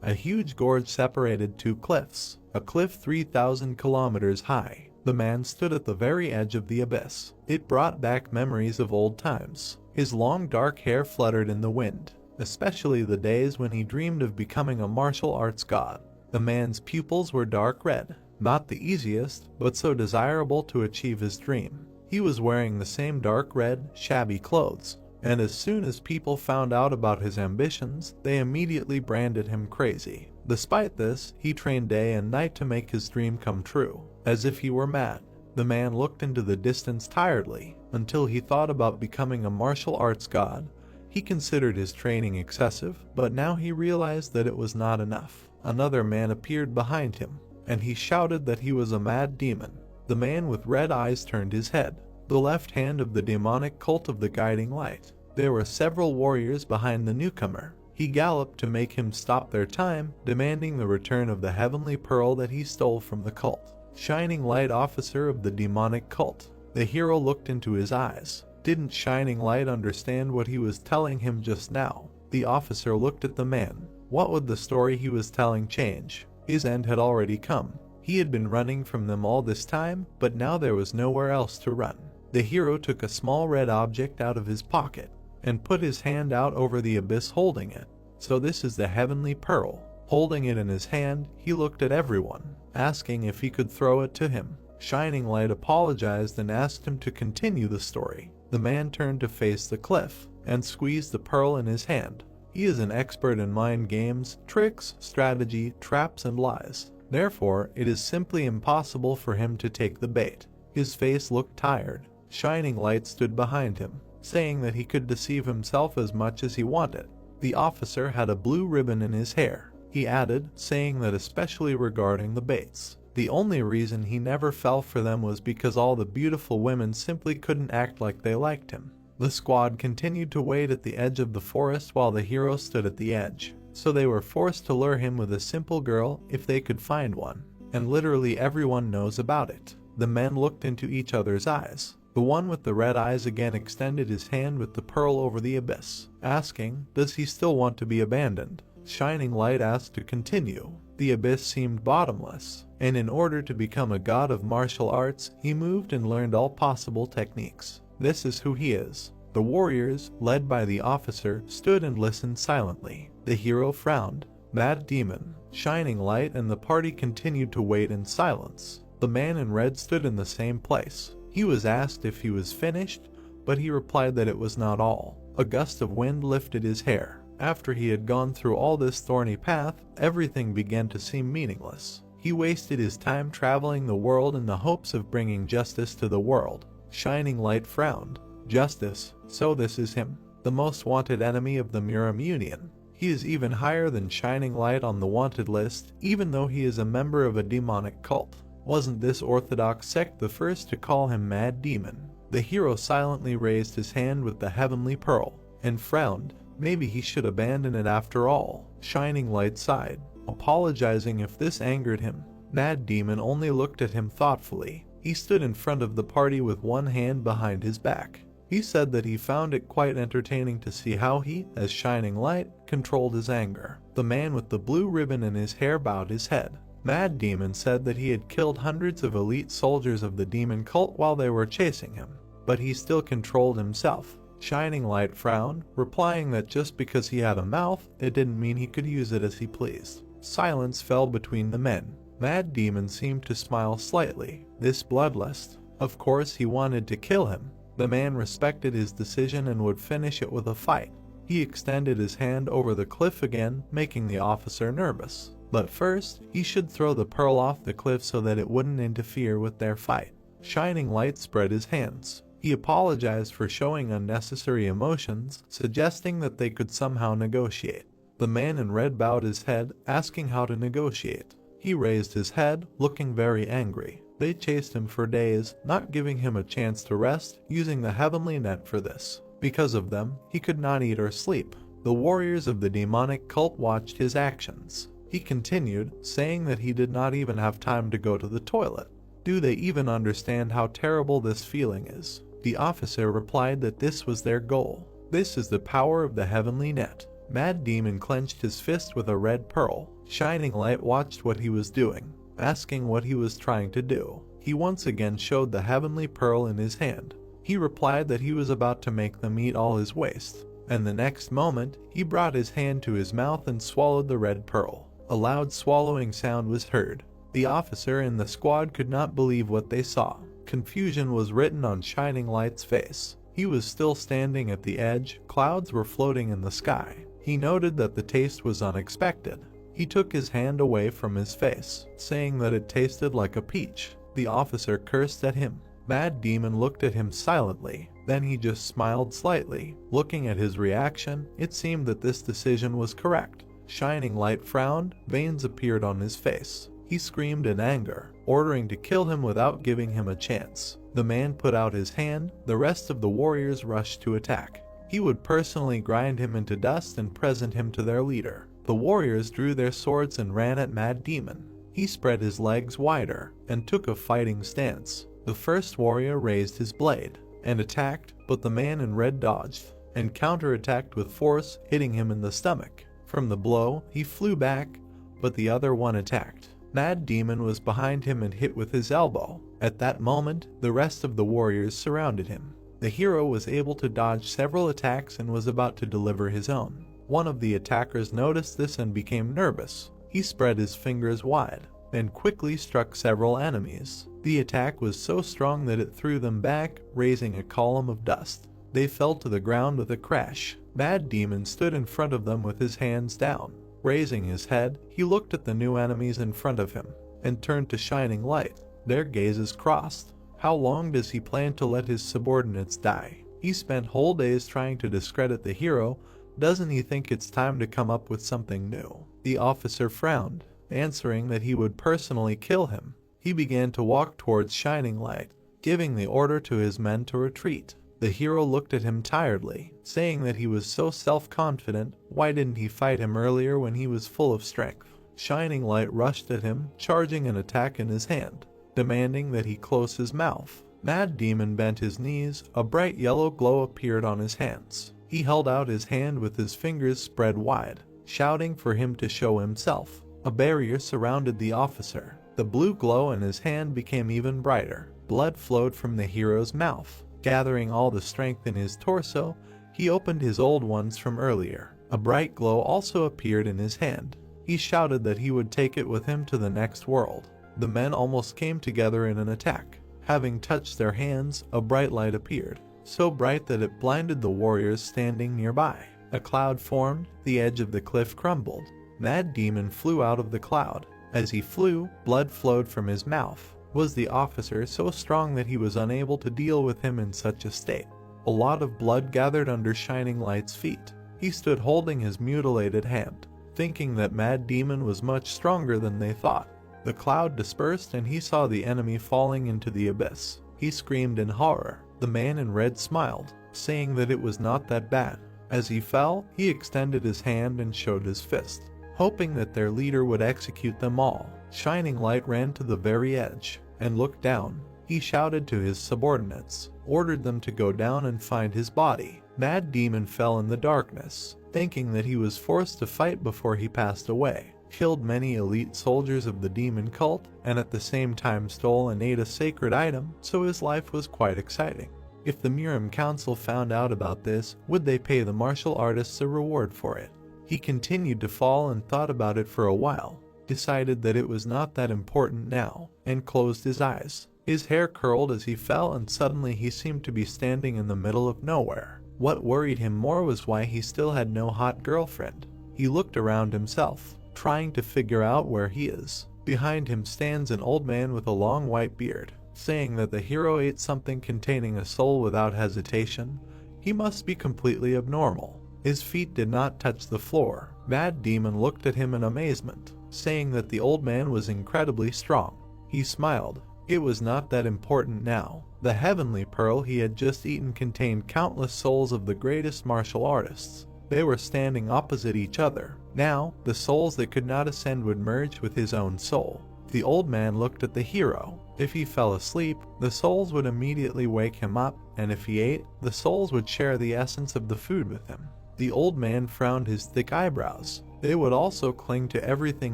A huge gorge separated two cliffs, a cliff 3,000 kilometers high. The man stood at the very edge of the abyss. It brought back memories of old times. His long dark hair fluttered in the wind, especially the days when he dreamed of becoming a martial arts god. The man's pupils were dark red, not the easiest, but so desirable to achieve his dream. He was wearing the same dark red, shabby clothes, and as soon as people found out about his ambitions, they immediately branded him crazy. Despite this, he trained day and night to make his dream come true, as if he were mad. The man looked into the distance tiredly, until he thought about becoming a martial arts god. He considered his training excessive, but now he realized that it was not enough. Another man appeared behind him, and he shouted that he was a mad demon. The man with red eyes turned his head, the left hand of the demonic cult of the guiding light. There were several warriors behind the newcomer. He galloped to make him stop their time, demanding the return of the heavenly pearl that he stole from the cult. Shining Light, officer of the demonic cult. The hero looked into his eyes. Didn't Shining Light understand what he was telling him just now? The officer looked at the man. What would the story he was telling change? His end had already come. He had been running from them all this time, but now there was nowhere else to run. The hero took a small red object out of his pocket and put his hand out over the abyss holding it. So this is the heavenly pearl. Holding it in his hand, he looked at everyone, asking if he could throw it to him. Shining Light apologized and asked him to continue the story. The man turned to face the cliff and squeezed the pearl in his hand. He is an expert in mind games, tricks, strategy, traps, and lies. Therefore, it is simply impossible for him to take the bait. His face looked tired. Shining Light stood behind him, saying that he could deceive himself as much as he wanted. The officer had a blue ribbon in his hair. He added, saying that especially regarding the baits, the only reason he never fell for them was because all the beautiful women simply couldn't act like they liked him. The squad continued to wait at the edge of the forest while the hero stood at the edge, so they were forced to lure him with a simple girl if they could find one, and literally everyone knows about it. The men looked into each other's eyes. The one with the red eyes again extended his hand with the pearl over the abyss, asking, does he still want to be abandoned? Shining Light asked to continue. The abyss seemed bottomless, and in order to become a god of martial arts, he moved and learned all possible techniques. This is who he is. The warriors, led by the officer, stood and listened silently. The hero frowned. Mad demon, Shining Light, and the party continued to wait in silence. The man in red stood in the same place. He was asked if he was finished, but he replied that it was not all. A gust of wind lifted his hair. After he had gone through all this thorny path, everything began to seem meaningless. He wasted his time traveling the world in the hopes of bringing justice to the world. Shining Light frowned. Justice, so this is him, the most wanted enemy of the Muram Union. He is even higher than Shining Light on the wanted list, even though he is a member of a demonic cult. Wasn't this orthodox sect the first to call him Mad Demon? The hero silently raised his hand with the heavenly pearl, and frowned. Maybe he should abandon it after all. Shining Light sighed, apologizing if this angered him. Mad Demon only looked at him thoughtfully. He stood in front of the party with one hand behind his back. He said that he found it quite entertaining to see how he, as Shining Light, controlled his anger. The man with the blue ribbon in his hair bowed his head. Mad Demon said that he had killed hundreds of elite soldiers of the demon cult while they were chasing him, but he still controlled himself. Shining Light frowned, replying that just because he had a mouth, it didn't mean he could use it as he pleased. Silence fell between the men. Mad Demon seemed to smile slightly. This bloodlust. Of course he wanted to kill him. The man respected his decision and would finish it with a fight. He extended his hand over the cliff again, making the officer nervous. But first, he should throw the pearl off the cliff so that it wouldn't interfere with their fight. Shining Light spread his hands. He apologized for showing unnecessary emotions, suggesting that they could somehow negotiate. The man in red bowed his head, asking how to negotiate. He raised his head, looking very angry. They chased him for days, not giving him a chance to rest, using the heavenly net for this. Because of them, he could not eat or sleep. The warriors of the demonic cult watched his actions. He continued, saying that he did not even have time to go to the toilet. Do they even understand how terrible this feeling is? The officer replied that this was their goal. This is the power of the heavenly net. Mad Demon clenched his fist with a red pearl. Shining Light watched what he was doing, asking what he was trying to do. He once again showed the heavenly pearl in his hand. He replied that he was about to make them eat all his waste, and the next moment, he brought his hand to his mouth and swallowed the red pearl. A loud swallowing sound was heard. The officer and the squad could not believe what they saw. Confusion was written on Shining Light's face. He was still standing at the edge, clouds were floating in the sky. He noted that the taste was unexpected. He took his hand away from his face, saying that it tasted like a peach. The officer cursed at him. Mad Demon looked at him silently, then he just smiled slightly. Looking at his reaction, it seemed that this decision was correct. Shining Light frowned, veins appeared on his face. He screamed in anger, ordering to kill him without giving him a chance. The man put out his hand, the rest of the warriors rushed to attack. He would personally grind him into dust and present him to their leader. The warriors drew their swords and ran at Mad Demon. He spread his legs wider and took a fighting stance. The first warrior raised his blade and attacked, but the man in red dodged and counterattacked with force, hitting him in the stomach. From the blow, he flew back, but the other one attacked. Mad Demon was behind him and hit with his elbow. At that moment, the rest of the warriors surrounded him. The hero was able to dodge several attacks and was about to deliver his own. One of the attackers noticed this and became nervous. He spread his fingers wide and quickly struck several enemies. The attack was so strong that it threw them back, raising a column of dust. They fell to the ground with a crash. Mad Demon stood in front of them with his hands down. Raising his head, he looked at the new enemies in front of him and turned to Shining Light. Their gazes crossed. How long does he plan to let his subordinates die? He spent whole days trying to discredit the hero. Doesn't he think it's time to come up with something new? The officer frowned, answering that he would personally kill him. He began to walk towards Shining Light, giving the order to his men to retreat. The hero looked at him tiredly, saying that he was so self-confident. Why didn't he fight him earlier when he was full of strength? Shining Light rushed at him, charging an attack in his hand, demanding that he close his mouth. Mad Demon bent his knees. A bright yellow glow appeared on his hands. He held out his hand with his fingers spread wide, shouting for him to show himself. A barrier surrounded the officer. The blue glow in his hand became even brighter. Blood flowed from the hero's mouth. Gathering all the strength in his torso, he opened his old ones from earlier. A bright glow also appeared in his hand. He shouted that he would take it with him to the next world. The men almost came together in an attack. Having touched their hands, a bright light appeared, so bright that it blinded the warriors standing nearby. A cloud formed, the edge of the cliff crumbled. Mad Demon flew out of the cloud. As he flew, blood flowed from his mouth. Was the officer so strong that he was unable to deal with him in such a state? A lot of blood gathered under Shining Light's feet. He stood holding his mutilated hand, thinking that Mad Demon was much stronger than they thought. The cloud dispersed and he saw the enemy falling into the abyss. He screamed in horror. The man in red smiled, saying that it was not that bad. As he fell, he extended his hand and showed his fist, hoping that their leader would execute them all. Shining Light ran to the very edge and looked down. He shouted to his subordinates, ordered them to go down and find his body. Mad Demon fell in the darkness, thinking that he was forced to fight before he passed away. Killed many elite soldiers of the demon cult, and at the same time stole and ate a sacred item, so his life was quite exciting. If the Miram Council found out about this, would they pay the martial artists a reward for it? He continued to fall and thought about it for a while, decided that it was not that important now, and closed his eyes. His hair curled as he fell and suddenly he seemed to be standing in the middle of nowhere. What worried him more was why he still had no hot girlfriend. He looked around himself, trying to figure out where he is. Behind him stands an old man with a long white beard, saying that the hero ate something containing a soul without hesitation. He must be completely abnormal. His feet did not touch the floor. Mad Demon looked at him in amazement, saying that the old man was incredibly strong. He smiled. It was not that important now. The heavenly pearl he had just eaten contained countless souls of the greatest martial artists. They were standing opposite each other. Now, the souls that could not ascend would merge with his own soul. The old man looked at the hero. If he fell asleep, the souls would immediately wake him up, and if he ate, the souls would share the essence of the food with him. The old man frowned his thick eyebrows. They would also cling to everything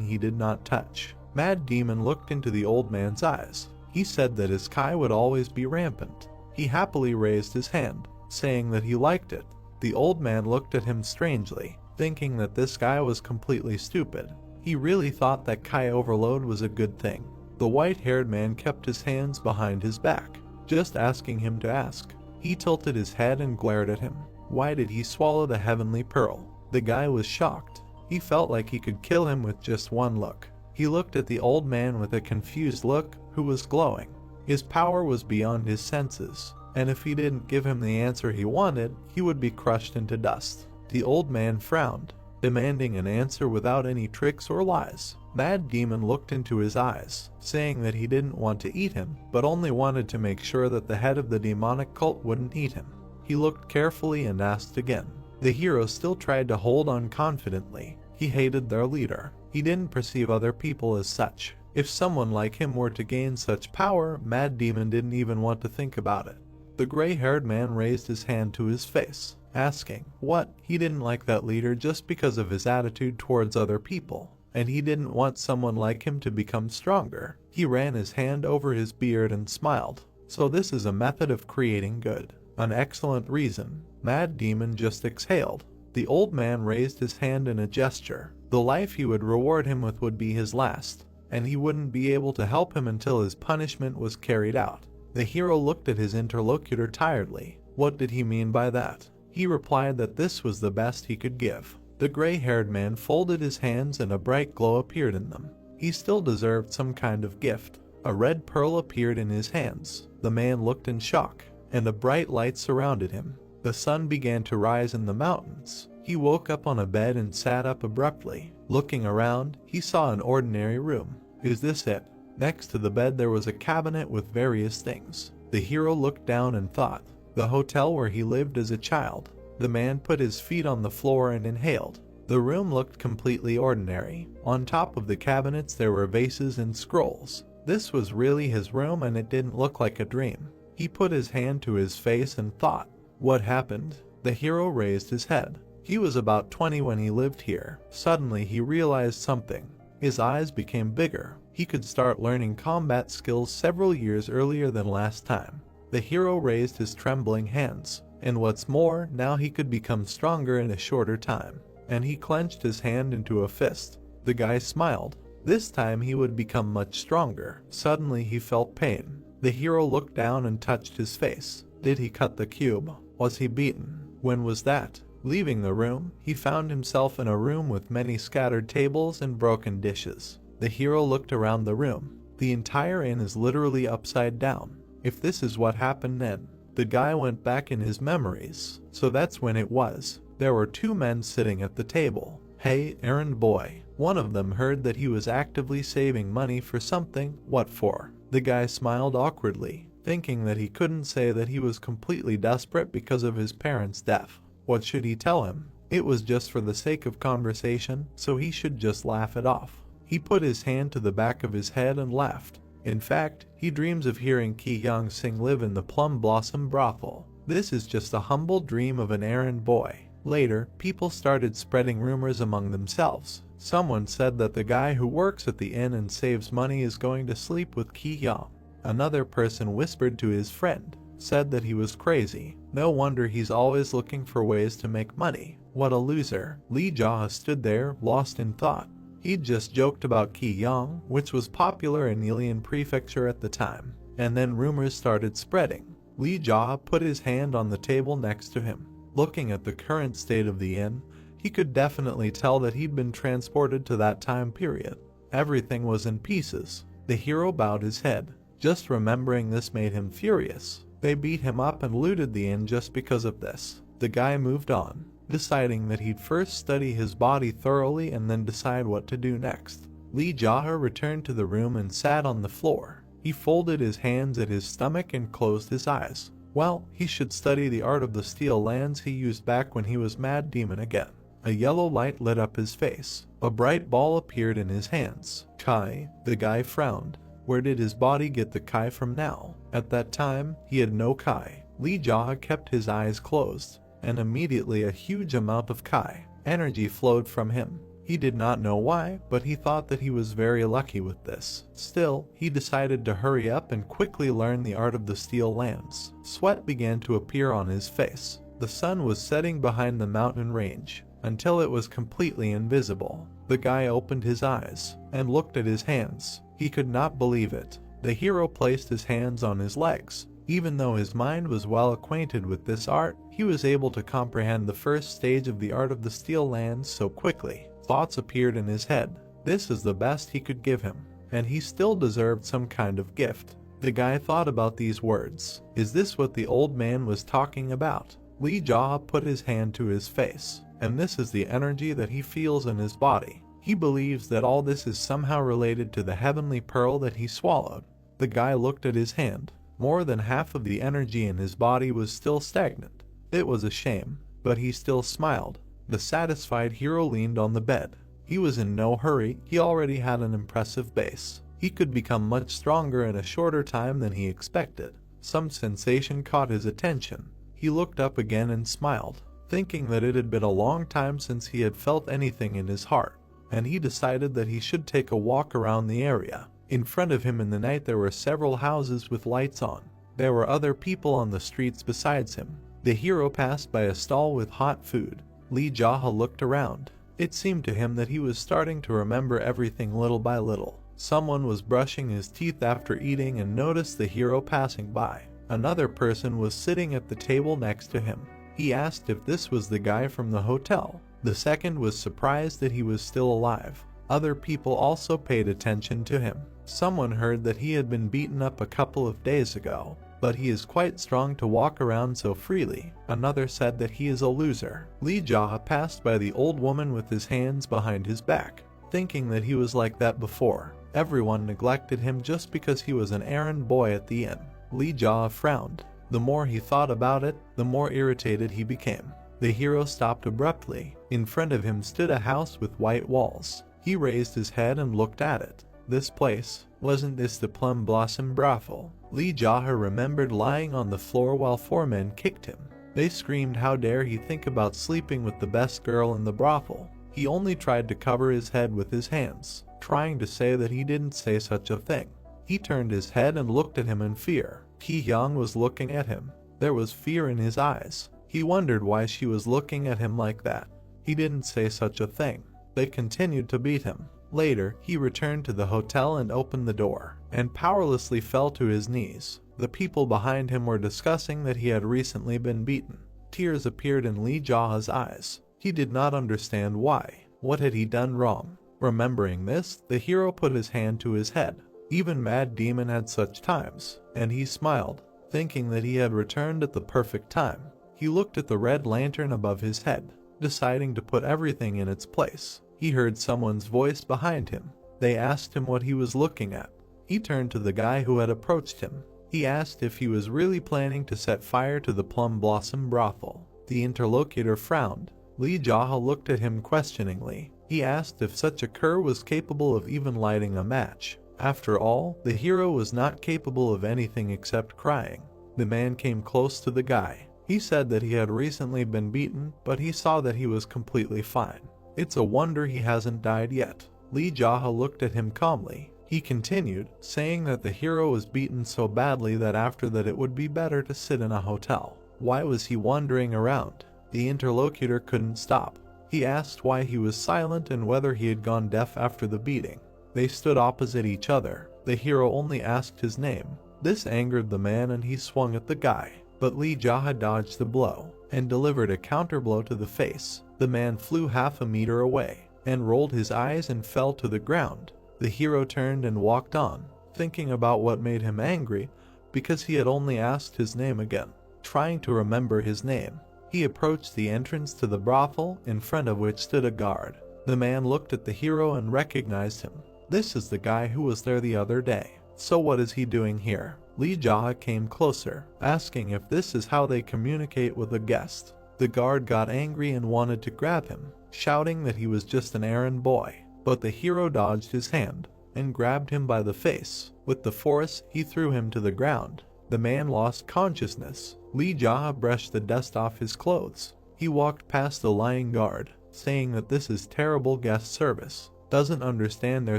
he did not touch. Mad Demon looked into the old man's eyes. He said that his Kai would always be rampant. He happily raised his hand, saying that he liked it. The old man looked at him strangely, thinking that this guy was completely stupid. He really thought that Kai overload was a good thing. The white-haired man kept his hands behind his back, just asking him to ask. He tilted his head and glared at him. Why did he swallow the heavenly pearl? The guy was shocked. He felt like he could kill him with just one look. He looked at the old man with a confused look, who was glowing. His power was beyond his senses, and if he didn't give him the answer he wanted, he would be crushed into dust. The old man frowned, demanding an answer without any tricks or lies. Mad Demon looked into his eyes, saying that he didn't want to eat him, but only wanted to make sure that the head of the demonic cult wouldn't eat him. He looked carefully and asked again. The hero still tried to hold on confidently. He hated their leader. He didn't perceive other people as such. If someone like him were to gain such power, Mad Demon didn't even want to think about it. The gray-haired man raised his hand to his face, asking what. He didn't like that leader just because of his attitude towards other people, and he didn't want someone like him to become stronger. He ran his hand over his beard and smiled. So this is a method of creating good. An excellent reason. Mad Demon just exhaled. The old man raised his hand in a gesture. The life he would reward him with would be his last, and he wouldn't be able to help him until his punishment was carried out. The hero looked at his interlocutor tiredly. What did he mean by that? He replied that this was the best he could give. The gray-haired man folded his hands and a bright glow appeared in them. He still deserved some kind of gift. A red pearl appeared in his hands. The man looked in shock, and a bright light surrounded him. The sun began to rise in the mountains. He woke up on a bed and sat up abruptly. Looking around, he saw an ordinary room. Is this it? Next to the bed there was a cabinet with various things. The hero looked down and thought, the hotel where he lived as a child. The man put his feet on the floor and inhaled. The room looked completely ordinary. On top of the cabinets there were vases and scrolls. This was really his room and it didn't look like a dream. He put his hand to his face and thought, what happened? The hero raised his head. He was about 20 when he lived here. Suddenly he realized something. His eyes became bigger. He could start learning combat skills several years earlier than last time. The hero raised his trembling hands, and what's more, now he could become stronger in a shorter time. And he clenched his hand into a fist. The guy smiled. This time he would become much stronger. Suddenly he felt pain. The hero looked down and touched his face. Did he cut the cube? Was he beaten? When was that? Leaving the room, he found himself in a room with many scattered tables and broken dishes. The hero looked around the room. The entire inn is literally upside down. If this is what happened then, the guy went back in his memories. So that's when it was. There were two men sitting at the table. Hey, errand boy. One of them heard that he was actively saving money for something. What for? The guy smiled awkwardly, thinking that he couldn't say that he was completely desperate because of his parents' death. What should he tell him? It was just for the sake of conversation, so he should just laugh it off. He put his hand to the back of his head and laughed. In fact, he dreams of hearing Ki Young Sing live in the Plum Blossom brothel. This is just a humble dream of an errand boy. Later, people started spreading rumors among themselves. Someone said that the guy who works at the inn and saves money is going to sleep with Ki Young. Another person whispered to his friend, said that he was crazy. No wonder he's always looking for ways to make money. What a loser. Lee Jaha stood there, lost in thought. He'd just joked about Ki Young, which was popular in Ilian Prefecture at the time. And then rumors started spreading. Lee Jaha put his hand on the table next to him. Looking at the current state of the inn, he could definitely tell that he'd been transported to that time period. Everything was in pieces. The hero bowed his head. Just remembering this made him furious. They beat him up and looted the inn just because of this. The guy moved on, deciding that he'd first study his body thoroughly and then decide what to do next. Lee Jaha returned to the room and sat on the floor. He folded his hands at his stomach and closed his eyes. Well, he should study the art of the steel lands he used back when he was Mad Demon again. A yellow light lit up his face. A bright ball appeared in his hands. Kai, the guy frowned. Where did his body get the Kai from now? At that time, he had no Kai. Lee Jaha kept his eyes closed. and immediately a huge amount of Kai energy flowed from him. He did not know why, but he thought that he was very lucky with this. Still, he decided to hurry up and quickly learn the art of the steel lance. Sweat began to appear on his face. The sun was setting behind the mountain range until it was completely invisible. The guy opened his eyes and looked at his hands. He could not believe it. The hero placed his hands on his legs. Even though his mind was well acquainted with this art, he was able to comprehend the first stage of the art of the steel lance so quickly. Thoughts appeared in his head. This is the best he could give him, and he still deserved some kind of gift. The guy thought about these words. Is this what the old man was talking about? Lee Jaw put his hand to his face, and this is the energy that he feels in his body. He believes that all this is somehow related to the heavenly pearl that he swallowed. The guy looked at his hand. More than half of the energy in his body was still stagnant. It was a shame, but he still smiled. The satisfied hero leaned on the bed. He was in no hurry. He already had an impressive base. He could become much stronger in a shorter time than he expected. Some sensation caught his attention. He looked up again and smiled, thinking that it had been a long time since he had felt anything in his heart, and he decided that he should take a walk around the area. In front of him in the night there were several houses with lights on. There were other people on the streets besides him. The hero passed by a stall with hot food. Lee Jaha looked around. It seemed to him that he was starting to remember everything little by little. Someone was brushing his teeth after eating and noticed the hero passing by. Another person was sitting at the table next to him. He asked if this was the guy from the hotel. The second was surprised that he was still alive. Other people also paid attention to him. Someone heard that he had been beaten up a couple of days ago, but he is quite strong to walk around so freely. Another said that he is a loser. Lee Jaha passed by the old woman with his hands behind his back, thinking that he was like that before. Everyone neglected him just because he was an errand boy at the inn. Lee Jaha frowned. The more he thought about it, the more irritated he became. The hero stopped abruptly. In front of him stood a house with white walls. He raised his head and looked at it. This place, wasn't this the Plum Blossom brothel? Lee Jaha remembered lying on the floor while 4 men kicked him. They screamed how dare he think about sleeping with the best girl in the brothel. He only tried to cover his head with his hands, trying to say that he didn't say such a thing. He turned his head and looked at him in fear. Ki Hyung was looking at him. There was fear in his eyes. He wondered why she was looking at him like that. He didn't say such a thing. They continued to beat him. Later, he returned to the hotel and opened the door, and powerlessly fell to his knees. The people behind him were discussing that he had recently been beaten. Tears appeared in Lee Jaha's eyes. He did not understand why. What had he done wrong? Remembering this, the hero put his hand to his head. Even Mad Demon had such times, and he smiled, thinking that he had returned at the perfect time. He looked at the red lantern above his head, deciding to put everything in its place. He heard someone's voice behind him. They asked him what he was looking at. He turned to the guy who had approached him. He asked if he was really planning to set fire to the Plum Blossom brothel. The interlocutor frowned. Lee Jaha looked at him questioningly. He asked if such a cur was capable of even lighting a match. After all, the hero was not capable of anything except crying. The man came close to the guy. He said that he had recently been beaten, but he saw that he was completely fine. It's a wonder he hasn't died yet. Lee Jaha looked at him calmly. He continued, saying that the hero was beaten so badly that after that it would be better to sit in a hotel. Why was he wandering around? The interlocutor couldn't stop. He asked why he was silent and whether he had gone deaf after the beating. They stood opposite each other. The hero only asked his name. This angered the man and he swung at the guy. But Lee Jaha dodged the blow and delivered a counterblow to the face. The man flew half a meter away and rolled his eyes and fell to the ground. The hero turned and walked on, thinking about what made him angry, because he had only asked his name again. Trying to remember his name, he approached the entrance to the brothel, in front of which stood a guard. The man looked at the hero and recognized him. This is the guy who was there the other day. So what is he doing here? Lee Jaha came closer, asking if this is how they communicate with a guest. The guard got angry and wanted to grab him, shouting that he was just an errand boy. But the hero dodged his hand and grabbed him by the face. With the force, he threw him to the ground. The man lost consciousness. Lee Jaha brushed the dust off his clothes. He walked past the lying guard, saying that this is terrible guest service. Doesn't understand they're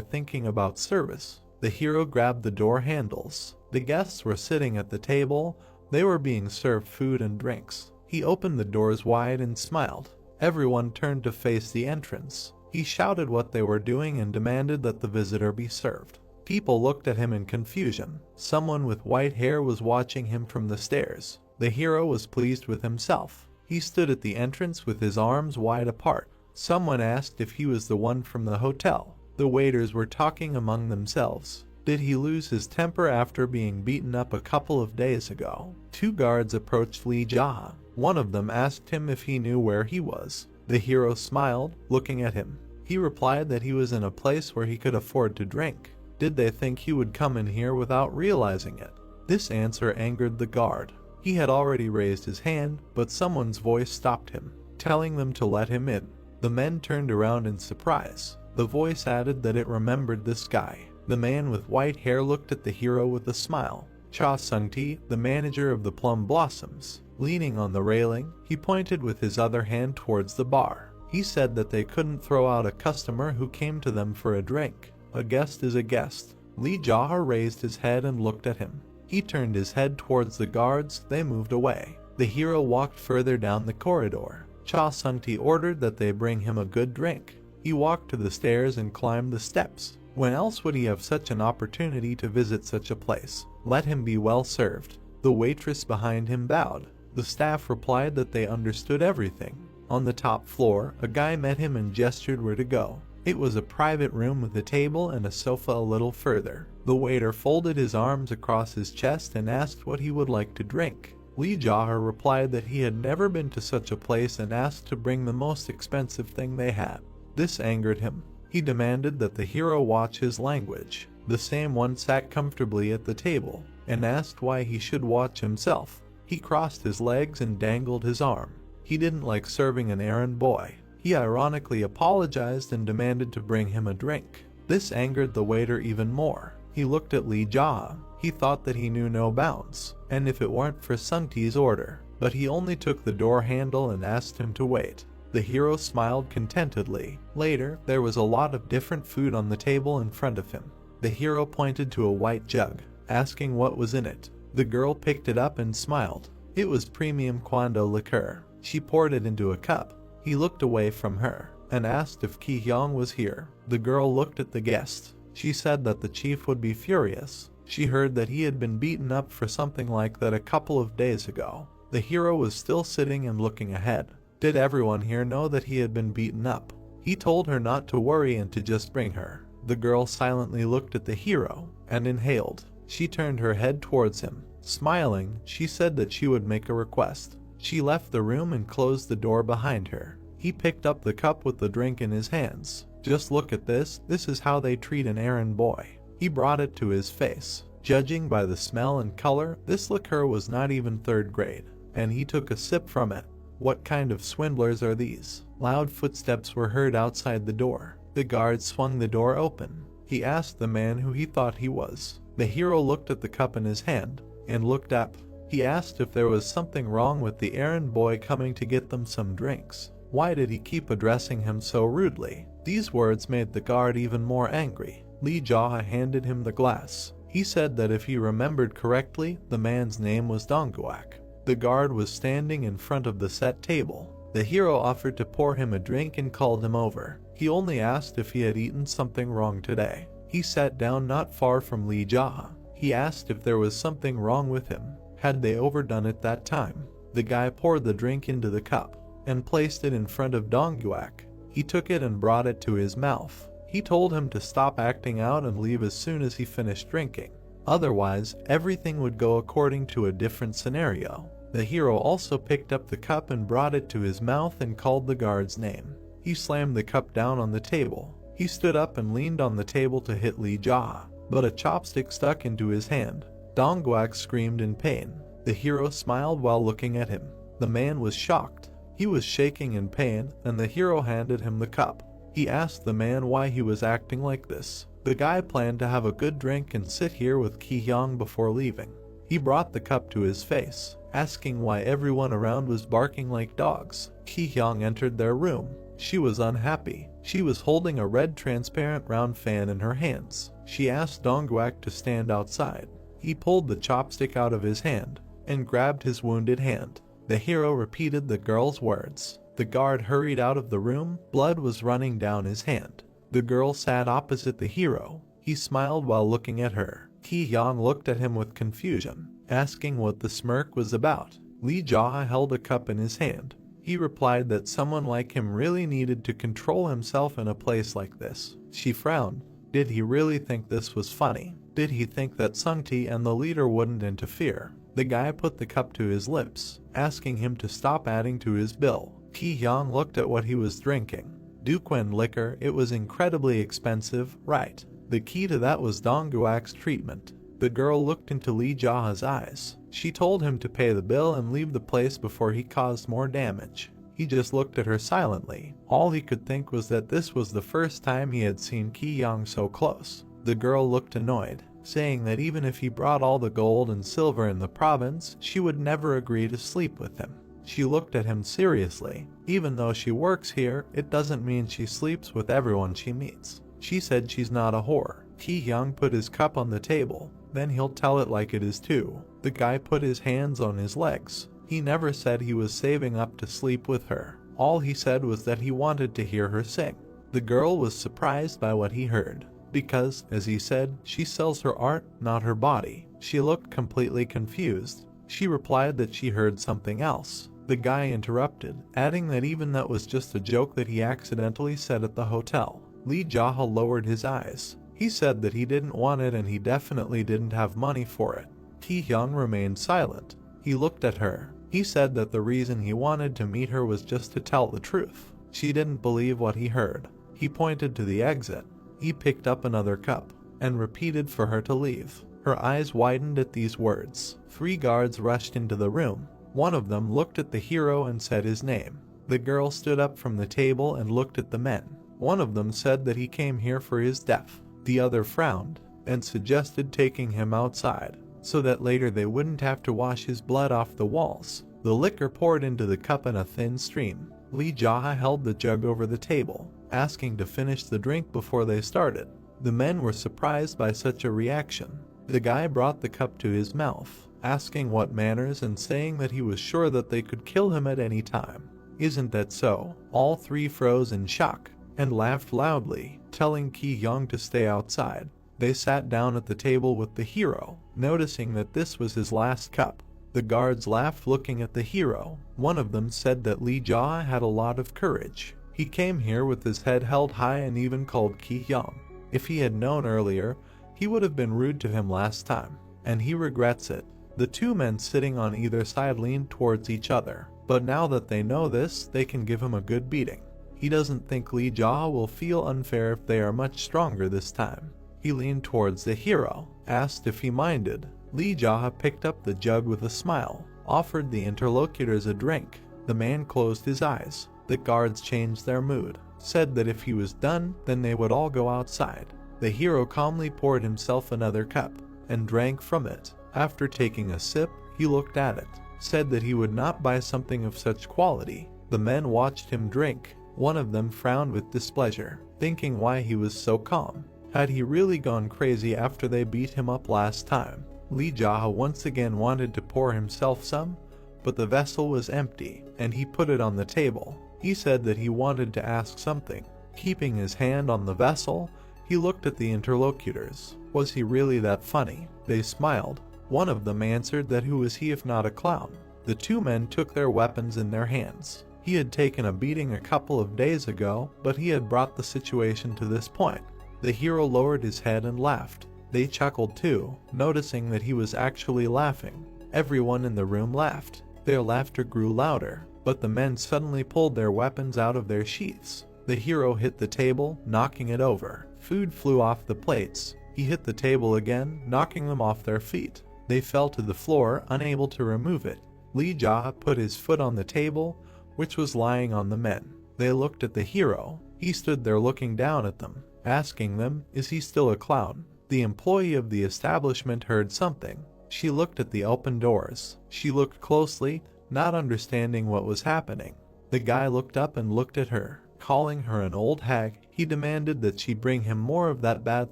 thinking about service. The hero grabbed the door handles. The guests were sitting at the table. They were being served food and drinks. He opened the doors wide and smiled. Everyone turned to face the entrance. He shouted what they were doing and demanded that the visitor be served. People looked at him in confusion. Someone with white hair was watching him from the stairs. The hero was pleased with himself. He stood at the entrance with his arms wide apart. Someone asked if he was the one from the hotel. The waiters were talking among themselves. Did he lose his temper after being beaten up a couple of days ago? Two guards approached Lee Jaha. One of them asked him if he knew where he was. The hero smiled, looking at him. He replied that he was in a place where he could afford to drink. Did they think he would come in here without realizing it? This answer angered the guard. He had already raised his hand, but someone's voice stopped him, telling them to let him in. The men turned around in surprise. The voice added that it remembered this guy. The man with white hair looked at the hero with a smile. Cha Sung-ti, the manager of the Plum Blossoms. Leaning on the railing, he pointed with his other hand towards the bar. He said that they couldn't throw out a customer who came to them for a drink. A guest is a guest. Lee Jaha raised his head and looked at him. He turned his head towards the guards. They moved away. The hero walked further down the corridor. Cha Sung-ti ordered that they bring him a good drink. He walked to the stairs and climbed the steps. When else would he have such an opportunity to visit such a place? Let him be well served. The waitress behind him bowed. The staff replied that they understood everything. On the top floor, a guy met him and gestured where to go. It was a private room with a table and a sofa a little further. The waiter folded his arms across his chest and asked what he would like to drink. Lee Jaha replied that he had never been to such a place and asked to bring the most expensive thing they had. This angered him. He demanded that the hero watch his language. The same one sat comfortably at the table and asked why he should watch himself. He crossed his legs and dangled his arm. He didn't like serving an errand boy. He ironically apologized and demanded to bring him a drink. This angered the waiter even more. He looked at Lee Jaha. He thought that he knew no bounds, and if it weren't for Sung-ti's order, but he only took the door handle and asked him to wait. The hero smiled contentedly. Later, there was a lot of different food on the table in front of him. The hero pointed to a white jug, asking what was in it. The girl picked it up and smiled. It was premium Kwando liqueur. She poured it into a cup. He looked away from her and asked if Ki-hyung was here. The girl looked at the guest. She said that the chief would be furious. She heard that he had been beaten up for something like that a couple of days ago. The hero was still sitting and looking ahead. Did everyone here know that he had been beaten up? He told her not to worry and to just bring her. The girl silently looked at the hero and inhaled. She turned her head towards him. Smiling, she said that she would make a request. She left the room and closed the door behind her. He picked up the cup with the drink in his hands. Just look at this. This is how they treat an errand boy. He brought it to his face. Judging by the smell and color, this liqueur was not even third grade, and he took a sip from it. What kind of swindlers are these? Loud footsteps were heard outside the door. The guard swung the door open. He asked the man who he thought he was. The hero looked at the cup in his hand and looked up. He asked if there was something wrong with the errand boy coming to get them some drinks. Why did he keep addressing him so rudely? These words made the guard even more angry. Lee Jaha handed him the glass. He said that if he remembered correctly, the man's name was Dongguak. The guard was standing in front of the set table. The hero offered to pour him a drink and called him over. He only asked if he had eaten something wrong today. He sat down not far from Lee Jaha. He asked if there was something wrong with him. Had they overdone it that time? The guy poured the drink into the cup and placed it in front of Dongguak. He took it and brought it to his mouth. He told him to stop acting out and leave as soon as he finished drinking. Otherwise, everything would go according to a different scenario. The hero also picked up the cup and brought it to his mouth and called the guard's name. He slammed the cup down on the table. He stood up and leaned on the table to hit Lee Jaha, but a chopstick stuck into his hand. Dongguak screamed in pain. The hero smiled while looking at him. The man was shocked. He was shaking in pain, and the hero handed him the cup. He asked the man why he was acting like this. The guy planned to have a good drink and sit here with Ki-hyung before leaving. He brought the cup to his face asking why everyone around was barking like dogs. Ki-hyung entered their room. She was unhappy. She was holding a red transparent round fan in her hands. She asked Dongguak to stand outside. He pulled the chopstick out of his hand and grabbed his wounded hand. The hero repeated the girl's words. The guard hurried out of the room. Blood was running down his hand. The girl sat opposite the hero. He smiled while looking at her. Ki-hyung looked at him with confusion, asking what the smirk was about. Lee Jae held a cup in his hand. He replied that someone like him really needed to control himself in a place like this. She frowned. Did he really think this was funny? Did he think that Sungti and the leader wouldn't interfere? The guy put the cup to his lips, asking him to stop adding to his bill. Ki-hyung looked at what he was drinking. Duquan liquor. It was incredibly expensive, right? The key to that was Dongguak's treatment. The girl looked into Lee Jae's eyes. She told him to pay the bill and leave the place before he caused more damage. He just looked at her silently. All he could think was that this was the first time he had seen Ki-hyung so close. The girl looked annoyed, saying that even if he brought all the gold and silver in the province, she would never agree to sleep with him. She looked at him seriously. Even though she works here, it doesn't mean she sleeps with everyone she meets. She said she's not a whore. Ki-hyung put his cup on the table. Then he'll tell it like it is too. The guy put his hands on his legs. He never said he was saving up to sleep with her. All he said was that he wanted to hear her sing. The girl was surprised by what he heard, because, as he said, she sells her art, not her body. She looked completely confused. She replied that she heard something else. The guy interrupted, adding that even that was just a joke that he accidentally said at the hotel. Lee Jae lowered his eyes. He said that he didn't want it and he definitely didn't have money for it. Ki-hyung remained silent. He looked at her. He said that the reason he wanted to meet her was just to tell the truth. She didn't believe what he heard. He pointed to the exit. He picked up another cup and repeated for her to leave. Her eyes widened at these words. 3 guards rushed into the room. One of them looked at the hero and said his name. The girl stood up from the table and looked at the men. One of them said that he came here for his death. The other frowned and suggested taking him outside, so that later they wouldn't have to wash his blood off the walls. The liquor poured into the cup in a thin stream. Lee Jae held the jug over the table, asking to finish the drink before they started. The men were surprised by such a reaction. The guy brought the cup to his mouth, asking what manners and saying that he was sure that they could kill him at any time. Isn't that so? All 3 froze in shock and laughed loudly, telling Ki-hyung to stay outside. They sat down at the table with the hero, noticing that this was his last cup. The guards laughed looking at the hero. One of them said that Lee Jae had a lot of courage. He came here with his head held high and even called Ki-hyung. If he had known earlier, he would have been rude to him last time, and he regrets it. The 2 men sitting on either side leaned towards each other, but now that they know this, they can give him a good beating. He doesn't think Lee Jae will feel unfair if they are much stronger this time. He leaned towards the hero, asked if he minded. Lee Jae picked up the jug with a smile, offered the interlocutors a drink. The man closed his eyes. The guards changed their mood, said that if he was done, then they would all go outside. The hero calmly poured himself another cup, and drank from it. After taking a sip, he looked at it, said that he would not buy something of such quality. The men watched him drink. One of them frowned with displeasure, thinking why he was so calm. Had he really gone crazy after they beat him up last time? Lee Jae once again wanted to pour himself some, but the vessel was empty, and he put it on the table. He said that he wanted to ask something. Keeping his hand on the vessel, he looked at the interlocutors. Was he really that funny? They smiled. One of them answered that who was he if not a clown? The 2 men took their weapons in their hands. He had taken a beating a couple of days ago, but he had brought the situation to this point. The hero lowered his head and laughed. They chuckled too, noticing that he was actually laughing. Everyone in the room laughed. Their laughter grew louder, but the men suddenly pulled their weapons out of their sheaths. The hero hit the table, knocking it over. Food flew off the plates. He hit the table again, knocking them off their feet. They fell to the floor, unable to remove it. Lee Jae put his foot on the table, which was lying on the men. They looked at the hero. He stood there looking down at them, asking them, is he still a clown? The employee of the establishment heard something. She looked at the open doors. She looked closely, not understanding what was happening. The guy looked up and looked at her. Calling her an old hag, he demanded that she bring him more of that bad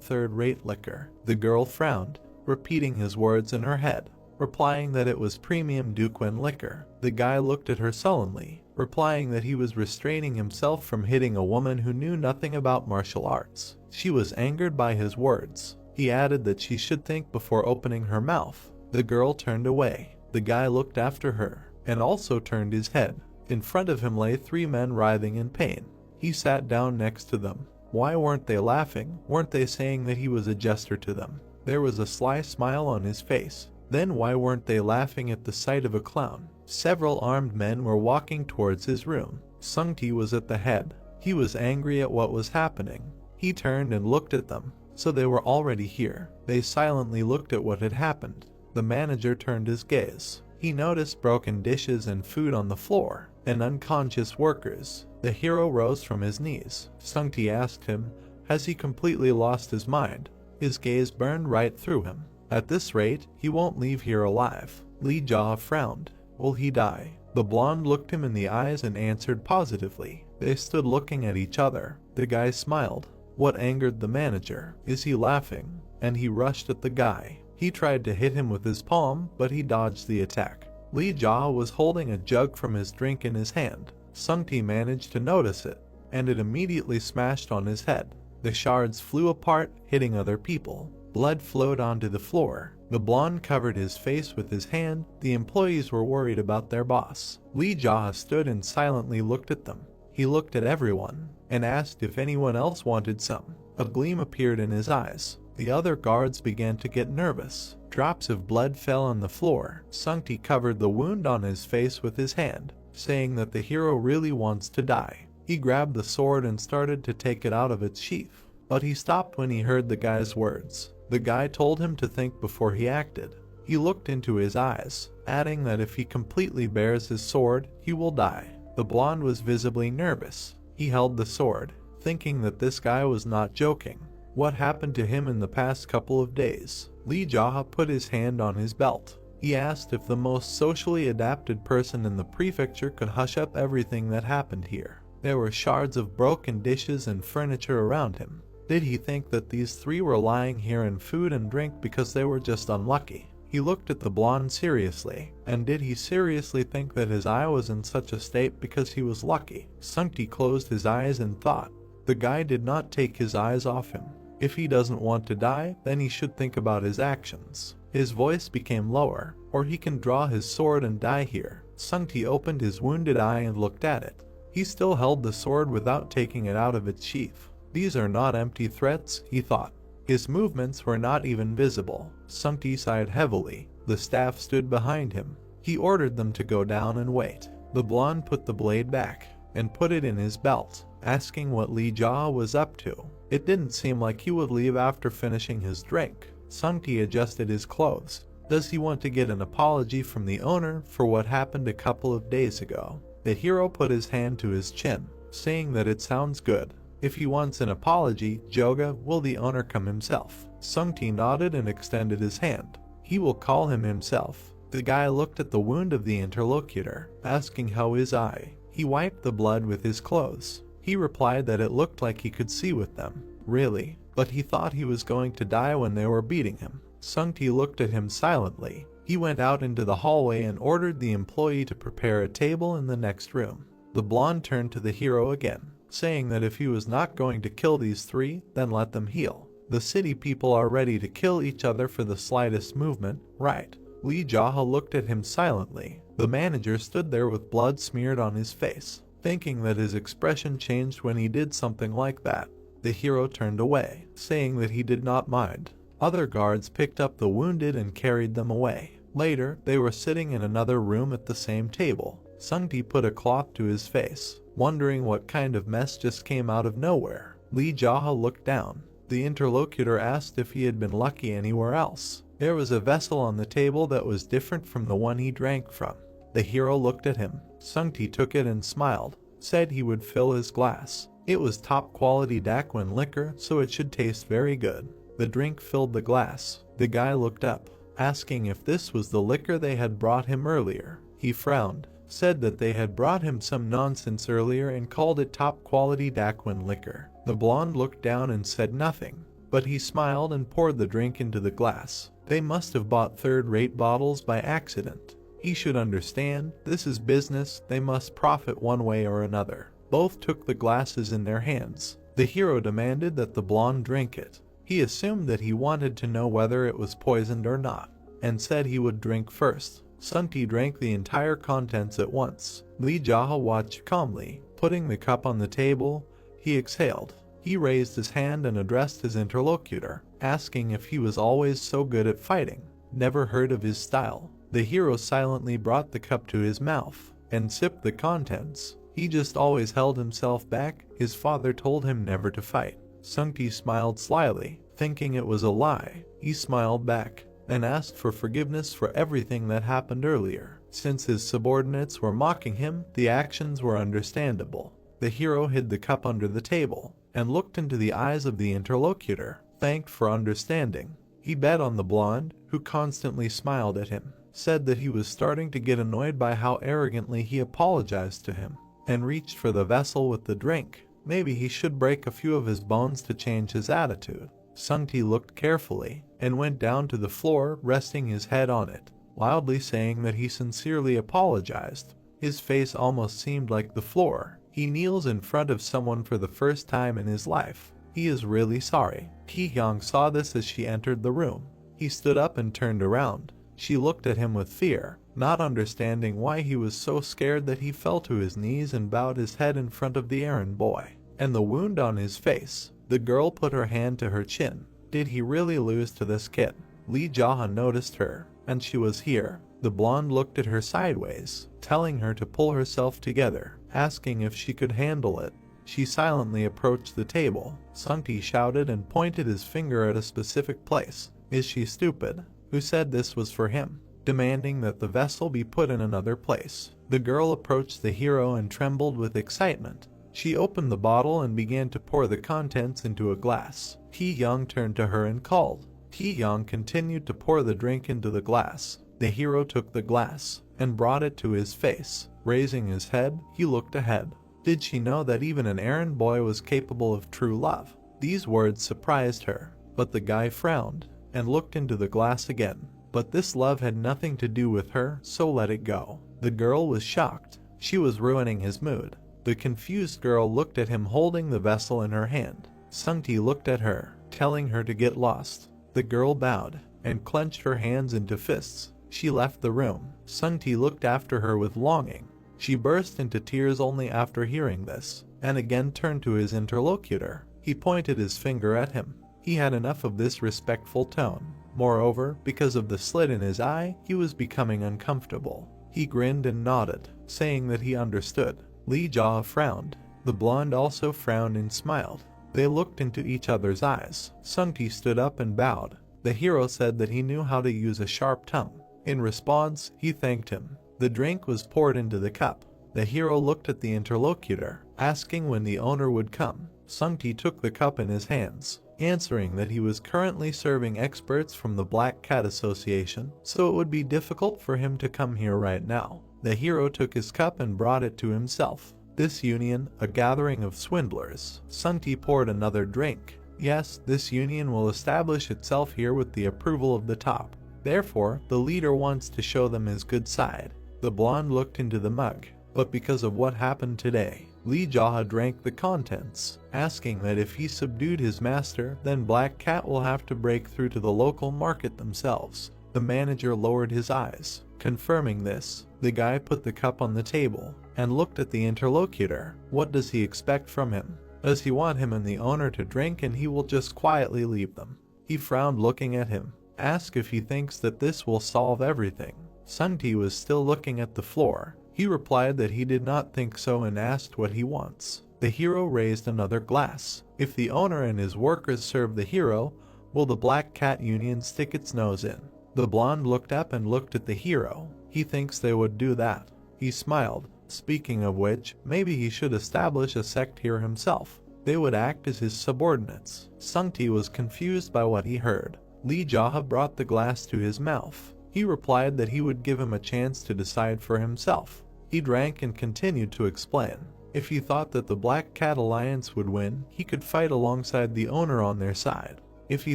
third-rate liquor. The girl frowned, repeating his words in her head, replying that it was premium Duquin liquor. The guy looked at her sullenly, replying that he was restraining himself from hitting a woman who knew nothing about martial arts. She was angered by his words. He added that she should think before opening her mouth. The girl turned away. The guy looked after her, and also turned his head. In front of him lay 3 men writhing in pain. He sat down next to them. Why weren't they laughing? Weren't they saying that he was a jester to them? There was a sly smile on his face. Then why weren't they laughing at the sight of a clown? Several armed men were walking towards his room. Sungti was at the head. He was angry at what was happening. He turned and looked at them. So they were already here. They silently looked at what had happened. The manager turned his gaze. He noticed broken dishes and food on the floor, and unconscious workers. The hero rose from his knees. Sungti asked him, has he completely lost his mind? His gaze burned right through him. At this rate, he won't leave here alive. Li Jia frowned. Will he die? The blonde looked him in the eyes and answered positively. They stood looking at each other. The guy smiled. What angered the manager? Is he laughing? And he rushed at the guy. He tried to hit him with his palm, but he dodged the attack. Li Jia was holding a jug from his drink in his hand. Sungti managed to notice it, and it immediately smashed on his head. The shards flew apart, hitting other people. Blood flowed onto the floor. The blonde covered his face with his hand. The employees were worried about their boss. Li Jia stood and silently looked at them. He looked at everyone and asked if anyone else wanted some. A gleam appeared in his eyes. The other guards began to get nervous. Drops of blood fell on the floor. Sungti covered the wound on his face with his hand, saying that the hero really wants to die. He grabbed the sword and started to take it out of its sheath, but he stopped when he heard the guy's words. The guy told him to think before he acted. He looked into his eyes, adding that if he completely bares his sword, he will die. The blonde was visibly nervous. He held the sword, thinking that this guy was not joking. What happened to him in the past couple of days? Li Jia put his hand on his belt. He asked if the most socially adapted person in the prefecture could hush up everything that happened here. There were shards of broken dishes and furniture around him. Did he think that these 3 were lying here in food and drink because they were just unlucky? He looked at the blonde seriously, and did he seriously think that his eye was in such a state because he was lucky? Sungti closed his eyes and thought. The guy did not take his eyes off him. If he doesn't want to die, then he should think about his actions. His voice became lower, or he can draw his sword and die here. Sungti opened his wounded eye and looked at it. He still held the sword without taking it out of its sheath. These are not empty threats, he thought. His movements were not even visible. Sungti sighed heavily. The staff stood behind him. He ordered them to go down and wait. The blonde put the blade back and put it in his belt, asking what Li Jia was up to. It didn't seem like he would leave after finishing his drink. Sungti adjusted his clothes. Does he want to get an apology from the owner for what happened a couple of days ago? The hero put his hand to his chin, saying that it sounds good. If he wants an apology, Joga, will the owner come himself? Sungti nodded and extended his hand. He will call him himself. The guy looked at the wound of the interlocutor, asking how his eye. He wiped the blood with his clothes. He replied that it looked like he could see with them. Really? But he thought he was going to die when they were beating him. Sungti looked at him silently. He went out into the hallway and ordered the employee to prepare a table in the next room. The blonde turned to the hero again, saying that if he was not going to kill these 3, then let them heal. The city people are ready to kill each other for the slightest movement, right? Li Jia looked at him silently. The manager stood there with blood smeared on his face, thinking that his expression changed when he did something like that. The hero turned away, saying that he did not mind. Other guards picked up the wounded and carried them away. Later, they were sitting in another room at the same table. Sungti put a cloth to his face, wondering what kind of mess just came out of nowhere. Li Jia looked down. The interlocutor asked if he had been lucky anywhere else. There was a vessel on the table that was different from the one he drank from. The hero looked at him. Sungti took it and smiled, said he would fill his glass. It was top quality Daquin liquor, so it should taste very good. The drink filled the glass. The guy looked up. asking if this was the liquor they had brought him earlier. He frowned, said that they had brought him some nonsense earlier and called it top-quality Daquin liquor. The blonde looked down and said nothing, but he smiled and poured the drink into the glass. They must have bought third-rate bottles by accident. He should understand, this is business, they must profit one way or another. Both took the glasses in their hands. The hero demanded that the blonde drink it. He assumed that he wanted to know whether it was poisoned or not, and said he would drink first. Sunti drank the entire contents at once. Li Jaha watched calmly. Putting the cup on the table, he exhaled. He raised his hand and addressed his interlocutor, asking if he was always so good at fighting. Never heard of his style. The hero silently brought the cup to his mouth and sipped the contents. He just always held himself back. His father told him never to fight. Sunti smiled slyly, thinking it was a lie. He smiled back and asked for forgiveness for everything that happened earlier. Since his subordinates were mocking him, the actions were understandable. The hero hid the cup under the table and looked into the eyes of the interlocutor, thanked for understanding. He bet on the blonde, who constantly smiled at him, said that he was starting to get annoyed by how arrogantly he apologized to him, and reached for the vessel with the drink. Maybe he should break a few of his bones to change his attitude. Sunti looked carefully and went down to the floor, resting his head on it, loudly saying that he sincerely apologized. His face almost seemed like the floor. He kneels in front of someone for the first time in his life. He is really sorry. Ki-hyung saw this as she entered the room. He stood up and turned around. She looked at him with fear, not understanding why he was so scared that he fell to his knees and bowed his head in front of the errand boy. And the wound on his face. The girl put her hand to her chin. Did he really lose to this kid? Li Jaha noticed her, and she was here. The blonde looked at her sideways, telling her to pull herself together, asking if she could handle it. She silently approached the table. Sunti shouted and pointed his finger at a specific place. Is she stupid? Who said this was for him? Demanding that the vessel be put in another place. The girl approached the hero and trembled with excitement. She opened the bottle and began to pour the contents into a glass. Ki-hyung turned to her and called. Ki-hyung continued to pour the drink into the glass. The hero took the glass and brought it to his face. Raising his head, he looked ahead. Did she know that even an errand boy was capable of true love? These words surprised her, but the guy frowned and looked into the glass again. But this love had nothing to do with her, so let it go. The girl was shocked. She was ruining his mood. The confused girl looked at him holding the vessel in her hand. Sunti looked at her, telling her to get lost. The girl bowed and clenched her hands into fists. She left the room. Sunti looked after her with longing. She burst into tears only after hearing this, and again turned to his interlocutor. He pointed his finger at him. He had enough of this respectful tone. Moreover, because of the slit in his eye, he was becoming uncomfortable. He grinned and nodded, saying that he understood. Li Jaha frowned. The blonde also frowned and smiled. They looked into each other's eyes. Sunti stood up and bowed. The hero said that he knew how to use a sharp tongue. In response, he thanked him. The drink was poured into the cup. The hero looked at the interlocutor, asking when the owner would come. Sunti took the cup in his hands, answering that he was currently serving experts from the Black Cat Association, so it would be difficult for him to come here right now. The hero took his cup and brought it to himself. This union, a gathering of swindlers. Sunti poured another drink. Yes, this union will establish itself here with the approval of the top. Therefore, the leader wants to show them his good side. The blonde looked into the mug, but because of what happened today, Li Jaha drank the contents, asking that if he subdued his master, then Black Cat will have to break through to the local market themselves. The manager lowered his eyes. Confirming this, the guy put the cup on the table and looked at the interlocutor. What does he expect from him? Does he want him and the owner to drink and he will just quietly leave them? He frowned looking at him, asked if he thinks that this will solve everything. Sunti was still looking at the floor. He replied that he did not think so and asked what he wants. The hero raised another glass. If the owner and his workers serve the hero, will the Black Cat Union stick its nose in? The blonde looked up and looked at the hero. He thinks they would do that. He smiled. Speaking of which, maybe he should establish a sect here himself. They would act as his subordinates. Sunti was confused by what he heard. Li Jaha brought the glass to his mouth. He replied that he would give him a chance to decide for himself. He drank and continued to explain. If he thought that the Black Cat Alliance would win, he could fight alongside the owner on their side. If he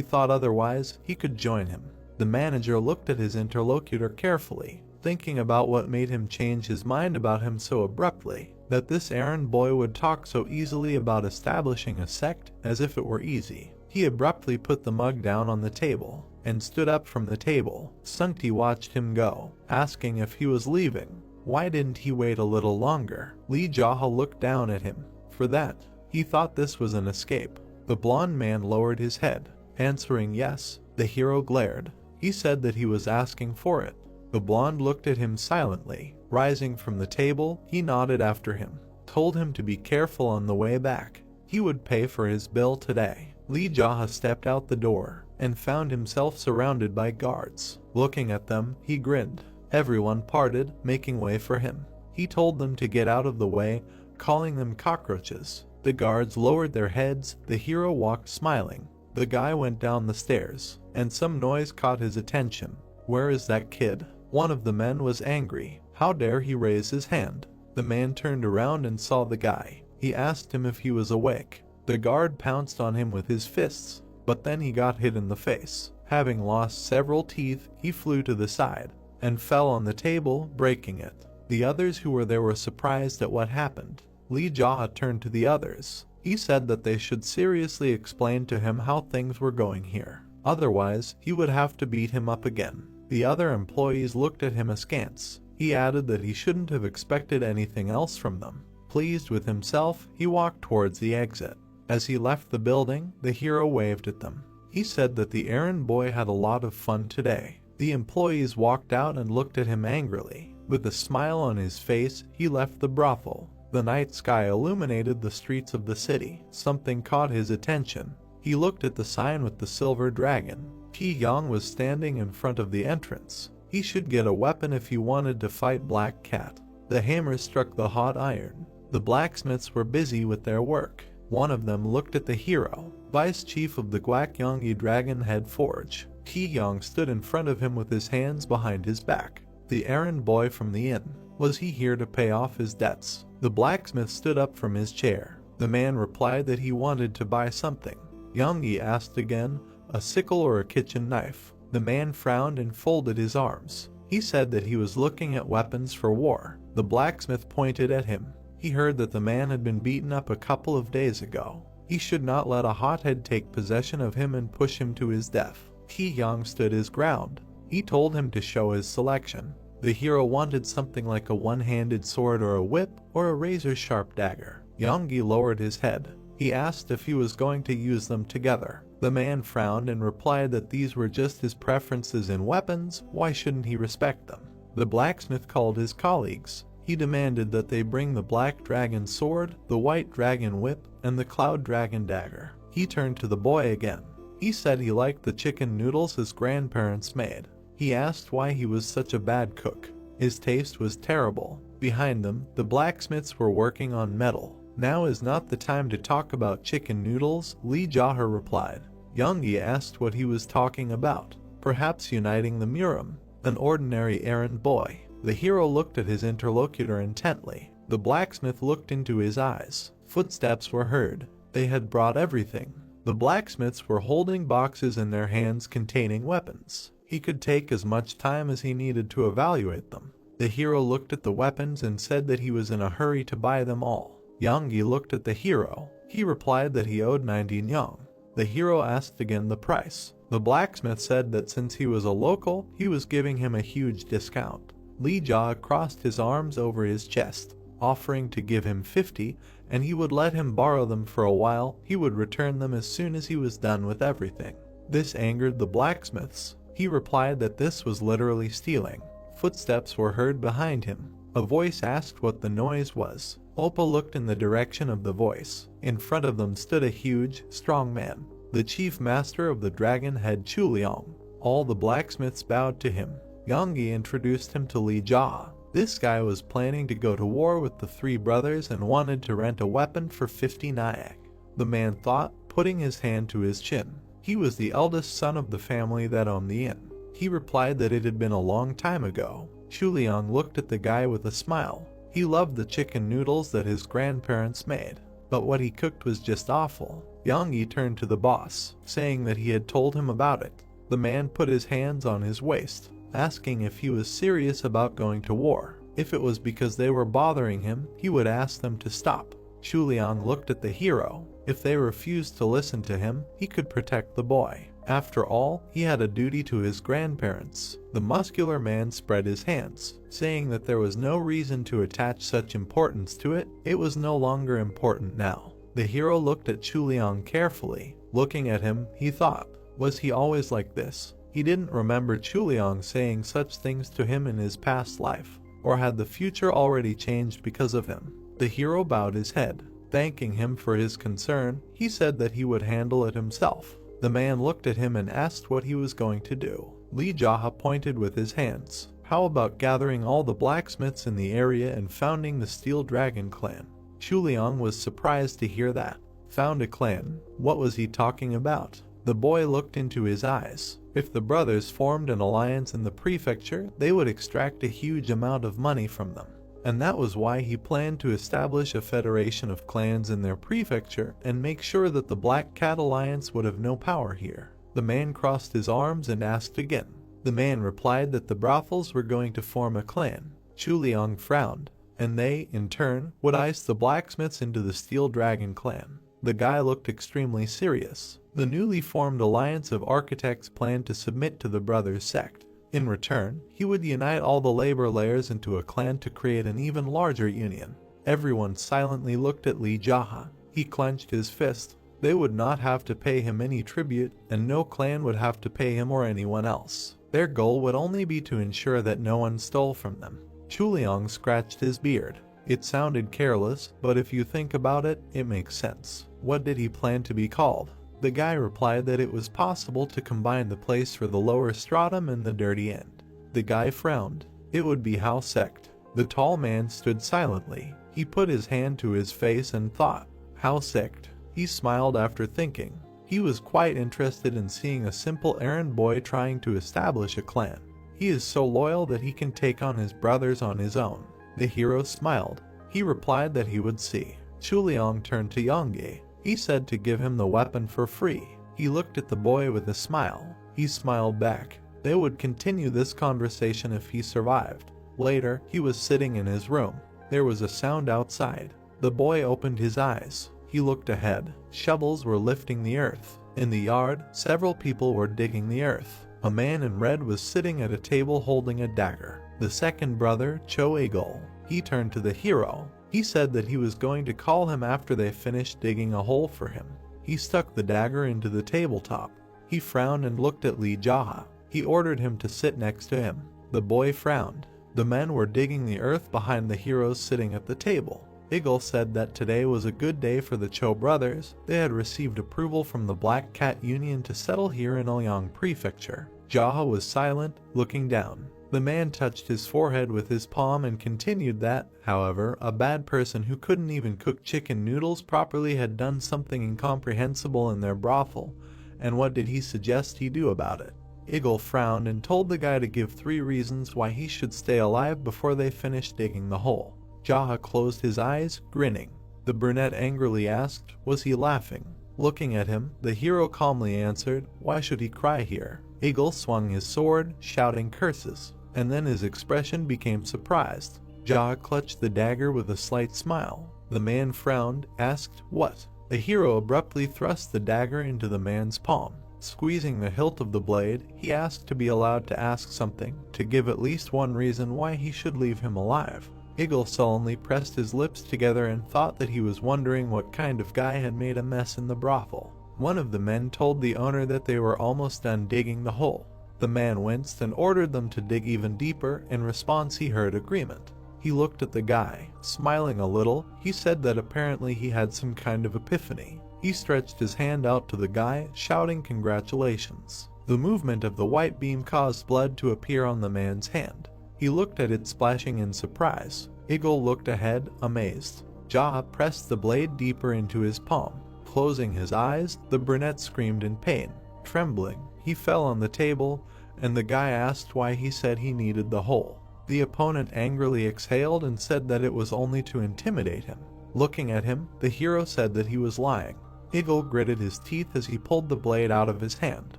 thought otherwise, he could join him. The manager looked at his interlocutor carefully, thinking about what made him change his mind about him so abruptly, that this errand boy would talk so easily about establishing a sect as if it were easy. He abruptly put the mug down on the table and stood up from the table. Sungti watched him go, asking if he was leaving. Why didn't he wait a little longer? Li Jaha looked down at him. For that, he thought this was an escape. The blonde man lowered his head, answering yes. The hero glared. He said that he was asking for it. The blonde looked at him silently. Rising from the table, he nodded after him, told him to be careful on the way back. He would pay for his bill today. Li Jaha stepped out the door and found himself surrounded by guards. Looking at them, he grinned. Everyone parted, making way for him. He told them to get out of the way, calling them cockroaches. The guards lowered their heads. The hero walked smiling. The guy went down the stairs, and some noise caught his attention. Where is that kid? One of the men was angry. How dare he raise his hand? The man turned around and saw the guy. He asked him if he was awake. The guard pounced on him with his fists, but then he got hit in the face. Having lost several teeth, he flew to the side and fell on the table, breaking it. The others who were there were surprised at what happened. Li Jaha turned to the others. He said that they should seriously explain to him how things were going here. Otherwise, he would have to beat him up again. The other employees looked at him askance. He added that he shouldn't have expected anything else from them. Pleased with himself, he walked towards the exit. As he left the building, the hero waved at them. He said that the errand boy had a lot of fun today. The employees walked out and looked at him angrily. With a smile on his face, he left the brothel. The night sky illuminated the streets of the city. Something caught his attention. He looked at the sign with the silver dragon. Ki Yang was standing in front of the entrance. He should get a weapon if he wanted to fight Black Cat. The hammer struck the hot iron. The blacksmiths were busy with their work. One of them looked at the hero, vice chief of the Gwakyonggi Dragon Head Forge. Ki Yang stood in front of him with his hands behind his back. The errand boy from the inn. Was he here to pay off his debts? The blacksmith stood up from his chair. The man replied that he wanted to buy something. Youngie asked again, a sickle or a kitchen knife? The man frowned and folded his arms. He said that he was looking at weapons for war. The blacksmith pointed at him. He heard that the man had been beaten up a couple of days ago. He should not let a hothead take possession of him and push him to his death. Ki Yang stood his ground. He told him to show his selection. The hero wanted something like a one-handed sword or a whip or a razor-sharp dagger. Youngie lowered his head. He asked if he was going to use them together. The man frowned and replied that these were just his preferences in weapons. Why shouldn't he respect them? The blacksmith called his colleagues. He demanded that they bring the black dragon sword, the white dragon whip, and the cloud dragon dagger. He turned to the boy again. He said he liked the chicken noodles his grandparents made. He asked why he was such a bad cook. His taste was terrible. Behind them, the blacksmiths were working on metal. Now is not the time to talk about chicken noodles, Li Jaha replied. Youngie asked what he was talking about. Perhaps uniting the Murim, an ordinary errand boy. The hero looked at his interlocutor intently. The blacksmith looked into his eyes. Footsteps were heard. They had brought everything. The blacksmiths were holding boxes in their hands containing weapons. He could take as much time as he needed to evaluate them. The hero looked at the weapons and said that he was in a hurry to buy them all. Youngie looked at the hero. He replied that he owed 19 yang. The hero asked again the price. The blacksmith said that since he was a local, he was giving him a huge discount. Li Jia crossed his arms over his chest, offering to give him 50, and he would let him borrow them for a while. He would return them as soon as he was done with everything. This angered the blacksmiths. He replied that this was literally stealing. Footsteps were heard behind him. A voice asked what the noise was. Oppa looked in the direction of the voice. In front of them stood a huge, strong man, the chief master of the Dragon Head Chuliang. All the blacksmiths bowed to him. Youngie introduced him to Li Jia. This guy was planning to go to war with the three brothers and wanted to rent a weapon for 50 nyack. The man thought, putting his hand to his chin. He was the eldest son of the family that owned the inn. He replied that it had been a long time ago. Shuliang looked at the guy with a smile. He loved the chicken noodles that his grandparents made, but what he cooked was just awful. Yang Yi turned to the boss, saying that he had told him about it. The man put his hands on his waist, asking if he was serious about going to war. If it was because they were bothering him, he would ask them to stop. Shuliang looked at the hero. If they refused to listen to him, he could protect the boy. After all, he had a duty to his grandparents. The muscular man spread his hands, saying that there was no reason to attach such importance to it. It was no longer important now. The hero looked at Shuliang carefully. Looking at him, he thought, was he always like this? He didn't remember Shuliang saying such things to him in his past life. Or had the future already changed because of him? The hero bowed his head, thanking him for his concern. He said that he would handle it himself. The man looked at him and asked what he was going to do. Li Jaha pointed with his hands. How about gathering all the blacksmiths in the area and founding the Steel Dragon clan? Shuliang was surprised to hear that. Found a clan? What was he talking about? The boy looked into his eyes. If the brothers formed an alliance in the prefecture, they would extract a huge amount of money from them. And that was why he planned to establish a federation of clans in their prefecture and make sure that the Black Cat Alliance would have no power here. The man crossed his arms and asked again. The man replied that the brothels were going to form a clan. Shuliang frowned, and they, in turn, would ice the blacksmiths into the Steel Dragon clan. The guy looked extremely serious. The newly formed alliance of architects planned to submit to the brothers' sect. In return, he would unite all the labor layers into a clan to create an even larger union. Everyone silently looked at Li Jaha. He clenched his fist. They would not have to pay him any tribute, and no clan would have to pay him or anyone else. Their goal would only be to ensure that no one stole from them. Shuliang scratched his beard. It sounded careless, but if you think about it, it makes sense. What did he plan to be called? The guy replied that it was possible to combine the place for the lower stratum and the dirty end. The guy frowned. It would be Hao sect. The tall man stood silently. He put his hand to his face and thought, Hao sect. He smiled after thinking. He was quite interested in seeing a simple errand boy trying to establish a clan. He is so loyal that he can take on his brothers on his own. The hero smiled. He replied that he would see. Shuliang turned to Yang Yi. He said to give him the weapon for free. He looked at the boy with a smile. He smiled back. They would continue this conversation if he survived. Later, he was sitting in his room. There was a sound outside. The boy opened his eyes. He looked ahead. Shovels were lifting the earth. In the yard, several people were digging the earth. A man in red was sitting at a table holding a dagger. The second brother, Cho Eagle. He turned to the hero. He said that he was going to call him after they finished digging a hole for him. He stuck the dagger into the tabletop. He frowned and looked at Li Jaha. He ordered him to sit next to him. The boy frowned. The men were digging the earth behind the heroes sitting at the table. Eagle said that today was a good day for the Cho brothers. They had received approval from the Black Cat Union to settle here in Ouyang Prefecture. Jaha was silent, looking down. The man touched his forehead with his palm and continued that, however, a bad person who couldn't even cook chicken noodles properly had done something incomprehensible in their brothel, and what did he suggest he do about it? Eagle frowned and told the guy to give 3 reasons why he should stay alive before they finished digging the hole. Jaha closed his eyes, grinning. The brunette angrily asked, was he laughing? Looking at him, the hero calmly answered, why should he cry here? Eagle swung his sword, shouting curses, and then his expression became surprised. Jaha clutched the dagger with a slight smile. The man frowned, asked, what? The hero abruptly thrust the dagger into the man's palm. Squeezing the hilt of the blade, he asked to be allowed to ask something, to give at least one reason why he should leave him alive. Eagle sullenly pressed his lips together and thought that he was wondering what kind of guy had made a mess in the brothel. One of the men told the owner that they were almost done digging the hole. The man winced and ordered them to dig even deeper. In response, he heard agreement. He looked at the guy. Smiling a little, he said that apparently he had some kind of epiphany. He stretched his hand out to the guy, shouting congratulations. The movement of the white beam caused blood to appear on the man's hand. He looked at it splashing in surprise. Eagle looked ahead, amazed. Jaha pressed the blade deeper into his palm. Closing his eyes, the brunette screamed in pain. Trembling, he fell on the table, and the guy asked why he said he needed the hole. The opponent angrily exhaled and said that it was only to intimidate him. Looking at him, the hero said that he was lying. Eagle gritted his teeth as he pulled the blade out of his hand.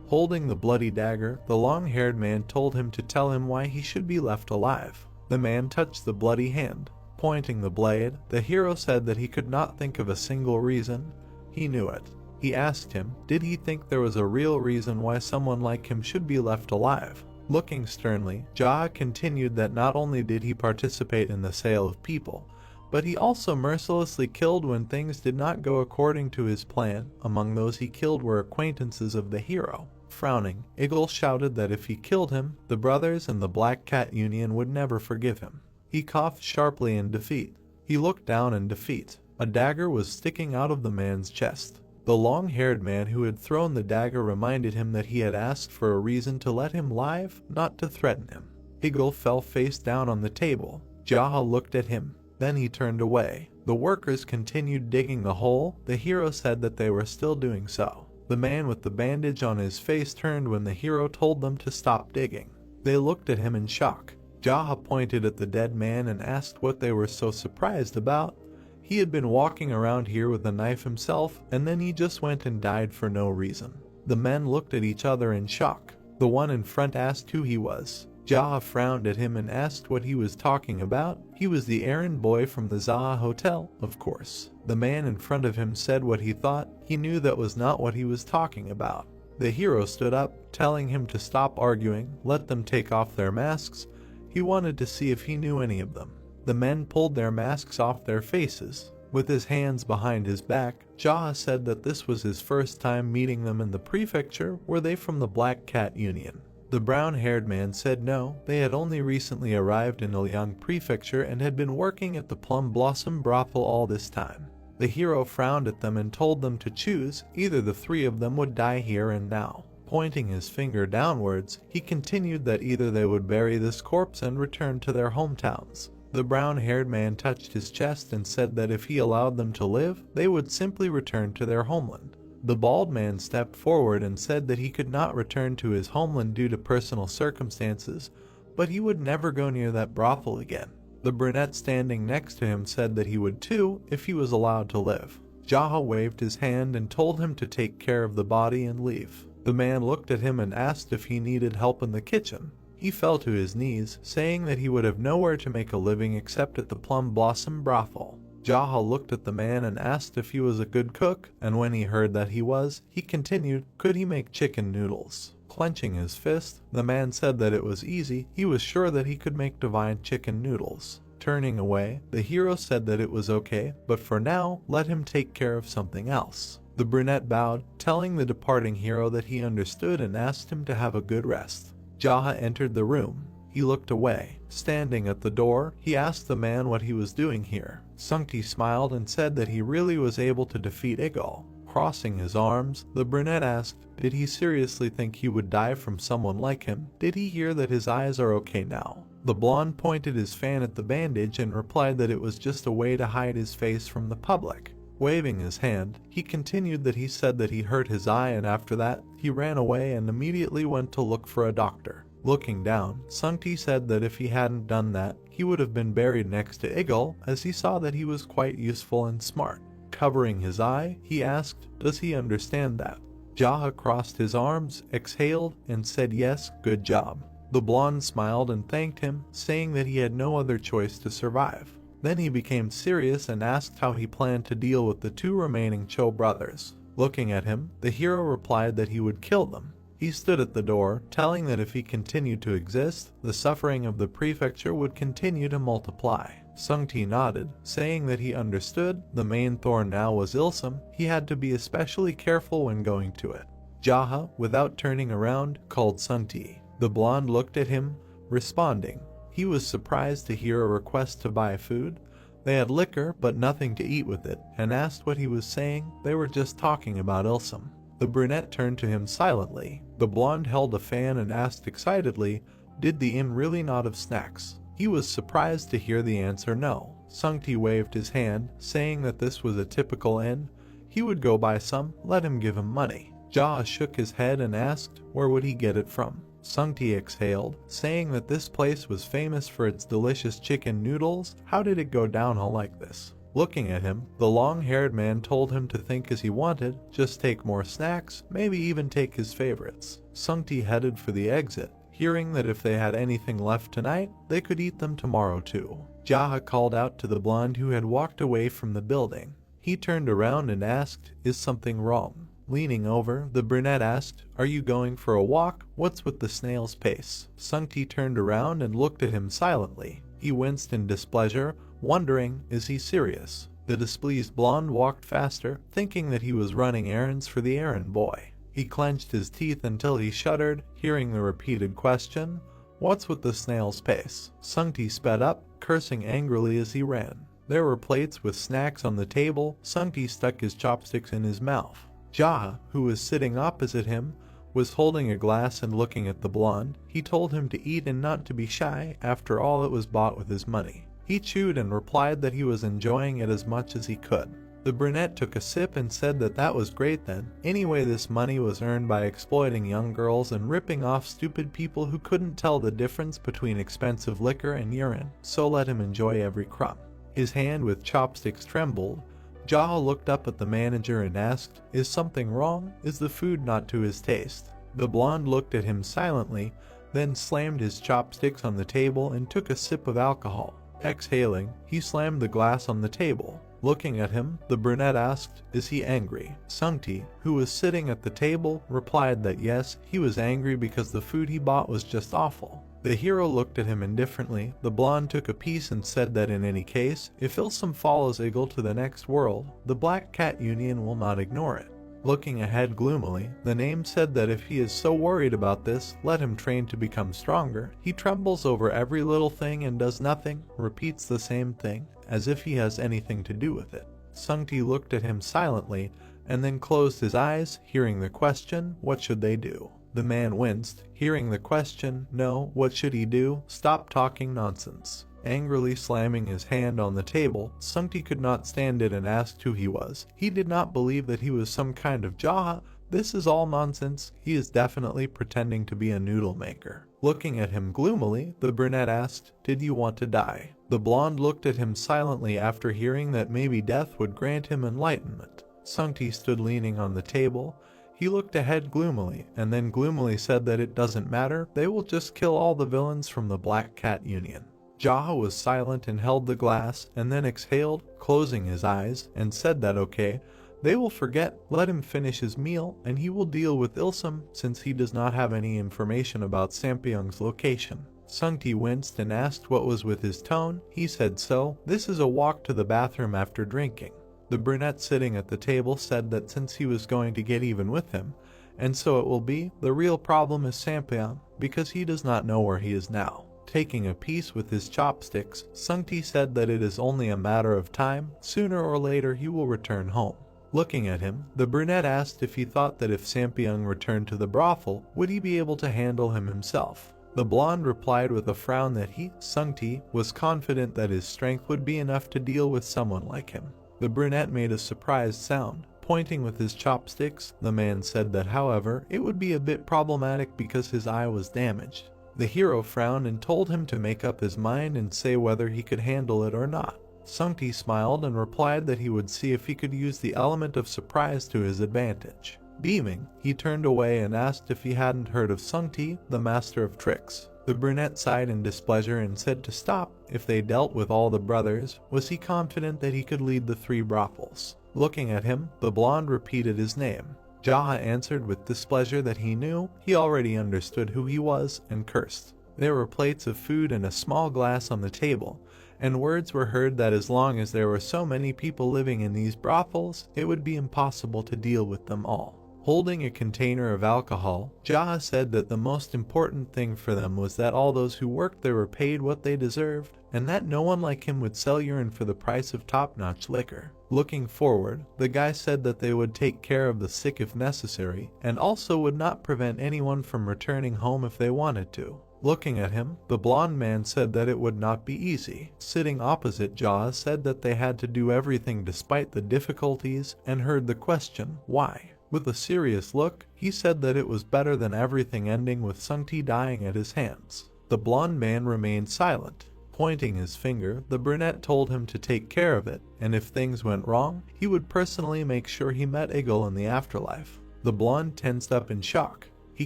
Holding the bloody dagger, the long-haired man told him to tell him why he should be left alive. The man touched the bloody hand. Pointing the blade, the hero said that he could not think of a single reason. He knew it. He asked him, did he think there was a real reason why someone like him should be left alive? Looking sternly, Jaha continued that not only did he participate in the sale of people, but he also mercilessly killed when things did not go according to his plan. Among those he killed were acquaintances of the hero. Frowning, Eagle shouted that if he killed him, the brothers and the Black Cat Union would never forgive him. He coughed sharply in defeat. He looked down in defeat. A dagger was sticking out of the man's chest. The long-haired man who had thrown the dagger reminded him that he had asked for a reason to let him live, not to threaten him. Eagle fell face down on the table. Jaha looked at him. Then he turned away. The workers continued digging the hole. The hero said that they were still doing so. The man with the bandage on his face turned when the hero told them to stop digging. They looked at him in shock. Jaha pointed at the dead man and asked what they were so surprised about. He had been walking around here with a knife himself, and then he just went and died for no reason. The men looked at each other in shock. The one in front asked who he was. Jaha frowned at him and asked what he was talking about. He was the errand boy from the Zaha Hotel, of course. The man in front of him said what he thought. He knew that was not what he was talking about. The hero stood up, telling him to stop arguing, let them take off their masks. He wanted to see if he knew any of them. The men pulled their masks off their faces. With his hands behind his back, Jaha said that this was his first time meeting them in the prefecture. Were they from the Black Cat Union? The brown-haired man said no, they had only recently arrived in Ilyang Prefecture and had been working at the Plum Blossom brothel all this time. The hero frowned at them and told them to choose, either the three of them would die here and now. Pointing his finger downwards, he continued that either they would bury this corpse and return to their hometowns. The brown-haired man touched his chest and said that if he allowed them to live, they would simply return to their homeland. The bald man stepped forward and said that he could not return to his homeland due to personal circumstances, but he would never go near that brothel again. The brunette standing next to him said that he would too if he was allowed to live. Jaha waved his hand and told him to take care of the body and leave. The man looked at him and asked if he needed help in the kitchen. He fell to his knees, saying that he would have nowhere to make a living except at the Plum Blossom brothel. Jaha looked at the man and asked if he was a good cook, and when he heard that he was, he continued, could he make chicken noodles? Clenching his fist, the man said that it was easy. He was sure that he could make divine chicken noodles. Turning away, the hero said that it was okay, but for now, let him take care of something else. The brunette bowed, telling the departing hero that he understood and asked him to have a good rest. Jaha entered the room. He looked away. Standing at the door, he asked the man what he was doing here. Sungti smiled and said that he really was able to defeat Egal. Crossing his arms, the brunette asked, did he seriously think he would die from someone like him? Did he hear that his eyes are okay now? The blonde pointed his fan at the bandage and replied that it was just a way to hide his face from the public. Waving his hand, he continued that he said that he hurt his eye, and after that, he ran away and immediately went to look for a doctor. Looking down, Sungti said that if he hadn't done that, he would have been buried next to Egal, as he saw that he was quite useful and smart. Covering his eye, he asked, does he understand that? Jaha crossed his arms, exhaled, and said yes, good job. The blonde smiled and thanked him, saying that he had no other choice to survive. Then he became serious and asked how he planned to deal with the two remaining Cho brothers. Looking at him, the hero replied that he would kill them. He stood at the door, telling that if he continued to exist, the suffering of the prefecture would continue to multiply. Sungti nodded, saying that he understood. The main thorn now was Ilsum. He had to be especially careful when going to it. Jaha, without turning around, called Sungti. The blonde looked at him, responding. He was surprised to hear a request to buy food. They had liquor, but nothing to eat with it, and asked what he was saying. They were just talking about Ilsum. The brunette turned to him silently. The blonde held a fan and asked excitedly, did the inn really not have snacks? He was surprised to hear the answer no. Sungti waved his hand, saying that this was a typical inn. He would go buy some, let him give him money. Jaha shook his head and asked where would he get it from. Sungti exhaled, saying that this place was famous for its delicious chicken noodles. How did it go downhill like this? Looking at him, the long-haired man told him to think as he wanted, just take more snacks, maybe even take his favorites. Sungti headed for the exit, hearing that if they had anything left tonight, they could eat them tomorrow too. Jaha called out to the blonde who had walked away from the building. He turned around and asked, "Is something wrong?" Leaning over, the brunette asked, "Are you going for a walk? What's with the snail's pace?" Sungti turned around and looked at him silently. He winced in displeasure, wondering, is he serious? The displeased blonde walked faster, thinking that he was running errands for the errand boy. He clenched his teeth until he shuddered, hearing the repeated question, "What's with the snail's pace?" Sungti sped up, cursing angrily as he ran. There were plates with snacks on the table. Sungti stuck his chopsticks in his mouth. Jaha, who was sitting opposite him, was holding a glass and looking at the blonde. He told him to eat and not to be shy, after all it was bought with his money. He chewed and replied that he was enjoying it as much as he could. The brunette took a sip and said that that was great then. Anyway, this money was earned by exploiting young girls and ripping off stupid people who couldn't tell the difference between expensive liquor and urine, so let him enjoy every crumb. His hand with chopsticks trembled. Jaha looked up at the manager and asked, "Is something wrong? Is the food not to his taste?" The blonde looked at him silently, then slammed his chopsticks on the table and took a sip of alcohol. Exhaling, he slammed the glass on the table. Looking at him, the brunette asked, "Is he angry?" Sungti, who was sitting at the table, replied that yes, he was angry because the food he bought was just awful. The hero looked at him indifferently. The blonde took a piece and said that in any case, if Ilsum follows Eagle to the next world, the Black Cat Union will not ignore it. Looking ahead gloomily, the name said that if he is so worried about this, let him train to become stronger. He trembles over every little thing and does nothing, repeats the same thing, as if he has anything to do with it. Sungti looked at him silently, and then closed his eyes, hearing the question, "What should they do?" The man winced, hearing the question, "No, what should he do? Stop talking nonsense." Angrily slamming his hand on the table, Sungti could not stand it and asked who he was. He did not believe that he was some kind of Jaha. This is all nonsense. He is definitely pretending to be a noodle maker. Looking at him gloomily, the brunette asked, "Did you want to die?" The blonde looked at him silently after hearing that maybe death would grant him enlightenment. Sungti stood leaning on the table. He looked ahead gloomily, and then gloomily said that it doesn't matter, they will just kill all the villains from the Black Cat Union. Jaha was silent and held the glass, and then exhaled, closing his eyes, and said that okay, they will forget, let him finish his meal, and he will deal with Ilsum since he does not have any information about Sampyeong's location. Sungti winced and asked what was with his tone. He said so, this is a walk to the bathroom after drinking. The brunette sitting at the table said that since he was going to get even with him, and so it will be, the real problem is Sampyeong, because he does not know where he is now. Taking a piece with his chopsticks, Sungti said that it is only a matter of time, sooner or later he will return home. Looking at him, the brunette asked if he thought that if Sampyeong returned to the brothel, would he be able to handle him himself. The blonde replied with a frown that he, Sungti, was confident that his strength would be enough to deal with someone like him. The brunette made a surprised sound. Pointing with his chopsticks, the man said that however, it would be a bit problematic because his eye was damaged. The hero frowned and told him to make up his mind and say whether he could handle it or not. Sungti smiled and replied that he would see if he could use the element of surprise to his advantage. Beaming, he turned away and asked if he hadn't heard of Sungti, the master of tricks. The brunette sighed in displeasure and said to stop. If they dealt with all the brothers, was he confident that he could lead the 3 brothels? Looking at him, the blonde repeated his name. Jaha answered with displeasure that he knew, he already understood who he was, and cursed. There were plates of food and a small glass on the table, and words were heard that as long as there were so many people living in these brothels, it would be impossible to deal with them all. Holding a container of alcohol, Jaha said that the most important thing for them was that all those who worked there were paid what they deserved, and that no one like him would sell urine for the price of top-notch liquor. Looking forward, the guy said that they would take care of the sick if necessary, and also would not prevent anyone from returning home if they wanted to. Looking at him, the blonde man said that it would not be easy. Sitting opposite Jaha said that they had to do everything despite the difficulties, and heard the question, why? With a serious look, he said that it was better than everything ending with Sungti dying at his hands. The blonde man remained silent. Pointing his finger, the brunette told him to take care of it, and if things went wrong, he would personally make sure he met Eagle in the afterlife. The blonde tensed up in shock. He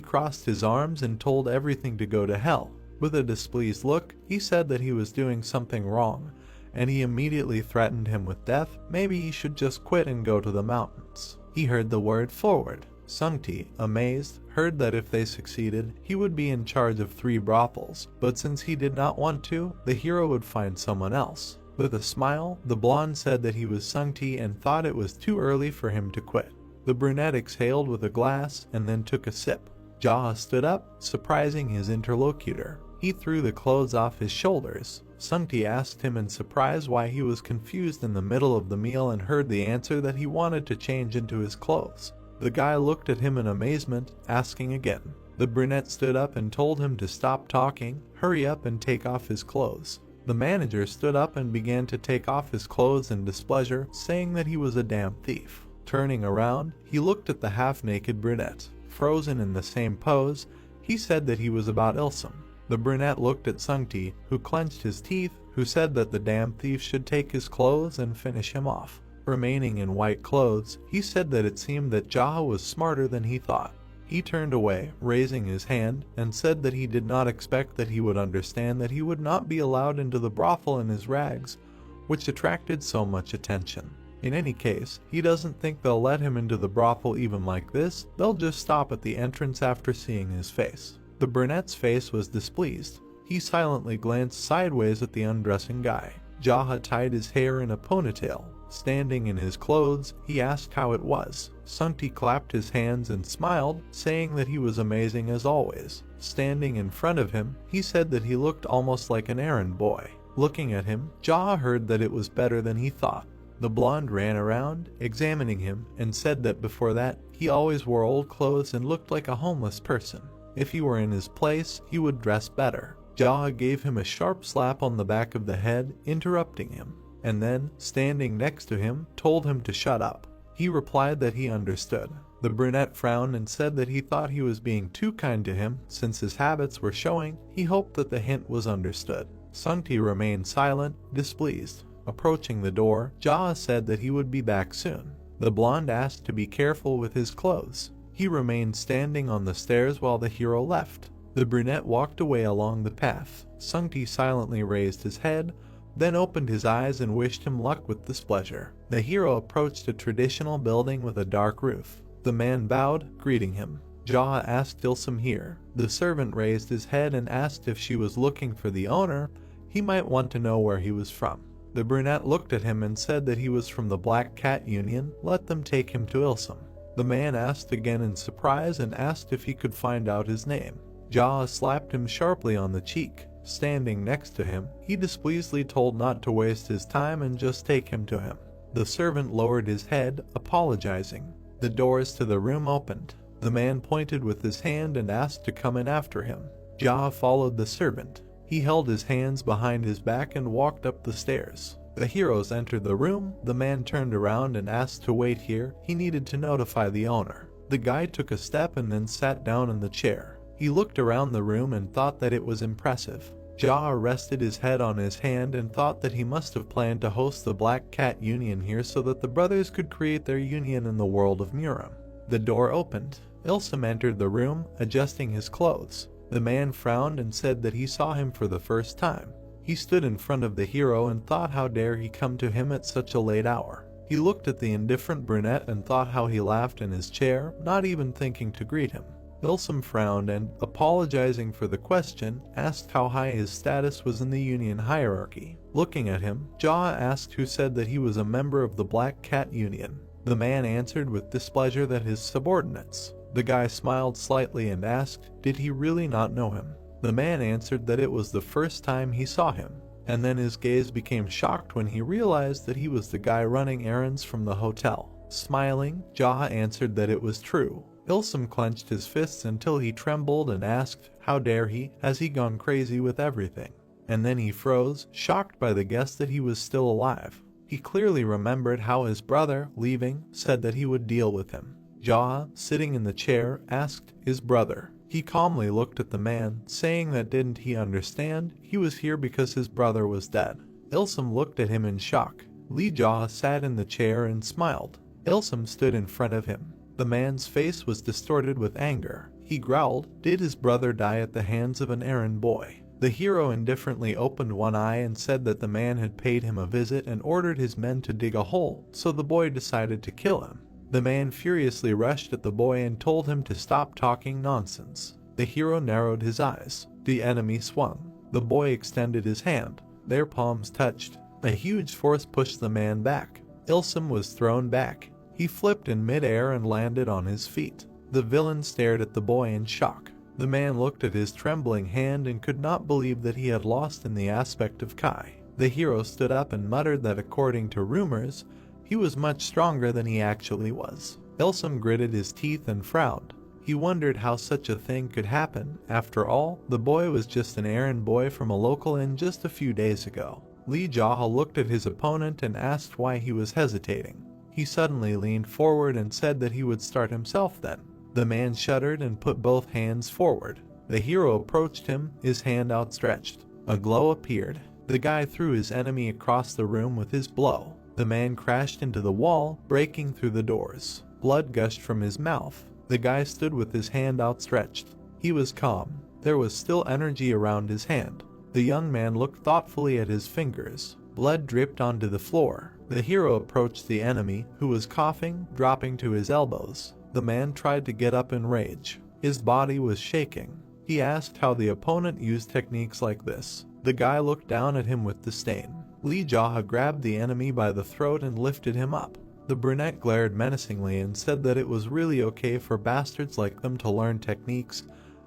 crossed his arms and told everything to go to hell. With a displeased look, he said that he was doing something wrong, and he immediately threatened him with death. Maybe he should just quit and go to the mountains. He heard the word forward. Sungti, amazed, heard that if they succeeded, he would be in charge of 3 brothels, but since he did not want to, the hero would find someone else. With a smile, the blonde said that he was Sungti and thought it was too early for him to quit. The brunette exhaled with a glass and then took a sip. Jaha stood up, surprising his interlocutor. He threw the clothes off his shoulders. Sungti asked him in surprise why he was confused in the middle of the meal and heard the answer that he wanted to change into his clothes. The guy looked at him in amazement, asking again. The brunette stood up and told him to stop talking, hurry up and take off his clothes. The manager stood up and began to take off his clothes in displeasure, saying that he was a damn thief. Turning around, he looked at the half-naked brunette. Frozen in the same pose, he said that he was about Ilsum. The brunette looked at Sungti, who clenched his teeth, who said that the damn thief should take his clothes and finish him off. Remaining in white clothes, he said that it seemed that Jaha was smarter than he thought. He turned away, raising his hand, and said that he did not expect that he would understand that he would not be allowed into the brothel in his rags, which attracted so much attention. In any case, he doesn't think they'll let him into the brothel even like this. They'll just stop at the entrance after seeing his face. The brunette's face was displeased. He silently glanced sideways at the undressing guy. Jaha tied his hair in a ponytail. Standing in his clothes, he asked how it was. Sungti clapped his hands and smiled, saying that he was amazing as always. Standing in front of him, he said that he looked almost like an errand boy. Looking at him, Jaha heard that it was better than he thought. The blonde ran around, examining him, and said that before that, he always wore old clothes and looked like a homeless person. If he were in his place, he would dress better. Jaha gave him a sharp slap on the back of the head, interrupting him, and then, standing next to him, told him to shut up. He replied that he understood. The brunette frowned and said that he thought he was being too kind to him. Since his habits were showing, he hoped that the hint was understood. Sungti remained silent, displeased. Approaching the door, Jaha said that he would be back soon. The blonde asked to be careful with his clothes. He remained standing on the stairs while the hero left. The brunette walked away along the path. Sungti silently raised his head, then opened his eyes and wished him luck with displeasure. The hero approached a traditional building with a dark roof. The man bowed, greeting him. Jaha asked Ilsum here. The servant raised his head and asked if she was looking for the owner. He might want to know where he was from. The brunette looked at him and said that he was from the Black Cat Union. Let them take him to Ilsum. The man asked again in surprise and asked if he could find out his name. Jaha slapped him sharply on the cheek. Standing next to him, he displeasedly told not to waste his time and just take him to him. The servant lowered his head, apologizing. The doors to the room opened. The man pointed with his hand and asked to come in after him. Jaha followed the servant. He held his hands behind his back and walked up the stairs. The heroes entered the room. The man turned around and asked to wait here. He needed to notify the owner. The guy took a step and then sat down in the chair. He looked around the room and thought that it was impressive. Jaha rested his head on his hand and thought that he must have planned to host the Black Cat Union here so that the brothers could create their union in the world of Muram. The door opened. Ilsum entered the room, adjusting his clothes. The man frowned and said that he saw him for the first time. He stood in front of the hero and thought how dare he come to him at such a late hour. He looked at the indifferent brunette and thought how he laughed in his chair, not even thinking to greet him. Ilsum frowned and, apologizing for the question, asked how high his status was in the union hierarchy. Looking at him, Jaha asked who said that he was a member of the Black Cat Union. The man answered with displeasure that his subordinates. The guy smiled slightly and asked, did he really not know him? The man answered that it was the first time he saw him, and then his gaze became shocked when he realized that he was the guy running errands from the hotel. Smiling, Jaha answered that it was true. Ilsum clenched his fists until he trembled and asked, how dare he? Has he gone crazy with everything? And then he froze, shocked by the guess that he was still alive. He clearly remembered how his brother, leaving, said that he would deal with him. Jaw, sitting in the chair, asked his brother. He calmly looked at the man, saying that didn't he understand? He was here because his brother was dead. Ilsum looked at him in shock. Lee Jaw sat in the chair and smiled. Ilsum stood in front of him. The man's face was distorted with anger. He growled, "Did his brother die at the hands of an errand boy?" The hero indifferently opened one eye and said that the man had paid him a visit and ordered his men to dig a hole, so the boy decided to kill him. The man furiously rushed at the boy and told him to stop talking nonsense. The hero narrowed his eyes. The enemy swung. The boy extended his hand. Their palms touched. A huge force pushed the man back. Ilsum was thrown back. He flipped in mid-air and landed on his feet. The villain stared at the boy in shock. The man looked at his trembling hand and could not believe that he had lost in the aspect of Kai. The hero stood up and muttered that according to rumors, he was much stronger than he actually was. Ilsum gritted his teeth and frowned. He wondered how such a thing could happen. After all, the boy was just an errand boy from a local inn just a few days ago. Lee Jaha looked at his opponent and asked why he was hesitating. He suddenly leaned forward and said that he would start himself then. The man shuddered and put both hands forward. The hero approached him, his hand outstretched. A glow appeared. The guy threw his enemy across the room with his blow. The man crashed into the wall, breaking through the doors. Blood gushed from his mouth. The guy stood with his hand outstretched. He was calm. There was still energy around his hand. The young man looked thoughtfully at his fingers. Blood dripped onto the floor. The hero approached the enemy, who was coughing, dropping to his elbows. The man tried to get up in rage. His body was shaking. He asked how the opponent used techniques like this. The guy looked down at him with disdain. Lee Jaha grabbed the enemy by the throat and lifted him up. The brunette glared menacingly and said that it was really okay for bastards like them to learn techniques,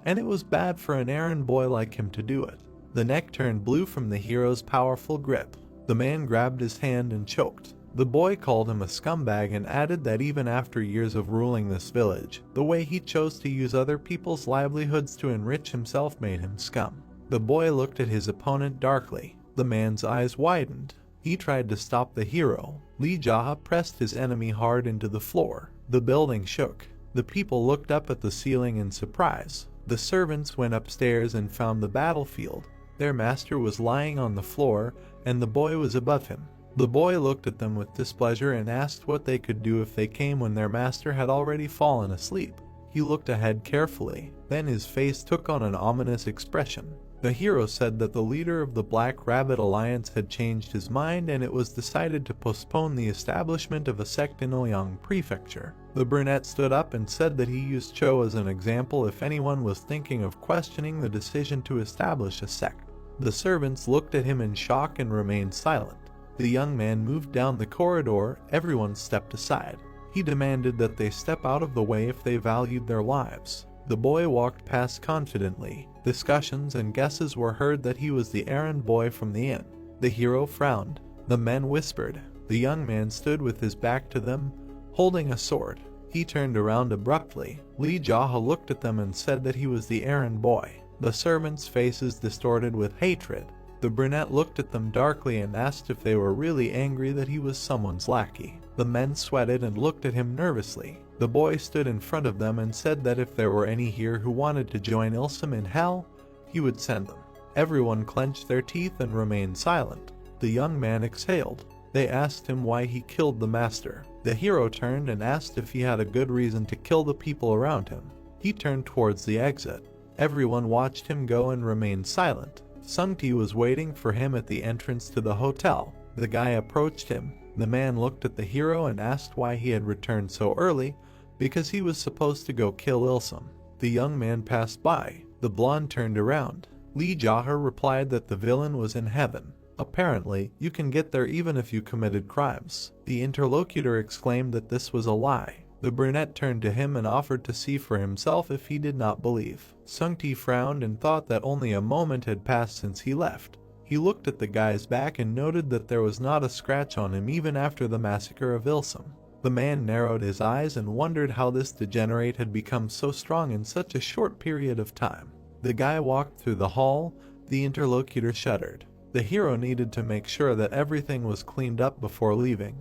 and it was bad for an errand boy like him to do it. The neck turned blue from the hero's powerful grip. The man grabbed his hand and choked. The boy called him a scumbag and added that even after years of ruling this village, the way he chose to use other people's livelihoods to enrich himself made him scum. The boy looked at his opponent darkly. The man's eyes widened. He tried to stop the hero. Lee Jaha pressed his enemy hard into the floor. The building shook. The people looked up at the ceiling in surprise. The servants went upstairs and found the battlefield. Their master was lying on the floor, and the boy was above him. The boy looked at them with displeasure and asked what they could do if they came when their master had already fallen asleep. He looked ahead carefully. Then his face took on an ominous expression. The hero said that the leader of the Black Rabbit Alliance had changed his mind and it was decided to postpone the establishment of a sect in Ouyang Prefecture. The brunette stood up and said that he used Cho as an example if anyone was thinking of questioning the decision to establish a sect. The servants looked at him in shock and remained silent. The young man moved down the corridor. Everyone stepped aside. He demanded that they step out of the way if they valued their lives. The boy walked past confidently. Discussions and guesses were heard that he was the errand boy from the inn. The hero frowned. The men whispered. The young man stood with his back to them, holding a sword. He turned around abruptly. Lee Jaha looked at them and said that he was the errand boy. The servants' faces distorted with hatred. The brunette looked at them darkly and asked if they were really angry that he was someone's lackey. The men sweated and looked at him nervously. The boy stood in front of them and said that if there were any here who wanted to join Ilsum in hell, he would send them. Everyone clenched their teeth and remained silent. The young man exhaled. They asked him why he killed the master. The hero turned and asked if he had a good reason to kill the people around him. He turned towards the exit. Everyone watched him go and remained silent. Sungti was waiting for him at the entrance to the hotel. The guy approached him. The man looked at the hero and asked why he had returned so early, because he was supposed to go kill Ilsum. The young man passed by. The blonde turned around. Lee Jaha replied that the villain was in heaven. Apparently, you can get there even if you committed crimes. The interlocutor exclaimed that this was a lie. The brunette turned to him and offered to see for himself if he did not believe. Sungti frowned and thought that only a moment had passed since he left. He looked at the guy's back and noted that there was not a scratch on him even after the massacre of Ilsum. The man narrowed his eyes and wondered how this degenerate had become so strong in such a short period of time. The guy walked through the hall. The interlocutor shuddered. The hero needed to make sure that everything was cleaned up before leaving,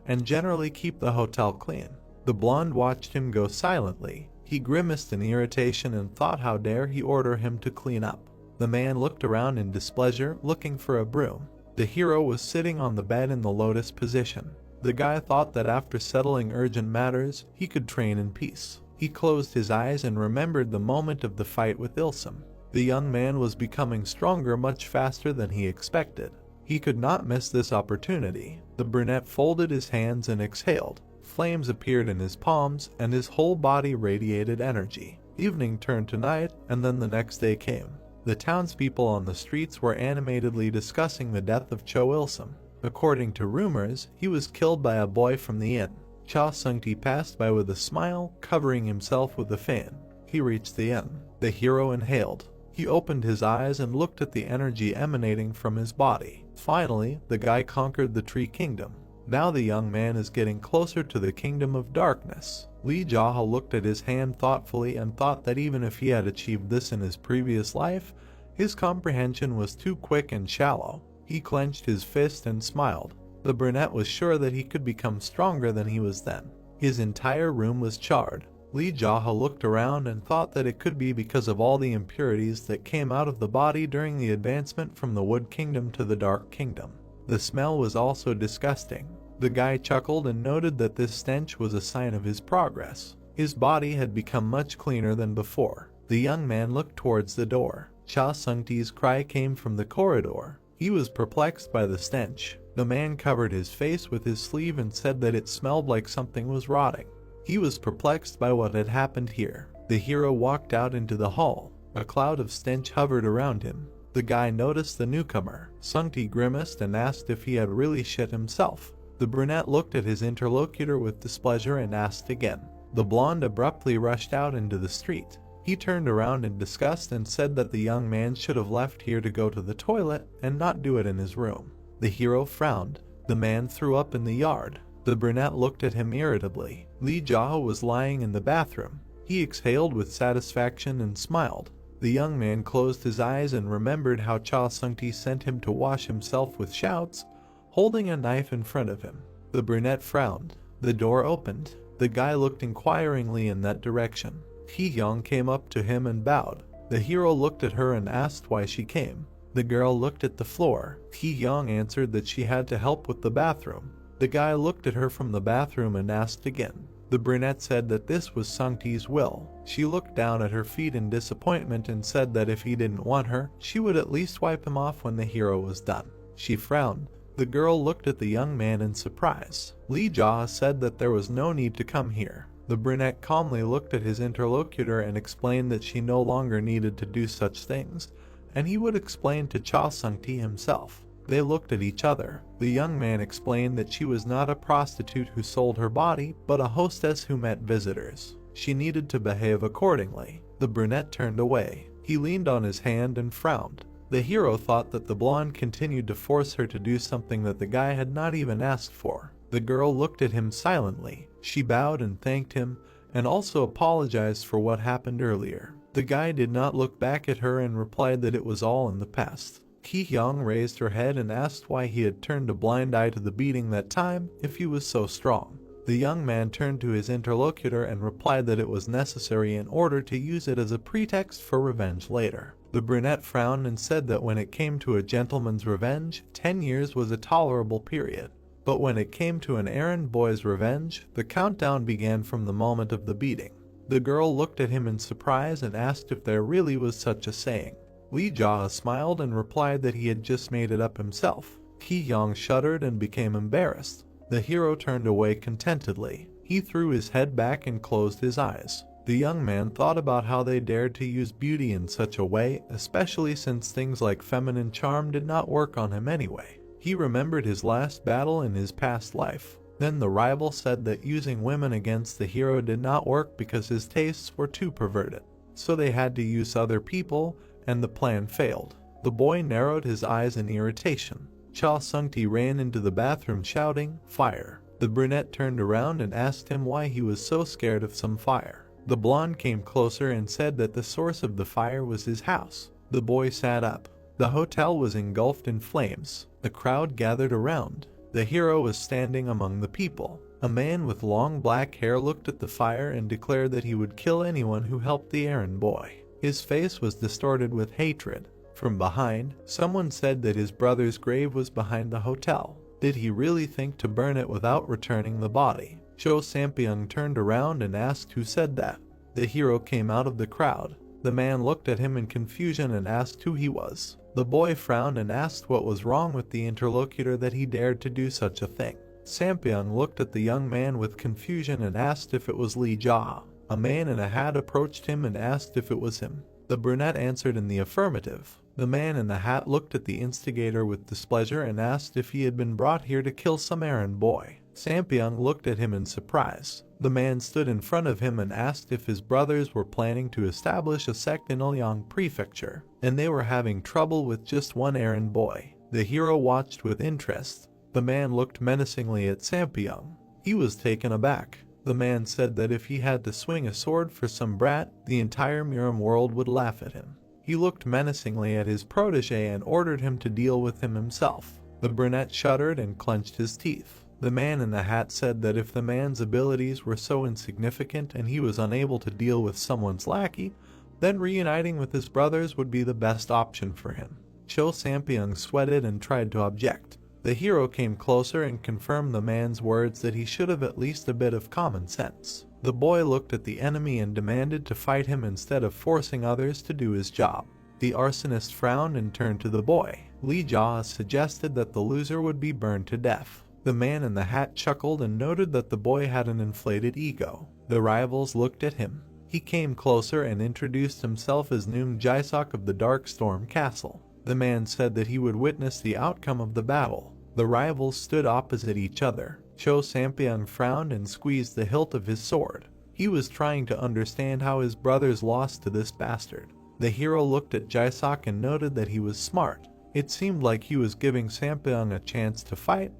and generally keep the hotel clean. The blonde watched him go silently. He grimaced in irritation and thought how dare he order him to clean up. The man looked around in displeasure, looking for a broom. The hero was sitting on the bed in the lotus position. The guy thought that after settling urgent matters, he could train in peace. He closed his eyes and remembered the moment of the fight with Ilsum. The young man was becoming stronger much faster than he expected. He could not miss this opportunity. The brunette folded his hands and exhaled. Flames appeared in his palms, and his whole body radiated energy. Evening turned to night, and then the next day came. The townspeople on the streets were animatedly discussing the death of Cho Ilsum. According to rumors, he was killed by a boy from the inn. Cha Sung-ti passed by with a smile, covering himself with a fan. He reached the inn. The hero inhaled. He opened his eyes and looked at the energy emanating from his body. Finally, the guy conquered the tree kingdom. Now the young man is getting closer to the kingdom of darkness. Lee Jaha looked at his hand thoughtfully and thought that even if he had achieved this in his previous life, his comprehension was too quick and shallow. He clenched his fist and smiled. The brunette was sure that he could become stronger than he was then. His entire room was charred. Lee Jaha looked around and thought that it could be because of all the impurities that came out of the body during the advancement from the Wood Kingdom to the Dark Kingdom. The smell was also disgusting. The guy chuckled and noted that this stench was a sign of his progress. His body had become much cleaner than before. The young man looked towards the door. Cha Sung-ti's cry came from the corridor. He was perplexed by the stench. The man covered his face with his sleeve and said that it smelled like something was rotting. He was perplexed by what had happened here. The hero walked out into the hall. A cloud of stench hovered around him. The guy noticed the newcomer. Sung-ti grimaced and asked if he had really shit himself. The brunette looked at his interlocutor with displeasure and asked again. The blonde abruptly rushed out into the street. He turned around in disgust and said that the young man should have left here to go to the toilet and not do it in his room. The hero frowned. The man threw up in the yard. The brunette looked at him irritably. Lee Jaha was lying in the bathroom. He exhaled with satisfaction and smiled. The young man closed his eyes and remembered how Cha Sung-ti sent him to wash himself with shouts, holding a knife in front of him. The brunette frowned. The door opened. The guy looked inquiringly in that direction. Hee-young came up to him and bowed. The hero looked at her and asked why she came. The girl looked at the floor. Hee-young answered that she had to help with the bathroom. The guy looked at her from the bathroom and asked again. The brunette said that this was Sung-ti's will. She looked down at her feet in disappointment and said that if he didn't want her, she would at least wipe him off when the hero was done. She frowned. The girl looked at the young man in surprise. Lee Jaha said that there was no need to come here. The brunette calmly looked at his interlocutor and explained that she no longer needed to do such things, and he would explain to Cha Sung-ti himself. They looked at each other. The young man explained that she was not a prostitute who sold her body, but a hostess who met visitors. She needed to behave accordingly. The brunette turned away. He leaned on his hand and frowned. The hero thought that the blonde continued to force her to do something that the guy had not even asked for. The girl looked at him silently. She bowed and thanked him, and also apologized for what happened earlier. The guy did not look back at her and replied that it was all in the past. Hee-young raised her head and asked why he had turned a blind eye to the beating that time if he was so strong. The young man turned to his interlocutor and replied that it was necessary in order to use it as a pretext for revenge later. The brunette frowned and said that when it came to a gentleman's revenge, 10 years was a tolerable period. But when it came to an errand boy's revenge, the countdown began from the moment of the beating. The girl looked at him in surprise and asked if there really was such a saying. Lee Jaha smiled and replied that he had just made it up himself. Hee-young shuddered and became embarrassed. The hero turned away contentedly. He threw his head back and closed his eyes. The young man thought about how they dared to use beauty in such a way, especially since things like feminine charm did not work on him anyway. He remembered his last battle in his past life. Then the rival said that using women against the hero did not work because his tastes were too perverted. So they had to use other people, and the plan failed. The boy narrowed his eyes in irritation. Cha Sung-ti ran into the bathroom shouting, "Fire!" The brunette turned around and asked him why he was so scared of some fire. The blonde came closer and said that the source of the fire was his house. The boy sat up. The hotel was engulfed in flames. The crowd gathered around. The hero was standing among the people. A man with long black hair looked at the fire and declared that he would kill anyone who helped the errand boy. His face was distorted with hatred. From behind, someone said that his brother's grave was behind the hotel. Did he really think to burn it without returning the body? Cho Sampiang turned around and asked who said that. The hero came out of the crowd. The man looked at him in confusion and asked who he was. The boy frowned and asked what was wrong with the interlocutor that he dared to do such a thing. Sampiang looked at the young man with confusion and asked if it was Li Jia. A man in a hat approached him and asked if it was him. The brunette answered in the affirmative. The man in the hat looked at the instigator with displeasure and asked if he had been brought here to kill some errand boy. Sampiang looked at him in surprise. The man stood in front of him and asked if his brothers were planning to establish a sect in Ilyang Prefecture, and they were having trouble with just one errand boy. The hero watched with interest. The man looked menacingly at Sampiang. He was taken aback. The man said that if he had to swing a sword for some brat, the entire Miram world would laugh at him. He looked menacingly at his protege and ordered him to deal with him himself. The brunette shuddered and clenched his teeth. The man in the hat said that if the man's abilities were so insignificant and he was unable to deal with someone's lackey, then reuniting with his brothers would be the best option for him. Cho Sampiang sweated and tried to object. The hero came closer and confirmed the man's words that he should have at least a bit of common sense. The boy looked at the enemy and demanded to fight him instead of forcing others to do his job. The arsonist frowned and turned to the boy. Li Jia suggested that the loser would be burned to death. The man in the hat chuckled and noted that the boy had an inflated ego. The rivals looked at him. He came closer and introduced himself as Noong Jaisok of the Dark Storm Castle. The man said that he would witness the outcome of the battle. The rivals stood opposite each other. Cho Sampiang frowned and squeezed the hilt of his sword. He was trying to understand how his brothers lost to this bastard. The hero looked at Jaisok and noted that he was smart. It seemed like he was giving Sampiang a chance to fight,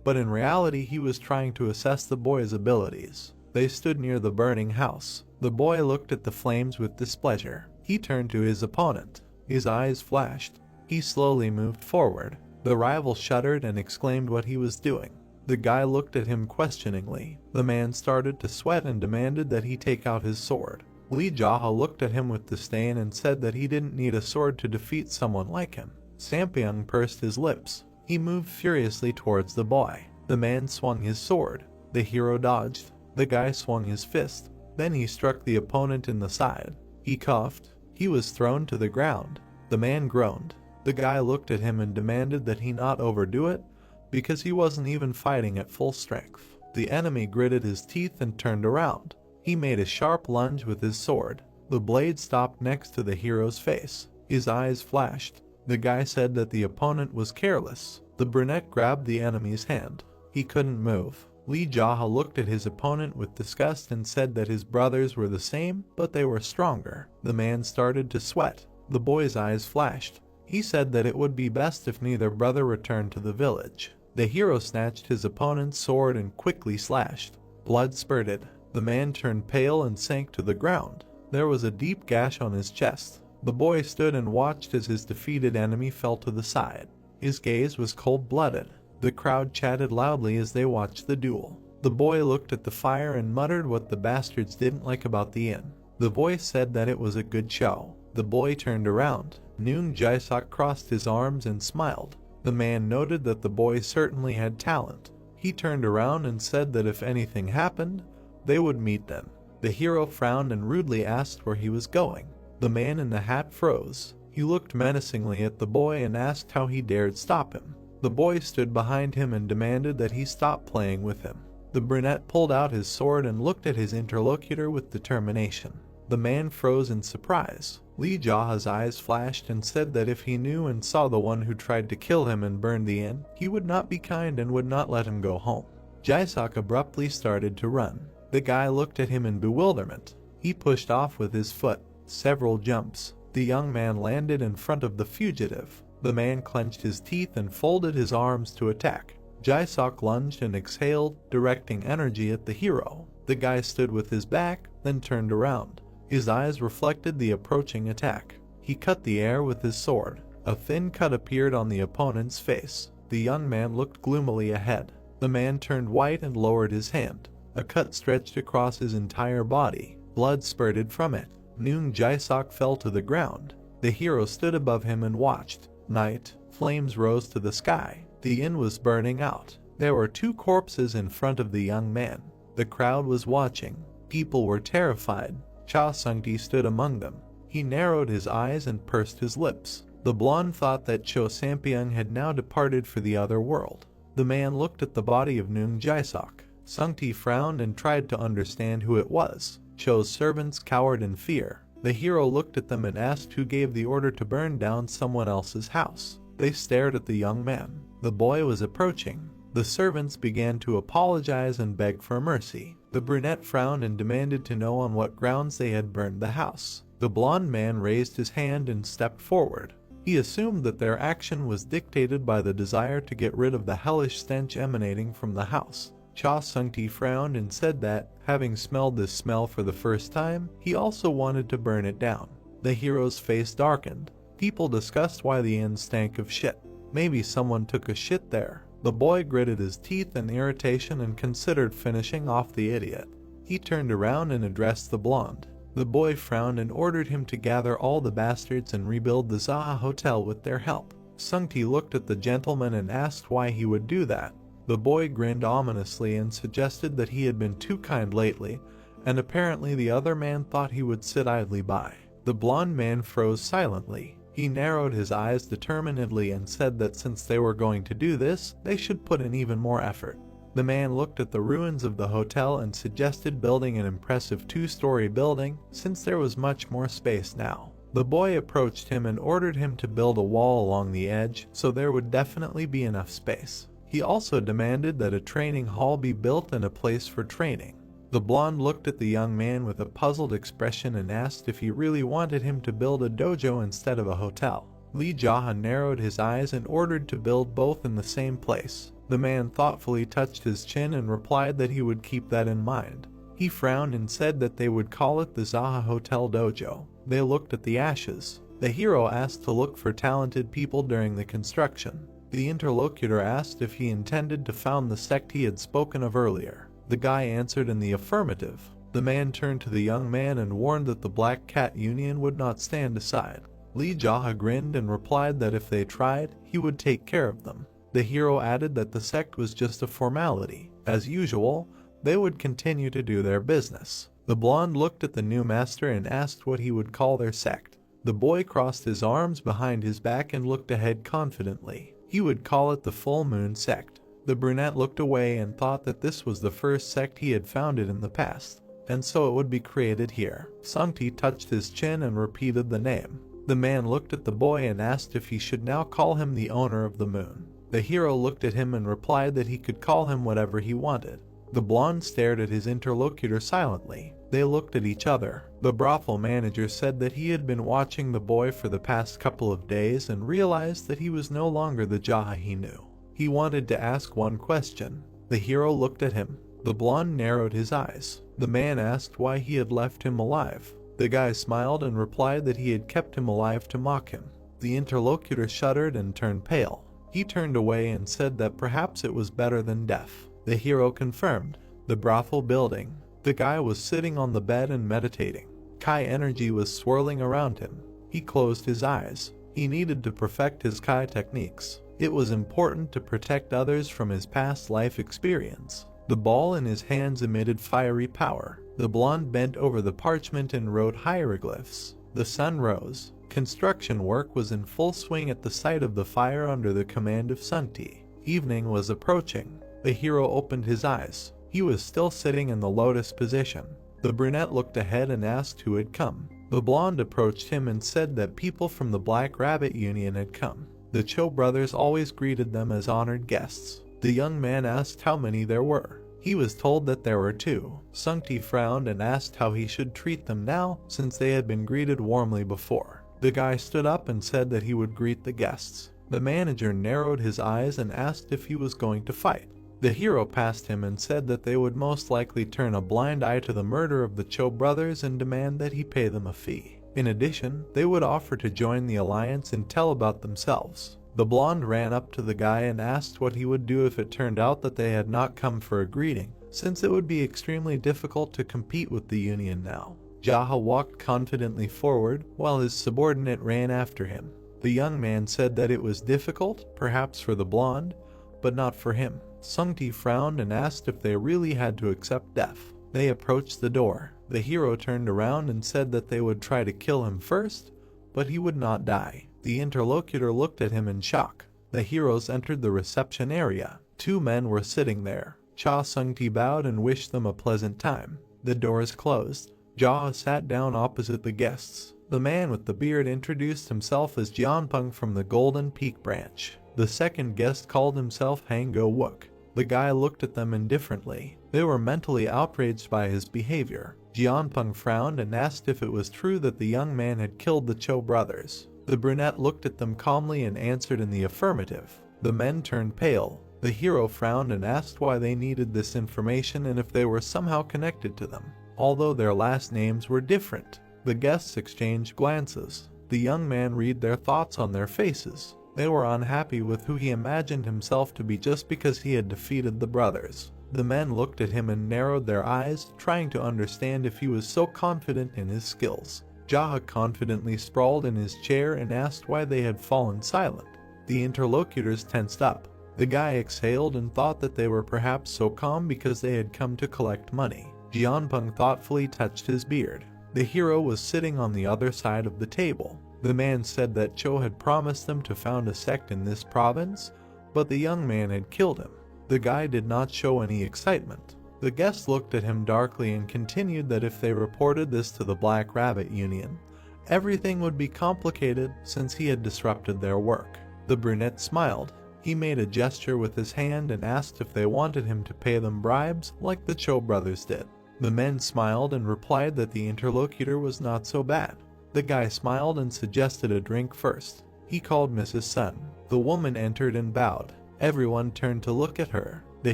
but in reality he was trying to assess the boy's abilities. They stood near the burning house. The boy looked at the flames with displeasure. He turned to his opponent. His eyes flashed. He slowly moved forward. The rival shuddered and exclaimed what he was doing. The guy looked at him questioningly. The man started to sweat and demanded that he take out his sword. Li Jia looked at him with disdain and said that he didn't need a sword to defeat someone like him. Sampiang pursed his lips. He moved furiously towards the boy. The man swung his sword. The hero dodged. The guy swung his fist. Then he struck the opponent in the side. He coughed. He was thrown to the ground. The man groaned. The guy looked at him and demanded that he not overdo it, because he wasn't even fighting at full strength. The enemy gritted his teeth and turned around. He made a sharp lunge with his sword. The blade stopped next to the hero's face. His eyes flashed. The guy said that the opponent was careless. The brunette grabbed the enemy's hand. He couldn't move. Li Jia looked at his opponent with disgust and said that his brothers were the same, but they were stronger. The man started to sweat. The boy's eyes flashed. He said that it would be best if neither brother returned to the village. The hero snatched his opponent's sword and quickly slashed. Blood spurted. The man turned pale and sank to the ground. There was a deep gash on his chest. The boy stood and watched as his defeated enemy fell to the side. His gaze was cold-blooded. The crowd chatted loudly as they watched the duel. The boy looked at the fire and muttered what the bastards didn't like about the inn. The voice said that it was a good show. The boy turned around. Noong Jaisok crossed his arms and smiled. The man noted that the boy certainly had talent. He turned around and said that if anything happened, they would meet them. The hero frowned and rudely asked where he was going. The man in the hat froze. He looked menacingly at the boy and asked how he dared stop him. The boy stood behind him and demanded that he stop playing with him. The brunette pulled out his sword and looked at his interlocutor with determination. The man froze in surprise. Li Jia's eyes flashed and said that if he knew and saw the one who tried to kill him and burn the inn, he would not be kind and would not let him go home. Jaisok abruptly started to run. The guy looked at him in bewilderment. He pushed off with his foot. Several jumps. The young man landed in front of the fugitive. The man clenched his teeth and folded his arms to attack. Jaisok lunged and exhaled, directing energy at the hero. The guy stood with his back, then turned around. His eyes reflected the approaching attack. He cut the air with his sword. A thin cut appeared on the opponent's face. The young man looked gloomily ahead. The man turned white and lowered his hand. A cut stretched across his entire body. Blood spurted from it. Noong Jae-sok fell to the ground. The hero stood above him and watched. Night. Flames rose to the sky. The inn was burning out. There were 2 corpses in front of the young man. The crowd was watching. People were terrified. Cha Sung-ti stood among them. He narrowed his eyes and pursed his lips. The blonde thought that Cho Sampyeong had now departed for the other world. The man looked at the body of Noong Jae-sok. Sung-ti frowned and tried to understand who it was. Cho's servants cowered in fear. The hero looked at them and asked who gave the order to burn down someone else's house. They stared at the young man. The boy was approaching. The servants began to apologize and beg for mercy. The brunette frowned and demanded to know on what grounds they had burned the house. The blonde man raised his hand and stepped forward. He assumed that their action was dictated by the desire to get rid of the hellish stench emanating from the house. Cha Sung-ti frowned and said that, having smelled this smell for the first time, he also wanted to burn it down. The hero's face darkened. People discussed why the inn stank of shit. Maybe someone took a shit there. The boy gritted his teeth in irritation and considered finishing off the idiot. He turned around and addressed the blonde. The boy frowned and ordered him to gather all the bastards and rebuild the Zaha Hotel with their help. Sung-ti looked at the gentleman and asked why he would do that. The boy grinned ominously and suggested that he had been too kind lately, and apparently the other man thought he would sit idly by. The blonde man froze silently. He narrowed his eyes determinedly and said that since they were going to do this, they should put in even more effort. The man looked at the ruins of the hotel and suggested building an impressive 2-story building, since there was much more space now. The boy approached him and ordered him to build a wall along the edge, so there would definitely be enough space. He also demanded that a training hall be built and a place for training. The blonde looked at the young man with a puzzled expression and asked if he really wanted him to build a dojo instead of a hotel. Lee Jaha narrowed his eyes and ordered to build both in the same place. The man thoughtfully touched his chin and replied that he would keep that in mind. He frowned and said that they would call it the Zaha Hotel Dojo. They looked at the ashes. The hero asked to look for talented people during the construction. The interlocutor asked if he intended to found the sect he had spoken of earlier. The guy answered in the affirmative. The man turned to the young man and warned that the Black Cat Union would not stand aside. Lee Jaha grinned and replied that if they tried, he would take care of them. The hero added that the sect was just a formality. As usual, they would continue to do their business. The blonde looked at the new master and asked what he would call their sect. The boy crossed his arms behind his back and looked ahead confidently. He would call it the Full Moon Sect. The brunette looked away and thought that this was the first sect he had founded in the past, and so it would be created here. Sung-ti touched his chin and repeated the name. The man looked at the boy and asked if he should now call him the owner of the moon. The hero looked at him and replied that he could call him whatever he wanted. The blonde stared at his interlocutor silently. They looked at each other. The brothel manager said that he had been watching the boy for the past couple of days and realized that he was no longer the Jaha he knew. He wanted to ask one question. The hero looked at him. The blonde narrowed his eyes. The man asked why he had left him alive. The guy smiled and replied that he had kept him alive to mock him. The interlocutor shuddered and turned pale. He turned away and said that perhaps it was better than death. The hero confirmed. The brothel building. The guy was sitting on the bed and meditating. Kai energy was swirling around him. He closed his eyes. He needed to perfect his Kai techniques. It was important to protect others from his past life experience. The ball in his hands emitted fiery power. The blonde bent over the parchment and wrote hieroglyphs. The sun rose. Construction work was in full swing at the site of the fire under the command of Sung-ti. Evening was approaching. The hero opened his eyes. He was still sitting in the lotus position. The brunette looked ahead and asked who had come. The blonde approached him and said that people from the Black Rabbit Union had come. The Cho brothers always greeted them as honored guests. The young man asked how many there were. He was told that there were 2. Sung-ti frowned and asked how he should treat them now, since they had been greeted warmly before. The guy stood up and said that he would greet the guests. The manager narrowed his eyes and asked if he was going to fight. The hero passed him and said that they would most likely turn a blind eye to the murder of the Cho brothers and demand that he pay them a fee. In addition, they would offer to join the alliance and tell about themselves. The blonde ran up to the guy and asked what he would do if it turned out that they had not come for a greeting, since it would be extremely difficult to compete with the Union now. Jaha walked confidently forward, while his subordinate ran after him. The young man said that it was difficult, perhaps for the blonde, but not for him. Sungti frowned and asked if they really had to accept death. They approached the door. The hero turned around and said that they would try to kill him first, but he would not die. The interlocutor looked at him in shock. The heroes entered the reception area. 2 men were sitting there. Cha Sungti bowed and wished them a pleasant time. The doors closed. Jaha sat down opposite the guests. The man with the beard introduced himself as Jianpeng from the Golden Peak branch. The second guest called himself Hango Wook. The guy looked at them indifferently. They were mentally outraged by his behavior. Jianpeng frowned and asked if it was true that the young man had killed the Cho brothers. The brunette looked at them calmly and answered in the affirmative. The men turned pale. The hero frowned and asked why they needed this information and if they were somehow connected to them, although their last names were different. The guests exchanged glances. The young man read their thoughts on their faces. They were unhappy with who he imagined himself to be just because he had defeated the brothers. The men looked at him and narrowed their eyes, trying to understand if he was so confident in his skills. Jaha confidently sprawled in his chair and asked why they had fallen silent. The interlocutors tensed up. The guy exhaled and thought that they were perhaps so calm because they had come to collect money. Jianpeng thoughtfully touched his beard. The hero was sitting on the other side of the table. The man said that Cho had promised them to found a sect in this province, but the young man had killed him. The guy did not show any excitement. The guest looked at him darkly and continued that if they reported this to the Black Rabbit Union, everything would be complicated since he had disrupted their work. The brunette smiled. He made a gesture with his hand and asked if they wanted him to pay them bribes like the Cho brothers did. The men smiled and replied that the interlocutor was not so bad. The guy smiled and suggested a drink first. He called Mrs. Sun. The woman entered and bowed. Everyone turned to look at her. The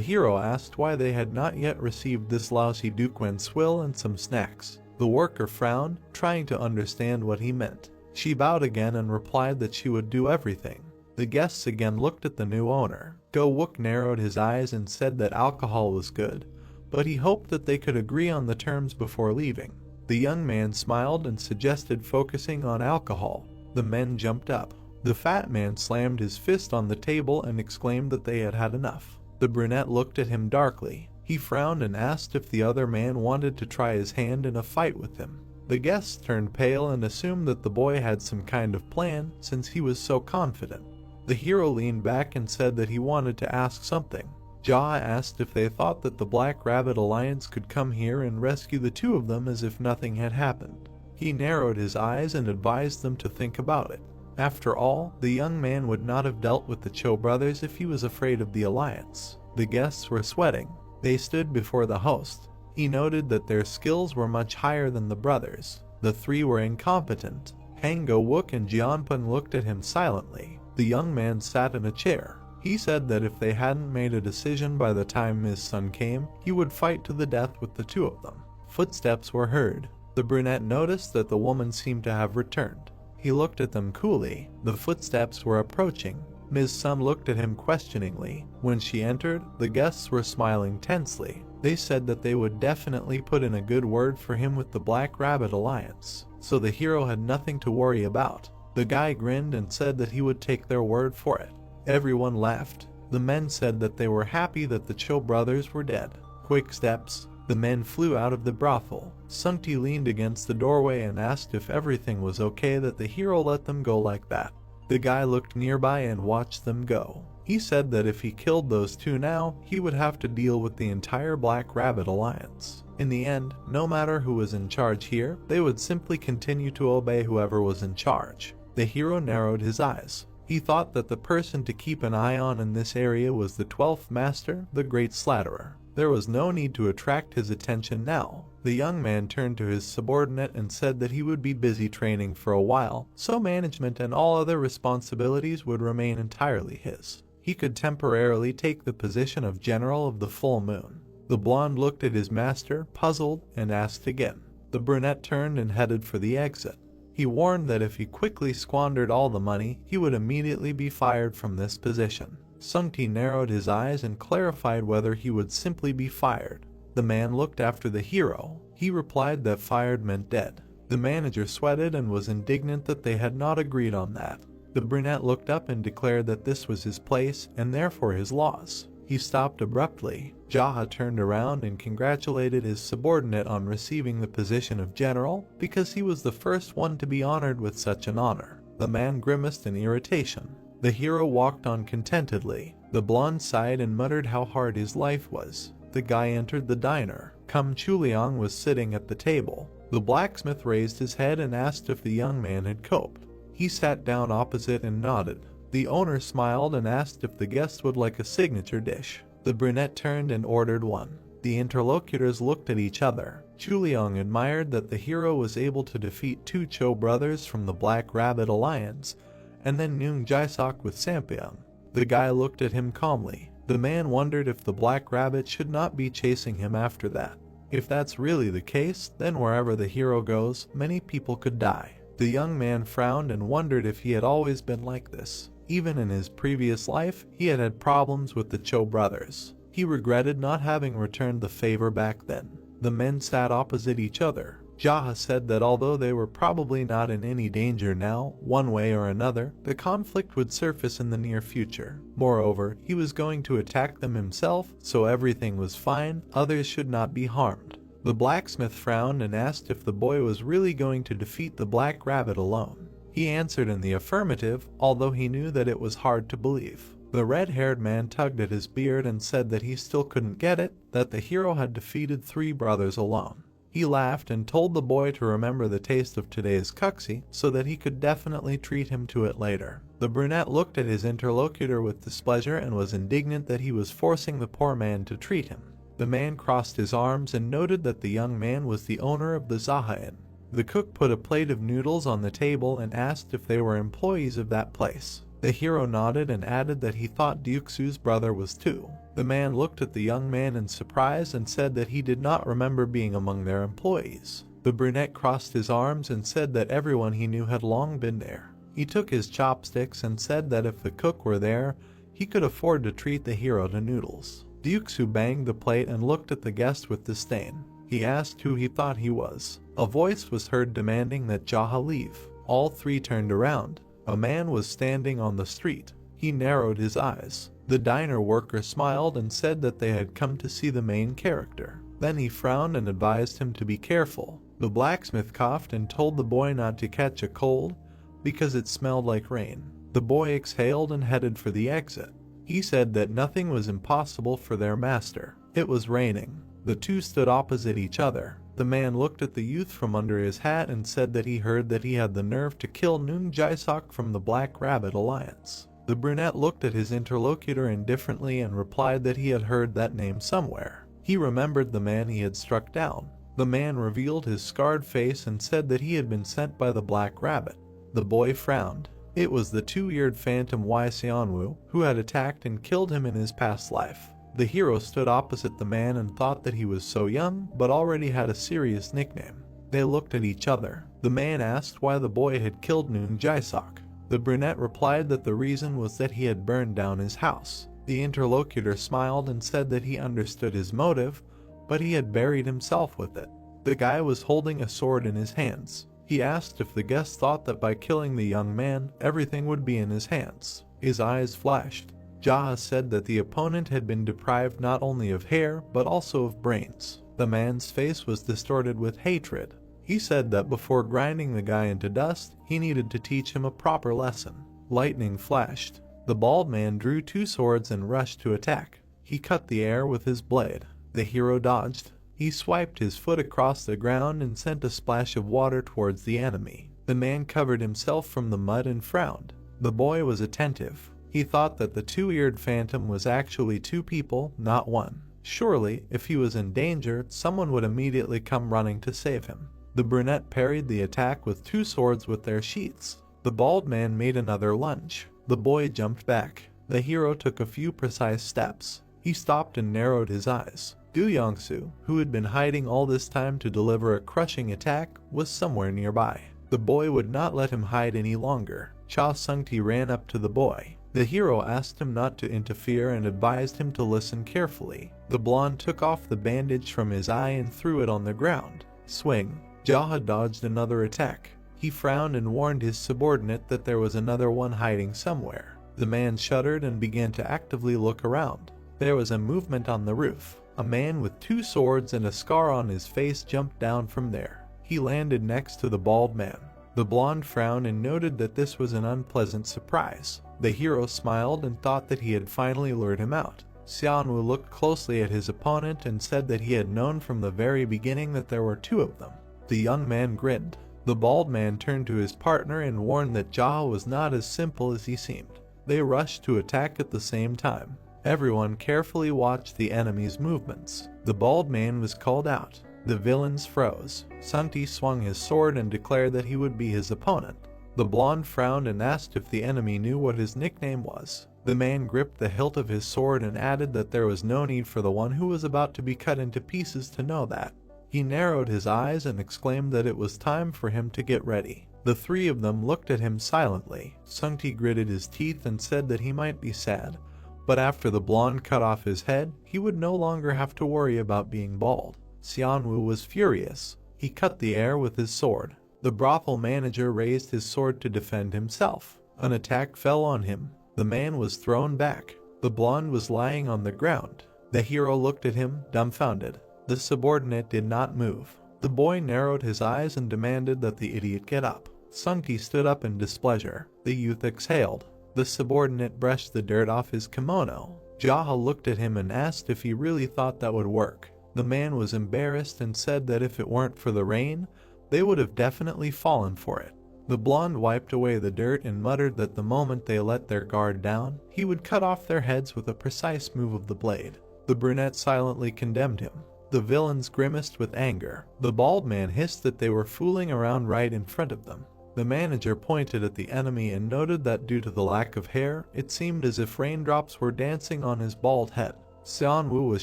hero asked why they had not yet received this lousy duquen swill and some snacks. The worker frowned, trying to understand what he meant. She bowed again and replied that she would do everything. The guests again looked at the new owner. Go Wook narrowed his eyes and said that alcohol was good, but he hoped that they could agree on the terms before leaving. The young man smiled and suggested focusing on alcohol. The men jumped up. The fat man slammed his fist on the table and exclaimed that they had had enough. The brunette looked at him darkly. He frowned and asked if the other man wanted to try his hand in a fight with him. The guests turned pale and assumed that the boy had some kind of plan since he was so confident. The hero leaned back and said that he wanted to ask something. Jaha asked if they thought that the Black Rabbit Alliance could come here and rescue the 2 of them as if nothing had happened. He narrowed his eyes and advised them to think about it. After all, the young man would not have dealt with the Cho brothers if he was afraid of the alliance. The guests were sweating. They stood before the host. He noted that their skills were much higher than the brothers. The 3 were incompetent. Hango Wook and Jianpeng looked at him silently. The young man sat in a chair. He said that if they hadn't made a decision by the time Ms. Sun came, he would fight to the death with the 2 of them. Footsteps were heard. The brunette noticed that the woman seemed to have returned. He looked at them coolly. The footsteps were approaching. Ms. Sun looked at him questioningly. When she entered, the guests were smiling tensely. They said that they would definitely put in a good word for him with the Black Rabbit Alliance, so the hero had nothing to worry about. The guy grinned and said that he would take their word for it. Everyone laughed. The men said that they were happy that the Cho brothers were dead. Quick steps. The men flew out of the brothel. Sungti leaned against the doorway and asked if everything was okay that the hero let them go like that. The guy looked nearby and watched them go. He said that if he killed those 2 now, he would have to deal with the entire Black Rabbit Alliance. In the end, no matter who was in charge here, they would simply continue to obey whoever was in charge. The hero narrowed his eyes. He thought that the person to keep an eye on in this area was the 12th Master, the Great Slatterer. There was no need to attract his attention now. The young man turned to his subordinate and said that he would be busy training for a while, so management and all other responsibilities would remain entirely his. He could temporarily take the position of General of the Full Moon. The blonde looked at his master, puzzled, and asked again. The brunette turned and headed for the exit. He warned that if he quickly squandered all the money, he would immediately be fired from this position. Sungti narrowed his eyes and clarified whether he would simply be fired. The man looked after the hero. He replied that fired meant dead. The manager sweated and was indignant that they had not agreed on that. The brunette looked up and declared that this was his place and therefore his loss. He stopped abruptly. Jaha turned around and congratulated his subordinate on receiving the position of general because he was the first one to be honored with such an honor. The man grimaced in irritation. The hero walked on contentedly. The blonde sighed and muttered how hard his life was. The guy entered the diner. Kum Chuliang was sitting at the table. The blacksmith raised his head and asked if the young man had coped. He sat down opposite and nodded. The owner smiled and asked if the guest would like a signature dish. The brunette turned and ordered one. The interlocutors looked at each other. Chuliang admired that the hero was able to defeat two Cho brothers from the Black Rabbit Alliance, and then Noong Jae-sok with Sampyeong. The guy looked at him calmly. The man wondered if the Black Rabbit should not be chasing him after that. If that's really the case, then wherever the hero goes, many people could die. The young man frowned and wondered if he had always been like this. Even in his previous life, he had had problems with the Cho brothers. He regretted not having returned the favor back then. The men sat opposite each other. Jaha said that although they were probably not in any danger now, one way or another, the conflict would surface in the near future. Moreover, he was going to attack them himself, so everything was fine, others should not be harmed. The blacksmith frowned and asked if the boy was really going to defeat the Black Rabbit alone. He answered in the affirmative, although he knew that it was hard to believe. The red-haired man tugged at his beard and said that he still couldn't get it, that the hero had defeated 3 brothers alone. He laughed and told the boy to remember the taste of today's kuxi so that he could definitely treat him to it later. The brunette looked at his interlocutor with displeasure and was indignant that he was forcing the poor man to treat him. The man crossed his arms and noted that the young man was the owner of the Zaha Inn. The cook put a plate of noodles on the table and asked if they were employees of that place. The hero nodded and added that he thought Duxu's brother was too. The man looked at the young man in surprise and said that he did not remember being among their employees. The brunette crossed his arms and said that everyone he knew had long been there. He took his chopsticks and said that if the cook were there, he could afford to treat the hero to noodles. Duxu banged the plate and looked at the guest with disdain. He asked who he thought he was. A voice was heard demanding that Jaha leave. All 3 turned around. A man was standing on the street. He narrowed his eyes. The diner worker smiled and said that they had come to see the main character. Then he frowned and advised him to be careful. The blacksmith coughed and told the boy not to catch a cold because it smelled like rain. The boy exhaled and headed for the exit. He said that nothing was impossible for their master. It was raining. The 2 stood opposite each other. The man looked at the youth from under his hat and said that he heard that he had the nerve to kill Noong Jae-sok from the Black Rabbit Alliance. The brunette looked at his interlocutor indifferently and replied that he had heard that name somewhere. He remembered the man he had struck down. The man revealed his scarred face and said that he had been sent by the Black Rabbit. The boy frowned. It was the 2-eared phantom Wai Seonwoo, who had attacked and killed him in his past life. The hero stood opposite the man and thought that he was so young, but already had a serious nickname. They looked at each other. The man asked why the boy had killed Noong Jae-sok. The brunette replied that the reason was that he had burned down his house. The interlocutor smiled and said that he understood his motive, but he had buried himself with it. The guy was holding a sword in his hands. He asked if the guest thought that by killing the young man, everything would be in his hands. His eyes flashed. Jaha said that the opponent had been deprived not only of hair, but also of brains. The man's face was distorted with hatred. He said that before grinding the guy into dust, he needed to teach him a proper lesson. Lightning flashed. The bald man drew 2 swords and rushed to attack. He cut the air with his blade. The hero dodged. He swiped his foot across the ground and sent a splash of water towards the enemy. The man covered himself from the mud and frowned. The boy was attentive. He thought that the 2-eared phantom was actually 2 people, not 1. Surely, if he was in danger, someone would immediately come running to save him. The brunette parried the attack with 2 swords with their sheaths. The bald man made another lunge. The boy jumped back. The hero took a few precise steps. He stopped and narrowed his eyes. Du Yongsu, who had been hiding all this time to deliver a crushing attack, was somewhere nearby. The boy would not let him hide any longer. Cha Sung-ti ran up to the boy. The hero asked him not to interfere and advised him to listen carefully. The blonde took off the bandage from his eye and threw it on the ground. Swing. Jaha dodged another attack. He frowned and warned his subordinate that there was another one hiding somewhere. The man shuddered and began to actively look around. There was a movement on the roof. A man with 2 swords and a scar on his face jumped down from there. He landed next to the bald man. The blonde frowned and noted that this was an unpleasant surprise. The hero smiled and thought that he had finally lured him out. Xianwu looked closely at his opponent and said that he had known from the very beginning that there were 2 of them. The young man grinned. The bald man turned to his partner and warned that Jaha was not as simple as he seemed. They rushed to attack at the same time. Everyone carefully watched the enemy's movements. The bald man was called out. The villains froze. Sung-ti swung his sword and declared that he would be his opponent. The blonde frowned and asked if the enemy knew what his nickname was. The man gripped the hilt of his sword and added that there was no need for the one who was about to be cut into pieces to know that. He narrowed his eyes and exclaimed that it was time for him to get ready. The 3 of them looked at him silently. Sung-ti gritted his teeth and said that he might be sad, but after the blonde cut off his head, he would no longer have to worry about being bald. Xianwu was furious. He cut the air with his sword. The brothel manager raised his sword to defend himself. An attack fell on him. The man was thrown back. The blonde was lying on the ground. The hero looked at him, dumbfounded. The subordinate did not move. The boy narrowed his eyes and demanded that the idiot get up. Sung-ti stood up in displeasure. The youth exhaled. The subordinate brushed the dirt off his kimono. Jaha looked at him and asked if he really thought that would work. The man was embarrassed and said that if it weren't for the rain, they would have definitely fallen for it. The blonde wiped away the dirt and muttered that the moment they let their guard down, he would cut off their heads with a precise move of the blade. The brunette silently condemned him. The villains grimaced with anger. The bald man hissed that they were fooling around right in front of them. The manager pointed at the enemy and noted that due to the lack of hair, it seemed as if raindrops were dancing on his bald head. Xianwu was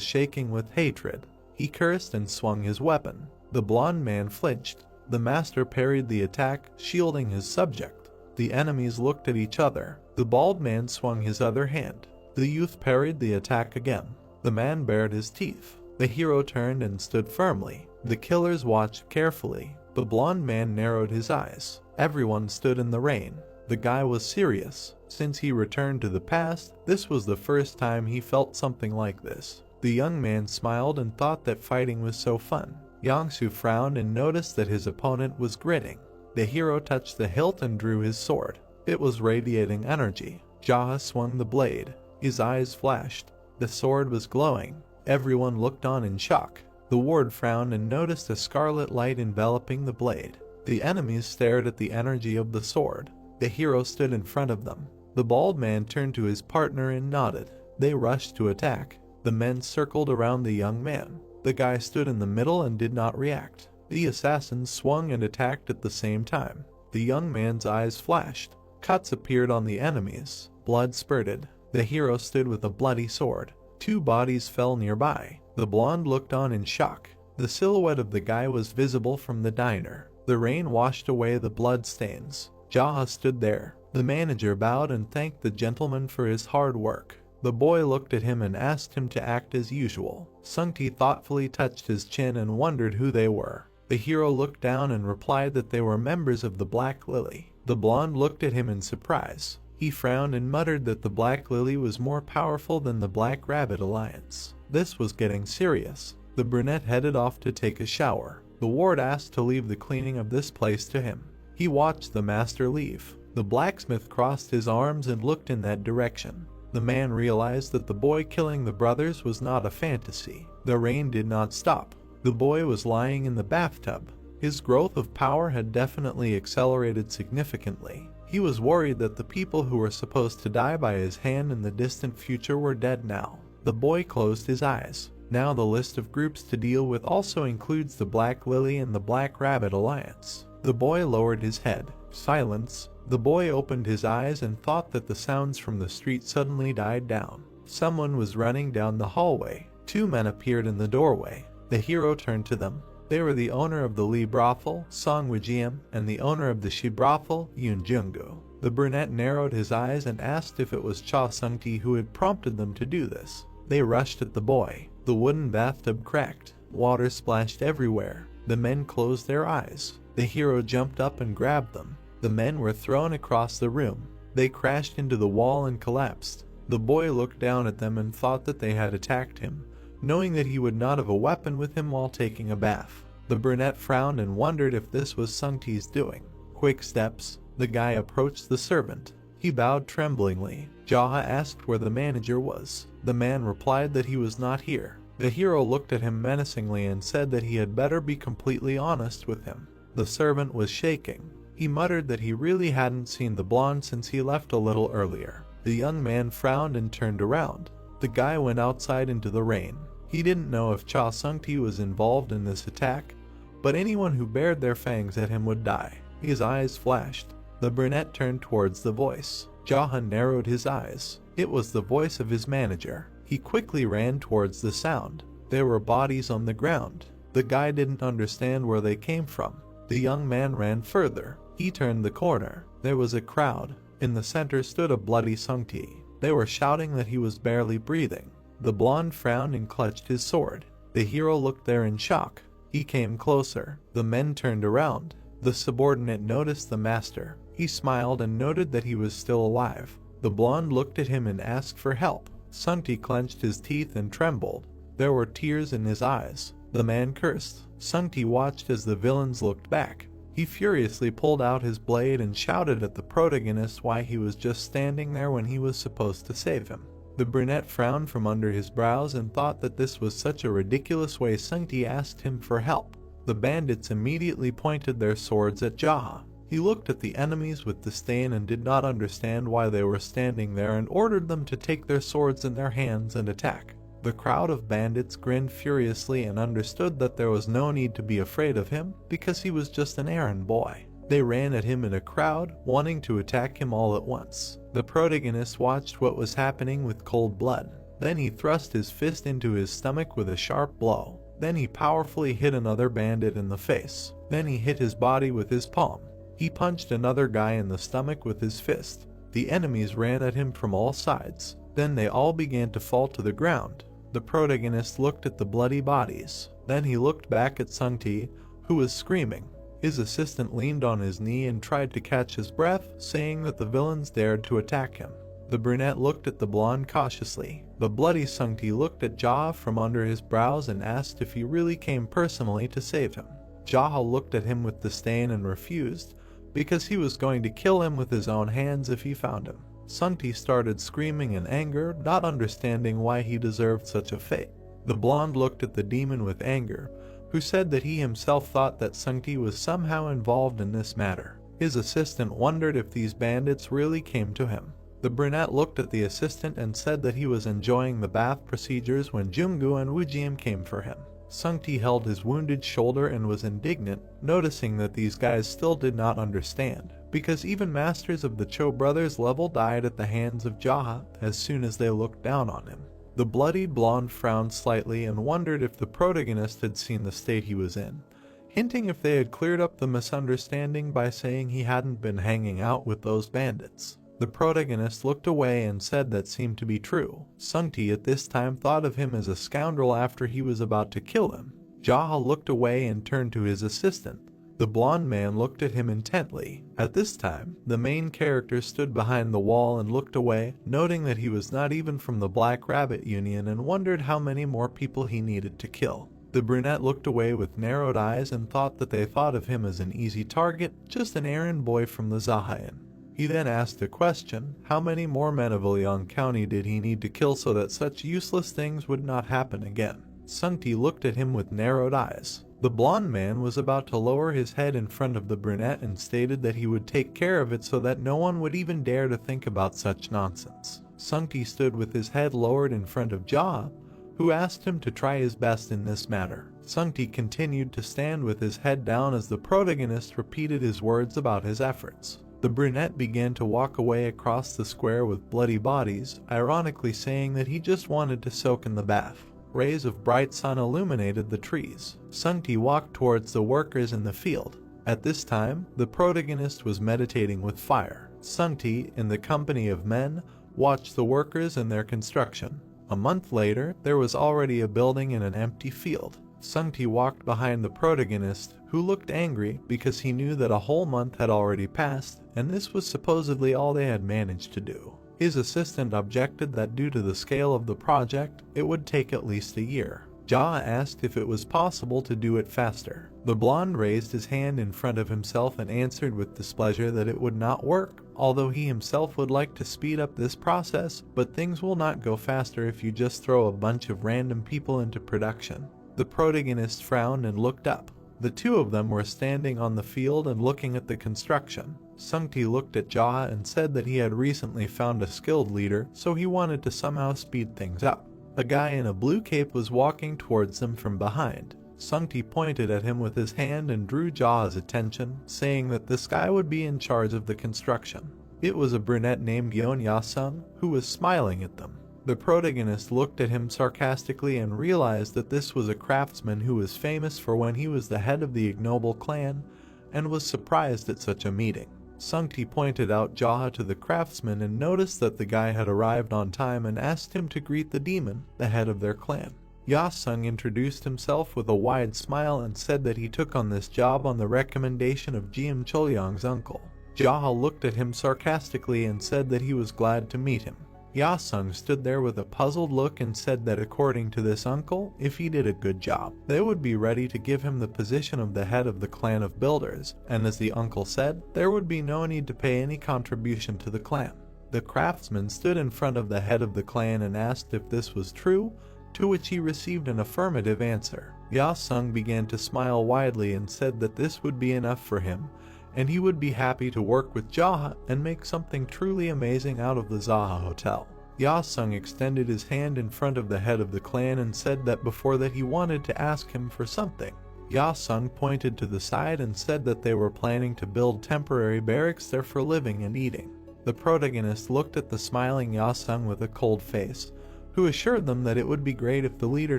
shaking with hatred. He cursed and swung his weapon. The blonde man flinched. The master parried the attack, shielding his subject. The enemies looked at each other. The bald man swung his other hand. The youth parried the attack again. The man bared his teeth. The hero turned and stood firmly. The killers watched carefully. The blonde man narrowed his eyes. Everyone stood in the rain. The guy was serious. Since he returned to the past, this was the first time he felt something like this. The young man smiled and thought that fighting was so fun. Yangsu frowned and noticed that his opponent was grinning. The hero touched the hilt and drew his sword. It was radiating energy. Jaha swung the blade. His eyes flashed. The sword was glowing. Everyone looked on in shock. The ward frowned and noticed a scarlet light enveloping the blade. The enemies stared at the energy of the sword. The hero stood in front of them. The bald man turned to his partner and nodded. They rushed to attack. The men circled around the young man. The guy stood in the middle and did not react. The assassins swung and attacked at the same time. The young man's eyes flashed. Cuts appeared on the enemies. Blood spurted. The hero stood with a bloody sword. 2 bodies fell nearby. The blonde looked on in shock. The silhouette of the guy was visible from the diner. The rain washed away the blood stains. Jaha stood there. The manager bowed and thanked the gentleman for his hard work. The boy looked at him and asked him to act as usual. Sung-ti thoughtfully touched his chin and wondered who they were. The hero looked down and replied that they were members of the Black Lily. The blonde looked at him in surprise. He frowned and muttered that the Black Lily was more powerful than the Black Rabbit Alliance. This was getting serious. The brunette headed off to take a shower. The ward asked to leave the cleaning of this place to him. He watched the master leave. The blacksmith crossed his arms and looked in that direction. The man realized that the boy killing the brothers was not a fantasy. The rain did not stop. The boy was lying in the bathtub. His growth of power had definitely accelerated significantly. He was worried that the people who were supposed to die by his hand in the distant future were dead now. The boy closed his eyes. Now the list of groups to deal with also includes the Black Lily and the Black Rabbit Alliance. The boy lowered his head. Silence. The boy opened his eyes and thought that the sounds from the street suddenly died down. Someone was running down the hallway. 2 men appeared in the doorway. The hero turned to them. They were the owner of the Lee brothel, Song Wijiem, and the owner of the Shi brothel, Yoon Junggu. The brunette narrowed his eyes and asked if it was Cha Sung-ti who had prompted them to do this. They rushed at the boy. The wooden bathtub cracked. Water splashed everywhere. The men closed their eyes. The hero jumped up and grabbed them. The men were thrown across the room. They crashed into the wall and collapsed. The boy looked down at them and thought that they had attacked him, knowing that he would not have a weapon with him while taking a bath. The brunette frowned and wondered if this was Sung-ti's doing. Quick steps. The guy approached the servant. He bowed tremblingly. Jaha asked where the manager was. The man replied that he was not here. The hero looked at him menacingly and said that he had better be completely honest with him. The servant was shaking. He muttered that he really hadn't seen the blonde since he left a little earlier. The young man frowned and turned around. The guy went outside into the rain. He didn't know if Cha Sung-ti was involved in this attack, but anyone who bared their fangs at him would die. His eyes flashed. The brunette turned towards the voice. Jaha narrowed his eyes. It was the voice of his manager. He quickly ran towards the sound. There were bodies on the ground. The guy didn't understand where they came from. The young man ran further. He turned the corner. There was a crowd. In the center stood a bloody Sung-ti. They were shouting that he was barely breathing. The blonde frowned and clutched his sword. The hero looked there in shock. He came closer. The men turned around. The subordinate noticed the master. He smiled and noted that he was still alive. The blonde looked at him and asked for help. Sung-ti clenched his teeth and trembled. There were tears in his eyes. The man cursed. Sung-ti watched as the villains looked back. He furiously pulled out his blade and shouted at the protagonist why he was just standing there when he was supposed to save him. The brunette frowned from under his brows and thought that this was such a ridiculous way Sung-ti asked him for help. The bandits immediately pointed their swords at Jaha. He looked at the enemies with disdain and did not understand why they were standing there and ordered them to take their swords in their hands and attack. The crowd of bandits grinned furiously and understood that there was no need to be afraid of him because he was just an errand boy. They ran at him in a crowd, wanting to attack him all at once. The protagonist watched what was happening with cold blood. Then he thrust his fist into his stomach with a sharp blow. Then he powerfully hit another bandit in the face. Then he hit his body with his palm. He punched another guy in the stomach with his fist. The enemies ran at him from all sides. Then they all began to fall to the ground. The protagonist looked at the bloody bodies. Then he looked back at Sung-ti, who was screaming. His assistant leaned on his knee and tried to catch his breath, saying that the villains dared to attack him. The brunette looked at the blonde cautiously. The bloody Sung-ti looked at Jaha from under his brows and asked if he really came personally to save him. Jaha looked at him with disdain and refused, because he was going to kill him with his own hands if he found him. Sung-ti started screaming in anger, not understanding why he deserved such a fate. The blonde looked at the demon with anger, who said that he himself thought that Sung-ti was somehow involved in this matter. His assistant wondered if these bandits really came to him. The brunette looked at the assistant and said that he was enjoying the bath procedures when Junggu and Wujiem came for him. Sung-ti held his wounded shoulder and was indignant, noticing that these guys still did not understand, because even masters of the Cho brothers level died at the hands of Jaha as soon as they looked down on him. The bloodied blonde frowned slightly and wondered if the protagonist had seen the state he was in, hinting if they had cleared up the misunderstanding by saying he hadn't been hanging out with those bandits. The protagonist looked away and said that seemed to be true. Sung-ti at this time thought of him as a scoundrel after he was about to kill him. Jaha looked away and turned to his assistant. The blonde man looked at him intently. At this time, the main character stood behind the wall and looked away, noting that he was not even from the Black Rabbit Union and wondered how many more people he needed to kill. The brunette looked away with narrowed eyes and thought that they thought of him as an easy target, just an errand boy from the Zahayan. He then asked a question: how many more men of Ilyang County did he need to kill so that such useless things would not happen again? Sung-ti looked at him with narrowed eyes. The blonde man was about to lower his head in front of the brunette and stated that he would take care of it so that no one would even dare to think about such nonsense. Sung-ti stood with his head lowered in front of Jaha, who asked him to try his best in this matter. Sung-ti continued to stand with his head down as the protagonist repeated his words about his efforts. The brunette began to walk away across the square with bloody bodies, ironically saying that he just wanted to soak in the bath. Rays of bright sun illuminated the trees. Sungti walked towards the workers in the field. At this time, the protagonist was meditating with fire. Sungti, in the company of men, watched the workers in their construction. A month later, there was already a building in an empty field. Sungti walked behind the protagonist, who looked angry because he knew that a whole month had already passed, and this was supposedly all they had managed to do. His assistant objected that due to the scale of the project, it would take at least a year. Jaha asked if it was possible to do it faster. The blonde raised his hand in front of himself and answered with displeasure that it would not work, although he himself would like to speed up this process, but things will not go faster if you just throw a bunch of random people into production. The protagonist frowned and looked up. The two of them were standing on the field and looking at the construction. Sungti looked at Jaha and said that he had recently found a skilled leader, so he wanted to somehow speed things up. A guy in a blue cape was walking towards them from behind. Sungti pointed at him with his hand and drew Jaha's attention, saying that this guy would be in charge of the construction. It was a brunette named Yeon Ya-sung, who was smiling at them. The protagonist looked at him sarcastically and realized that this was a craftsman who was famous for when he was the head of the ignoble clan, and was surprised at such a meeting. Sungti pointed out Jaha to the craftsman and noticed that the guy had arrived on time and asked him to greet the demon, the head of their clan. Ya-sung introduced himself with a wide smile and said that he took on this job on the recommendation of Jeom Cholyong's uncle. Jaha looked at him sarcastically and said that he was glad to meet him. Ya-sung stood there with a puzzled look and said that according to this uncle, if he did a good job, they would be ready to give him the position of the head of the clan of builders, and as the uncle said, there would be no need to pay any contribution to the clan. The craftsman stood in front of the head of the clan and asked if this was true, to which he received an affirmative answer. Ya-sung began to smile widely and said that this would be enough for him, and he would be happy to work with Jaha and make something truly amazing out of the Zaha Hotel. Ya-sung extended his hand in front of the head of the clan and said that before that he wanted to ask him for something. Ya-sung pointed to the side and said that they were planning to build temporary barracks there for living and eating. The protagonist looked at the smiling Ya-sung with a cold face, who assured them that it would be great if the leader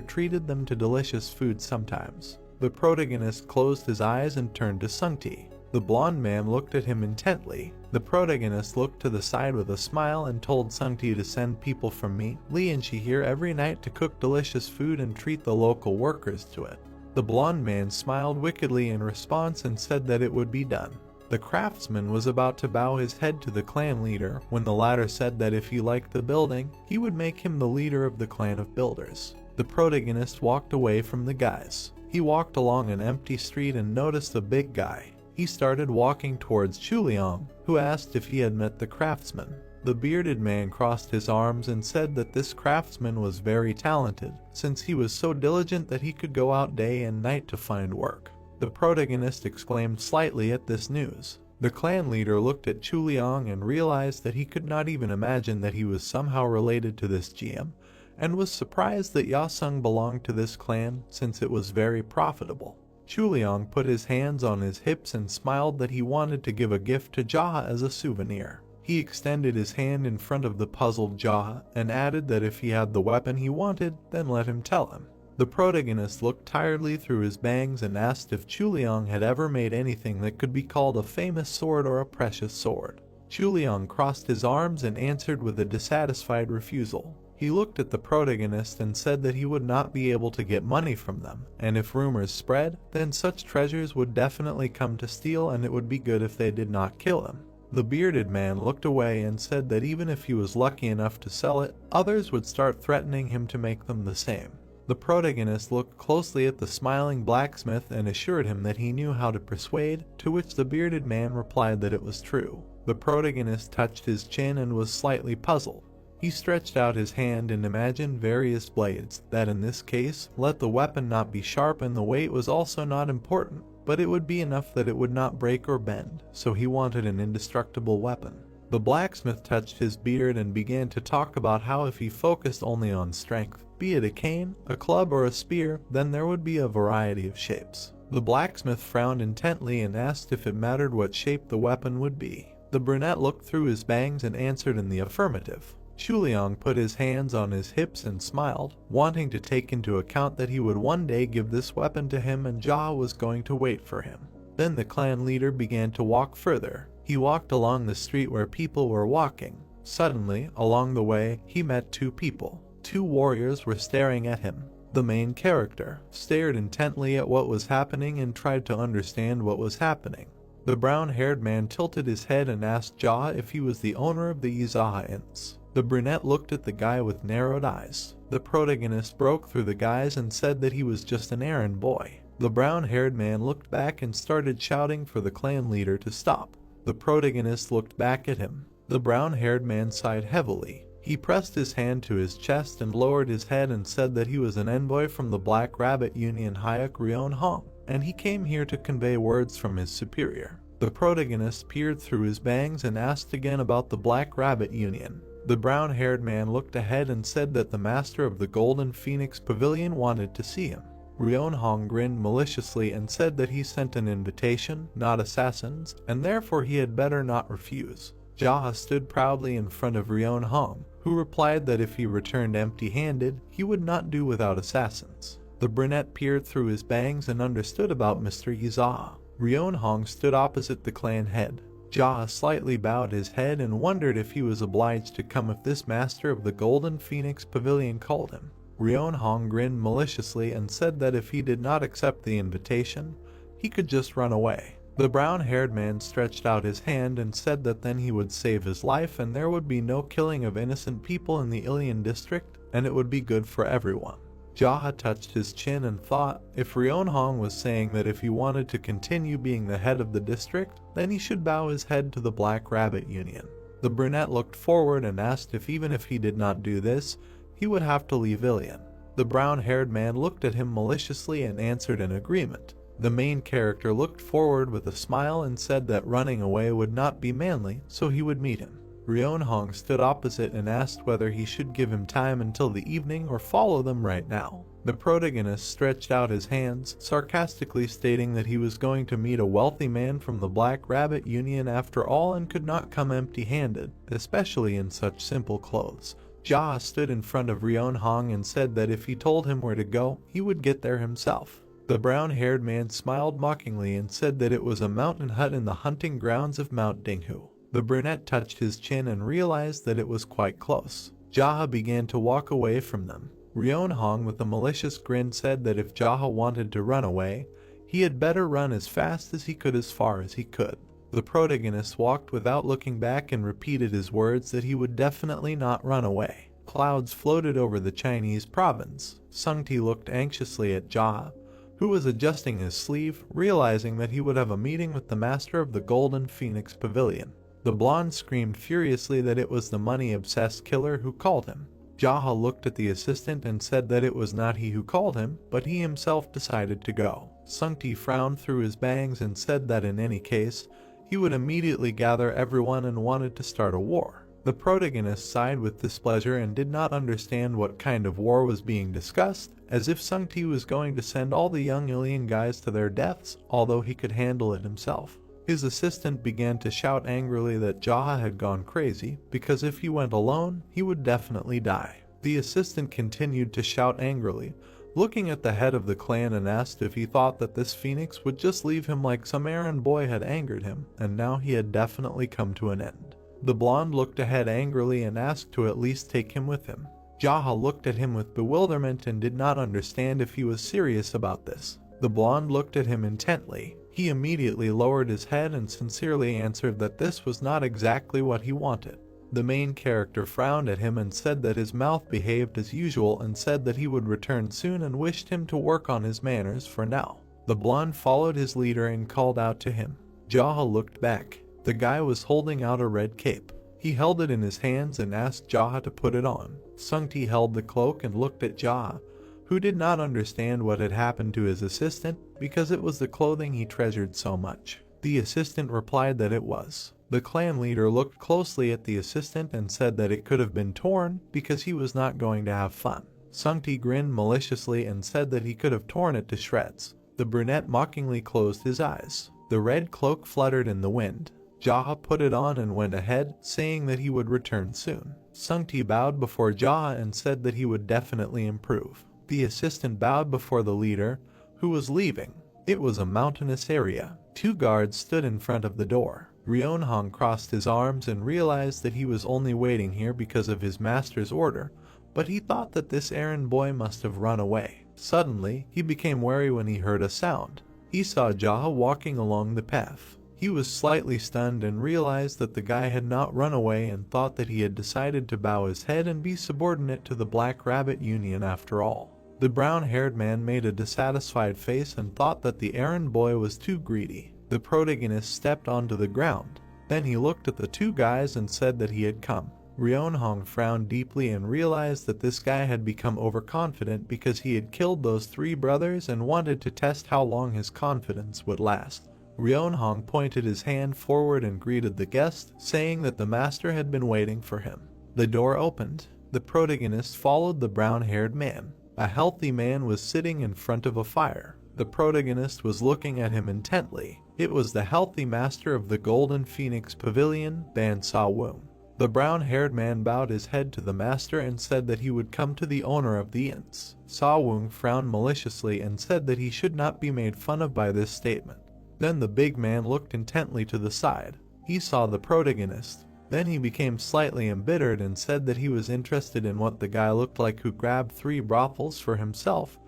treated them to delicious food sometimes. The protagonist closed his eyes and turned to Sungti. The blonde man looked at him intently. The protagonist looked to the side with a smile and told Sungti to send people from me, Lee and she here every night to cook delicious food and treat the local workers to it. The blonde man smiled wickedly in response and said that it would be done. The craftsman was about to bow his head to the clan leader when the latter said that if he liked the building, he would make him the leader of the clan of builders. The protagonist walked away from the guys. He walked along an empty street and noticed a big guy. He started walking towards Chuliang, who asked if he had met the craftsman. The bearded man crossed his arms and said that this craftsman was very talented, since he was so diligent that he could go out day and night to find work. The protagonist exclaimed slightly at this news. The clan leader looked at Chuliang and realized that he could not even imagine that he was somehow related to this GM, and was surprised that Ya-sung belonged to this clan since it was very profitable. Chuliang put his hands on his hips and smiled that he wanted to give a gift to Jaha as a souvenir. He extended his hand in front of the puzzled Jaha and added that if he had the weapon he wanted, then let him tell him. The protagonist looked tiredly through his bangs and asked if Chuliang had ever made anything that could be called a famous sword or a precious sword. Chuliang crossed his arms and answered with a dissatisfied refusal. He looked at the protagonist and said that he would not be able to get money from them, and if rumors spread, then such treasures would definitely come to steal and it would be good if they did not kill him. The bearded man looked away and said that even if he was lucky enough to sell it, others would start threatening him to make them the same. The protagonist looked closely at the smiling blacksmith and assured him that he knew how to persuade, to which the bearded man replied that it was true. The protagonist touched his chin and was slightly puzzled. He stretched out his hand and imagined various blades, that in this case, let the weapon not be sharp and the weight was also not important, but it would be enough that it would not break or bend, so he wanted an indestructible weapon. The blacksmith touched his beard and began to talk about how if he focused only on strength, be it a cane, a club, or a spear, then there would be a variety of shapes. The blacksmith frowned intently and asked if it mattered what shape the weapon would be. The brunette looked through his bangs and answered in the affirmative. Shuliang put his hands on his hips and smiled, wanting to take into account that he would one day give this weapon to him and Jaha was going to wait for him. Then the clan leader began to walk further. He walked along the street where people were walking. Suddenly, along the way, he met two people. Two warriors were staring at him. The main character stared intently at what was happening and tried to understand what was happening. The brown-haired man tilted his head and asked Jaha if he was the owner of the Izaha Inns. The brunette looked at the guy with narrowed eyes. The protagonist broke through the guys and said that he was just an errand boy. The brown-haired man looked back and started shouting for the clan leader to stop. The protagonist looked back at him. The brown-haired man sighed heavily. He pressed his hand to his chest and lowered his head and said that he was an envoy from the Black Rabbit Union Hayek Ryon Hong, and he came here to convey words from his superior. The protagonist peered through his bangs and asked again about the Black Rabbit Union. The brown-haired man looked ahead and said that the master of the Golden Phoenix Pavilion wanted to see him. Ryon Hong grinned maliciously and said that he sent an invitation, not assassins, and therefore he had better not refuse. Jaha stood proudly in front of Ryon Hong, who replied that if he returned empty-handed, he would not do without assassins. The brunette peered through his bangs and understood about Mr. Yizaha. Ryon Hong stood opposite the clan head. Jaha slightly bowed his head and wondered if he was obliged to come if this master of the Golden Phoenix Pavilion called him. Ryon Hong grinned maliciously and said that if he did not accept the invitation, he could just run away. The brown-haired man stretched out his hand and said that then he would save his life and there would be no killing of innocent people in the Ilian district, and it would be good for everyone. Jaha touched his chin and thought, if Ryon Hong was saying that if he wanted to continue being the head of the district, then he should bow his head to the Black Rabbit Union. The brunette looked forward and asked if even if he did not do this, he would have to leave Ilian. The brown-haired man looked at him maliciously and answered in agreement. The main character looked forward with a smile and said that running away would not be manly, so he would meet him. Ryon Hong stood opposite and asked whether he should give him time until the evening or follow them right now. The protagonist stretched out his hands, sarcastically stating that he was going to meet a wealthy man from the Black Rabbit Union after all and could not come empty-handed, especially in such simple clothes. Jaha stood in front of Ryon Hong and said that if he told him where to go, he would get there himself. The brown-haired man smiled mockingly and said that it was a mountain hut in the hunting grounds of Mount Dinghu. The brunette touched his chin and realized that it was quite close. Jaha began to walk away from them. Ryon Hong with a malicious grin said that if Jaha wanted to run away, he had better run as fast as he could as far as he could. The protagonist walked without looking back and repeated his words that he would definitely not run away. Clouds floated over the Chinese province. Sungti looked anxiously at Jaha, who was adjusting his sleeve, realizing that he would have a meeting with the master of the Golden Phoenix Pavilion. The blonde screamed furiously that it was the money-obsessed killer who called him. Jaha looked at the assistant and said that it was not he who called him, but he himself decided to go. Sungti frowned through his bangs and said that in any case, he would immediately gather everyone and wanted to start a war. The protagonist sighed with displeasure and did not understand what kind of war was being discussed, as if Sungti was going to send all the young Ilian guys to their deaths, although he could handle it himself. His assistant began to shout angrily that Jaha had gone crazy, because if he went alone, he would definitely die. The assistant continued to shout angrily, looking at the head of the clan and asked if he thought that this phoenix would just leave him like some errand boy had angered him, and now he had definitely come to an end. The blonde looked ahead angrily and asked to at least take him with him. Jaha looked at him with bewilderment and did not understand if he was serious about this. The blonde looked at him intently. He immediately lowered his head and sincerely answered that this was not exactly what he wanted. The main character frowned at him and said that his mouth behaved as usual and said that he would return soon and wished him to work on his manners for now. The blonde followed his leader and called out to him. Jaha looked back. The guy was holding out a red cape. He held it in his hands and asked Jaha to put it on. Sungti held the cloak and looked at Jaha, who did not understand what had happened to his assistant because it was the clothing he treasured so much. The assistant replied that it was. The clan leader looked closely at the assistant and said that it could have been torn because he was not going to have fun. Sungti grinned maliciously and said that he could have torn it to shreds. The brunette mockingly closed his eyes. The red cloak fluttered in the wind. Jaha put it on and went ahead, saying that he would return soon. Sungti bowed before Jaha and said that he would definitely improve. The assistant bowed before the leader, who was leaving. It was a mountainous area. 2 guards stood in front of the door. Ryeonhong crossed his arms and realized that he was only waiting here because of his master's order, but he thought that this errand boy must have run away. Suddenly, he became wary when he heard a sound. He saw Jaha walking along the path. He was slightly stunned and realized that the guy had not run away and thought that he had decided to bow his head and be subordinate to the Black Rabbit Union after all. The brown-haired man made a dissatisfied face and thought that the errand boy was too greedy. The protagonist stepped onto the ground. Then he looked at the 2 guys and said that he had come. Ryeonhong frowned deeply and realized that this guy had become overconfident because he had killed those 3 brothers and wanted to test how long his confidence would last. Ryeonhong pointed his hand forward and greeted the guest, saying that the master had been waiting for him. The door opened. The protagonist followed the brown-haired man. A healthy man was sitting in front of a fire. The protagonist was looking at him intently. It was the healthy master of the Golden Phoenix Pavilion, Ban Sa-woong. The brown-haired man bowed his head to the master and said that he would come to the owner of the inns. Sa-woong frowned maliciously and said that he should not be made fun of by this statement. Then the big man looked intently to the side. He saw the protagonist. Then he became slightly embittered and said that he was interested in what the guy looked like who grabbed 3 brothels for himself,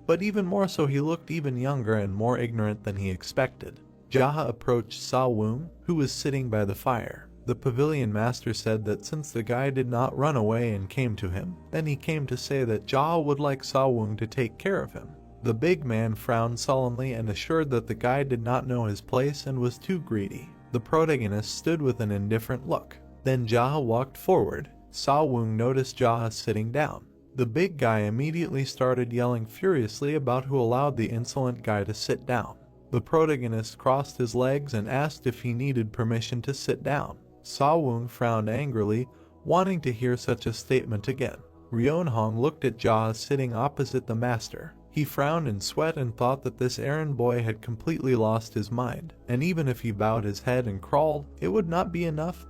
but even more so he looked even younger and more ignorant than he expected. Jaha approached Sa-woong, who was sitting by the fire. The pavilion master said that since the guy did not run away and came to him, then he came to say that Jaha would like Sa-woong to take care of him. The big man frowned solemnly and assured that the guy did not know his place and was too greedy. The protagonist stood with an indifferent look. Then Jaha walked forward. Sa-woong noticed Jaha sitting down. The big guy immediately started yelling furiously about who allowed the insolent guy to sit down. The protagonist crossed his legs and asked if he needed permission to sit down. Sa-woong frowned angrily, wanting to hear such a statement again. Ryeonhong looked at Jaha sitting opposite the master. He frowned in sweat and thought that this errand boy had completely lost his mind, and even if he bowed his head and crawled, it would not be enough,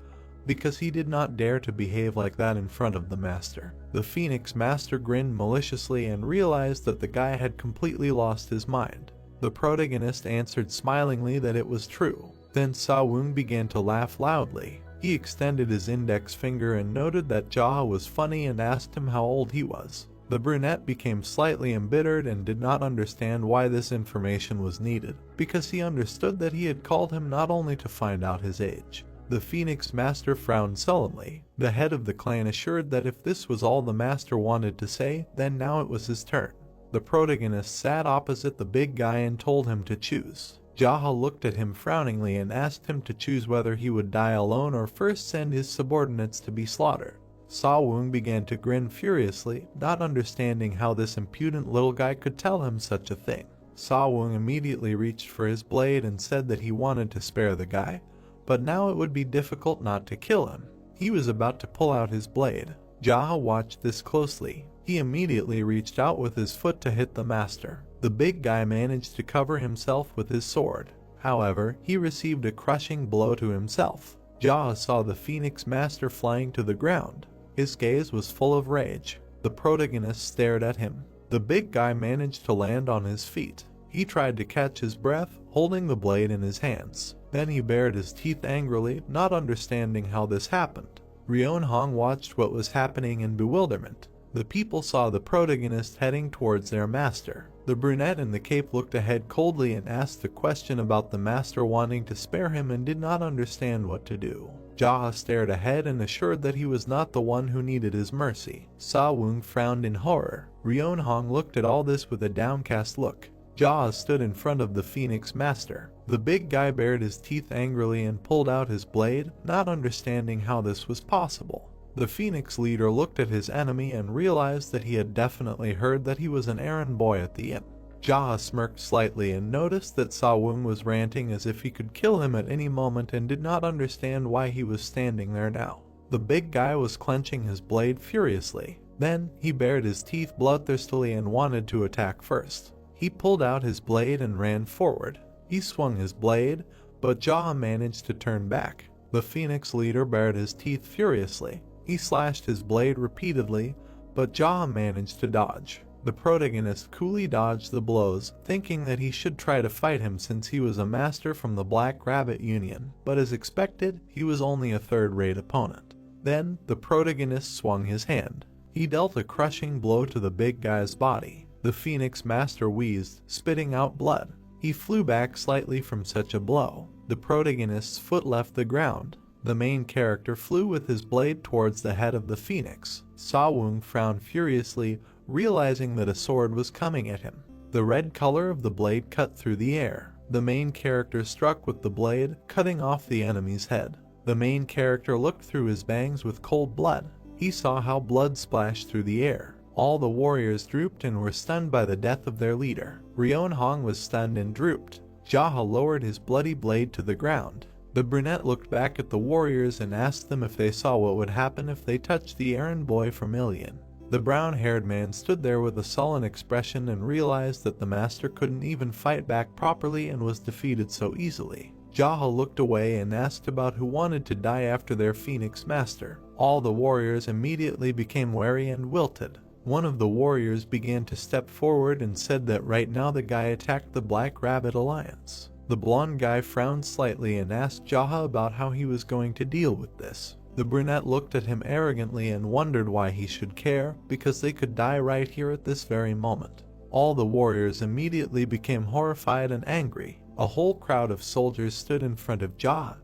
because he did not dare to behave like that in front of the master. The Phoenix Master grinned maliciously and realized that the guy had completely lost his mind. The protagonist answered smilingly that it was true. Then Sa-woong began to laugh loudly. He extended his index finger and noted that Jaha was funny and asked him how old he was. The brunette became slightly embittered and did not understand why this information was needed, because he understood that he had called him not only to find out his age. The Phoenix Master frowned sullenly. The head of the clan assured that if this was all the master wanted to say, then now it was his turn. The protagonist sat opposite the big guy and told him to choose. Jaha looked at him frowningly and asked him to choose whether he would die alone or first send his subordinates to be slaughtered. Sa-woong began to grin furiously, not understanding how this impudent little guy could tell him such a thing. Sa-woong immediately reached for his blade and said that he wanted to spare the guy, but now it would be difficult not to kill him. He was about to pull out his blade. Jaha watched this closely. He immediately reached out with his foot to hit the master. The big guy managed to cover himself with his sword. However, he received a crushing blow to himself. Jaha saw the Phoenix Master flying to the ground. His gaze was full of rage. The protagonist stared at him. The big guy managed to land on his feet. He tried to catch his breath, holding the blade in his hands. Then he bared his teeth angrily, not understanding how this happened. Ryeonhong watched what was happening in bewilderment. The people saw the protagonist heading towards their master. The brunette in the cape looked ahead coldly and asked a question about the master wanting to spare him and did not understand what to do. Jaha stared ahead and assured that he was not the one who needed his mercy. Sa-woong frowned in horror. Ryeonhong looked at all this with a downcast look. Jaha stood in front of the Phoenix Master. The big guy bared his teeth angrily and pulled out his blade, not understanding how this was possible. The Phoenix leader looked at his enemy and realized that he had definitely heard that he was an errand boy at the inn. Jaha smirked slightly and noticed that Sa-woong was ranting as if he could kill him at any moment and did not understand why he was standing there now. The big guy was clenching his blade furiously. Then, he bared his teeth bloodthirstily and wanted to attack first. He pulled out his blade and ran forward. He swung his blade, but Jaha managed to turn back. The Phoenix leader bared his teeth furiously. He slashed his blade repeatedly, but Jaha managed to dodge. The protagonist coolly dodged the blows, thinking that he should try to fight him since he was a master from the Black Rabbit Union, but as expected, he was only a third-rate opponent. Then, the protagonist swung his hand. He dealt a crushing blow to the big guy's body. The Phoenix master wheezed, spitting out blood. He flew back slightly from such a blow. The protagonist's foot left the ground. The main character flew with his blade towards the head of the Phoenix. Sawung frowned furiously, realizing that a sword was coming at him. The red color of the blade cut through the air. The main character struck with the blade, cutting off the enemy's head. The main character looked through his bangs with cold blood. He saw how blood splashed through the air. All the warriors drooped and were stunned by the death of their leader. Ryeonhong was stunned and drooped. Jaha lowered his bloody blade to the ground. The brunette looked back at the warriors and asked them if they saw what would happen if they touched the errand boy from Ilion. The brown-haired man stood there with a sullen expression and realized that the master couldn't even fight back properly and was defeated so easily. Jaha looked away and asked about who wanted to die after their Phoenix master. All the warriors immediately became wary and wilted. One of the warriors began to step forward and said that right now the guy attacked the Black Rabbit Alliance. The blonde guy frowned slightly and asked Jaha about how he was going to deal with this. The brunette looked at him arrogantly and wondered why he should care, because they could die right here at this very moment. All the warriors immediately became horrified and angry. A whole crowd of soldiers stood in front of Jaha,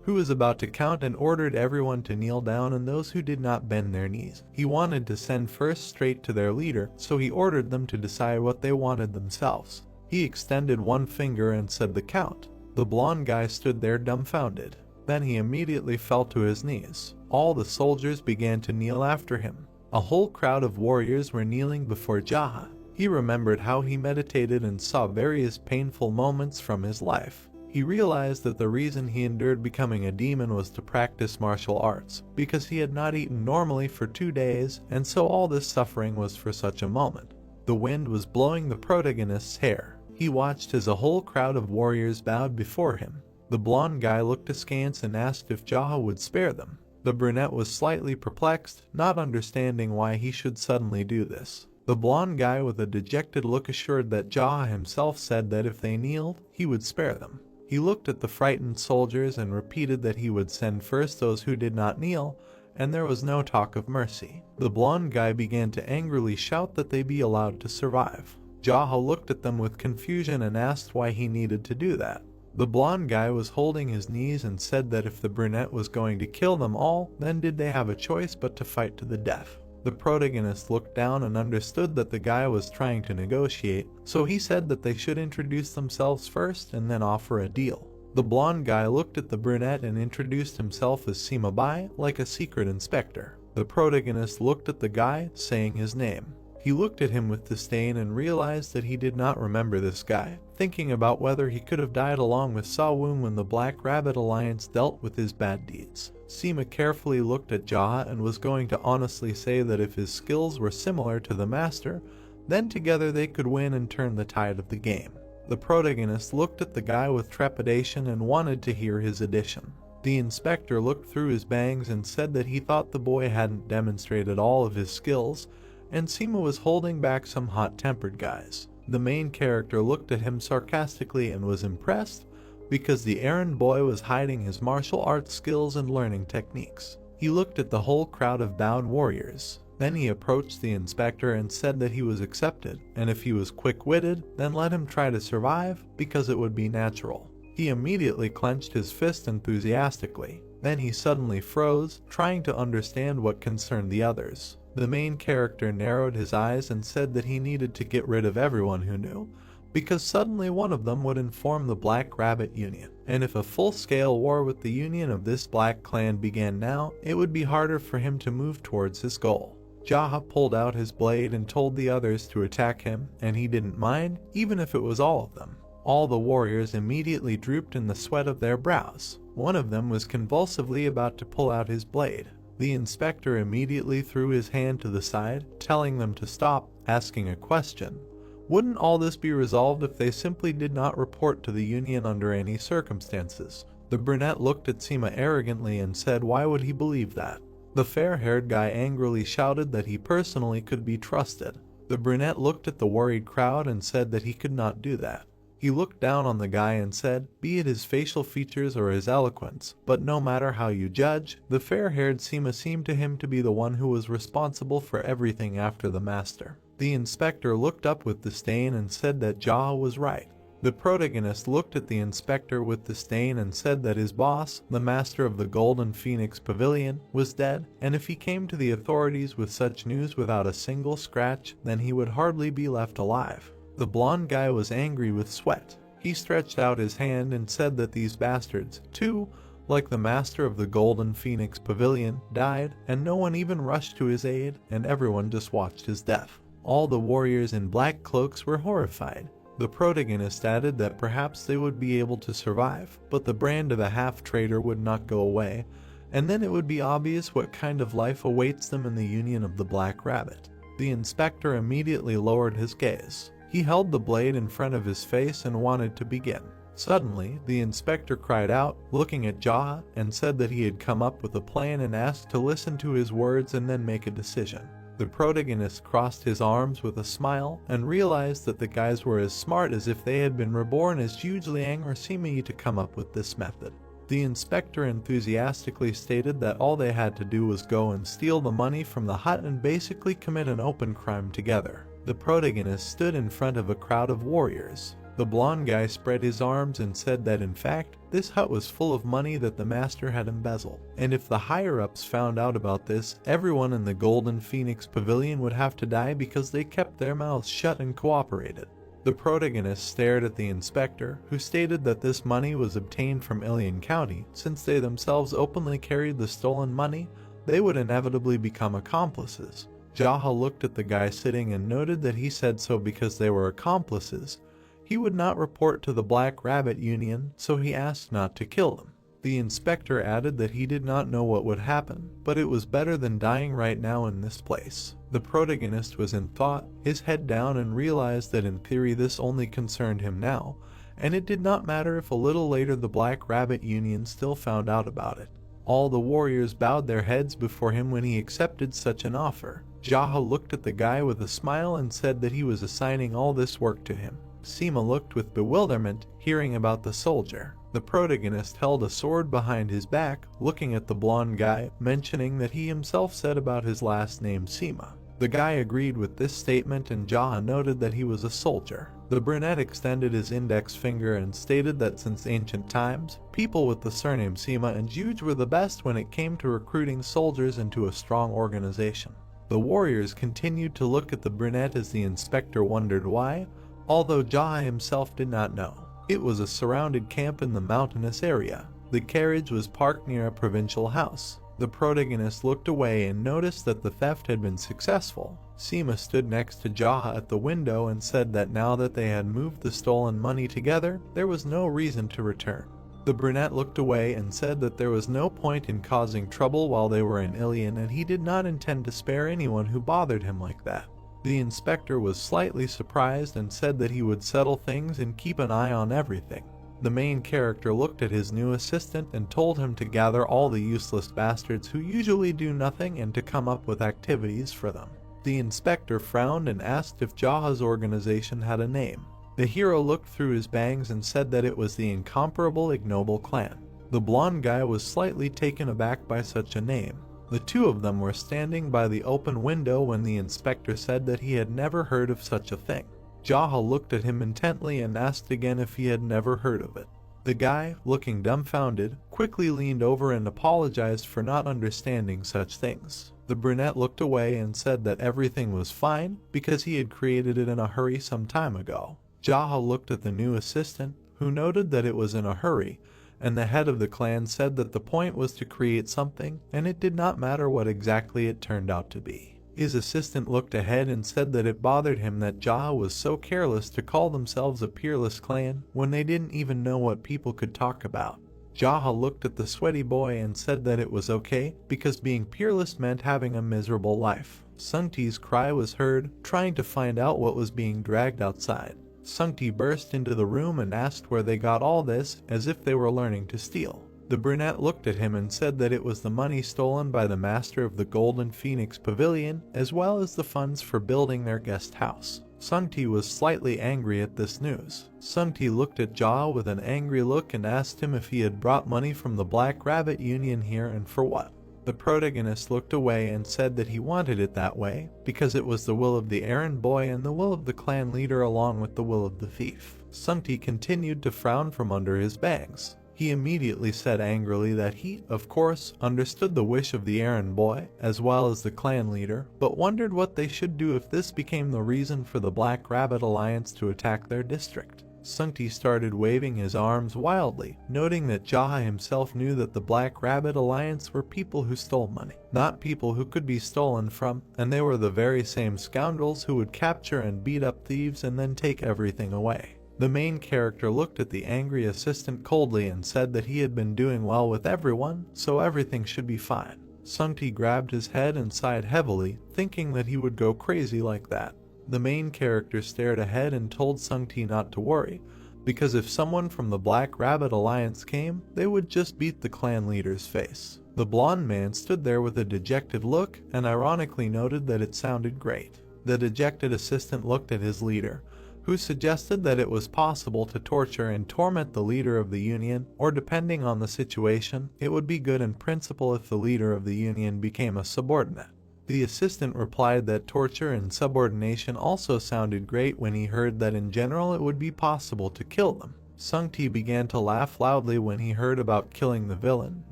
who was about to count and ordered everyone to kneel down and those who did not bend their knees. He wanted to send first straight to their leader, so he ordered them to decide what they wanted themselves. He extended one finger and said the count. The blonde guy stood there dumbfounded. Then he immediately fell to his knees. All the soldiers began to kneel after him. A whole crowd of warriors were kneeling before Jaha. He remembered how he meditated and saw various painful moments from his life. He realized that the reason he endured becoming a demon was to practice martial arts, because he had not eaten normally for 2 days, and so all this suffering was for such a moment. The wind was blowing the protagonist's hair. He watched as a whole crowd of warriors bowed before him. The blonde guy looked askance and asked if Jaha would spare them. The brunette was slightly perplexed, not understanding why he should suddenly do this. The blonde guy with a dejected look assured that Jaha himself said that if they kneeled, he would spare them. He looked at the frightened soldiers and repeated that he would send first those who did not kneel, and there was no talk of mercy. The blonde guy began to angrily shout that they be allowed to survive. Jaha looked at them with confusion and asked why he needed to do that. The blonde guy was holding his knees and said that if the brunette was going to kill them all, then did they have a choice but to fight to the death. The protagonist looked down and understood that the guy was trying to negotiate, so he said that they should introduce themselves first and then offer a deal. The blonde guy looked at the brunette and introduced himself as Simabai, like a secret inspector. The protagonist looked at the guy, saying his name. He looked at him with disdain and realized that he did not remember this guy, thinking about whether he could have died along with Sawung when the Black Rabbit Alliance dealt with his bad deeds. Sima carefully looked at Jaha and was going to honestly say that if his skills were similar to the master, then together they could win and turn the tide of the game. The protagonist looked at the guy with trepidation and wanted to hear his addition. The inspector looked through his bangs and said that he thought the boy hadn't demonstrated all of his skills, and Sima was holding back some hot-tempered guys. The main character looked at him sarcastically and was impressed because the errand boy was hiding his martial arts skills and learning techniques. He looked at the whole crowd of bowed warriors. Then he approached the inspector and said that he was accepted, and if he was quick-witted, then let him try to survive because it would be natural. He immediately clenched his fist enthusiastically. Then he suddenly froze, trying to understand what concerned the others. The main character narrowed his eyes and said that he needed to get rid of everyone who knew, because suddenly one of them would inform the Black Rabbit Union. And if a full-scale war with the union of this black clan began now, it would be harder for him to move towards his goal. Jaha pulled out his blade and told the others to attack him, and he didn't mind, even if it was all of them. All the warriors immediately drooped in the sweat of their brows. One of them was convulsively about to pull out his blade. The inspector immediately threw his hand to the side, telling them to stop, asking a question. Wouldn't all this be resolved if they simply did not report to the union under any circumstances? The brunette looked at Seema arrogantly and said why would he believe that? The fair-haired guy angrily shouted that he personally could be trusted. The brunette looked at the worried crowd and said that he could not do that. He looked down on the guy and said, be it his facial features or his eloquence, but no matter how you judge, the fair-haired Seema seemed to him to be the one who was responsible for everything after the master. The inspector looked up with disdain and said that Jaha was right. The protagonist looked at the inspector with disdain and said that his boss, the master of the Golden Phoenix Pavilion, was dead, and if he came to the authorities with such news without a single scratch, then he would hardly be left alive. The blonde guy was angry with sweat. He stretched out his hand and said that these bastards, too, like the master of the Golden Phoenix Pavilion, died, and no one even rushed to his aid, and everyone just watched his death. All the warriors in black cloaks were horrified. The protagonist added that perhaps they would be able to survive, but the brand of a half-traitor would not go away, and then it would be obvious what kind of life awaits them in the Union of the Black Rabbit. The inspector immediately lowered his gaze. He held the blade in front of his face and wanted to begin. Suddenly, the inspector cried out, looking at Jaha, and said that he had come up with a plan and asked to listen to his words and then make a decision. The protagonist crossed his arms with a smile and realized that the guys were as smart as if they had been reborn as Juge Liang or Simi to come up with this method. The inspector enthusiastically stated that all they had to do was go and steal the money from the hut and basically commit an open crime together. The protagonist stood in front of a crowd of warriors. The blonde guy spread his arms and said that in fact, this hut was full of money that the master had embezzled, and if the higher-ups found out about this, everyone in the Golden Phoenix Pavilion would have to die because they kept their mouths shut and cooperated. The protagonist stared at the inspector, who stated that this money was obtained from Ilian County. Since they themselves openly carried the stolen money, they would inevitably become accomplices. Jaha looked at the guy sitting and noted that he said so because they were accomplices. He would not report to the Black Rabbit Union, so he asked not to kill them. The inspector added that he did not know what would happen, but it was better than dying right now in this place. The protagonist was in thought, his head down, and realized that in theory this only concerned him now, and it did not matter if a little later the Black Rabbit Union still found out about it. All the warriors bowed their heads before him when he accepted such an offer. Jaha looked at the guy with a smile and said that he was assigning all this work to him. Seema looked with bewilderment, hearing about the soldier. The protagonist held a sword behind his back, looking at the blonde guy, mentioning that he himself said about his last name Seema. The guy agreed with this statement and Jaha noted that he was a soldier. The brunette extended his index finger and stated that since ancient times, people with the surname Seema and Juge were the best when it came to recruiting soldiers into a strong organization. The warriors continued to look at the brunette as the inspector wondered why, although Jaha himself did not know. It was a surrounded camp in the mountainous area. The carriage was parked near a provincial house. The protagonist looked away and noticed that the theft had been successful. Seema stood next to Jaha at the window and said that now that they had moved the stolen money together, there was no reason to return. The brunette looked away and said that there was no point in causing trouble while they were in Ilion, and he did not intend to spare anyone who bothered him like that. The inspector was slightly surprised and said that he would settle things and keep an eye on everything. The main character looked at his new assistant and told him to gather all the useless bastards who usually do nothing and to come up with activities for them. The inspector frowned and asked if Jaha's organization had a name. The hero looked through his bangs and said that it was the incomparable Ignoble Clan. The blonde guy was slightly taken aback by such a name. The two of them were standing by the open window when the inspector said that he had never heard of such a thing. Jaha looked at him intently and asked again if he had never heard of it. The guy, looking dumbfounded, quickly leaned over and apologized for not understanding such things. The brunette looked away and said that everything was fine because he had created it in a hurry some time ago. Jaha looked at the new assistant, who noted that it was in a hurry, and the head of the clan said that the point was to create something, and it did not matter what exactly it turned out to be. His assistant looked ahead and said that it bothered him that Jaha was so careless to call themselves a peerless clan when they didn't even know what people could talk about. Jaha looked at the sweaty boy and said that it was okay because being peerless meant having a miserable life. Sungti's cry was heard, trying to find out what was being dragged outside. Sungti burst into the room and asked where they got all this, as if they were learning to steal. The brunette looked at him and said that it was the money stolen by the master of the Golden Phoenix Pavilion, as well as the funds for building their guest house. Sungti was slightly angry at this news. Sungti looked at Jaha with an angry look and asked him if he had brought money from the Black Rabbit Union here and for what. The protagonist looked away and said that he wanted it that way because it was the will of the errand boy and the will of the clan leader along with the will of the thief. Sungti continued to frown from under his bangs. He immediately said angrily that he, of course, understood the wish of the errand boy, as well as the clan leader, but wondered what they should do if this became the reason for the Black Rabbit Alliance to attack their district. Sungti started waving his arms wildly, noting that Jaha himself knew that the Black Rabbit Alliance were people who stole money, not people who could be stolen from, and they were the very same scoundrels who would capture and beat up thieves and then take everything away. The main character looked at the angry assistant coldly and said that he had been doing well with everyone, so everything should be fine. Sungti grabbed his head and sighed heavily, thinking that he would go crazy like that. The main character stared ahead and told Sungti not to worry, because if someone from the Black Rabbit Alliance came, they would just beat the clan leader's face. The blonde man stood there with a dejected look and ironically noted that it sounded great. The dejected assistant looked at his leader, who suggested that it was possible to torture and torment the leader of the union, or depending on the situation, it would be good in principle if the leader of the union became a subordinate. The assistant replied that torture and subordination also sounded great when he heard that in general it would be possible to kill them. Sungti began to laugh loudly when he heard about killing the villain,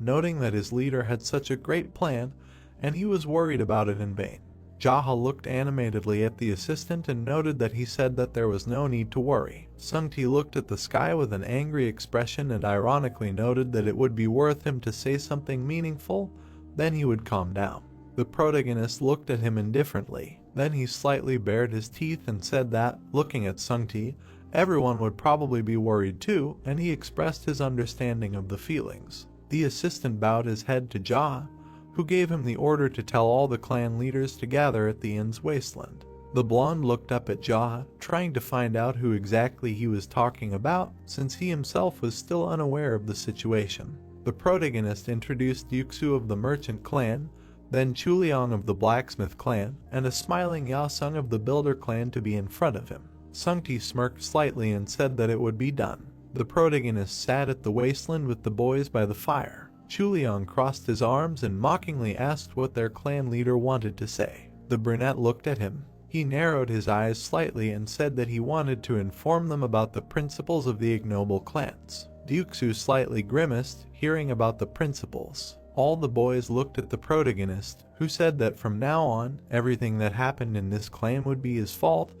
noting that his leader had such a great plan, and he was worried about it in vain. Jaha looked animatedly at the assistant and noted that he said that there was no need to worry. Sungti looked at the sky with an angry expression and ironically noted that it would be worth him to say something meaningful, then he would calm down. The protagonist looked at him indifferently. Then he slightly bared his teeth and said that, looking at Sungti, everyone would probably be worried too, and he expressed his understanding of the feelings. The assistant bowed his head to Jaha, who gave him the order to tell all the clan leaders to gather at the inn's wasteland. The blonde looked up at Jaha, trying to find out who exactly he was talking about, since he himself was still unaware of the situation. The protagonist introduced Yuxu of the merchant clan, then Chuliang of the blacksmith clan, and a smiling Yasung of the builder clan to be in front of him. Sungti smirked slightly and said that it would be done. The protagonist sat at the wasteland with the boys by the fire. Chuliang crossed his arms and mockingly asked what their clan leader wanted to say. The brunette looked at him. He narrowed his eyes slightly and said that he wanted to inform them about the principles of the ignoble clans. Yuxu slightly grimaced, hearing about the principles. All the boys looked at the protagonist, who said that from now on, everything that happened in this clan would be his fault,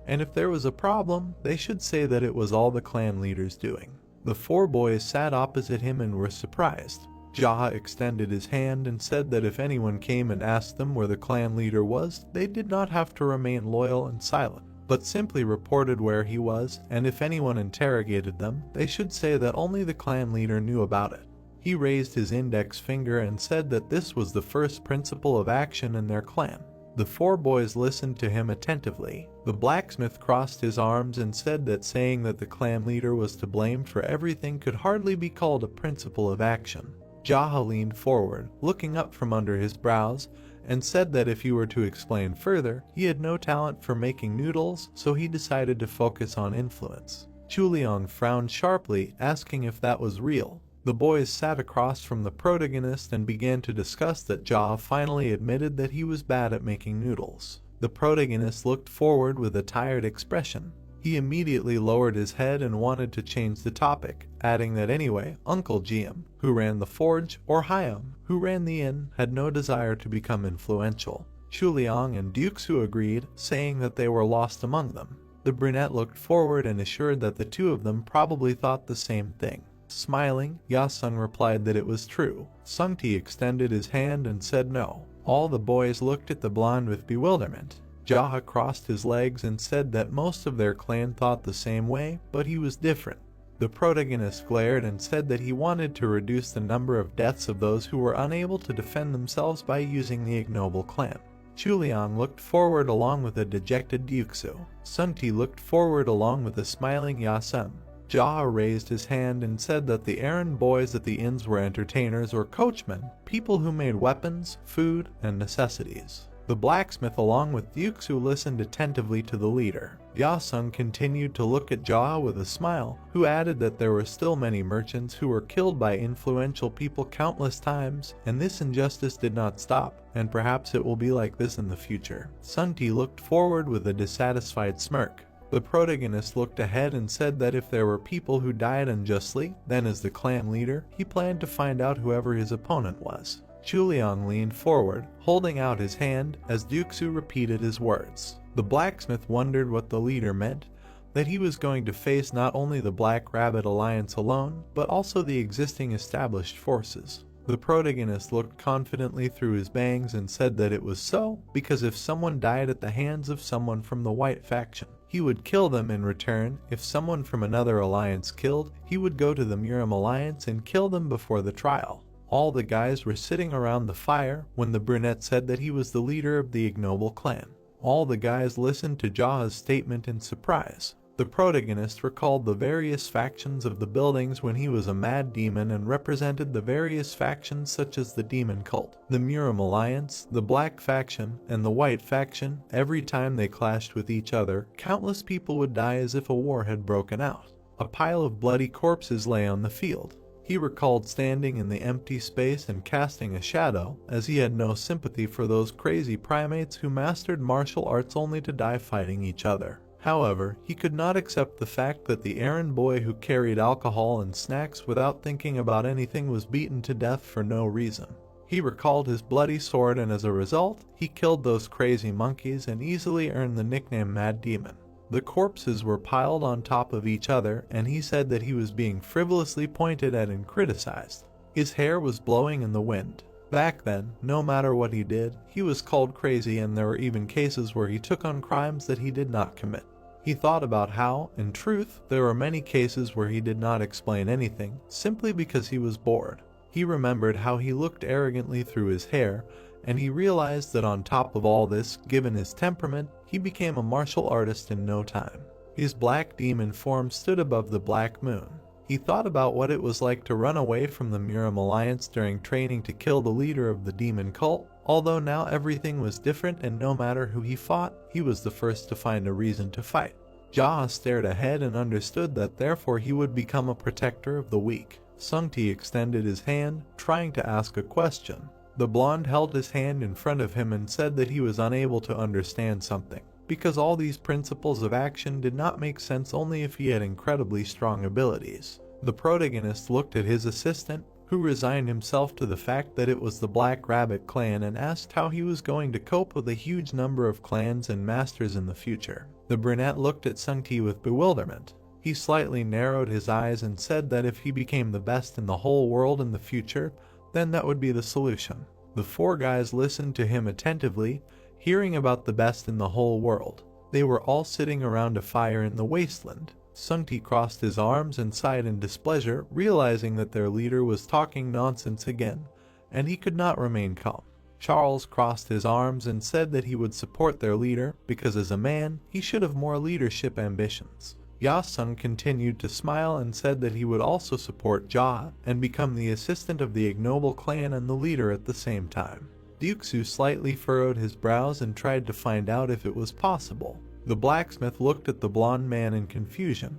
and if there was a problem, they should say that it was all the clan leaders doing. The four boys sat opposite him and were surprised. Jaha extended his hand and said that if anyone came and asked them where the clan leader was, they did not have to remain loyal and silent, but simply reported where he was, and if anyone interrogated them, they should say that only the clan leader knew about it. He raised his index finger and said that this was the first principle of action in their clan. The four boys listened to him attentively. The blacksmith crossed his arms and said that saying that the clan leader was to blame for everything could hardly be called a principle of action. Jaha leaned forward, looking up from under his brows, and said that if he were to explain further, he had no talent for making noodles, so he decided to focus on influence. Chuliang frowned sharply, asking if that was real. The boys sat across from the protagonist and began to discuss that Jaha finally admitted that he was bad at making noodles. The protagonist looked forward with a tired expression. He immediately lowered his head and wanted to change the topic, adding that anyway, Uncle Jiam, who ran the forge, or Hyam, who ran the inn, had no desire to become influential. Chuliang and Yuxu agreed, saying that they were lost among them. The brunette looked forward and assured that the two of them probably thought the same thing. Smiling, Yasung replied that it was true. Sungti extended his hand and said no. All the boys looked at the blonde with bewilderment. Jaha crossed his legs and said that most of their clan thought the same way, but he was different. The protagonist glared and said that he wanted to reduce the number of deaths of those who were unable to defend themselves by using the ignoble clan. Chuliang looked forward along with a dejected Ryuksu. Sunti looked forward along with a smiling Yasen. Jia raised his hand and said that the errand boys at the inns were entertainers or coachmen, people who made weapons, food, and necessities. The blacksmith along with Ryuksu listened attentively to the leader. Yasung continued to look at Jia with a smile, who added that there were still many merchants who were killed by influential people countless times, and this injustice did not stop, and perhaps it will be like this in the future. Sunti looked forward with a dissatisfied smirk. The protagonist looked ahead and said that if there were people who died unjustly, then as the clan leader, he planned to find out whoever his opponent was. Chuliang leaned forward, holding out his hand as Ryuksu repeated his words. The blacksmith wondered what the leader meant, that he was going to face not only the Black Rabbit Alliance alone, but also the existing established forces. The protagonist looked confidently through his bangs and said that it was so, because if someone died at the hands of someone from the White faction, he would kill them in return. If someone from another alliance killed, he would go to the Muram Alliance and kill them before the trial. All the guys were sitting around the fire when the brunette said that he was the leader of the ignoble clan. All the guys listened to Jaha's statement in surprise. The protagonist recalled the various factions of the buildings when he was a mad demon and represented the various factions such as the demon cult, the Muram Alliance, the Black faction, and the White faction. Every time they clashed with each other, countless people would die as if a war had broken out. A pile of bloody corpses lay on the field. He recalled standing in the empty space and casting a shadow, as he had no sympathy for those crazy primates who mastered martial arts only to die fighting each other. However, he could not accept the fact that the errand boy who carried alcohol and snacks without thinking about anything was beaten to death for no reason. He recalled his bloody sword, and as a result, he killed those crazy monkeys and easily earned the nickname Mad Demon. The corpses were piled on top of each other, and he said that he was being frivolously pointed at and criticized. His hair was blowing in the wind. Back then, no matter what he did, he was called crazy, and there were even cases where he took on crimes that he did not commit. He thought about how, in truth, there were many cases where he did not explain anything, simply because he was bored. He remembered how he looked arrogantly through his hair, and he realized that on top of all this, given his temperament, he became a martial artist in no time. His black demon form stood above the black moon. He thought about what it was like to run away from the Muram Alliance during training to kill the leader of the demon cult, although now everything was different and no matter who he fought, he was the first to find a reason to fight. Jia stared ahead and understood that therefore he would become a protector of the weak. Sungti extended his hand, trying to ask a question. The blonde held his hand in front of him and said that he was unable to understand something, because all these principles of action did not make sense only if he had incredibly strong abilities. The protagonist looked at his assistant, who resigned himself to the fact that it was the Black Rabbit clan, and asked how he was going to cope with a huge number of clans and masters in the future. The brunette looked at Sungti with bewilderment. He slightly narrowed his eyes and said that if he became the best in the whole world in the future, then that would be the solution. The four guys listened to him attentively, hearing about the best in the whole world. They were all sitting around a fire in the wasteland. Sungti crossed his arms and sighed in displeasure, realizing that their leader was talking nonsense again, and he could not remain calm. Charles crossed his arms and said that he would support their leader, because as a man, he should have more leadership ambitions. Yasun continued to smile and said that he would also support Jia and become the assistant of the ignoble clan and the leader at the same time. Ryuksu slightly furrowed his brows and tried to find out if it was possible. The blacksmith looked at the blonde man in confusion,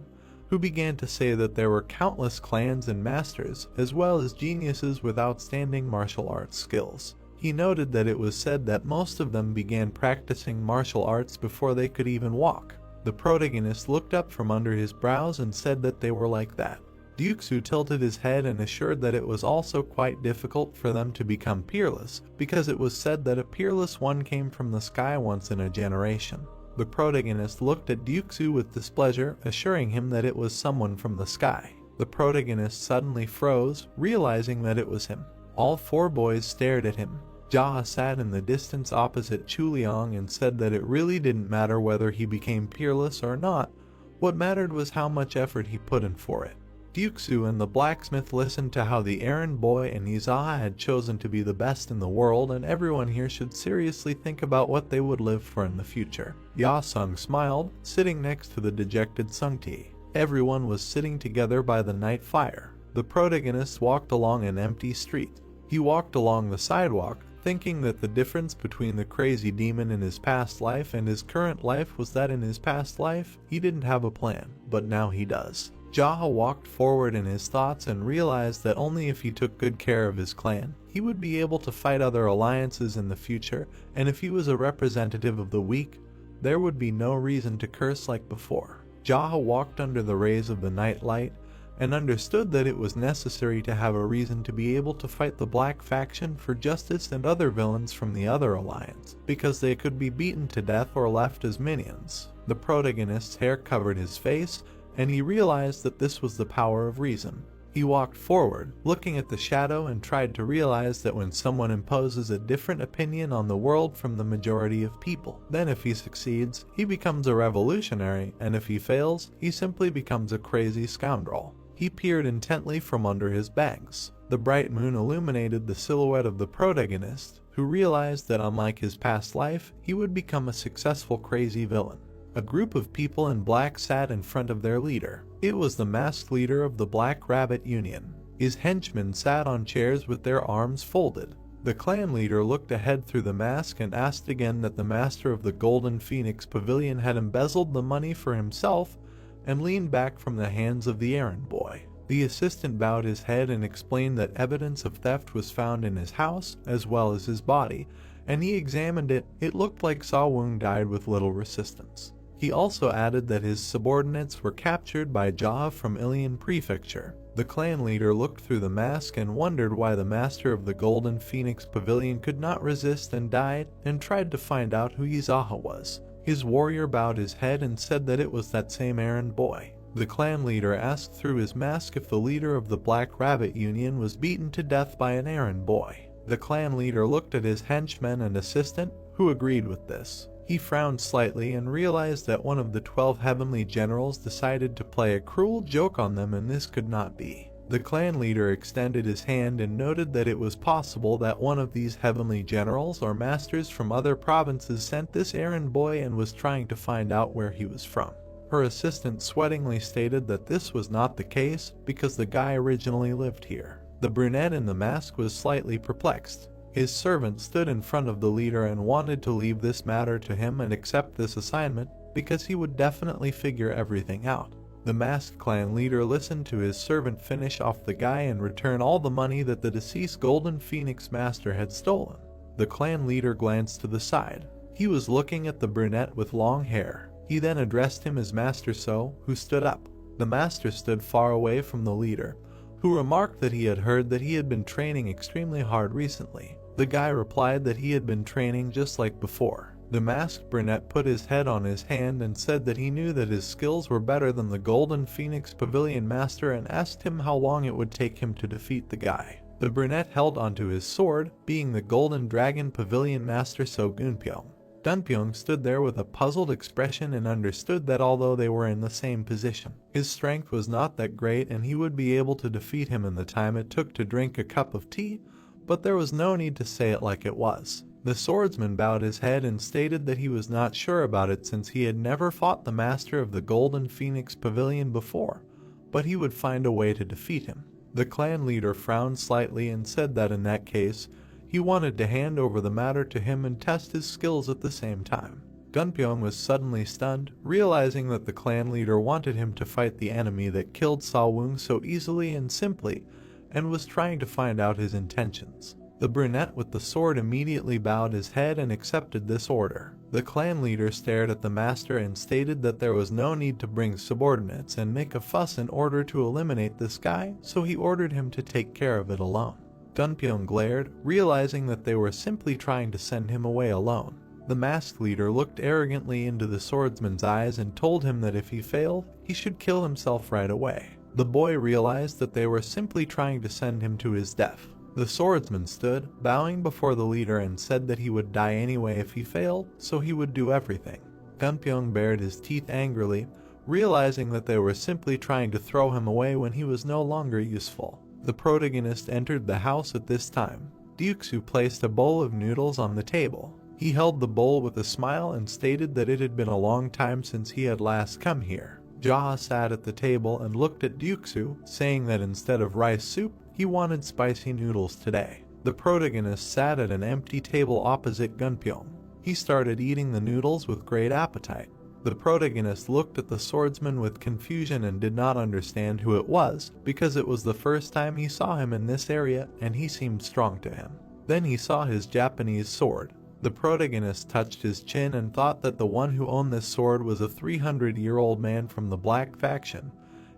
who began to say that there were countless clans and masters, as well as geniuses with outstanding martial arts skills. He noted that it was said that most of them began practicing martial arts before they could even walk. The protagonist looked up from under his brows and said that they were like that. Ryuksu tilted his head and assured that it was also quite difficult for them to become peerless, because it was said that a peerless one came from the sky once in a generation. The protagonist looked at Ryuksu with displeasure, assuring him that it was someone from the sky. The protagonist suddenly froze, realizing that it was him. All four boys stared at him. Jia sat in the distance opposite Chuliang and said that it really didn't matter whether he became peerless or not. What mattered was how much effort he put in for it. Dukesu and the blacksmith listened to how the errand boy and Izaha had chosen to be the best in the world, and everyone here should seriously think about what they would live for in the future. Yasung smiled, sitting next to the dejected Sungti. Everyone was sitting together by the night fire. The protagonist walked along an empty street. He walked along the sidewalk, thinking that the difference between the crazy demon in his past life and his current life was that in his past life, he didn't have a plan, but now he does. Jaha walked forward in his thoughts and realized that only if he took good care of his clan, he would be able to fight other alliances in the future, and if he was a representative of the weak, there would be no reason to curse like before. Jaha walked under the rays of the night light and understood that it was necessary to have a reason to be able to fight the Black faction for justice and other villains from the other alliance, because they could be beaten to death or left as minions. The protagonist's hair covered his face, and he realized that this was the power of reason. He walked forward, looking at the shadow, and tried to realize that when someone imposes a different opinion on the world from the majority of people, then if he succeeds, he becomes a revolutionary, and if he fails, he simply becomes a crazy scoundrel. He peered intently from under his bangs. The bright moon illuminated the silhouette of the protagonist, who realized that unlike his past life, he would become a successful crazy villain. A group of people in black sat in front of their leader. It was the masked leader of the Black Rabbit Union. His henchmen sat on chairs with their arms folded. The clan leader looked ahead through the mask and asked again that the master of the Golden Phoenix Pavilion had embezzled the money for himself and leaned back from the hands of the errand boy. The assistant bowed his head and explained that evidence of theft was found in his house as well as his body, and he examined it. It looked like Sawung died with little resistance. He also added that his subordinates were captured by Jaha from Ilian Prefecture. The clan leader looked through the mask and wondered why the master of the Golden Phoenix Pavilion could not resist and died, and tried to find out who Izaha was. His warrior bowed his head and said that it was that same errand boy. The clan leader asked through his mask if the leader of the Black Rabbit Union was beaten to death by an errand boy. The clan leader looked at his henchmen and assistant, who agreed with this. He frowned slightly and realized that one of the 12 heavenly generals decided to play a cruel joke on them, and this could not be. The clan leader extended his hand and noted that it was possible that one of these heavenly generals or masters from other provinces sent this errand boy and was trying to find out where he was from. Her assistant sweatingly stated that this was not the case because the guy originally lived here. The brunette in the mask was slightly perplexed. His servant stood in front of the leader and wanted to leave this matter to him and accept this assignment because he would definitely figure everything out. The masked clan leader listened to his servant finish off the guy and return all the money that the deceased Golden Phoenix master had stolen. The clan leader glanced to the side. He was looking at the brunette with long hair. He then addressed him as Master So, who stood up. The master stood far away from the leader, who remarked that he had heard that he had been training extremely hard recently. The guy replied that he had been training just like before. The masked brunette put his head on his hand and said that he knew that his skills were better than the Golden Phoenix Pavilion master, and asked him how long it would take him to defeat the guy. The brunette held onto his sword, being the Golden Dragon Pavilion master So Gunpyeong. Dunpyeong stood there with a puzzled expression and understood that although they were in the same position, his strength was not that great and he would be able to defeat him in the time it took to drink a cup of tea, but there was no need to say it like it was. The swordsman bowed his head and stated that he was not sure about it since he had never fought the master of the Golden Phoenix Pavilion before, but he would find a way to defeat him. The clan leader frowned slightly and said that in that case, he wanted to hand over the matter to him and test his skills at the same time. Gunpyeong was suddenly stunned, realizing that the clan leader wanted him to fight the enemy that killed Sawung so easily and simply, and was trying to find out his intentions. The brunette with the sword immediately bowed his head and accepted this order. The clan leader stared at the master and stated that there was no need to bring subordinates and make a fuss in order to eliminate this guy, so he ordered him to take care of it alone. Dunpyeong glared, realizing that they were simply trying to send him away alone. The masked leader looked arrogantly into the swordsman's eyes and told him that if he failed, he should kill himself right away. The boy realized that they were simply trying to send him to his death. The swordsman stood, bowing before the leader, and said that he would die anyway if he failed, so he would do everything. Gunpyeong bared his teeth angrily, realizing that they were simply trying to throw him away when he was no longer useful. The protagonist entered the house at this time. Ryuksu placed a bowl of noodles on the table. He held the bowl with a smile and stated that it had been a long time since he had last come here. Jaha sat at the table and looked at Ryuksu, saying that instead of rice soup, he wanted spicy noodles today. The protagonist sat at an empty table opposite Gunpyeong. He started eating the noodles with great appetite. The protagonist looked at the swordsman with confusion and did not understand who it was, because it was the first time he saw him in this area and he seemed strong to him. Then he saw his Japanese sword. The protagonist touched his chin and thought that the one who owned this sword was a 300-year-old man from the Black faction,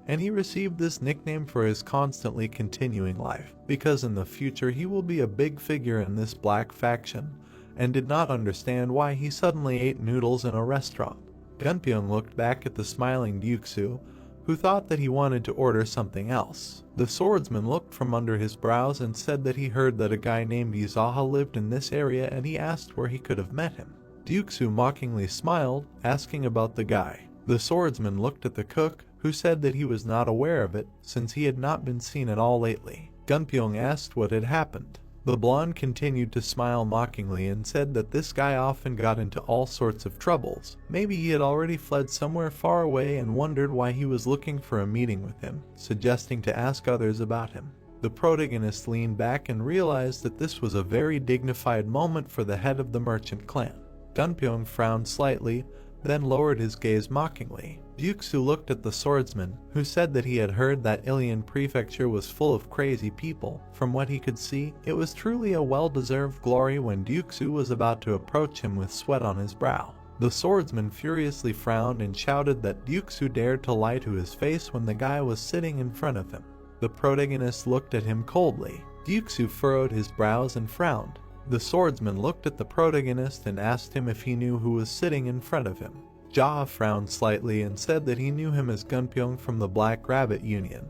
and he received this nickname for his constantly continuing life, because in the future he will be a big figure in this Black faction, and did not understand why he suddenly ate noodles in a restaurant. Gunpyeong looked back at the smiling Ryuksu, who thought that he wanted to order something else. The swordsman looked from under his brows and said that he heard that a guy named Izaha lived in this area and he asked where he could have met him. Ryuksu mockingly smiled, asking about the guy. The swordsman looked at the cook, who said that he was not aware of it since he had not been seen at all lately. Gunpyeong asked what had happened. The blonde continued to smile mockingly and said that this guy often got into all sorts of troubles. Maybe he had already fled somewhere far away and wondered why he was looking for a meeting with him, suggesting to ask others about him. The protagonist leaned back and realized that this was a very dignified moment for the head of the merchant clan. Gunpyeong frowned slightly, then lowered his gaze mockingly. Ryuksu looked at the swordsman, who said that he had heard that Ilian Prefecture was full of crazy people. From what he could see, it was truly a well-deserved glory when Ryuksu was about to approach him with sweat on his brow. The swordsman furiously frowned and shouted that Ryuksu dared to lie to his face when the guy was sitting in front of him. The protagonist looked at him coldly. Ryuksu furrowed his brows and frowned. The swordsman looked at the protagonist and asked him if he knew who was sitting in front of him. Jaha frowned slightly and said that he knew him as Gunpyeong from the Black Rabbit Union,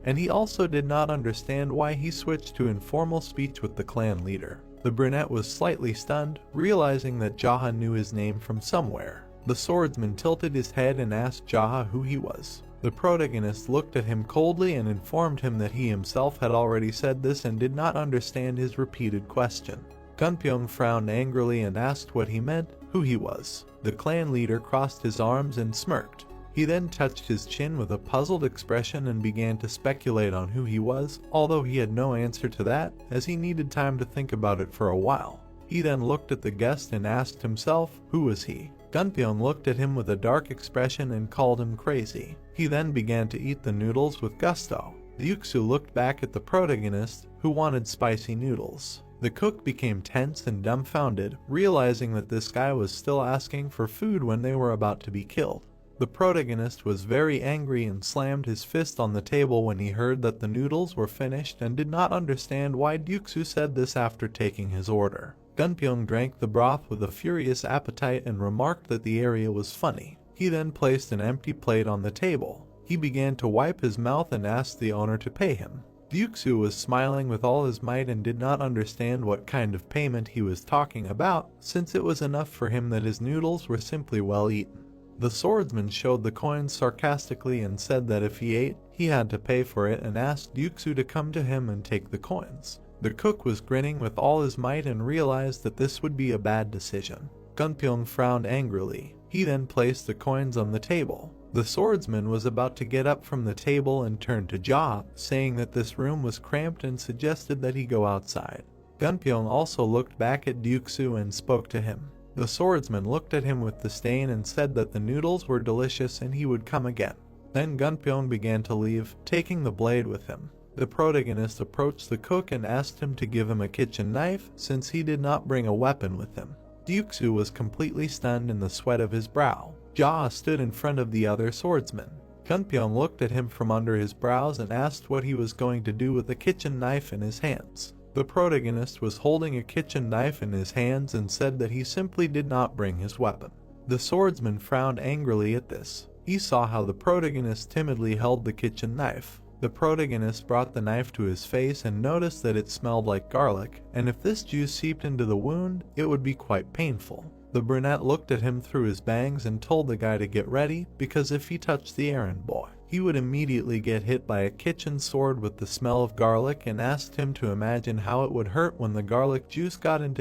and he also did not understand why he switched to informal speech with the clan leader. The brunette was slightly stunned, realizing that Jaha knew his name from somewhere. The swordsman tilted his head and asked Jaha who he was. The protagonist looked at him coldly and informed him that he himself had already said this and did not understand his repeated question. Gunpyeong frowned angrily and asked what he meant, who he was. The clan leader crossed his arms and smirked. He then touched his chin with a puzzled expression and began to speculate on who he was, although he had no answer to that, as he needed time to think about it for a while. He then looked at the guest and asked himself, who was he? Gunpyeong looked at him with a dark expression and called him crazy. He then began to eat the noodles with gusto. Ryuksu looked back at the protagonist, who wanted spicy noodles. The cook became tense and dumbfounded, realizing that this guy was still asking for food when they were about to be killed. The protagonist was very angry and slammed his fist on the table when he heard that the noodles were finished and did not understand why Ryuksu said this after taking his order. Gunpyeong drank the broth with a furious appetite and remarked that the area was funny. He then placed an empty plate on the table. He began to wipe his mouth and asked the owner to pay him. Ryuksu was smiling with all his might and did not understand what kind of payment he was talking about, since it was enough for him that his noodles were simply well eaten. The swordsman showed the coins sarcastically and said that if he ate, he had to pay for it and asked Ryuksu to come to him and take the coins. The cook was grinning with all his might and realized that this would be a bad decision. Gunpyeong frowned angrily. He then placed the coins on the table. The swordsman was about to get up from the table and turned to Jaha, saying that this room was cramped and suggested that he go outside. Gunpyeong also looked back at Ryuksu and spoke to him. The swordsman looked at him with disdain and said that the noodles were delicious and he would come again. Then Gunpyeong began to leave, taking the blade with him. The protagonist approached the cook and asked him to give him a kitchen knife since he did not bring a weapon with him. Ryuksu was completely stunned in the sweat of his brow. Jaha stood in front of the other swordsman. Gunpyeong looked at him from under his brows and asked what he was going to do with a kitchen knife in his hands. The protagonist was holding a kitchen knife in his hands and said that he simply did not bring his weapon. The swordsman frowned angrily at this. He saw how the protagonist timidly held the kitchen knife. The protagonist brought the knife to his face and noticed that it smelled like garlic, and if this juice seeped into the wound, it would be quite painful. The brunette looked at him through his bangs and told the guy to get ready because if he touched the errand boy, he would immediately get hit by a kitchen sword with the smell of garlic, and asked him to imagine how it would hurt when the garlic juice got into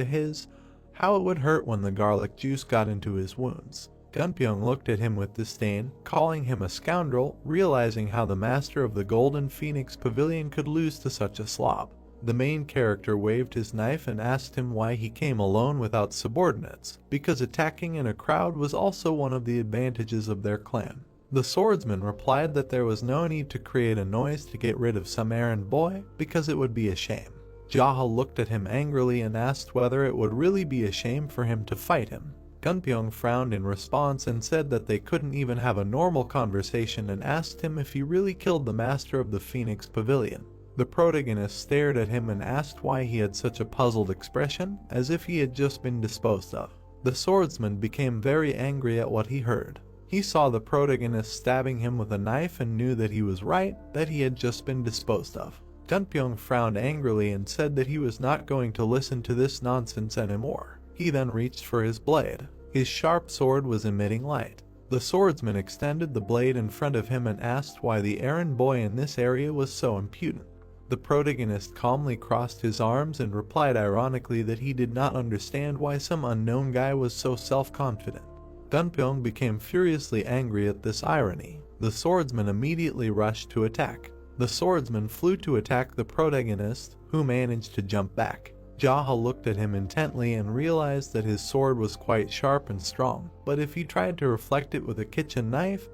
his wounds. Gunpyeong looked at him with disdain, calling him a scoundrel, realizing how the master of the Golden Phoenix Pavilion could lose to such a slob. The main character waved his knife and asked him why he came alone without subordinates, because attacking in a crowd was also one of the advantages of their clan. The swordsman replied that there was no need to create a noise to get rid of some errand boy, because it would be a shame. Yahello looked at him angrily and asked whether it would really be a shame for him to fight him. Gunpyeong frowned in response and said that they couldn't even have a normal conversation, and asked him if he really killed the master of the Phoenix Pavilion. The protagonist stared at him and asked why he had such a puzzled expression, as if he had just been disposed of. The swordsman became very angry at what he heard. He saw the protagonist stabbing him with a knife and knew that he was right, that he had just been disposed of. Gunpyeong frowned angrily and said that he was not going to listen to this nonsense anymore. He then reached for his blade. His sharp sword was emitting light. The swordsman extended the blade in front of him and asked why the errand boy in this area was so impudent. The protagonist calmly crossed his arms and replied ironically that he did not understand why some unknown guy was so self-confident. Gunpyeong became furiously angry at this irony. The swordsman immediately rushed to attack. The swordsman flew to attack the protagonist, who managed to jump back. Yahello looked at him intently and realized that his sword was quite sharp and strong, but if he tried to reflect it with a kitchen knife,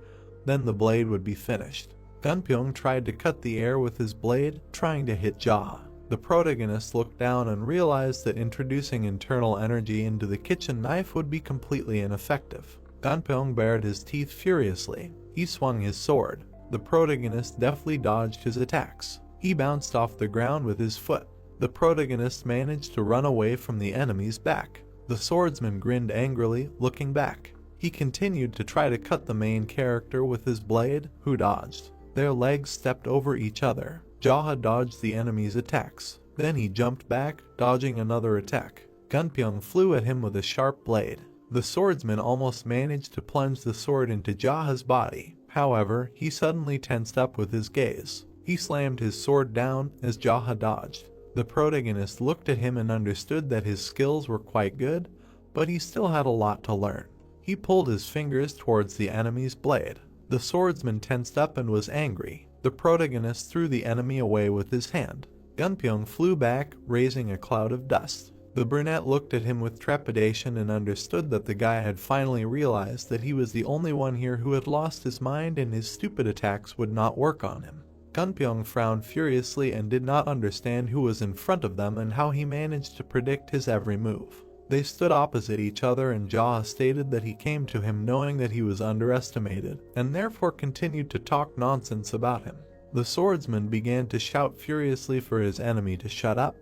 then the blade would be finished. Gunpyeong tried to cut the air with his blade, trying to hit Yahello. The protagonist looked down and realized that introducing internal energy into the kitchen knife would be completely ineffective. Gunpyeong bared his teeth furiously. He swung his sword. The protagonist deftly dodged his attacks. He bounced off the ground with his foot. The protagonist managed to run away from the enemy's back. The swordsman grinned angrily, looking back. He continued to try to cut the main character with his blade, who dodged. Their legs stepped over each other. Yahello dodged the enemy's attacks. Then he jumped back, dodging another attack. Gunpyeong flew at him with a sharp blade. The swordsman almost managed to plunge the sword into Yahello's body. However, he suddenly tensed up with his gaze. He slammed his sword down as Yahello dodged. The protagonist looked at him and understood that his skills were quite good, but he still had a lot to learn. He pulled his fingers towards the enemy's blade. The swordsman tensed up and was angry. The protagonist threw the enemy away with his hand. Gunpyeong flew back, raising a cloud of dust. The brunette looked at him with trepidation and understood that the guy had finally realized that he was the only one here who had lost his mind and his stupid attacks would not work on him. Gunpyeong frowned furiously and did not understand who was in front of them and how he managed to predict his every move. They stood opposite each other and Yahello stated that he came to him knowing that he was underestimated, and therefore continued to talk nonsense about him. The swordsman began to shout furiously for his enemy to shut up,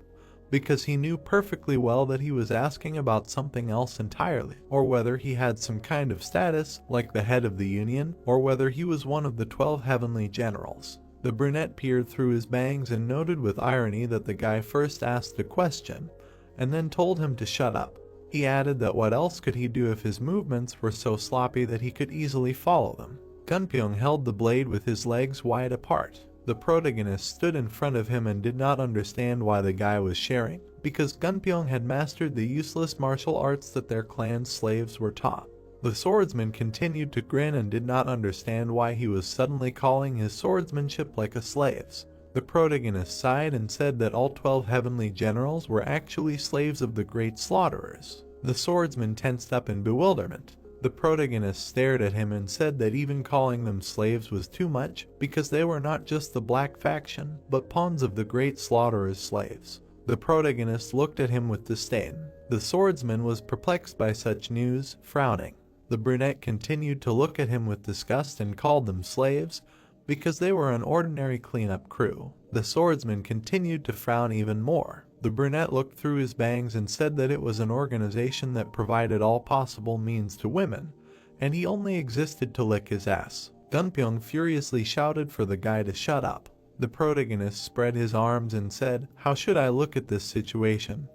because he knew perfectly well that he was asking about something else entirely, or whether he had some kind of status, like the head of the union, or whether he was one of the 12 heavenly generals. The brunette peered through his bangs and noted with irony that the guy first asked a question, and then told him to shut up. He added that what else could he do if his movements were so sloppy that he could easily follow them. Gunpyeong held the blade with his legs wide apart. The protagonist stood in front of him and did not understand why the guy was sharing, because Gunpyeong had mastered the useless martial arts that their clan's slaves were taught. The swordsman continued to grin and did not understand why he was suddenly calling his swordsmanship like a slave's. The protagonist sighed and said that all 12 heavenly generals were actually slaves of the great slaughterers. The swordsman tensed up in bewilderment. The protagonist stared at him and said that even calling them slaves was too much, because they were not just the black faction, but pawns of the great slaughterer's slaves. The protagonist looked at him with disdain. The swordsman was perplexed by such news, frowning. The brunette continued to look at him with disgust and called them slaves, because they were an ordinary cleanup crew. The swordsman continued to frown even more. The brunette looked through his bangs and said that it was an organization that provided all possible means to women, and he only existed to lick his ass. Gunpyeong furiously shouted for the guy to shut up. The protagonist spread his arms and said, "How should I look at this situation?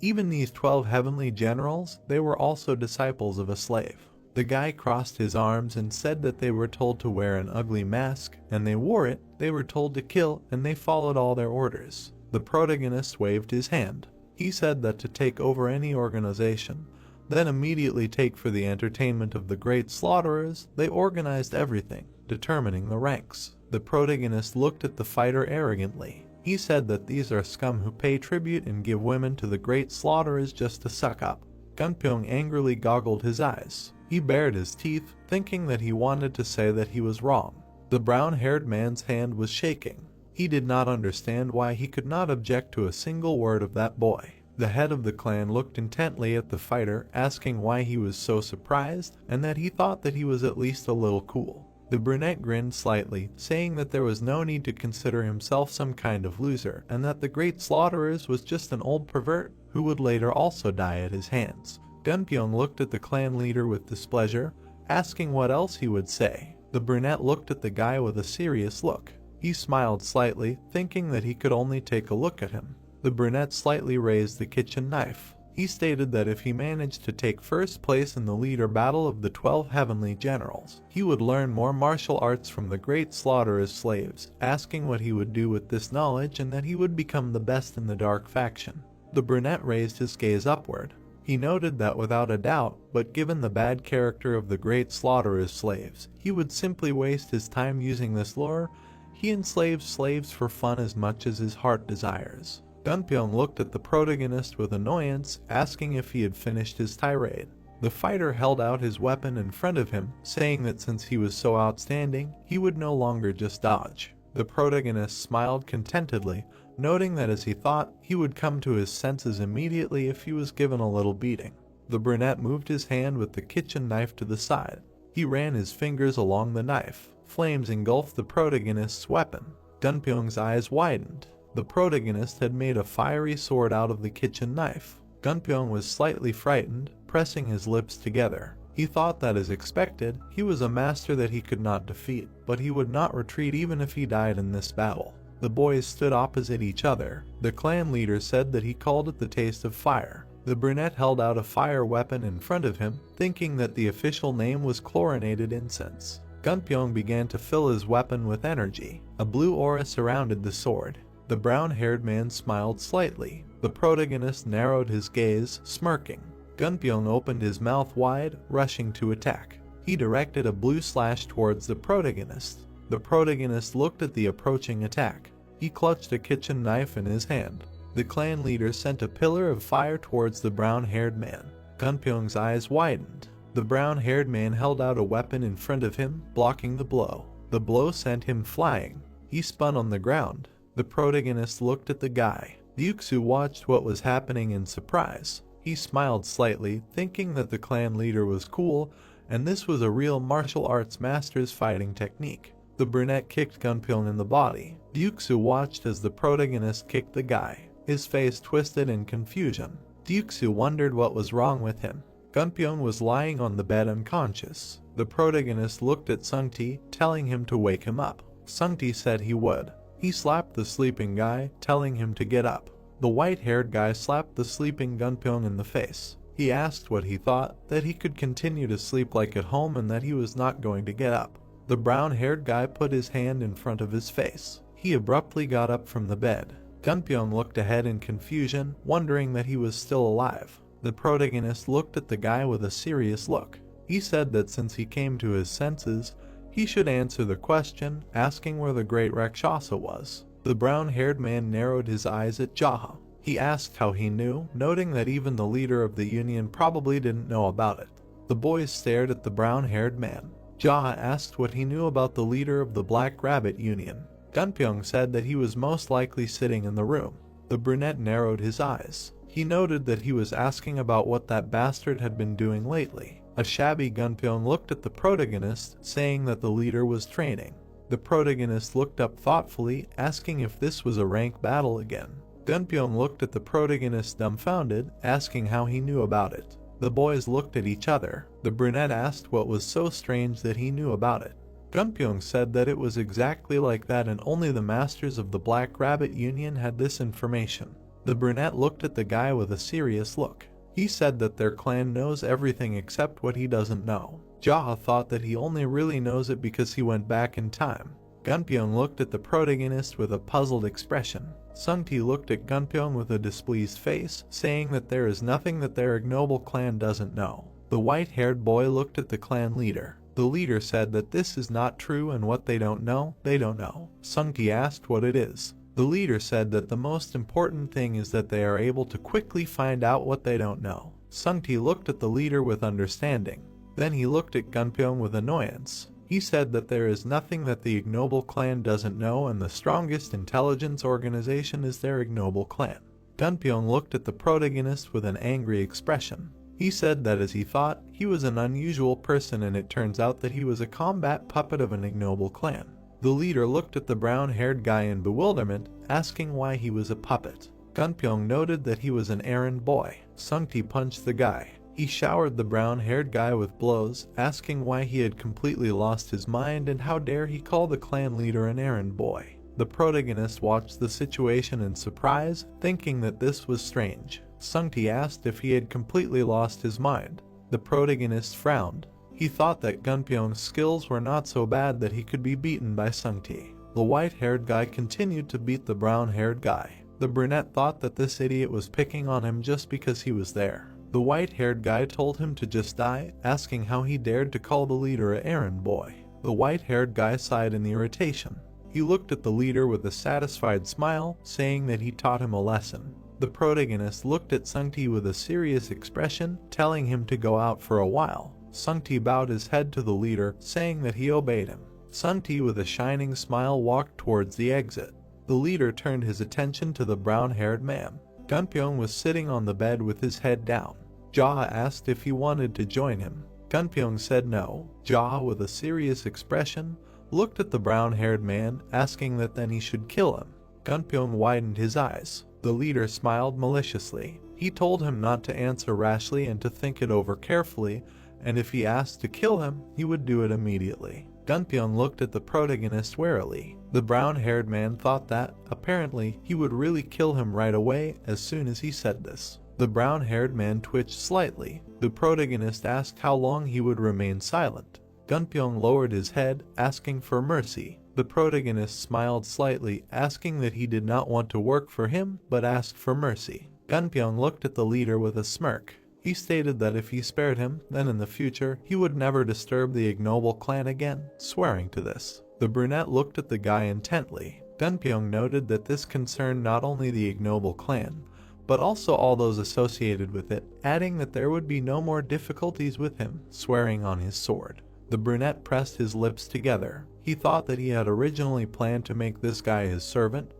Even these 12 heavenly generals, they were also disciples of a slave. The guy crossed his arms and said that they were told to wear an ugly mask, and they wore it. They were told to kill, and they followed all their orders. The protagonist waved his hand. He said that to take over any organization, then immediately take for the entertainment of the great slaughterers, they organized everything, determining the ranks. The protagonist looked at the fighter arrogantly. He said that these are scum who pay tribute and give women to the great slaughterers just to suck up. Gunpyong angrily goggled his eyes. He bared his teeth, thinking that he wanted to say that he was wrong. The brown-haired man's hand was shaking. He did not understand why he could not object to a single word of that boy. The head of the clan looked intently at the fighter, asking why he was so surprised, and that he thought that he was at least a little cool. The brunette grinned slightly, saying that there was no need to consider himself some kind of loser, and that the great slaughterers was just an old pervert who would later also die at his hands. Gunpyong looked at the clan leader with displeasure, asking what else he would say. The brunette looked at the guy with a serious look. He smiled slightly, thinking that he could only take a look at him. The brunette slightly raised the kitchen knife. He stated that if he managed to take first place in the leader battle of the 12 heavenly generals, he would learn more martial arts from the great slaughterer's slaves, asking what he would do with this knowledge and that he would become the best in the dark faction. The brunette raised his gaze upward. He noted that without a doubt, but given the bad character of the great slaughterer's slaves, he would simply waste his time using this lure. He enslaves slaves for fun as much as his heart desires. Gunpyong looked at the protagonist with annoyance, asking if he had finished his tirade. The fighter held out his weapon in front of him, saying that since he was so outstanding, he would no longer just dodge. The protagonist smiled contentedly, noting that as he thought, he would come to his senses immediately if he was given a little beating. The brunette moved his hand with the kitchen knife to the side. He ran his fingers along the knife. Flames engulfed the protagonist's weapon. Gunpyong's eyes widened. The protagonist had made a fiery sword out of the kitchen knife. Gunpyong was slightly frightened, pressing his lips together. He thought that, as expected, he was a master that he could not defeat, but he would not retreat even if he died in this battle. The boys stood opposite each other. The clan leader said that he called it the taste of fire. The brunette held out a fire weapon in front of him, thinking that the official name was chlorinated incense. Gunpyong began to fill his weapon with energy. A blue aura surrounded the sword. The brown-haired man smiled slightly. The protagonist narrowed his gaze, smirking. Gunpyong opened his mouth wide, rushing to attack. He directed a blue slash towards the protagonist. The protagonist looked at the approaching attack. He clutched a kitchen knife in his hand. The clan leader sent a pillar of fire towards the brown-haired man. Gunpyong's eyes widened. The brown-haired man held out a weapon in front of him, blocking the blow. The blow sent him flying. He spun on the ground. The protagonist looked at the guy. Ryuksu watched what was happening in surprise. He smiled slightly, thinking that the clan leader was cool, and this was a real martial arts master's fighting technique. The brunette kicked Gunpyong in the body. Ryuksu watched as the protagonist kicked the guy. His face twisted in confusion. Ryuksu wondered what was wrong with him. Gunpyong was lying on the bed unconscious. The protagonist looked at Sungti, telling him to wake him up. Sungti said he would. He slapped the sleeping guy, telling him to get up. The white-haired guy slapped the sleeping Gunpyong in the face. He asked what he thought, that he could continue to sleep like at home and that he was not going to get up. The brown-haired guy put his hand in front of his face. He abruptly got up from the bed. Gunpyong looked ahead in confusion, wondering that he was still alive. The protagonist looked at the guy with a serious look. He said that since he came to his senses, he should answer the question, asking where the great Rakshasa was. The brown-haired man narrowed his eyes at Jaha. He asked how he knew, noting that even the leader of the union probably didn't know about it. The boys stared at the brown-haired man. Jaha asked what he knew about the leader of the Black Rabbit Union. Gunpyong said that he was most likely sitting in the room. The brunette narrowed his eyes. He noted that he was asking about what that bastard had been doing lately. A shabby Gunpyong looked at the protagonist, saying that the leader was training. The protagonist looked up thoughtfully, asking if this was a rank battle again. Gunpyong looked at the protagonist dumbfounded, asking how he knew about it. The boys looked at each other. The brunette asked what was so strange that he knew about it. Gunpyong said that it was exactly like that and only the masters of the Black Rabbit Union had this information. The brunette looked at the guy with a serious look. He said that their clan knows everything except what he doesn't know. Jaha thought that he only really knows it because he went back in time. Gunpyeong looked at the protagonist with a puzzled expression. Sungti looked at Gunpyeong with a displeased face, saying that there is nothing that their ignoble clan doesn't know. The white-haired boy looked at the clan leader. The leader said that this is not true and what they don't know, they don't know. Sungti asked what it is. The leader said that the most important thing is that they are able to quickly find out what they don't know. Sungti looked at the leader with understanding. Then he looked at Gunpyeong with annoyance. He said that there is nothing that the ignoble clan doesn't know and the strongest intelligence organization is their ignoble clan. Gunpyeong looked at the protagonist with an angry expression. He said that as he thought, he was an unusual person and it turns out that he was a combat puppet of an ignoble clan. The leader looked at the brown-haired guy in bewilderment, asking why he was a puppet. Gunpyeong noted that he was an errand boy. Sungti punched the guy. He showered the brown-haired guy with blows, asking why he had completely lost his mind and how dare he call the clan leader an errand boy. The protagonist watched the situation in surprise, thinking that this was strange. Sungti asked if he had completely lost his mind. The protagonist frowned. He thought that Gunpyeong's skills were not so bad that he could be beaten by Sungti. The white-haired guy continued to beat the brown-haired guy. The brunette thought that this idiot was picking on him just because he was there. The white-haired guy told him to just die, asking how he dared to call the leader an errand boy. The white-haired guy sighed in irritation. He looked at the leader with a satisfied smile, saying that he taught him a lesson. The protagonist looked at Sungti with a serious expression, telling him to go out for a while. Sungti bowed his head to the leader, saying that he obeyed him. Sungti with a shining smile walked towards the exit. The leader turned his attention to the brown-haired man. Gunpyeong was sitting on the bed with his head down. Jaha asked if he wanted to join him. Gunpyeong said no. Jaha, with a serious expression, looked at the brown-haired man, asking that then he should kill him. Gunpyeong widened his eyes. The leader smiled maliciously. He told him not to answer rashly and to think it over carefully, and if he asked to kill him, he would do it immediately. Gunpyeong looked at the protagonist warily. The brown-haired man thought that, apparently, he would really kill him right away as soon as he said this. The brown-haired man twitched slightly. The protagonist asked how long he would remain silent. Gunpyeong lowered his head, asking for mercy. The protagonist smiled slightly, asking that he did not want to work for him, but asked for mercy. Gunpyeong looked at the leader with a smirk. He stated that if he spared him, then in the future, he would never disturb the ignoble clan again, swearing to this. The brunette looked at the guy intently. Gunpyeong noted that this concerned not only the ignoble clan, but also all those associated with it, adding that there would be no more difficulties with him, swearing on his sword. The brunette pressed his lips together. He thought that he had originally planned to make this guy his servant,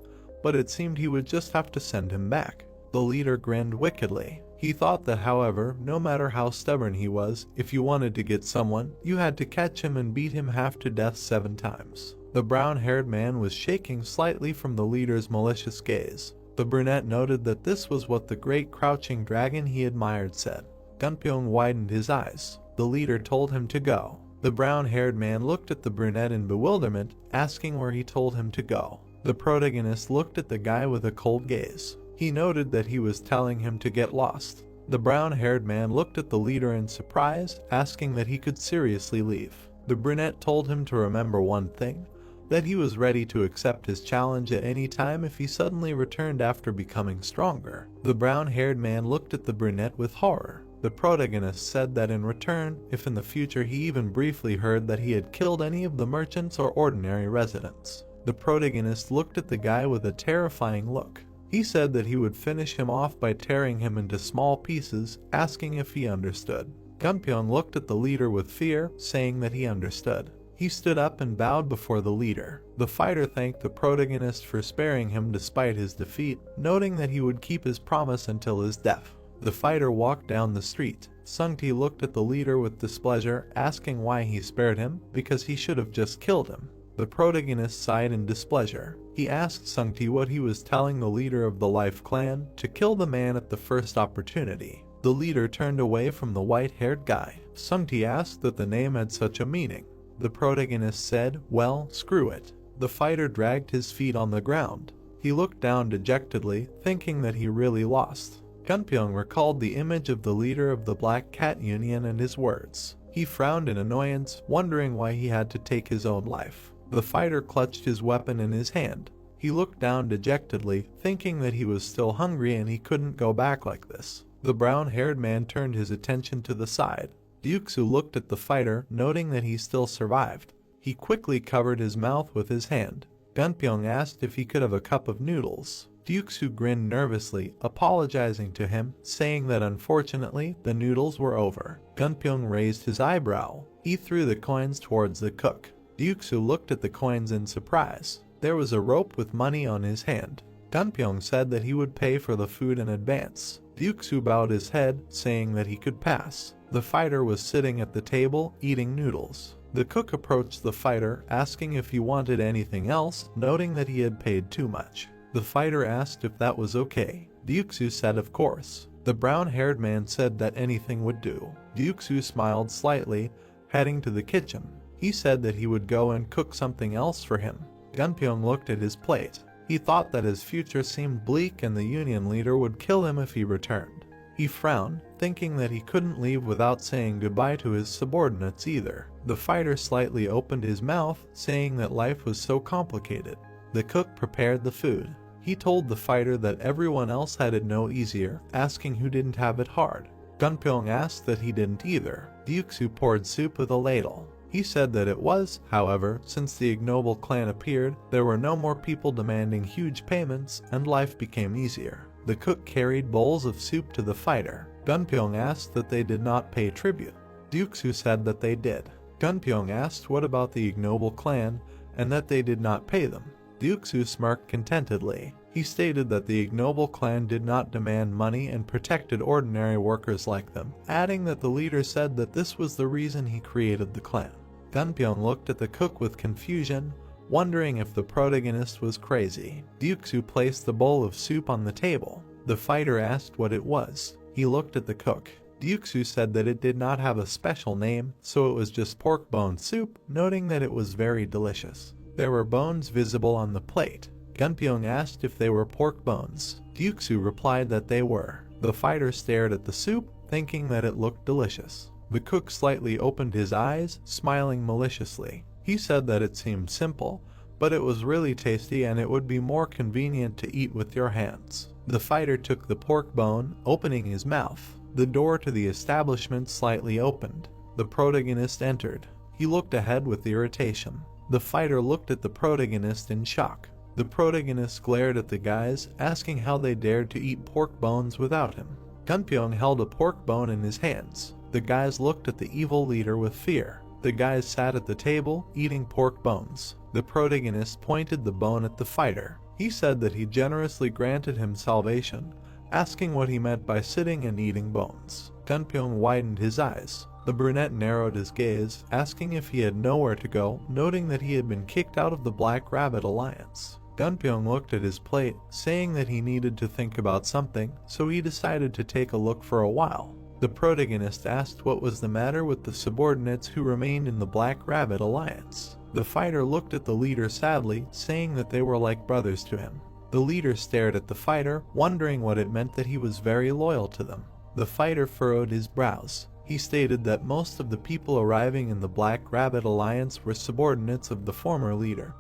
but it seemed he would just have to send him back. The leader grinned wickedly. He thought that, however, no matter how stubborn he was, if you wanted to get someone, you had to catch him and beat him half to death 7 times. The brown-haired man was shaking slightly from the leader's malicious gaze. The brunette noted that this was what the great crouching dragon he admired said. Gunpyeong widened his eyes. The leader told him to go. The brown-haired man looked at the brunette in bewilderment, asking where he told him to go. The protagonist looked at the guy with a cold gaze. He noted that he was telling him to get lost. The brown-haired man looked at the leader in surprise, asking that he could seriously leave. The brunette told him to remember one thing, that he was ready to accept his challenge at any time if he suddenly returned after becoming stronger. The brown-haired man looked at the brunette with horror. The protagonist said that in return, if in the future he even briefly heard that he had killed any of the merchants or ordinary residents. The protagonist looked at the guy with a terrifying look. He said that he would finish him off by tearing him into small pieces, asking if he understood. Gunpyeong looked at the leader with fear, saying that he understood. He stood up and bowed before the leader. The fighter thanked the protagonist for sparing him despite his defeat, noting that he would keep his promise until his death. The fighter walked down the street. Sungti looked at the leader with displeasure, asking why he spared him, because he should have just killed him. The protagonist sighed in displeasure. He asked Sungti what he was telling the leader of the Life Clan, to kill the man at the first opportunity. The leader turned away from the white-haired guy. Sungti asked that the name had such a meaning. The protagonist said, "Well, screw it." The fighter dragged his feet on the ground. He looked down dejectedly, thinking that he really lost. Gunpyeong recalled the image of the leader of the Black Cat Union and his words. He frowned in annoyance, wondering why he had to take his own life. The fighter clutched his weapon in his hand. He looked down dejectedly, thinking that he was still hungry and he couldn't go back like this. The brown-haired man turned his attention to the side. Ryuksu looked at the fighter, noting that he still survived. He quickly covered his mouth with his hand. Gunpyeong asked if he could have a cup of noodles. Ryuksu grinned nervously, apologizing to him, saying that unfortunately the noodles were over. Gunpyeong raised his eyebrow. He threw the coins towards the cook. Ryuksu looked at the coins in surprise. There was a rope with money on his hand. Gunpyeong said that he would pay for the food in advance. Ryuksu bowed his head, saying that he could pass. The fighter was sitting at the table, eating noodles. The cook approached the fighter, asking if he wanted anything else, noting that he had paid too much. The fighter asked if that was okay. Ryuksu said of course. The brown-haired man said that anything would do. Ryuksu smiled slightly, heading to the kitchen. He said that he would go and cook something else for him. Gunpyeong looked at his plate. He thought that his future seemed bleak and the union leader would kill him if he returned. He frowned, thinking that he couldn't leave without saying goodbye to his subordinates either. The fighter slightly opened his mouth, saying that life was so complicated. The cook prepared the food. He told the fighter that everyone else had it no easier, asking who didn't have it hard. Gunpyeong asked that he didn't either. Ryuksu poured soup with a ladle. He said that it was, however, since the ignoble clan appeared, there were no more people demanding huge payments, and life became easier. The cook carried bowls of soup to the fighter. Gunpyeong asked that they did not pay tribute. Ryuksu said that they did. Gunpyeong asked what about the ignoble clan, and that they did not pay them. Ryuksu smirked contentedly. He stated that the ignoble clan did not demand money and protected ordinary workers like them, adding that the leader said that this was the reason he created the clan. Gunpyeong looked at the cook with confusion, wondering if the protagonist was crazy. Ryuksu placed the bowl of soup on the table. The fighter asked what it was. He looked at the cook. Ryuksu said that it did not have a special name, so it was just pork bone soup, noting that it was very delicious. There were bones visible on the plate. Gunpyeong asked if they were pork bones. Ryuksu replied that they were. The fighter stared at the soup, thinking that it looked delicious. The cook slightly opened his eyes, smiling maliciously. He said that it seemed simple, but it was really tasty and it would be more convenient to eat with your hands. The fighter took the pork bone, opening his mouth. The door to the establishment slightly opened. The protagonist entered. He looked ahead with irritation. The fighter looked at the protagonist in shock. The protagonist glared at the guys, asking how they dared to eat pork bones without him. Gunpyeong held a pork bone in his hands. The guys looked at the evil leader with fear. The guys sat at the table, eating pork bones. The protagonist pointed the bone at the fighter. He said that he generously granted him salvation, asking what he meant by sitting and eating bones. Gunpyeong widened his eyes. The brunette narrowed his gaze, asking if he had nowhere to go, noting that he had been kicked out of the Black Rabbit Alliance. Gunpyeong looked at his plate, saying that he needed to think about something, so he decided to take a look for a while. The protagonist asked what was the matter with the subordinates who remained in the Black Rabbit Alliance. The fighter looked at the leader sadly, saying that they were like brothers to him. The leader stared at the fighter, wondering what it meant that he was very loyal to them. The fighter furrowed his brows. He stated that most of the people arriving in the Black Rabbit Alliance were subordinates of the former leader,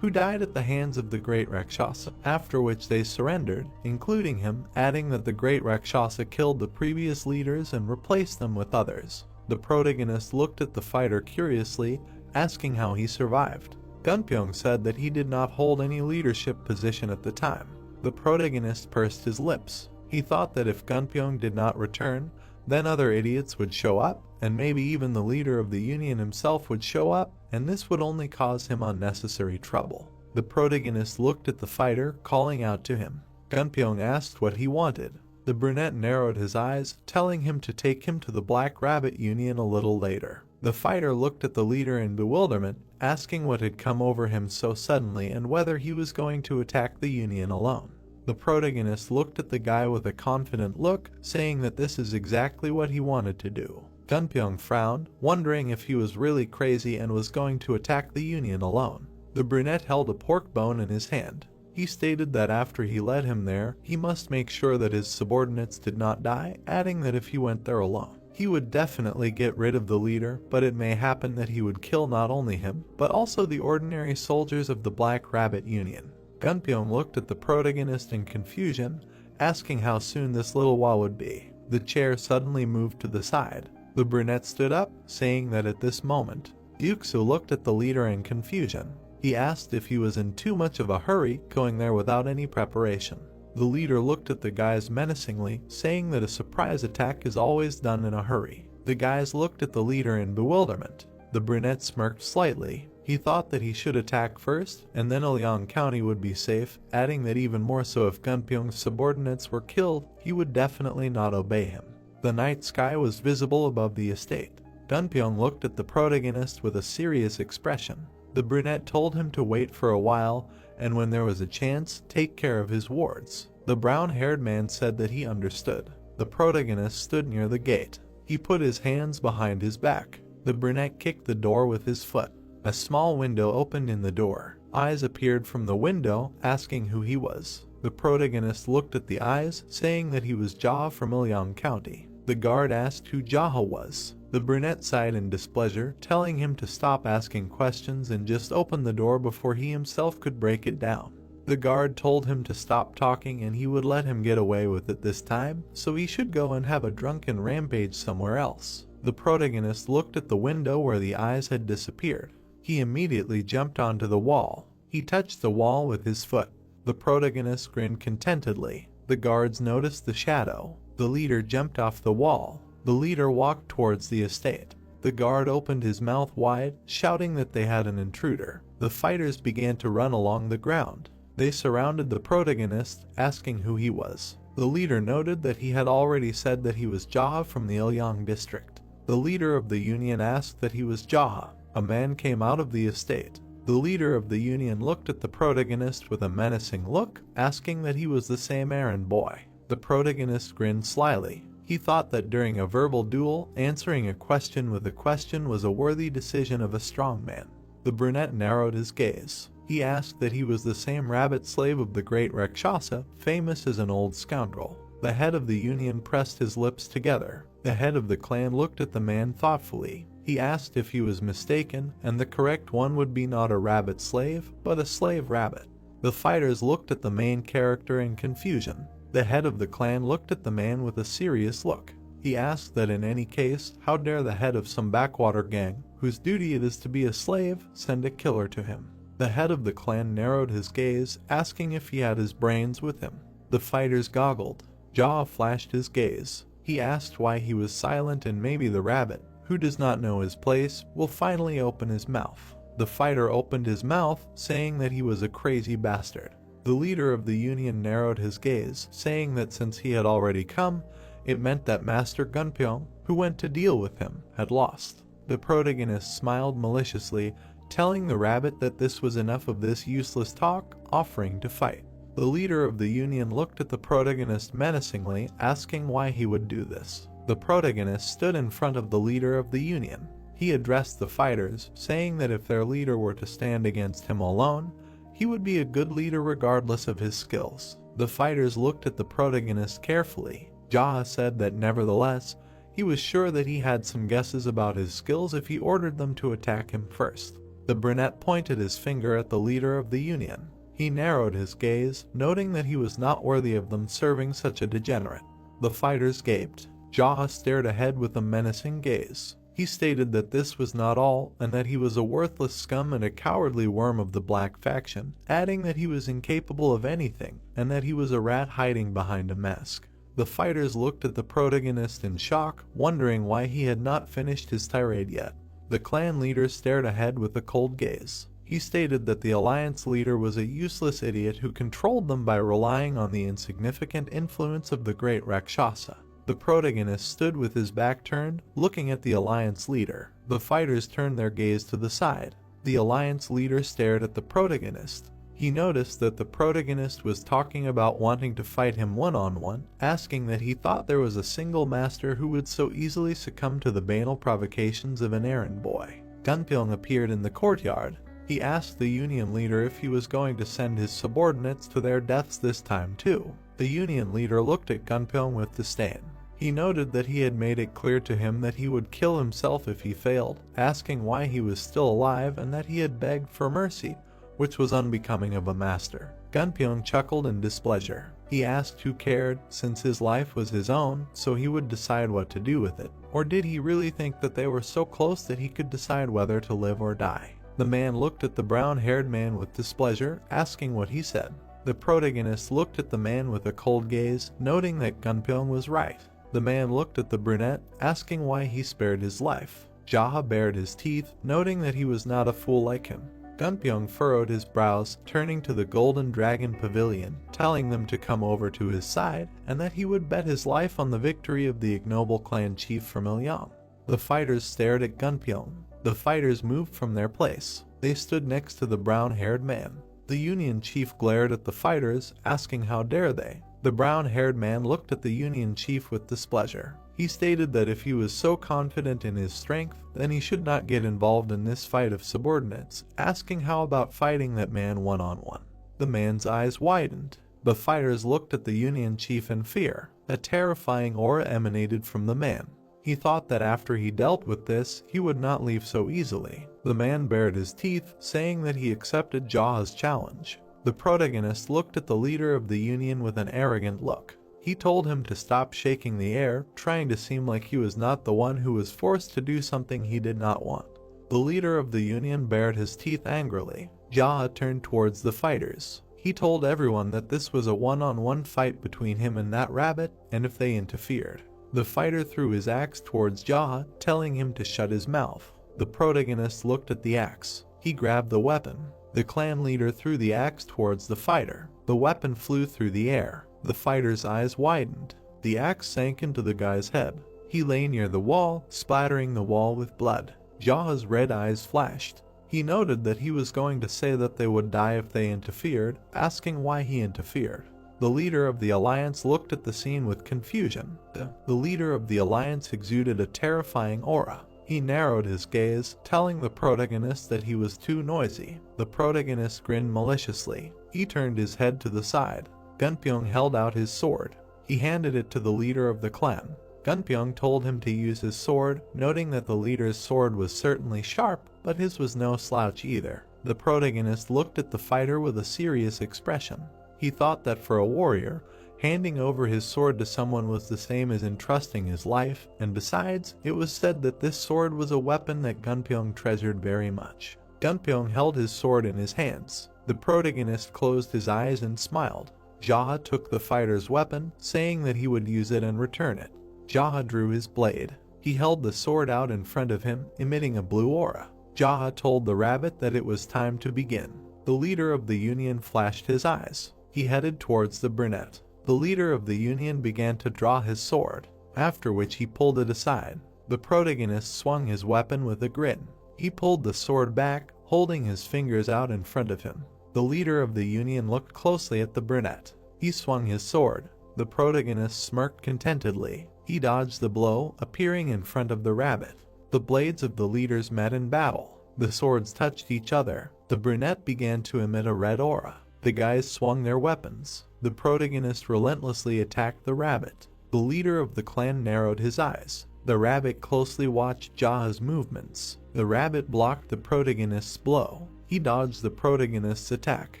who died at the hands of the Great Rakshasa, after which they surrendered, including him, adding that the Great Rakshasa killed the previous leaders and replaced them with others. The protagonist looked at the fighter curiously, asking how he survived. Gunpyeong said that he did not hold any leadership position at the time. The protagonist pursed his lips. He thought that if Gunpyeong did not return, then other idiots would show up, and maybe even the leader of the union himself would show up, and this would only cause him unnecessary trouble. The protagonist looked at the fighter, calling out to him. Gunpyeong asked what he wanted. The brunette narrowed his eyes, telling him to take him to the Black Rabbit Union a little later. The fighter looked at the leader in bewilderment, asking what had come over him so suddenly and whether he was going to attack the union alone. The protagonist looked at the guy with a confident look, saying that this is exactly what he wanted to do. Gunpyeong frowned, wondering if he was really crazy and was going to attack the union alone. The brunette held a pork bone in his hand. He stated that after he led him there, he must make sure that his subordinates did not die, adding that if he went there alone, he would definitely get rid of the leader, but it may happen that he would kill not only him, but also the ordinary soldiers of the Black Rabbit Union. Gunpyeong looked at the protagonist in confusion, asking how soon this little while would be. The chair suddenly moved to the side. The brunette stood up, saying that at this moment, Yuksu looked at the leader in confusion. He asked if he was in too much of a hurry going there without any preparation. The leader looked at the guys menacingly, saying that a surprise attack is always done in a hurry. The guys looked at the leader in bewilderment. The brunette smirked slightly. He thought that he should attack first, and then Ilyang County would be safe, adding that even more so if Gunpyeong's subordinates were killed, he would definitely not obey him. The night sky was visible above the estate. Gunpyeong looked at the protagonist with a serious expression. The brunette told him to wait for a while, and when there was a chance, take care of his wards. The brown-haired man said that he understood. The protagonist stood near the gate. He put his hands behind his back. The brunette kicked the door with his foot. A small window opened in the door. Eyes appeared from the window, asking who he was. The protagonist looked at the eyes, saying that he was Jaha from Ilyang County. The guard asked who Jaha was. The brunette sighed in displeasure, telling him to stop asking questions and just open the door before he himself could break it down. The guard told him to stop talking and he would let him get away with it this time, so he should go and have a drunken rampage somewhere else. The protagonist looked at the window where the eyes had disappeared. He immediately jumped onto the wall. He touched the wall with his foot. The protagonist grinned contentedly. The guards noticed the shadow. The leader jumped off the wall. The leader walked towards the estate. The guard opened his mouth wide, shouting that they had an intruder. The fighters began to run along the ground. They surrounded the protagonist, asking who he was. The leader noted that he had already said that he was Jaha from the Ilyang district. The leader of the union asked that he was Jaha. A man came out of the estate. The leader of the union looked at the protagonist with a menacing look, asking that he was the same errand boy. The protagonist grinned slyly. He thought that during a verbal duel, answering a question with a question was a worthy decision of a strong man. The brunette narrowed his gaze. He asked that he was the same rabbit slave of the great Rakshasa, famous as an old scoundrel. The head of the union pressed his lips together. The head of the clan looked at the man thoughtfully. He asked if he was mistaken, and the correct one would be not a rabbit slave, but a slave rabbit. The fighters looked at the main character in confusion. The head of the clan looked at the man with a serious look. He asked that in any case, how dare the head of some backwater gang, whose duty it is to be a slave, send a killer to him. The head of the clan narrowed his gaze, asking if he had his brains with him. The fighters goggled. Jaha flashed his gaze. He asked why he was silent, and maybe the rabbit, who does not know his place, will finally open his mouth. The fighter opened his mouth, saying that he was a crazy bastard. The leader of the union narrowed his gaze, saying that since he had already come, it meant that Master Gunpyeong, who went to deal with him, had lost. The protagonist smiled maliciously, telling the rabbit that this was enough of this useless talk, offering to fight. The leader of the union looked at the protagonist menacingly, asking why he would do this. The protagonist stood in front of the leader of the union. He addressed the fighters, saying that if their leader were to stand against him alone, he would be a good leader regardless of his skills. The fighters looked at the protagonist carefully. Jaha said that nevertheless, he was sure that he had some guesses about his skills if he ordered them to attack him first. The brunette pointed his finger at the leader of the union. He narrowed his gaze, noting that he was not worthy of them serving such a degenerate. The fighters gaped. Jaha stared ahead with a menacing gaze. He stated that this was not all, and that he was a worthless scum and a cowardly worm of the black faction, adding that he was incapable of anything, and that he was a rat hiding behind a mask. The fighters looked at the protagonist in shock, wondering why he had not finished his tirade yet. The clan leader stared ahead with a cold gaze. He stated that the alliance leader was a useless idiot who controlled them by relying on the insignificant influence of the great Rakshasa. The protagonist stood with his back turned, looking at the alliance leader. The fighters turned their gaze to the side. The alliance leader stared at the protagonist. He noticed that the protagonist was talking about wanting to fight him one-on-one, asking that he thought there was a single master who would so easily succumb to the banal provocations of an errand boy. Gunpyeong appeared in the courtyard. He asked the Union leader if he was going to send his subordinates to their deaths this time too. The Union leader looked at Gunpyeong with disdain. He noted that he had made it clear to him that he would kill himself if he failed, asking why he was still alive and that he had begged for mercy, which was unbecoming of a master. Gunpyeong chuckled in displeasure. He asked who cared, since his life was his own, so he would decide what to do with it. Or did he really think that they were so close that he could decide whether to live or die? The man looked at the brown-haired man with displeasure, asking what he said. The protagonist looked at the man with a cold gaze, noting that Gunpyeong was right. The man looked at the brunette, asking why he spared his life. Jaha bared his teeth, noting that he was not a fool like him. Gunpyeong furrowed his brows, turning to the Golden Dragon Pavilion, telling them to come over to his side, and that he would bet his life on the victory of the ignoble clan chief from Ilyang. The fighters stared at Gunpyeong. The fighters moved from their place. They stood next to the brown-haired man. The Union chief glared at the fighters, asking how dare they. The brown-haired man looked at the Union chief with displeasure. He stated that if he was so confident in his strength, then he should not get involved in this fight of subordinates, asking how about fighting that man one-on-one. The man's eyes widened. The fighters looked at the Union chief in fear. A terrifying aura emanated from the man. He thought that after he dealt with this, he would not leave so easily. The man bared his teeth, saying that he accepted Jaha's challenge. The protagonist looked at the leader of the Union with an arrogant look. He told him to stop shaking the air, trying to seem like he was not the one who was forced to do something he did not want. The leader of the Union bared his teeth angrily. Jaha turned towards the fighters. He told everyone that this was a one-on-one fight between him and that rabbit, and if they interfered. The fighter threw his axe towards Jaha, telling him to shut his mouth. The protagonist looked at the axe. He grabbed the weapon. The clan leader threw the axe towards the fighter. The weapon flew through the air. The fighter's eyes widened. The axe sank into the guy's head. He lay near the wall, splattering the wall with blood. Jaha's red eyes flashed. He noted that he was going to say that they would die if they interfered, asking why he interfered. The leader of the alliance looked at the scene with confusion. The leader of the alliance exuded a terrifying aura. He narrowed his gaze, telling the protagonist that he was too noisy. The protagonist grinned maliciously. He turned his head to the side. Gunpyeong held out his sword. He handed it to the leader of the clan. Gunpyeong told him to use his sword, noting that the leader's sword was certainly sharp, but his was no slouch either. The protagonist looked at the fighter with a serious expression. He thought that for a warrior, handing over his sword to someone was the same as entrusting his life, and besides, it was said that this sword was a weapon that Gunpyeong treasured very much. Gunpyeong held his sword in his hands. The protagonist closed his eyes and smiled. Jaha took the fighter's weapon, saying that he would use it and return it. Jaha drew his blade. He held the sword out in front of him, emitting a blue aura. Jaha told the rabbit that it was time to begin. The leader of the Union flashed his eyes. He headed towards the brunette. The leader of the Union began to draw his sword, after which he pulled it aside. The protagonist swung his weapon with a grin. He pulled the sword back, holding his fingers out in front of him. The leader of the Union looked closely at the brunette. He swung his sword. The protagonist smirked contentedly. He dodged the blow, appearing in front of the rabbit. The blades of the leaders met in battle. The swords touched each other. The brunette began to emit a red aura. The guys swung their weapons. The protagonist relentlessly attacked the rabbit. The leader of the clan narrowed his eyes. The rabbit closely watched Jaha's movements. The rabbit blocked the protagonist's blow. He dodged the protagonist's attack.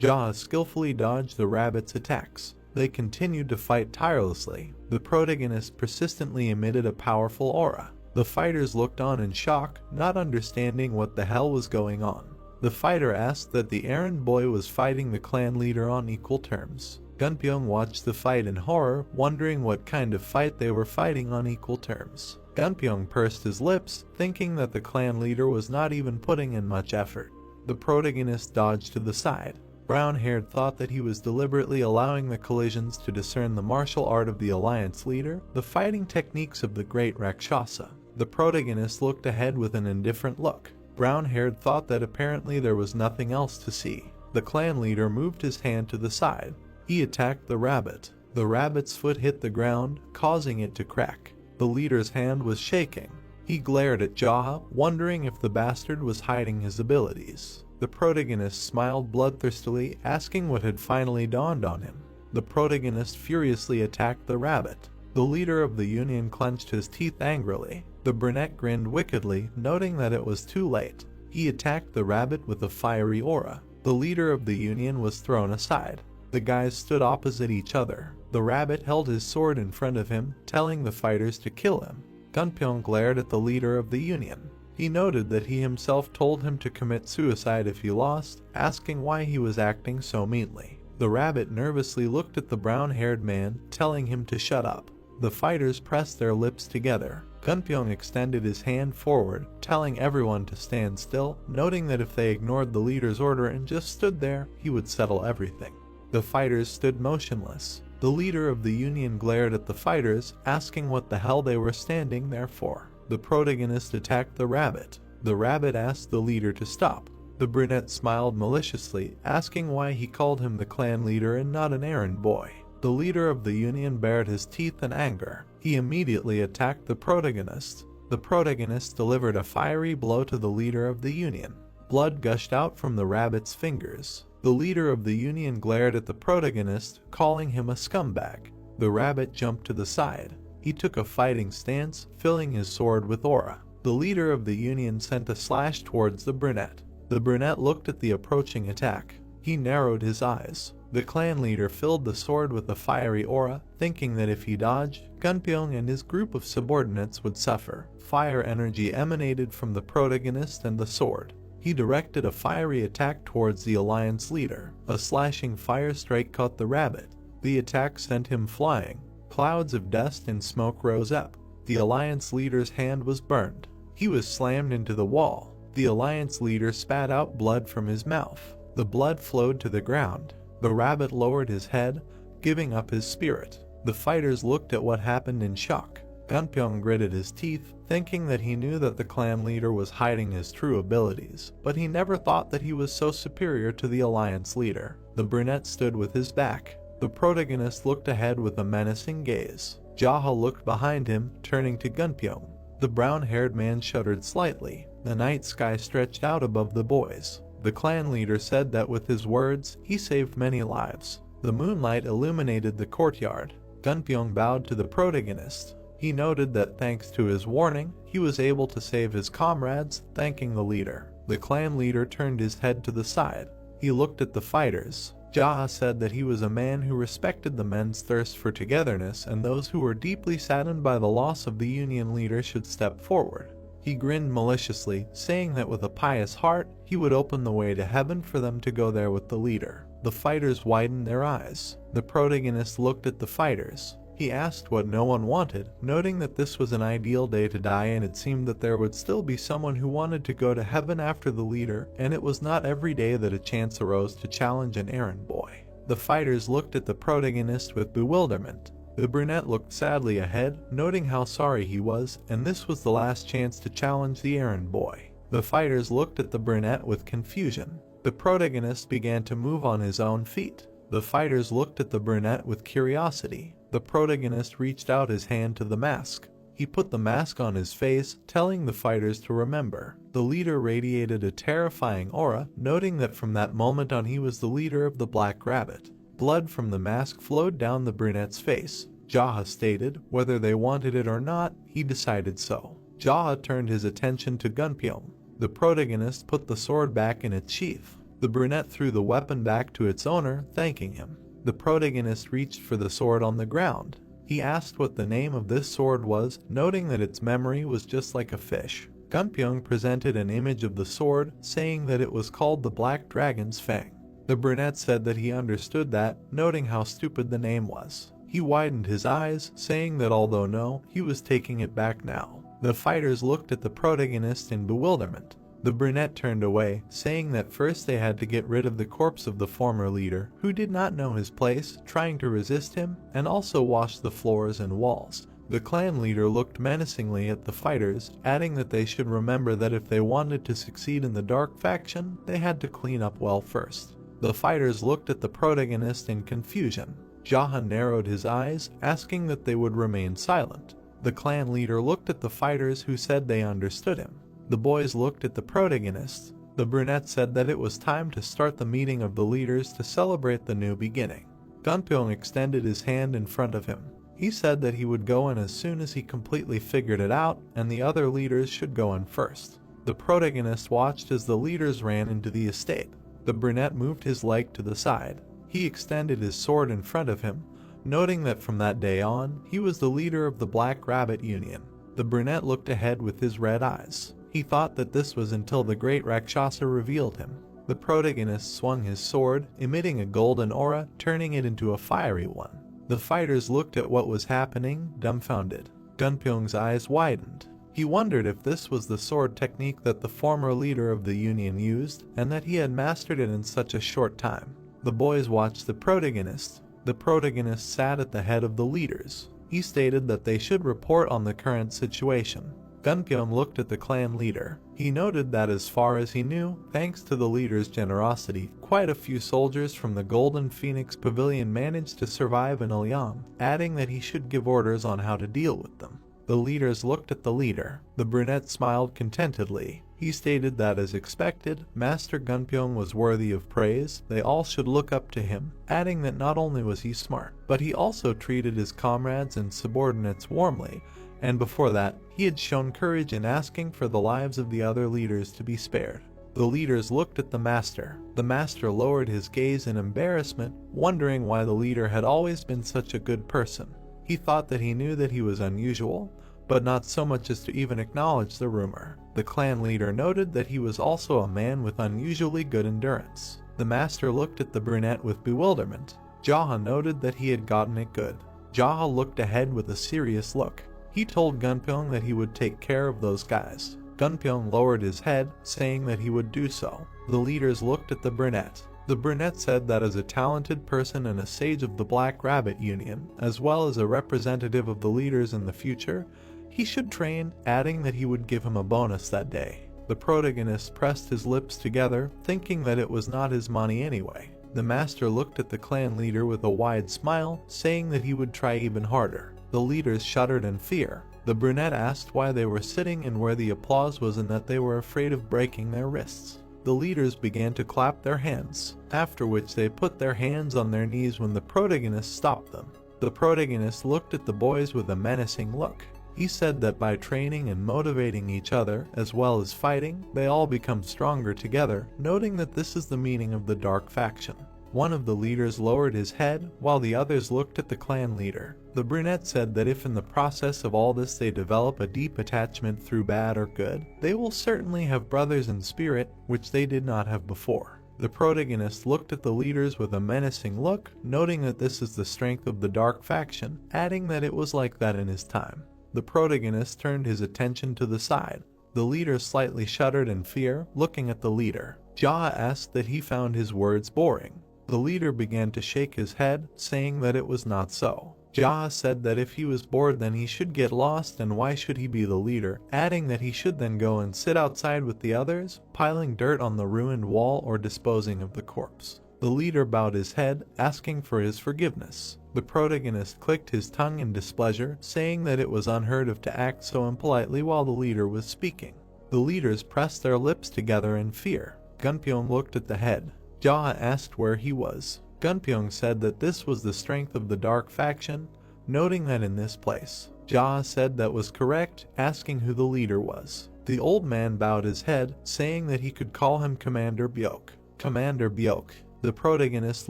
Jaha skillfully dodged the rabbit's attacks. They continued to fight tirelessly. The protagonist persistently emitted a powerful aura. The fighters looked on in shock, not understanding what the hell was going on. The fighter asked that the errand boy was fighting the clan leader on equal terms. Gunpyeong watched the fight in horror, wondering what kind of fight they were fighting on equal terms. Gunpyeong pursed his lips, thinking that the clan leader was not even putting in much effort. The protagonist dodged to the side. Brown-haired thought that he was deliberately allowing the collisions to discern the martial art of the alliance leader, the fighting techniques of the great Rakshasa. The protagonist looked ahead with an indifferent look. Brown-haired thought that apparently there was nothing else to see. The clan leader moved his hand to the side. He attacked the rabbit. The rabbit's foot hit the ground, causing it to crack. The leader's hand was shaking. He glared at Jaha, wondering if the bastard was hiding his abilities. The protagonist smiled bloodthirstily, asking what had finally dawned on him. The protagonist furiously attacked the rabbit. The leader of the union clenched his teeth angrily. The brunette grinned wickedly, noting that it was too late. He attacked the rabbit with a fiery aura. The leader of the union was thrown aside. The guys stood opposite each other. The rabbit held his sword in front of him, telling the fighters to kill him. Gunpyeong glared at the leader of the union. He noted that he himself told him to commit suicide if he lost, asking why he was acting so meanly. The rabbit nervously looked at the brown-haired man, telling him to shut up. The fighters pressed their lips together. Gunpyeong extended his hand forward, telling everyone to stand still, noting that if they ignored the leader's order and just stood there, he would settle everything. The fighters stood motionless. The leader of the union glared at the fighters, asking what the hell they were standing there for. The protagonist attacked the rabbit. The rabbit asked the leader to stop. The brunette smiled maliciously, asking why he called him the clan leader and not an errand boy. The leader of the union bared his teeth in anger. He immediately attacked the protagonist. The protagonist delivered a fiery blow to the leader of the union. Blood gushed out from the rabbit's fingers. The leader of the union glared at the protagonist, calling him a scumbag. The rabbit jumped to the side. He took a fighting stance, filling his sword with aura. The leader of the union sent a slash towards the brunette. The brunette looked at the approaching attack. He narrowed his eyes. The clan leader filled the sword with a fiery aura, thinking that if he dodged, Gunpyeong and his group of subordinates would suffer. Fire energy emanated from the protagonist and the sword. He directed a fiery attack towards the alliance leader. A slashing fire strike caught the rabbit. The attack sent him flying. Clouds of dust and smoke rose up. The alliance leader's hand was burned. He was slammed into the wall. The alliance leader spat out blood from his mouth. The blood flowed to the ground. The rabbit lowered his head, giving up his spirit. The fighters looked at what happened in shock. Gunpyeong gritted his teeth, thinking that he knew that the clan leader was hiding his true abilities, but he never thought that he was so superior to the alliance leader. The brunette stood with his back. The protagonist looked ahead with a menacing gaze. Jaha looked behind him, turning to Gunpyeong. The brown-haired man shuddered slightly. The night sky stretched out above the boys. The clan leader said that with his words, he saved many lives. The moonlight illuminated the courtyard. Gunpyeong bowed to the protagonist. He noted that thanks to his warning, he was able to save his comrades, thanking the leader. The clan leader turned his head to the side. He looked at the fighters. Jaha said that he was a man who respected the men's thirst for togetherness, and those who were deeply saddened by the loss of the union leader should step forward. He grinned maliciously, saying that with a pious heart, he would open the way to heaven for them to go there with the leader. The fighters widened their eyes. The protagonist looked at the fighters. He asked what no one wanted, noting that this was an ideal day to die, and it seemed that there would still be someone who wanted to go to heaven after the leader, and it was not every day that a chance arose to challenge an errand boy. The fighters looked at the protagonist with bewilderment. The brunette looked sadly ahead, noting how sorry he was, and this was the last chance to challenge the errand boy. The fighters looked at the brunette with confusion. The protagonist began to move on his own feet. The fighters looked at the brunette with curiosity. The protagonist reached out his hand to the mask. He put the mask on his face, telling the fighters to remember. The leader radiated a terrifying aura, noting that from that moment on he was the leader of the Black Rabbit. Blood from the mask flowed down the brunette's face. Jaha stated, whether they wanted it or not, he decided so. Jaha turned his attention to Gunpyeong. The protagonist put the sword back in its sheath. The brunette threw the weapon back to its owner, thanking him. The protagonist reached for the sword on the ground. He asked what the name of this sword was, noting that its memory was just like a fish. Gunpyeong presented an image of the sword, saying that it was called the Black Dragon's Fang. The brunette said that he understood that, noting how stupid the name was. He widened his eyes, saying that although no, he was taking it back now. The fighters looked at the protagonist in bewilderment. The brunette turned away, saying that first they had to get rid of the corpse of the former leader, who did not know his place, trying to resist him, and also wash the floors and walls. The clan leader looked menacingly at the fighters, adding that they should remember that if they wanted to succeed in the dark faction, they had to clean up well first. The fighters looked at the protagonist in confusion. Jaha narrowed his eyes, asking that they would remain silent. The clan leader looked at the fighters, who said they understood him. The boys looked at the protagonist. The brunette said that it was time to start the meeting of the leaders to celebrate the new beginning. Gunpyeong extended his hand in front of him. He said that he would go in as soon as he completely figured it out, and the other leaders should go in first. The protagonist watched as the leaders ran into the estate. The brunette moved his leg to the side. He extended his sword in front of him, noting that from that day on, he was the leader of the Black Rabbit Union. The brunette looked ahead with his red eyes. He thought that this was until the great Rakshasa revealed him. The protagonist swung his sword, emitting a golden aura, turning it into a fiery one. The fighters looked at what was happening, dumbfounded. Gunpyeong's eyes widened. He wondered if this was the sword technique that the former leader of the union used, and that he had mastered it in such a short time. The boys watched the protagonist. The protagonist sat at the head of the leaders. He stated that they should report on the current situation. Gunpyeong looked at the clan leader. He noted that as far as he knew, thanks to the leader's generosity, quite a few soldiers from the Golden Phoenix Pavilion managed to survive in Ilyang, adding that he should give orders on how to deal with them. The leaders looked at the leader. The brunette smiled contentedly. He stated that as expected, Master Gunpyeong was worthy of praise. They all should look up to him, adding that not only was he smart, but he also treated his comrades and subordinates warmly, and before that, he had shown courage in asking for the lives of the other leaders to be spared. The leaders looked at the master. The master lowered his gaze in embarrassment, wondering why the leader had always been such a good person. He thought that he knew that he was unusual, but not so much as to even acknowledge the rumor. The clan leader noted that he was also a man with unusually good endurance. The master looked at the brunette with bewilderment. Jaha noted that he had gotten it good. Jaha looked ahead with a serious look. He told Gunpyeong that he would take care of those guys. Gunpyeong lowered his head, saying that he would do so. The leaders looked at the brunette. The brunette said that as a talented person and a sage of the Black Rabbit Union, as well as a representative of the leaders in the future, he should train, adding that he would give him a bonus that day. The protagonist pressed his lips together, thinking that it was not his money anyway. The master looked at the clan leader with a wide smile, saying that he would try even harder. The leaders shuddered in fear. The brunette asked why they were sitting and where the applause was, and that they were afraid of breaking their wrists. The leaders began to clap their hands, after which they put their hands on their knees when the protagonist stopped them. The protagonist looked at the boys with a menacing look. He said that by training and motivating each other, as well as fighting, they all become stronger together, noting that this is the meaning of the dark faction. One of the leaders lowered his head, while the others looked at the clan leader. The brunette said that if in the process of all this they develop a deep attachment through bad or good, they will certainly have brothers in spirit, which they did not have before. The protagonist looked at the leaders with a menacing look, noting that this is the strength of the dark faction, adding that it was like that in his time. The protagonist turned his attention to the side. The leader slightly shuddered in fear, looking at the leader. Jaha asked that he found his words boring. The leader began to shake his head, saying that it was not so. Jaha said that if he was bored then he should get lost, and why should he be the leader, adding that he should then go and sit outside with the others, piling dirt on the ruined wall or disposing of the corpse. The leader bowed his head, asking for his forgiveness. The protagonist clicked his tongue in displeasure, saying that it was unheard of to act so impolitely while the leader was speaking. The leaders pressed their lips together in fear. Gunpyeong looked at the head. Jaha asked where he was. Gunpyeong said that this was the strength of the dark faction, noting that in this place. Jaha said that was correct, asking who the leader was. The old man bowed his head, saying that he could call him Commander Byok. Commander Byok. The protagonist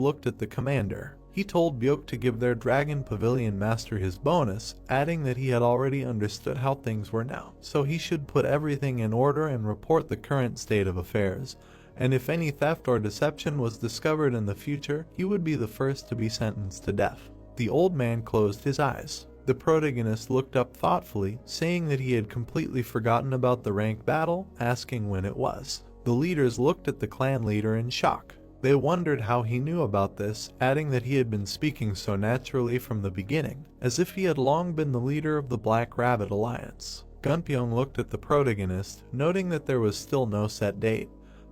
looked at the commander. He told Byok to give their Dragon Pavilion master his bonus, adding that he had already understood how things were now, so he should put everything in order and report the current state of affairs. And if any theft or deception was discovered in the future, he would be the first to be sentenced to death. The old man closed his eyes. The protagonist looked up thoughtfully, saying that he had completely forgotten about the ranked battle, asking when it was. The leaders looked at the clan leader in shock. They wondered how he knew about this, adding that he had been speaking so naturally from the beginning, as if he had long been the leader of the Black Rabbit Alliance. Gunpyeong looked at the protagonist, noting that there was still no set date.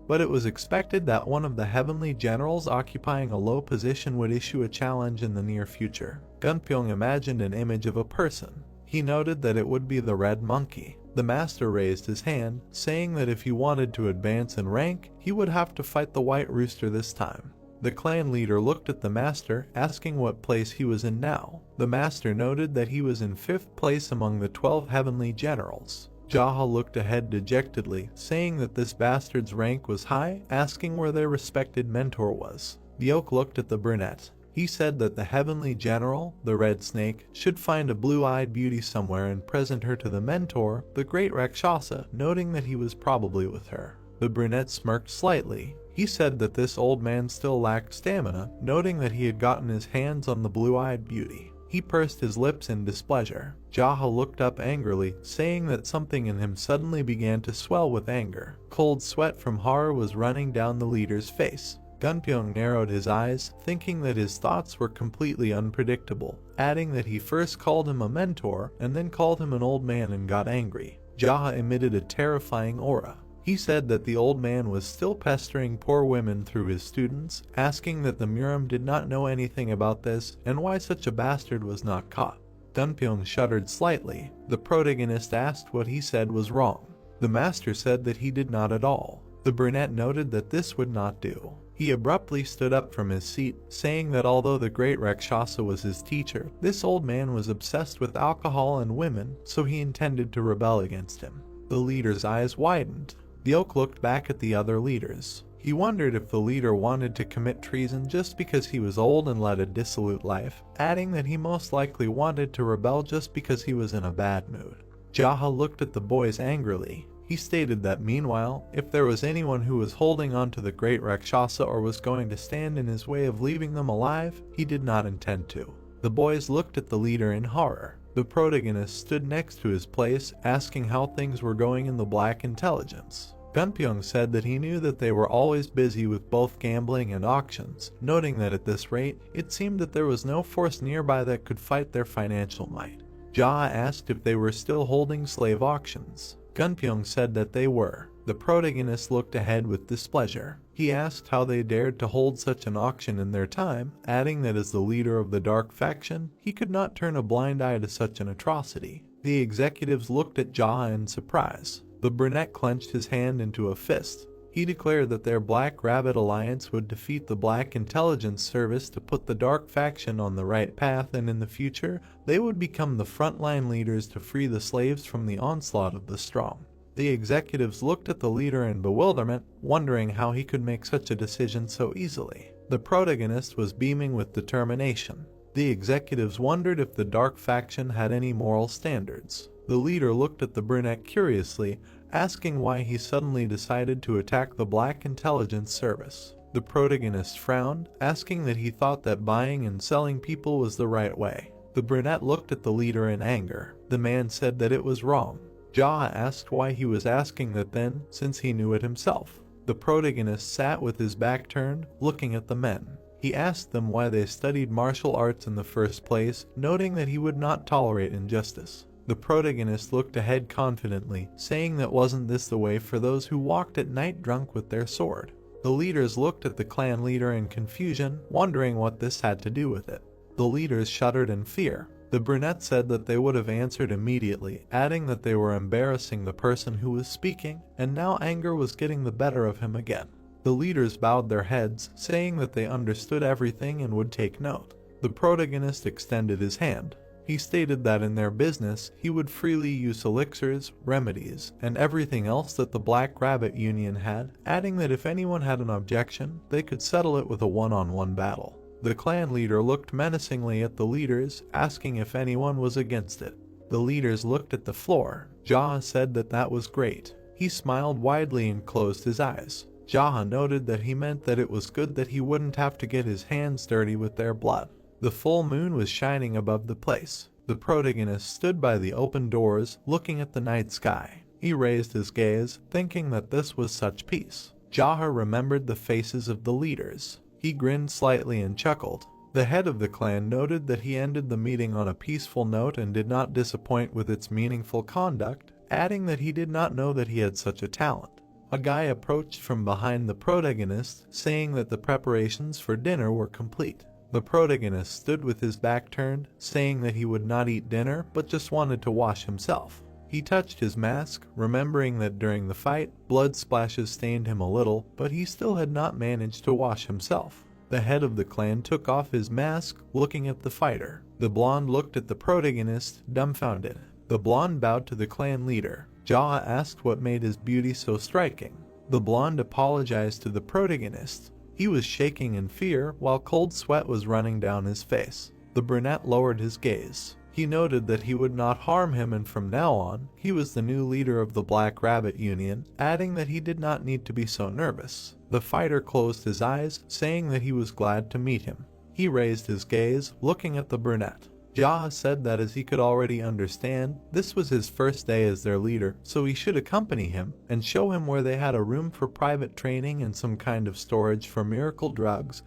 But it was expected that one of the heavenly generals occupying a low position would issue a challenge in the near future. Gunpyeong imagined an image of a person. He noted that it would be the red monkey. The master raised his hand, saying that if he wanted to advance in rank, he would have to fight the White Rooster this time. The clan leader looked at the master, asking what place he was in now. The master noted that he was in 5th place among the 12 heavenly generals. Jaha looked ahead dejectedly, saying that this bastard's rank was high, asking where their respected mentor was. The oak looked at the brunette. He said that the heavenly general, the red snake, should find a blue-eyed beauty somewhere and present her to the mentor, the great Rakshasa, noting that he was probably with her. The brunette smirked slightly. He said that this old man still lacked stamina, noting that he had gotten his hands on the blue-eyed beauty. He pursed his lips in displeasure. Jaha looked up angrily, saying that something in him suddenly began to swell with anger. Cold sweat from horror was running down the leader's face. Gunpyeong narrowed his eyes, thinking that his thoughts were completely unpredictable, adding that he first called him a mentor and then called him an old man and got angry. Jaha emitted a terrifying aura. He said that the old man was still pestering poor women through his students, asking that the Murim did not know anything about this and why such a bastard was not caught. Gunpyeong shuddered slightly. The protagonist asked what he said was wrong. The master said that he did not at all. The brunette noted that this would not do. He abruptly stood up from his seat, saying that although the great Rakshasa was his teacher, this old man was obsessed with alcohol and women, so he intended to rebel against him. The leader's eyes widened. The oak looked back at the other leaders. He wondered if the leader wanted to commit treason just because he was old and led a dissolute life, adding that he most likely wanted to rebel just because he was in a bad mood. Jaha looked at the boys angrily. He stated that meanwhile, if there was anyone who was holding on to the great Rakshasa or was going to stand in his way of leaving them alive, he did not intend to. The boys looked at the leader in horror. The protagonist stood next to his place, asking how things were going in the Black Intelligence. Gunpyeong said that he knew that they were always busy with both gambling and auctions, noting that at this rate, it seemed that there was no force nearby that could fight their financial might. Jaha asked if they were still holding slave auctions. Gunpyeong said that they were. The protagonist looked ahead with displeasure. He asked how they dared to hold such an auction in their time, adding that as the leader of the dark faction, he could not turn a blind eye to such an atrocity. The executives looked at Jaha in surprise. The brunette clenched his hand into a fist. He declared that their Black Rabbit Alliance would defeat the Black Intelligence Service to put the dark faction on the right path, and in the future, they would become the frontline leaders to free the slaves from the onslaught of the strong. The executives looked at the leader in bewilderment, wondering how he could make such a decision so easily. The protagonist was beaming with determination. The executives wondered if the dark faction had any moral standards. The leader looked at the brunette curiously, asking why he suddenly decided to attack the Black Intelligence Service. The protagonist frowned, asking that he thought that buying and selling people was the right way. The brunette looked at the leader in anger. The man said that it was wrong. Jaha asked why he was asking that then, since he knew it himself. The protagonist sat with his back turned, looking at the men. He asked them why they studied martial arts in the first place, noting that he would not tolerate injustice. The protagonist looked ahead confidently, saying that wasn't this the way for those who walked at night drunk with their sword. The leaders looked at the clan leader in confusion, wondering what this had to do with it. The leaders shuddered in fear. The brunette said that they would have answered immediately, adding that they were embarrassing the person who was speaking, and now anger was getting the better of him again. The leaders bowed their heads, saying that they understood everything and would take note. The protagonist extended his hand. He stated that in their business, he would freely use elixirs, remedies, and everything else that the Black Rabbit Union had, adding that if anyone had an objection, they could settle it with a one-on-one battle. The clan leader looked menacingly at the leaders, asking if anyone was against it. The leaders looked at the floor. Jaha said that that was great. He smiled widely and closed his eyes. Jaha noted that he meant that it was good that he wouldn't have to get his hands dirty with their blood. The full moon was shining above the place. The protagonist stood by the open doors, looking at the night sky. He raised his gaze, thinking that this was such peace. Jaha remembered the faces of the leaders. He grinned slightly and chuckled. The head of the clan noted that he ended the meeting on a peaceful note and did not disappoint with its meaningful conduct, adding that he did not know that he had such a talent. A guy approached from behind the protagonist, saying that the preparations for dinner were complete. The protagonist stood with his back turned, saying that he would not eat dinner but just wanted to wash himself. He touched his mask, remembering that during the fight, blood splashes stained him a little, but he still had not managed to wash himself. The head of the clan took off his mask, looking at the fighter. The blonde looked at the protagonist, dumbfounded. The blonde bowed to the clan leader. Jaha asked what made his beauty so striking. The blonde apologized to the protagonist. He was shaking in fear, while cold sweat was running down his face. The brunette lowered his gaze. He noted that he would not harm him, and from now on, he was the new leader of the Black Rabbit Union, adding that he did not need to be so nervous. The fighter closed his eyes, saying that he was glad to meet him. He raised his gaze, looking at the brunette. Jaha said that as he could already understand, this was his first day as their leader, so he should accompany him and show him where they had a room for private training and some kind of storage for miracle drugs,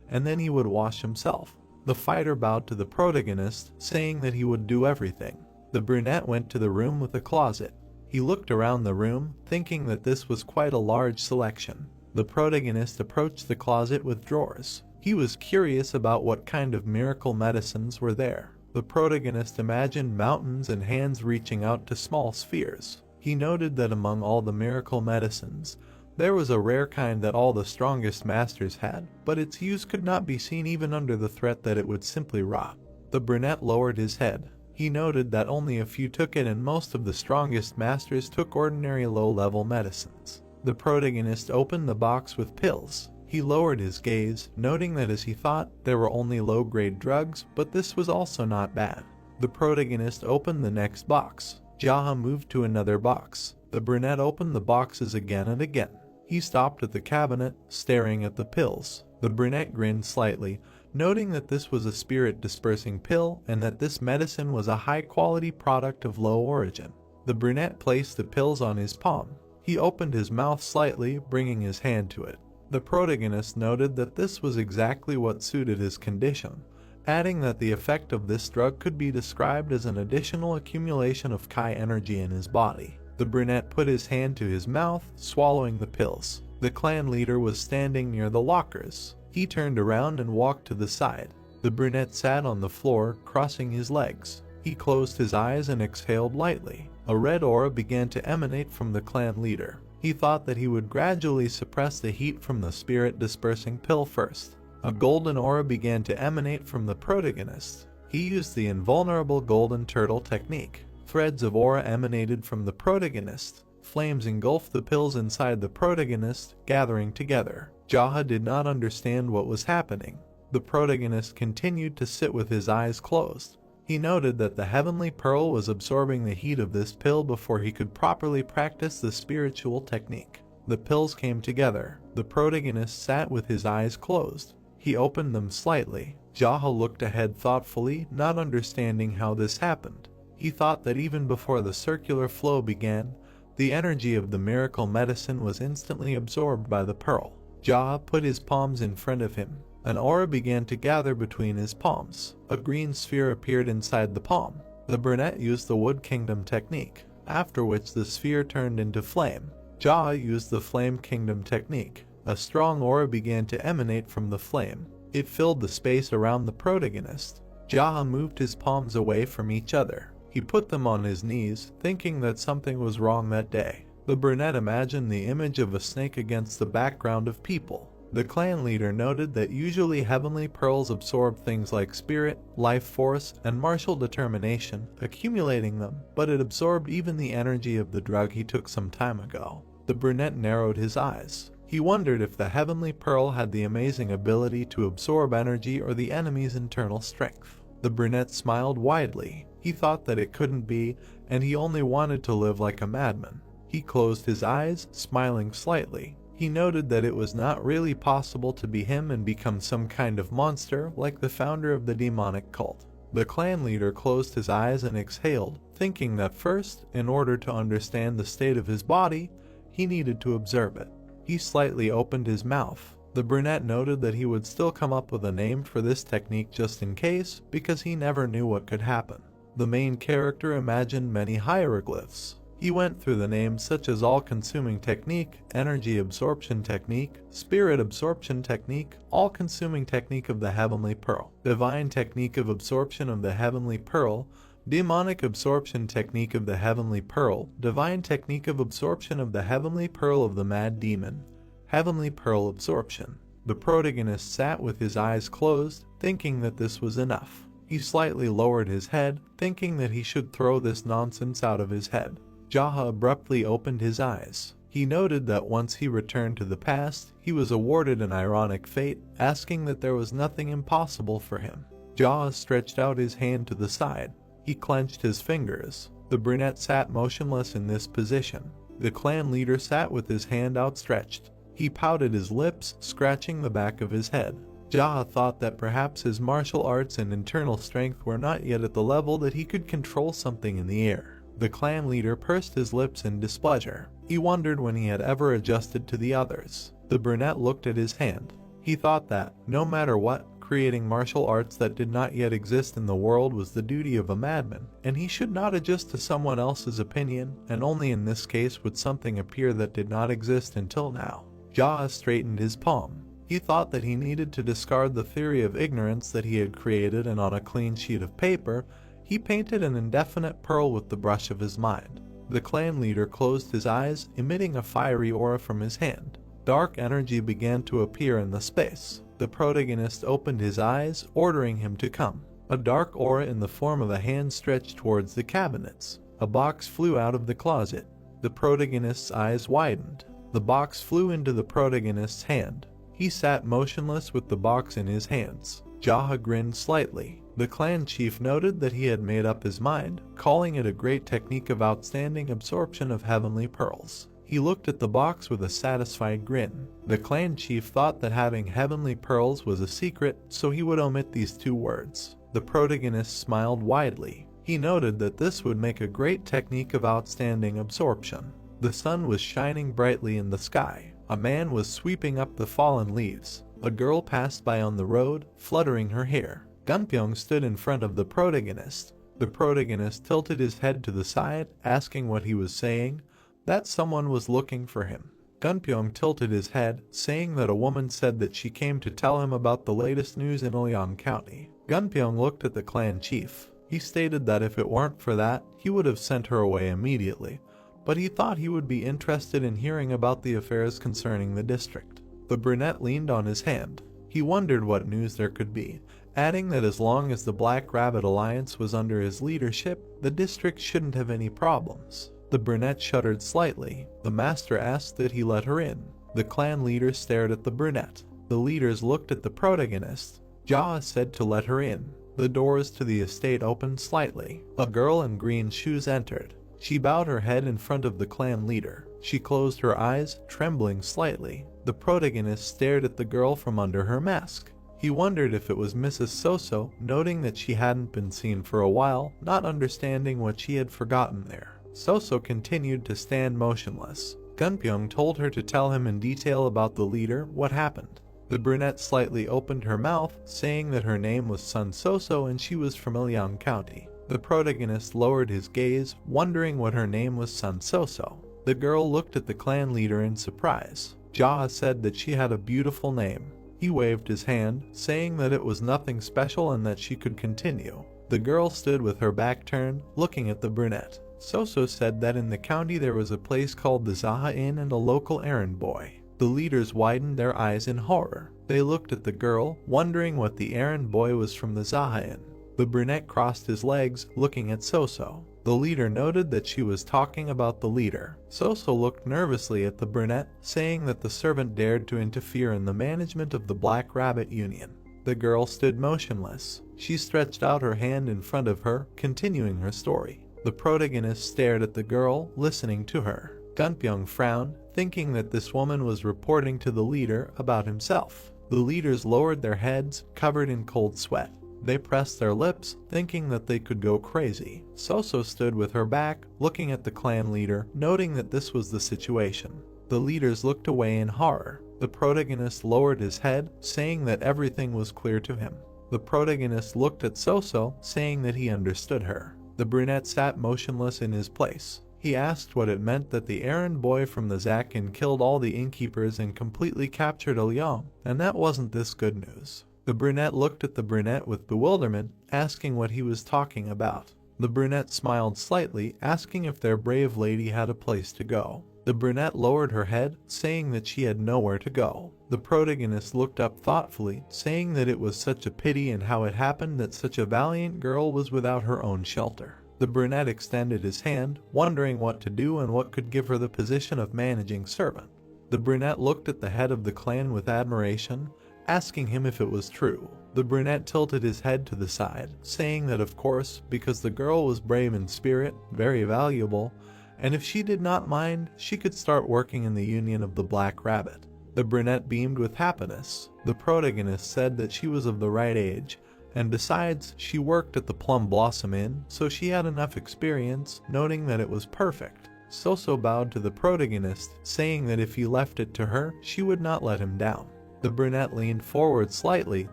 and then he would wash himself. The fighter bowed to the protagonist, saying that he would do everything. The brunette went to the room with a closet. He looked around the room, thinking that this was quite a large selection. The protagonist approached the closet with drawers. He was curious about what kind of miracle medicines were there. The protagonist imagined mountains and hands reaching out to small spheres. He noted that among all the miracle medicines, there was a rare kind that all the strongest masters had, but its use could not be seen even under the threat that it would simply rot. The brunette lowered his head. He noted that only a few took it, and most of the strongest masters took ordinary low-level medicines. The protagonist opened the box with pills. He lowered his gaze, noting that as he thought, there were only low-grade drugs, but this was also not bad. The protagonist opened the next box. Jaha moved to another box. The brunette opened the boxes again and again. He stopped at the cabinet, staring at the pills. The brunette grinned slightly, noting that this was a spirit-dispersing pill and that this medicine was a high-quality product of low origin. The brunette placed the pills on his palm. He opened his mouth slightly, bringing his hand to it. The protagonist noted that this was exactly what suited his condition, adding that the effect of this drug could be described as an additional accumulation of Kai energy in his body. The brunette put his hand to his mouth, swallowing the pills. The clan leader was standing near the lockers. He turned around and walked to the side. The brunette sat on the floor, crossing his legs. He closed his eyes and exhaled lightly. A red aura began to emanate from the clan leader. He thought that he would gradually suppress the heat from the spirit-dispersing pill first. A golden aura began to emanate from the protagonist. He used the invulnerable golden turtle technique. Threads of aura emanated from the protagonist. Flames engulfed the pills inside the protagonist, gathering together. Jaha did not understand what was happening. The protagonist continued to sit with his eyes closed. He noted that the heavenly pearl was absorbing the heat of this pill before he could properly practice the spiritual technique. The pills came together. The protagonist sat with his eyes closed. He opened them slightly. Jaha looked ahead thoughtfully, not understanding how this happened. He thought that even before the circular flow began, the energy of the miracle medicine was instantly absorbed by the pearl. Jaha put his palms in front of him. An aura began to gather between his palms. A green sphere appeared inside the palm. The brunette used the Wood Kingdom technique, after which the sphere turned into flame. Jaha used the Flame Kingdom technique. A strong aura began to emanate from the flame. It filled the space around the protagonist. Jaha moved his palms away from each other. He put them on his knees, thinking that something was wrong that day. The brunette imagined the image of a snake against the background of people. The clan leader noted that usually heavenly pearls absorb things like spirit, life force, and martial determination, accumulating them, but it absorbed even the energy of the drug he took some time ago. The brunette narrowed his eyes. He wondered if the heavenly pearl had the amazing ability to absorb energy or the enemy's internal strength. The brunette smiled widely. He thought that it couldn't be, and he only wanted to live like a madman. He closed his eyes, smiling slightly. He noted that it was not really possible to be him and become some kind of monster like the founder of the demonic cult. The clan leader closed his eyes and exhaled, thinking that first, in order to understand the state of his body, he needed to observe it. He slightly opened his mouth. The brunette noted that he would still come up with a name for this technique just in case, because he never knew what could happen. The main character imagined many hieroglyphs. He went through the names such as all-consuming technique, energy absorption technique, spirit absorption technique, all-consuming technique of the heavenly pearl, divine technique of absorption of the heavenly pearl, Demonic absorption technique of the heavenly pearl. Divine technique of absorption of the heavenly pearl of the mad demon. Heavenly pearl absorption. The protagonist sat with his eyes closed, thinking that this was enough. He slightly lowered his head, thinking that he should throw this nonsense out of his head. Jaha abruptly opened his eyes. He noted that once he returned to the past, he was awarded an ironic fate, asking that there was nothing impossible for him. Jaha stretched out his hand to the side. He clenched his fingers. The brunette sat motionless in this position. The clan leader sat with his hand outstretched. He pouted his lips, scratching the back of his head. Jaha thought that perhaps his martial arts and internal strength were not yet at the level that he could control something in the air. The clan leader pursed his lips in displeasure. He wondered when he had ever adjusted to the others. The brunette looked at his hand. He thought that, no matter what, creating martial arts that did not yet exist in the world was the duty of a madman, and he should not adjust to someone else's opinion, and only in this case would something appear that did not exist until now. Jaha straightened his palm. He thought that he needed to discard the theory of ignorance that he had created, and on a clean sheet of paper, he painted an indefinite pearl with the brush of his mind. The clan leader closed his eyes, emitting a fiery aura from his hand. Dark energy began to appear in the space. The protagonist opened his eyes, ordering him to come. A dark aura in the form of a hand stretched towards the cabinets. A box flew out of the closet. The protagonist's eyes widened. The box flew into the protagonist's hand. He sat motionless with the box in his hands. Jaha grinned slightly. The clan chief noted that he had made up his mind, calling it a great technique of outstanding absorption of heavenly pearls. He looked at the box with a satisfied grin. The clan chief thought that having heavenly pearls was a secret, so he would omit these two words. The protagonist smiled widely. He noted that this would make a great technique of outstanding absorption. The sun was shining brightly in the sky. A man was sweeping up the fallen leaves. A girl passed by on the road, fluttering her hair. Gunpyeong stood in front of the protagonist. The protagonist tilted his head to the side, asking what he was saying, that someone was looking for him. Gunpyeong tilted his head, saying that a woman said that she came to tell him about the latest news in Uljong County. Gunpyeong looked at the clan chief. He stated that if it weren't for that, he would have sent her away immediately, but he thought he would be interested in hearing about the affairs concerning the district. The brunette leaned on his hand. He wondered what news there could be, adding that as long as the Black Rabbit Alliance was under his leadership, the district shouldn't have any problems. The brunette shuddered slightly. The master asked that he let her in. The clan leader stared at the brunette. The leaders looked at the protagonist. Jaha said to let her in. The doors to the estate opened slightly. A girl in green shoes entered. She bowed her head in front of the clan leader. She closed her eyes, trembling slightly. The protagonist stared at the girl from under her mask. He wondered if it was Mrs. Soso, noting that she hadn't been seen for a while, not understanding what she had forgotten there. Soso continued to stand motionless. Gunpyeong told her to tell him in detail about the leader, what happened. The brunette slightly opened her mouth, saying that her name was Sun Soso and she was from Uljong County. The protagonist lowered his gaze, wondering what her name was Sun Soso. The girl looked at the clan leader in surprise. Jaha said that she had a beautiful name. He waved his hand, saying that it was nothing special and that she could continue. The girl stood with her back turned, looking at the brunette. Soso said that in the county there was a place called the Zaha Inn and a local errand boy. The leaders widened their eyes in horror. They looked at the girl, wondering what the errand boy was from the Zaha Inn. The brunette crossed his legs, looking at Soso. The leader noted that she was talking about the leader. Soso looked nervously at the brunette, saying that the servant dared to interfere in the management of the Black Rabbit Union. The girl stood motionless. She stretched out her hand in front of her, continuing her story. The protagonist stared at the girl, listening to her. Gunpyeong frowned, thinking that this woman was reporting to the leader about himself. The leaders lowered their heads, covered in cold sweat. They pressed their lips, thinking that they could go crazy. Soso stood with her back, looking at the clan leader, noting that this was the situation. The leaders looked away in horror. The protagonist lowered his head, saying that everything was clear to him. The protagonist looked at Soso, saying that he understood her. The brunette sat motionless in his place. He asked what it meant that the errand boy from the Zakin killed all the innkeepers and completely captured Uljong, and that wasn't this good news. The brunette looked at the brunette with bewilderment, asking what he was talking about. The brunette smiled slightly, asking if their brave lady had a place to go. The brunette lowered her head, saying that she had nowhere to go. The protagonist looked up thoughtfully, saying that it was such a pity and how it happened that such a valiant girl was without her own shelter. The brunette extended his hand, wondering what to do and what could give her the position of managing servant. The brunette looked at the head of the clan with admiration, asking him if it was true. The brunette tilted his head to the side, saying that of course, because the girl was brave in spirit, very valuable, and if she did not mind, she could start working in the Union of the Black Rabbit. The brunette beamed with happiness. The protagonist said that she was of the right age, and besides, she worked at the Plum Blossom Inn, so she had enough experience, noting that it was perfect. Soso bowed to the protagonist, saying that if he left it to her, she would not let him down. The brunette leaned forward slightly,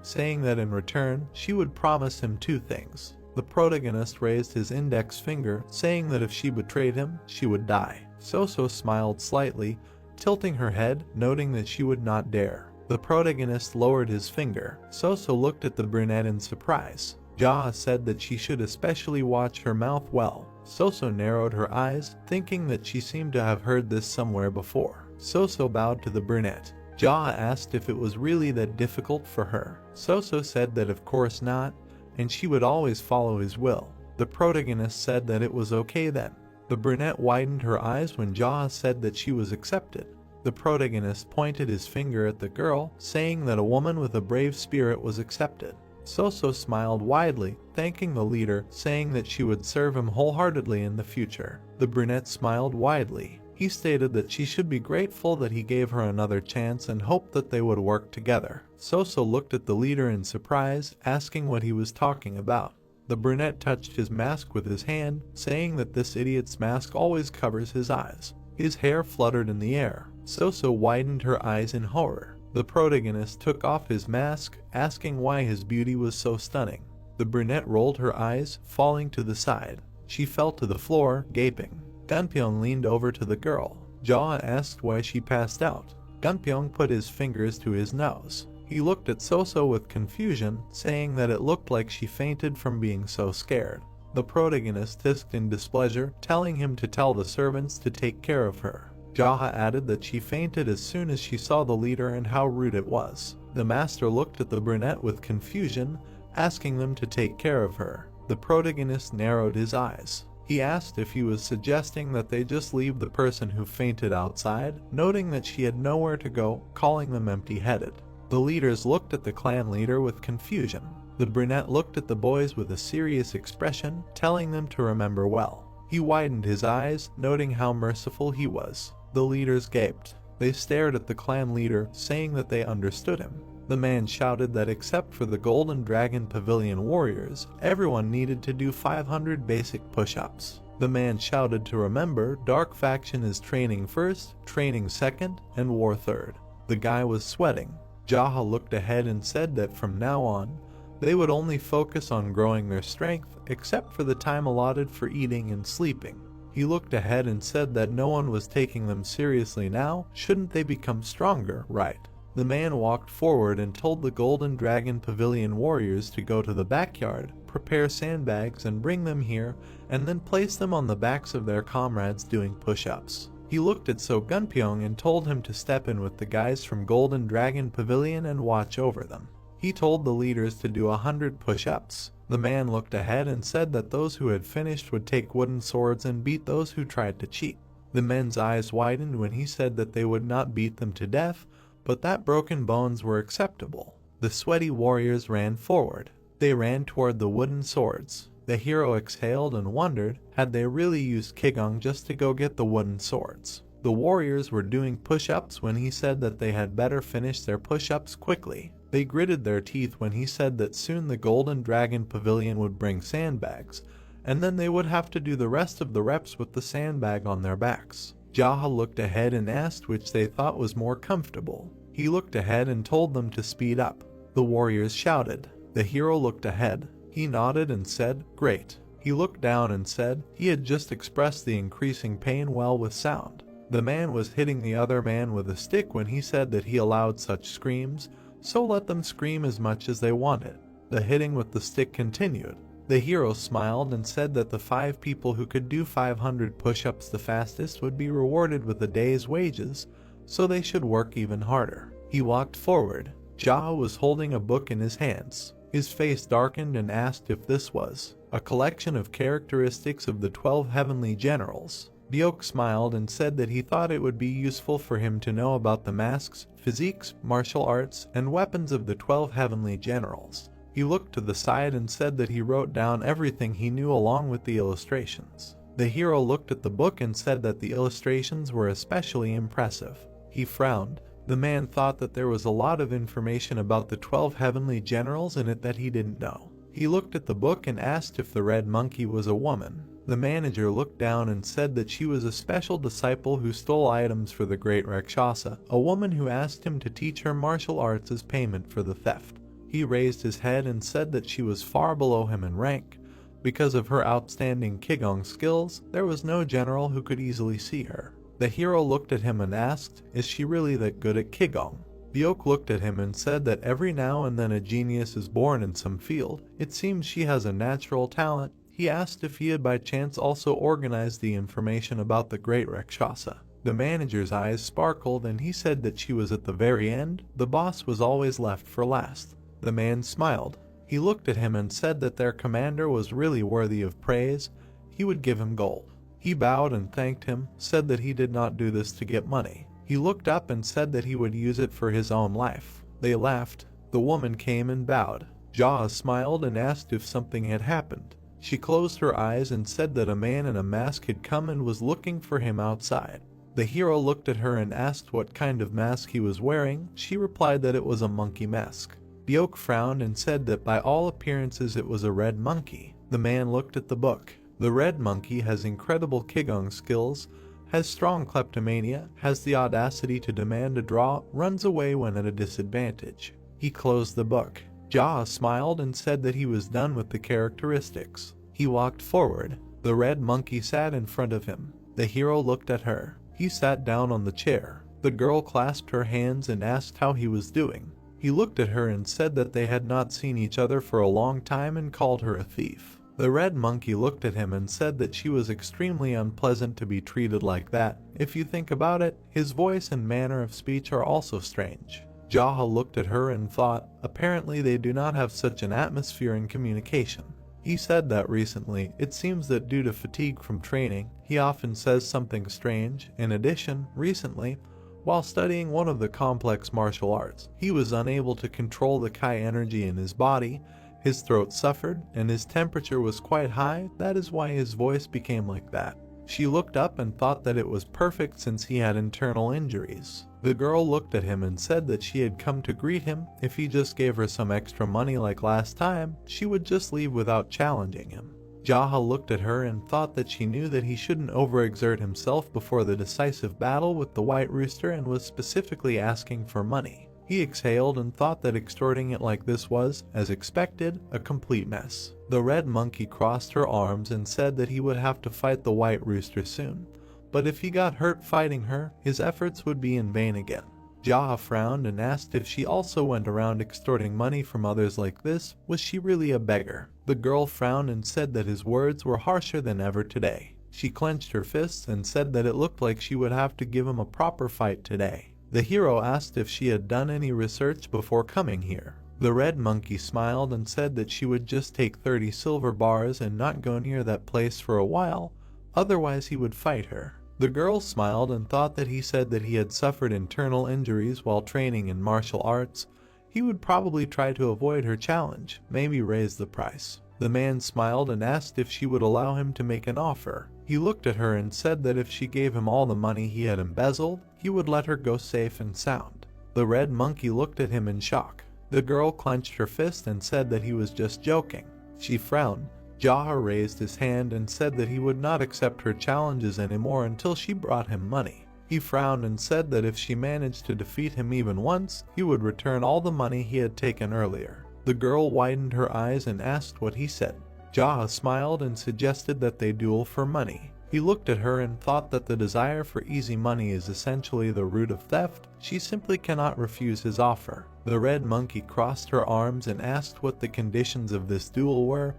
saying that in return, she would promise him 2 things. The protagonist raised his index finger, saying that if she betrayed him, she would die. Soso smiled slightly, tilting her head, noting that she would not dare. The protagonist lowered his finger. Soso looked at the brunette in surprise. Jaha said that she should especially watch her mouth well. Soso narrowed her eyes, thinking that she seemed to have heard this somewhere before. Soso bowed to the brunette. Jaha asked if it was really that difficult for her. Soso said that of course not, and she would always follow his will. The protagonist said that it was okay then. The brunette widened her eyes when Jaha said that she was accepted. The protagonist pointed his finger at the girl, saying that a woman with a brave spirit was accepted. Soso smiled widely, thanking the leader, saying that she would serve him wholeheartedly in the future. The brunette smiled widely. He stated that she should be grateful that he gave her another chance and hoped that they would work together. Soso looked at the leader in surprise, asking what he was talking about. The brunette touched his mask with his hand, saying that this idiot's mask always covers his eyes. His hair fluttered in the air. Soso widened her eyes in horror. The protagonist took off his mask, asking why his beauty was so stunning. The brunette rolled her eyes, falling to the side. She fell to the floor, gaping. Gunpyeong leaned over to the girl. Jaha asked why she passed out. Gunpyeong put his fingers to his nose. He looked at Soso with confusion, saying that it looked like she fainted from being so scared. The protagonist hissed in displeasure, telling him to tell the servants to take care of her. Jaha added that she fainted as soon as she saw the leader and how rude it was. The master looked at the brunette with confusion, asking them to take care of her. The protagonist narrowed his eyes. He asked if he was suggesting that they just leave the person who fainted outside, noting that she had nowhere to go, calling them empty-headed. The leaders looked at the clan leader with confusion. The brunette looked at the boys with a serious expression, telling them to remember well. He widened his eyes, noting how merciful he was. The leaders gaped. They stared at the clan leader, saying that they understood him. The man shouted that except for the Golden Dragon Pavilion warriors, everyone needed to do 500 basic push-ups. The man shouted to remember Dark Faction is training first, training second, and war third. The guy was sweating. Jaha looked ahead and said that from now on, they would only focus on growing their strength, except for the time allotted for eating and sleeping. He looked ahead and said that no one was taking them seriously now, shouldn't they become stronger, right? The man walked forward and told the Golden Dragon Pavilion warriors to go to the backyard, prepare sandbags and bring them here, and then place them on the backs of their comrades doing push-ups. He looked at So Gunpyeong and told him to step in with the guys from Golden Dragon Pavilion and watch over them. He told the leaders to do 100 push-ups. The man looked ahead and said that those who had finished would take wooden swords and beat those who tried to cheat. The men's eyes widened when he said that they would not beat them to death, but that broken bones were acceptable. The sweaty warriors ran forward. They ran toward the wooden swords. The hero exhaled and wondered, had they really used Kigong just to go get the wooden swords? The warriors were doing push-ups when he said that they had better finish their push-ups quickly. They gritted their teeth when he said that soon the Golden Dragon Pavilion would bring sandbags, and then they would have to do the rest of the reps with the sandbag on their backs. Jaha looked ahead and asked which they thought was more comfortable. He looked ahead and told them to speed up. The warriors shouted. The hero looked ahead. He nodded and said, "Great." He looked down and said he had just expressed the increasing pain well with sound. The man was hitting the other man with a stick when he said that he allowed such screams, so let them scream as much as they wanted. The hitting with the stick continued. The hero smiled and said that the 5 people who could do 500 push-ups the fastest would be rewarded with a day's wages, so they should work even harder. He walked forward. Jaha was holding a book in his hands. His face darkened and asked if this was a collection of characteristics of the 12 heavenly generals. Byok smiled and said that he thought it would be useful for him to know about the masks, physiques, martial arts, and weapons of the 12 heavenly generals. He looked to the side and said that he wrote down everything he knew along with the illustrations. The hero looked at the book and said that the illustrations were especially impressive. He frowned. The man thought that there was a lot of information about the 12 heavenly generals in it that he didn't know. He looked at the book and asked if the red monkey was a woman. The manager looked down and said that she was a special disciple who stole items for the great Rakshasa, a woman who asked him to teach her martial arts as payment for the theft. He raised his head and said that she was far below him in rank. Because of her outstanding Qigong skills, there was no general who could easily see her. The hero looked at him and asked, "Is she really that good at Qigong?" Byok looked at him and said that every now and then a genius is born in some field. It seems she has a natural talent. He asked if he had by chance also organized the information about the great Rakshasa. The manager's eyes sparkled and he said that she was at the very end. The boss was always left for last. The man smiled. He looked at him and said that their commander was really worthy of praise. He would give him gold. He bowed and thanked him, said that he did not do this to get money. He looked up and said that he would use it for his own life. They laughed. The woman came and bowed. Jaha smiled and asked if something had happened. She closed her eyes and said that a man in a mask had come and was looking for him outside. The hero looked at her and asked what kind of mask he was wearing. She replied that it was a monkey mask. Byok frowned and said that by all appearances it was a red monkey. The man looked at the book. The red monkey has incredible Qigong skills, has strong kleptomania, has the audacity to demand a draw, runs away when at a disadvantage. He closed the book. Jaha smiled and said that he was done with the characteristics. He walked forward. The red monkey sat in front of him. The hero looked at her. He sat down on the chair. The girl clasped her hands and asked how he was doing. He looked at her and said that they had not seen each other for a long time and called her a thief. The red monkey looked at him and said that she was extremely unpleasant to be treated like that. If you think about it, his voice and manner of speech are also strange. Jaha looked at her and thought, apparently they do not have such an atmosphere in communication. He said that recently, it seems that due to fatigue from training, he often says something strange. In addition, recently, while studying one of the complex martial arts, he was unable to control the Kai energy in his body. His throat suffered, and his temperature was quite high. That is why his voice became like that. She looked up and thought that it was perfect since he had internal injuries. The girl looked at him and said that she had come to greet him. If he just gave her some extra money like last time, she would just leave without challenging him. Jaha looked at her and thought that she knew that he shouldn't overexert himself before the decisive battle with the White Rooster and was specifically asking for money. He exhaled and thought that extorting it like this was, as expected, a complete mess. The red monkey crossed her arms and said that he would have to fight the White Rooster soon, but if he got hurt fighting her, his efforts would be in vain again. Jaha frowned and asked if she also went around extorting money from others like this. Was she really a beggar? The girl frowned and said that his words were harsher than ever today. She clenched her fists and said that it looked like she would have to give him a proper fight today. The hero asked if she had done any research before coming here. The red monkey smiled and said that she would just take 30 silver bars and not go near that place for a while, otherwise he would fight her. The girl smiled and thought that he said that he had suffered internal injuries while training in martial arts. He would probably try to avoid her challenge, maybe raise the price. The man smiled and asked if she would allow him to make an offer. He looked at her and said that if she gave him all the money he had embezzled, he would let her go safe and sound. The red monkey looked at him in shock. The girl clenched her fist and said that he was just joking. She frowned. Jaha raised his hand and said that he would not accept her challenges anymore until she brought him money. He frowned and said that if she managed to defeat him even once, he would return all the money he had taken earlier. The girl widened her eyes and asked what he said. Jaha smiled and suggested that they duel for money. He looked at her and thought that the desire for easy money is essentially the root of theft. She simply cannot refuse his offer. The red monkey crossed her arms and asked what the conditions of this duel were.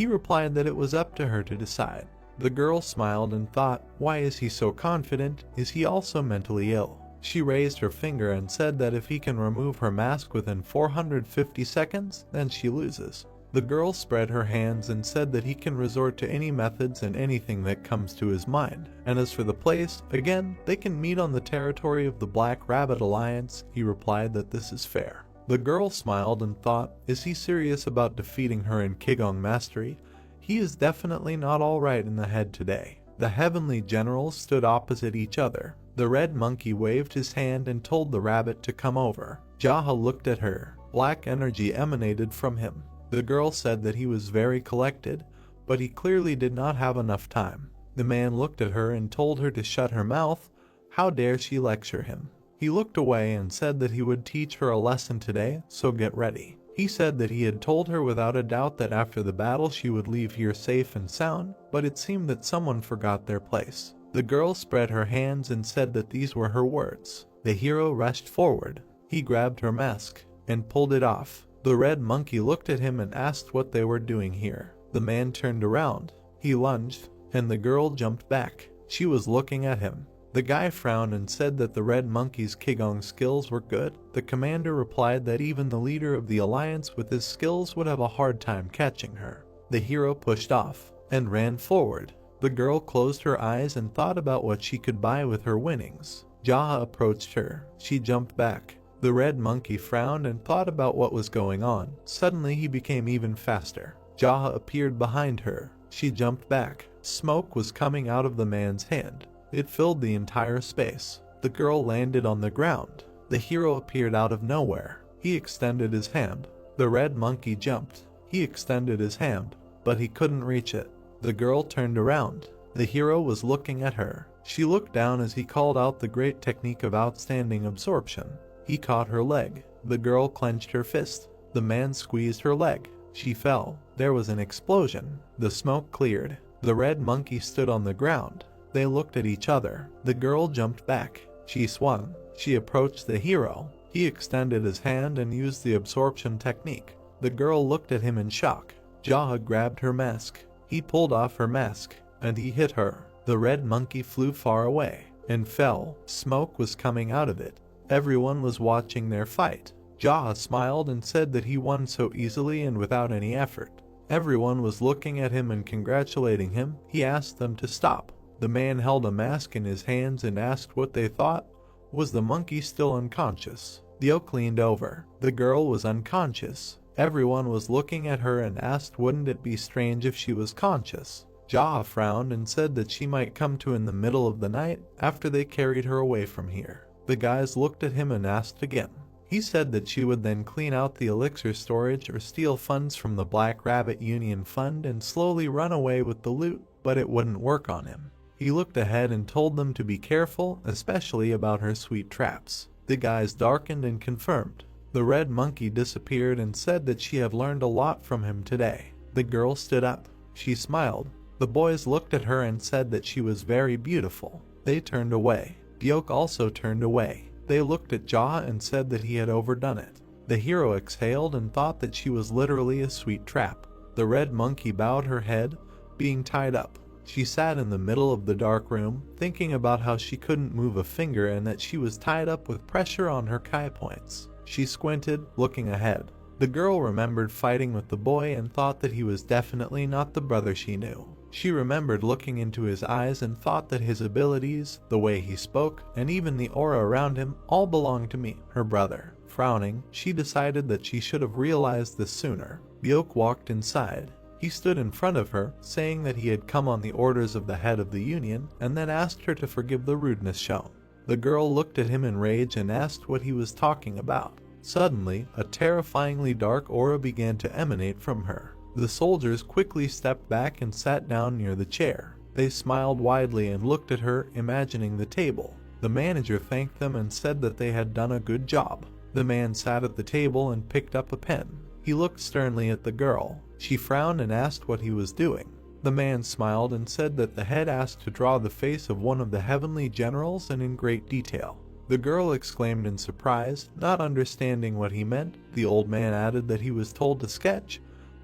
He replied that it was up to her to decide. The girl smiled and thought, why is he so confident? Is he also mentally ill? She raised her finger and said that if he can remove her mask within 450 seconds, then she loses. The girl spread her hands and said that he can resort to any methods and anything that comes to his mind. And as for the place, again, they can meet on the territory of the Black Rabbit Alliance. He replied that this is fair. The girl smiled and thought, is he serious about defeating her in Qigong mastery? He is definitely not alright in the head today. The heavenly generals stood opposite each other. The red monkey waved his hand and told the rabbit to come over. Jaha looked at her. Black energy emanated from him. The girl said that he was very collected, but he clearly did not have enough time. The man looked at her and told her to shut her mouth. How dare she lecture him? He looked away and said that he would teach her a lesson today, so get ready. He said that he had told her without a doubt that after the battle she would leave here safe and sound, but it seemed that someone forgot their place. The girl spread her hands and said that these were her words. The hero rushed forward. He grabbed her mask and pulled it off. The red monkey looked at him and asked what they were doing here. The man turned around. He lunged, and the girl jumped back. She was looking at him. The guy frowned and said that the red monkey's Qigong skills were good. The commander replied that even the leader of the alliance with his skills would have a hard time catching her. The hero pushed off and ran forward. The girl closed her eyes and thought about what she could buy with her winnings. Jaha approached her. She jumped back. The red monkey frowned and thought about what was going on. Suddenly he became even faster. Jaha appeared behind her. She jumped back. Smoke was coming out of the man's hand. It filled the entire space. The girl landed on the ground. The hero appeared out of nowhere. He extended his hand. The red monkey jumped. He extended his hand, but he couldn't reach it. The girl turned around. The hero was looking at her. She looked down as he called out the great technique of outstanding absorption. He caught her leg. The girl clenched her fist. The man squeezed her leg. She fell. There was an explosion. The smoke cleared. The red monkey stood on the ground. They looked at each other. The girl jumped back. She swung. She approached the hero. He extended his hand and used the absorption technique. The girl looked at him in shock. Jaha grabbed her mask. He pulled off her mask, and he hit her. The red monkey flew far away and fell. Smoke was coming out of it. Everyone was watching their fight. Jaha smiled and said that he won so easily and without any effort. Everyone was looking at him and congratulating him. He asked them to stop. The man held a mask in his hands and asked what they thought. Was the monkey still unconscious? The oak leaned over. The girl was unconscious. Everyone was looking at her and asked wouldn't it be strange if she was conscious. Jaha frowned and said that she might come to in the middle of the night after they carried her away from here. The guys looked at him and asked again. He said that she would then clean out the elixir storage or steal funds from the Black Rabbit Union Fund and slowly run away with the loot, but it wouldn't work on him. He looked ahead and told them to be careful, especially about her sweet traps. The guys darkened and confirmed. The red monkey disappeared and said that she had learned a lot from him today. The girl stood up. She smiled. The boys looked at her and said that she was very beautiful. They turned away. Bjork also turned away. They looked at Jaha and said that he had overdone it. The hero exhaled and thought that she was literally a sweet trap. The red monkey bowed her head, being tied up. She sat in the middle of the dark room, thinking about how she couldn't move a finger and that she was tied up with pressure on her kai points. She squinted, looking ahead. The girl remembered fighting with the boy and thought that he was definitely not the brother she knew. She remembered looking into his eyes and thought that his abilities, the way he spoke, and even the aura around him all belonged to me, her brother. Frowning, she decided that she should have realized this sooner. Bjork walked inside. He stood in front of her, saying that he had come on the orders of the head of the union, and then asked her to forgive the rudeness shown. The girl looked at him in rage and asked what he was talking about. Suddenly, a terrifyingly dark aura began to emanate from her. The soldiers quickly stepped back and sat down near the chair. They smiled widely and looked at her, imagining the table. The manager thanked them and said that they had done a good job. The man sat at the table and picked up a pen. He looked sternly at the girl. She frowned and asked what he was doing. The man smiled and said that the head asked to draw the face of one of the heavenly generals and in great detail. The girl exclaimed in surprise, not understanding what he meant. The old man added that he was told to sketch,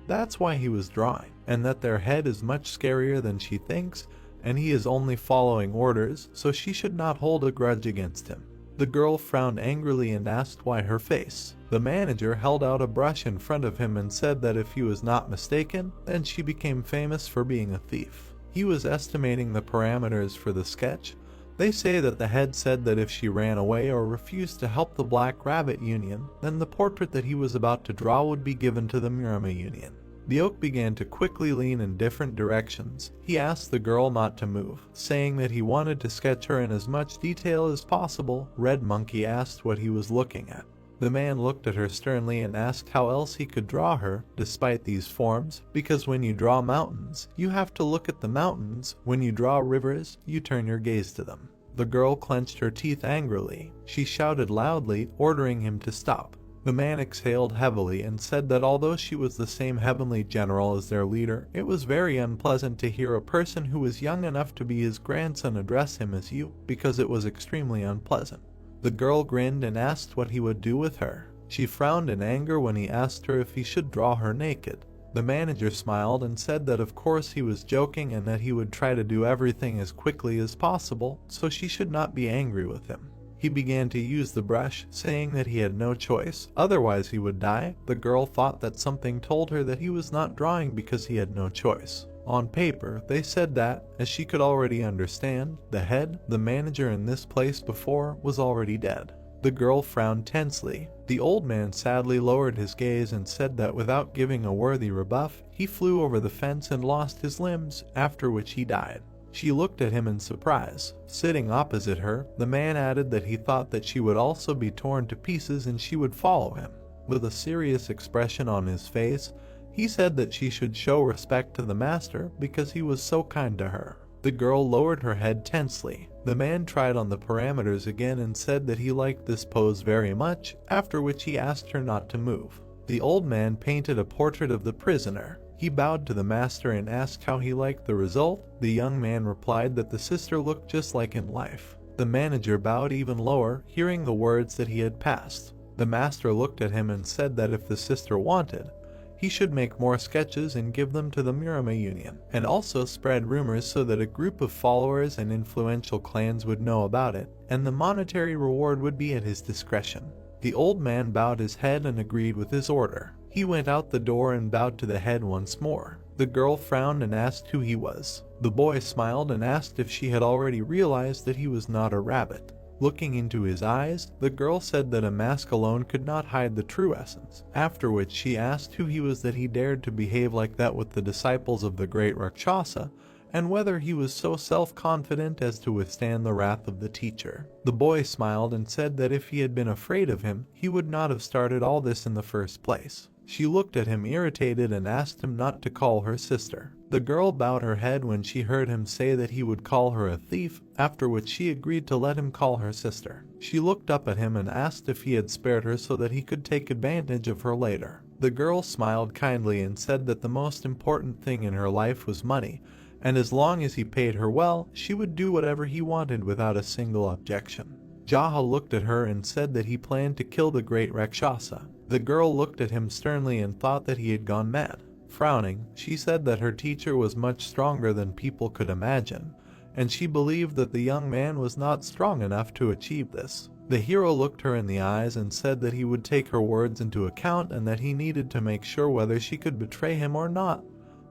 That's why he was drawing, and that their head is much scarier than she thinks, and he is only following orders, so she should not hold a grudge against him. The girl frowned angrily and asked why her face. The manager held out a brush in front of him and said that if he was not mistaken, then she became famous for being a thief. He was estimating the parameters for the sketch. They say that the head said that if she ran away or refused to help the Black Rabbit Union, then the portrait that he was about to draw would be given to the Murama Union. The oak began to quickly lean in different directions. He asked the girl not to move, saying that he wanted to sketch her in as much detail as possible. Red Monkey asked what he was looking at. The man looked at her sternly and asked how else he could draw her, despite these forms, because when you draw mountains, you have to look at the mountains. When you draw rivers, you turn your gaze to them. The girl clenched her teeth angrily. She shouted loudly, ordering him to stop. The man exhaled heavily and said that although she was the same heavenly general as their leader, it was very unpleasant to hear a person who was young enough to be his grandson address him as you, because it was extremely unpleasant. The girl grinned and asked what he would do with her. She frowned in anger when he asked her if he should draw her naked. The manager smiled and said that of course he was joking and that he would try to do everything as quickly as possible, so she should not be angry with him. He began to use the brush, saying that he had no choice, otherwise he would die. The girl thought that something told her that he was not drawing because he had no choice. On paper, they said that, as she could already understand, the head, the manager in this place before, was already dead. The girl frowned tensely. The old man sadly lowered his gaze and said that without giving a worthy rebuff, he flew over the fence and lost his limbs, after which he died. She looked at him in surprise. Sitting opposite her, the man added that he thought that she would also be torn to pieces and she would follow him. With a serious expression on his face, he said that she should show respect to the master because he was so kind to her. The girl lowered her head tensely. The man tried on the parameters again and said that he liked this pose very much, after which he asked her not to move. The old man painted a portrait of the prisoner. He bowed to the master and asked how he liked the result. The young man replied that the sister looked just like in life. The manager bowed even lower, hearing the words that he had passed. The master looked at him and said that if the sister wanted, he should make more sketches and give them to the Murama Union, and also spread rumors so that a group of followers and influential clans would know about it, and the monetary reward would be at his discretion. The old man bowed his head and agreed with his order. He went out the door and bowed to the head once more. The girl frowned and asked who he was. The boy smiled and asked if she had already realized that he was not a rabbit. Looking into his eyes, the girl said that a mask alone could not hide the true essence, after which she asked who he was that he dared to behave like that with the disciples of the great Rakshasa, and whether he was so self-confident as to withstand the wrath of the teacher. The boy smiled and said that if he had been afraid of him, he would not have started all this in the first place. She looked at him irritated and asked him not to call her sister. The girl bowed her head when she heard him say that he would call her a thief, after which she agreed to let him call her sister. She looked up at him and asked if he had spared her so that he could take advantage of her later. The girl smiled kindly and said that the most important thing in her life was money, and as long as he paid her well, she would do whatever he wanted without a single objection. Yahello looked at her and said that he planned to kill the great Rakshasa. The girl looked at him sternly and thought that he had gone mad. Frowning, she said that her teacher was much stronger than people could imagine, and she believed that the young man was not strong enough to achieve this. The hero looked her in the eyes and said that he would take her words into account and that he needed to make sure whether she could betray him or not.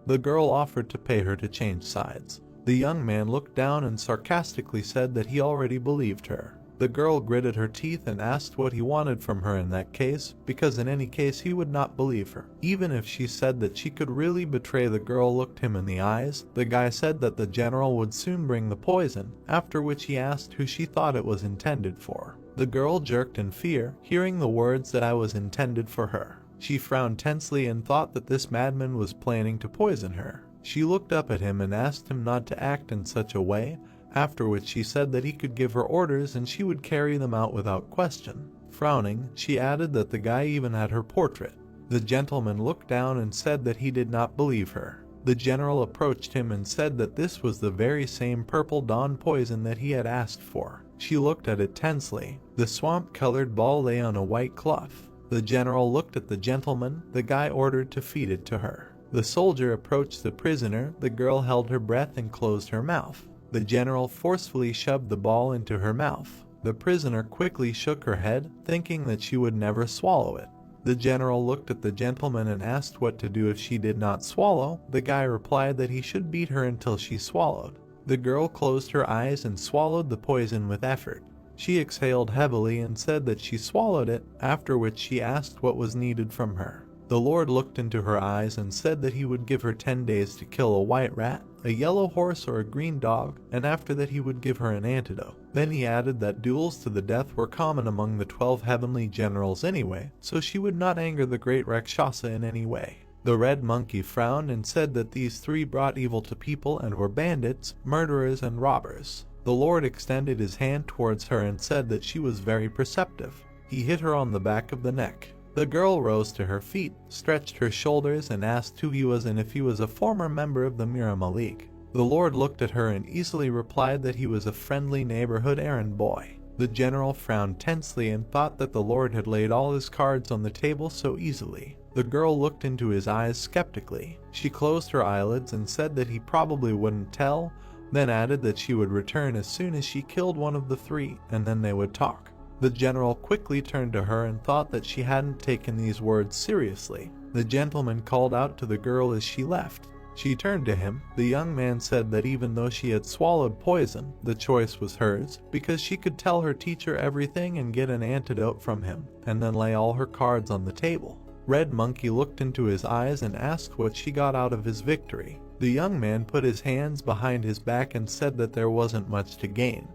The girl offered to pay her to change sides. The young man looked down and sarcastically said that he already believed her. The girl gritted her teeth and asked what he wanted from her in that case, because in any case he would not believe her. Even if she said that she could really betray, the girl looked him in the eyes. The guy said that the general would soon bring the poison, after which he asked who she thought it was intended for. The girl jerked in fear, hearing the words that I was intended for her. She frowned tensely and thought that this madman was planning to poison her. She looked up at him and asked him not to act in such a way, after which she said that he could give her orders and she would carry them out without question. Frowning, she added that the guy even had her portrait. The gentleman looked down and said that he did not believe her. The general approached him and said that this was the very same purple dawn poison that he had asked for. She looked at it tensely. The swamp-colored ball lay on a white cloth. The general looked at the gentleman. The guy ordered to feed it to her. The soldier approached the prisoner. The girl held her breath and closed her mouth. The general forcefully shoved the ball into her mouth. The prisoner quickly shook her head, thinking that she would never swallow it. The general looked at the gentleman and asked what to do if she did not swallow. The guy replied that he should beat her until she swallowed. The girl closed her eyes and swallowed the poison with effort. She exhaled heavily and said that she swallowed it, after which she asked what was needed from her. The Lord looked into her eyes and said that he would give her 10 days to kill a white rat, a yellow horse, or a green dog, and after that he would give her an antidote. Then he added that duels to the death were common among the 12 heavenly generals anyway, so she would not anger the great Rakshasa in any way. The red monkey frowned and said that these 3 brought evil to people and were bandits, murderers, and robbers. The Lord extended his hand towards her and said that she was very perceptive. He hit her on the back of the neck. The girl rose to her feet, stretched her shoulders, and asked who he was and if he was a former member of the Mirama League. The Lord looked at her and easily replied that he was a friendly neighborhood errand boy. The general frowned tensely and thought that the Lord had laid all his cards on the table so easily. The girl looked into his eyes skeptically. She closed her eyelids and said that he probably wouldn't tell, then added that she would return as soon as she killed one of the 3, and then they would talk. The general quickly turned to her and thought that she hadn't taken these words seriously. The gentleman called out to the girl as she left. She turned to him. The young man said that even though she had swallowed poison, the choice was hers, because she could tell her teacher everything and get an antidote from him, and then lay all her cards on the table. Red Monkey looked into his eyes and asked what she got out of his victory. The young man put his hands behind his back and said that there wasn't much to gain,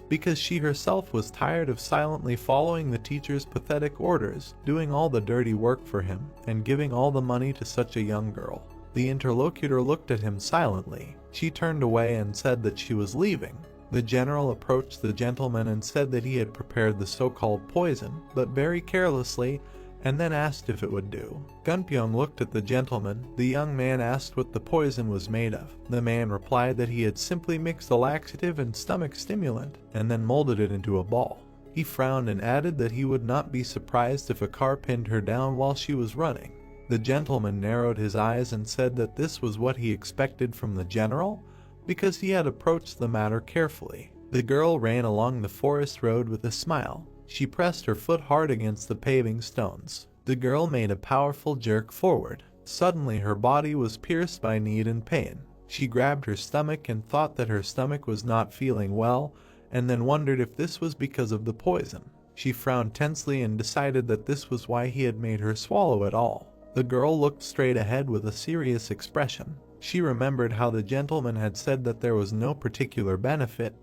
because she herself was tired of silently following the teacher's pathetic orders, doing all the dirty work for him, and giving all the money to such a young girl. The interlocutor looked at him silently. She turned away and said that she was leaving. The general approached the gentleman and said that he had prepared the so-called poison, but very carelessly, and then asked if it would do. Gunpyeong looked at the gentleman. The young man asked what the poison was made of. The man replied that he had simply mixed a laxative and stomach stimulant, and then molded it into a ball. He frowned and added that he would not be surprised if a car pinned her down while she was running. The gentleman narrowed his eyes and said that this was what he expected from the general, because he had approached the matter carefully. The girl ran along the forest road with a smile. She pressed her foot hard against the paving stones. The girl made a powerful jerk forward. Suddenly her body was pierced by need and pain. She grabbed her stomach and thought that her stomach was not feeling well, and then wondered if this was because of the poison. She frowned tensely and decided that this was why he had made her swallow it all. The girl looked straight ahead with a serious expression. She remembered how the gentleman had said that there was no particular benefit,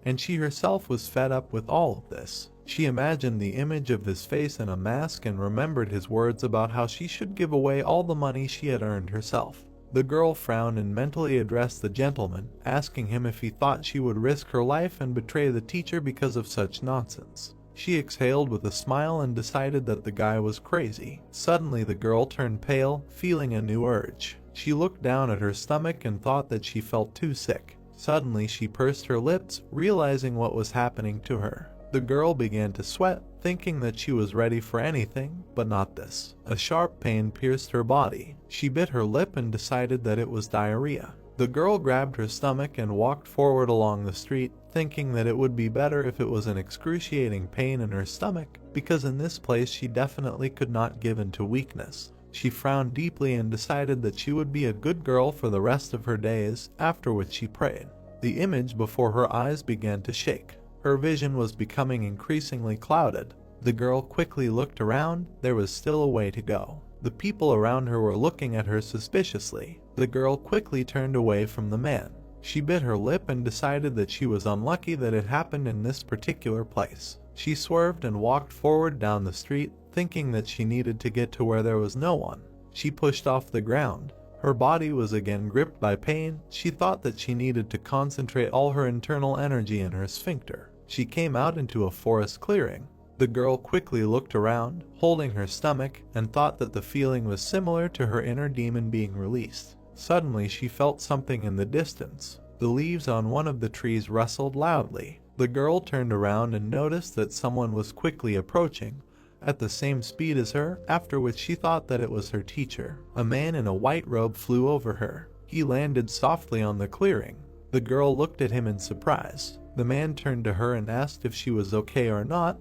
and she herself was fed up with all of this. She imagined the image of his face in a mask and remembered his words about how she should give away all the money she had earned herself. The girl frowned and mentally addressed the gentleman, asking him if he thought she would risk her life and betray the teacher because of such nonsense. She exhaled with a smile and decided that the guy was crazy. Suddenly the girl turned pale, feeling a new urge. She looked down at her stomach and thought that she felt too sick. Suddenly she pursed her lips, realizing what was happening to her. The girl began to sweat, thinking that she was ready for anything, but not this. A sharp pain pierced her body. She bit her lip and decided that it was diarrhea. The girl grabbed her stomach and walked forward along the street, thinking that it would be better if it was an excruciating pain in her stomach, because in this place she definitely could not give in to weakness. She frowned deeply and decided that she would be a good girl for the rest of her days, after which she prayed. The image before her eyes began to shake. Her vision was becoming increasingly clouded. The girl quickly looked around. There was still a way to go. The people around her were looking at her suspiciously. The girl quickly turned away from the man. She bit her lip and decided that she was unlucky that it happened in this particular place. She swerved and walked forward down the street, thinking that she needed to get to where there was no one. She pushed off the ground. Her body was again gripped by pain. She thought that she needed to concentrate all her internal energy in her sphincter. She came out into a forest clearing. The girl quickly looked around, holding her stomach, and thought that the feeling was similar to her inner demon being released. Suddenly she felt something in the distance. The leaves on one of the trees rustled loudly. The girl turned around and noticed that someone was quickly approaching, at the same speed as her, after which she thought that it was her teacher. A man in a white robe flew over her. He landed softly on the clearing. The girl looked at him in surprise. The man turned to her and asked if she was okay or not,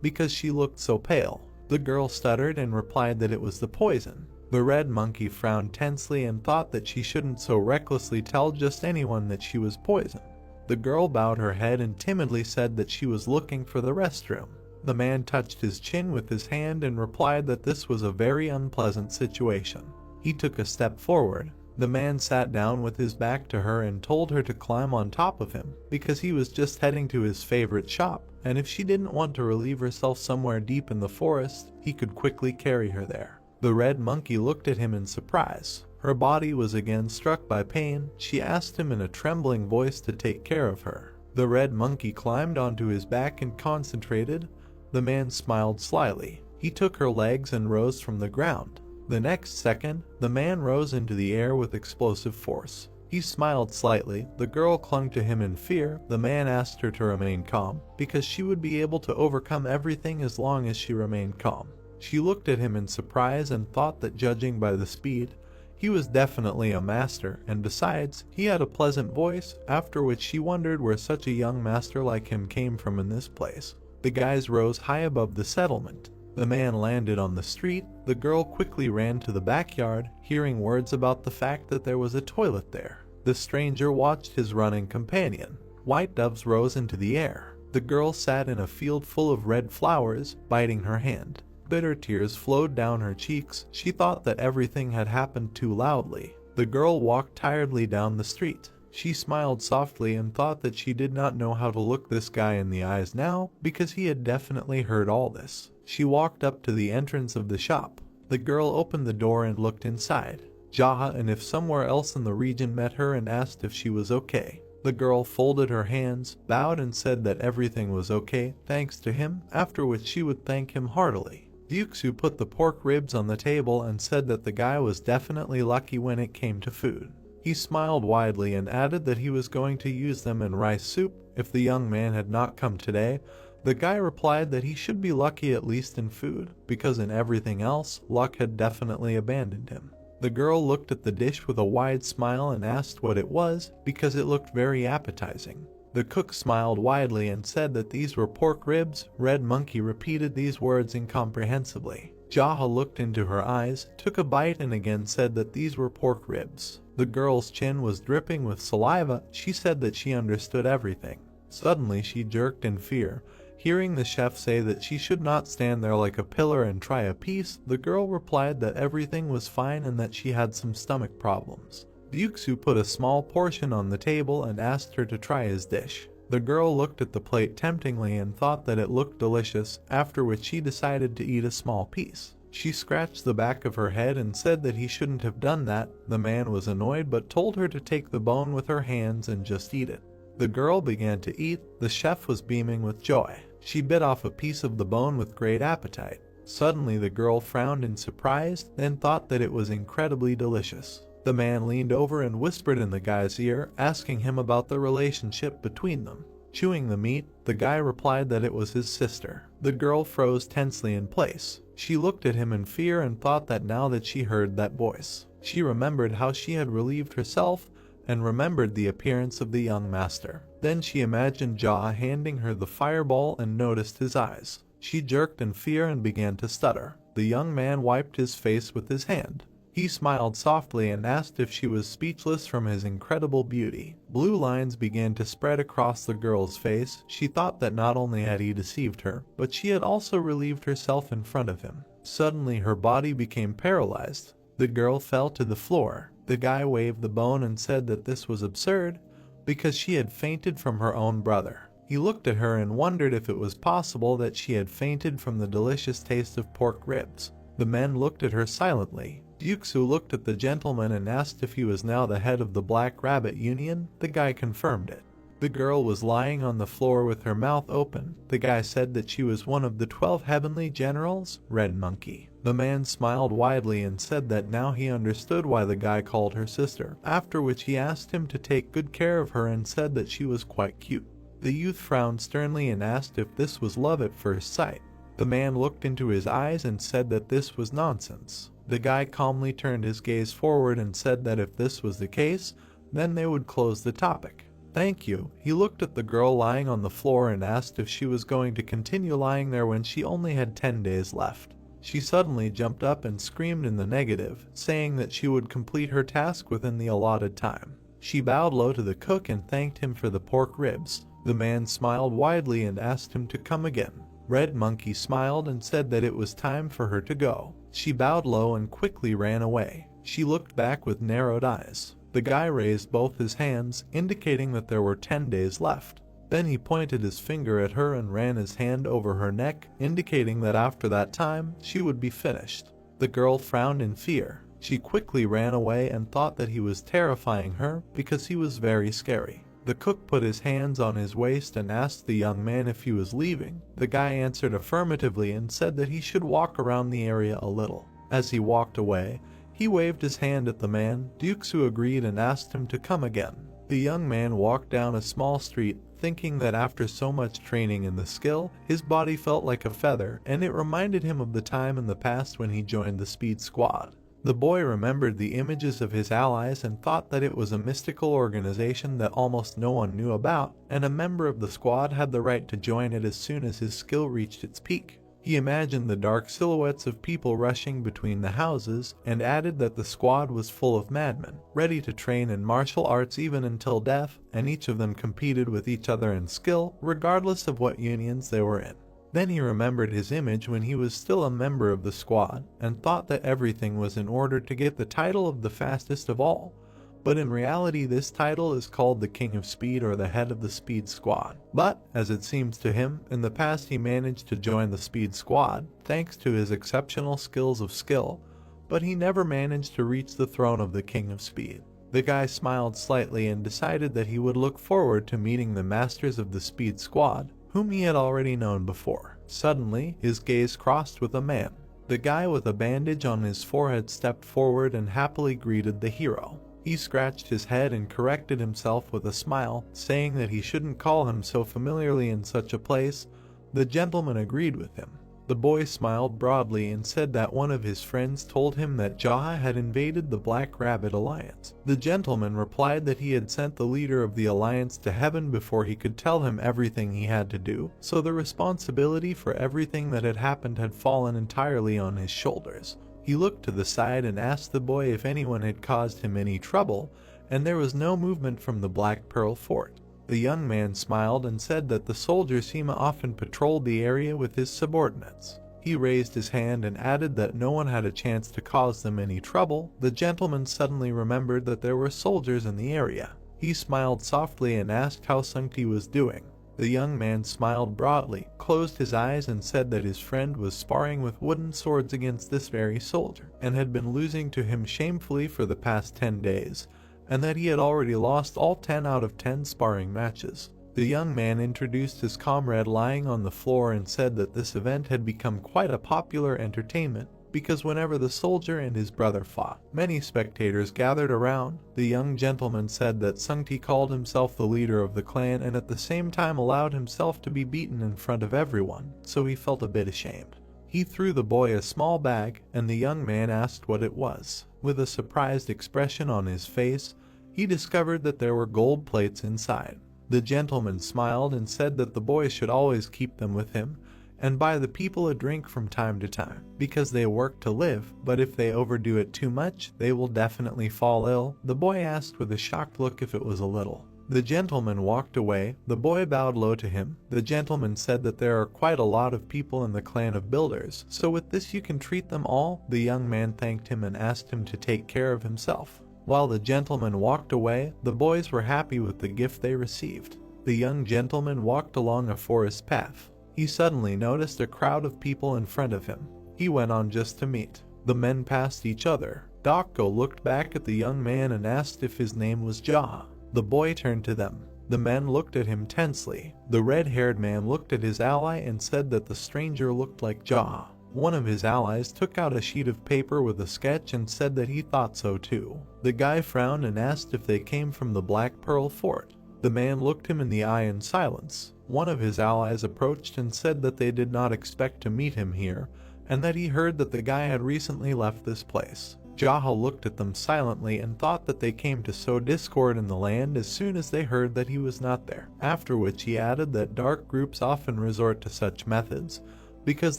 because she looked so pale. The girl stuttered and replied that it was the poison. The red monkey frowned tensely and thought that she shouldn't so recklessly tell just anyone that she was poisoned. The girl bowed her head and timidly said that she was looking for the restroom. The man touched his chin with his hand and replied that this was a very unpleasant situation. He took a step forward. The man sat down with his back to her and told her to climb on top of him, because he was just heading to his favorite shop, and if she didn't want to relieve herself somewhere deep in the forest, he could quickly carry her there. The red monkey looked at him in surprise. Her body was again struck by pain. She asked him in a trembling voice to take care of her. The red monkey climbed onto his back and concentrated. The man smiled slyly. He took her legs and rose from the ground. The next second, the man rose into the air with explosive force. He smiled slightly. The girl clung to him in fear. The man asked her to remain calm, because she would be able to overcome everything as long as she remained calm. She looked at him in surprise and thought that, judging by the speed, he was definitely a master, and besides, he had a pleasant voice, after which she wondered where such a young master like him came from in this place. The guys rose high above the settlement. The man landed on the street. The girl quickly ran to the backyard, hearing words about the fact that there was a toilet there. The stranger watched his running companion. White doves rose into the air. The girl sat in a field full of red flowers, biting her hand. Bitter tears flowed down her cheeks. She thought that everything had happened too loudly. The girl walked tiredly down the street. She smiled softly and thought that she did not know how to look this guy in the eyes now, because he had definitely heard all this. She walked up to the entrance of the shop. The girl opened the door and looked inside. Jaha and if somewhere else in the region met her and asked if she was okay. The girl folded her hands, bowed and said that everything was okay, thanks to him, after which she would thank him heartily. Ryuksu put the pork ribs on the table and said that the guy was definitely lucky when it came to food. He smiled widely and added that he was going to use them in rice soup if the young man had not come today. The guy replied that he should be lucky at least in food, because in everything else, luck had definitely abandoned him. The girl looked at the dish with a wide smile and asked what it was, because it looked very appetizing. The cook smiled widely and said that these were pork ribs. Red Monkey repeated these words incomprehensibly. Jaha looked into her eyes, took a bite and again said that these were pork ribs. The girl's chin was dripping with saliva. She said that she understood everything. Suddenly she jerked in fear. Hearing the chef say that she should not stand there like a pillar and try a piece, the girl replied that everything was fine and that she had some stomach problems. Ryuksu put a small portion on the table and asked her to try his dish. The girl looked at the plate temptingly and thought that it looked delicious, after which she decided to eat a small piece. She scratched the back of her head and said that he shouldn't have done that. The man was annoyed but told her to take the bone with her hands and just eat it. The girl began to eat. The chef was beaming with joy. She bit off a piece of the bone with great appetite. Suddenly the girl frowned in surprise, then thought that it was incredibly delicious. The man leaned over and whispered in the guy's ear, asking him about the relationship between them. Chewing the meat, the guy replied that it was his sister. The girl froze tensely in place. She looked at him in fear and thought that now that she heard that voice, she remembered how she had relieved herself and remembered the appearance of the young master. Then she imagined Jaha handing her the fireball and noticed his eyes. She jerked in fear and began to stutter. The young man wiped his face with his hand. He smiled softly and asked if she was speechless from his incredible beauty. Blue lines began to spread across the girl's face. She thought that not only had he deceived her, but she had also relieved herself in front of him. Suddenly her body became paralyzed. The girl fell to the floor. The guy waved the bone and said that this was absurd, because she had fainted from her own brother. He looked at her and wondered if it was possible that she had fainted from the delicious taste of pork ribs. The men looked at her silently. Ryuksu looked at the gentleman and asked if he was now the head of the Black Rabbit Union. The guy confirmed it. The girl was lying on the floor with her mouth open. The guy said that she was one of the 12 heavenly generals, Red Monkey. The man smiled widely and said that now he understood why the guy called her sister, after which he asked him to take good care of her and said that she was quite cute. The youth frowned sternly and asked if this was love at first sight. The man looked into his eyes and said that this was nonsense. The guy calmly turned his gaze forward and said that if this was the case, then they would close the topic. Thank you. He looked at the girl lying on the floor and asked if she was going to continue lying there when she only had 10 days left. She suddenly jumped up and screamed in the negative, saying that she would complete her task within the allotted time. She bowed low to the cook and thanked him for the pork ribs. The man smiled widely and asked him to come again. Red Monkey smiled and said that it was time for her to go. She bowed low and quickly ran away. She looked back with narrowed eyes. The guy raised both his hands, indicating that there were 10 days left. Then he pointed his finger at her and ran his hand over her neck, indicating that after that time, she would be finished. The girl frowned in fear. She quickly ran away and thought that he was terrifying her because he was very scary. The cook put his hands on his waist and asked the young man if he was leaving. The guy answered affirmatively and said that he should walk around the area a little. As he walked away, he waved his hand at the man. Dukes agreed and asked him to come again. The young man walked down a small street, thinking that after so much training in the skill, his body felt like a feather, and it reminded him of the time in the past when he joined the Speed Squad. The boy remembered the images of his allies and thought that it was a mystical organization that almost no one knew about, and a member of the squad had the right to join it as soon as his skill reached its peak. He imagined the dark silhouettes of people rushing between the houses, and added that the squad was full of madmen, ready to train in martial arts even until death, and each of them competed with each other in skill, regardless of what unions they were in. Then he remembered his image when he was still a member of the squad, and thought that everything was in order to get the title of the fastest of all. But in reality, this title is called the King of Speed or the head of the Speed Squad. But, as it seems to him, in the past he managed to join the Speed Squad, thanks to his exceptional skills of skill, but he never managed to reach the throne of the King of Speed. The guy smiled slightly and decided that he would look forward to meeting the masters of the Speed Squad, whom he had already known before. Suddenly, his gaze crossed with a man. The guy with a bandage on his forehead stepped forward and happily greeted the hero. He scratched his head and corrected himself with a smile, saying that he shouldn't call him so familiarly in such a place. The gentleman agreed with him. The boy smiled broadly and said that one of his friends told him that Jaha had invaded the Black Rabbit Alliance. The gentleman replied that he had sent the leader of the alliance to heaven before he could tell him everything he had to do, so the responsibility for everything that had happened had fallen entirely on his shoulders. He looked to the side and asked the boy if anyone had caused him any trouble, and there was no movement from the Black Pearl Fort. The young man smiled and said that the soldiers he often patrolled the area with his subordinates. He raised his hand and added that no one had a chance to cause them any trouble. The gentleman suddenly remembered that there were soldiers in the area. He smiled softly and asked how Sungti was doing. The young man smiled broadly, closed his eyes and said that his friend was sparring with wooden swords against this very soldier, and had been losing to him shamefully for the past 10 days, and that he had already lost all 10 out of 10 sparring matches. The young man introduced his comrade lying on the floor and said that this event had become quite a popular entertainment, because whenever the soldier and his brother fought, many spectators gathered around. The young gentleman said that Sungti called himself the leader of the clan and at the same time allowed himself to be beaten in front of everyone, so he felt a bit ashamed. He threw the boy a small bag, and the young man asked what it was. With a surprised expression on his face, he discovered that there were gold plates inside. The gentleman smiled and said that the boy should always keep them with him, and buy the people a drink from time to time, because they work to live, but if they overdo it too much, they will definitely fall ill. The boy asked with a shocked look if it was a little. The gentleman walked away. The boy bowed low to him. The gentleman said that there are quite a lot of people in the clan of builders, so with this you can treat them all. The young man thanked him and asked him to take care of himself. While the gentleman walked away, the boys were happy with the gift they received. The young gentleman walked along a forest path. He suddenly noticed a crowd of people in front of him. He went on just to meet. The men passed each other. Dokko looked back at the young man and asked if his name was Jaha. The boy turned to them. The men looked at him tensely. The red-haired man looked at his ally and said that the stranger looked like Jaha. One of his allies took out a sheet of paper with a sketch and said that he thought so too. The guy frowned and asked if they came from the Black Pearl Fort. The man looked him in the eye in silence. One of his allies approached and said that they did not expect to meet him here, and that he heard that the guy had recently left this place. Yahello looked at them silently and thought that they came to sow discord in the land as soon as they heard that he was not there, after which he added that dark groups often resort to such methods because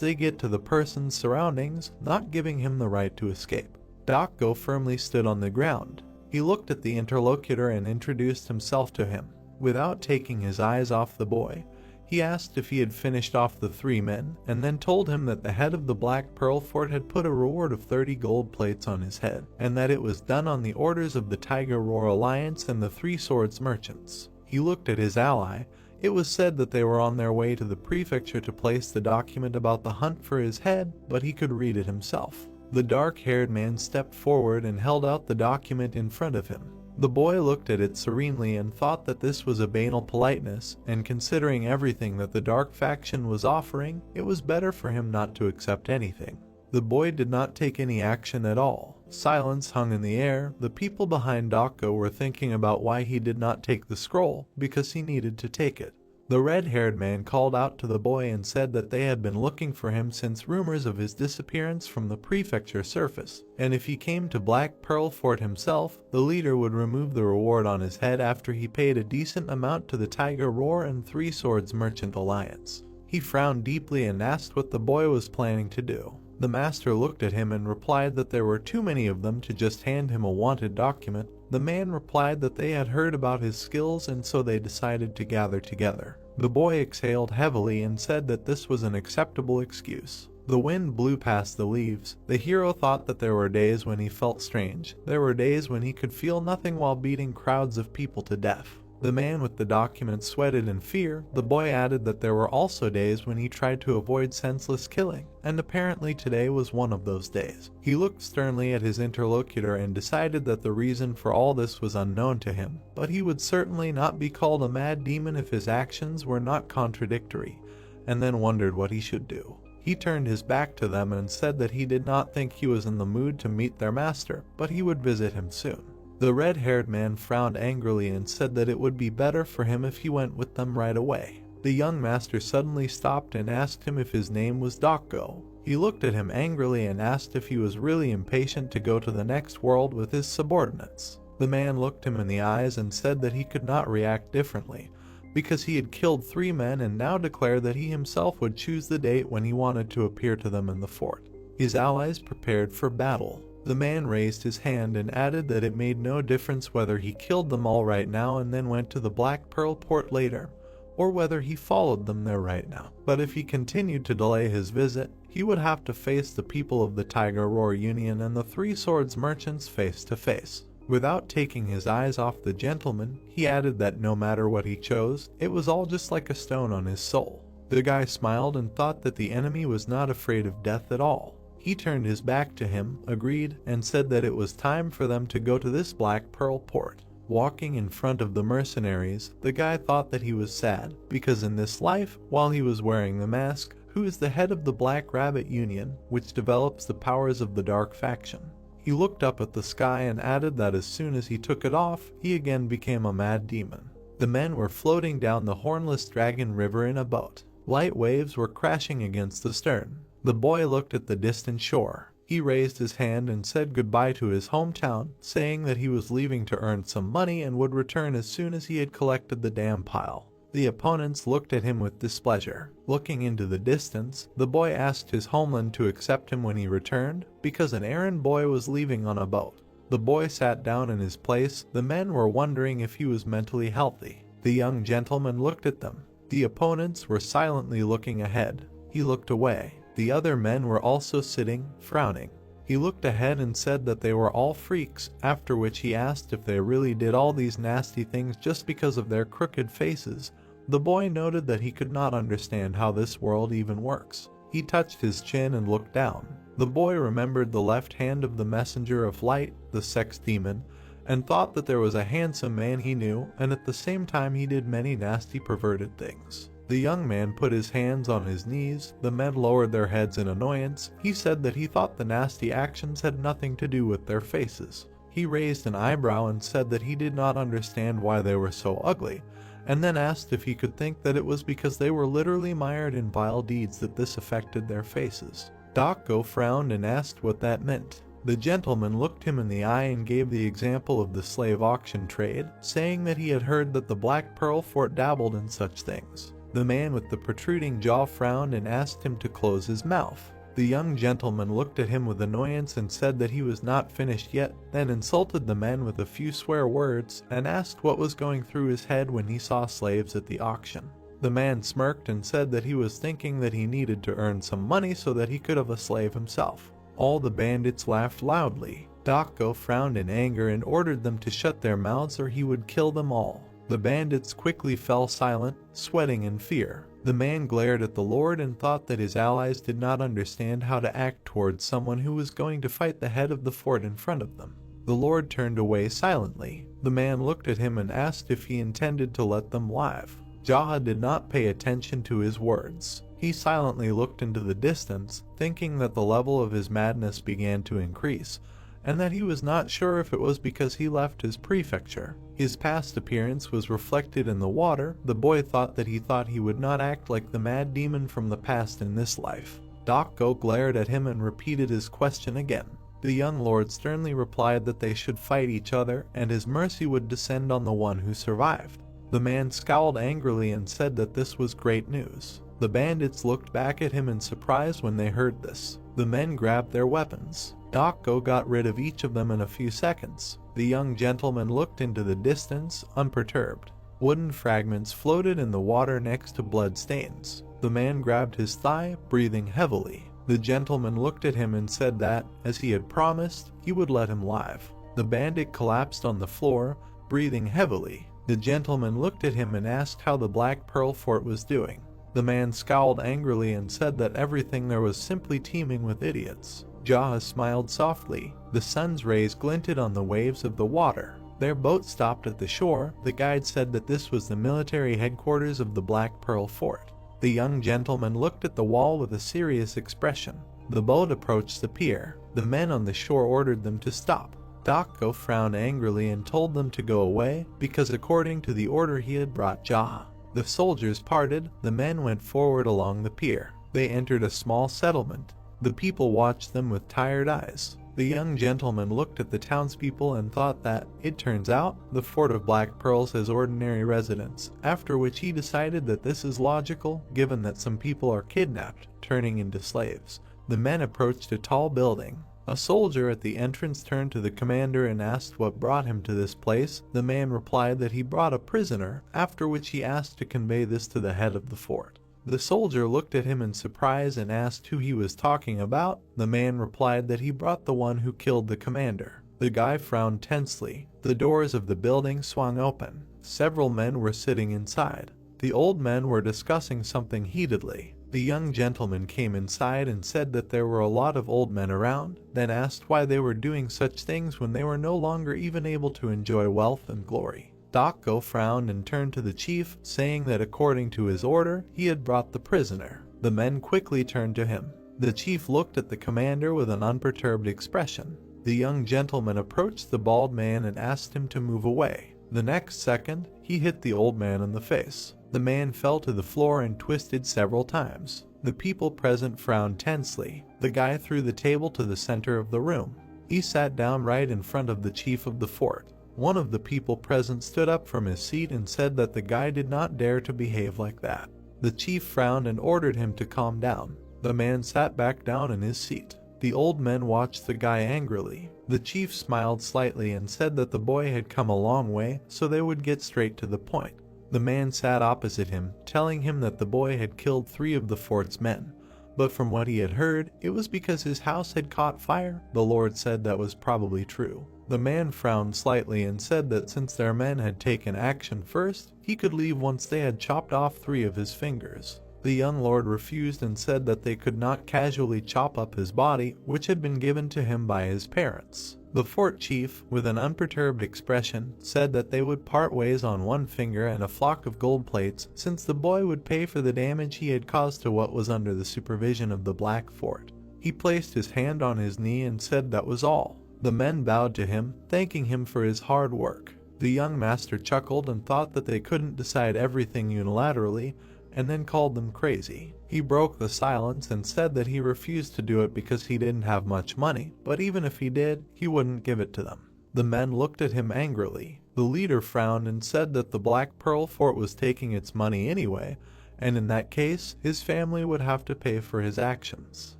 they get to the person's surroundings, not giving him the right to escape. Dokgo firmly stood on the ground. He looked at the interlocutor and introduced himself to him. Without taking his eyes off the boy, he asked if he had finished off the 3 men, and then told him that the head of the Black Pearl Fort had put a reward of 30 gold plates on his head, and that it was done on the orders of the Tiger Roar Alliance and the 3 Swords Merchants. He looked at his ally. It was said that they were on their way to the prefecture to place the document about the hunt for his head, but he could read it himself. The dark-haired man stepped forward and held out the document in front of him. The boy looked at it serenely and thought that this was a banal politeness, and considering everything that the dark faction was offering, it was better for him not to accept anything. The boy did not take any action at all. Silence hung in the air. The people behind Dokgo were thinking about why he did not take the scroll, because he needed to take it. The red-haired man called out to the boy and said that they had been looking for him since rumors of his disappearance from the prefecture surfaced, and if he came to Black Pearl Fort himself, the leader would remove the reward on his head after he paid a decent amount to the Tiger Roar and 3 Swords Merchant Alliance. He frowned deeply and asked what the boy was planning to do. The master looked at him and replied that there were too many of them to just hand him a wanted document. The man replied that they had heard about his skills and so they decided to gather together. The boy exhaled heavily and said that this was an acceptable excuse. The wind blew past the leaves. The hero thought that there were days when he felt strange. There were days when he could feel nothing while beating crowds of people to death. The man with the document sweated in fear. The boy added that there were also days when he tried to avoid senseless killing, and apparently today was one of those days. He looked sternly at his interlocutor and decided that the reason for all this was unknown to him, but he would certainly not be called a mad demon if his actions were not contradictory, and then wondered what he should do. He turned his back to them and said that he did not think he was in the mood to meet their master, but he would visit him soon. The red-haired man frowned angrily and said that it would be better for him if he went with them right away. The young master suddenly stopped and asked him if his name was Dokgo. He looked at him angrily and asked if he was really impatient to go to the next world with his subordinates. The man looked him in the eyes and said that he could not react differently, because he had killed 3 men and now declared that he himself would choose the date when he wanted to appear to them in the fort. His allies prepared for battle. The man raised his hand and added that it made no difference whether he killed them all right now and then went to the Black Pearl Port later, or whether he followed them there right now. But if he continued to delay his visit, he would have to face the people of the Tiger Roar Union and the 3 Swords Merchants face to face. Without taking his eyes off the gentleman, he added that no matter what he chose, it was all just like a stone on his soul. The guy smiled and thought that the enemy was not afraid of death at all. He turned his back to him, agreed, and said that it was time for them to go to this Black Pearl Port. Walking in front of the mercenaries, the guy thought that he was sad, because in this life, while he was wearing the mask, who is the head of the Black Rabbit Union, which develops the powers of the Dark Faction. He looked up at the sky and added that as soon as he took it off, he again became a mad demon. The men were floating down the Hornless Dragon River in a boat. Light waves were crashing against the stern. The boy looked at the distant shore. He raised his hand and said goodbye to his hometown, saying that he was leaving to earn some money and would return as soon as he had collected the dam pile. The opponents looked at him with displeasure. Looking into the distance, the boy asked his homeland to accept him when he returned, because an errand boy was leaving on a boat. The boy sat down in his place. The men were wondering if he was mentally healthy. The young gentleman looked at them. The opponents were silently looking ahead. He looked away. The other men were also sitting, frowning. He looked ahead and said that they were all freaks, after which he asked if they really did all these nasty things just because of their crooked faces. The boy noted that he could not understand how this world even works. He touched his chin and looked down. The boy remembered the left hand of the messenger of light, the sex demon, and thought that there was a handsome man he knew, and at the same time he did many nasty perverted things. The young man put his hands on his knees. The men lowered their heads in annoyance. He said that he thought the nasty actions had nothing to do with their faces. He raised an eyebrow and said that he did not understand why they were so ugly, and then asked if he could think that it was because they were literally mired in vile deeds that this affected their faces. Dako frowned and asked what that meant. The gentleman looked him in the eye and gave the example of the slave auction trade, saying that he had heard that the Black Pearl Fort dabbled in such things. The man with the protruding jaw frowned and asked him to close his mouth. The young gentleman looked at him with annoyance and said that he was not finished yet, then insulted the man with a few swear words and asked what was going through his head when he saw slaves at the auction. The man smirked and said that he was thinking that he needed to earn some money so that he could have a slave himself. All the bandits laughed loudly. Dako frowned in anger and ordered them to shut their mouths or he would kill them all. The bandits quickly fell silent, sweating in fear. The man glared at the Lord and thought that his allies did not understand how to act towards someone who was going to fight the head of the fort in front of them. The Lord turned away silently. The man looked at him and asked if he intended to let them live. Jaha did not pay attention to his words. He silently looked into the distance, thinking that the level of his madness began to increase, and that he was not sure if it was because he left his prefecture. His past appearance was reflected in the water. The boy thought that he would not act like the mad demon from the past in this life. Dako glared at him and repeated his question again. The young lord sternly replied that they should fight each other and his mercy would descend on the one who survived. The man scowled angrily and said that this was great news. The bandits looked back at him in surprise when they heard this. The men grabbed their weapons. Dako got rid of each of them in a few seconds. The young gentleman looked into the distance, unperturbed. Wooden fragments floated in the water next to blood stains. The man grabbed his thigh, breathing heavily. The gentleman looked at him and said that, as he had promised, he would let him live. The bandit collapsed on the floor, breathing heavily. The gentleman looked at him and asked how the Black Pearl Fort was doing. The man scowled angrily and said that everything there was simply teeming with idiots. Jaha smiled softly. The sun's rays glinted on the waves of the water. Their boat stopped at the shore. The guide said that this was the military headquarters of the Black Pearl Fort. The young gentleman looked at the wall with a serious expression. The boat approached the pier. The men on the shore ordered them to stop. Dako frowned angrily and told them to go away, because according to the order he had brought Jaha. The soldiers parted. The men went forward along the pier. They entered a small settlement. The people watched them with tired eyes. The young gentleman looked at the townspeople and thought that, it turns out, the Fort of Black Pearls has ordinary residents, after which he decided that this is logical, given that some people are kidnapped, turning into slaves. The men approached a tall building. A soldier at the entrance turned to the commander and asked what brought him to this place. The man replied that he brought a prisoner, after which he asked to convey this to the head of the fort. The soldier looked at him in surprise and asked who he was talking about. The man replied that he brought the one who killed the commander. The guy frowned tensely. The doors of the building swung open. Several men were sitting inside. The old men were discussing something heatedly. The young gentleman came inside and said that there were a lot of old men around, then asked why they were doing such things when they were no longer even able to enjoy wealth and glory. Dako frowned and turned to the chief, saying that according to his order, he had brought the prisoner. The men quickly turned to him. The chief looked at the commander with an unperturbed expression. The young gentleman approached the bald man and asked him to move away. The next second, he hit the old man in the face. The man fell to the floor and twisted several times. The people present frowned tensely. The guy threw the table to the center of the room. He sat down right in front of the chief of the fort. One of the people present stood up from his seat and said that the guy did not dare to behave like that. The chief frowned and ordered him to calm down. The man sat back down in his seat. The old men watched the guy angrily. The chief smiled slightly and said that the boy had come a long way, so they would get straight to the point. The man sat opposite him, telling him that the boy had killed 3 of the fort's men. But from what he had heard, it was because his house had caught fire. The Lord said that was probably true. The man frowned slightly and said that since their men had taken action first, he could leave once they had chopped off 3 of his fingers. The young lord refused and said that they could not casually chop up his body, which had been given to him by his parents. The fort chief, with an unperturbed expression, said that they would part ways on 1 finger and a flock of gold plates, since the boy would pay for the damage he had caused to what was under the supervision of the Black Fort. He placed his hand on his knee and said that was all. The men bowed to him, thanking him for his hard work. The young master chuckled and thought that they couldn't decide everything unilaterally, and then called them crazy. He broke the silence and said that he refused to do it because he didn't have much money, but even if he did, he wouldn't give it to them. The men looked at him angrily. The leader frowned and said that the Black Pearl Fort was taking its money anyway, and in that case, his family would have to pay for his actions.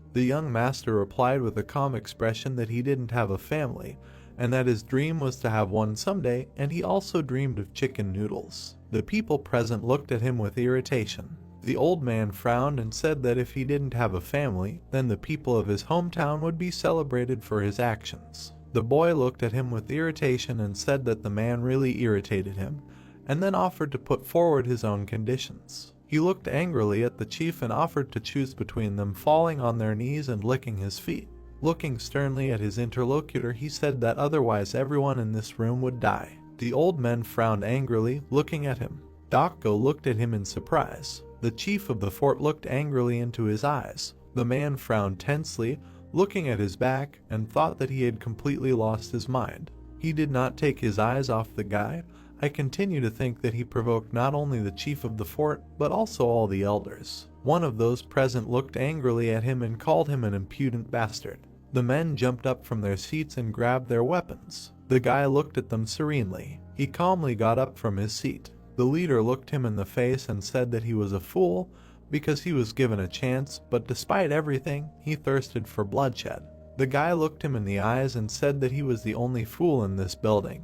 The young master replied with a calm expression that he didn't have a family, and that his dream was to have one someday, and he also dreamed of chicken noodles. The people present looked at him with irritation. The old man frowned and said that if he didn't have a family, then the people of his hometown would be celebrated for his actions. The boy looked at him with irritation and said that the man really irritated him, and then offered to put forward his own conditions. He looked angrily at the chief and offered to choose between them falling on their knees and licking his feet. Looking sternly at his interlocutor, he said that otherwise everyone in this room would die. The old men frowned angrily, looking at him. Dokgo looked at him in surprise. The chief of the fort looked angrily into his eyes. The man frowned tensely, looking at his back, and thought that he had completely lost his mind. He did not take his eyes off the guy. I continue to think that he provoked not only the chief of the fort, but also all the elders. One of those present looked angrily at him and called him an impudent bastard. The men jumped up from their seats and grabbed their weapons. The guy looked at them serenely. He calmly got up from his seat. The leader looked him in the face and said that he was a fool because he was given a chance, but despite everything, he thirsted for bloodshed. The guy looked him in the eyes and said that he was the only fool in this building,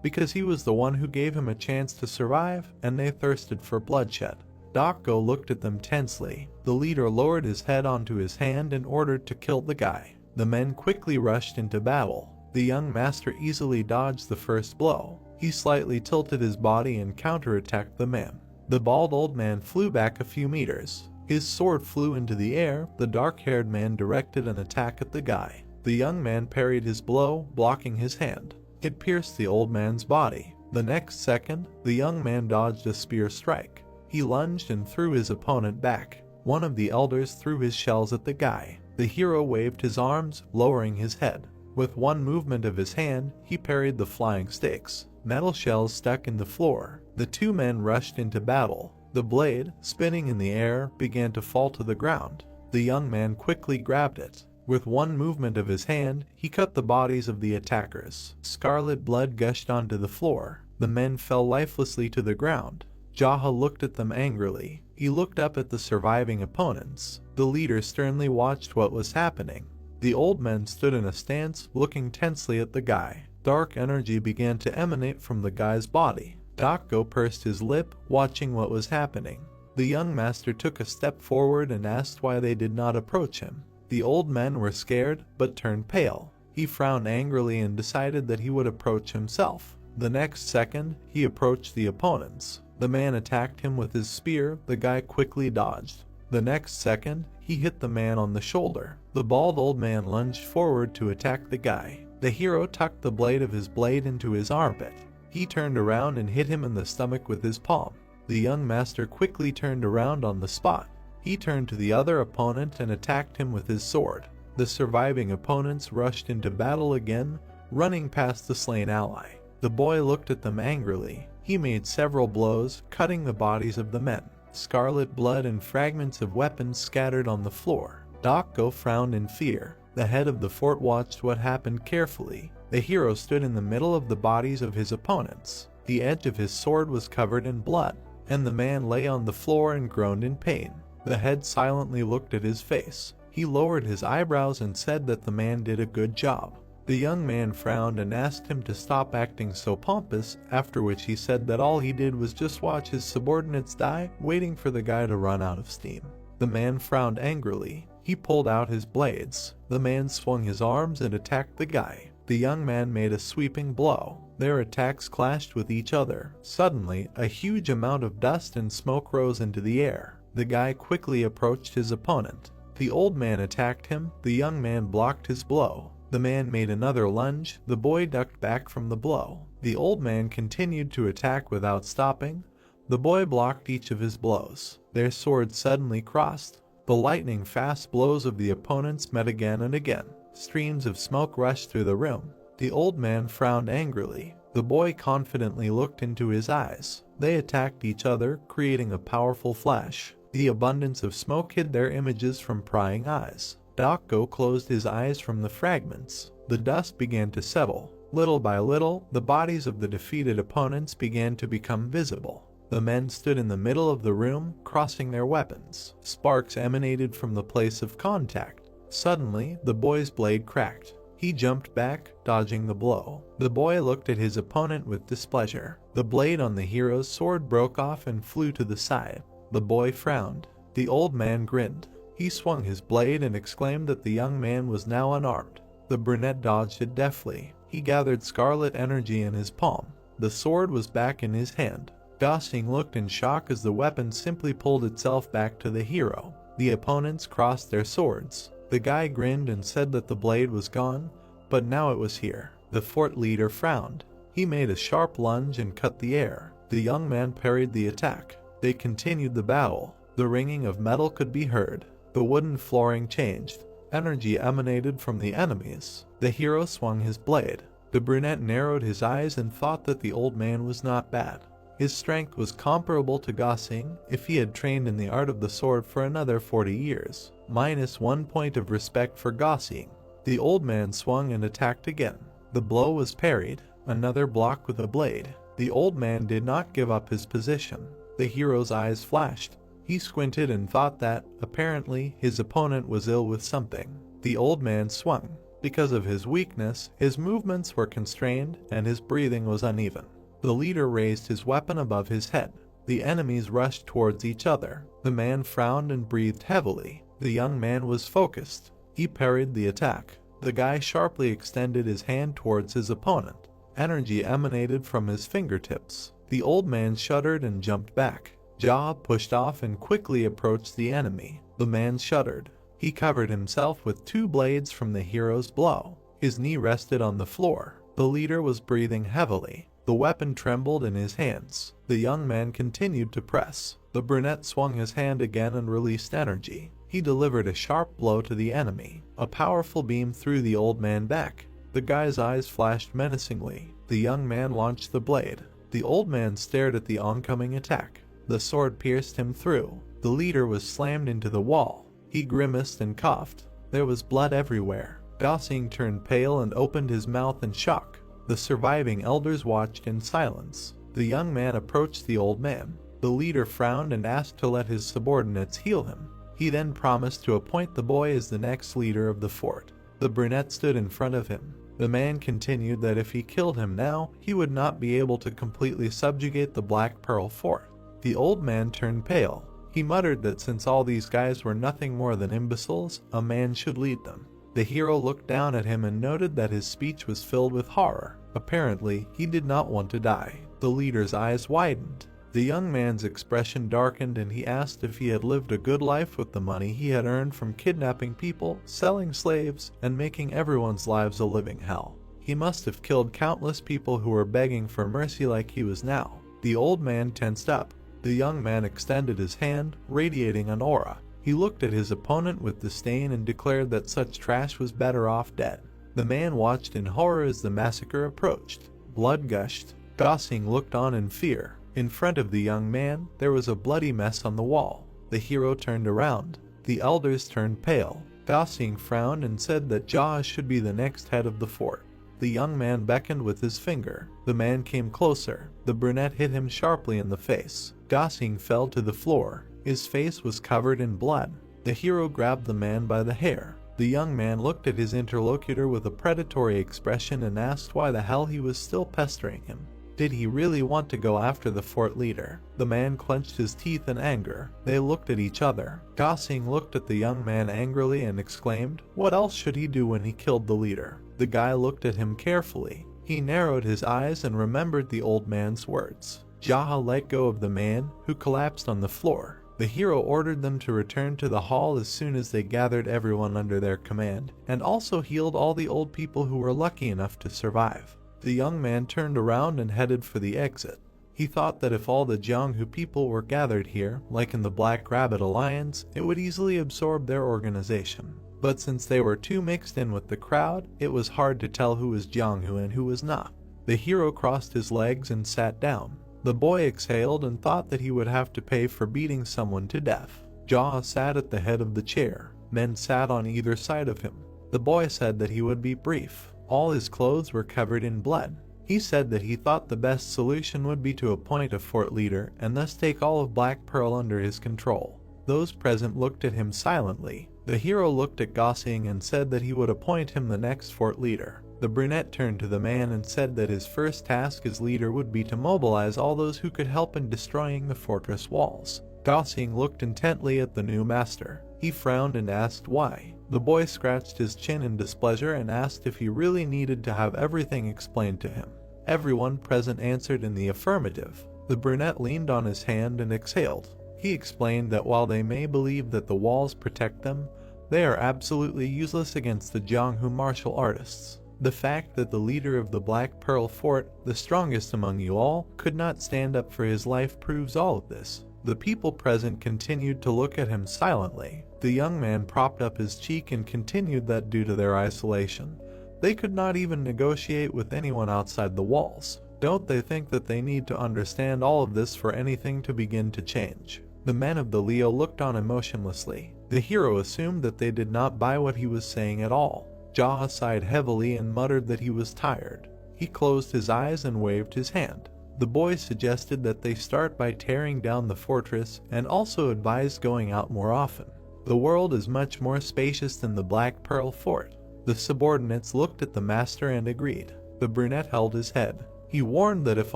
because he was the one who gave him a chance to survive, and they thirsted for bloodshed. Dokgo looked at them tensely. The leader lowered his head onto his hand and ordered to kill the guy. The men quickly rushed into battle. The young master easily dodged the first blow. He slightly tilted his body and counterattacked the man. The bald old man flew back a few meters. His sword flew into the air. The dark-haired man directed an attack at the guy. The young man parried his blow, blocking his hand. It pierced the old man's body. The next second, the young man dodged a spear strike. He lunged and threw his opponent back. One of the elders threw his shells at the guy. The hero waved his arms, lowering his head. With one movement of his hand, he parried the flying stakes. Metal shells stuck in the floor. The two men rushed into battle. The blade, spinning in the air, began to fall to the ground. The young man quickly grabbed it. With one movement of his hand, he cut the bodies of the attackers. Scarlet blood gushed onto the floor. The men fell lifelessly to the ground. Jaha looked at them angrily. He looked up at the surviving opponents. The leader sternly watched what was happening. The old men stood in a stance, looking tensely at the guy. Dark energy began to emanate from the guy's body. Dokgo pursed his lip, watching what was happening. The young master took a step forward and asked why they did not approach him. The old men were scared, but turned pale. He frowned angrily and decided that he would approach himself. The next second, he approached the opponents. The man attacked him with his spear. The guy quickly dodged. The next second, he hit the man on the shoulder. The bald old man lunged forward to attack the guy. The hero tucked the blade of his blade into his armpit. He turned around and hit him in the stomach with his palm. The young master quickly turned around on the spot. He turned to the other opponent and attacked him with his sword. The surviving opponents rushed into battle again, running past the slain ally. The boy looked at them angrily. He made several blows, cutting the bodies of the men. Scarlet blood and fragments of weapons scattered on the floor. Dokgo frowned in fear. The head of the fort watched what happened carefully. The hero stood in the middle of the bodies of his opponents. The edge of his sword was covered in blood, and the man lay on the floor and groaned in pain. The head silently looked at his face. He lowered his eyebrows and said that the man did a good job. The young man frowned and asked him to stop acting so pompous, after which he said that all he did was just watch his subordinates die, waiting for the guy to run out of steam. The man frowned angrily. He pulled out his blades. The man swung his arms and attacked the guy. The young man made a sweeping blow. Their attacks clashed with each other. Suddenly, a huge amount of dust and smoke rose into the air. The guy quickly approached his opponent. The old man attacked him. The young man blocked his blow. The man made another lunge. The boy ducked back from the blow. The old man continued to attack without stopping. The boy blocked each of his blows. Their swords suddenly crossed. The lightning-fast blows of the opponents met again and again. Streams of smoke rushed through the room. The old man frowned angrily. The boy confidently looked into his eyes. They attacked each other, creating a powerful flash. The abundance of smoke hid their images from prying eyes. Dako closed his eyes from the fragments. The dust began to settle. Little by little, the bodies of the defeated opponents began to become visible. The men stood in the middle of the room, crossing their weapons. Sparks emanated from the place of contact. Suddenly, the boy's blade cracked. He jumped back, dodging the blow. The boy looked at his opponent with displeasure. The blade on the hero's sword broke off and flew to the side. The boy frowned. The old man grinned. He swung his blade and exclaimed that the young man was now unarmed. The brunette dodged it deftly. He gathered scarlet energy in his palm. The sword was back in his hand. Gosling looked in shock as the weapon simply pulled itself back to the hero. The opponents crossed their swords. The guy grinned and said that the blade was gone, but now it was here. The fort leader frowned. He made a sharp lunge and cut the air. The young man parried the attack. They continued the battle. The ringing of metal could be heard. The wooden flooring changed. Energy emanated from the enemies. The hero swung his blade. The brunette narrowed his eyes and thought that the old man was not bad. His strength was comparable to Gosling if he had trained in the art of the sword for another 40 years. -1 point of respect for Gosling. The old man swung and attacked again. The blow was parried. Another block with a blade. The old man did not give up his position. The hero's eyes flashed. He squinted and thought that, apparently, his opponent was ill with something. The old man swung. Because of his weakness, his movements were constrained and his breathing was uneven. The leader raised his weapon above his head. The enemies rushed towards each other. The man frowned and breathed heavily. The young man was focused. He parried the attack. The guy sharply extended his hand towards his opponent. Energy emanated from his fingertips. The old man shuddered and jumped back. Jaw pushed off and quickly approached the enemy. The man shuddered. He covered himself with 2 blades from the hero's blow. His knee rested on the floor. The leader was breathing heavily. The weapon trembled in his hands. The young man continued to press. The brunette swung his hand again and released energy. He delivered a sharp blow to the enemy. A powerful beam threw the old man back. The guy's eyes flashed menacingly. The young man launched the blade. The old man stared at the oncoming attack. The sword pierced him through. The leader was slammed into the wall. He grimaced and coughed. There was blood everywhere. Gosling turned pale and opened his mouth in shock. The surviving elders watched in silence. The young man approached the old man. The leader frowned and asked to let his subordinates heal him. He then promised to appoint the boy as the next leader of the fort. The brunette stood in front of him. The man continued that if he killed him now, he would not be able to completely subjugate the Black Pearl Fort. The old man turned pale. He muttered that since all these guys were nothing more than imbeciles, a man should lead them. The hero looked down at him and noted that his speech was filled with horror. Apparently, he did not want to die. The leader's eyes widened. The young man's expression darkened and he asked if he had lived a good life with the money he had earned from kidnapping people, selling slaves, and making everyone's lives a living hell. He must have killed countless people who were begging for mercy like he was now. The old man tensed up. The young man extended his hand, radiating an aura. He looked at his opponent with disdain and declared that such trash was better off dead. The man watched in horror as the massacre approached. Blood gushed. Gosling looked on in fear. In front of the young man, there was a bloody mess on the wall. The hero turned around. The elders turned pale. Gosling frowned and said that Jaws should be the next head of the fort. The young man beckoned with his finger. The man came closer. The brunette hit him sharply in the face. Gosling fell to the floor. His face was covered in blood. The hero grabbed the man by the hair. The young man looked at his interlocutor with a predatory expression and asked why the hell he was still pestering him. Did he really want to go after the fort leader? The man clenched his teeth in anger. They looked at each other. Gosling looked at the young man angrily and exclaimed, "What else should he do when he killed the leader?" The guy looked at him carefully. He narrowed his eyes and remembered the old man's words. Jaha let go of the man, who collapsed on the floor. The hero ordered them to return to the hall as soon as they gathered everyone under their command, and also healed all the old people who were lucky enough to survive. The young man turned around and headed for the exit. He thought that if all the Jianghu people were gathered here, like in the Black Rabbit Alliance, it would easily absorb their organization. But since they were too mixed in with the crowd, it was hard to tell who was Jianghu and who was not. The hero crossed his legs and sat down. The boy exhaled and thought that he would have to pay for beating someone to death. Jaha sat at the head of the chair. Men sat on either side of him. The boy said that he would be brief. All his clothes were covered in blood. He said that he thought the best solution would be to appoint a fort leader and thus take all of Black Pearl under his control. Those present looked at him silently. The hero looked at Gosling and said that he would appoint him the next fort leader. The brunette turned to the man and said that his first task as leader would be to mobilize all those who could help in destroying the fortress walls. Gosling looked intently at the new master. He frowned and asked why. The boy scratched his chin in displeasure and asked if he really needed to have everything explained to him. Everyone present answered in the affirmative. The brunette leaned on his hand and exhaled. He explained that while they may believe that the walls protect them, they are absolutely useless against the Jianghu martial artists. The fact that the leader of the Black Pearl Fort, the strongest among you all, could not stand up for his life proves all of this. The people present continued to look at him silently. The young man propped up his cheek and continued that due to their isolation, they could not even negotiate with anyone outside the walls. Don't they think that they need to understand all of this for anything to begin to change? The men of the Leo looked on emotionlessly. The hero assumed that they did not buy what he was saying at all. Jaha sighed heavily and muttered that he was tired. He closed his eyes and waved his hand. The boy suggested that they start by tearing down the fortress and also advised going out more often. The world is much more spacious than the Black Pearl Fort. The subordinates looked at the master and agreed. The brunette held his head. He warned that if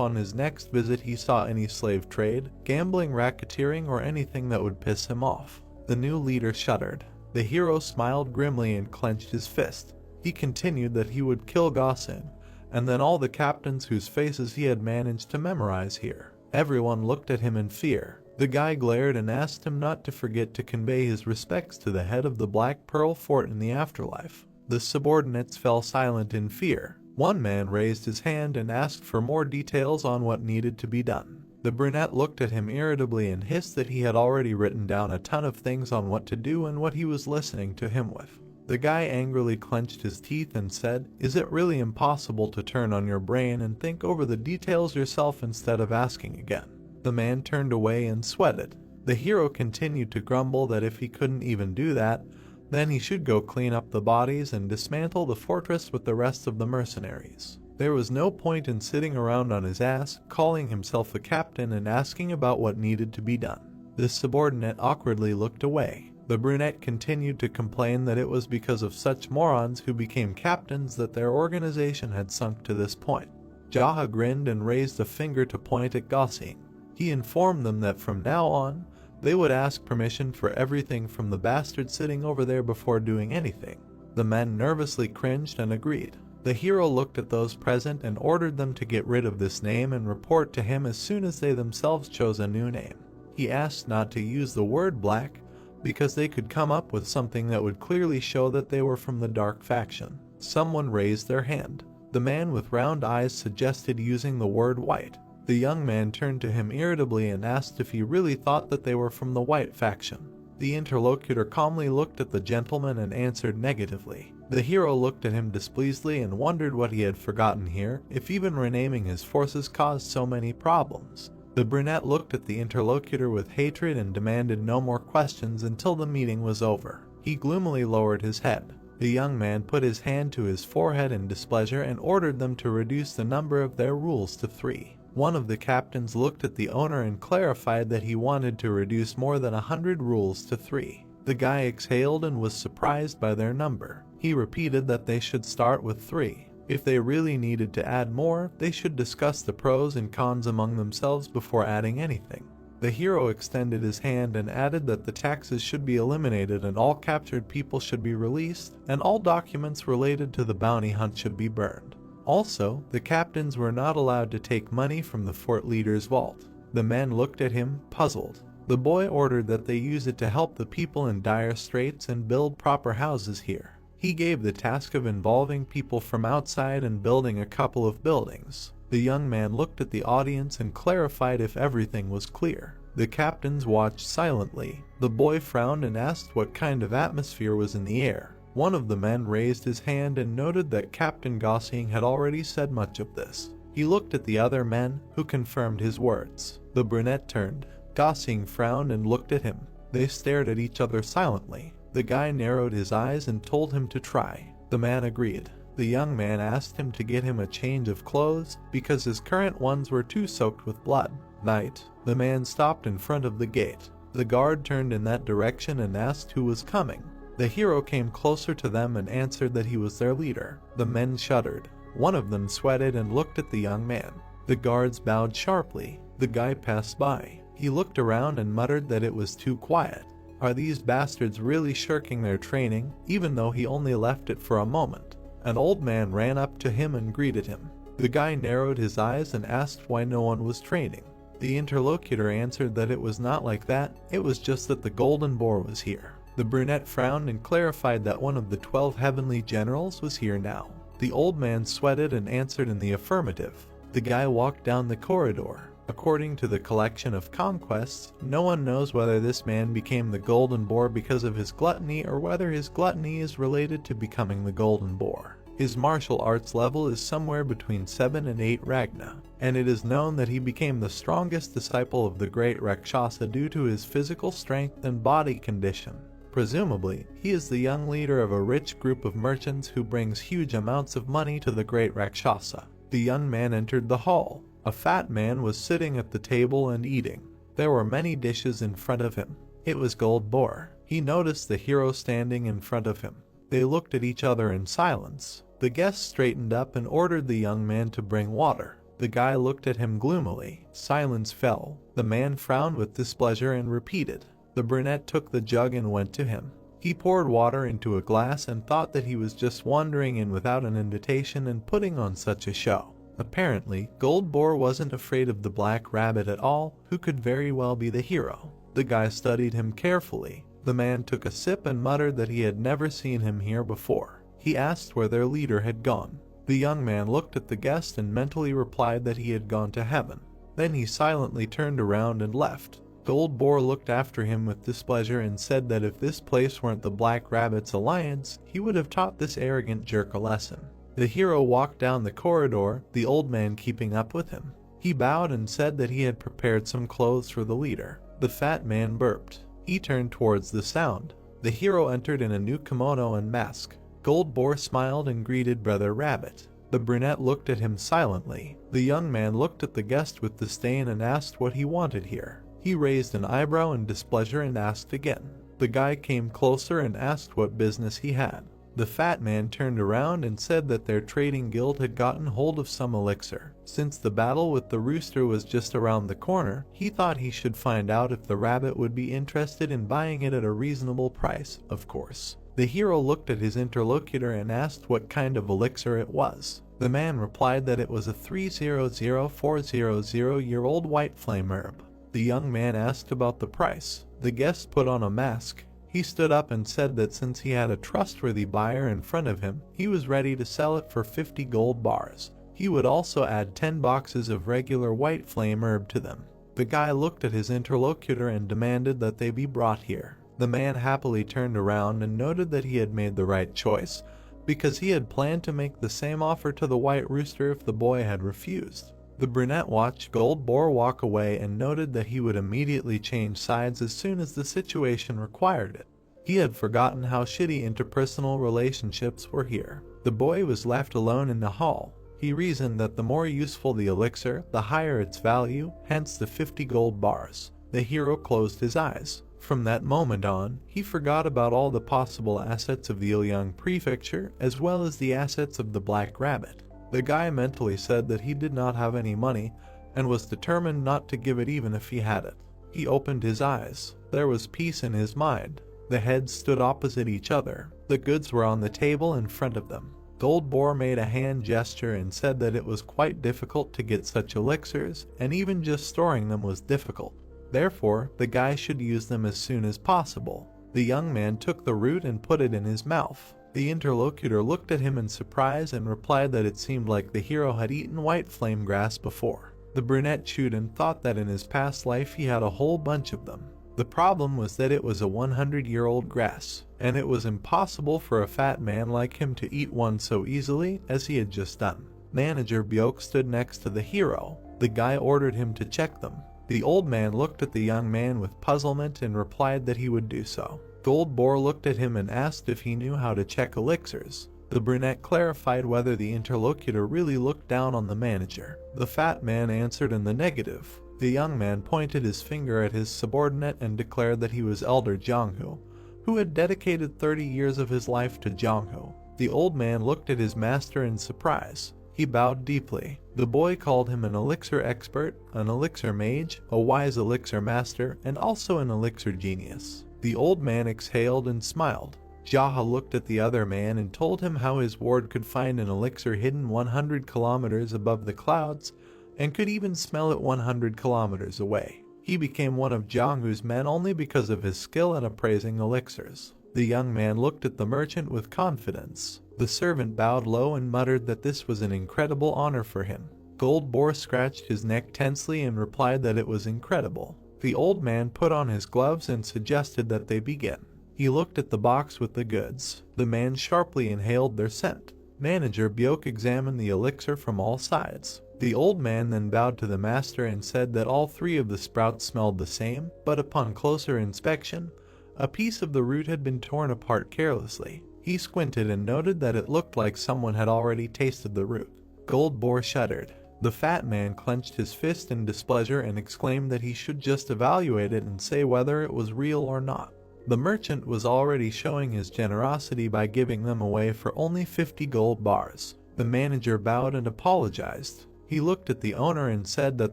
on his next visit he saw any slave trade, gambling, racketeering, or anything that would piss him off. The new leader shuddered. The hero smiled grimly and clenched his fist. He continued that he would kill Gosling, and then all the captains whose faces he had managed to memorize here. Everyone looked at him in fear. The guy glared and asked him not to forget to convey his respects to the head of the Black Pearl Fort in the afterlife. The subordinates fell silent in fear. One man raised his hand and asked for more details on what needed to be done. The brunette looked at him irritably and hissed that he had already written down a ton of things on what to do and what he was listening to him with. The guy angrily clenched his teeth and said, "Is it really impossible to turn on your brain and think over the details yourself instead of asking again?" The man turned away and sweated. The hero continued to grumble that if he couldn't even do that, then he should go clean up the bodies and dismantle the fortress with the rest of the mercenaries. There was no point in sitting around on his ass, calling himself a captain and asking about what needed to be done. The subordinate awkwardly looked away. The brunette continued to complain that it was because of such morons who became captains that their organization had sunk to this point. Jaha grinned and raised a finger to point at Gosling. He informed them that from now on, they would ask permission for everything from the bastard sitting over there before doing anything. The men nervously cringed and agreed. The hero looked at those present and ordered them to get rid of this name and report to him as soon as they themselves chose a new name. He asked not to use the word black because they could come up with something that would clearly show that they were from the dark faction. Someone raised their hand. The man with round eyes suggested using the word white. The young man turned to him irritably and asked if he really thought that they were from the white faction. The interlocutor calmly looked at the gentleman and answered negatively. The hero looked at him displeasedly and wondered what he had forgotten here, if even renaming his forces caused so many problems. The brunette looked at the interlocutor with hatred and demanded no more questions until the meeting was over. He gloomily lowered his head. The young man put his hand to his forehead in displeasure and ordered them to reduce the number of their rules to 3. One of the captains looked at the owner and clarified that he wanted to reduce more than 100 rules to 3. The guy exhaled and was surprised by their number. He repeated that they should start with 3. If they really needed to add more, they should discuss the pros and cons among themselves before adding anything. The hero extended his hand and added that the taxes should be eliminated and all captured people should be released, and all documents related to the bounty hunt should be burned. Also, the captains were not allowed to take money from the fort leader's vault. The men looked at him, puzzled. The boy ordered that they use it to help the people in dire straits and build proper houses here. He gave the task of involving people from outside and building a couple of buildings. The young man looked at the audience and clarified if everything was clear. The captains watched silently. The boy frowned and asked what kind of atmosphere was in the air. One of the men raised his hand and noted that Captain Gossing had already said much of this. He looked at the other men, who confirmed his words. The brunette turned. Gossing frowned and looked at him. They stared at each other silently. The guy narrowed his eyes and told him to try. The man agreed. The young man asked him to get him a change of clothes because his current ones were too soaked with blood. Night. The man stopped in front of the gate. The guard turned in that direction and asked who was coming. The hero came closer to them and answered that he was their leader. The men shuddered. One of them sweated and looked at the young man. The guards bowed sharply. The guy passed by. He looked around and muttered that it was too quiet. Are these bastards really shirking their training, even though he only left it for a moment? An old man ran up to him and greeted him. The guy narrowed his eyes and asked why no one was training. The interlocutor answered that it was not like that, it was just that the golden boar was here. The brunette frowned and clarified that one of the 12 heavenly generals was here now. The old man sweated and answered in the affirmative. The guy walked down the corridor. According to the collection of conquests, no one knows whether this man became the golden boar because of his gluttony or whether his gluttony is related to becoming the golden boar. His martial arts level is somewhere between 7 and 8 Ragna, and it is known that he became the strongest disciple of the great Rakshasa due to his physical strength and body condition. Presumably, he is the young leader of a rich group of merchants who brings huge amounts of money to the great Rakshasa. The young man entered the hall. A fat man was sitting at the table and eating. There were many dishes in front of him. It was Gold Boar. He noticed the hero standing in front of him. They looked at each other in silence. The guest straightened up and ordered the young man to bring water. The guy looked at him gloomily. Silence fell. The man frowned with displeasure and repeated. The brunette took the jug and went to him. He poured water into a glass and thought that he was just wandering in without an invitation and putting on such a show. Apparently, Gold Boar wasn't afraid of the Black Rabbit at all, who could very well be the hero. The guy studied him carefully. The man took a sip and muttered that he had never seen him here before. He asked where their leader had gone. The young man looked at the guest and mentally replied that he had gone to heaven. Then he silently turned around and left. Gold Boar looked after him with displeasure and said that if this place weren't the Black Rabbit's alliance, he would have taught this arrogant jerk a lesson. The hero walked down the corridor, the old man keeping up with him. He bowed and said that he had prepared some clothes for the leader. The fat man burped. He turned towards the sound. The hero entered in a new kimono and mask. Gold Boar smiled and greeted Brother Rabbit. The brunette looked at him silently. The young man looked at the guest with disdain and asked what he wanted here. He raised an eyebrow in displeasure and asked again. The guy came closer and asked what business he had. The fat man turned around and said that their trading guild had gotten hold of some elixir. Since the battle with the rooster was just around the corner, he thought he should find out if the rabbit would be interested in buying it at a reasonable price, of course. The hero looked at his interlocutor and asked what kind of elixir it was. The man replied that it was a 300400-year-old white flame herb. The young man asked about the price. The guest put on a mask. He stood up and said that since he had a trustworthy buyer in front of him, he was ready to sell it for 50 gold bars. He would also add 10 boxes of regular white flame herb to them. The guy looked at his interlocutor and demanded that they be brought here. The man happily turned around and noted that he had made the right choice, because he had planned to make the same offer to the white rooster if the boy had refused. The brunette watched Gold Boar walk away and noted that he would immediately change sides as soon as the situation required it. He had forgotten how shitty interpersonal relationships were here. The boy was left alone in the hall. He reasoned that the more useful the elixir, the higher its value, hence the 50 gold bars. The hero closed his eyes. From that moment on, he forgot about all the possible assets of the Ilyang prefecture as well as the assets of the Black Rabbit. The guy mentally said that he did not have any money and was determined not to give it even if he had it. He opened his eyes. There was peace in his mind. The heads stood opposite each other. The goods were on the table in front of them. Gold Boar made a hand gesture and said that it was quite difficult to get such elixirs, and even just storing them was difficult. Therefore, the guy should use them as soon as possible. The young man took the root and put it in his mouth. The interlocutor looked at him in surprise and replied that it seemed like the hero had eaten white flame grass before. The brunette chewed and thought that in his past life he had a whole bunch of them. The problem was that it was a 100-year-old grass, and it was impossible for a fat man like him to eat one so easily as he had just done. Manager Byok stood next to the hero. The guy ordered him to check them. The old man looked at the young man with puzzlement and replied that he would do so. Gold Boar looked at him and asked if he knew how to check elixirs. The brunette clarified whether the interlocutor really looked down on the manager. The fat man answered in the negative. The young man pointed his finger at his subordinate and declared that he was Elder Jongho, who had dedicated 30 years of his life to Jongho. The old man looked at his master in surprise. He bowed deeply. The boy called him an elixir expert, an elixir mage, a wise elixir master, and also an elixir genius. The old man exhaled and smiled. Jaha looked at the other man and told him how his ward could find an elixir hidden 100 kilometers above the clouds and could even smell it 100 kilometers away. He became one of Jonghu's men only because of his skill at appraising elixirs. The young man looked at the merchant with confidence. The servant bowed low and muttered that this was an incredible honor for him. Gold Boar scratched his neck tensely and replied that it was incredible. The old man put on his gloves and suggested that they begin. He looked at the box with the goods. The man sharply inhaled their scent. Manager Byok examined the elixir from all sides. The old man then bowed to the master and said that all three of the sprouts smelled the same, but upon closer inspection, a piece of the root had been torn apart carelessly. He squinted and noted that it looked like someone had already tasted the root. Gold Boar shuddered. The fat man clenched his fist in displeasure and exclaimed that he should just evaluate it and say whether it was real or not. The merchant was already showing his generosity by giving them away for only 50 gold bars. The manager bowed and apologized. He looked at the owner and said that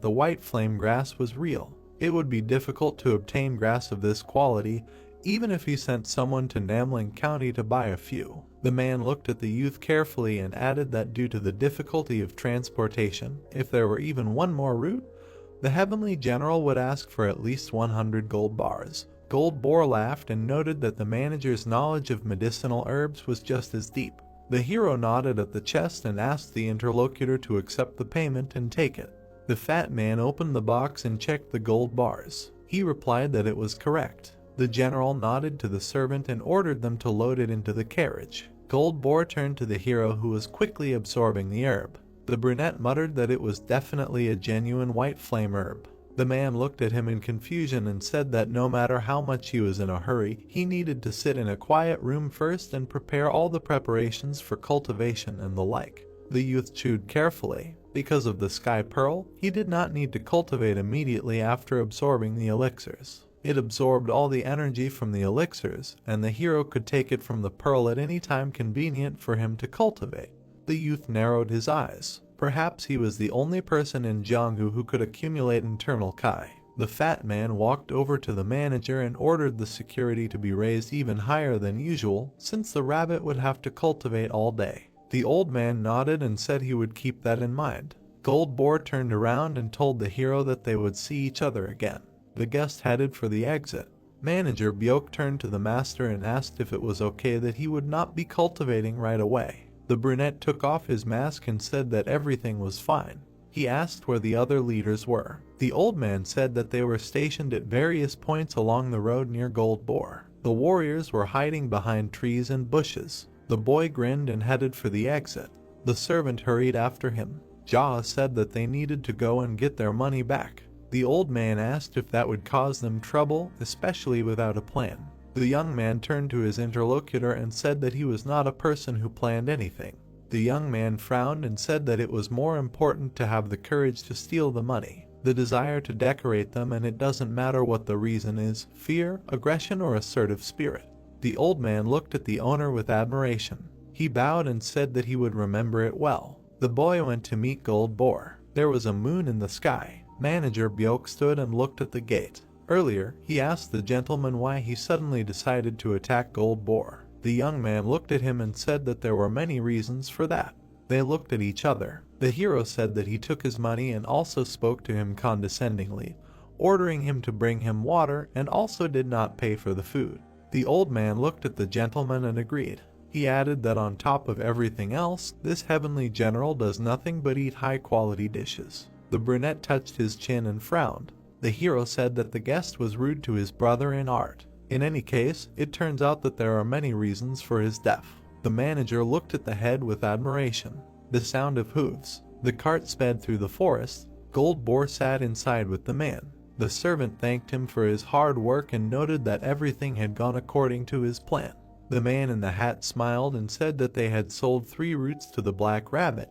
the white flame grass was real. It would be difficult to obtain grass of this quality, even if he sent someone to Namling County to buy a few. The man looked at the youth carefully and added that due to the difficulty of transportation, if there were even one more route, the heavenly general would ask for at least 100 gold bars. Gold Boar laughed and noted that the manager's knowledge of medicinal herbs was just as deep. The hero nodded at the chest and asked the interlocutor to accept the payment and take it. The fat man opened the box and checked the gold bars. He replied that it was correct. The general nodded to the servant and ordered them to load it into the carriage. Gold Boar turned to the hero, who was quickly absorbing the herb. The brunette muttered that it was definitely a genuine white flame herb. The man looked at him in confusion and said that no matter how much he was in a hurry, he needed to sit in a quiet room first and prepare all the preparations for cultivation and the like. The youth chewed carefully. Because of the sky pearl, he did not need to cultivate immediately after absorbing the elixirs. It absorbed all the energy from the elixirs, and the hero could take it from the pearl at any time convenient for him to cultivate. The youth narrowed his eyes. Perhaps he was the only person in Jonghu who could accumulate internal Kai. The fat man walked over to the manager and ordered the security to be raised even higher than usual, since the rabbit would have to cultivate all day. The old man nodded and said he would keep that in mind. Gold Boar turned around and told the hero that they would see each other again. The guest headed for the exit. Manager Byok turned to the master and asked if it was okay that he would not be cultivating right away. The brunette took off his mask and said that everything was fine. He asked where the other leaders were. The old man said that they were stationed at various points along the road near Gold Boar. The warriors were hiding behind trees and bushes. The boy grinned and headed for the exit. The servant hurried after him. Jaha said that they needed to go and get their money back. The old man asked if that would cause them trouble, especially without a plan. The young man turned to his interlocutor and said that he was not a person who planned anything. The young man frowned and said that it was more important to have the courage to steal the money, the desire to decorate them, and it doesn't matter what the reason is, fear, aggression, or assertive spirit. The old man looked at the owner with admiration. He bowed and said that he would remember it well. The boy went to meet Gold Boar. There was a moon in the sky. Manager Byok stood and looked at the gate. Earlier, he asked the gentleman why he suddenly decided to attack Gold Boar. The young man looked at him and said that there were many reasons for that. They looked at each other. The hero said that he took his money and also spoke to him condescendingly, ordering him to bring him water, and also did not pay for the food. The old man looked at the gentleman and agreed. He added that on top of everything else, this heavenly general does nothing but eat high-quality dishes. The brunette touched his chin and frowned. The hero said that the guest was rude to his brother in art. In any case, it turns out that there are many reasons for his death. The manager looked at the head with admiration. The sound of hooves. The cart sped through the forest. Gold Boar sat inside with the man. The servant thanked him for his hard work and noted that everything had gone according to his plan. The man in the hat smiled and said that they had sold 3 roots to the black rabbit,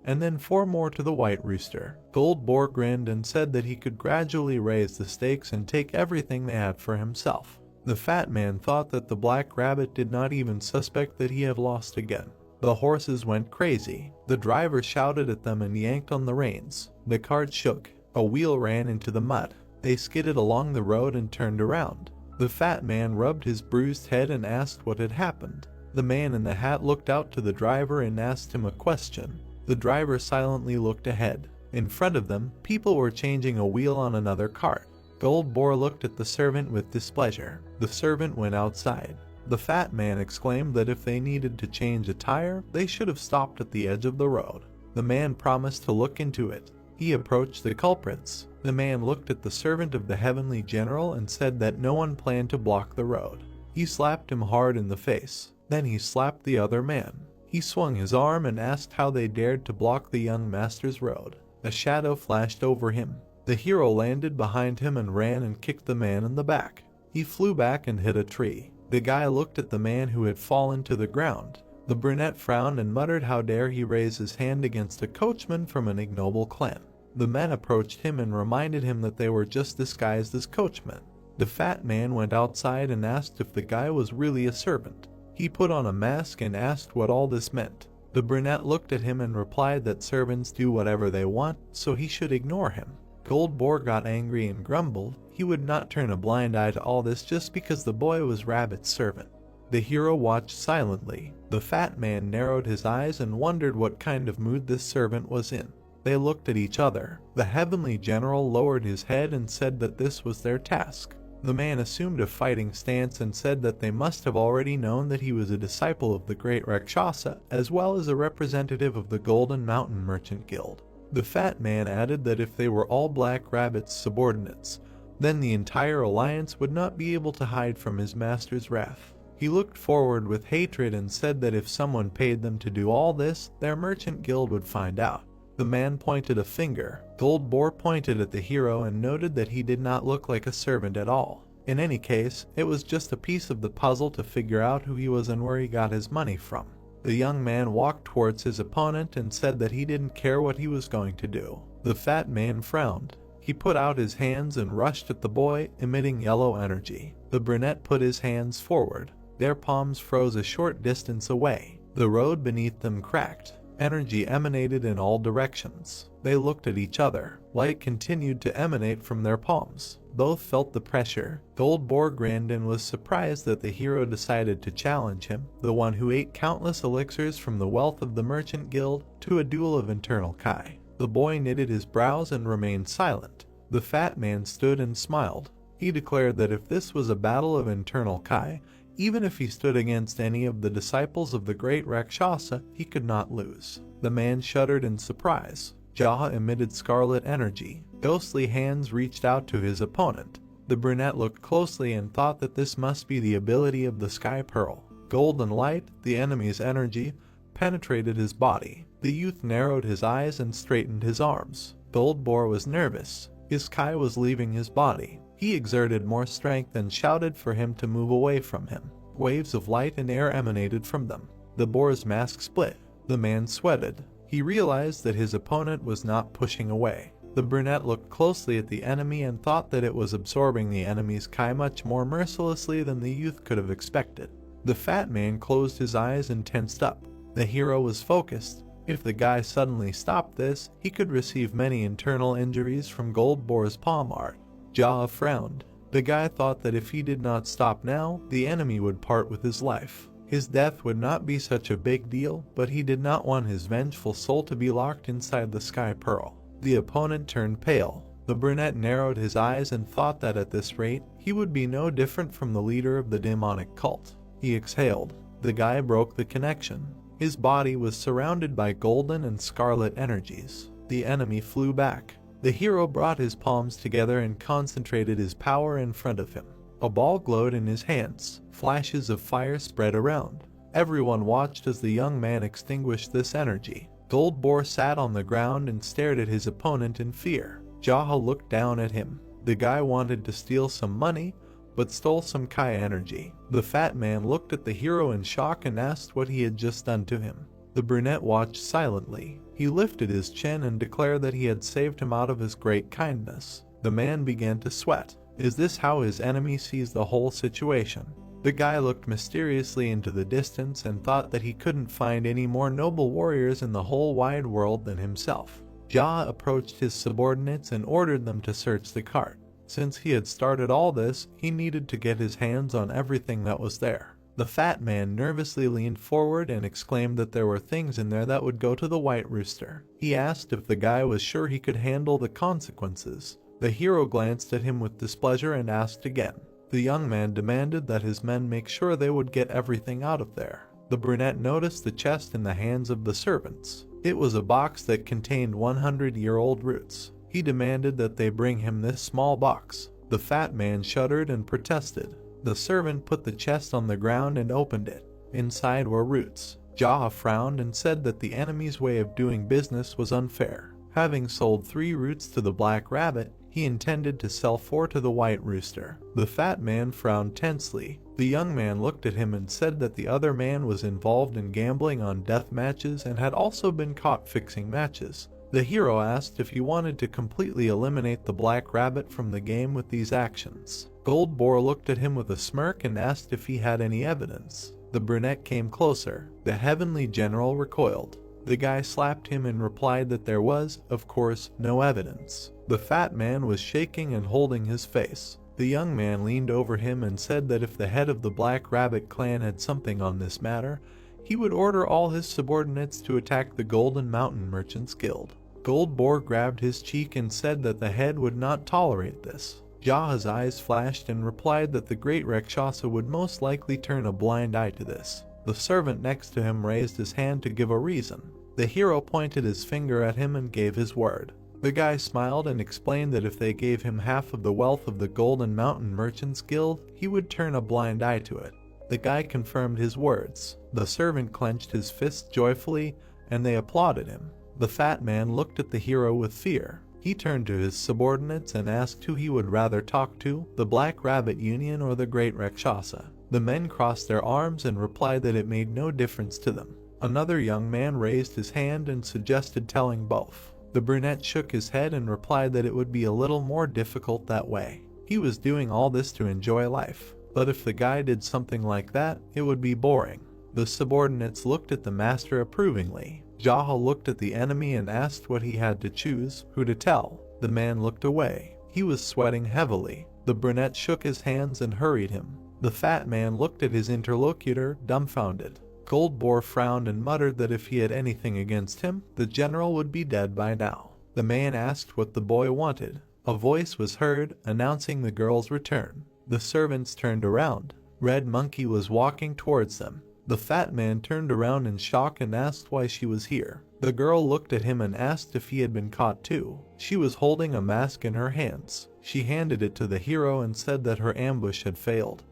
and then 4 more to the white rooster. Gold Boar grinned and said that he could gradually raise the stakes and take everything they had for himself. The fat man thought that the black rabbit did not even suspect that he had lost again. The horses went crazy. The driver shouted at them and yanked on the reins. The cart shook. A wheel ran into the mud. They skidded along the road and turned around. The fat man rubbed his bruised head and asked what had happened. The man in the hat looked out to the driver and asked him a question. The driver silently looked ahead. In front of them, people were changing a wheel on another cart. Gold Boar looked at the servant with displeasure. The servant went outside. The fat man exclaimed that if they needed to change a tire, they should have stopped at the edge of the road. The man promised to look into it. He approached the culprits. The man looked at the servant of the heavenly general and said that no one planned to block the road. He slapped him hard in the face. Then he slapped the other man. He swung his arm and asked how they dared to block the young master's road. A shadow flashed over him. The hero landed behind him and ran and kicked the man in the back. He flew back and hit a tree. The guy looked at the man who had fallen to the ground. The brunette frowned and muttered, "How dare he raise his hand against a coachman from an ignoble clan." The men approached him and reminded him that they were just disguised as coachmen. The fat man went outside and asked if the guy was really a servant. He put on a mask and asked what all this meant. The brunette looked at him and replied that servants do whatever they want, so he should ignore him. Gold Boar got angry and grumbled he would not turn a blind eye to all this just because the boy was Rabbit's servant. The hero watched silently. The fat man narrowed his eyes and wondered what kind of mood this servant was in. They looked at each other. The heavenly general lowered his head and said that this was their task. The man assumed a fighting stance and said that they must have already known that he was a disciple of the great Rakshasa, as well as a representative of the Golden Mountain Merchant Guild. The fat man added that if they were all Black Rabbit's subordinates, then the entire alliance would not be able to hide from his master's wrath. He looked forward with hatred and said that if someone paid them to do all this, their merchant guild would find out. The man pointed a finger. Gold Boar pointed at the hero and noted that he did not look like a servant at all. In any case, it was just a piece of the puzzle to figure out who he was and where he got his money from. The young man walked towards his opponent and said that he didn't care what he was going to do. The fat man frowned. He put out his hands and rushed at the boy, emitting yellow energy. The brunette put his hands forward. Their palms froze a short distance away. The road beneath them cracked. Energy emanated in all directions. They looked at each other. Light continued to emanate from their palms. Both felt the pressure. Gold Boar grinned and was surprised that the hero decided to challenge him, the one who ate countless elixirs from the wealth of the Merchant Guild, to a duel of internal Kai. The boy knitted his brows and remained silent. The fat man stood and smiled. He declared that if this was a battle of internal Kai, even if he stood against any of the disciples of the great Rakshasa, he could not lose. The man shuddered in surprise. Jaw emitted scarlet energy. Ghostly hands reached out to his opponent. The brunette looked closely and thought that this must be the ability of the Sky Pearl. Golden light, the enemy's energy, penetrated his body. The youth narrowed his eyes and straightened his arms. Gold Boar was nervous. His Kai was leaving his body. He exerted more strength and shouted for him to move away from him. Waves of light and air emanated from them. The boar's mask split. The man sweated. He realized that his opponent was not pushing away. The brunette looked closely at the enemy and thought that it was absorbing the enemy's Kai much more mercilessly than the youth could have expected. The fat man closed his eyes and tensed up. The hero was focused. If the guy suddenly stopped this, he could receive many internal injuries from Gold Boar's palm art. Jaw frowned. The guy thought that if he did not stop now, the enemy would part with his life. His death would not be such a big deal, but he did not want his vengeful soul to be locked inside the Sky Pearl. The opponent turned pale. The brunette narrowed his eyes and thought that at this rate, he would be no different from the leader of the demonic cult. He exhaled. The guy broke the connection. His body was surrounded by golden and scarlet energies. The enemy flew back. The hero brought his palms together and concentrated his power in front of him. A ball glowed in his hands. Flashes of fire spread around. Everyone watched as the young man extinguished this energy. Gold Boar sat on the ground and stared at his opponent in fear. Jaha looked down at him. The guy wanted to steal some money, but stole some Kai energy. The fat man looked at the hero in shock and asked what he had just done to him. The brunette watched silently. He lifted his chin and declared that he had saved him out of his great kindness. The man began to sweat. Is this how his enemy sees the whole situation? The guy looked mysteriously into the distance and thought that he couldn't find any more noble warriors in the whole wide world than himself. Jaha approached his subordinates and ordered them to search the cart. Since he had started all this, he needed to get his hands on everything that was there. The fat man nervously leaned forward and exclaimed that there were things in there that would go to the white rooster. He asked if the guy was sure he could handle the consequences. The hero glanced at him with displeasure and asked again. The young man demanded that his men make sure they would get everything out of there. The brunette noticed the chest in the hands of the servants. It was a box that contained 100-year-old roots. He demanded that they bring him this small box. The fat man shuddered and protested. The servant put the chest on the ground and opened it. Inside were roots. Jaha frowned and said that the enemy's way of doing business was unfair. Having sold 3 roots to the black rabbit, he intended to sell 4 to the white rooster. The fat man frowned tensely. The young man looked at him and said that the other man was involved in gambling on death matches and had also been caught fixing matches. The hero asked if he wanted to completely eliminate the black rabbit from the game with these actions. Gold Boar looked at him with a smirk and asked if he had any evidence. The brunette came closer. The heavenly general recoiled. The guy slapped him and replied that there was, of course, no evidence. The fat man was shaking and holding his face. The young man leaned over him and said that if the head of the Black Rabbit clan had something on this matter, he would order all his subordinates to attack the Golden Mountain Merchants Guild. Gold Boar grabbed his cheek and said that the head would not tolerate this. Jaha's eyes flashed and replied that the great Rakshasa would most likely turn a blind eye to this. The servant next to him raised his hand to give a reason. The hero pointed his finger at him and gave his word. The guy smiled and explained that if they gave him half of the wealth of the Golden Mountain Merchants Guild, he would turn a blind eye to it. The guy confirmed his words. The servant clenched his fist joyfully, and they applauded him. The fat man looked at the hero with fear. He turned to his subordinates and asked who he would rather talk to, the Black Rabbit Union or the Great Rakshasa. The men crossed their arms and replied that it made no difference to them. Another young man raised his hand and suggested telling both. The brunette shook his head and replied that it would be a little more difficult that way. He was doing all this to enjoy life, but if the guy did something like that, it would be boring. The subordinates looked at the master approvingly. Jaha looked at the enemy and asked what he had to choose, who to tell. The man looked away. He was sweating heavily. The brunette shook his hands and hurried him. The fat man looked at his interlocutor, dumbfounded. Gold Boar frowned and muttered that if he had anything against him, the general would be dead by now. The man asked what the boy wanted. A voice was heard, announcing the girl's return. The servants turned around. Red Monkey was walking towards them. The fat man turned around in shock and asked why she was here. The girl looked at him and asked if he had been caught too. She was holding a mask in her hands. She handed it to the hero and said that her ambush had failed.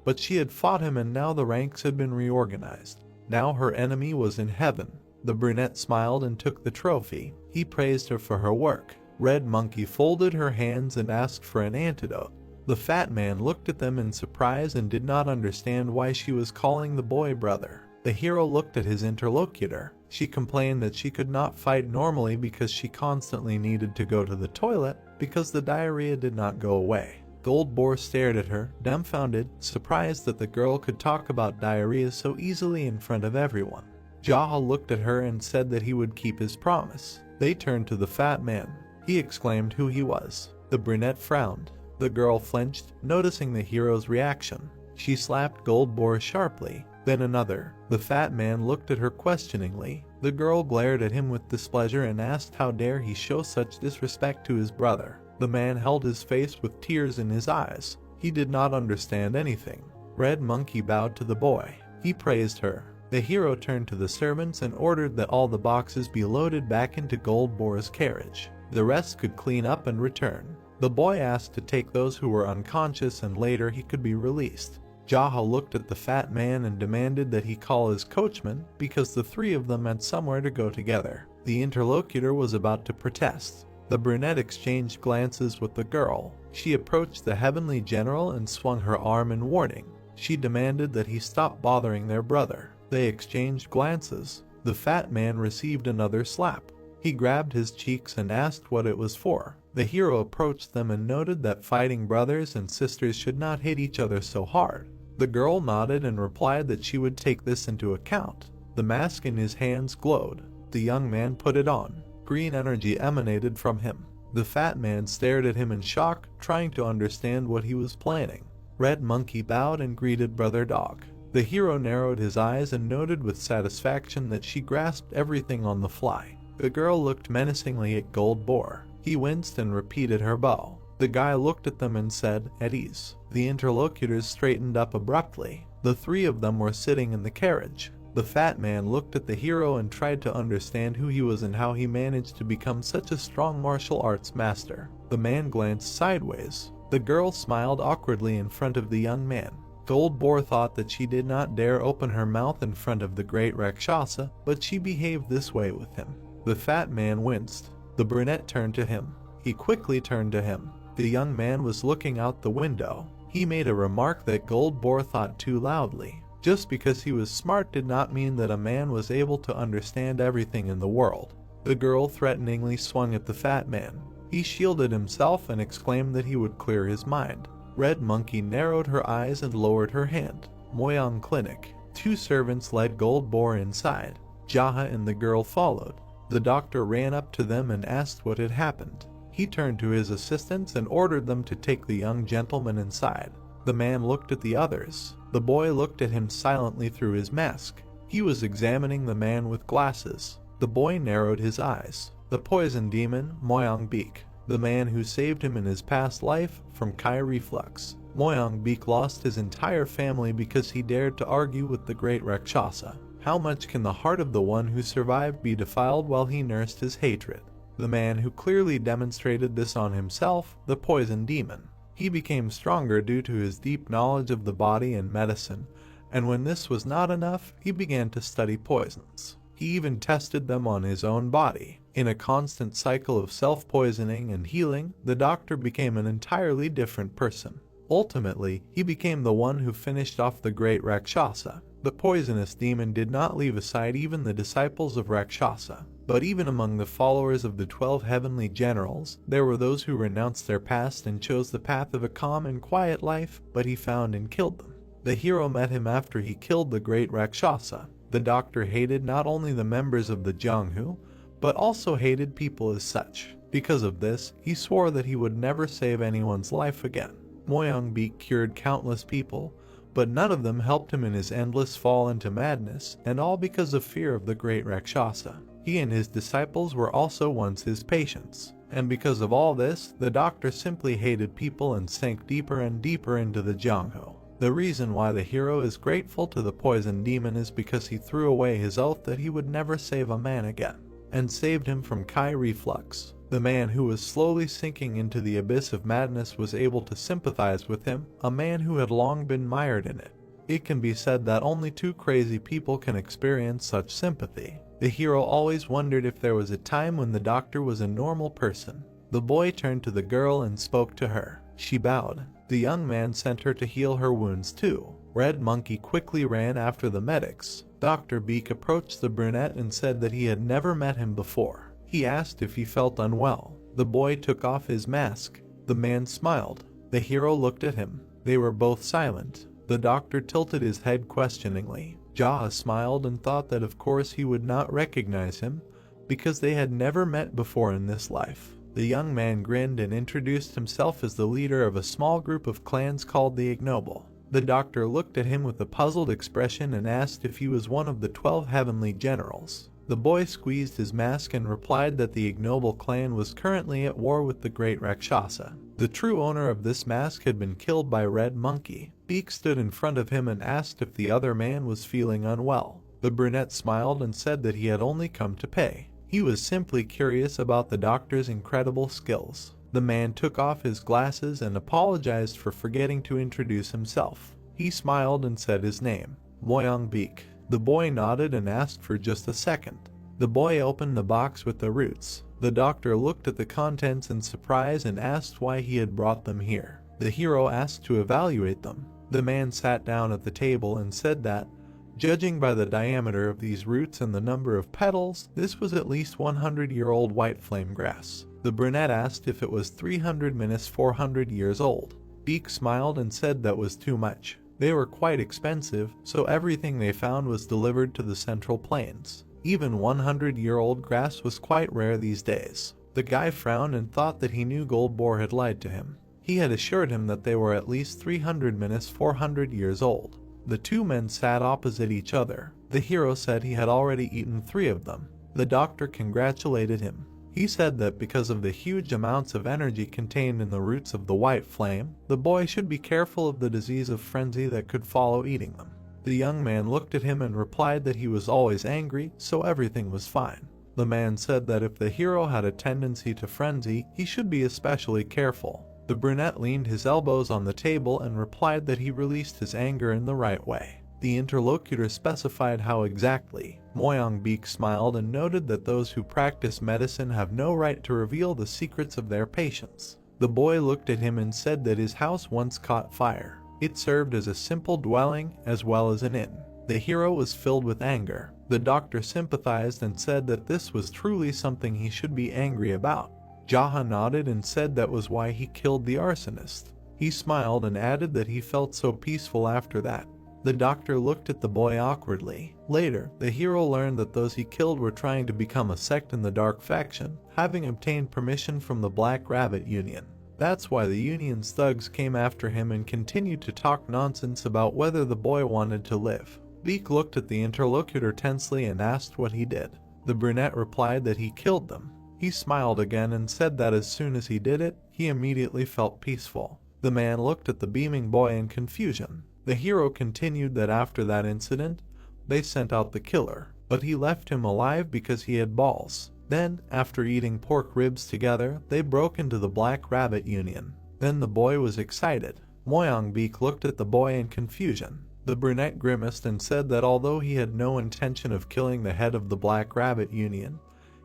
But she had fought him and now the ranks had been reorganized. Now her enemy was in heaven. The brunette smiled and took the trophy. He praised her for her work. Red Monkey folded her hands and asked for an antidote. The fat man looked at them in surprise and did not understand why she was calling the boy brother. The hero looked at his interlocutor. She complained that she could not fight normally because she constantly needed to go to the toilet because the diarrhea did not go away. Gold Boar stared at her, dumbfounded, surprised that the girl could talk about diarrhea so easily in front of everyone. Jaha looked at her and said that he would keep his promise. They turned to the fat man. He exclaimed who he was. The brunette frowned. The girl flinched, noticing the hero's reaction. She slapped Gold Boar sharply, then another. The fat man looked at her questioningly. The girl glared at him with displeasure and asked how dare he show such disrespect to his brother. The man held his face with tears in his eyes. He did not understand anything. Red Monkey bowed to the boy. He praised her. The hero turned to the servants and ordered that all the boxes be loaded back into Gold Boar's carriage. The rest could clean up and return. The boy asked to take those who were unconscious and later he could be released. Yahello looked at the fat man and demanded that he call his coachman because the three of them had somewhere to go together. The interlocutor was about to protest. The brunette exchanged glances with the girl. She approached the heavenly general and swung her arm in warning. She demanded that he stop bothering their brother. They exchanged glances. The fat man received another slap. He grabbed his cheeks and asked what it was for. The hero approached them and noted that fighting brothers and sisters should not hit each other so hard. The girl nodded and replied that she would take this into account. The mask in his hands glowed. The young man put it on. Green energy emanated from him. The fat man stared at him in shock, trying to understand what he was planning. Red Monkey bowed and greeted Brother Dog. The hero narrowed his eyes and noted with satisfaction that she grasped everything on the fly. The girl looked menacingly at Gold Boar. He winced and repeated her bow. The guy looked at them and said, "At ease." The interlocutors straightened up abruptly. The three of them were sitting in the carriage. The fat man looked at the hero and tried to understand who he was and how he managed to become such a strong martial arts master. The man glanced sideways. The girl smiled awkwardly in front of the young man. Gold Boar thought that she did not dare open her mouth in front of the great Rakshasa, but she behaved this way with him. The fat man winced. The brunette turned to him. He quickly turned to him. The young man was looking out the window. He made a remark that Gold Boar thought too loudly. Just because he was smart did not mean that a man was able to understand everything in the world. The girl threateningly swung at the fat man. He shielded himself and exclaimed that he would clear his mind. Red Monkey narrowed her eyes and lowered her hand. Moyang Clinic. Two servants led Gold Boar inside. Jaha and the girl followed. The doctor ran up to them and asked what had happened. He turned to his assistants and ordered them to take the young gentleman inside. The man looked at the others. The boy looked at him silently through his mask. He was examining the man with glasses. The boy narrowed his eyes. The poison demon, Moyang Beak. The man who saved him in his past life from Kai reflux. Moyang Beak lost his entire family because he dared to argue with the great Rakshasa. How much can the heart of the one who survived be defiled while he nursed his hatred? The man who clearly demonstrated this on himself, the poison demon. He became stronger due to his deep knowledge of the body and medicine, and when this was not enough, he began to study poisons. He even tested them on his own body. In a constant cycle of self-poisoning and healing, the doctor became an entirely different person. Ultimately, he became the one who finished off the great Rakshasa. The poisonous demon did not leave aside even the disciples of Rakshasa. But even among the followers of the 12 heavenly generals, there were those who renounced their past and chose the path of a calm and quiet life, but he found and killed them. The hero met him after he killed the great Rakshasa. The doctor hated not only the members of the Janghu, but also hated people as such. Because of this, he swore that he would never save anyone's life again. Moyang Beak cured countless people, but none of them helped him in his endless fall into madness, and all because of fear of the great Rakshasa. He and his disciples were also once his patients, and because of all this, the doctor simply hated people and sank deeper and deeper into the Jangho. The reason why the hero is grateful to the poison demon is because he threw away his oath that he would never save a man again, and saved him from Kai reflux. The man who was slowly sinking into the abyss of madness was able to sympathize with him, a man who had long been mired in it. It can be said that only two crazy people can experience such sympathy. The hero always wondered if there was a time when the doctor was a normal person. The boy turned to the girl and spoke to her. She bowed. The young man sent her to heal her wounds too. Red Monkey quickly ran after the medics. Dr. Beak approached the brunette and said that he had never met him before. He asked if he felt unwell. The boy took off his mask. The man smiled. The hero looked at him. They were both silent. The doctor tilted his head questioningly. Jaha smiled and thought that of course he would not recognize him, because they had never met before in this life. The young man grinned and introduced himself as the leader of a small group of clans called the Ignoble. The doctor looked at him with a puzzled expression and asked if he was one of the 12 heavenly generals. The boy squeezed his mask and replied that the Ignoble clan was currently at war with the great Rakshasa. The true owner of this mask had been killed by Red Monkey. Beak stood in front of him and asked if the other man was feeling unwell. The brunette smiled and said that he had only come to pay. He was simply curious about the doctor's incredible skills. The man took off his glasses and apologized for forgetting to introduce himself. He smiled and said his name, Moyang-beek. The boy nodded and asked for just a second. The boy opened the box with the roots. The doctor looked at the contents in surprise and asked why he had brought them here. The hero asked to evaluate them. The man sat down at the table and said that, judging by the diameter of these roots and the number of petals, this was at least 100-year-old white flame grass. The brunette asked if it was 300-400 years old. Beek smiled and said that was too much. They were quite expensive, so everything they found was delivered to the Central Plains. Even 100-year-old grass was quite rare these days. The guy frowned and thought that he knew Goldboar had lied to him. He had assured him that they were at least 300-400 years old. The two men sat opposite each other. The hero said he had already eaten 3 of them. The doctor congratulated him. He said that because of the huge amounts of energy contained in the roots of the white flame, the boy should be careful of the disease of frenzy that could follow eating them. The young man looked at him and replied that he was always angry, so everything was fine. The man said that if the hero had a tendency to frenzy, he should be especially careful. The brunette leaned his elbows on the table and replied that he released his anger in the right way. The interlocutor specified how exactly. Moyang-beek smiled and noted that those who practice medicine have no right to reveal the secrets of their patients. The boy looked at him and said that his house once caught fire. It served as a simple dwelling as well as an inn. The hero was filled with anger. The doctor sympathized and said that this was truly something he should be angry about. Jaha nodded and said that was why he killed the arsonist. He smiled and added that he felt so peaceful after that. The doctor looked at the boy awkwardly. Later, the hero learned that those he killed were trying to become a sect in the Dark Faction, having obtained permission from the Black Rabbit Union. That's why the Union's thugs came after him and continued to talk nonsense about whether the boy wanted to live. Beek looked at the interlocutor tensely and asked what he did. The brunette replied that he killed them. He smiled again and said that as soon as he did it, he immediately felt peaceful. The man looked at the beaming boy in confusion. The hero continued that after that incident, they sent out the killer, but he left him alive because he had balls. Then, after eating pork ribs together, they broke into the Black Rabbit Union. Then the boy was excited. Moyang-beek looked at the boy in confusion. The brunette grimaced and said that although he had no intention of killing the head of the Black Rabbit Union,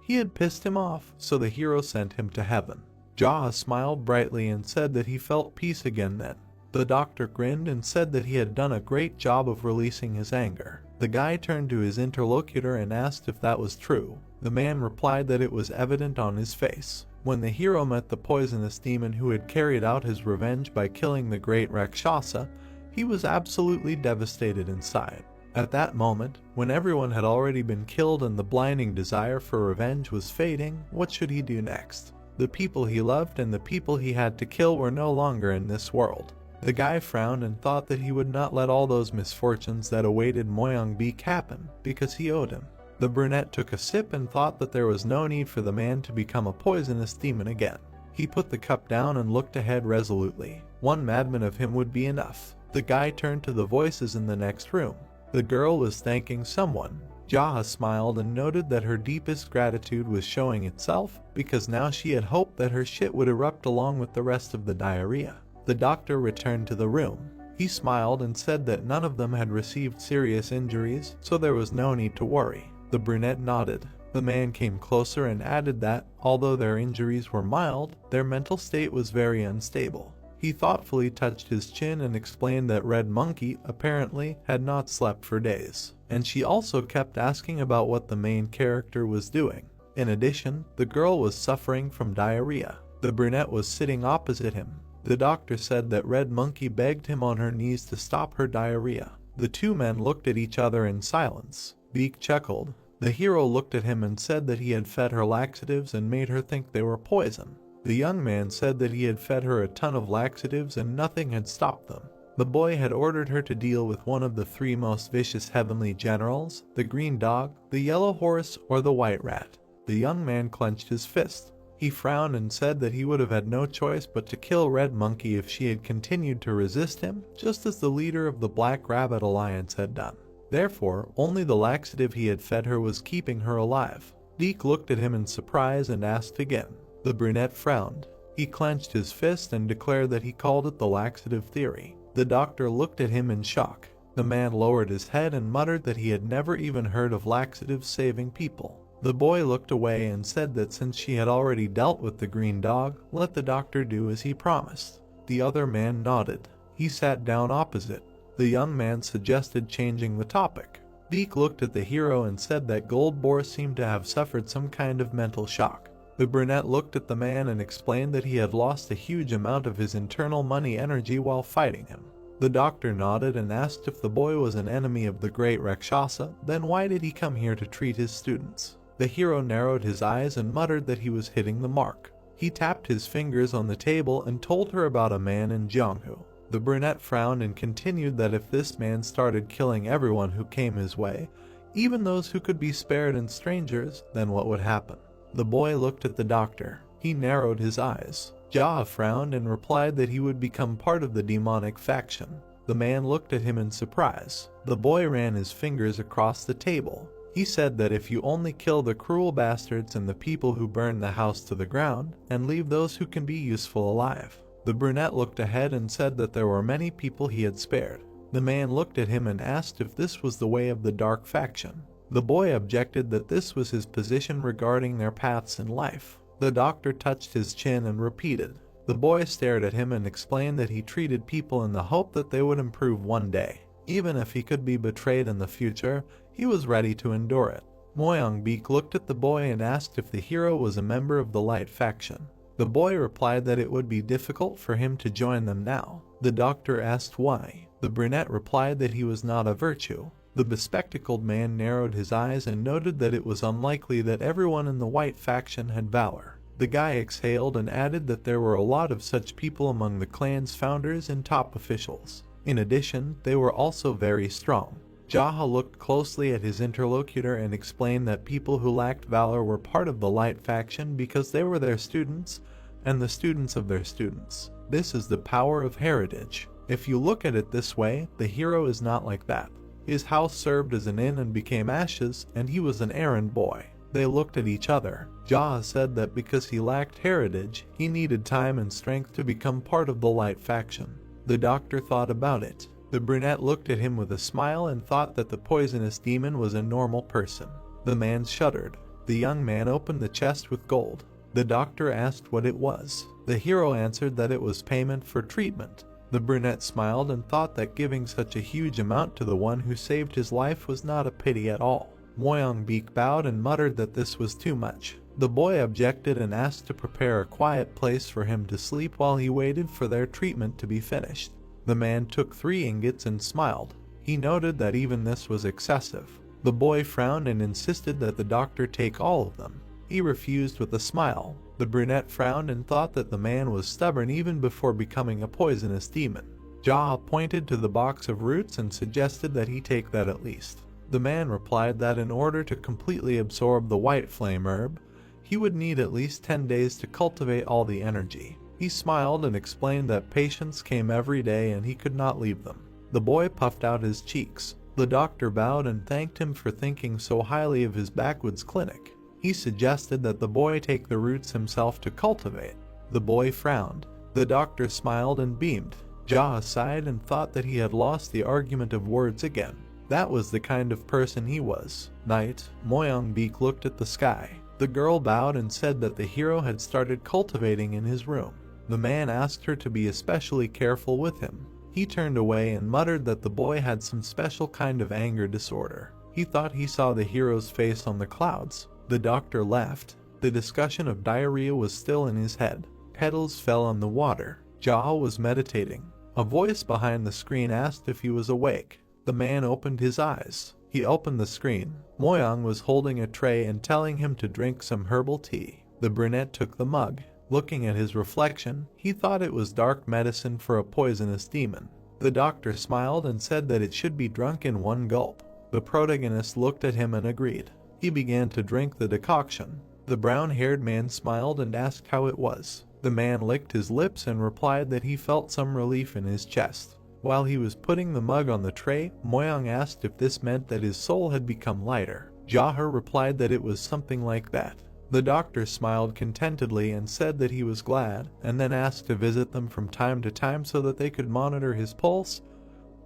he had pissed him off, so the hero sent him to heaven. Jaha smiled brightly and said that he felt peace again then. The doctor grinned and said that he had done a great job of releasing his anger. The guy turned to his interlocutor and asked if that was true. The man replied that it was evident on his face. When the hero met the poisonous demon who had carried out his revenge by killing the great Rakshasa, he was absolutely devastated inside. At that moment, when everyone had already been killed and the blinding desire for revenge was fading, what should he do next? The people he loved and the people he had to kill were no longer in this world. The guy frowned and thought that he would not let all those misfortunes that awaited Moyang-beek happen, because he owed him. The brunette took a sip and thought that there was no need for the man to become a poisonous demon again. He put the cup down and looked ahead resolutely. One madman of him would be enough. The guy turned to the voices in the next room. The girl was thanking someone. Jaha smiled and noted that her deepest gratitude was showing itself, because now she had hoped that her shit would erupt along with the rest of the diarrhea. The doctor returned to the room. He smiled and said that none of them had received serious injuries, so there was no need to worry. The brunette nodded. The man came closer and added that, although their injuries were mild, their mental state was very unstable. He thoughtfully touched his chin and explained that Red Monkey, apparently, had not slept for days. And she also kept asking about what the main character was doing. In addition, the girl was suffering from diarrhea. The brunette was sitting opposite him. The doctor said that Red Monkey begged him on her knees to stop her diarrhea. The two men looked at each other in silence. Beek chuckled. The hero looked at him and said that he had fed her laxatives and made her think they were poison. The young man said that he had fed her a ton of laxatives and nothing had stopped them. The boy had ordered her to deal with one of the 3 most vicious heavenly generals, the green dog, the yellow horse, or the white rat. The young man clenched his fist. He frowned and said that he would have had no choice but to kill Red Monkey if she had continued to resist him, just as the leader of the Black Rabbit Alliance had done. Therefore, only the laxative he had fed her was keeping her alive. Deke looked at him in surprise and asked again. The brunette frowned. He clenched his fist and declared that he called it the laxative theory. The doctor looked at him in shock. The man lowered his head and muttered that he had never even heard of laxatives saving people. The boy looked away and said that since she had already dealt with the green dog, let the doctor do as he promised. The other man nodded. He sat down opposite. The young man suggested changing the topic. Deke looked at the hero and said that Goldboar seemed to have suffered some kind of mental shock. The brunette looked at the man and explained that he had lost a huge amount of his internal money energy while fighting him. The doctor nodded and asked if the boy was an enemy of the great Rakshasa, then why did he come here to treat his students? The hero narrowed his eyes and muttered that he was hitting the mark. He tapped his fingers on the table and told her about a man in Jianghu. The brunette frowned and continued that if this man started killing everyone who came his way, even those who could be spared and strangers, then what would happen? The boy looked at the doctor. He narrowed his eyes. Jia frowned and replied that he would become part of the demonic faction. The man looked at him in surprise. The boy ran his fingers across the table. He said that if you only kill the cruel bastards and the people who burn the house to the ground, and leave those who can be useful alive. The brunette looked ahead and said that there were many people he had spared. The man looked at him and asked if this was the way of the dark faction. The boy objected that this was his position regarding their paths in life. The doctor touched his chin and repeated. The boy stared at him and explained that he treated people in the hope that they would improve one day. Even if he could be betrayed in the future, he was ready to endure it. Moyangbeek looked at the boy and asked if the hero was a member of the light faction. The boy replied that it would be difficult for him to join them now. The doctor asked why. The brunette replied that he was not a virtue. The bespectacled man narrowed his eyes and noted that it was unlikely that everyone in the white faction had valor. The guy exhaled and added that there were a lot of such people among the clan's founders and top officials. In addition, they were also very strong. Jaha looked closely at his interlocutor and explained that people who lacked valor were part of the light faction because they were their students and the students of their students. This is the power of heritage. If you look at it this way, the hero is not like that. His house served as an inn and became ashes, and he was an errand boy. They looked at each other. Jaha said that because he lacked heritage, he needed time and strength to become part of the light faction. The doctor thought about it. The brunette looked at him with a smile and thought that the poisonous demon was a normal person. The man shuddered. The young man opened the chest with gold. The doctor asked what it was. The hero answered that it was payment for treatment. The brunette smiled and thought that giving such a huge amount to the one who saved his life was not a pity at all. Moyangbeek bowed and muttered that this was too much. The boy objected and asked to prepare a quiet place for him to sleep while he waited for their treatment to be finished. The man took 3 ingots and smiled. He noted that even this was excessive. The boy frowned and insisted that the doctor take all of them. He refused with a smile. The brunette frowned and thought that the man was stubborn even before becoming a poisonous demon. Jaha pointed to the box of roots and suggested that he take that at least. The man replied that in order to completely absorb the white flame herb, he would need at least 10 days to cultivate all the energy. He smiled and explained that patients came every day and he could not leave them. The boy puffed out his cheeks. The doctor bowed and thanked him for thinking so highly of his backwoods clinic. He suggested that the boy take the roots himself to cultivate. The boy frowned. The doctor smiled and beamed. Jaha sighed and thought that he had lost the argument of words again. That was the kind of person he was. Night, Moyangbeek looked at the sky. The girl bowed and said that the hero had started cultivating in his room. The man asked her to be especially careful with him. He turned away and muttered that the boy had some special kind of anger disorder. He thought he saw the hero's face on the clouds. The doctor laughed. The discussion of diarrhea was still in his head. Petals fell on the water. Jaha was meditating. A voice behind the screen asked if he was awake. The man opened his eyes. He opened the screen. Moyang was holding a tray and telling him to drink some herbal tea. The brunette took the mug. Looking at his reflection, he thought it was dark medicine for a poisonous demon. The doctor smiled and said that it should be drunk in 1 gulp. The protagonist looked at him and agreed. He began to drink the decoction. The brown-haired man smiled and asked how it was. The man licked his lips and replied that he felt some relief in his chest. While he was putting the mug on the tray, Moyang asked if this meant that his soul had become lighter. Jahar replied that it was something like that. The doctor smiled contentedly and said that he was glad, and then asked to visit them from time to time so that they could monitor his pulse,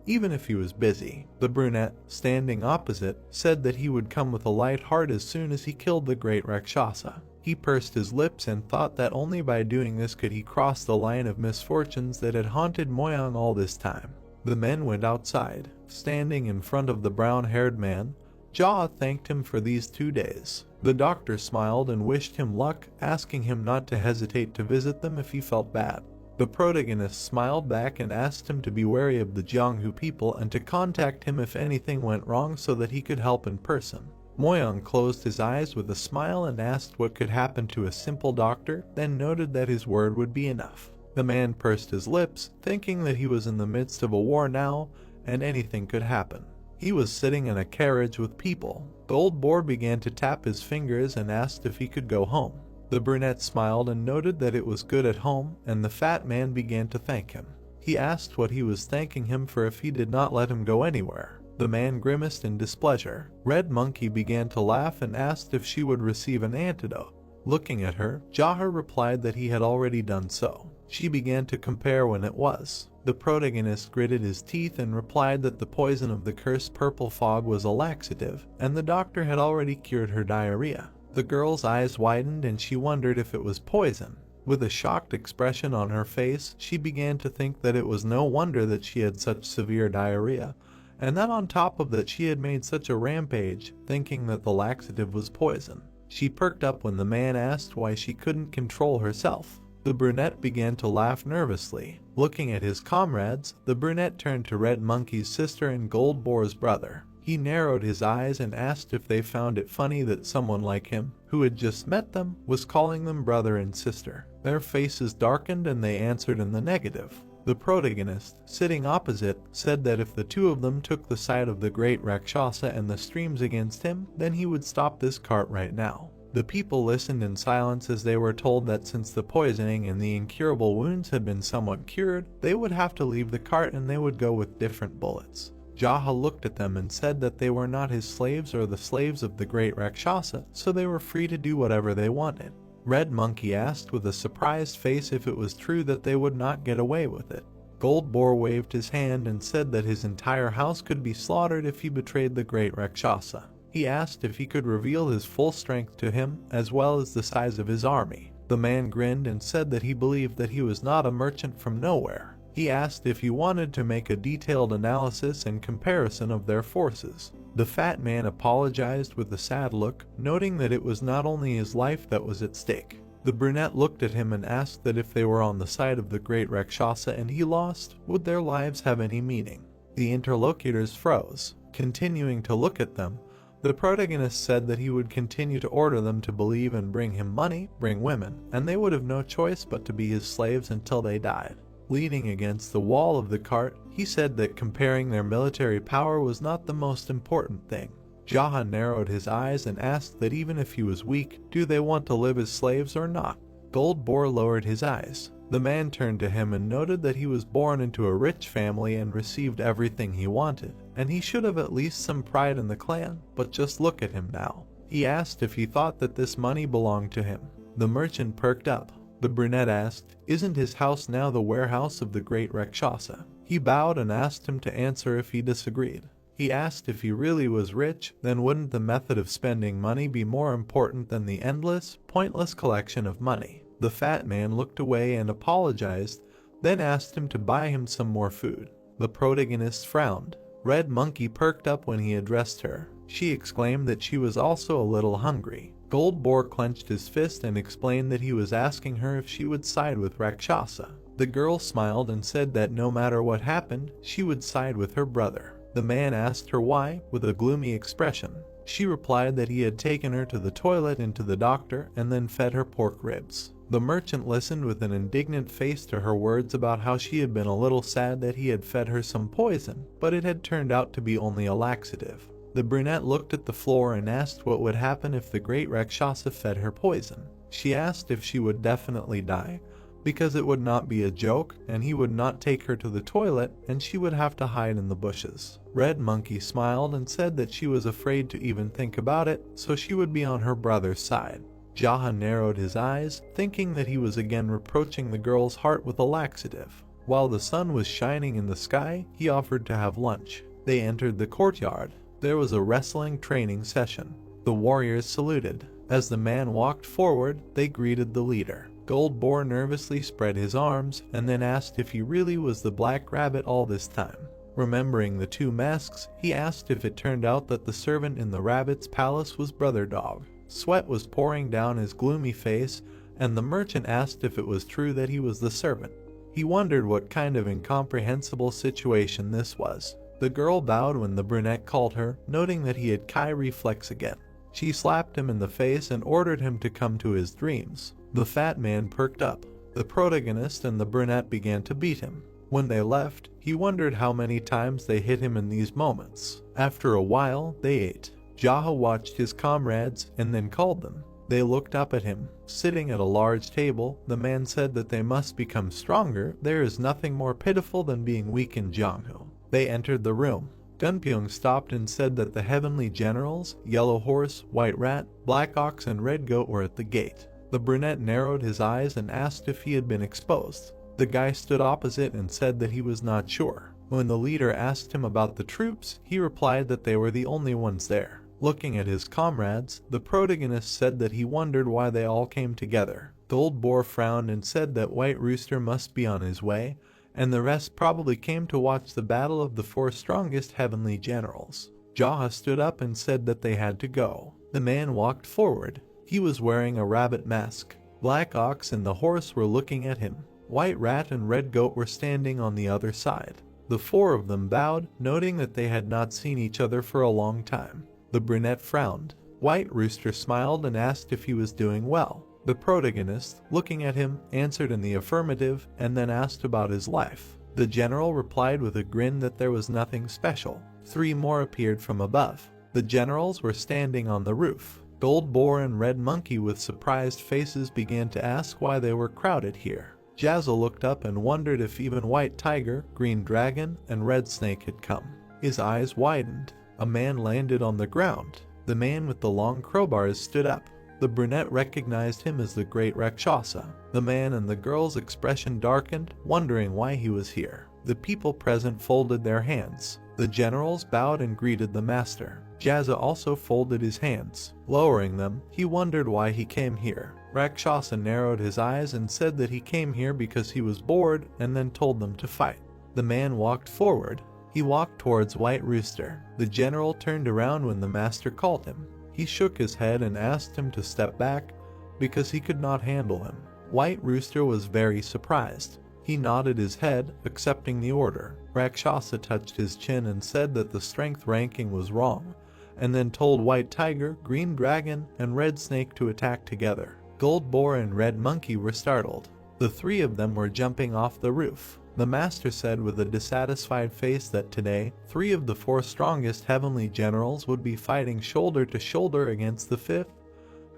even if he was busy. The brunette, standing opposite, said that he would come with a light heart as soon as he killed the great Rakshasa. He pursed his lips and thought that only by doing this could he cross the line of misfortunes that had haunted Moyang all this time. The men went outside. Standing in front of the brown-haired man, Jia thanked him for these 2 days. The doctor smiled and wished him luck, asking him not to hesitate to visit them if he felt bad. The protagonist smiled back and asked him to be wary of the Jianghu people and to contact him if anything went wrong so that he could help in person. Moyang closed his eyes with a smile and asked what could happen to a simple doctor, then noted that his word would be enough. The man pursed his lips, thinking that he was in the midst of a war now, and anything could happen. He was sitting in a carriage with people. Gold Boar began to tap his fingers and asked if he could go home. The brunette smiled and noted that it was good at home, and the fat man began to thank him. He asked what he was thanking him for if he did not let him go anywhere. The man grimaced in displeasure. Red Monkey began to laugh and asked if she would receive an antidote. Looking at her, Jahar replied that he had already done so. She began to compare when it was. The protagonist gritted his teeth and replied that the poison of the cursed purple fog was a laxative, and the doctor had already cured her diarrhea. The girl's eyes widened and she wondered if it was poison. With a shocked expression on her face, she began to think that it was no wonder that she had such severe diarrhea, and that on top of that she had made such a rampage, thinking that the laxative was poison. She perked up when the man asked why she couldn't control herself. The brunette began to laugh nervously. Looking at his comrades, the brunette turned to Red Monkey's sister and Gold Boar's brother. He narrowed his eyes and asked if they found it funny that someone like him, who had just met them, was calling them brother and sister. Their faces darkened and they answered in the negative. The protagonist, sitting opposite, said that if the two of them took the side of the great Rakshasa and the streams against him, then he would stop this cart right now. The people listened in silence as they were told that since the poisoning and the incurable wounds had been somewhat cured, they would have to leave the cart and they would go with different bullets. Jaha looked at them and said that they were not his slaves or the slaves of the great Rakshasa, so they were free to do whatever they wanted. Red Monkey asked with a surprised face if it was true that they would not get away with it. Gold Boar waved his hand and said that his entire house could be slaughtered if he betrayed the great Rakshasa. He asked if he could reveal his full strength to him, as well as the size of his army. The man grinned and said that he believed that he was not a merchant from nowhere. He asked if he wanted to make a detailed analysis and comparison of their forces. The fat man apologized with a sad look, noting that it was not only his life that was at stake. The brunette looked at him and asked that if they were on the side of the great Rakshasa and he lost, would their lives have any meaning? The interlocutors froze. Continuing to look at them, the protagonist said that he would continue to order them to believe and bring him money, bring women, and they would have no choice but to be his slaves until they died. Leaning against the wall of the cart, he said that comparing their military power was not the most important thing. Jaha narrowed his eyes and asked that even if he was weak, do they want to live as slaves or not? Gold Boar lowered his eyes. The man turned to him and noted that he was born into a rich family and received everything he wanted, and he should have at least some pride in the clan, but just look at him now. He asked if he thought that this money belonged to him. The merchant perked up. The brunette asked, "Isn't his house now the warehouse of the great Rakshasa?" He bowed and asked him to answer if he disagreed. He asked if he really was rich, then wouldn't the method of spending money be more important than the endless, pointless collection of money? The fat man looked away and apologized, then asked him to buy him some more food. The protagonist frowned. Red Monkey perked up when he addressed her. She exclaimed that she was also a little hungry. Gold Boar clenched his fist and explained that he was asking her if she would side with Rakshasa. The girl smiled and said that no matter what happened, she would side with her brother. The man asked her why, with a gloomy expression. She replied that he had taken her to the toilet and to the doctor and then fed her pork ribs. The merchant listened with an indignant face to her words about how she had been a little sad that he had fed her some poison, but it had turned out to be only a laxative. The brunette looked at the floor and asked what would happen if the great Rakshasa fed her poison. She asked if she would definitely die, because it would not be a joke and he would not take her to the toilet and she would have to hide in the bushes. Red Monkey smiled and said that she was afraid to even think about it, so she would be on her brother's side. Jaha narrowed his eyes, thinking that he was again reproaching the girl's heart with a laxative. While the sun was shining in the sky, he offered to have lunch. They entered the courtyard. There was a wrestling training session. The warriors saluted. As the man walked forward, they greeted the leader. Gold Boar nervously spread his arms and then asked if he really was the Black Rabbit all this time. Remembering the two masks, he asked if it turned out that the servant in the rabbit's palace was Brother Dog. Sweat was pouring down his gloomy face, and the merchant asked if it was true that he was the servant. He wondered what kind of incomprehensible situation this was. The girl bowed when the brunette called her, noting that he had Kai reflex again. She slapped him in the face and ordered him to come to his dreams. The fat man perked up. The protagonist and the brunette began to beat him. When they left, he wondered how many times they hit him in these moments. After a while, they ate. Jaha watched his comrades and then called them. They looked up at him. Sitting at a large table, the man said that they must become stronger. There is nothing more pitiful than being weak in Jianghu. They entered the room. Gunpyeong stopped and said that the heavenly generals, Yellow Horse, White Rat, Black Ox and Red Goat were at the gate. The brunette narrowed his eyes and asked if he had been exposed. The guy stood opposite and said that he was not sure. When the leader asked him about the troops, he replied that they were the only ones there. Looking at his comrades, the protagonist said that he wondered why they all came together. Gold Boar frowned and said that White Rooster must be on his way, and the rest probably came to watch the battle of the four strongest heavenly generals. Jaha stood up and said that they had to go. The man walked forward. He was wearing a rabbit mask. Black Ox and the horse were looking at him. White Rat and Red Goat were standing on the other side. The four of them bowed, noting that they had not seen each other for a long time. The brunette frowned. White Rooster smiled and asked if he was doing well. The protagonist, looking at him, answered in the affirmative and then asked about his life. The general replied with a grin that there was nothing special. Three more appeared from above. The generals were standing on the roof. Gold Boar and Red Monkey with surprised faces began to ask why they were crowded here. Jazzle looked up and wondered if even White Tiger, Green Dragon, and Red Snake had come. His eyes widened. A man landed on the ground. The man with the long crowbars stood up. The brunette recognized him as the great Rakshasa. The man and the girl's expression darkened, wondering why he was here. The people present folded their hands. The generals bowed and greeted the master. Jazza also folded his hands. Lowering them, he wondered why he came here. Rakshasa narrowed his eyes and said that he came here because he was bored and then told them to fight. The man walked forward. He walked towards White Rooster. The general turned around when the master called him. He shook his head and asked him to step back because he could not handle him. White Rooster was very surprised. He nodded his head, accepting the order. Rakshasa touched his chin and said that the strength ranking was wrong, and then told White Tiger, Green Dragon, and Red Snake to attack together. Gold Boar and Red Monkey were startled. The three of them were jumping off the roof. The master said with a dissatisfied face that today, three of the four strongest heavenly generals would be fighting shoulder to shoulder against the fifth,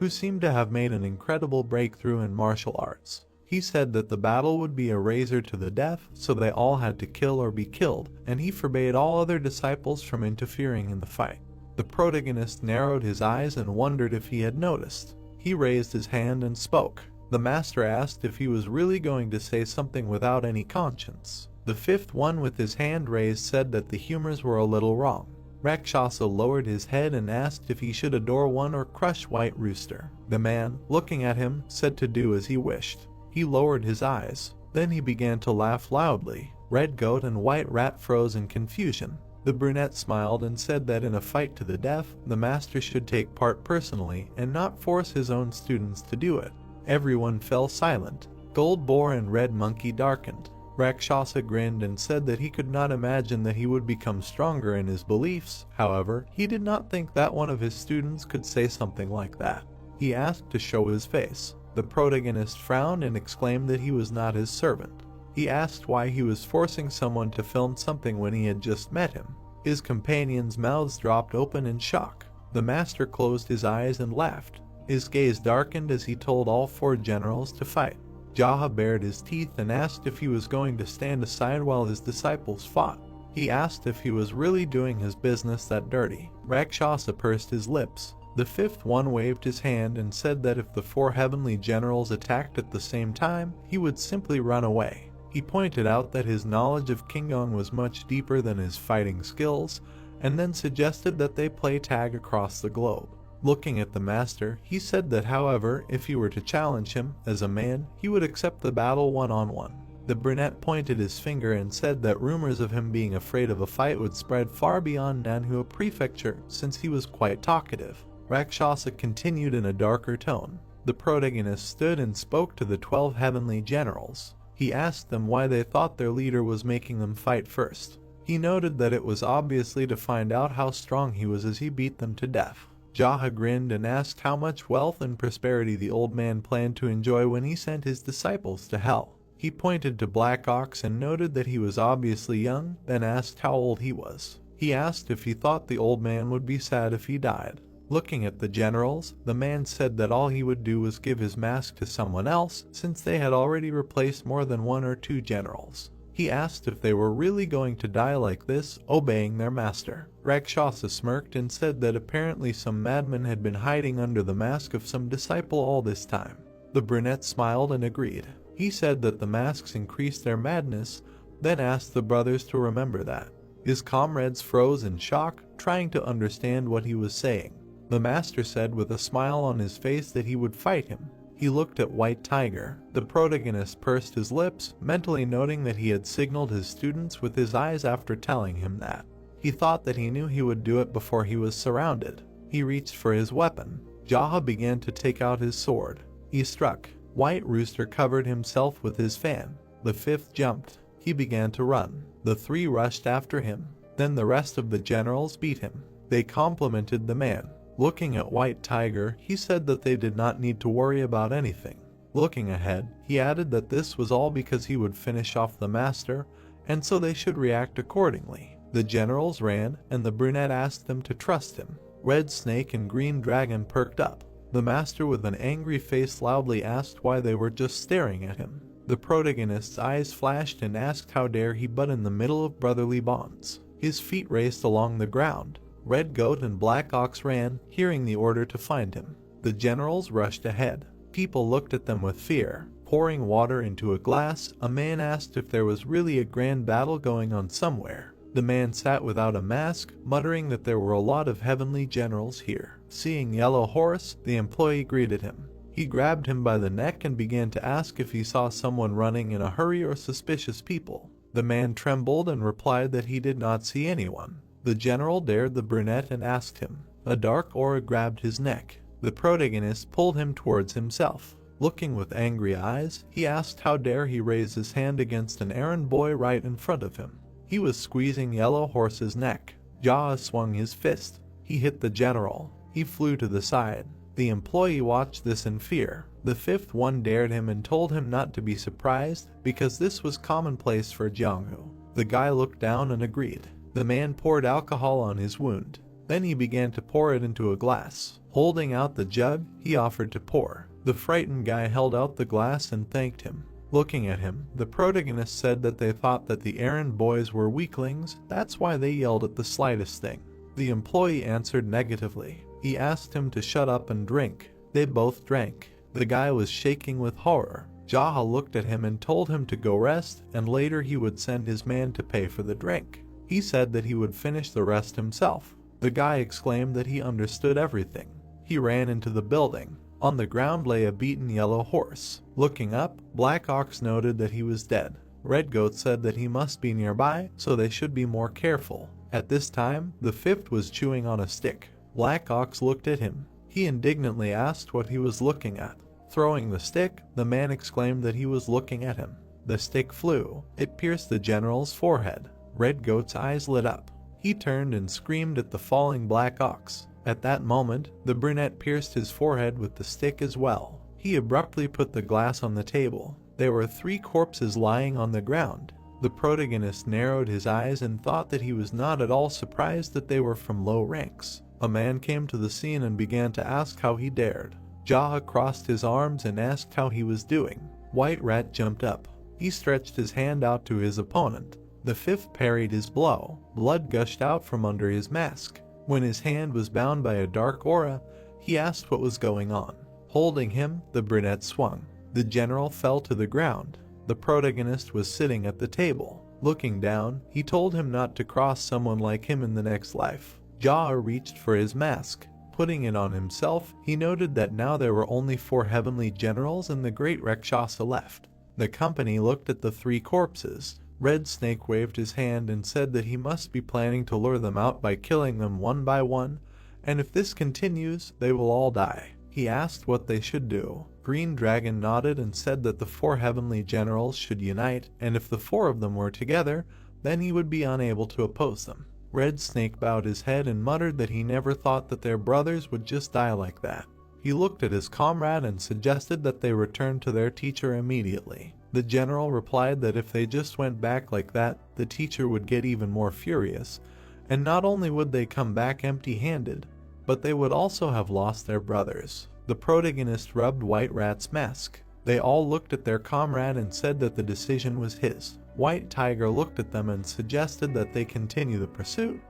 who seemed to have made an incredible breakthrough in martial arts. He said that the battle would be a razor to the death, so they all had to kill or be killed, and he forbade all other disciples from interfering in the fight. The protagonist narrowed his eyes and wondered if he had noticed. He raised his hand and spoke. The master asked if he was really going to say something without any conscience. The fifth one with his hand raised said that the humors were a little wrong. Rakshasa lowered his head and asked if he should adore one or crush White Rooster. The man, looking at him, said to do as he wished. He lowered his eyes. Then he began to laugh loudly. Red Goat and White Rat froze in confusion. The brunette smiled and said that in a fight to the death, the master should take part personally and not force his own students to do it. Everyone fell silent. Gold Boar and Red Monkey darkened. Rakshasa grinned and said that he could not imagine that he would become stronger in his beliefs. However, he did not think that one of his students could say something like that. He asked to show his face. The protagonist frowned and exclaimed that he was not his servant. He asked why he was forcing someone to film something when he had just met him. His companions' mouths dropped open in shock. The master closed his eyes and laughed. His gaze darkened as he told all four generals to fight. Jaha bared his teeth and asked if he was going to stand aside while his disciples fought. He asked if he was really doing his business that dirty. Rakshasa pursed his lips. The fifth one waved his hand and said that if the four heavenly generals attacked at the same time, he would simply run away. He pointed out that his knowledge of Kingong was much deeper than his fighting skills, and then suggested that they play tag across the globe. Looking at the master, he said that however, if he were to challenge him as a man, he would accept the battle one-on-one. The brunette pointed his finger and said that rumors of him being afraid of a fight would spread far beyond Manhwa Prefecture since he was quite talkative. Rakshasa continued in a darker tone. The protagonist stood and spoke to the 12 heavenly generals. He asked them why they thought their leader was making them fight first. He noted that it was obviously to find out how strong he was as he beat them to death. Jaha grinned and asked how much wealth and prosperity the old man planned to enjoy when he sent his disciples to hell. He pointed to Black Ox and noted that he was obviously young, then asked how old he was. He asked if he thought the old man would be sad if he died. Looking at the generals, the man said that all he would do was give his mask to someone else since they had already replaced more than 1 or 2 generals. He asked if they were really going to die like this, obeying their master. Rakshasa smirked and said that apparently some madman had been hiding under the mask of some disciple all this time. The brunette smiled and agreed. He said that the masks increased their madness, then asked the brothers to remember that. His comrades froze in shock, trying to understand what he was saying. The master said with a smile on his face that he would fight him. He looked at White Tiger. The protagonist pursed his lips, mentally noting that he had signaled his students with his eyes after telling him that. He thought that he knew he would do it before he was surrounded. He reached for his weapon. Jaha began to take out his sword. He struck. White Rooster covered himself with his fan. The fifth jumped. He began to run. The 3 rushed after him. Then the rest of the generals beat him. They complimented the man. Looking at White Tiger, he said that they did not need to worry about anything. Looking ahead, he added that this was all because he would finish off the master, and so they should react accordingly. The generals ran, and the brunette asked them to trust him. Red Snake and Green Dragon perked up. The master with an angry face loudly asked why they were just staring at him. The protagonist's eyes flashed and asked how dare he butt in the middle of brotherly bonds. His feet raced along the ground. Red Goat and Black Ox ran, hearing the order to find him. The generals rushed ahead. People looked at them with fear. Pouring water into a glass, a man asked if there was really a grand battle going on somewhere. The man sat without a mask, muttering that there were a lot of heavenly generals here. Seeing Yellow Horse, the employee greeted him. He grabbed him by the neck and began to ask if he saw someone running in a hurry or suspicious people. The man trembled and replied that he did not see anyone. The general dared the brunette and asked him. A dark aura grabbed his neck. The protagonist pulled him towards himself. Looking with angry eyes, he asked how dare he raise his hand against an errand boy right in front of him. He was squeezing Yellow Horse's neck. Jaha swung his fist. He hit the general. He flew to the side. The employee watched this in fear. The fifth one dared him and told him not to be surprised because this was commonplace for Jianghu. The guy looked down and agreed. The man poured alcohol on his wound. Then he began to pour it into a glass. Holding out the jug, he offered to pour. The frightened guy held out the glass and thanked him. Looking at him, the protagonist said that they thought that the errand boys were weaklings, that's why they yelled at the slightest thing. The employee answered negatively. He asked him to shut up and drink. They both drank. The guy was shaking with horror. Jaha looked at him and told him to go rest, and later he would send his man to pay for the drink. He said that he would finish the rest himself. The guy exclaimed that he understood everything. He ran into the building. On the ground lay a beaten Yellow Horse. Looking up, Black Ox noted that he was dead. Red Goat said that he must be nearby, so they should be more careful. At this time, the fifth was chewing on a stick. Black Ox looked at him. He indignantly asked what he was looking at. Throwing the stick, the man exclaimed that he was looking at him. The stick flew. It pierced the general's forehead. Red Goat's eyes lit up. He turned and screamed at the falling Black Ox. At that moment, the brunette pierced his forehead with the stick as well. He abruptly put the glass on the table. There were 3 corpses lying on the ground. The protagonist narrowed his eyes and thought that he was not at all surprised that they were from low ranks. A man came to the scene and began to ask how he dared. Jaha crossed his arms and asked how he was doing. White Rat jumped up. He stretched his hand out to his opponent. The fifth parried his blow. Blood gushed out from under his mask. When his hand was bound by a dark aura, he asked what was going on. Holding him, the brunette swung. The general fell to the ground. The protagonist was sitting at the table. Looking down, he told him not to cross someone like him in the next life. Jaha reached for his mask. Putting it on himself, he noted that now there were only 4 heavenly generals and the great Rakshasa left. The company looked at the 3 corpses. Red Snake waved his hand and said that he must be planning to lure them out by killing them one by one, and if this continues, they will all die. He asked what they should do. Green Dragon nodded and said that the 4 heavenly generals should unite, and if the 4 of them were together, then he would be unable to oppose them. Red Snake bowed his head and muttered that he never thought that their brothers would just die like that. He looked at his comrade and suggested that they return to their teacher immediately. The general replied that if they just went back like that, the teacher would get even more furious, and not only would they come back empty-handed, but they would also have lost their brothers. The protagonist rubbed White Rat's mask. They all looked at their comrade and said that the decision was his. White Tiger looked at them and suggested that they continue the pursuit,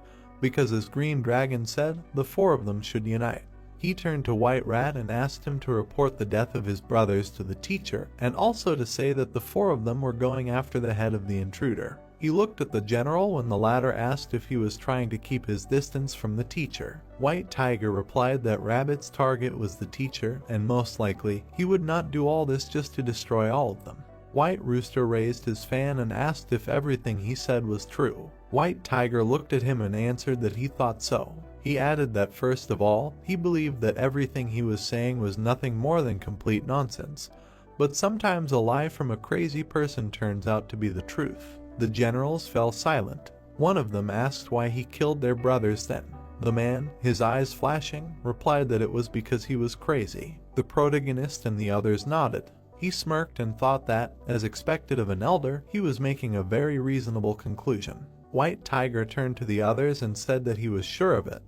because as Green Dragon said, the 4 of them should unite. He turned to White Rat and asked him to report the death of his brothers to the teacher, and also to say that the 4 of them were going after the head of the intruder. He looked at the general when the latter asked if he was trying to keep his distance from the teacher. White Tiger replied that Rabbit's target was the teacher, and most likely, he would not do all this just to destroy all of them. White Rooster raised his fan and asked if everything he said was true. White Tiger looked at him and answered that he thought so. He added that first of all, he believed that everything he was saying was nothing more than complete nonsense, but sometimes a lie from a crazy person turns out to be the truth. The generals fell silent. One of them asked why he killed their brothers then. The man, his eyes flashing, replied that it was because he was crazy. The protagonist and the others nodded. He smirked and thought that, as expected of an elder, he was making a very reasonable conclusion. White Tiger turned to the others and said that he was sure of it,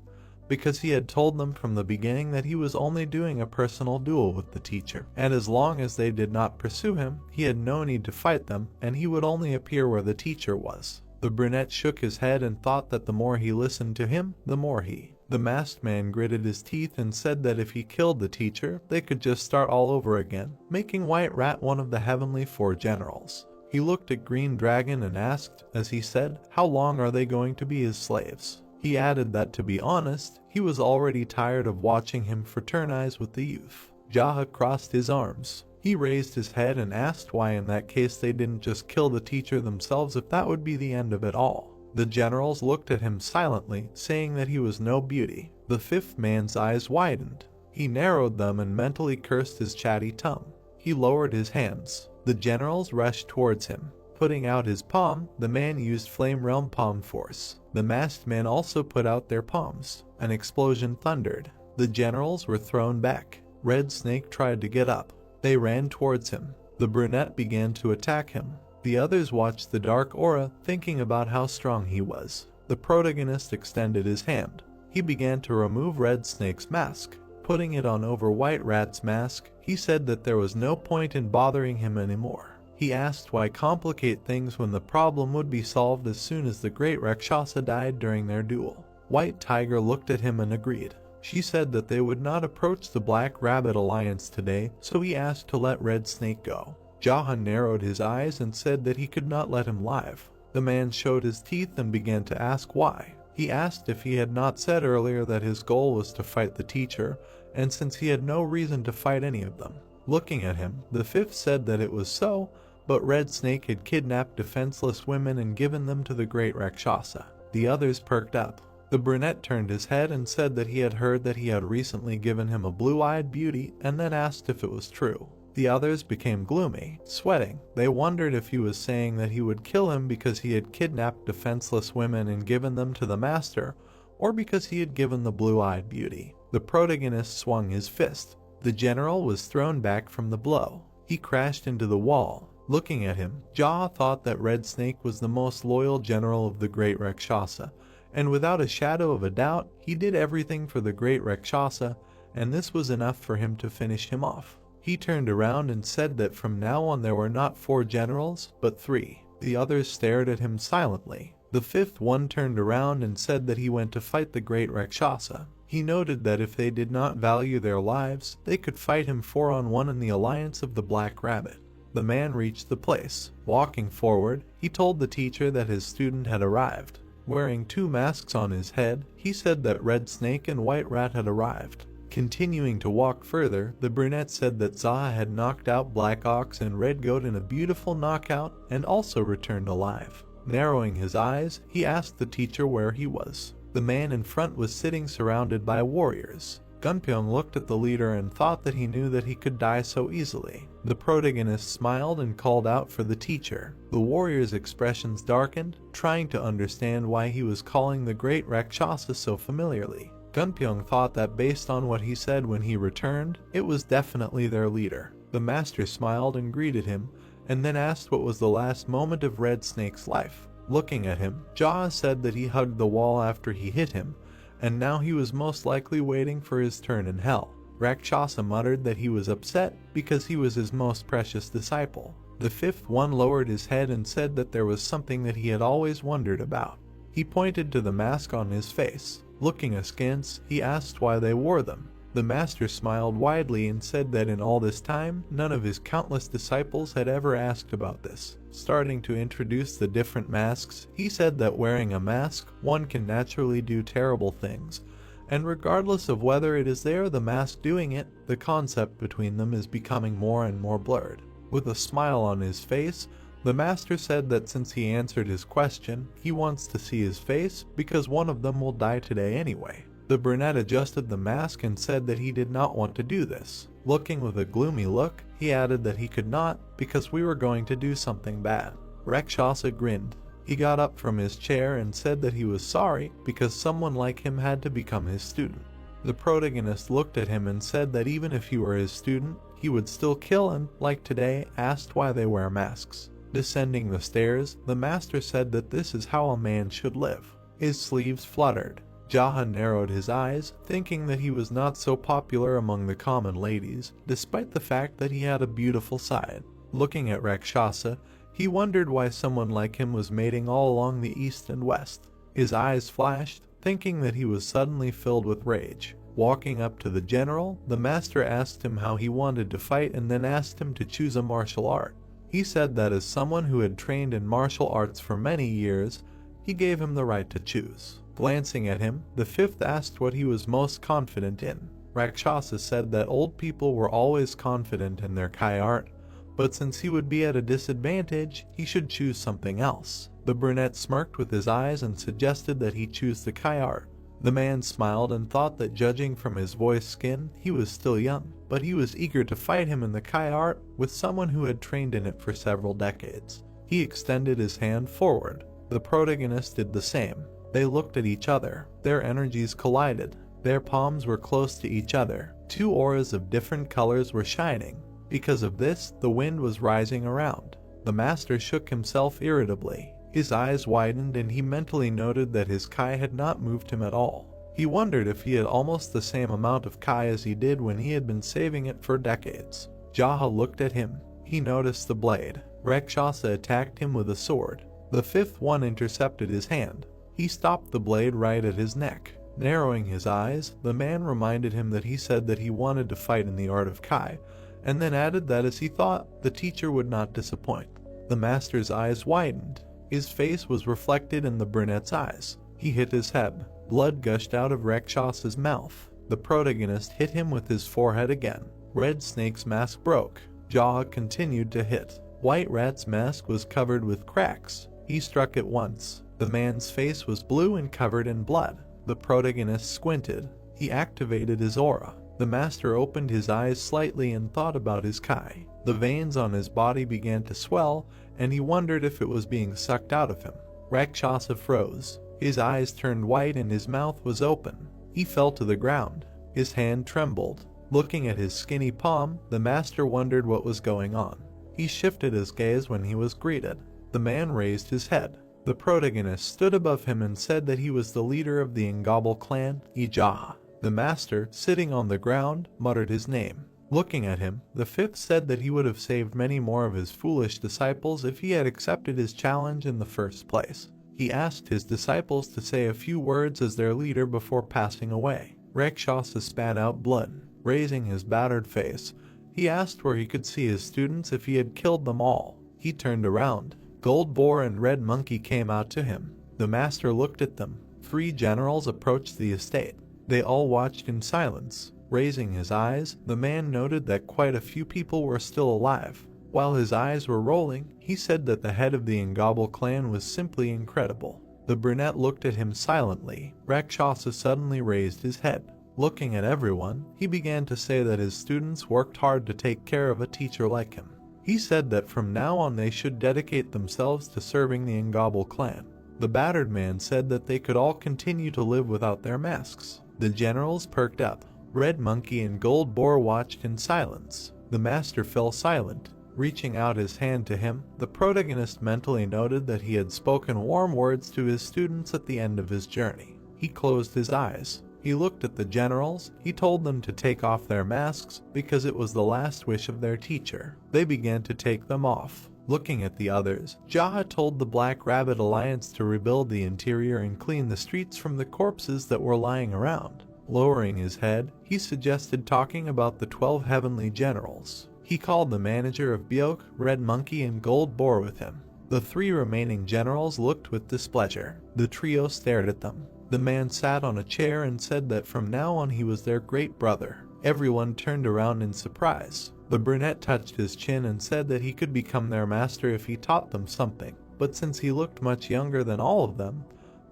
because he had told them from the beginning that he was only doing a personal duel with the teacher, and as long as they did not pursue him, he had no need to fight them, and he would only appear where the teacher was. The brunette shook his head and thought that the more he listened to him, the more he. The masked man gritted his teeth and said that if he killed the teacher, they could just start all over again, making White Rat one of the heavenly 4 generals. He looked at Green Dragon and asked, as he said, how long are they going to be his slaves? He added that, to be honest, he was already tired of watching him fraternize with the youth. Jaha crossed his arms. He raised his head and asked why in that case they didn't just kill the teacher themselves if that would be the end of it all. The generals looked at him silently, saying that he was no beauty. The 5th man's eyes widened. He narrowed them and mentally cursed his chatty tongue. He lowered his hands. The generals rushed towards him. Putting out his palm, the man used Flame Realm Palm Force. The masked men also put out their palms. An explosion thundered. The generals were thrown back. Red Snake tried to get up. They ran towards him. The brunette began to attack him. The others watched the dark aura, thinking about how strong he was. The protagonist extended his hand. He began to remove Red Snake's mask. Putting it on over White Rat's mask, he said that there was no point in bothering him anymore. He asked why complicate things when the problem would be solved as soon as the great Rakshasa died during their duel. White Tiger looked at him and agreed. She said that they would not approach the Black Rabbit Alliance today, so he asked to let Red Snake go. Jaha narrowed his eyes and said that he could not let him live. The man showed his teeth and began to ask why. He asked if he had not said earlier that his goal was to fight the teacher, and since he had no reason to fight any of them. Looking at him, the 5th said that it was so, but Red Snake had kidnapped defenseless women and given them to the great Rakshasa. The others perked up. The brunette turned his head and said that he had heard that he had recently given him a blue-eyed beauty, and then asked if it was true. The others became gloomy, sweating. They wondered if he was saying that he would kill him because he had kidnapped defenseless women and given them to the master, or because he had given the blue-eyed beauty. The protagonist swung his fist. The general was thrown back from the blow. He crashed into the wall. Looking at him, Jaha thought that Red Snake was the most loyal general of the great Rakshasa, and without a shadow of a doubt, he did everything for the great Rakshasa, and this was enough for him to finish him off. He turned around and said that from now on there were not 4 generals, but 3. The others stared at him silently. The 5th one turned around and said that he went to fight the great Rakshasa. He noted that if they did not value their lives, they could fight him 4-on-1 in the alliance of the Black Rabbit. The man reached the place. Walking forward, he told the teacher that his student had arrived. Wearing 2 masks on his head, he said that Red Snake and White Rat had arrived. Continuing to walk further, the brunette said that Zaha had knocked out Black Ox and Red Goat in a beautiful knockout and also returned alive. Narrowing his eyes, he asked the teacher where he was. The man in front was sitting surrounded by warriors. Gunpyeong looked at the leader and thought that he knew that he could die so easily. The protagonist smiled and called out for the teacher. The warrior's expressions darkened, trying to understand why he was calling the great Rakshasa so familiarly. Gunpyeong thought that based on what he said when he returned, it was definitely their leader. The master smiled and greeted him, and then asked what was the last moment of Red Snake's life. Looking at him, Jaw said that he hugged the wall after he hit him, and now he was most likely waiting for his turn in hell. Rakshasa muttered that he was upset because he was his most precious disciple. The 5th one lowered his head and said that there was something that he had always wondered about. He pointed to the mask on his face. Looking askance, he asked why they wore them. The master smiled widely and said that in all this time, none of his countless disciples had ever asked about this. Starting to introduce the different masks, he said that wearing a mask, one can naturally do terrible things, and regardless of whether it is they or the mask doing it, the concept between them is becoming more and more blurred. With a smile on his face, the master said that since he answered his question, he wants to see his face because one of them will die today anyway. The brunette adjusted the mask and said that he did not want to do this. Looking with a gloomy look, he added that he could not because we were going to do something bad. Rakshasa grinned. He got up from his chair and said that he was sorry because someone like him had to become his student. The protagonist looked at him and said that even if he were his student, he would still kill and, like today, asked why they wear masks. Descending the stairs, the master said that this is how a man should live. His sleeves fluttered. Jaha narrowed his eyes, thinking that he was not so popular among the common ladies, despite the fact that he had a beautiful side. Looking at Rakshasa, he wondered why someone like him was mating all along the east and west. His eyes flashed, thinking that he was suddenly filled with rage. Walking up to the general, the master asked him how he wanted to fight and then asked him to choose a martial art. He said that as someone who had trained in martial arts for many years, he gave him the right to choose. Glancing at him, the 5th asked what he was most confident in. Rakshasa said that old people were always confident in their Kai art, but since he would be at a disadvantage, he should choose something else. The brunette smirked with his eyes and suggested that he choose the Kai art. The man smiled and thought that judging from his voice skin, he was still young, but he was eager to fight him in the Kai art with someone who had trained in it for several decades. He extended his hand forward. The protagonist did the same. They looked at each other. Their energies collided. Their palms were close to each other. 2 auras of different colors were shining. Because of this, the wind was rising around. The master shook himself irritably. His eyes widened and he mentally noted that his Kai had not moved him at all. He wondered if he had almost the same amount of Kai as he did when he had been saving it for decades. Jaha looked at him. He noticed the blade. Rakshasa attacked him with a sword. The 5th one intercepted his hand. He stopped the blade right at his neck. Narrowing his eyes, the man reminded him that he said that he wanted to fight in the art of Kai, and then added that as he thought, the teacher would not disappoint. The master's eyes widened. His face was reflected in the brunette's eyes. He hit his head. Blood gushed out of Rakshasa's mouth. The protagonist hit him with his forehead again. Red Snake's mask broke. Jaw continued to hit. White Rat's mask was covered with cracks. He struck it once. The man's face was blue and covered in blood. The protagonist squinted. He activated his aura. The master opened his eyes slightly and thought about his Kai. The veins on his body began to swell, and he wondered if it was being sucked out of him. Rakshasa froze. His eyes turned white and his mouth was open. He fell to the ground. His hand trembled. Looking at his skinny palm, the master wondered what was going on. He shifted his gaze when he was greeted. The man raised his head. The protagonist stood above him and said that he was the leader of the Ngabal clan, Ijaha. The master, sitting on the ground, muttered his name. Looking at him, the fifth said that he would have saved many more of his foolish disciples if he had accepted his challenge in the first place. He asked his disciples to say a few words as their leader before passing away. Rakshasa spat out blood. Raising his battered face, he asked where he could see his students if he had killed them all. He turned around. Gold Boar and Red Monkey came out to him. The master looked at them. 3 generals approached the estate. They all watched in silence. Raising his eyes, the man noted that quite a few people were still alive. While his eyes were rolling, he said that the head of the Engobble clan was simply incredible. The brunette looked at him silently. Rakshasa suddenly raised his head. Looking at everyone, he began to say that his students worked hard to take care of a teacher like him. He said that from now on they should dedicate themselves to serving the Engobble clan. The battered man said that they could all continue to live without their masks. The generals perked up. Red Monkey and Gold Boar watched in silence. The master fell silent. Reaching out his hand to him, the protagonist mentally noted that he had spoken warm words to his students at the end of his journey. He closed his eyes. He looked at the generals. He told them to take off their masks because it was the last wish of their teacher. They began to take them off. Looking at the others, Jaha told the Black Rabbit Alliance to rebuild the interior and clean the streets from the corpses that were lying around. Lowering his head, he suggested talking about the 12 heavenly generals. He called the manager of Byoke, Red Monkey, and Gold Boar with him. The 3 remaining generals looked with displeasure. The trio stared at them. The man sat on a chair and said that from now on he was their great brother. Everyone turned around in surprise. The brunette touched his chin and said that he could become their master if he taught them something. But since he looked much younger than all of them,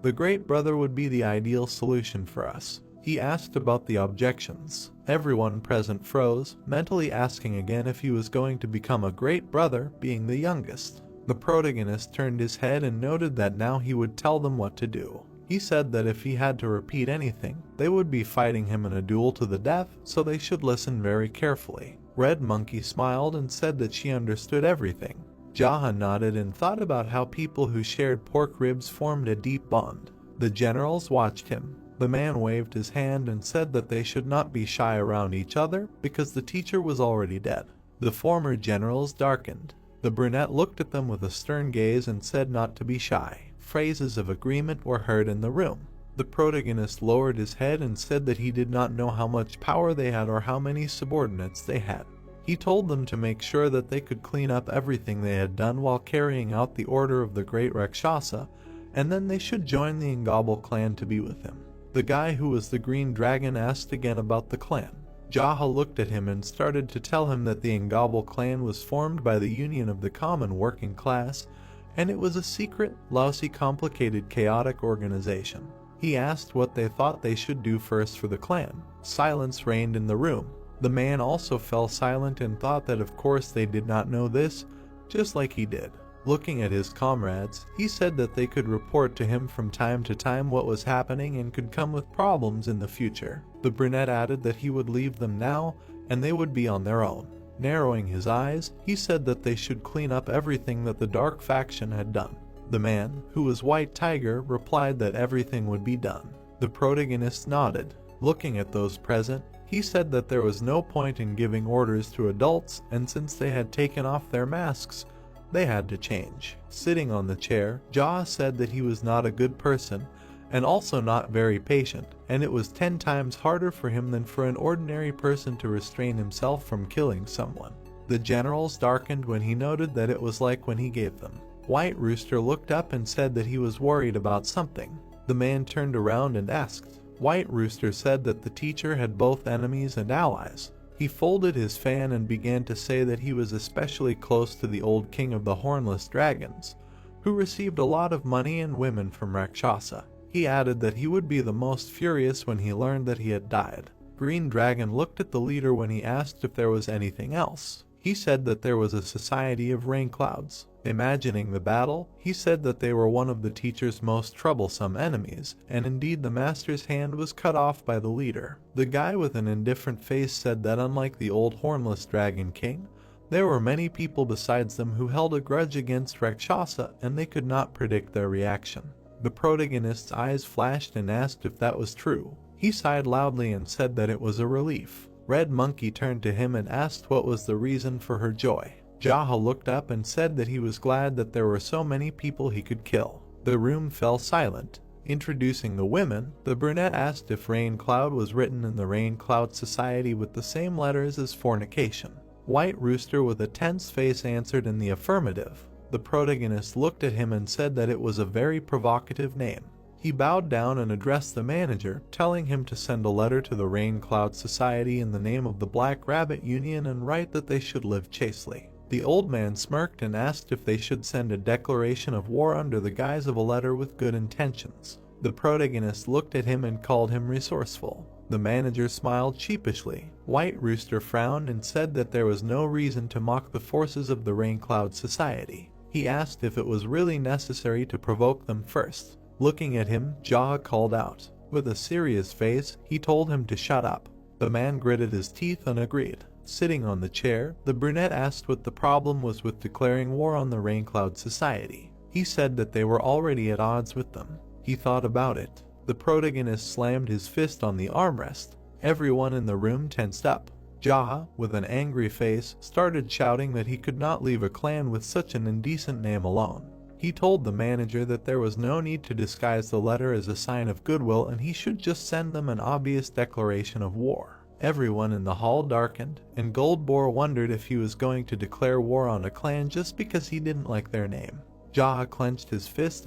the great brother would be the ideal solution for us. He asked about the objections. Everyone present froze, mentally asking again if he was going to become a great brother, being the youngest. The protagonist turned his head and noted that now he would tell them what to do. He said that if he had to repeat anything, they would be fighting him in a duel to the death, so they should listen very carefully. Red Monkey smiled and said that she understood everything. Jaha nodded and thought about how people who shared pork ribs formed a deep bond. The generals watched him. The man waved his hand and said that they should not be shy around each other because the teacher was already dead. The former generals darkened. The brunette looked at them with a stern gaze and said not to be shy. Phrases of agreement were heard in the room. The protagonist lowered his head and said that he did not know how much power they had or how many subordinates they had. He told them to make sure that they could clean up everything they had done while carrying out the order of the great Rakshasa, and then they should join the Engobble clan to be with him. The guy who was the green dragon asked again about the clan. Jaha looked at him and started to tell him that the Engobble clan was formed by the union of the common working class, and it was a secret, lousy, complicated, chaotic organization. He asked what they thought they should do first for the clan. Silence reigned in the room. The man also fell silent and thought that of course they did not know this, just like he did. Looking at his comrades, he said that they could report to him from time to time what was happening and could come with problems in the future. The brunette added that he would leave them now and they would be on their own. Narrowing his eyes, he said that they should clean up everything that the dark faction had done. The man, who was White Tiger, replied that everything would be done. The protagonist nodded. Looking at those present, he said that there was no point in giving orders to adults, and since they had taken off their masks, they had to change. Sitting on the chair, Jaw said that he was not a good person, and also not very patient, and it was 10 times harder for him than for an ordinary person to restrain himself from killing someone. The generals darkened when he noted that it was like when he gave them. White Rooster looked up and said that he was worried about something. The man turned around and asked. White Rooster said that the teacher had both enemies and allies. He folded his fan and began to say that he was especially close to the old king of the hornless dragons, who received a lot of money and women from Rakshasa. He added that he would be the most furious when he learned that he had died. Green Dragon looked at the leader when he asked if there was anything else. He said that there was a society of rain clouds. Imagining the battle, he said that they were one of the teacher's most troublesome enemies, and indeed the master's hand was cut off by the leader. The guy with an indifferent face said that unlike the old hornless dragon king, there were many people besides them who held a grudge against Rakshasa, and they could not predict their reaction. The protagonist's eyes flashed and asked if that was true. He sighed loudly and said that it was a relief. Red Monkey turned to him and asked what was the reason for her joy. Jaha looked up and said that he was glad that there were so many people he could kill. The room fell silent. Introducing the women, the brunette asked if Rain Cloud was written in the Rain Cloud Society with the same letters as fornication. White Rooster with a tense face answered in the affirmative. The protagonist looked at him and said that it was a very provocative name. He bowed down and addressed the manager, telling him to send a letter to the Rain Cloud Society in the name of the Black Rabbit Union and write that they should live chastely. The old man smirked and asked if they should send a declaration of war under the guise of a letter with good intentions. The protagonist looked at him and called him resourceful. The manager smiled sheepishly. White Rooster frowned and said that there was no reason to mock the forces of the Rain Cloud Society. He asked if it was really necessary to provoke them first. Looking at him, Jaha called out. With a serious face, he told him to shut up. The man gritted his teeth and agreed. Sitting on the chair, the brunette asked what the problem was with declaring war on the Rain Cloud Society. He said that they were already at odds with them. He thought about it. The protagonist slammed his fist on the armrest. Everyone in the room tensed up. Jaha, with an angry face, started shouting that he could not leave a clan with such an indecent name alone. He told the manager that there was no need to disguise the letter as a sign of goodwill and he should just send them an obvious declaration of war. Everyone in the hall darkened, and Goldboar wondered if he was going to declare war on a clan just because he didn't like their name. Jaha clenched his fist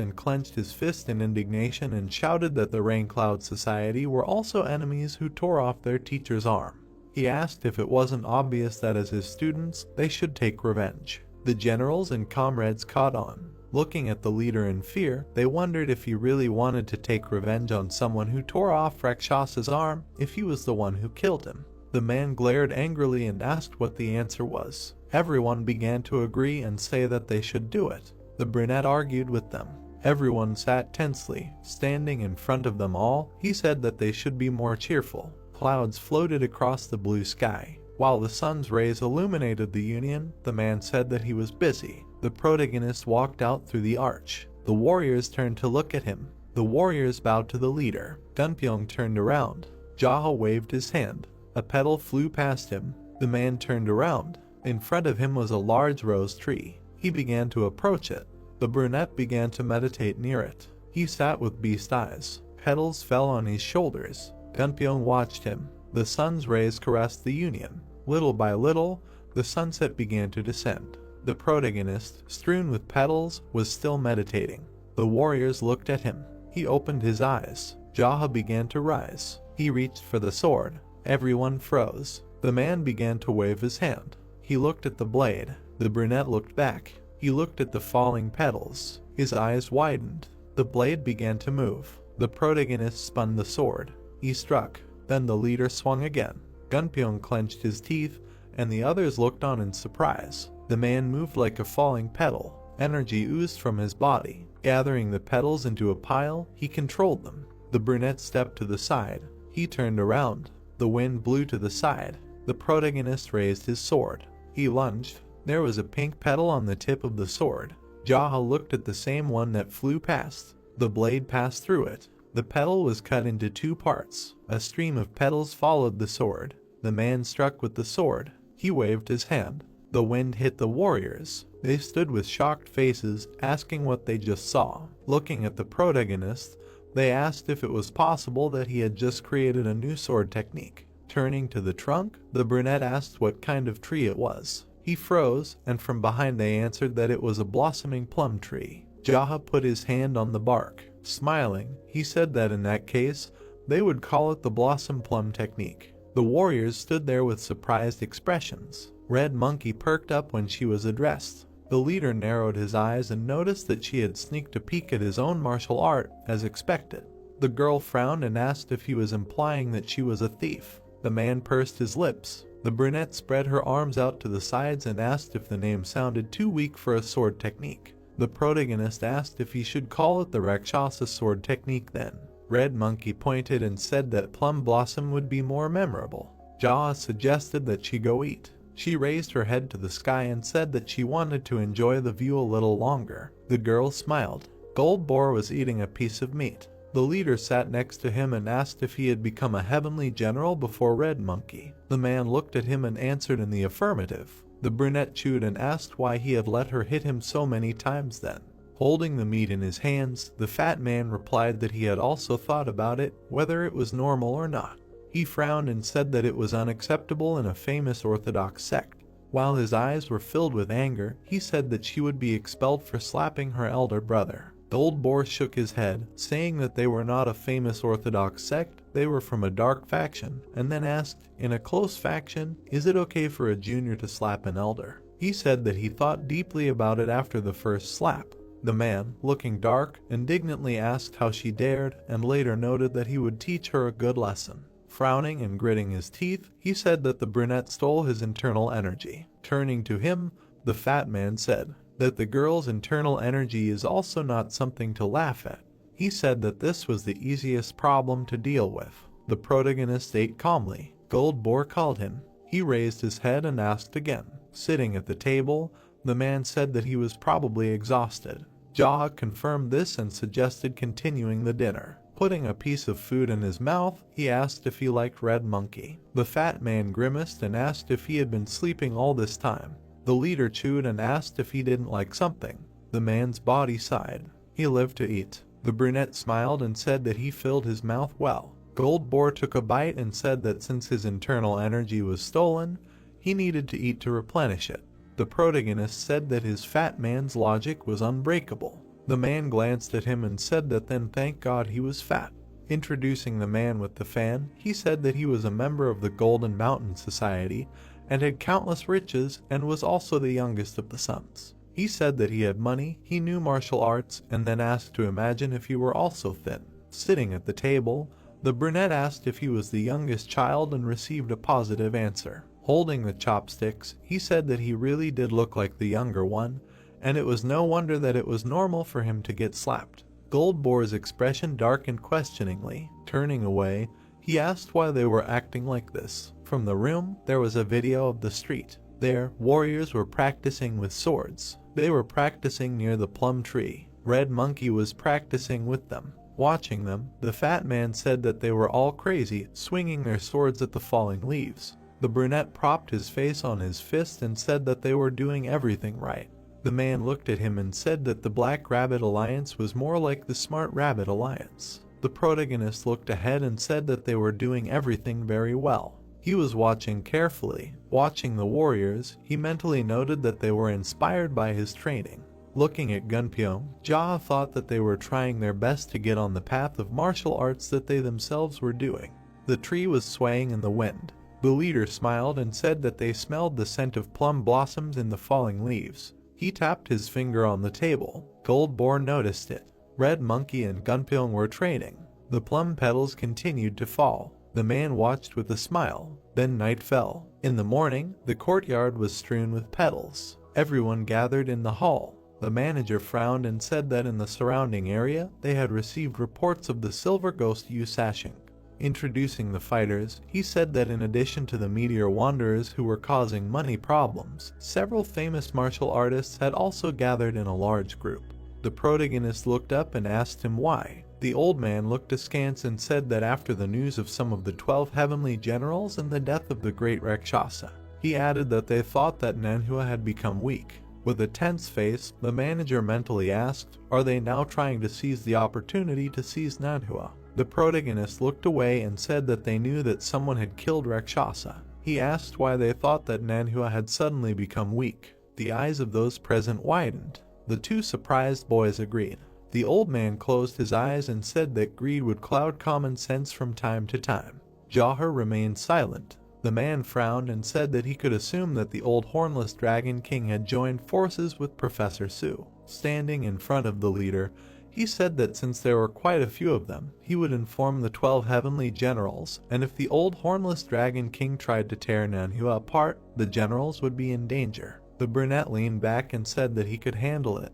in indignation and shouted that the Rain Cloud Society were also enemies who tore off their teacher's arm. He asked if it wasn't obvious that as his students, they should take revenge. The generals and comrades caught on. Looking at the leader in fear, they wondered if he really wanted to take revenge on someone who tore off Rakshasa's arm if he was the one who killed him. The man glared angrily and asked what the answer was. Everyone began to agree and say that they should do it. The brunette argued with them. Everyone sat tensely. Standing in front of them all, he said that they should be more cheerful. Clouds floated across the blue sky. While the sun's rays illuminated the Union, the man said that he was busy. The protagonist walked out through the arch. The warriors turned to look at him. The warriors bowed to the leader. Gunpyeong turned around. Jaha waved his hand. A petal flew past him. The man turned around. In front of him was a large rose tree. He began to approach it. The brunette began to meditate near it. He sat with beast eyes. Petals fell on his shoulders. Gunpyeong watched him. The sun's rays caressed the Union. Little by little, the sunset began to descend. The protagonist, strewn with petals, was still meditating. The warriors looked at him. He opened his eyes. Jaha began to rise. He reached for the sword. Everyone froze. The man began to wave his hand. He looked at the blade. The brunette looked back. He looked at the falling petals. His eyes widened. The blade began to move. The protagonist spun the sword. He struck. Then the leader swung again. Gunpyeong clenched his teeth, and the others looked on in surprise. The man moved like a falling petal. Energy oozed from his body. Gathering the petals into a pile, he controlled them. The brunette stepped to the side. He turned around. The wind blew to the side. The protagonist raised his sword. He lunged. There was a pink petal on the tip of the sword. Jaha looked at the same one that flew past. The blade passed through it. The petal was cut into two parts. A stream of petals followed the sword. The man struck with the sword. He waved his hand. The wind hit the warriors. They stood with shocked faces, asking what they just saw. Looking at the protagonist, they asked if it was possible that he had just created a new sword technique. Turning to the trunk, the brunette asked what kind of tree it was. He froze, and from behind they answered that it was a blossoming plum tree. Jaha put his hand on the bark. Smiling, he said that in that case, they would call it the blossom plum technique. The warriors stood there with surprised expressions. Red Monkey perked up when she was addressed. The leader narrowed his eyes and noticed that she had sneaked a peek at his own martial art, as expected. The girl frowned and asked if he was implying that she was a thief. The man pursed his lips. The brunette spread her arms out to the sides and asked if the name sounded too weak for a sword technique. The protagonist asked if he should call it the Rakshasa sword technique then. Red Monkey pointed and said that Plum Blossom would be more memorable. Jaha suggested that she go eat. She raised her head to the sky and said that she wanted to enjoy the view a little longer. The girl smiled. Goldboar was eating a piece of meat. The leader sat next to him and asked if he had become a heavenly general before Red Monkey. The man looked at him and answered in the affirmative. The brunette chewed and asked why he had let her hit him so many times then. Holding the meat in his hands, the fat man replied that he had also thought about it, whether it was normal or not. He frowned and said that it was unacceptable in a famous Orthodox sect. While his eyes were filled with anger, he said that she would be expelled for slapping her elder brother. The old boar shook his head, saying that they were not a famous Orthodox sect, they were from a dark faction, and then asked, in a close faction, is it okay for a junior to slap an elder? He said that he thought deeply about it after the first slap. The man, looking dark, indignantly asked how she dared, and later noted that he would teach her a good lesson. Frowning and gritting his teeth, he said that the brunette stole his internal energy. Turning to him, the fat man said that the girl's internal energy is also not something to laugh at. He said that this was the easiest problem to deal with. The protagonist ate calmly. Gold Boar called him. He raised his head and asked again. Sitting at the table, the man said that he was probably exhausted. Jaha confirmed this and suggested continuing the dinner. Putting a piece of food in his mouth, he asked if he liked Red Monkey. The fat man grimaced and asked if he had been sleeping all this time. The leader chewed and asked if he didn't like something. The man's body sighed. He lived to eat. The brunette smiled and said that he filled his mouth well. Gold Boar took a bite and said that since his internal energy was stolen, he needed to eat to replenish it. The protagonist said that his fat man's logic was unbreakable. The man glanced at him and said that then thank God he was fat. Introducing the man with the fan, he said that he was a member of the Golden Mountain Society and had countless riches and was also the youngest of the sons. He said that he had money, he knew martial arts, and then asked to imagine if he were also thin. Sitting at the table, the brunette asked if he was the youngest child and received a positive answer. Holding the chopsticks, he said that he really did look like the younger one, and it was no wonder that it was normal for him to get slapped. Gold Boar's expression darkened questioningly. Turning away, he asked why they were acting like this. From the room, there was a video of the street. There, warriors were practicing with swords. They were practicing near the plum tree. Red Monkey was practicing with them. Watching them, the fat man said that they were all crazy, swinging their swords at the falling leaves. The brunette propped his face on his fist and said that they were doing everything right. The man looked at him and said that the Black Rabbit Alliance was more like the Smart Rabbit Alliance. The protagonist looked ahead and said that they were doing everything very well. He was watching carefully. Watching the warriors, he mentally noted that they were inspired by his training. Looking at Gunpyeong, Jaha thought that they were trying their best to get on the path of martial arts that they themselves were doing. The tree was swaying in the wind. The leader smiled and said that they smelled the scent of plum blossoms in the falling leaves. He tapped his finger on the table. Gold Boar noticed it. Red Monkey and Gunpyeong were trading. The plum petals continued to fall. The man watched with a smile. Then night fell. In the morning, the courtyard was strewn with petals. Everyone gathered in the hall. The manager frowned and said that in the surrounding area, they had received reports of the silver ghost Yusashing. Introducing the fighters, he said that in addition to the meteor wanderers who were causing money problems, several famous martial artists had also gathered in a large group. The protagonist looked up and asked him why. The old man looked askance and said that after the news of some of the 12 heavenly generals and the death of the great Rakshasa, he added that they thought that Manhwa had become weak. With a tense face, the manager mentally asked, are they now trying to seize the opportunity to seize Manhwa? The protagonist looked away and said that they knew that someone had killed Rakshasa. He asked why they thought that Manhwa had suddenly become weak. The eyes of those present widened. The two surprised boys agreed. The old man closed his eyes and said that greed would cloud common sense from time to time. Jaha remained silent. The man frowned and said that he could assume that the old hornless dragon king had joined forces with Professor Su. Standing in front of the leader, he said that since there were quite a few of them, he would inform the 12 heavenly generals, and if the old hornless dragon king tried to tear Manhwa apart, the generals would be in danger. The brunette leaned back and said that he could handle it,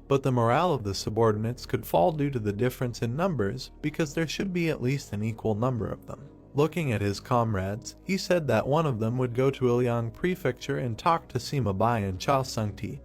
but the morale of the subordinates could fall due to the difference in numbers because there should be at least an equal number of them. Looking at his comrades, he said that one of them would go to Ilyang Prefecture and talk to Sima Bai and Cha Sung-ti,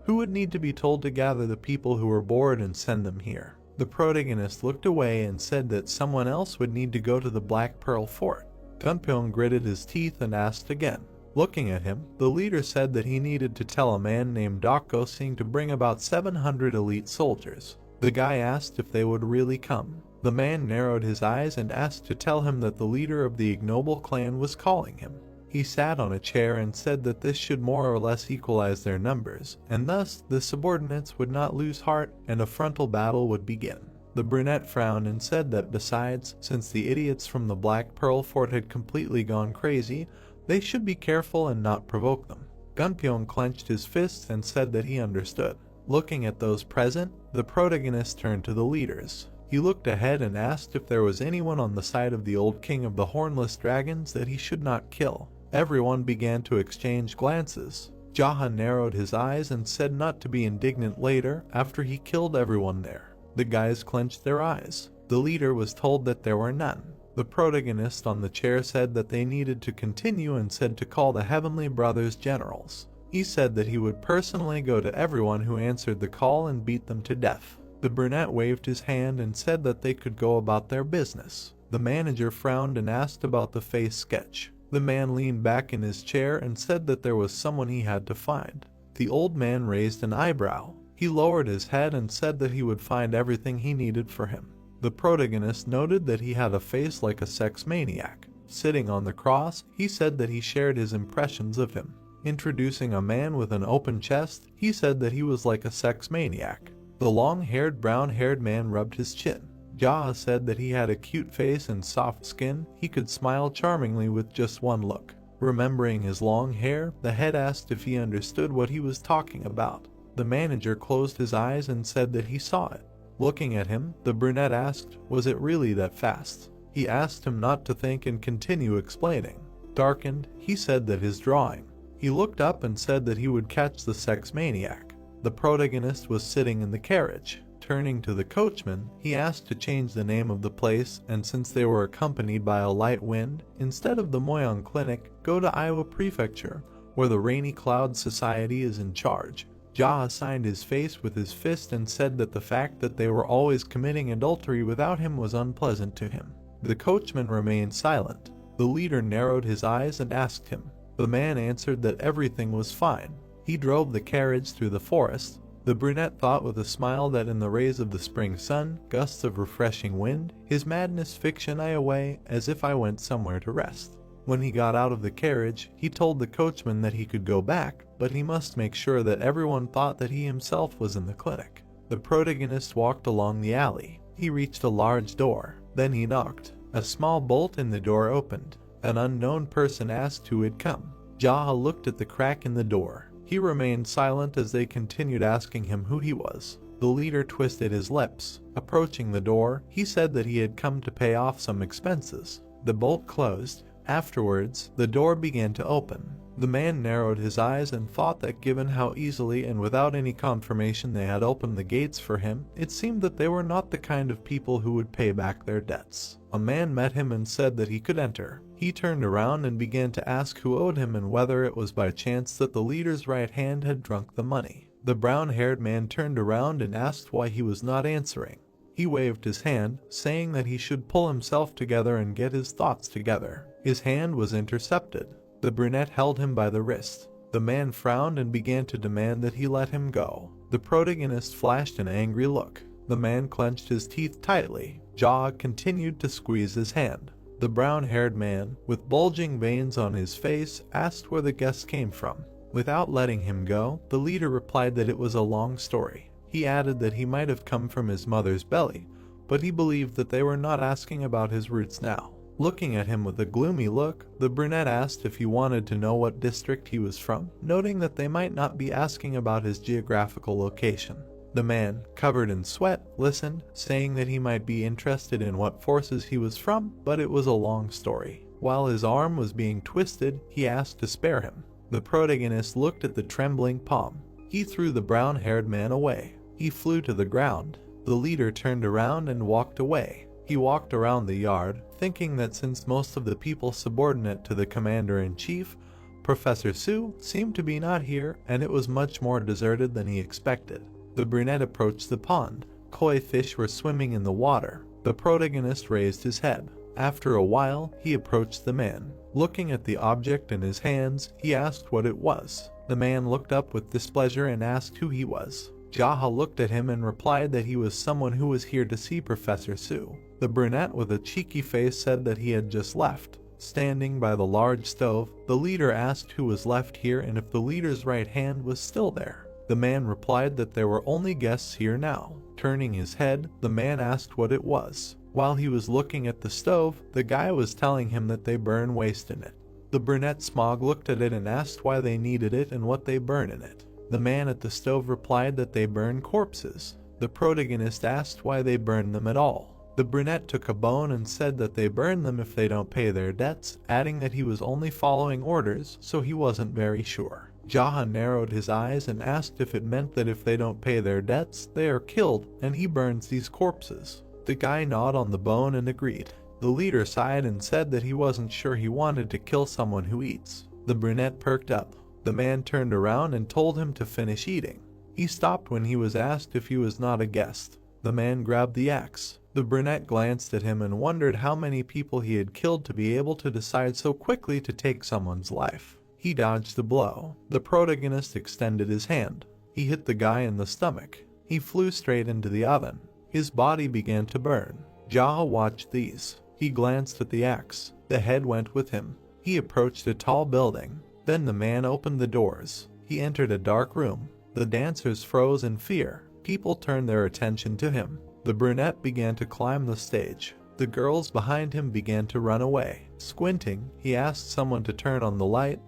who would need to be told to gather the people who were bored and send them here. The protagonist looked away and said that someone else would need to go to the Black Pearl Fort. Gunpyeong gritted his teeth and asked again. Looking at him, the leader said that he needed to tell a man named Dak Go-sing to bring about 700 elite soldiers. The guy asked if they would really come. The man narrowed his eyes and asked to tell him that the leader of the ignoble clan was calling him. He sat on a chair and said that this should more or less equalize their numbers, and thus the subordinates would not lose heart and a frontal battle would begin. The brunette frowned and said that besides, since the idiots from the Black Pearl Fort had completely gone crazy, they should be careful and not provoke them. Gunpyeong clenched his fists and said that he understood. Looking at those present, the protagonist turned to the leaders. He looked ahead and asked if there was anyone on the side of the old king of the hornless dragons that he should not kill. Everyone began to exchange glances. Jaha narrowed his eyes and said not to be indignant later after he killed everyone there. The guys clenched their eyes. The leader was told that there were none. The protagonist on the chair said that they needed to continue and said to call the Heavenly Brothers generals. He said that he would personally go to everyone who answered the call and beat them to death. The brunette waved his hand and said that they could go about their business. The manager frowned and asked about the face sketch. The man leaned back in his chair and said that there was someone he had to find. The old man raised an eyebrow. He lowered his head and said that he would find everything he needed for him. The protagonist noted that he had a face like a sex maniac. Sitting on the cross, he said that he shared his impressions of him. Introducing a man with an open chest, he said that he was like a sex maniac. The long-haired, brown-haired man rubbed his chin. Jaha said that he had a cute face and soft skin. He could smile charmingly with just one look. Remembering his long hair, the head asked if he understood what he was talking about. The manager closed his eyes and said that he saw it. Looking at him, the brunette asked, was it really that fast? He asked him not to think and continue explaining. Darkened, he said that his drawing. He looked up and said that he would catch the sex maniac. The protagonist was sitting in the carriage. Turning to the coachman, he asked to change the name of the place, and since they were accompanied by a light wind, instead of the Moyang Clinic, go to Iowa Prefecture, where the Rainy Cloud Society is in charge. Jaha signed his face with his fist and said that the fact that they were always committing adultery without him was unpleasant to him. The coachman remained silent. The leader narrowed his eyes and asked him. The man answered that everything was fine. He drove the carriage through the forest. The brunette thought with a smile that in the rays of the spring sun, gusts of refreshing wind, his madness fiction I away as if I went somewhere to rest. When he got out of the carriage, he told the coachman that he could go back, but he must make sure that everyone thought that he himself was in the clinic. The protagonist walked along the alley. He reached a large door. Then he knocked. A small bolt in the door opened. An unknown person asked who had come. Jaha looked at the crack in the door. He remained silent as they continued asking him who he was. The leader twisted his lips. Approaching the door, he said that he had come to pay off some expenses. The bolt closed. Afterwards, the door began to open. The man narrowed his eyes and thought that given how easily and without any confirmation they had opened the gates for him, it seemed that they were not the kind of people who would pay back their debts. A man met him and said that he could enter. He turned around and began to ask who owed him and whether it was by chance that the leader's right hand had drunk the money. The brown-haired man turned around and asked why he was not answering. He waved his hand, saying that he should pull himself together and get his thoughts together. His hand was intercepted. The brunette held him by the wrist. The man frowned and began to demand that he let him go. The protagonist flashed an angry look. The man clenched his teeth tightly. Jaha continued to squeeze his hand. The brown-haired man, with bulging veins on his face, asked where the guests came from. Without letting him go, the leader replied that it was a long story. He added that he might have come from his mother's belly, but he believed that they were not asking about his roots now. Looking at him with a gloomy look, the brunette asked if he wanted to know what district he was from, noting that they might not be asking about his geographical location. The man, covered in sweat, listened, saying that he might be interested in what forces he was from, but it was a long story. While his arm was being twisted, he asked to spare him. The protagonist looked at the trembling palm. He threw the brown-haired man away. He flew to the ground. The leader turned around and walked away. He walked around the yard, thinking that since most of the people subordinate to the commander-in-chief, Professor Su, seemed to be not here, and it was much more deserted than he expected. The brunette approached the pond. Koi fish were swimming in the water. The protagonist raised his head. After a while, he approached the man. Looking at the object in his hands, he asked what it was. The man looked up with displeasure and asked who he was. Jaha looked at him and replied that he was someone who was here to see Professor Su. The brunette with a cheeky face said that he had just left. Standing by the large stove, the leader asked who was left here and if the leader's right hand was still there. The man replied that there were only guests here now. Turning his head, the man asked what it was. While he was looking at the stove, the guy was telling him that they burn waste in it. The brunette smog looked at it and asked why they needed it and what they burn in it. The man at the stove replied that they burn corpses. The protagonist asked why they burn them at all. The brunette took a bone and said that they burn them if they don't pay their debts, adding that he was only following orders, so he wasn't very sure. Jaha narrowed his eyes and asked if it meant that if they don't pay their debts, they are killed, and he burns these corpses. The guy gnawed on the bone and agreed. The leader sighed and said that he wasn't sure he wanted to kill someone who eats. The brunette perked up. The man turned around and told him to finish eating. He stopped when he was asked if he was not a guest. The man grabbed the axe. The brunette glanced at him and wondered how many people he had killed to be able to decide so quickly to take someone's life. He dodged the blow. The protagonist extended his hand. He hit the guy in the stomach. He flew straight into the oven. His body began to burn. Jaha watched these. He glanced at the axe. The head went with him. He approached a tall building. Then the man opened the doors. He entered a dark room. The dancers froze in fear. People turned their attention to him. The brunette began to climb the stage. The girls behind him began to run away. Squinting, he asked someone to turn on the light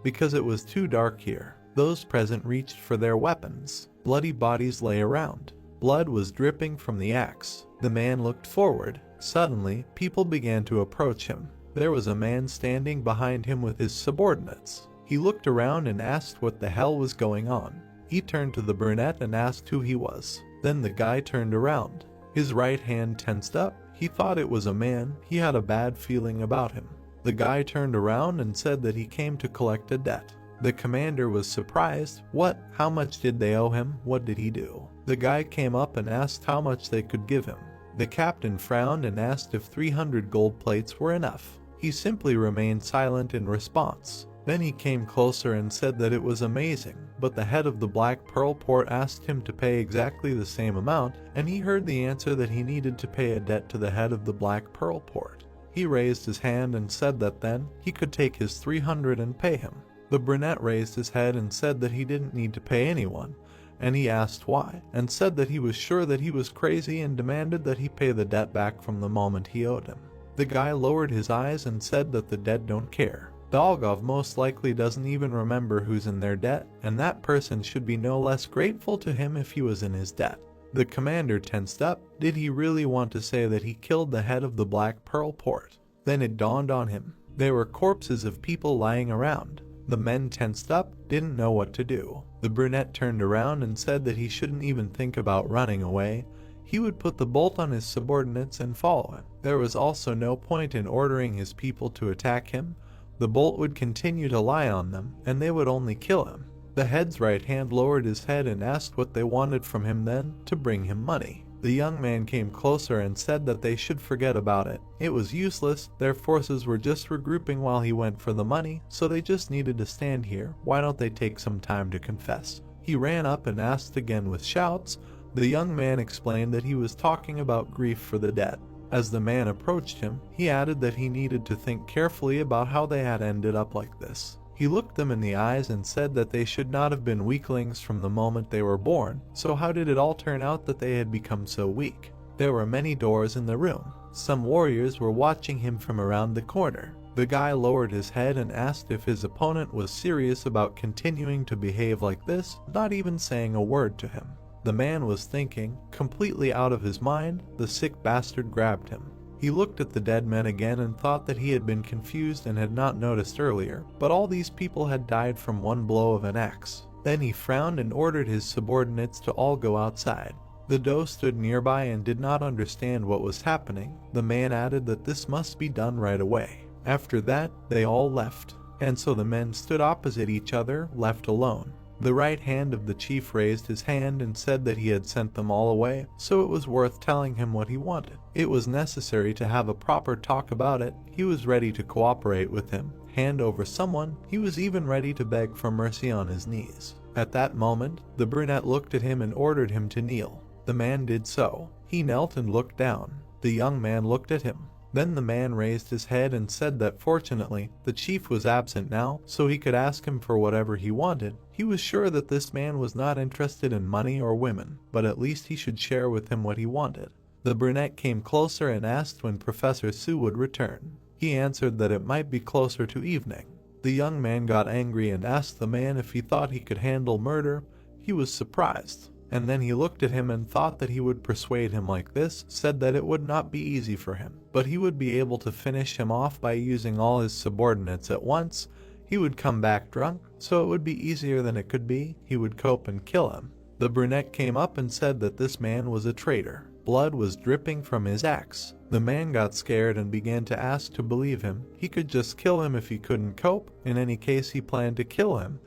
because it was too dark here. Those present reached for their weapons. Bloody bodies lay around. Blood was dripping from the axe. The man looked forward. Suddenly, people began to approach him. There was a man standing behind him with his subordinates. He looked around and asked what the hell was going on. He turned to the brunette and asked who he was. Then the guy turned around. His right hand tensed up. He thought it was a man. He had a bad feeling about him. The guy turned around and said that he came to collect a debt. The commander was surprised. What? How much did they owe him? What did he do? The guy came up and asked how much they could give him. The captain frowned and asked if 300 gold plates were enough. He simply remained silent in response. Then he came closer and said that it was amazing, but the head of the Black Pearl Port asked him to pay exactly the same amount, and he heard the answer that he needed to pay a debt to the head of the Black Pearl Port. He raised his hand and said that then he could take his 300 and pay him. The brunette raised his head and said that he didn't need to pay anyone, and he asked why, and said that he was sure that he was crazy and demanded that he pay the debt back from the moment he owed him. The guy lowered his eyes and said that the dead don't care. Dolgov most likely doesn't even remember who's in their debt, and that person should be no less grateful to him if he was in his debt. The commander tensed up. Did he really want to say that he killed the head of the Black Pearl Port? Then it dawned on him. There were corpses of people lying around. The men tensed up, didn't know what to do. The brunette turned around and said that he shouldn't even think about running away. He would put the bolt on his subordinates and follow him. There was also no point in ordering his people to attack him. The bolt would continue to lie on them, and they would only kill him. The head's right hand lowered his head and asked what they wanted from him then, to bring him money. The young man came closer and said that they should forget about it. It was useless, their forces were just regrouping while he went for the money, so they just needed to stand here. Why don't they take some time to confess? He ran up and asked again with shouts. The young man explained that he was talking about grief for the dead. As the man approached him, he added that he needed to think carefully about how they had ended up like this. He looked them in the eyes and said that they should not have been weaklings from the moment they were born, so how did it all turn out that they had become so weak? There were many doors in the room. Some warriors were watching him from around the corner. The guy lowered his head and asked if his opponent was serious about continuing to behave like this, not even saying a word to him. The man was thinking, completely out of his mind. The sick bastard grabbed him. He looked at the dead men again and thought that he had been confused and had not noticed earlier, but all these people had died from one blow of an axe. Then he frowned and ordered his subordinates to all go outside. The doe stood nearby and did not understand what was happening. The man added that this must be done right away. After that, they all left, and so the men stood opposite each other, left alone. The right hand of the chief raised his hand and said that he had sent them all away, so it was worth telling him what he wanted. It was necessary to have a proper talk about it. He was ready to cooperate with him, hand over someone. He was even ready to beg for mercy on his knees. At that moment, the brunette looked at him and ordered him to kneel. The man did so. He knelt and looked down. The young man looked at him. Then the man raised his head and said that fortunately, the chief was absent now, so he could ask him for whatever he wanted. He was sure that this man was not interested in money or women, but at least he should share with him what he wanted. The brunette came closer and asked when Professor Su would return. He answered that it might be closer to evening. The young man got angry and asked the man if he thought he could handle murder. He was surprised. And then he looked at him and thought that he would persuade him like this, said that it would not be easy for him, but he would be able to finish him off by using all his subordinates at once. He would come back drunk, so it would be easier than it could be. He would cope and kill him. The brunette came up and said that this man was a traitor. Blood was dripping from his axe. The man got scared and began to ask to believe him. He could just kill him if he couldn't cope. In any case, he planned to kill him,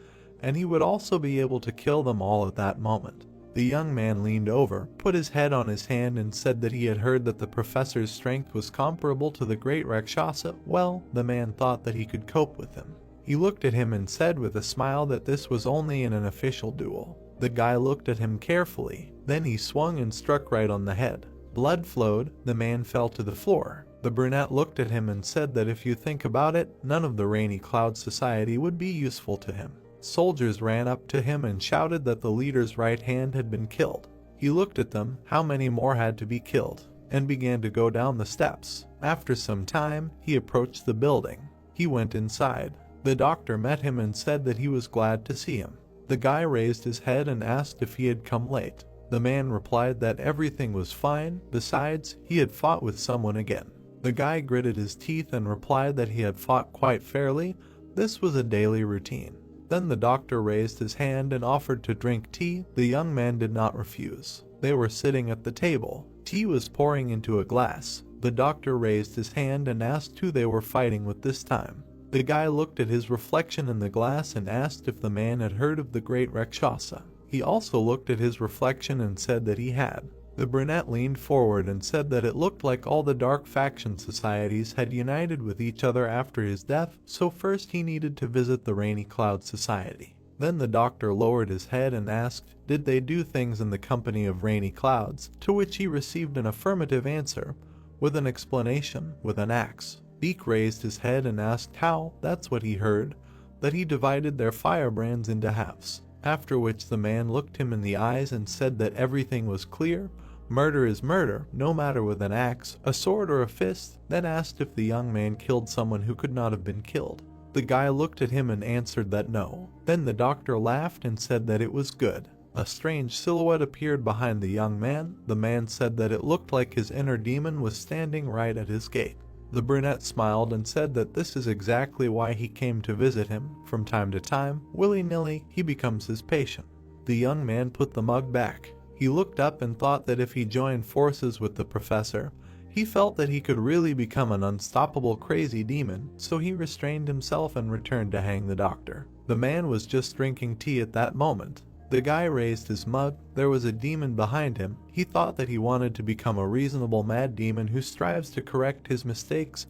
and he would also be able to kill them all at that moment. The young man leaned over, put his head on his hand and said that he had heard that the professor's strength was comparable to the great Rakshasa. Well, the man thought that he could cope with him. He looked at him and said with a smile that this was only in an official duel. The guy looked at him carefully. Then he swung and struck right on the head. Blood flowed. The man fell to the floor. The brunette looked at him and said that if you think about it, none of the Rainy Cloud Society would be useful to him. Soldiers ran up to him and shouted that the leader's right hand had been killed. He looked at them, how many more had to be killed, and began to go down the steps. After some time, he approached the building. He went inside. The doctor met him and said that he was glad to see him. The guy raised his head and asked if he had come late. The man replied that everything was fine, besides, he had fought with someone again. The guy gritted his teeth and replied that he had fought quite fairly. This was a daily routine. Then the doctor raised his hand and offered to drink tea. The young man did not refuse. They were sitting at the table. Tea was pouring into a glass. The doctor raised his hand and asked who they were fighting with this time. The guy looked at his reflection in the glass and asked if the man had heard of the great Rakshasa. He also looked at his reflection and said that he had. The brunette leaned forward and said that it looked like all the dark faction societies had united with each other after his death, so first he needed to visit the Rainy Cloud Society. Then the doctor lowered his head and asked, did they do things in the company of rainy clouds, to which he received an affirmative answer, with an explanation, with an axe. Beak raised his head and asked how. That's what he heard, that he divided their firebrands into halves. After which the man looked him in the eyes and said that everything was clear. Murder is murder, no matter with an axe, a sword or a fist. Then asked if the young man killed someone who could not have been killed. The guy looked at him and answered that no. Then the doctor laughed and said that it was good. A strange silhouette appeared behind the young man. The man said that it looked like his inner demon was standing right at his gate. The brunette smiled and said that this is exactly why he came to visit him. From time to time, willy-nilly, he becomes his patient. The young man put the mug back. He looked up and thought that if he joined forces with the professor, he felt that he could really become an unstoppable crazy demon, so he restrained himself and returned to hang the doctor. The man was just drinking tea at that moment. The guy raised his mug. There was a demon behind him. He thought that he wanted to become a reasonable mad demon who strives to correct his mistakes,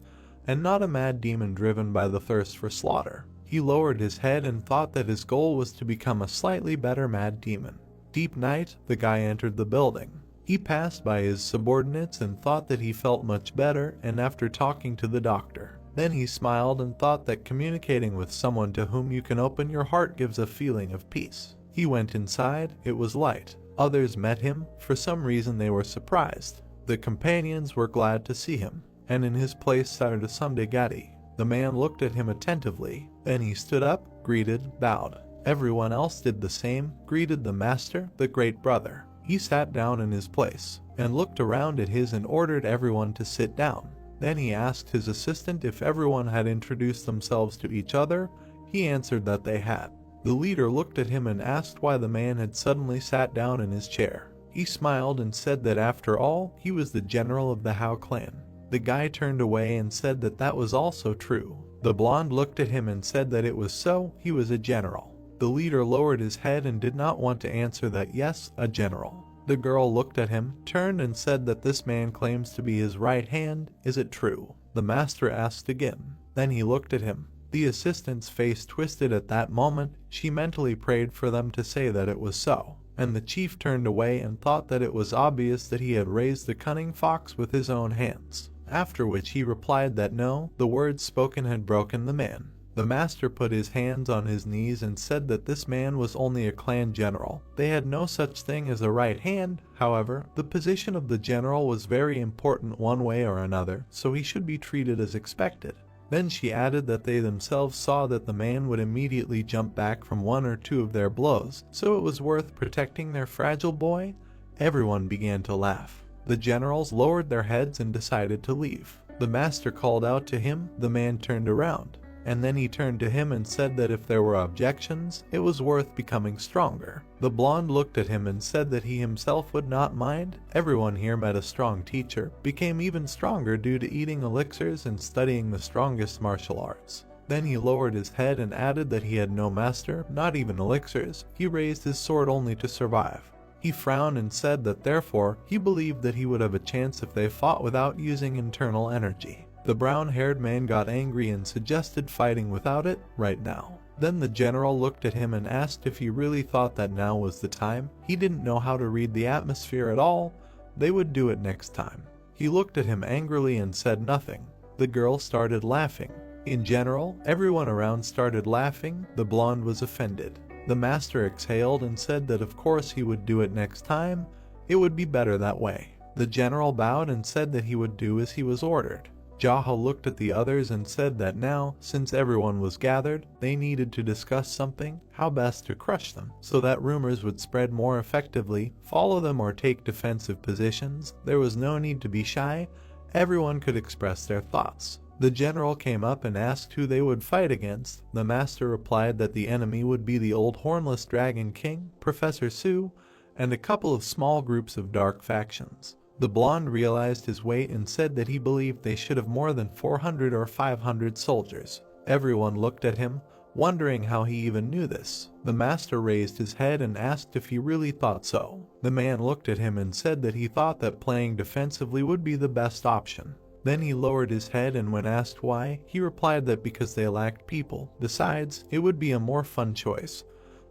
and not a mad demon driven by the thirst for slaughter. He lowered his head and thought that his goal was to become a slightly better mad demon. Deep night, the guy entered the building. He passed by his subordinates and thought that he felt much better, and after talking to the doctor, then he smiled and thought that communicating with someone to whom you can open your heart gives a feeling of peace. He went inside. It was light. Others met him. For some reason they were surprised. The companions were glad to see him, and in his place sat Sundagati. The man looked at him attentively. Then he stood up, greeted, bowed. Everyone else did the same, greeted the master, the great brother. He sat down in his place, and looked around at his and ordered everyone to sit down. Then he asked his assistant if everyone had introduced themselves to each other. He answered that they had. The leader looked at him and asked why the man had suddenly sat down in his chair. He smiled and said that after all, he was the general of the Hao clan. The guy turned away and said that that was also true. The blonde looked at him and said that it was so, he was a general. The leader lowered his head and did not want to answer that yes, a general. The girl looked at him, turned and said that this man claims to be his right hand. Is it true? The master asked again. Then he looked at him. The assistant's face twisted at that moment. She mentally prayed for them to say that it was so. And the chief turned away and thought that it was obvious that he had raised the cunning fox with his own hands. After which he replied that no, the words spoken had broken the man. The master put his hands on his knees and said that this man was only a clan general. They had no such thing as a right hand. However, the position of the general was very important one way or another, so he should be treated as expected. Then she added that they themselves saw that the man would immediately jump back from one or two of their blows, so it was worth protecting their fragile boy. Everyone began to laugh. The generals lowered their heads and decided to leave. The master called out to him. The man turned around, and then he turned to him and said that if there were objections, it was worth becoming stronger. The blonde looked at him and said that he himself would not mind. Everyone here met a strong teacher, became even stronger due to eating elixirs and studying the strongest martial arts. Then he lowered his head and added that he had no master, not even elixirs. He raised his sword only to survive. He frowned and said that therefore, he believed that he would have a chance if they fought without using internal energy. The brown-haired man got angry and suggested fighting without it, right now. Then the general looked at him and asked if he really thought that now was the time. He didn't know how to read the atmosphere at all. They would do it next time. He looked at him angrily and said nothing. The girl started laughing. In general, everyone around started laughing. The blonde was offended. The master exhaled and said that of course he would do it next time. It would be better that way. The general bowed and said that he would do as he was ordered. Yahello looked at the others and said that now, since everyone was gathered, they needed to discuss something, how best to crush them, so that rumors would spread more effectively, follow them or take defensive positions. There was no need to be shy. Everyone could express their thoughts. The general came up and asked who they would fight against. The master replied that the enemy would be the old hornless dragon king, Professor Sue, and a couple of small groups of dark factions. The blonde realized his weight and said that he believed they should have more than 400 or 500 soldiers. Everyone looked at him, wondering how he even knew this. The master raised his head and asked if he really thought so. The man looked at him and said that he thought that playing defensively would be the best option. Then he lowered his head, and when asked why, he replied that because they lacked people. Besides, it would be a more fun choice.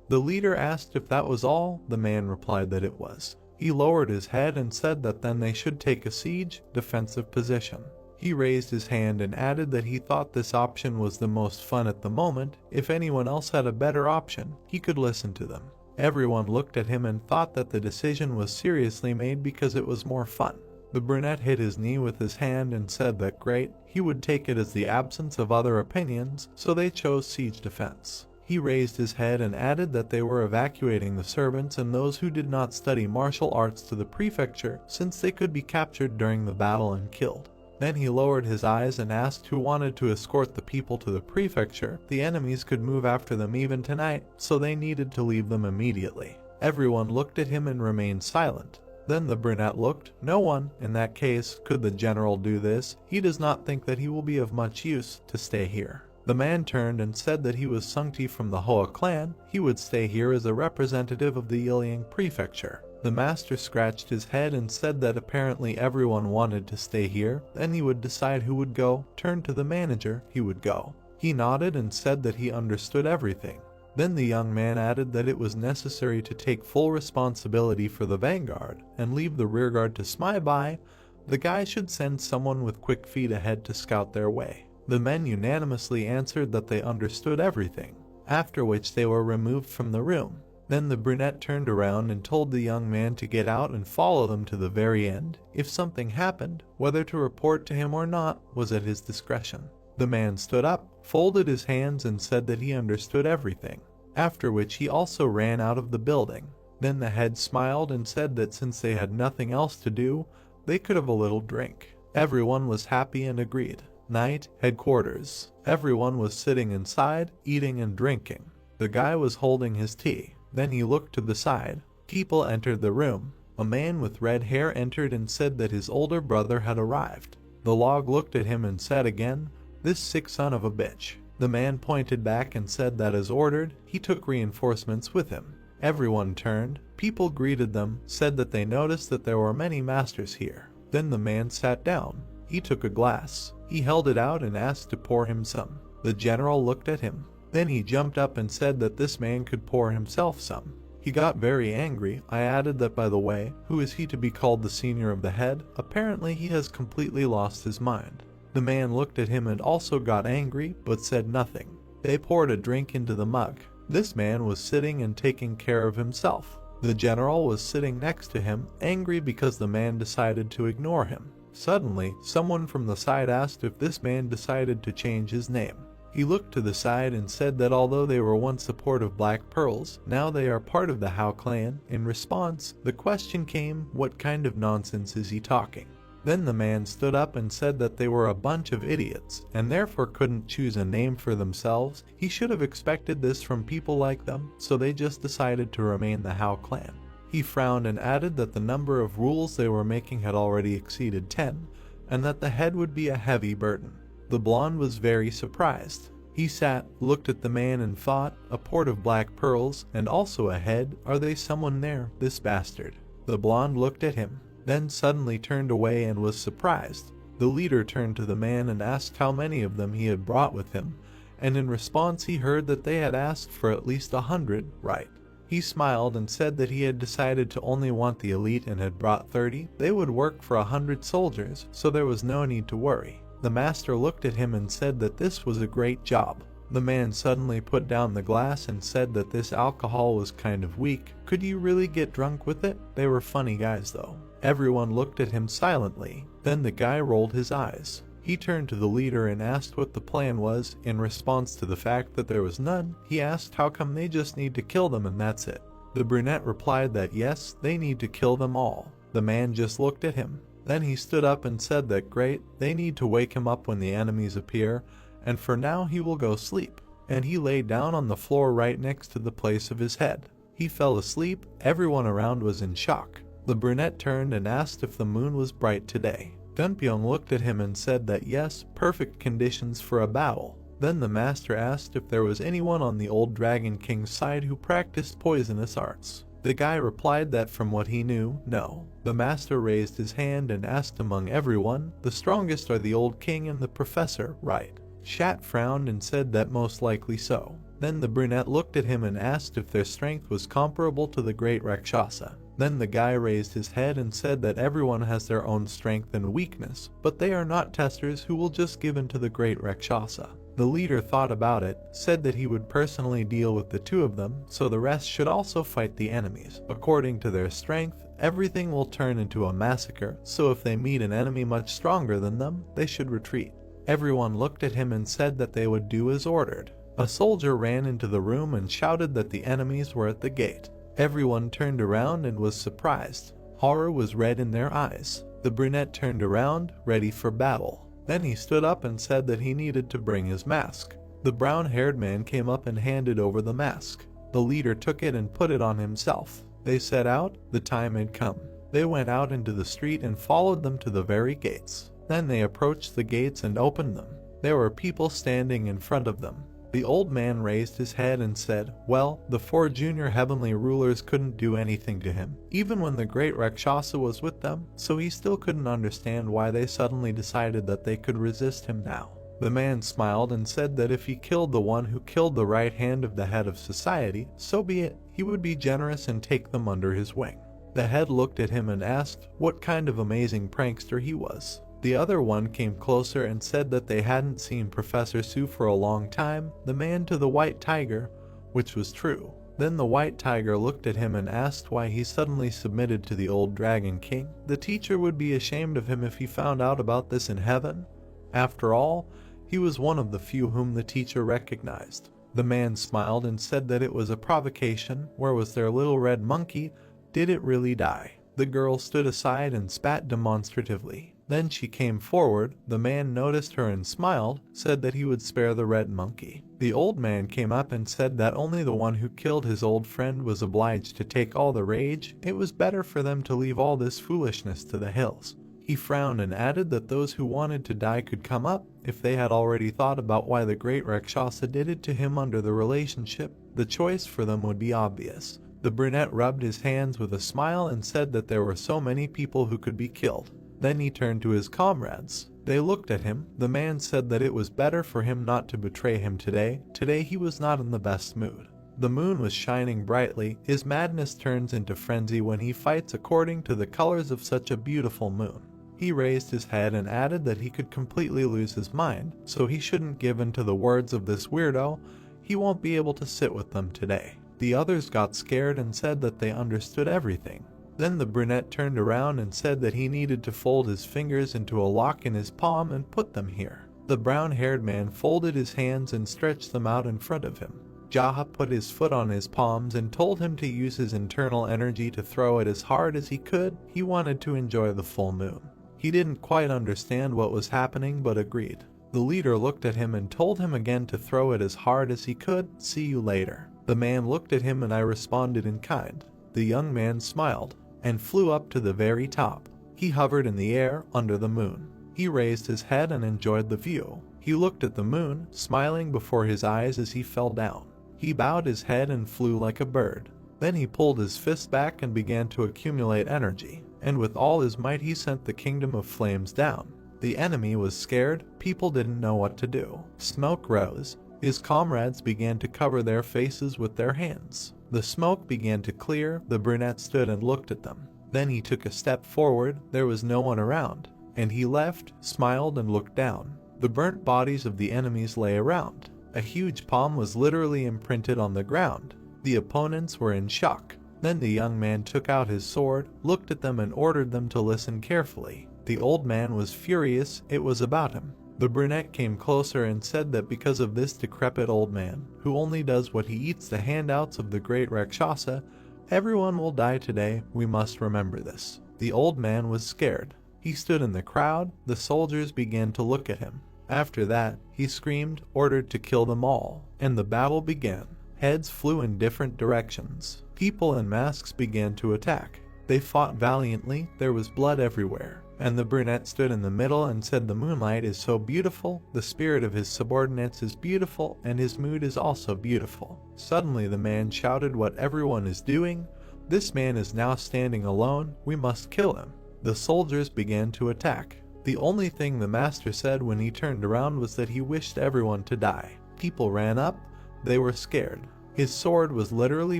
The leader asked if that was all. The man replied that it was. He lowered his head and said that then they should take a siege, defensive position. He raised his hand and added that he thought this option was the most fun at the moment. If anyone else had a better option, he could listen to them. Everyone looked at him and thought that the decision was seriously made because it was more fun. The brunette hit his knee with his hand and said that great, he would take it as the absence of other opinions, so they chose siege defense. He raised his head and added that they were evacuating the servants and those who did not study martial arts to the prefecture, since they could be captured during the battle and killed. Then he lowered his eyes and asked who wanted to escort the people to the prefecture. The enemies could move after them even tonight, so they needed to leave them immediately. Everyone looked at him and remained silent. Then the brunette looked. No one, in that case, could the general do this. He does not think that he will be of much use to stay here. The man turned and said that he was Sungti from the Hoa clan. He would stay here as a representative of the Yiling prefecture. The master scratched his head and said that apparently everyone wanted to stay here. Then he would decide who would go. Turned to the manager. He would go. He nodded and said that he understood everything. Then the young man added that it was necessary to take full responsibility for the vanguard and leave the rearguard to spy by. The guy should send someone with quick feet ahead to scout their way. The men unanimously answered that they understood everything, after which they were removed from the room. Then the brunette turned around and told the young man to get out and follow them to the very end. If something happened, whether to report to him or not was at his discretion. The man stood up, folded his hands and said that he understood everything, after which he also ran out of the building. Then the head smiled and said that since they had nothing else to do, they could have a little drink. Everyone was happy and agreed. Night, headquarters. Everyone was sitting inside, eating and drinking. The guy was holding his tea. Then he looked to the side. People entered the room. A man with red hair entered and said that his older brother had arrived. The log looked at him and said again, "This sick son of a bitch." The man pointed back and said that as ordered, he took reinforcements with him. Everyone turned, people greeted them, said that they noticed that there were many masters here. Then the man sat down. He took a glass. He held it out and asked to pour him some. The general looked at him. Then he jumped up and said that this man could pour himself some. He got very angry. I added that, by the way, who is he to be called the senior of the head? Apparently he has completely lost his mind. The man looked at him and also got angry, but said nothing. They poured a drink into the mug. This man was sitting and taking care of himself. The general was sitting next to him, angry because the man decided to ignore him. Suddenly, someone from the side asked if this man decided to change his name. He looked to the side and said that although they were once a port of black pearls, now they are part of the Hao clan. In response, the question came, what kind of nonsense is he talking? Then the man stood up and said that they were a bunch of idiots, and therefore couldn't choose a name for themselves. He should have expected this from people like them, so they just decided to remain the Hao clan. He frowned and added that the number of rules they were making had already exceeded 10, and that the head would be a heavy burden. The blonde was very surprised. He sat, looked at the man and thought, a port of black pearls, and also a head, are they someone there, this bastard? The blonde looked at him, then suddenly turned away and was surprised. The leader turned to the man and asked how many of them he had brought with him, and in response he heard that they had asked for at least 100, right? He smiled and said that he had decided to only want the elite and had brought 30. They would work for 100 soldiers, so there was no need to worry. The master looked at him and said that this was a great job. The man suddenly put down the glass and said that this alcohol was kind of weak. Could you really get drunk with it? They were funny guys though. Everyone looked at him silently. Then the guy rolled his eyes. He turned to the leader and asked what the plan was. In response to the fact that there was none, he asked how come they just need to kill them and that's it. The brunette replied that yes, they need to kill them all. The man just looked at him. Then he stood up and said that great, they need to wake him up when the enemies appear, and for now he will go sleep. And he lay down on the floor right next to the place of his head. He fell asleep. Everyone around was in shock. The brunette turned and asked if the moon was bright today. Dunpyeong looked at him and said that yes, perfect conditions for a battle. Then the master asked if there was anyone on the old Dragon King's side who practiced poisonous arts. The guy replied that from what he knew, no. The master raised his hand and asked among everyone, the strongest are the old king and the professor, right? Shat frowned and said that most likely so. Then the brunette looked at him and asked if their strength was comparable to the great Rakshasa. Then the guy raised his head and said that everyone has their own strength and weakness, but they are not testers who will just give in to the great Rakshasa. The leader thought about it, said that he would personally deal with the two of them, so the rest should also fight the enemies. According to their strength, everything will turn into a massacre, so if they meet an enemy much stronger than them, they should retreat. Everyone looked at him and said that they would do as ordered. A soldier ran into the room and shouted that the enemies were at the gate. Everyone turned around and was surprised. Horror was red in their eyes. The brunette turned around, ready for battle. Then he stood up and said that he needed to bring his mask. The brown-haired man came up and handed over the mask. The leader took it and put it on himself. They set out. The time had come. They went out into the street and followed them to the very gates. Then they approached the gates and opened them. There were people standing in front of them. The old man raised his head and said, well, the 4 junior heavenly rulers couldn't do anything to him, even when the great Rakshasa was with them, so he still couldn't understand why they suddenly decided that they could resist him now. The man smiled and said that if he killed the one who killed the right hand of the head of society, so be it. He would be generous and take them under his wing. The head looked at him and asked what kind of amazing prankster he was. The other one came closer and said that they hadn't seen Professor Su for a long time, the man to the white tiger, which was true. Then the white tiger looked at him and asked why he suddenly submitted to the old Dragon King. The teacher would be ashamed of him if he found out about this in heaven. After all, he was one of the few whom the teacher recognized. The man smiled and said that it was a provocation. Where was their little red monkey? Did it really die? The girl stood aside and spat demonstratively. Then she came forward. The man noticed her and smiled, said that he would spare the red monkey. The old man came up and said that only the one who killed his old friend was obliged to take all the rage. It was better for them to leave all this foolishness to the hills. He frowned and added that those who wanted to die could come up. If they had already thought about why the great Rakshasa did it to him under the relationship, the choice for them would be obvious. The brunette rubbed his hands with a smile and said that there were so many people who could be killed. Then he turned to his comrades. They looked at him. The man said that it was better for him not to betray him today. Today he was not in the best mood. The moon was shining brightly. His madness turns into frenzy when he fights according to the colors of such a beautiful moon. He raised his head and added that he could completely lose his mind, so he shouldn't give in to the words of this weirdo. He won't be able to sit with them today. The others got scared and said that they understood everything. Then the brunette turned around and said that he needed to fold his fingers into a lock in his palm and put them here. The brown-haired man folded his hands and stretched them out in front of him. Jaha put his foot on his palms and told him to use his internal energy to throw it as hard as he could. He wanted to enjoy the full moon. He didn't quite understand what was happening but agreed. The leader looked at him and told him again to throw it as hard as he could. See you later. The man looked at him and I responded in kind. The young man smiled and flew up to the very top. He hovered in the air under the moon. He raised his head and enjoyed the view. He looked at the moon, smiling before his eyes as he fell down. He bowed his head and flew like a bird. Then he pulled his fist back and began to accumulate energy, and with all his might he sent the kingdom of flames down. The enemy was scared. People didn't know what to do. Smoke rose. His comrades began to cover their faces with their hands. The smoke began to clear. The brunette stood and looked at them. Then he took a step forward. There was no one around, and he left, smiled and looked down. The burnt bodies of the enemies lay around. A huge palm was literally imprinted on the ground. The opponents were in shock. Then the young man took out his sword, looked at them and ordered them to listen carefully. The old man was furious. It was about him. The brunette came closer and said that because of this decrepit old man, who only does what he eats the handouts of the great Rakshasa, everyone will die today. We must remember this. The old man was scared. He stood in the crowd. The soldiers began to look at him. After that, he screamed, ordered to kill them all, and the battle began. Heads flew in different directions. People in masks began to attack. They fought valiantly. There was blood everywhere, and the brunette stood in the middle and said the moonlight is so beautiful, the spirit of his subordinates is beautiful, and his mood is also beautiful. Suddenly the man shouted what everyone is doing. This man is now standing alone. We must kill him. The soldiers began to attack. The only thing the master said when he turned around was that he wished everyone to die. People ran up. They were scared. His sword was literally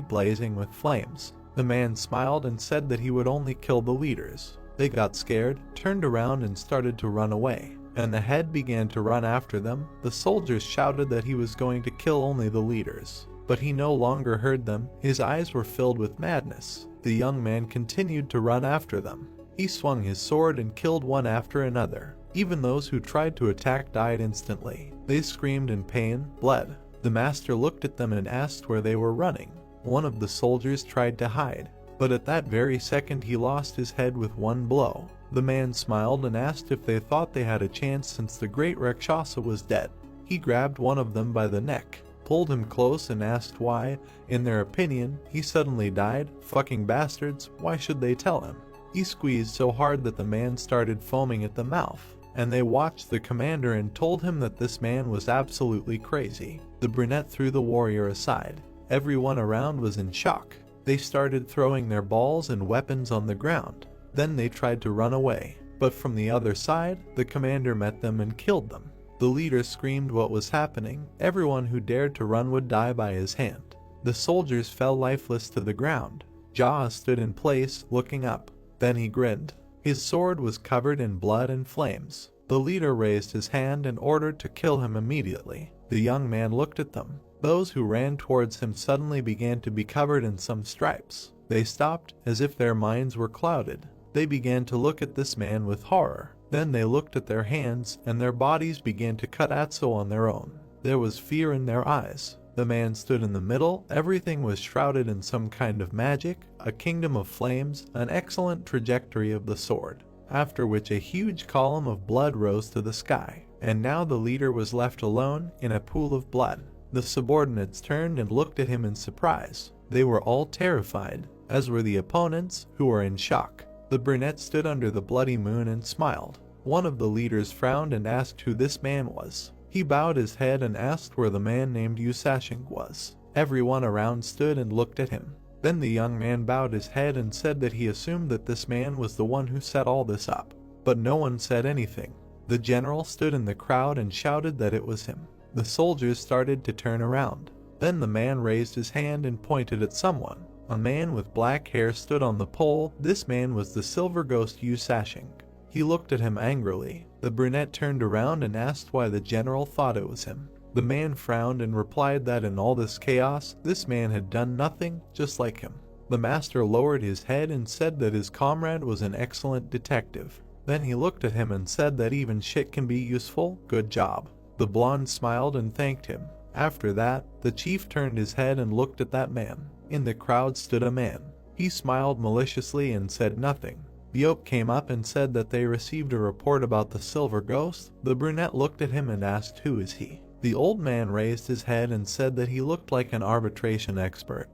blazing with flames. The man smiled and said that he would only kill the leaders. They got scared, turned around and started to run away, and the head began to run after them. The soldiers shouted that he was going to kill only the leaders, but he no longer heard them. His eyes were filled with madness. The young man continued to run after them. He swung his sword and killed one after another. Even those who tried to attack died instantly. They screamed in pain, bled. The master looked at them and asked where they were running. One of the soldiers tried to hide, but at that very second he lost his head with one blow. The man smiled and asked if they thought they had a chance since the great Rakshasa was dead. He grabbed one of them by the neck, pulled him close and asked why, in their opinion, he suddenly died. Fucking bastards, why should they tell him? He squeezed so hard that the man started foaming at the mouth, and they watched the commander and told him that this man was absolutely crazy. The brunette threw the warrior aside. Everyone around was in shock. They started throwing their balls and weapons on the ground. Then they tried to run away, but from the other side, the commander met them and killed them. The leader screamed what was happening. Everyone who dared to run would die by his hand. The soldiers fell lifeless to the ground. Jaha stood in place, looking up. Then he grinned. His sword was covered in blood and flames. The leader raised his hand and ordered to kill him immediately. The young man looked at them. Those who ran towards him suddenly began to be covered in some stripes. They stopped, as if their minds were clouded. They began to look at this man with horror. Then they looked at their hands, and their bodies began to cut atso on their own. There was fear in their eyes. The man stood in the middle. Everything was shrouded in some kind of magic, a kingdom of flames, an excellent trajectory of the sword, after which a huge column of blood rose to the sky. And now the leader was left alone in a pool of blood. The subordinates turned and looked at him in surprise. They were all terrified, as were the opponents, who were in shock. The brunette stood under the bloody moon and smiled. One of the leaders frowned and asked who this man was. He bowed his head and asked where the man named Yusashing was. Everyone around stood and looked at him. Then the young man bowed his head and said that he assumed that this man was the one who set all this up. But no one said anything. The general stood in the crowd and shouted that it was him. The soldiers started to turn around. Then the man raised his hand and pointed at someone. A man with black hair stood on the pole. This man was the silver ghost Yusashing. He looked at him angrily. The brunette turned around and asked why the general thought it was him. The man frowned and replied that in all this chaos, this man had done nothing, just like him. The master lowered his head and said that his comrade was an excellent detective. Then he looked at him and said that even shit can be useful, good job. The blonde smiled and thanked him. After that, the chief turned his head and looked at that man. In the crowd stood a man. He smiled maliciously and said nothing. The oak came up and said that they received a report about the silver ghost. The brunette looked at him and asked who is he. The old man raised his head and said that he looked like an arbitration expert.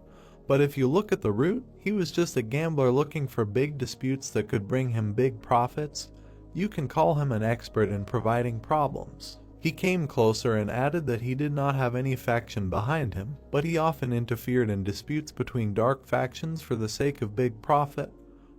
But if you look at the root, he was just a gambler looking for big disputes that could bring him big profits. You can call him an expert in providing problems. He came closer and added that he did not have any faction behind him, but he often interfered in disputes between dark factions for the sake of big profit.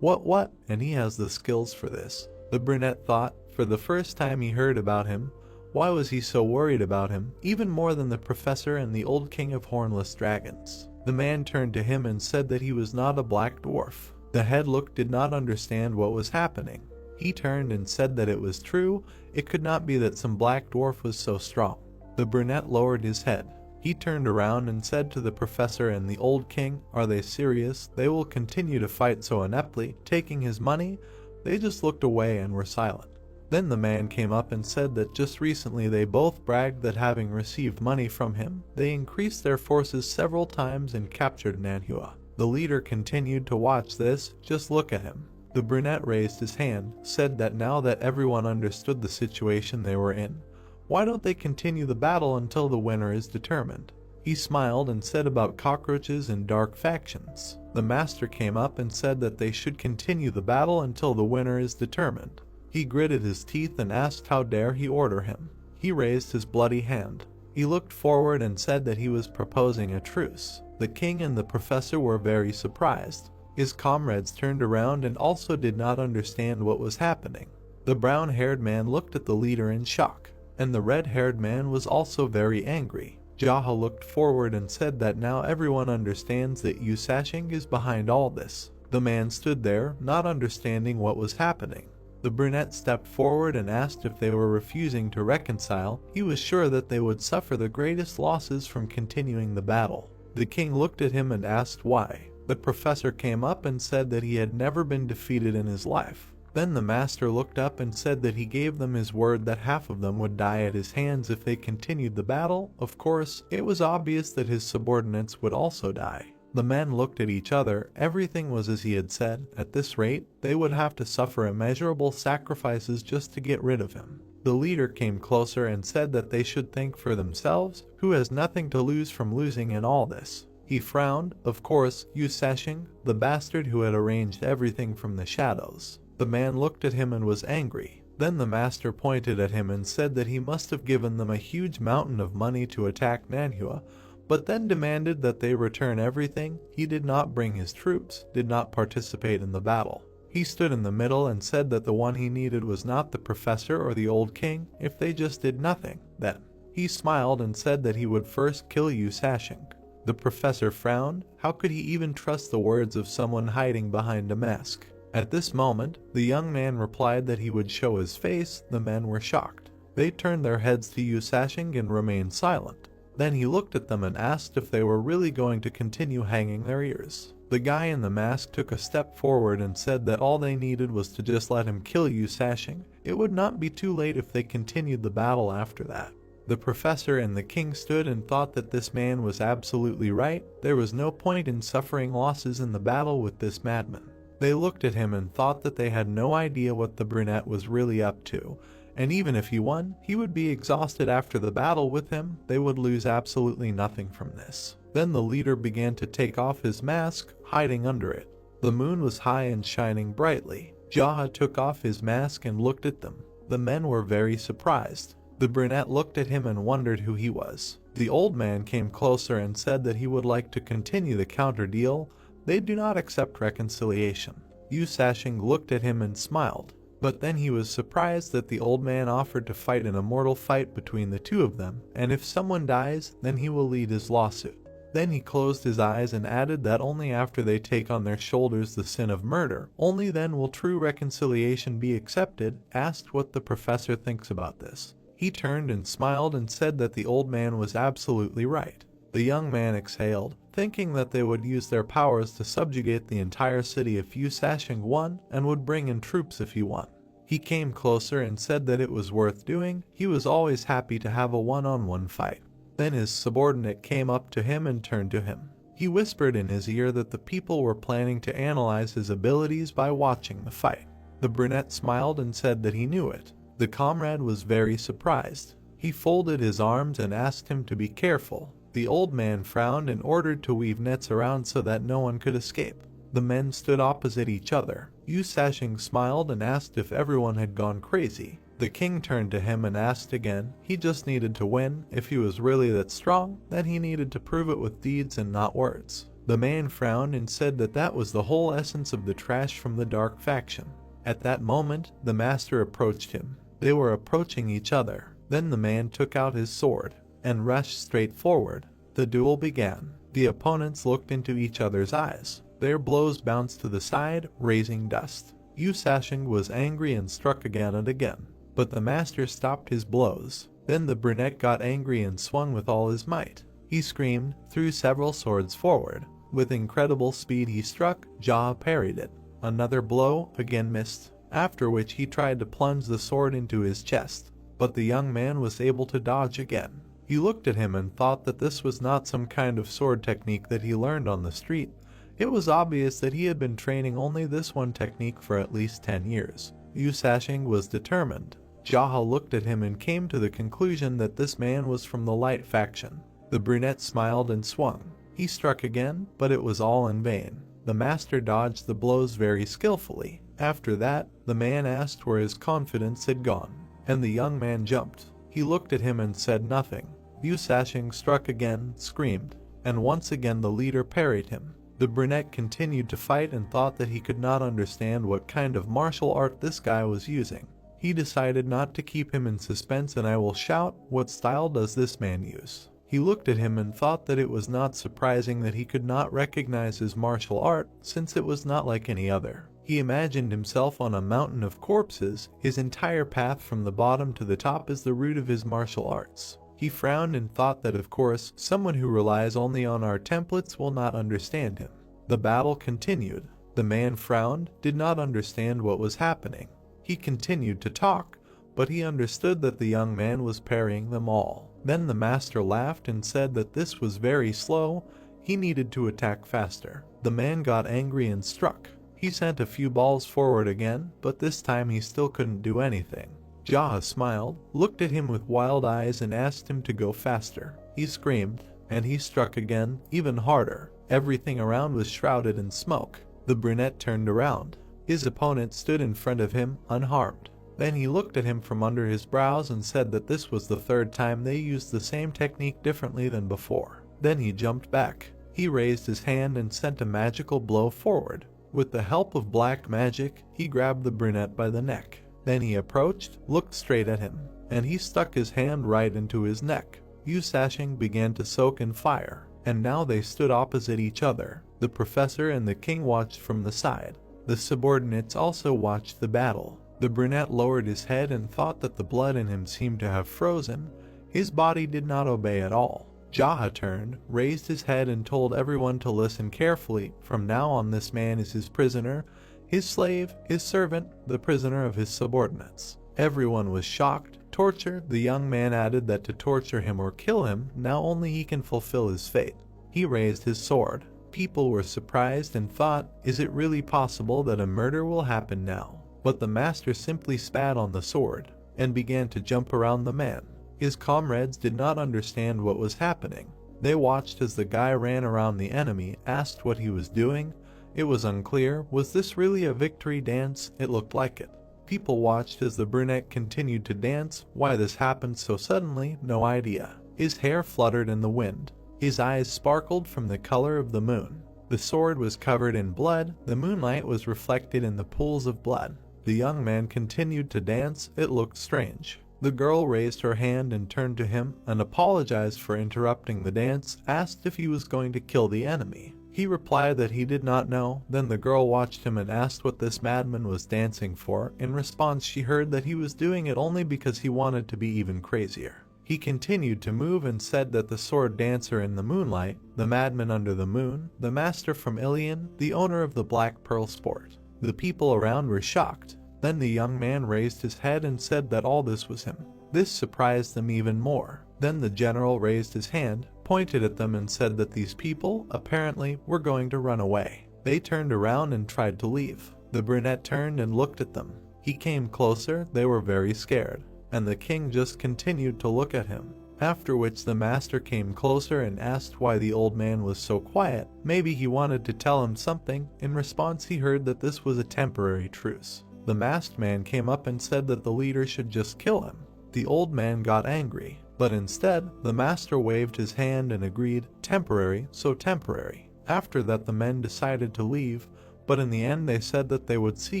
What? And he has the skills for this. The brunette thought, for the first time he heard about him. Why was he so worried about him, even more than the professor and the old king of hornless dragons? The man turned to him and said that he was not a black dwarf. The headlook did not understand what was happening. He turned and said that it was true, it could not be that some black dwarf was so strong. The brunette lowered his head. He turned around and said to the professor and the old king, are they serious? They will continue to fight so ineptly, taking his money? They just looked away and were silent. Then the man came up and said that just recently they both bragged that having received money from him, they increased their forces several times and captured Manhwa. The leader continued to watch this, just look at him. The brunette raised his hand, said that now that everyone understood the situation they were in, why don't they continue the battle until the winner is determined? He smiled and said about cockroaches and dark factions. The master came up and said that they should continue the battle until the winner is determined. He gritted his teeth and asked how dare he order him. He raised his bloody hand. He looked forward and said that he was proposing a truce. The king and the professor were very surprised. His comrades turned around and also did not understand what was happening. The brown-haired man looked at the leader in shock, and the red-haired man was also very angry. Yahello looked forward and said that now everyone understands that Yusashing is behind all this. The man stood there, not understanding what was happening. The brunette stepped forward and asked if they were refusing to reconcile. He was sure that they would suffer the greatest losses from continuing the battle. The king looked at him and asked why. The professor came up and said that he had never been defeated in his life. Then the master looked up and said that he gave them his word that half of them would die at his hands if they continued the battle. Of course, it was obvious that his subordinates would also die. The men looked at each other. Everything was as he had said. At this rate, they would have to suffer immeasurable sacrifices just to get rid of him. The leader came closer and said that they should think for themselves, who has nothing to lose from losing in all this. He frowned. Of course, Yusashing, the bastard who had arranged everything from the shadows. The man looked at him and was angry. Then the master pointed at him and said that he must have given them a huge mountain of money to attack Manhwa, but then demanded that they return everything. He did not bring his troops, did not participate in the battle. He stood in the middle and said that the one he needed was not the professor or the old king, if they just did nothing. Then he smiled and said that he would first kill Yusashing. The professor frowned. How could he even trust the words of someone hiding behind a mask? At this moment, the young man replied that he would show his face. The men were shocked. They turned their heads to Yusashing and remained silent. Then he looked at them and asked if they were really going to continue hanging their ears. The guy in the mask took a step forward and said that all they needed was to just let him kill Yusashing. It would not be too late if they continued the battle after that. The professor and the king stood and thought that this man was absolutely right. There was no point in suffering losses in the battle with this madman. They looked at him and thought that they had no idea what the brunette was really up to, and even if he won, he would be exhausted after the battle with him. They would lose absolutely nothing from this. Then the leader began to take off his mask, hiding under it. The moon was high and shining brightly. Jaha took off his mask and looked at them. The men were very surprised. The brunette looked at him and wondered who he was. The old man came closer and said that he would like to continue the counter deal. They do not accept reconciliation. Yu Sashing looked at him and smiled. But then he was surprised that the old man offered to fight an immortal fight between the two of them, and if someone dies, then he will lead his lawsuit. Then he closed his eyes and added that only after they take on their shoulders the sin of murder, only then will true reconciliation be accepted. Asked what the professor thinks about this. He turned and smiled and said that the old man was absolutely right. The young man exhaled, thinking that they would use their powers to subjugate the entire city if Yu Sashing won, and would bring in troops if he won. He came closer and said that it was worth doing. He was always happy to have a one-on-one fight. Then his subordinate came up to him and turned to him. He whispered in his ear that the people were planning to analyze his abilities by watching the fight. The brunette smiled and said that he knew it. The comrade was very surprised. He folded his arms and asked him to be careful. The old man frowned and ordered to weave nets around so that no one could escape. The men stood opposite each other. Yu Sashing smiled and asked if everyone had gone crazy. The king turned to him and asked again. He just needed to win. If he was really that strong, then he needed to prove it with deeds and not words. The man frowned and said that that was the whole essence of the trash from the dark faction. At that moment, the master approached him. They were approaching each other. Then the man took out his sword and rushed straight forward. The duel began. The opponents looked into each other's eyes. Their blows bounced to the side, raising dust. Yu Sashing was angry and struck again and again, but the master stopped his blows. Then the brunette got angry and swung with all his might. He screamed, threw several swords forward. With incredible speed he struck. Jaha parried it. Another blow, again missed, after which he tried to plunge the sword into his chest, but the young man was able to dodge again. He looked at him and thought that this was not some kind of sword technique that he learned on the street. It was obvious that he had been training only this one technique for at least 10 years. Yu Sashing was determined. Jaha looked at him and came to the conclusion that this man was from the light faction. The brunette smiled and swung. He struck again, but it was all in vain. The master dodged the blows very skillfully. After that, the man asked where his confidence had gone, and the young man jumped. He looked at him and said nothing. Yu Sashing struck again, screamed, and once again the leader parried him. The brunette continued to fight and thought that he could not understand what kind of martial art this guy was using. He decided not to keep him in suspense, and I will shout, "What style does this man use?" He looked at him and thought that it was not surprising that he could not recognize his martial art, since it was not like any other. He imagined himself on a mountain of corpses. His entire path from the bottom to the top is the root of his martial arts. He frowned and thought that of course, someone who relies only on our templates will not understand him. The battle continued. The man frowned, did not understand what was happening. He continued to talk, but he understood that the young man was parrying them all. Then the master laughed and said that this was very slow. He needed to attack faster. The man got angry and struck. He sent a few balls forward again, but this time he still couldn't do anything. Jaha smiled, looked at him with wild eyes and asked him to go faster. He screamed, and he struck again, even harder. Everything around was shrouded in smoke. The brunette turned around. His opponent stood in front of him, unharmed. Then he looked at him from under his brows and said that this was the third time they used the same technique differently than before. Then he jumped back. He raised his hand and sent a magical blow forward. With the help of black magic, he grabbed the brunette by the neck. Then he approached, looked straight at him, and he stuck his hand right into his neck. Yu Sashing began to soak in fire, and now they stood opposite each other. The professor and the king watched from the side. The subordinates also watched the battle. The brunette lowered his head and thought that the blood in him seemed to have frozen. His body did not obey at all. Jaha turned, raised his head and told everyone to listen carefully. From now on this man is his prisoner, his slave, his servant, the prisoner of his subordinates. Everyone was shocked. Torture. The young man added that to torture him or kill him, now only he can fulfill his fate. He raised his sword. People were surprised and thought, is it really possible that a murder will happen now? But the master simply spat on the sword and began to jump around the man. His comrades did not understand what was happening. They watched as the guy ran around the enemy, asked what he was doing, It was unclear, was this really a victory dance? It looked like it. People watched as the brunette continued to dance. Why this happened so suddenly, no idea. His hair fluttered in the wind. His eyes sparkled from the color of the moon. The sword was covered in blood. The moonlight was reflected in the pools of blood. The young man continued to dance. It looked strange. The girl raised her hand and turned to him and apologized for interrupting the dance, asked if he was going to kill the enemy. He replied that he did not know. Then the girl watched him and asked what this madman was dancing for. In response, she heard that he was doing it only because he wanted to be even crazier. He continued to move and said that the sword dancer in the moonlight, the madman under the moon, the master from Ilion, the owner of the Black Pearl sport. The people around were shocked. Then the young man raised his head and said that all this was him. This surprised them even more. Then the general raised his hand, pointed at them and said that these people, apparently, were going to run away. They turned around and tried to leave. The brunette turned and looked at them. He came closer. They were very scared. And the king just continued to look at him. After which the master came closer and asked why the old man was so quiet. Maybe he wanted to tell him something. In response, he heard that this was a temporary truce. The masked man came up and said that the leader should just kill him. The old man got angry, but instead, the master waved his hand and agreed, temporary, so temporary. After that, the men decided to leave, but in the end they said that they would see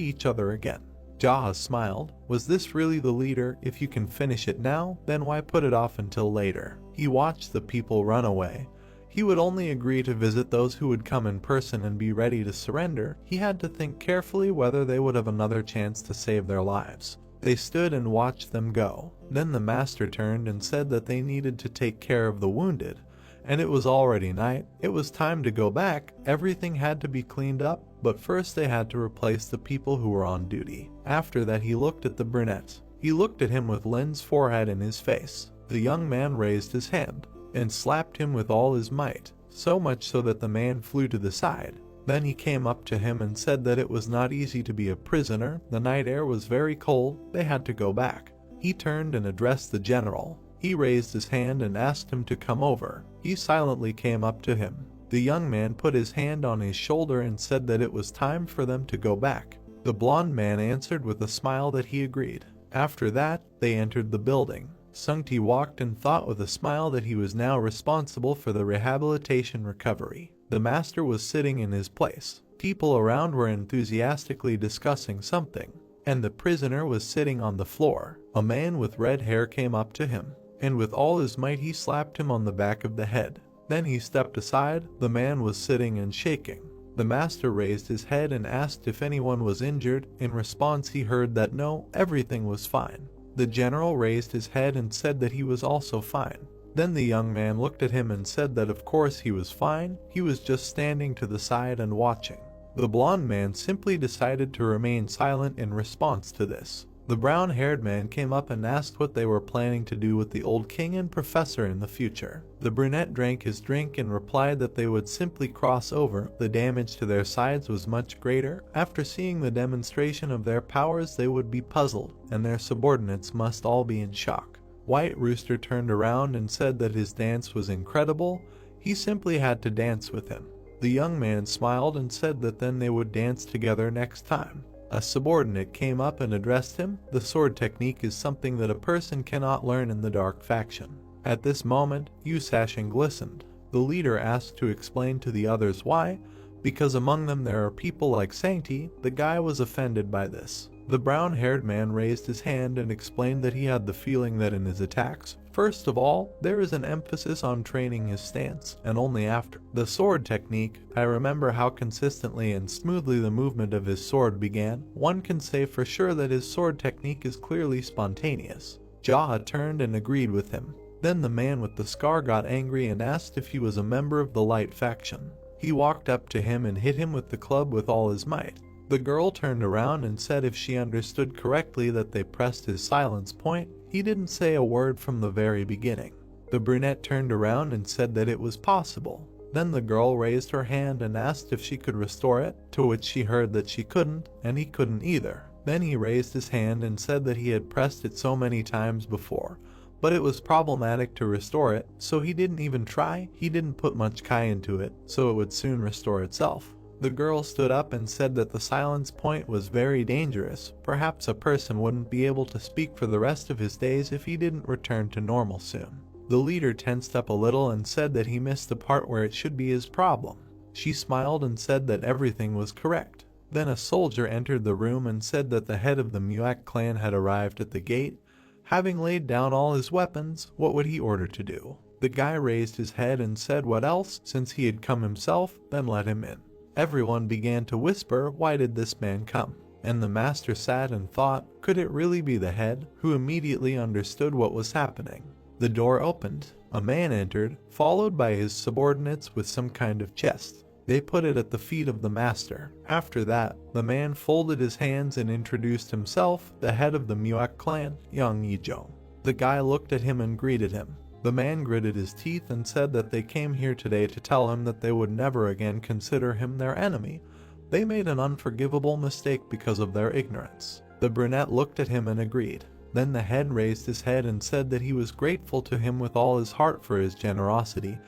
each other again. Jaha smiled. Was this really the leader? If you can finish it now, then why put it off until later? He watched the people run away. He would only agree to visit those who would come in person and be ready to surrender. He had to think carefully whether they would have another chance to save their lives. They stood and watched them go. Then the master turned and said that they needed to take care of the wounded. And it was already night. It was time to go back. Everything had to be cleaned up, but first they had to replace the people who were on duty. After that, he looked at the brunette. He looked at him with Lin's forehead in his face. The young man raised his hand and slapped him with all his might, so much so that the man flew to the side. Then he came up to him and said that it was not easy to be a prisoner. The night air was very cold. They had to go back. He turned and addressed the general. He raised his hand and asked him to come over. He silently came up to him. The young man put his hand on his shoulder and said that it was time for them to go back. The blonde man answered with a smile that he agreed. After that, they entered the building. Sungti walked and thought with a smile that he was now responsible for the rehabilitation recovery. The master was sitting in his place. People around were enthusiastically discussing something, and the prisoner was sitting on the floor. A man with red hair came up to him, and with all his might he slapped him on the back of the head. Then he stepped aside. The man was sitting and shaking. The master raised his head and asked if anyone was injured. In response, he heard that no, everything was fine. The general raised his head and said that he was also fine. Then the young man looked at him and said that of course he was fine. He was just standing to the side and watching. The blonde man simply decided to remain silent in response to this. The brown-haired man came up and asked what they were planning to do with the old king and professor in the future. The brunette drank his drink and replied that they would simply cross over. The damage to their sides was much greater. After seeing the demonstration of their powers, they would be puzzled, and their subordinates must all be in shock. White Rooster turned around and said that his dance was incredible. He simply had to dance with him. The young man smiled and said that then they would dance together next time. A subordinate came up and addressed him. The sword technique is something that a person cannot learn in the dark faction. At this moment, Yusashin glistened. The leader asked to explain to the others why, because among them there are people like Sancti. The guy was offended by this. The brown-haired man raised his hand and explained that he had the feeling that in his attacks, first of all, there is an emphasis on training his stance, and only after. The sword technique, I remember how consistently and smoothly the movement of his sword began. One can say for sure that his sword technique is clearly spontaneous. Jaha turned and agreed with him. Then the man with the scar got angry and asked if he was a member of the light faction. He walked up to him and hit him with the club with all his might. The girl turned around and said if she understood correctly that they pressed his silence point. He didn't say a word from the very beginning. The brunette turned around and said that it was possible. Then the girl raised her hand and asked if she could restore it, to which she heard that she couldn't, and he couldn't either. Then he raised his hand and said that he had pressed it so many times before, but it was problematic to restore it, so he didn't even try. He didn't put much kai into it, so it would soon restore itself. The girl stood up and said that the silence point was very dangerous. Perhaps a person wouldn't be able to speak for the rest of his days if he didn't return to normal soon. The leader tensed up a little and said that he missed the part where it should be his problem. She smiled and said that everything was correct. Then a soldier entered the room and said that the head of the Muak clan had arrived at the gate. Having laid down all his weapons, what would he order to do? The guy raised his head and said what else, since he had come himself, then let him in. Everyone began to whisper, why did this man come? And the master sat and thought, could it really be the head, who immediately understood what was happening? The door opened. A man entered, followed by his subordinates with some kind of chest. They put it at the feet of the master. After that, the man folded his hands and introduced himself, the head of the Muak clan, Young Ijo. The guy looked at him and greeted him. The man gritted his teeth and said that they came here today to tell him that they would never again consider him their enemy. They made an unforgivable mistake because of their ignorance. The brunette looked at him and agreed. Then the head raised his head and said that he was grateful to him with all his heart for his generosity.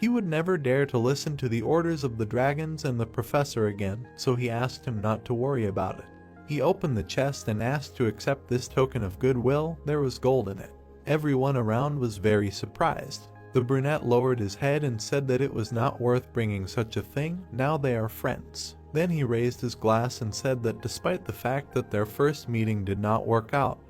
He would never dare to listen to the orders of the dragons and the professor again, so he asked him not to worry about it. He opened the chest and asked to accept this token of goodwill. There was gold in it. Everyone around was very surprised. The brunette lowered his head and said that it was not worth bringing such a thing. Now they are friends. Then he raised his glass and said that despite the fact that their first meeting did not work out,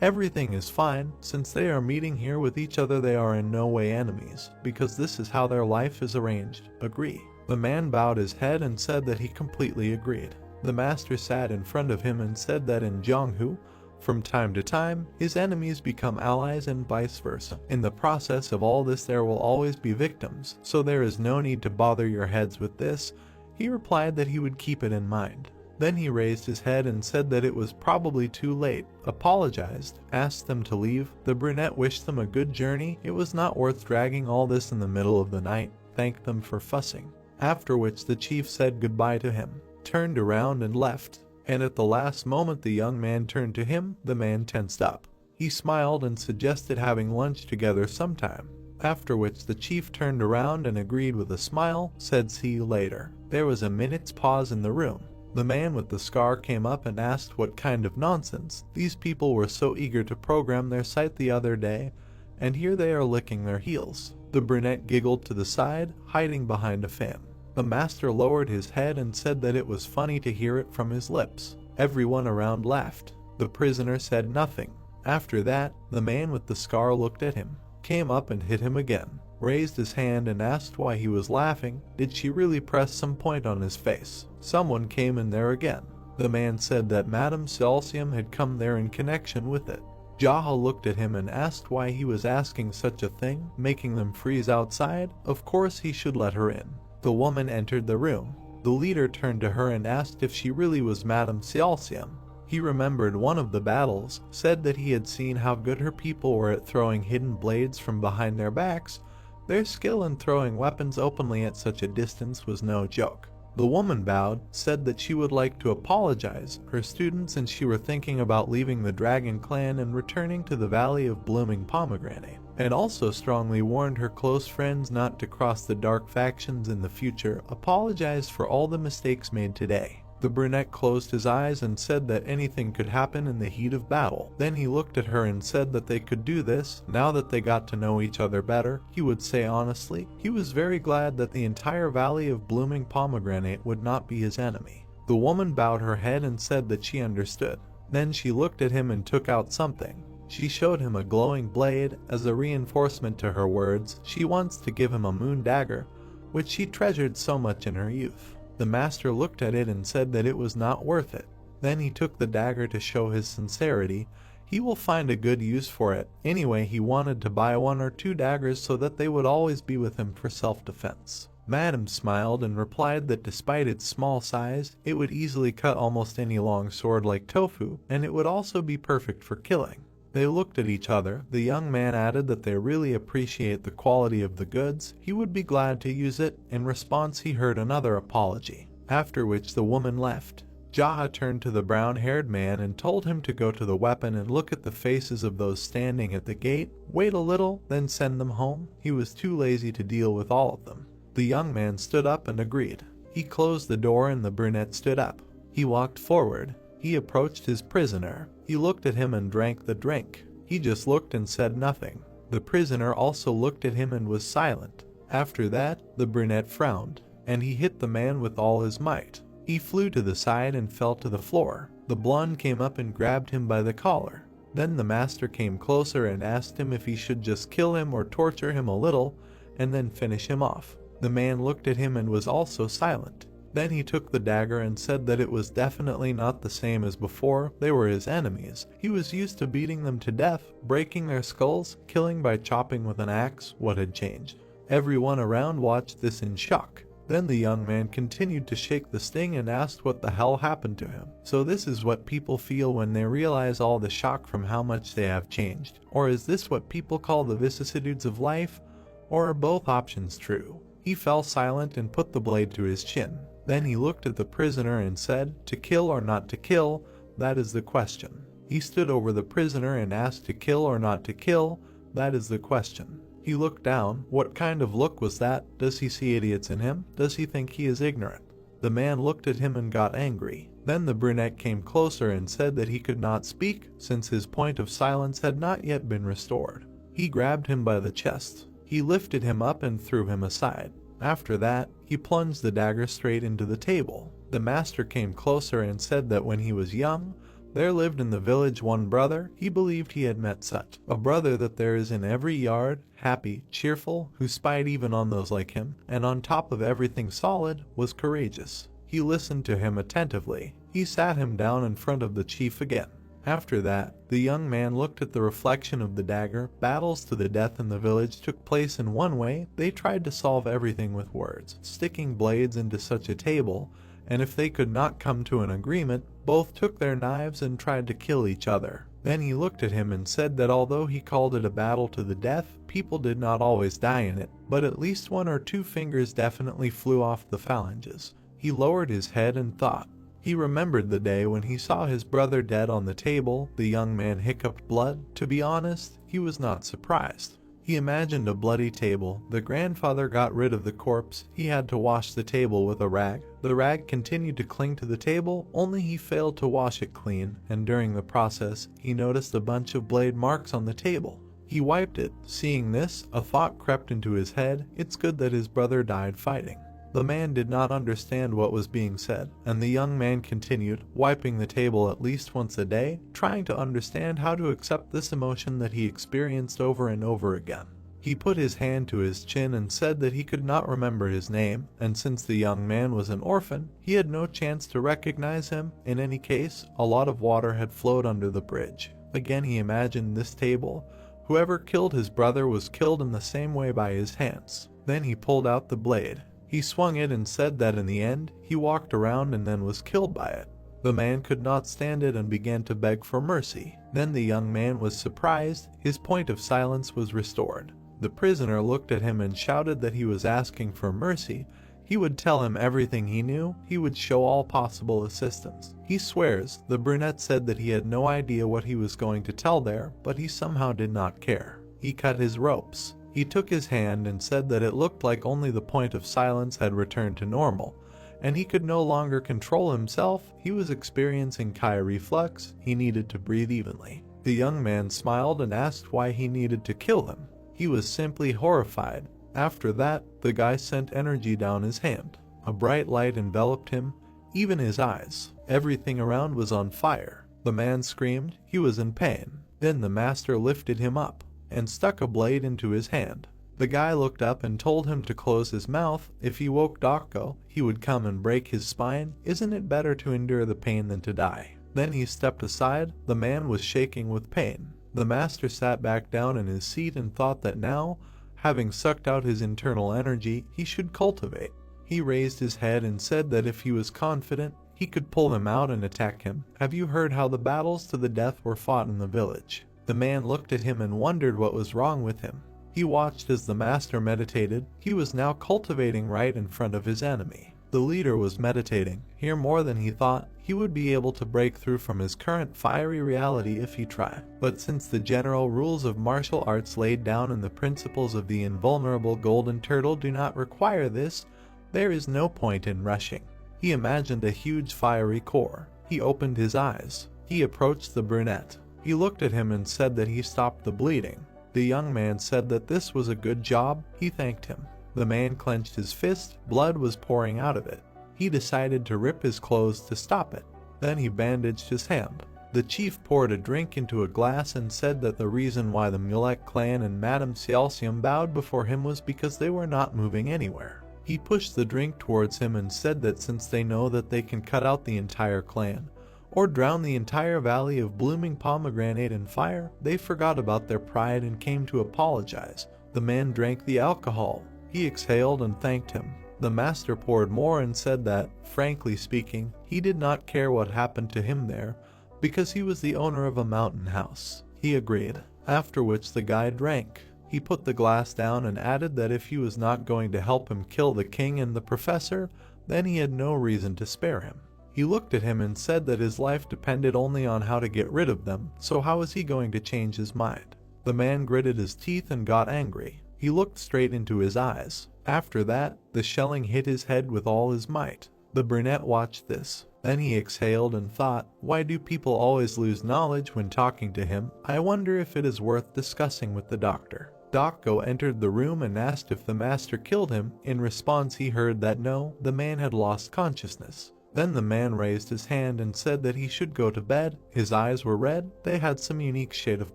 everything is fine. Since they are meeting here with each other, they are in no way enemies, because this is how their life is arranged. Agree. The man bowed his head and said that he completely agreed. The master sat in front of him and said that in Jianghu, from time to time, his enemies become allies and vice versa. In the process of all this there will always be victims, so there is no need to bother your heads with this. He replied that he would keep it in mind. Then he raised his head and said that it was probably too late, apologized, asked them to leave. The brunette wished them a good journey. It was not worth dragging all this in the middle of the night, thanked them for fussing. After which the chief said goodbye to him, turned around and left. And at the last moment the young man turned to him. The man tensed up. He smiled and suggested having lunch together sometime. After which the chief turned around and agreed with a smile, said see you later. There was a minute's pause in the room. The man with the scar came up and asked what kind of nonsense. These people were so eager to program their site the other day, and here they are licking their heels. The brunette giggled to the side, hiding behind a fan. The master lowered his head and said that it was funny to hear it from his lips. Everyone around laughed. The prisoner said nothing. After that, the man with the scar looked at him, came up and hit him again, raised his hand and asked why he was laughing. Did she really press some point on his face? Someone came in there again. The man said that Madame Celsium had come there in connection with it. Jaha looked at him and asked why he was asking such a thing, making them freeze outside. Of course he should let her in. The woman entered the room. The leader turned to her and asked if she really was Madame Celsium. He remembered one of the battles, said that he had seen how good her people were at throwing hidden blades from behind their backs. Their skill in throwing weapons openly at such a distance was no joke. The woman bowed, said that she would like to apologize. Her students and she were thinking about leaving the Dragon Clan and returning to the Valley of Blooming Pomegranate, and also strongly warned her close friends not to cross the dark factions in the future. Apologized for all the mistakes made today. The brunette closed his eyes and said that anything could happen in the heat of battle. Then he looked at her and said that they could do this. Now that they got to know each other better, he would say honestly, he was very glad that the entire Valley of Blooming Pomegranate would not be his enemy. The woman bowed her head and said that she understood. Then she looked at him and took out something. She showed him a glowing blade. As a reinforcement to her words, she wants to give him a moon dagger, which she treasured so much in her youth. The master looked at it and said that it was not worth it. Then he took the dagger to show his sincerity. He will find a good use for it. Anyway, he wanted to buy 1 or 2 daggers so that they would always be with him for self-defense. Madame smiled and replied that despite its small size, it would easily cut almost any long sword like tofu, and it would also be perfect for killing. They looked at each other. The young man added that they really appreciate the quality of the goods. He would be glad to use it. In response, he heard another apology, after which the woman left. Jaha turned to the brown-haired man and told him to go to the weapon and look at the faces of those standing at the gate, wait a little, then send them home. He was too lazy to deal with all of them. The young man stood up and agreed. He closed the door and the brunette stood up. He walked forward. He approached his prisoner. He looked at him and drank the drink. He just looked and said nothing. The prisoner also looked at him and was silent. After that, the brunette frowned, and he hit the man with all his might. He flew to the side and fell to the floor. The blonde came up and grabbed him by the collar. Then the master came closer and asked him if he should just kill him or torture him a little, and then finish him off. The man looked at him and was also silent. Then he took the dagger and said that it was definitely not the same as before. They were his enemies. He was used to beating them to death, breaking their skulls, killing by chopping with an axe. What had changed? Everyone around watched this in shock. Then the young man continued to shake the sting and asked what the hell happened to him. So this is what people feel when they realize all the shock from how much they have changed. Or is this what people call the vicissitudes of life? Or are both options true? He fell silent and put the blade to his chin. Then he looked at the prisoner and said, "To kill or not to kill, that is the question." He stood over the prisoner and asked, "To kill or not to kill, that is the question." He looked down. What kind of look was that? Does he see idiots in him? Does he think he is ignorant? The man looked at him and got angry. Then the brunette came closer and said that he could not speak since his point of silence had not yet been restored. He grabbed him by the chest. He lifted him up and threw him aside. After that, he plunged the dagger straight into the table. The master came closer and said that when he was young, there lived in the village one brother. He believed he had met such a brother that there is in every yard, happy, cheerful, who spied even on those like him, and on top of everything solid, was courageous. He listened to him attentively. He sat him down in front of the chief again. After that, the young man looked at the reflection of the dagger. Battles to the death in the village took place in one way. They tried to solve everything with words, sticking blades into such a table, and if they could not come to an agreement, both took their knives and tried to kill each other. Then he looked at him and said that although he called it a battle to the death, people did not always die in it, but at least 1 or 2 fingers definitely flew off the phalanges. He lowered his head and thought. He remembered the day when he saw his brother dead on the table. The young man hiccuped blood. To be honest, he was not surprised. He imagined a bloody table. The grandfather got rid of the corpse. He had to wash the table with a rag. The rag continued to cling to the table, only he failed to wash it clean, and during the process, he noticed a bunch of blade marks on the table. He wiped it. Seeing this, a thought crept into his head. It's good that his brother died fighting. The man did not understand what was being said, and the young man continued, wiping the table at least once a day, trying to understand how to accept this emotion that he experienced over and over again. He put his hand to his chin and said that he could not remember his name, and since the young man was an orphan, he had no chance to recognize him. In any case, a lot of water had flowed under the bridge. Again he imagined this table. Whoever killed his brother was killed in the same way by his hands. Then he pulled out the blade. He swung it and said that in the end, he walked around and then was killed by it. The man could not stand it and began to beg for mercy. Then the young man was surprised. His point of silence was restored. The prisoner looked at him and shouted that he was asking for mercy. He would tell him everything he knew. He would show all possible assistance. He swears. The brunette said that he had no idea what he was going to tell there, but he somehow did not care. He cut his ropes. He took his hand and said that it looked like only the point of silence had returned to normal, and he could no longer control himself. He was experiencing chi reflux. He needed to breathe evenly. The young man smiled and asked why he needed to kill him. He was simply horrified. After that, the guy sent energy down his hand. A bright light enveloped him, even his eyes. Everything around was on fire. The man screamed. He was in pain. Then the master lifted him up and stuck a blade into his hand. The guy looked up and told him to close his mouth. If he woke Dako, he would come and break his spine. Isn't it better to endure the pain than to die? Then he stepped aside. The man was shaking with pain. The master sat back down in his seat and thought that now, having sucked out his internal energy, he should cultivate. He raised his head and said that if he was confident, he could pull him out and attack him. Have you heard how the battles to the death were fought in the village? The man looked at him and wondered what was wrong with him. He watched as the master meditated. He was now cultivating right in front of his enemy. The leader was meditating. Here more than he thought, he would be able to break through from his current fiery reality if he tried. But since the general rules of martial arts laid down in the principles of the invulnerable golden turtle do not require this, There is no point in rushing. He imagined a huge fiery core. He opened his eyes. He approached the brunette. He looked at him and said that he stopped the bleeding. The young man said that this was a good job. He thanked him. The man clenched his fist. Blood was pouring out of it. He decided to rip his clothes to stop it. Then he bandaged his hand. The chief poured a drink into a glass and said that the reason why the Mulek clan and Madame Celsium bowed before him was because they were not moving anywhere. He pushed the drink towards him and said that since they know that they can cut out the entire clan, or drown the entire valley of blooming pomegranate in fire, they forgot about their pride and came to apologize. The man drank the alcohol. He exhaled and thanked him. The master poured more and said that, frankly speaking, he did not care what happened to him there, because he was the owner of a mountain house. He agreed, after which the guy drank. He put the glass down and added that if he was not going to help him kill the king and the professor, then he had no reason to spare him. He looked at him and said that his life depended only on how to get rid of them, so how was he going to change his mind? The man gritted his teeth and got angry. He looked straight into his eyes. After that, the shelling hit his head with all his might. The brunette watched this. Then he exhaled and thought, why do people always lose knowledge when talking to him? I wonder if it is worth discussing with the doctor. Dokko entered the room and asked if the master killed him. In response, he heard that no, the man had lost consciousness. Then the man raised his hand and said that he should go to bed. His eyes were red. They had some unique shade of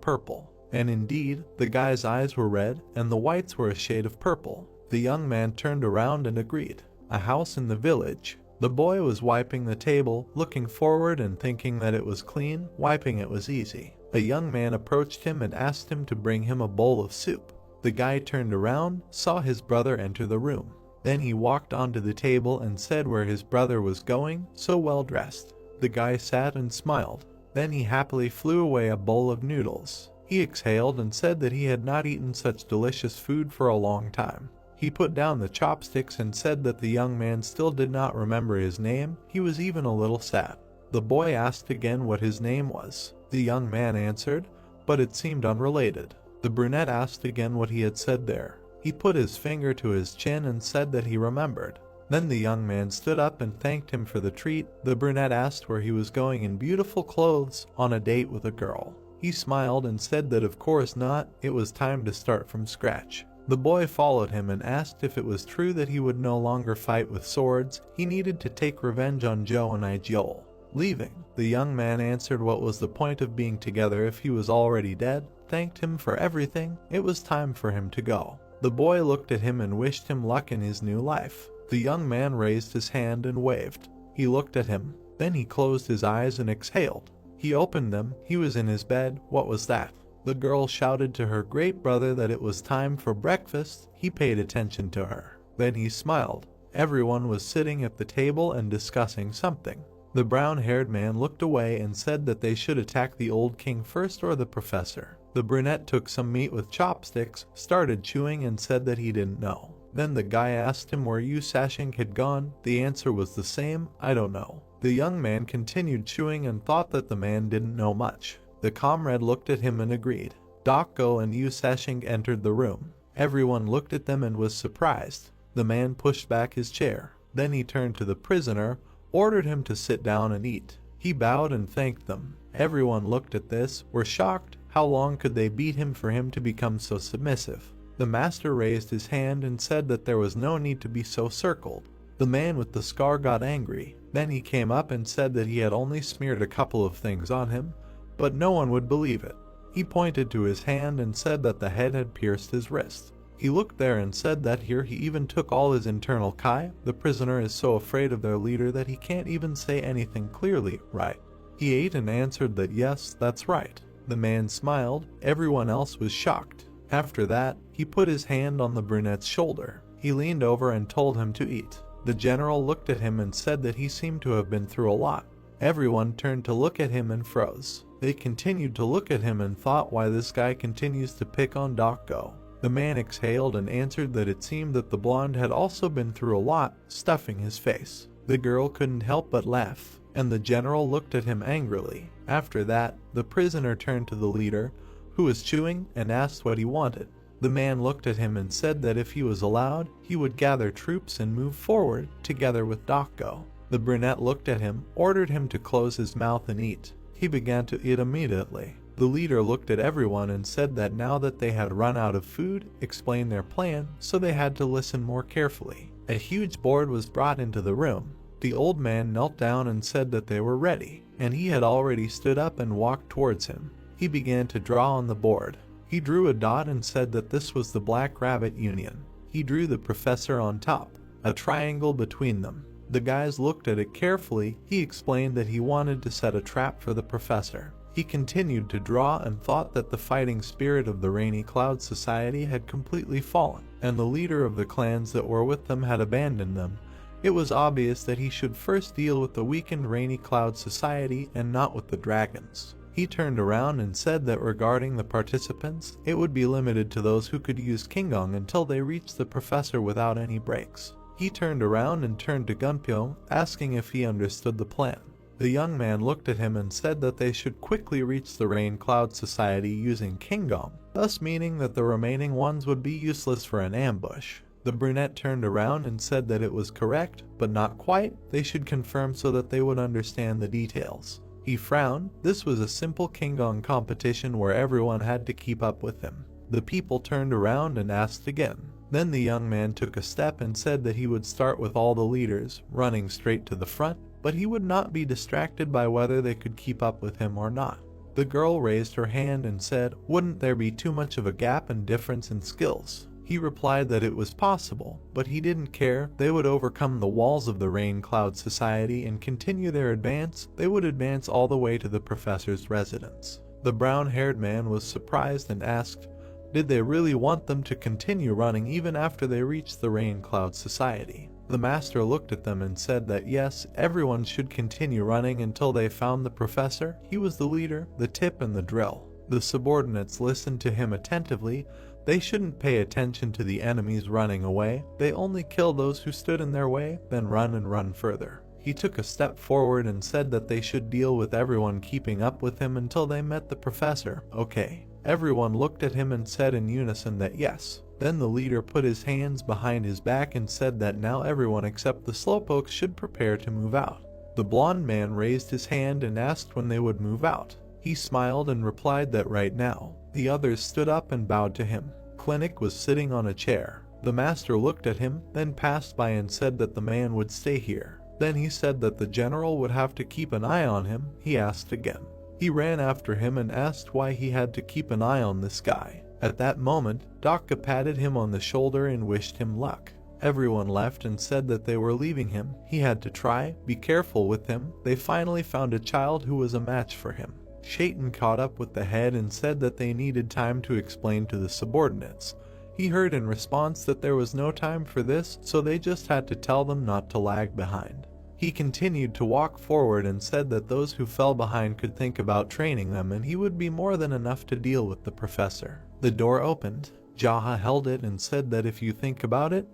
purple. And indeed, the guy's eyes were red, and the whites were a shade of purple. The young man turned around and agreed. A house in the village. The boy was wiping the table, looking forward and thinking that it was clean. Wiping it was easy. A young man approached him and asked him to bring him a bowl of soup. The guy turned around, saw his brother enter the room. Then he walked onto the table and said where his brother was going, so well dressed. The guy sat and smiled. Then he happily flew away a bowl of noodles. He exhaled and said that he had not eaten such delicious food for a long time. He put down the chopsticks and said that the young man still did not remember his name. He was even a little sad. The boy asked again what his name was. The young man answered, but it seemed unrelated. The brunette asked again what he had said there. He put his finger to his chin and said that he remembered. Then the young man stood up and thanked him for the treat. The brunette asked where he was going in beautiful clothes, on a date with a girl. He smiled and said that of course not, it was time to start from scratch. The boy followed him and asked if it was true that he would no longer fight with swords. He needed to take revenge on Joe and Joel. Leaving, the young man answered what was the point of being together if he was already dead, thanked him for everything. It was time for him to go. The boy looked at him and wished him luck in his new life. The young man raised his hand and waved. He looked at him. Then he closed his eyes and exhaled. He opened them. He was in his bed. What was that? The girl shouted to her great brother that it was time for breakfast. He paid attention to her. Then he smiled. Everyone was sitting at the table and discussing something. The brown-haired man looked away and said that they should attack the old king first or the professor. The brunette took some meat with chopsticks, started chewing and said that he didn't know. Then the guy asked him where Sashing had gone. The answer was the same, I don't know. The young man continued chewing and thought that the man didn't know much. The comrade looked at him and agreed. Dokko and Sashing entered the room. Everyone looked at them and was surprised. The man pushed back his chair. Then he turned to the prisoner, ordered him to sit down and eat. He bowed and thanked them. Everyone looked at this, were shocked. How long could they beat him for him to become so submissive? The master raised his hand and said that there was no need to be so circled. The man with the scar got angry. Then he came up and said that he had only smeared a couple of things on him, but no one would believe it. He pointed to his hand and said that the head had pierced his wrist. He looked there and said that here he even took all his internal kai. The prisoner is so afraid of their leader that he can't even say anything clearly, right? He ate and answered that yes, that's right. The man smiled. Everyone else was shocked. After that, he put his hand on the brunette's shoulder. He leaned over and told him to eat. The general looked at him and said that he seemed to have been through a lot. Everyone turned to look at him and froze. They continued to look at him and thought why this guy continues to pick on Dokko. The man exhaled and answered that it seemed that the blonde had also been through a lot, stuffing his face. The girl couldn't help but laugh, and the general looked at him angrily. After that, the prisoner turned to the leader, who was chewing, and asked what he wanted. The man looked at him and said that if he was allowed, he would gather troops and move forward, together with Dokko. The brunette looked at him, ordered him to close his mouth and eat. He began to eat immediately. The leader looked at everyone and said that now that they had run out of food, explained their plan, so they had to listen more carefully. A huge board was brought into the room. The old man knelt down and said that they were ready, and he had already stood up and walked towards him. He began to draw on the board. He drew a dot and said that this was the Black Rabbit Union. He drew the professor on top, a triangle between them. The guys looked at it carefully. He explained that he wanted to set a trap for the professor. He continued to draw and thought that the fighting spirit of the Rainy Cloud Society had completely fallen, and the leader of the clans that were with them had abandoned them. It was obvious that he should first deal with the weakened Rainy Cloud Society and not with the dragons. He turned around and said that regarding the participants, it would be limited to those who could use Kingong until they reached the professor without any breaks. He turned around and turned to Gunpyo, asking if he understood the plan. The young man looked at him and said that they should quickly reach the Rain Cloud Society using Kingong, thus meaning that the remaining ones would be useless for an ambush. The brunette turned around and said that it was correct, but not quite. They should confirm so that they would understand the details. He frowned. This was a simple Kingong competition where everyone had to keep up with him. The people turned around and asked again. Then the young man took a step and said that he would start with all the leaders, running straight to the front, but he would not be distracted by whether they could keep up with him or not. The girl raised her hand and said, "Wouldn't there be too much of a gap and difference in skills?" He replied that it was possible, but he didn't care. They would overcome the walls of the Rain Cloud Society and continue their advance. They would advance all the way to the professor's residence. The brown-haired man was surprised and asked, did they really want them to continue running even after they reached the Rain Cloud Society? The master looked at them and said that yes, everyone should continue running until they found the professor. He was the leader, the tip, and the drill. The subordinates listened to him attentively. They shouldn't pay attention to the enemies running away. They only kill those who stood in their way, then run and run further. He took a step forward and said that they should deal with everyone keeping up with him until they met the professor. Okay. Everyone looked at him and said in unison that yes. Then the leader put his hands behind his back and said that now everyone except the slowpokes should prepare to move out. The blonde man raised his hand and asked when they would move out. He smiled and replied that right now. The others stood up and bowed to him. Clinic was sitting on a chair. The master looked at him, then passed by and said that the man would stay here. Then he said that the general would have to keep an eye on him. He asked again. He ran after him and asked why he had to keep an eye on this guy. At that moment, Dokka patted him on the shoulder and wished him luck. Everyone left and said that they were leaving him. He had to try, be careful with him. They finally found a child who was a match for him. Shaitan caught up with the head and said that they needed time to explain to the subordinates. He heard in response that there was no time for this, so they just had to tell them not to lag behind. He continued to walk forward and said that those who fell behind could think about training them and he would be more than enough to deal with the professor. The door opened. Jaha held it and said that if you think about it,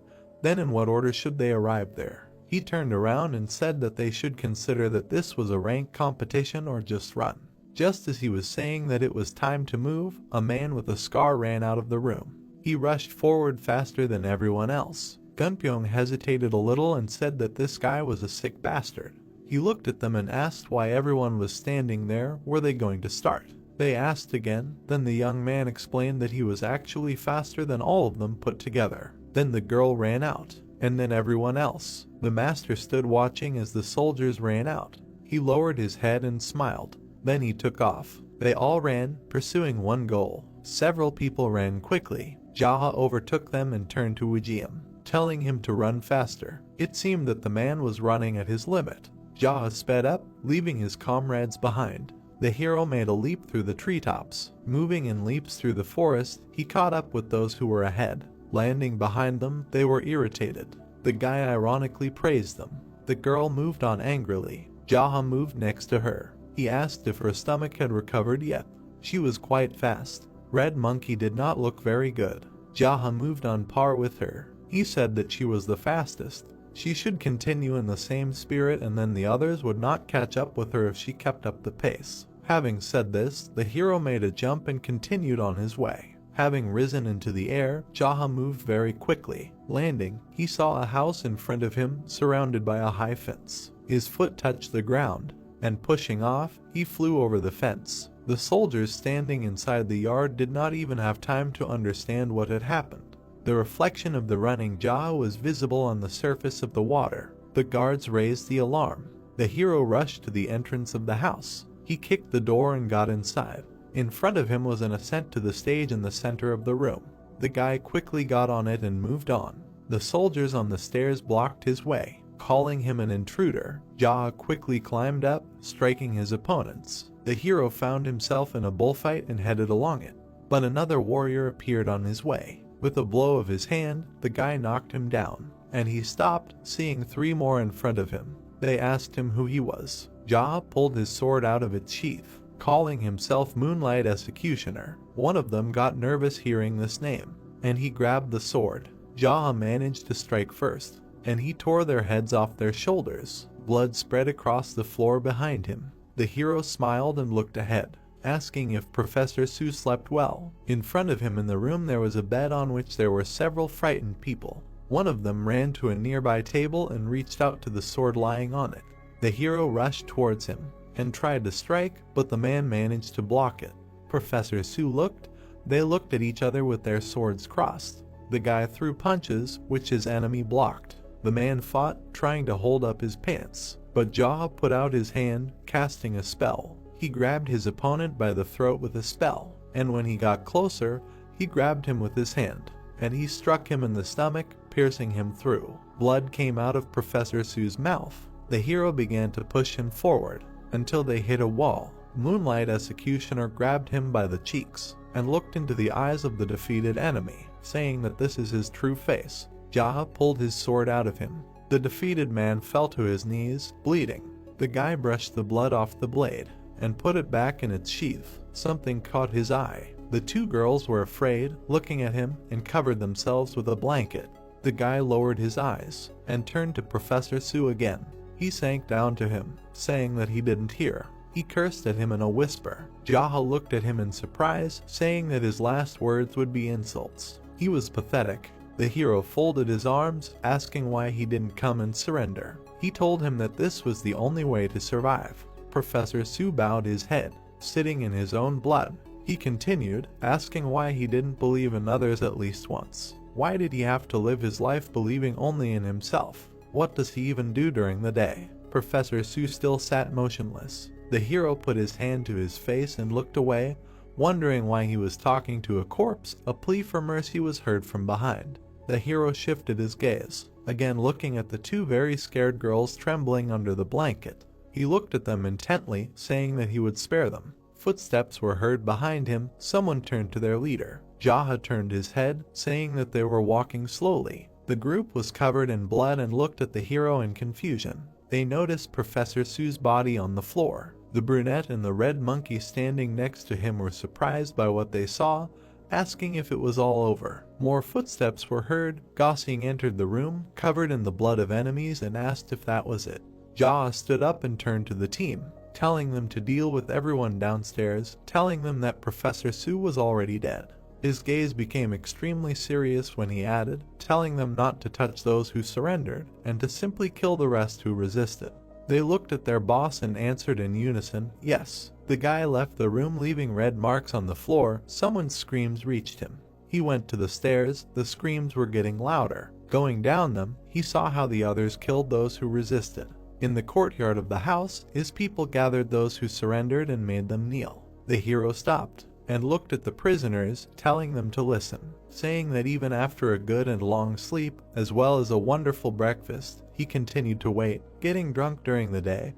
then in what order should they arrive there? He turned around and said that they should consider that this was a rank competition or just run. Just as he was saying that it was time to move, a man with a scar ran out of the room. He rushed forward faster than everyone else. Gunpyong hesitated a little and said that this guy was a sick bastard. He looked at them and asked why everyone was standing there. Were they going to start? They asked again. Then the young man explained that he was actually faster than all of them put together. Then the girl ran out, and then everyone else. The master stood watching as the soldiers ran out. He lowered his head and smiled. Then he took off. They all ran, pursuing one goal. Several people ran quickly. Jaha overtook them and turned to Ujium, telling him to run faster. It seemed that the man was running at his limit. Jaha sped up, leaving his comrades behind. The hero made a leap through the treetops. Moving in leaps through the forest, he caught up with those who were ahead. Landing behind them, they were irritated. The guy ironically praised them. The girl moved on angrily. Jaha moved next to her. He asked if her stomach had recovered yet. She was quite fast. Red Monkey did not look very good. Jaha moved on par with her. He said that she was the fastest. She should continue in the same spirit and then the others would not catch up with her if she kept up the pace. Having said this, the hero made a jump and continued on his way. Having risen into the air, Jaha moved very quickly. Landing, he saw a house in front of him surrounded by a high fence. His foot touched the ground, and pushing off, he flew over the fence. The soldiers standing inside the yard did not even have time to understand what had happened. The reflection of the running Jaha was visible on the surface of the water. The guards raised the alarm. The hero rushed to the entrance of the house. He kicked the door and got inside. In front of him was an ascent to the stage in the center of the room. The guy quickly got on it and moved on. The soldiers on the stairs blocked his way, calling him an intruder. Jaha quickly climbed up, striking his opponents. The hero found himself in a bullfight and headed along it, but another warrior appeared on his way. With a blow of his hand, the guy knocked him down, and he stopped, seeing 3 more in front of him. They asked him who he was. Jaha pulled his sword out of its sheath, calling himself Moonlight Executioner. One of them got nervous hearing this name, and he grabbed the sword. Jaha managed to strike first, and he tore their heads off their shoulders. Blood spread across the floor behind him. The hero smiled and looked ahead, asking if Professor Su slept well. In front of him in the room there was a bed on which there were several frightened people. One of them ran to a nearby table and reached out to the sword lying on it. The hero rushed towards him and tried to strike, but the man managed to block it. Professor Su looked. They looked at each other with their swords crossed. The guy threw punches, which his enemy blocked. The man fought, trying to hold up his pants, but Jaha put out his hand, casting a spell. He grabbed his opponent by the throat with a spell, and when he got closer, he grabbed him with his hand, and he struck him in the stomach, piercing him through. Blood came out of Professor Su's mouth. The hero began to push him forward until they hit a wall. Moonlight Executioner grabbed him by the cheeks and looked into the eyes of the defeated enemy, saying that this is his true face. Jaha pulled his sword out of him. The defeated man fell to his knees, bleeding. The guy brushed the blood off the blade and put it back in its sheath. Something caught his eye. The 2 girls were afraid, looking at him, and covered themselves with a blanket. The guy lowered his eyes and turned to Professor Su again. He sank down to him, saying that he didn't hear. He cursed at him in a whisper. Jaha looked at him in surprise, saying that his last words would be insults. He was pathetic. The hero folded his arms, asking why he didn't come and surrender. He told him that this was the only way to survive. Professor Su bowed his head, sitting in his own blood. He continued, asking why he didn't believe in others at least once. Why did he have to live his life believing only in himself? What does he even do during the day? Professor Su still sat motionless. The hero put his hand to his face and looked away, wondering why he was talking to a corpse. A plea for mercy was heard from behind. The hero shifted his gaze, again looking at the 2 very scared girls trembling under the blanket. He looked at them intently, saying that he would spare them. Footsteps were heard behind him. Someone turned to their leader. Jaha turned his head, saying that they were walking slowly. The group was covered in blood and looked at the hero in confusion. They noticed Professor Su's body on the floor. The brunette and the red monkey standing next to him were surprised by what they saw, asking if it was all over. More footsteps were heard. Gosling entered the room, covered in the blood of enemies, and asked if that was it. Jaha stood up and turned to the team, telling them to deal with everyone downstairs, telling them that Professor Su was already dead. His gaze became extremely serious when he added, telling them not to touch those who surrendered, and to simply kill the rest who resisted. They looked at their boss and answered in unison, yes. The guy left the room, leaving red marks on the floor. Someone's screams reached him. He went to the stairs. The screams were getting louder. Going down them, he saw how the others killed those who resisted. In the courtyard of the house, his people gathered those who surrendered and made them kneel. The hero stopped and looked at the prisoners, telling them to listen, saying that even after a good and long sleep, as well as a wonderful breakfast, he continued to wait, getting drunk during the day.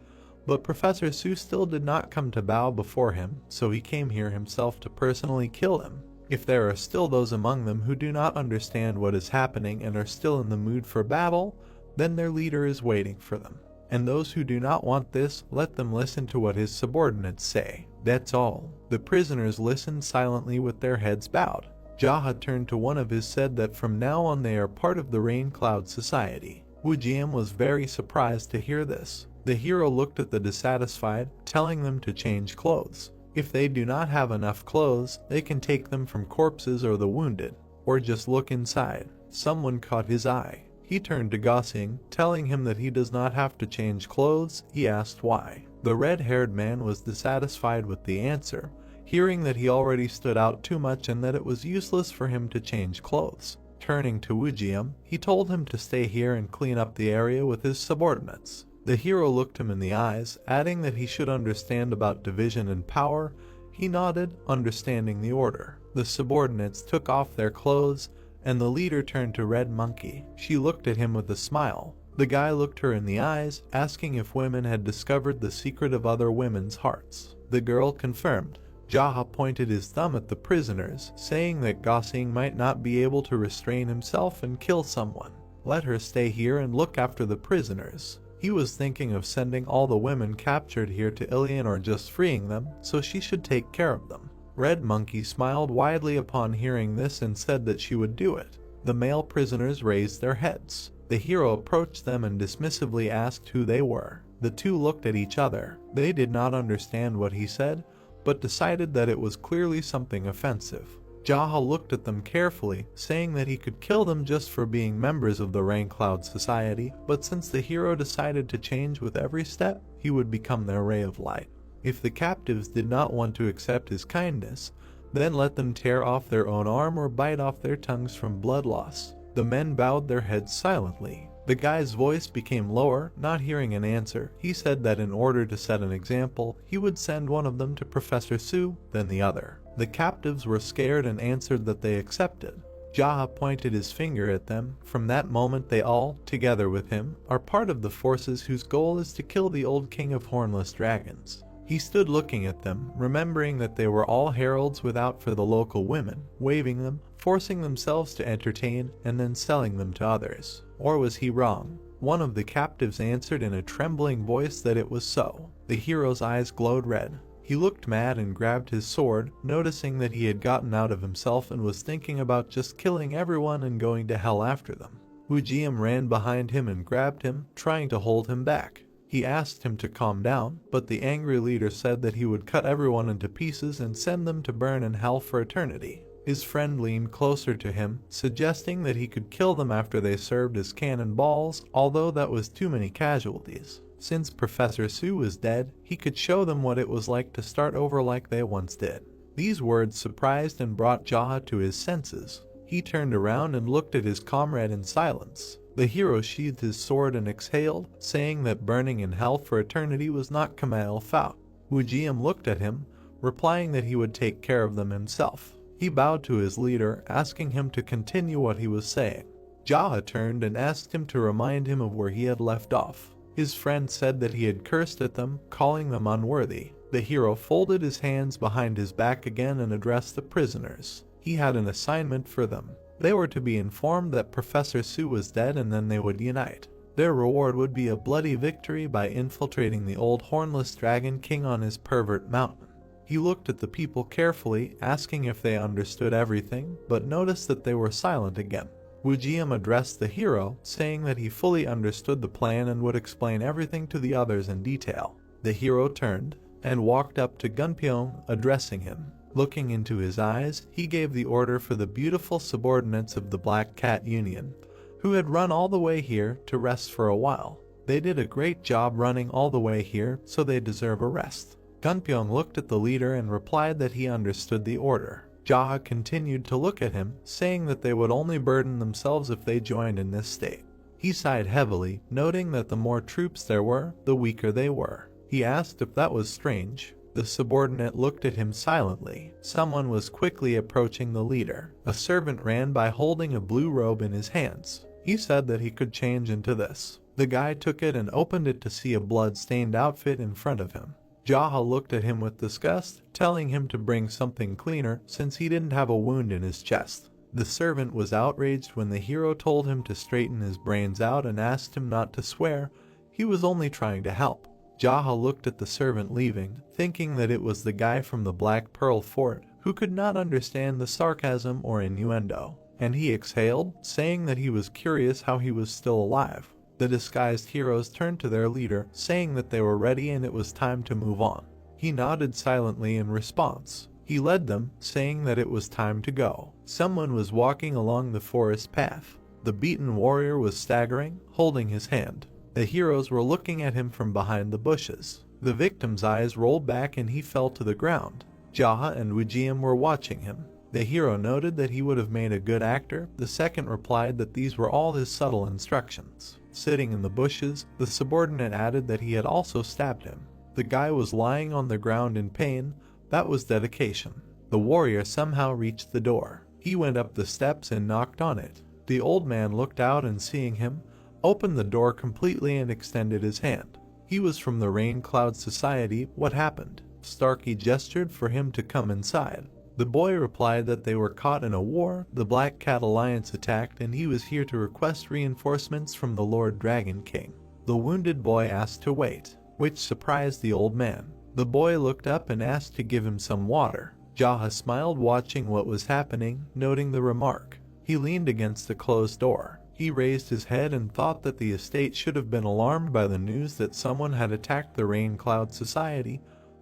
But Professor Su still did not come to bow before him, so he came here himself to personally kill him. If there are still those among them who do not understand what is happening and are still in the mood for battle, then their leader is waiting for them. And those who do not want this, let them listen to what his subordinates say. That's all. The prisoners listened silently with their heads bowed. Jaha turned to one of his, said that from now on they are part of the Rain Cloud Society. Wujian was very surprised to hear this. The hero looked at the dissatisfied, telling them to change clothes. If they do not have enough clothes, they can take them from corpses or the wounded, or just look inside. Someone caught his eye. He turned to Gosling, telling him that he does not have to change clothes. He asked why. The red-haired man was dissatisfied with the answer, hearing that he already stood out too much and that it was useless for him to change clothes. Turning to Woojium, he told him to stay here and clean up the area with his subordinates. The hero looked him in the eyes, adding that he should understand about division and power. He nodded, understanding the order. The subordinates took off their clothes, and the leader turned to Red Monkey. She looked at him with a smile. The guy looked her in the eyes, asking if women had discovered the secret of other women's hearts. The girl confirmed. Jaha pointed his thumb at the prisoners, saying that Gosling might not be able to restrain himself and kill someone. Let her stay here and look after the prisoners. He was thinking of sending all the women captured here to Ilion or just freeing them, so she should take care of them. Red Monkey smiled widely upon hearing this and said that she would do it. The male prisoners raised their heads. The hero approached them and dismissively asked who they were. The two looked at each other. They did not understand what he said, but decided that it was clearly something offensive. Jaha looked at them carefully, saying that he could kill them just for being members of the Rain Cloud Society, but since the hero decided to change with every step, he would become their ray of light. If the captives did not want to accept his kindness, then let them tear off their own arm or bite off their tongues from blood loss. The men bowed their heads silently. The guy's voice became lower, not hearing an answer. He said that in order to set an example, he would send one of them to Professor Su, then the other. The captives were scared and answered that they accepted. Jaha pointed his finger at them. From that moment they all, together with him, are part of the forces whose goal is to kill the old king of hornless dragons. He stood looking at them, remembering that they were all heralds without for the local women, waving them, forcing themselves to entertain, and then selling them to others. Or was he wrong? One of the captives answered in a trembling voice that it was so. The hero's eyes glowed red. He looked mad and grabbed his sword, noticing that he had gotten out of himself and was thinking about just killing everyone and going to hell after them. Woojium ran behind him and grabbed him, trying to hold him back. He asked him to calm down, but the angry leader said that he would cut everyone into pieces and send them to burn in hell for eternity. His friend leaned closer to him, suggesting that he could kill them after they served as cannonballs, although that was too many casualties. Since Professor Su was dead, he could show them what it was like to start over like they once did. These words surprised and brought Jaha to his senses. He turned around and looked at his comrade in silence. The hero sheathed his sword and exhaled, saying that burning in hell for eternity was not Kamal Faut. Woojium looked at him, replying that he would take care of them himself. He bowed to his leader, asking him to continue what he was saying. Jaha turned and asked him to remind him of where he had left off. His friend said that he had cursed at them, calling them unworthy. The hero folded his hands behind his back again and addressed the prisoners. He had an assignment for them. They were to be informed that Professor Su was dead and then they would unite. Their reward would be a bloody victory by infiltrating the old hornless dragon king on his pervert mountain. He looked at the people carefully, asking if they understood everything, but noticed that they were silent again. Woojium addressed the hero, saying that he fully understood the plan and would explain everything to the others in detail. The hero turned and walked up to Gunpyeong, addressing him. Looking into his eyes, he gave the order for the beautiful subordinates of the Black Cat Union, who had run all the way here, to rest for a while. They did a great job running all the way here, so they deserve a rest. Gunpyeong looked at the leader and replied that he understood the order. Jaha continued to look at him, saying that they would only burden themselves if they joined in this state. He sighed heavily, noting that the more troops there were, the weaker they were. He asked if that was strange. The subordinate looked at him silently. Someone was quickly approaching the leader. A servant ran by holding a blue robe in his hands. He said that he could change into this. The guy took it and opened it to see a blood-stained outfit in front of him. Jaha looked at him with disgust, telling him to bring something cleaner since he didn't have a wound in his chest. The servant was outraged when the hero told him to straighten his brains out and asked him not to swear. He was only trying to help. Jaha looked at the servant leaving, thinking that it was the guy from the Black Pearl Fort, who could not understand the sarcasm or innuendo, and he exhaled, saying that he was curious how he was still alive. The disguised heroes turned to their leader, saying that they were ready and it was time to move on. He nodded silently in response. He led them, saying that it was time to go. Someone was walking along the forest path. The beaten warrior was staggering, holding his hand. The heroes were looking at him from behind the bushes. The victim's eyes rolled back and he fell to the ground. Jaha and Wijiam were watching him. The hero noted that he would have made a good actor. The second replied that these were all his subtle instructions. Sitting in the bushes, the subordinate added that he had also stabbed him. The guy was lying on the ground in pain. That was dedication. The warrior somehow reached the door. He went up the steps and knocked on it. The old man looked out and seeing him, opened the door completely and extended his hand. He was from the Rain Cloud Society. What happened? Starkey gestured for him to come inside. The boy replied that they were caught in a war. The Black Cat Alliance attacked and he was here to request reinforcements from the Lord Dragon King. The wounded boy asked to wait, which surprised the old man. The boy looked up and asked to give him some water. Jaha smiled watching what was happening, noting the remark. He leaned against the closed door. He raised his head and thought that the estate should have been alarmed by the news that someone had attacked the Rain Cloud Society,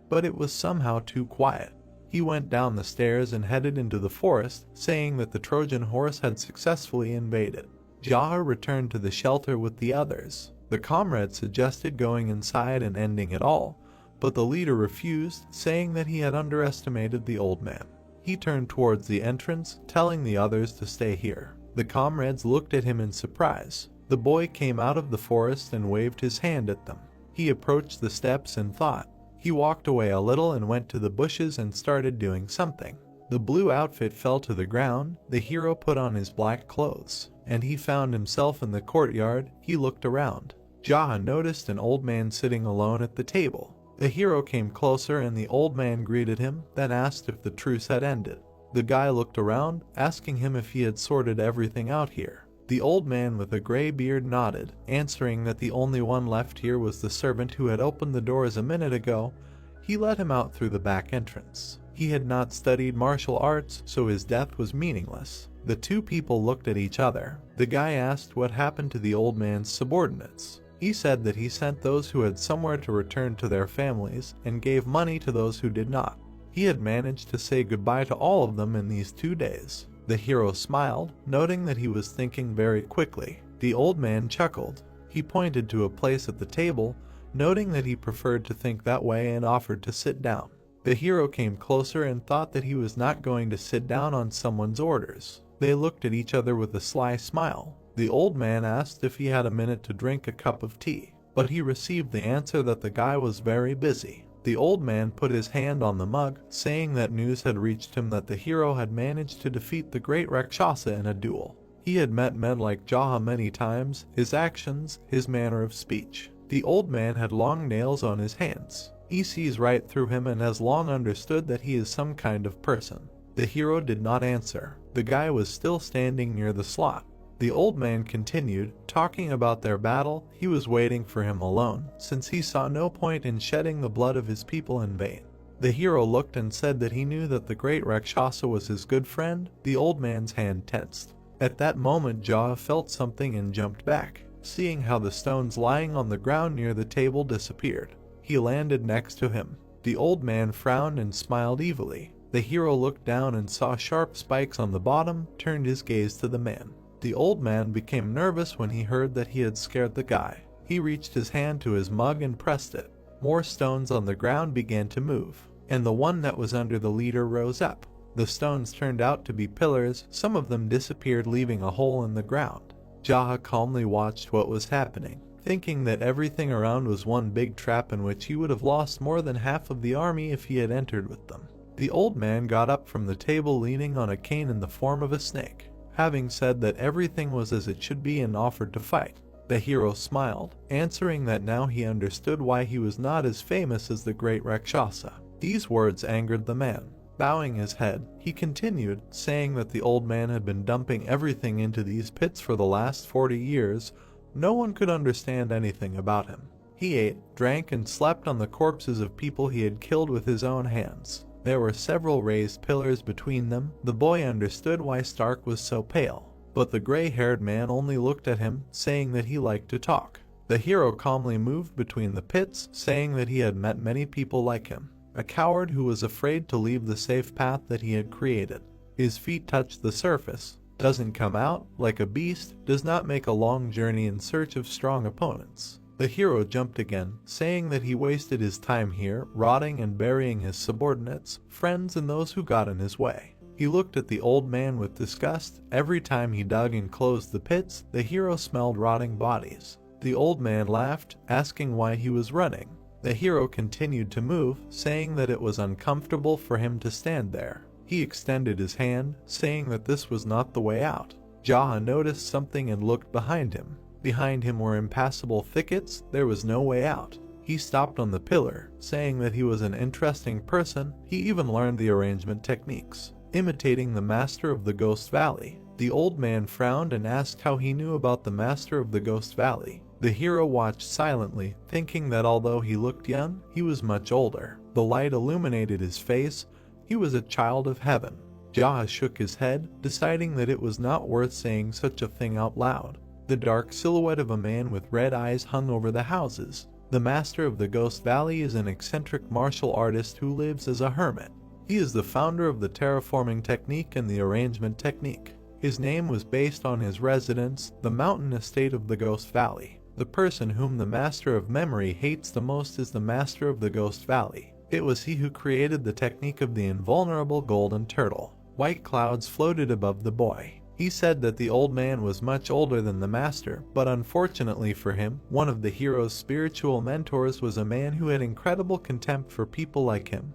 but it was somehow too quiet. He went down the stairs and headed into the forest, saying that the Trojan horse had successfully invaded. Jaha returned to the shelter with the others. The comrade suggested going inside and ending it all, but the leader refused, saying that he had underestimated the old man. He turned towards the entrance, telling the others to stay here. The comrades looked at him in surprise. The boy came out of the forest and waved his hand at them. He approached the steps and thought. He walked away a little and went to the bushes and started doing something. The blue outfit fell to the ground. The hero put on his black clothes, and he found himself in the courtyard. He looked around. Jaha noticed an old man sitting alone at the table. The hero came closer and the old man greeted him, then asked if the truce had ended. The guy looked around, asking him if he had sorted everything out here. The old man with a gray beard nodded, answering that the only one left here was the servant who had opened the doors a minute ago. He let him out through the back entrance. He had not studied martial arts, so his death was meaningless. The two people looked at each other. The guy asked what happened to the old man's subordinates. He said that he sent those who had somewhere to return to their families and gave money to those who did not. He had managed to say goodbye to all of them in these 2 days. The hero smiled, noting that he was thinking very quickly. The old man chuckled. He pointed to a place at the table, noting that he preferred to think that way and offered to sit down. The hero came closer and thought that he was not going to sit down on someone's orders. They looked at each other with a sly smile. The old man asked if he had a minute to drink a cup of tea, but he received the answer that the guy was very busy. The old man put his hand on the mug, saying that news had reached him that the hero had managed to defeat the great Rakshasa in a duel. He had met men like Jaha many times, his actions, his manner of speech. The old man had long nails on his hands. He sees right through him and has long understood that he is some kind of person. The hero did not answer. The guy was still standing near the slot. The old man continued, talking about their battle. He was waiting for him alone, since he saw no point in shedding the blood of his people in vain. The hero looked and said that he knew that the great Rakshasa was his good friend. The old man's hand tensed. At that moment Jaha felt something and jumped back, seeing how the stones lying on the ground near the table disappeared. He landed next to him. The old man frowned and smiled evilly. The hero looked down and saw sharp spikes on the bottom, turned his gaze to the man. The old man became nervous when he heard that he had scared the guy. He reached his hand to his mug and pressed it. More stones on the ground began to move, and the one that was under the leader rose up. The stones turned out to be pillars. Some of them disappeared, leaving a hole in the ground. Jaha calmly watched what was happening, thinking that everything around was one big trap in which he would have lost more than half of the army if he had entered with them. The old man got up from the table leaning on a cane in the form of a snake, having said that everything was as it should be, and offered to fight. The hero smiled, answering that now he understood why he was not as famous as the great Rakshasa. These words angered the man. Bowing his head, he continued, saying that the old man had been dumping everything into these pits for the last 40 years. No one could understand anything about him. He ate, drank, and slept on the corpses of people he had killed with his own hands. There were several raised pillars between them. The boy understood why Stark was so pale, but the gray-haired man only looked at him, saying that he liked to talk. The hero calmly moved between the pits, saying that he had met many people like him. a coward who was afraid to leave the safe path that he had created. His feet touched the surface, doesn't come out, like a beast, does not make a long journey in search of strong opponents. The hero jumped again, saying that he wasted his time here, rotting and burying his subordinates, friends and those who got in his way. He looked at the old man with disgust. Every time he dug and closed the pits, the hero smelled rotting bodies. The old man laughed, asking why he was running. The hero continued to move, saying that it was uncomfortable for him to stand there. He extended his hand, saying that this was not the way out. Jaha noticed something and looked behind him. Behind him were impassable thickets, there was no way out. He stopped on the pillar, saying that he was an interesting person. He even learned the arrangement techniques, imitating the master of the Ghost Valley. The old man frowned and asked how he knew about the master of the Ghost Valley. The hero watched silently, thinking that although he looked young, he was much older. The light illuminated his face. He was a child of heaven. Jaha shook his head, deciding that it was not worth saying such a thing out loud. The dark silhouette of a man with red eyes hung over the houses. The master of the Ghost Valley is an eccentric martial artist who lives as a hermit. He is the founder of the terraforming technique and the arrangement technique. His name was based on his residence, the mountain estate of the Ghost Valley. The person whom the Master of Memory hates the most is the Master of the Ghost Valley. It was he who created the technique of the invulnerable golden turtle. White clouds floated above the boy. He said that the old man was much older than the master, but unfortunately for him, one of the hero's spiritual mentors was a man who had incredible contempt for people like him,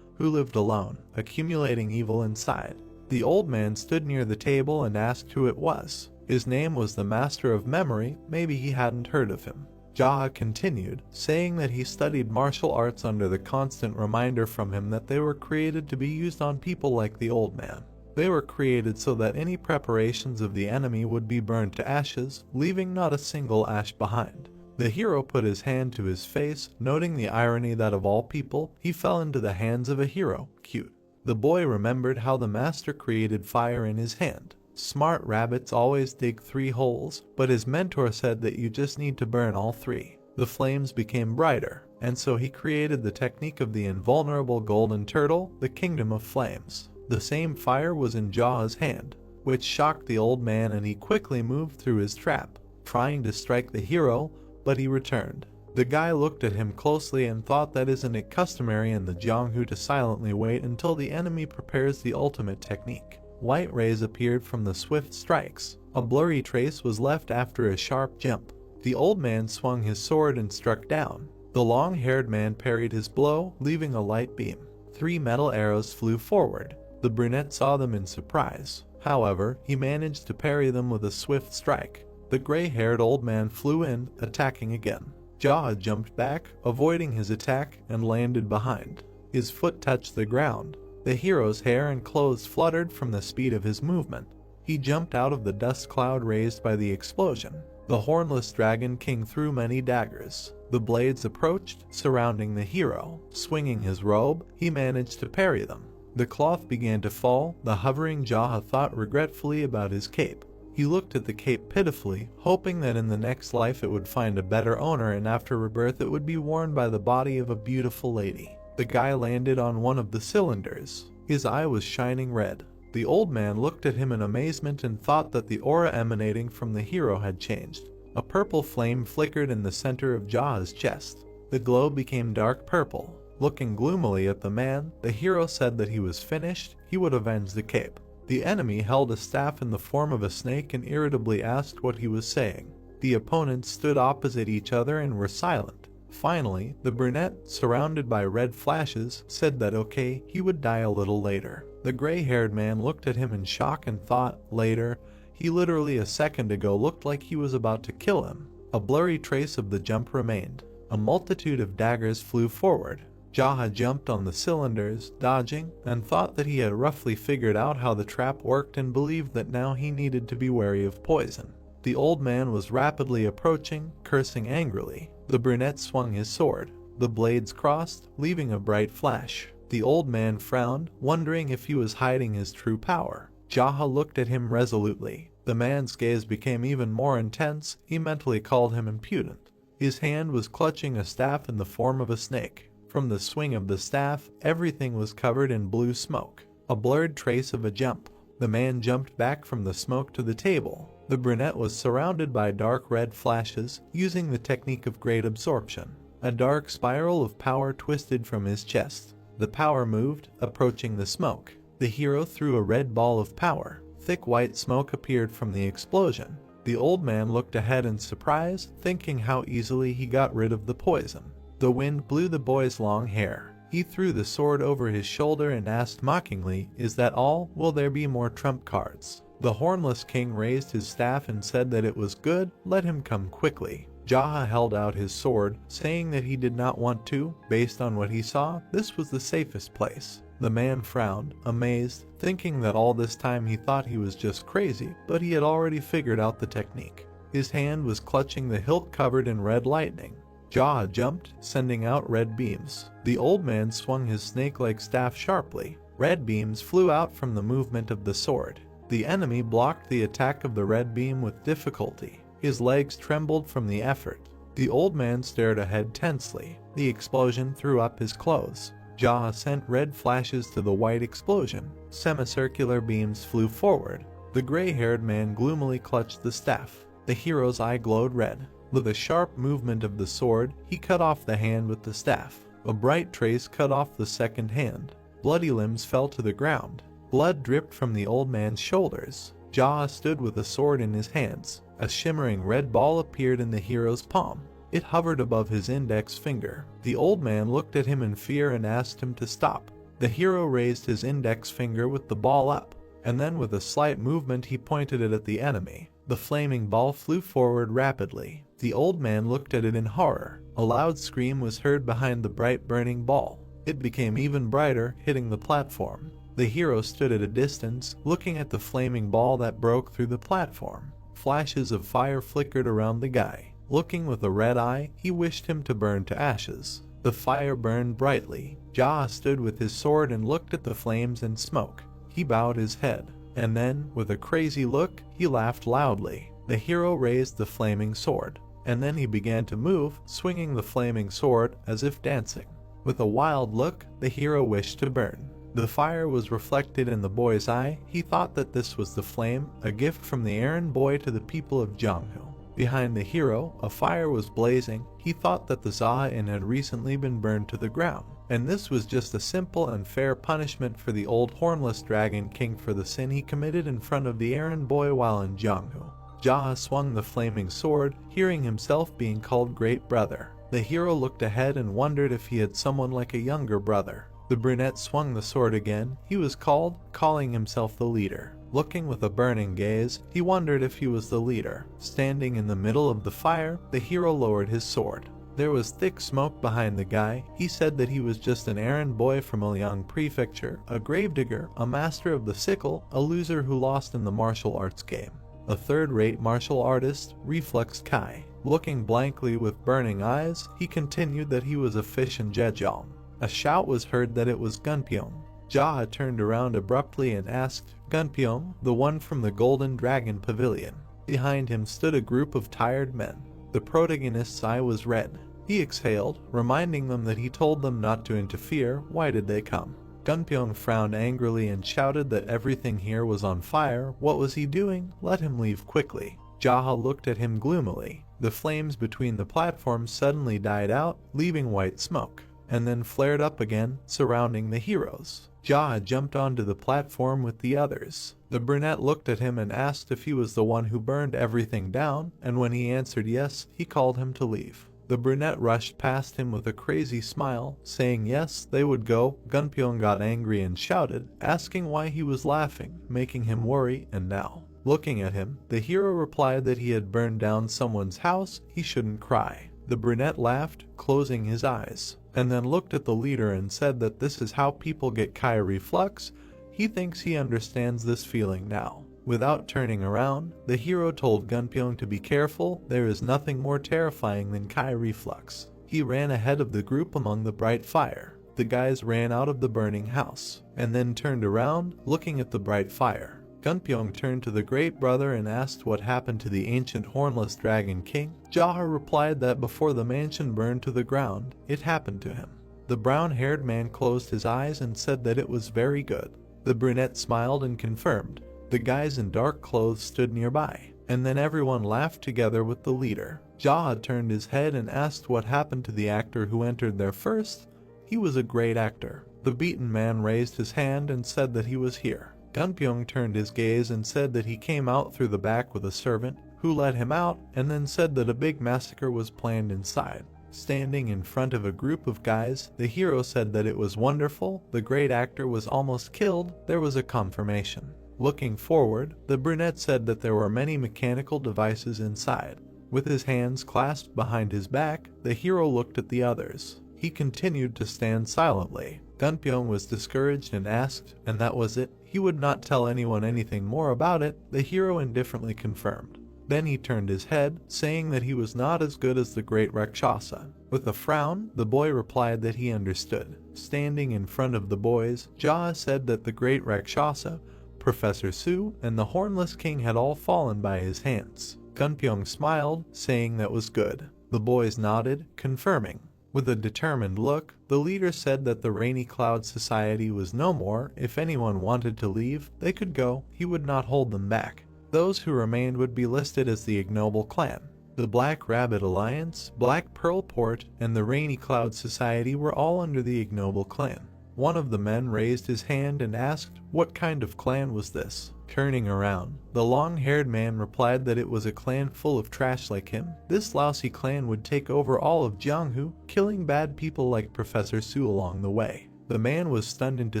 who lived alone, accumulating evil inside. The old man stood near the table and asked who it was. His name was the Master of Memory. Maybe he hadn't heard of him. Jaha continued, saying that he studied martial arts under the constant reminder from him that they were created to be used on people like the old man. They were created so that any preparations of the enemy would be burned to ashes, leaving not a single ash behind. The hero put his hand to his face, noting the irony that of all people, he fell into the hands of a hero. Cute. The boy remembered how the master created fire in his hand. Smart rabbits always dig 3 holes, but his mentor said that you just need to burn all 3. The flames became brighter, and so he created the technique of the invulnerable golden turtle, the kingdom of flames. The same fire was in Jaha's hand, which shocked the old man, and he quickly moved through his trap, trying to strike the hero, but he returned. The guy looked at him closely and thought that isn't it customary in the Jianghu to silently wait until the enemy prepares the ultimate technique. White rays appeared from the swift strikes. A blurry trace was left after a sharp jump. The old man swung his sword and struck down. The long-haired man parried his blow, leaving a light beam. 3 metal arrows flew forward. The brunette saw them in surprise. However, he managed to parry them with a swift strike. The gray-haired old man flew in, attacking again. Jaha jumped back, avoiding his attack, and landed behind. His foot touched the ground. The hero's hair and clothes fluttered from the speed of his movement. He jumped out of the dust cloud raised by the explosion. The hornless dragon king threw many daggers. The blades approached, surrounding the hero. Swinging his robe, he managed to parry them. The cloth began to fall. The hovering Jaha thought regretfully about his cape. He looked at the cape pitifully, hoping that in the next life it would find a better owner and after rebirth it would be worn by the body of a beautiful lady. The guy landed on one of the cylinders. His eye was shining red. The old man looked at him in amazement and thought that the aura emanating from the hero had changed. A purple flame flickered in the center of Jaha's chest. The glow became dark purple. Looking gloomily at the man, the hero said that he was finished. He would avenge the cape. The enemy held a staff in the form of a snake and irritably asked what he was saying. The opponents stood opposite each other and were silent. Finally, the brunette, surrounded by red flashes, said that okay, he would die a little later. The gray-haired man looked at him in shock and thought, later, he literally a second ago looked like he was about to kill him. A blurry trace of the jump remained. A multitude of daggers flew forward. Jaha jumped on the cylinders, dodging, and thought that he had roughly figured out how the trap worked and believed that now he needed to be wary of poison. The old man was rapidly approaching, cursing angrily. The brunette swung his sword. The blades crossed, leaving a bright flash. The old man frowned, wondering if he was hiding his true power. Jaha looked at him resolutely. The man's gaze became even more intense. He mentally called him impudent. His hand was clutching a staff in the form of a snake. From the swing of the staff, everything was covered in blue smoke, a blurred trace of a jump. The man jumped back from the smoke to the table. The brunette was surrounded by dark red flashes, using the technique of great absorption. A dark spiral of power twisted from his chest. The power moved, approaching the smoke. The hero threw a red ball of power. Thick white smoke appeared from the explosion. The old man looked ahead in surprise, thinking how easily he got rid of the poison. The wind blew the boy's long hair. He threw the sword over his shoulder and asked mockingly, "Is that all? Will there be more trump cards?" The hornless king raised his staff and said that it was good, let him come quickly. Jaha held out his sword, saying that he did not want to. Based on what he saw, this was the safest place. The man frowned, amazed, thinking that all this time he thought he was just crazy, but he had already figured out the technique. His hand was clutching the hilt covered in red lightning. Jaha jumped, sending out red beams. The old man swung his snake-like staff sharply. Red beams flew out from the movement of the sword. The enemy blocked the attack of the red beam with difficulty. His legs trembled from the effort. The old man stared ahead tensely. The explosion threw up his clothes. Jaha sent red flashes to the white explosion. Semicircular beams flew forward. The gray-haired man gloomily clutched the staff. The hero's eye glowed red. With a sharp movement of the sword, he cut off the hand with the staff. A bright trace cut off the second hand. Bloody limbs fell to the ground. Blood dripped from the old man's shoulders. Jaha stood with a sword in his hands. A shimmering red ball appeared in the hero's palm. It hovered above his index finger. The old man looked at him in fear and asked him to stop. The hero raised his index finger with the ball up, and then with a slight movement he pointed it at the enemy. The flaming ball flew forward rapidly. The old man looked at it in horror. A loud scream was heard behind the bright burning ball. It became even brighter, hitting the platform. The hero stood at a distance, looking at the flaming ball that broke through the platform. Flashes of fire flickered around the guy. Looking with a red eye, he wished him to burn to ashes. The fire burned brightly. Jaha stood with his sword and looked at the flames and smoke. He bowed his head, and then, with a crazy look, he laughed loudly. The hero raised the flaming sword, and then he began to move, swinging the flaming sword as if dancing. With a wild look, the hero wished to burn. The fire was reflected in the boy's eye. He thought that this was the flame, a gift from the errand boy to the people of Jonghu. Behind the hero, a fire was blazing. He thought that the Zaha-in had recently been burned to the ground, and this was just a simple and fair punishment for the old hornless dragon king for the sin he committed in front of the errand boy while in Jonghu. Jaha swung the flaming sword, hearing himself being called Great Brother. The hero looked ahead and wondered if he had someone like a younger brother. The brunette swung the sword again. He was calling himself the leader. Looking with a burning gaze, he wondered if he was the leader. Standing in the middle of the fire, the hero lowered his sword. There was thick smoke behind the guy. He said that he was just an errand boy from Liang Prefecture, a gravedigger, a master of the sickle, a loser who lost in the martial arts game. A third-rate martial artist, reflexed Kai. Looking blankly with burning eyes, he continued that he was a fish in Zhejiang. A shout was heard that it was Gunpyeong. Jaha turned around abruptly and asked, "Gunpyeong, the one from the Golden Dragon Pavilion?" Behind him stood a group of tired men. The protagonist's eye was red. He exhaled, reminding them that he told them not to interfere. Why did they come? Gunpyeong frowned angrily and shouted that everything here was on fire. What was he doing? Let him leave quickly. Jaha looked at him gloomily. The flames between the platforms suddenly died out, leaving white smoke, and then flared up again, surrounding the heroes. Jaha jumped onto the platform with the others. The brunette looked at him and asked if he was the one who burned everything down, and when he answered yes, he called him to leave. The brunette rushed past him with a crazy smile, saying yes, they would go. Gunpyeong got angry and shouted, asking why he was laughing, making him worry, and now, looking at him, the hero replied that he had burned down someone's house. He shouldn't cry. The brunette laughed, closing his eyes, and then looked at the leader and said that this is how people get Kai reflux. He thinks he understands this feeling now. Without turning around, the hero told Gunpyeong to be careful. There is nothing more terrifying than Kai reflux. He ran ahead of the group among the bright fire. The guys ran out of the burning house, and then turned around, looking at the bright fire. Gunpyeong turned to the great brother and asked what happened to the ancient hornless dragon king. Jaha replied that before the mansion burned to the ground, it happened to him. The brown-haired man closed his eyes and said that it was very good. The brunette smiled and confirmed. The guys in dark clothes stood nearby, and then everyone laughed together with the leader. Jaha turned his head and asked what happened to the actor who entered there first. He was a great actor. The beaten man raised his hand and said that he was here. Gunpyeong turned his gaze and said that he came out through the back with a servant, who let him out, and then said that a big massacre was planned inside. Standing in front of a group of guys, the hero said that it was wonderful, the great actor was almost killed, there was a confirmation. Looking forward, the brunette said that there were many mechanical devices inside. With his hands clasped behind his back, the hero looked at the others. He continued to stand silently. Gunpyeong was discouraged and asked, and that was it? He would not tell anyone anything more about it, the hero indifferently confirmed. Then he turned his head, saying that he was not as good as the great Rakshasa. With a frown, the boy replied that he understood. Standing in front of the boys, Jaha said that the great Rakshasa, Professor Su, and the Hornless King had all fallen by his hands. Gunpyeong smiled, saying that was good. The boys nodded, confirming. With a determined look, the leader said that the Rainy Cloud Society was no more. If anyone wanted to leave, they could go. He would not hold them back. Those who remained would be listed as the Ignoble Clan. The Black Rabbit Alliance, Black Pearl Port, and the Rainy Cloud Society were all under the Ignoble Clan. One of the men raised his hand and asked, what kind of clan was this? Turning around, the long-haired man replied that it was a clan full of trash like him. This lousy clan would take over all of Jianghu, killing bad people like Professor Su along the way. The man was stunned into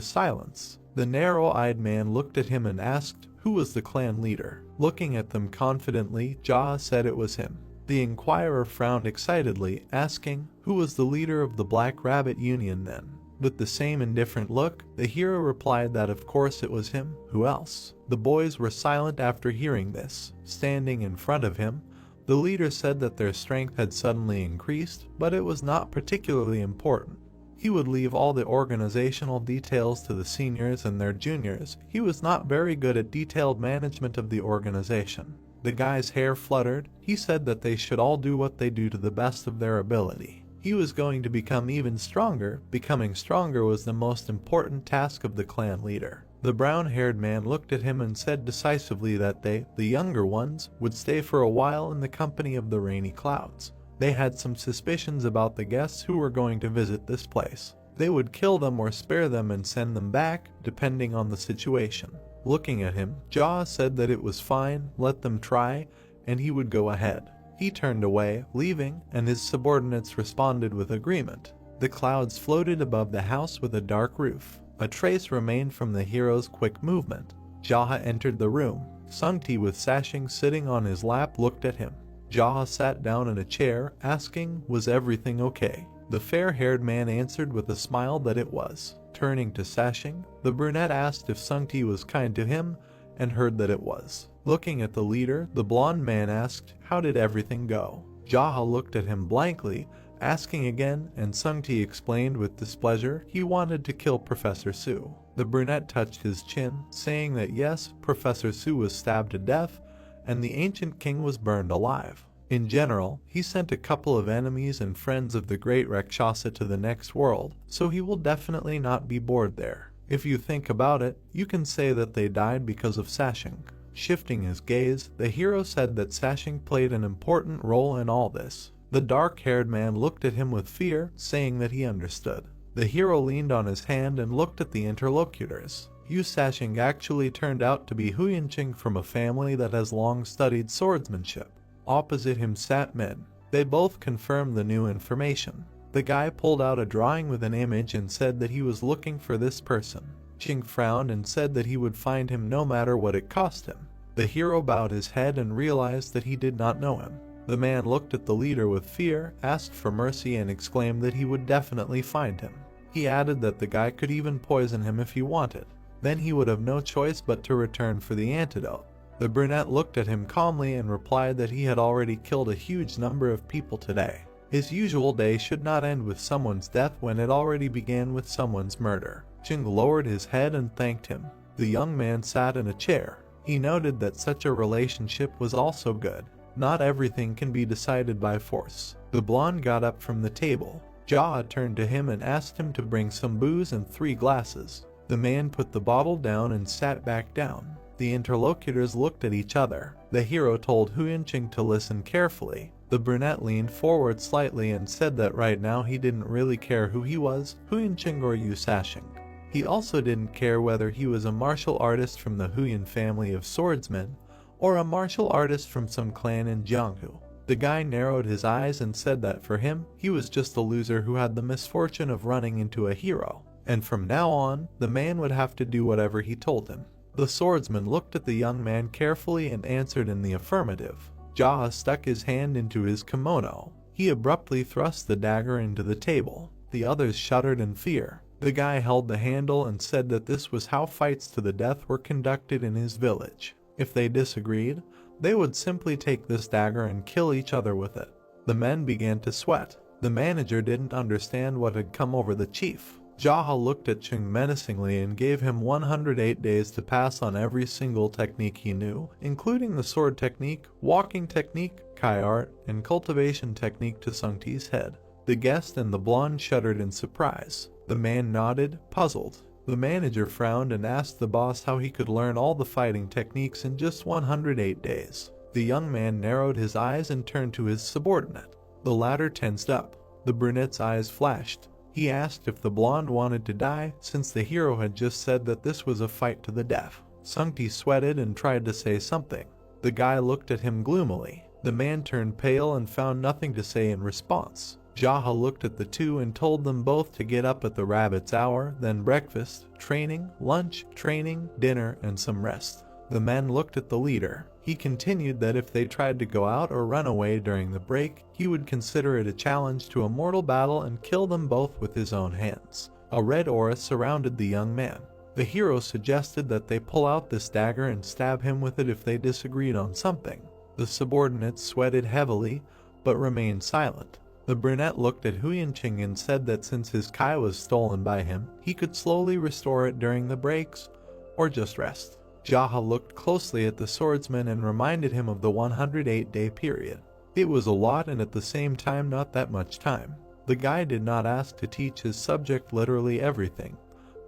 silence. The narrow-eyed man looked at him and asked, who was the clan leader? Looking at them confidently, Jaha said it was him. The inquirer frowned excitedly, asking, who was the leader of the Black Rabbit Union then? With the same indifferent look, the hero replied that of course it was him. Who else? The boys were silent after hearing this. Standing in front of him, the leader said that their strength had suddenly increased, but it was not particularly important. He would leave all the organizational details to the seniors and their juniors. He was not very good at detailed management of the organization. The guy's hair fluttered. He said that they should all do what they do to the best of their ability. He was going to become even stronger. Becoming stronger was the most important task of the clan leader. The brown-haired man looked at him and said decisively that they, the younger ones, would stay for a while in the company of the Rainy Clouds. They had some suspicions about the guests who were going to visit this place. They would kill them or spare them and send them back, depending on the situation. Looking at him, Jaha said that it was fine, let them try, and he would go ahead. He turned away, leaving, and his subordinates responded with agreement. The clouds floated above the house with a dark roof. A trace remained from the hero's quick movement. Jaha entered the room. Sungti with Sashing sitting on his lap looked at him. Jaha sat down in a chair, asking, was everything okay? The fair-haired man answered with a smile that it was. Turning to Sashing, the brunette asked if Sungti was kind to him, and heard that it was. Looking at the leader, the blonde man asked, how did everything go? Jaha looked at him blankly, asking again, and Sungti explained with displeasure he wanted to kill Professor Su. The brunette touched his chin, saying that yes, Professor Su was stabbed to death, and the ancient king was burned alive. In general, he sent a couple of enemies and friends of the great Rakshasa to the next world, so he will definitely not be bored there. If you think about it, you can say that they died because of Sashing. Shifting his gaze, the hero said that Sashing played an important role in all this. The dark-haired man looked at him with fear, saying that he understood. The hero leaned on his hand and looked at the interlocutors. Yu Sashing actually turned out to be Huyanqing from a family that has long studied swordsmanship. Opposite him sat men. They both confirmed the new information. The guy pulled out a drawing with an image and said that he was looking for this person. Qing frowned and said that he would find him no matter what it cost him. The hero bowed his head and realized that he did not know him. The man looked at the leader with fear, asked for mercy, and exclaimed that he would definitely find him. He added that the guy could even poison him if he wanted. Then he would have no choice but to return for the antidote. The brunette looked at him calmly and replied that he had already killed a huge number of people today. His usual day should not end with someone's death when it already began with someone's murder. Qing lowered his head and thanked him. The young man sat in a chair. He noted that such a relationship was also good. Not everything can be decided by force. The blonde got up from the table. Jaha turned to him and asked him to bring some booze and 3 glasses. The man put the bottle down and sat back down. The interlocutors looked at each other. The hero told Huicheng to listen carefully. The brunette leaned forward slightly and said that right now he didn't really care who he was, Huicheng or Yu Sashing. He also didn't care whether he was a martial artist from the Huyan family of swordsmen, or a martial artist from some clan in Jianghu. The guy narrowed his eyes and said that for him, he was just a loser who had the misfortune of running into a hero, and from now on, the man would have to do whatever he told him. The swordsman looked at the young man carefully and answered in the affirmative. Jaha stuck his hand into his kimono. He abruptly thrust the dagger into the table. The others shuddered in fear. The guy held the handle and said that this was how fights to the death were conducted in his village. If they disagreed, they would simply take this dagger and kill each other with it. The men began to sweat. The manager didn't understand what had come over the chief. Jaha looked at Cheng menacingly and gave him 108 days to pass on every single technique he knew, including the sword technique, walking technique, Kai art, and cultivation technique to Sung Ti's head. The guest and the blonde shuddered in surprise. The man nodded, puzzled. The manager frowned and asked the boss how he could learn all the fighting techniques in just 108 days. The young man narrowed his eyes and turned to his subordinate. The latter tensed up. The brunette's eyes flashed. He asked if the blonde wanted to die, since the hero had just said that this was a fight to the death. Sung Ti sweated and tried to say something. The guy looked at him gloomily. The man turned pale and found nothing to say in response. Jaha looked at the two and told them both to get up at the rabbit's hour, then breakfast, training, lunch, training, dinner, and some rest. The men looked at the leader. He continued that if they tried to go out or run away during the break, he would consider it a challenge to a mortal battle and kill them both with his own hands. A red aura surrounded the young man. The hero suggested that they pull out this dagger and stab him with it if they disagreed on something. The subordinates sweated heavily, but remained silent. The brunette looked at Huicheng and said that since his Kai was stolen by him, he could slowly restore it during the breaks, or just rest. Jaha looked closely at the swordsman and reminded him of the 108-day period. It was a lot and at the same time not that much time. The guy did not ask to teach his subject literally everything,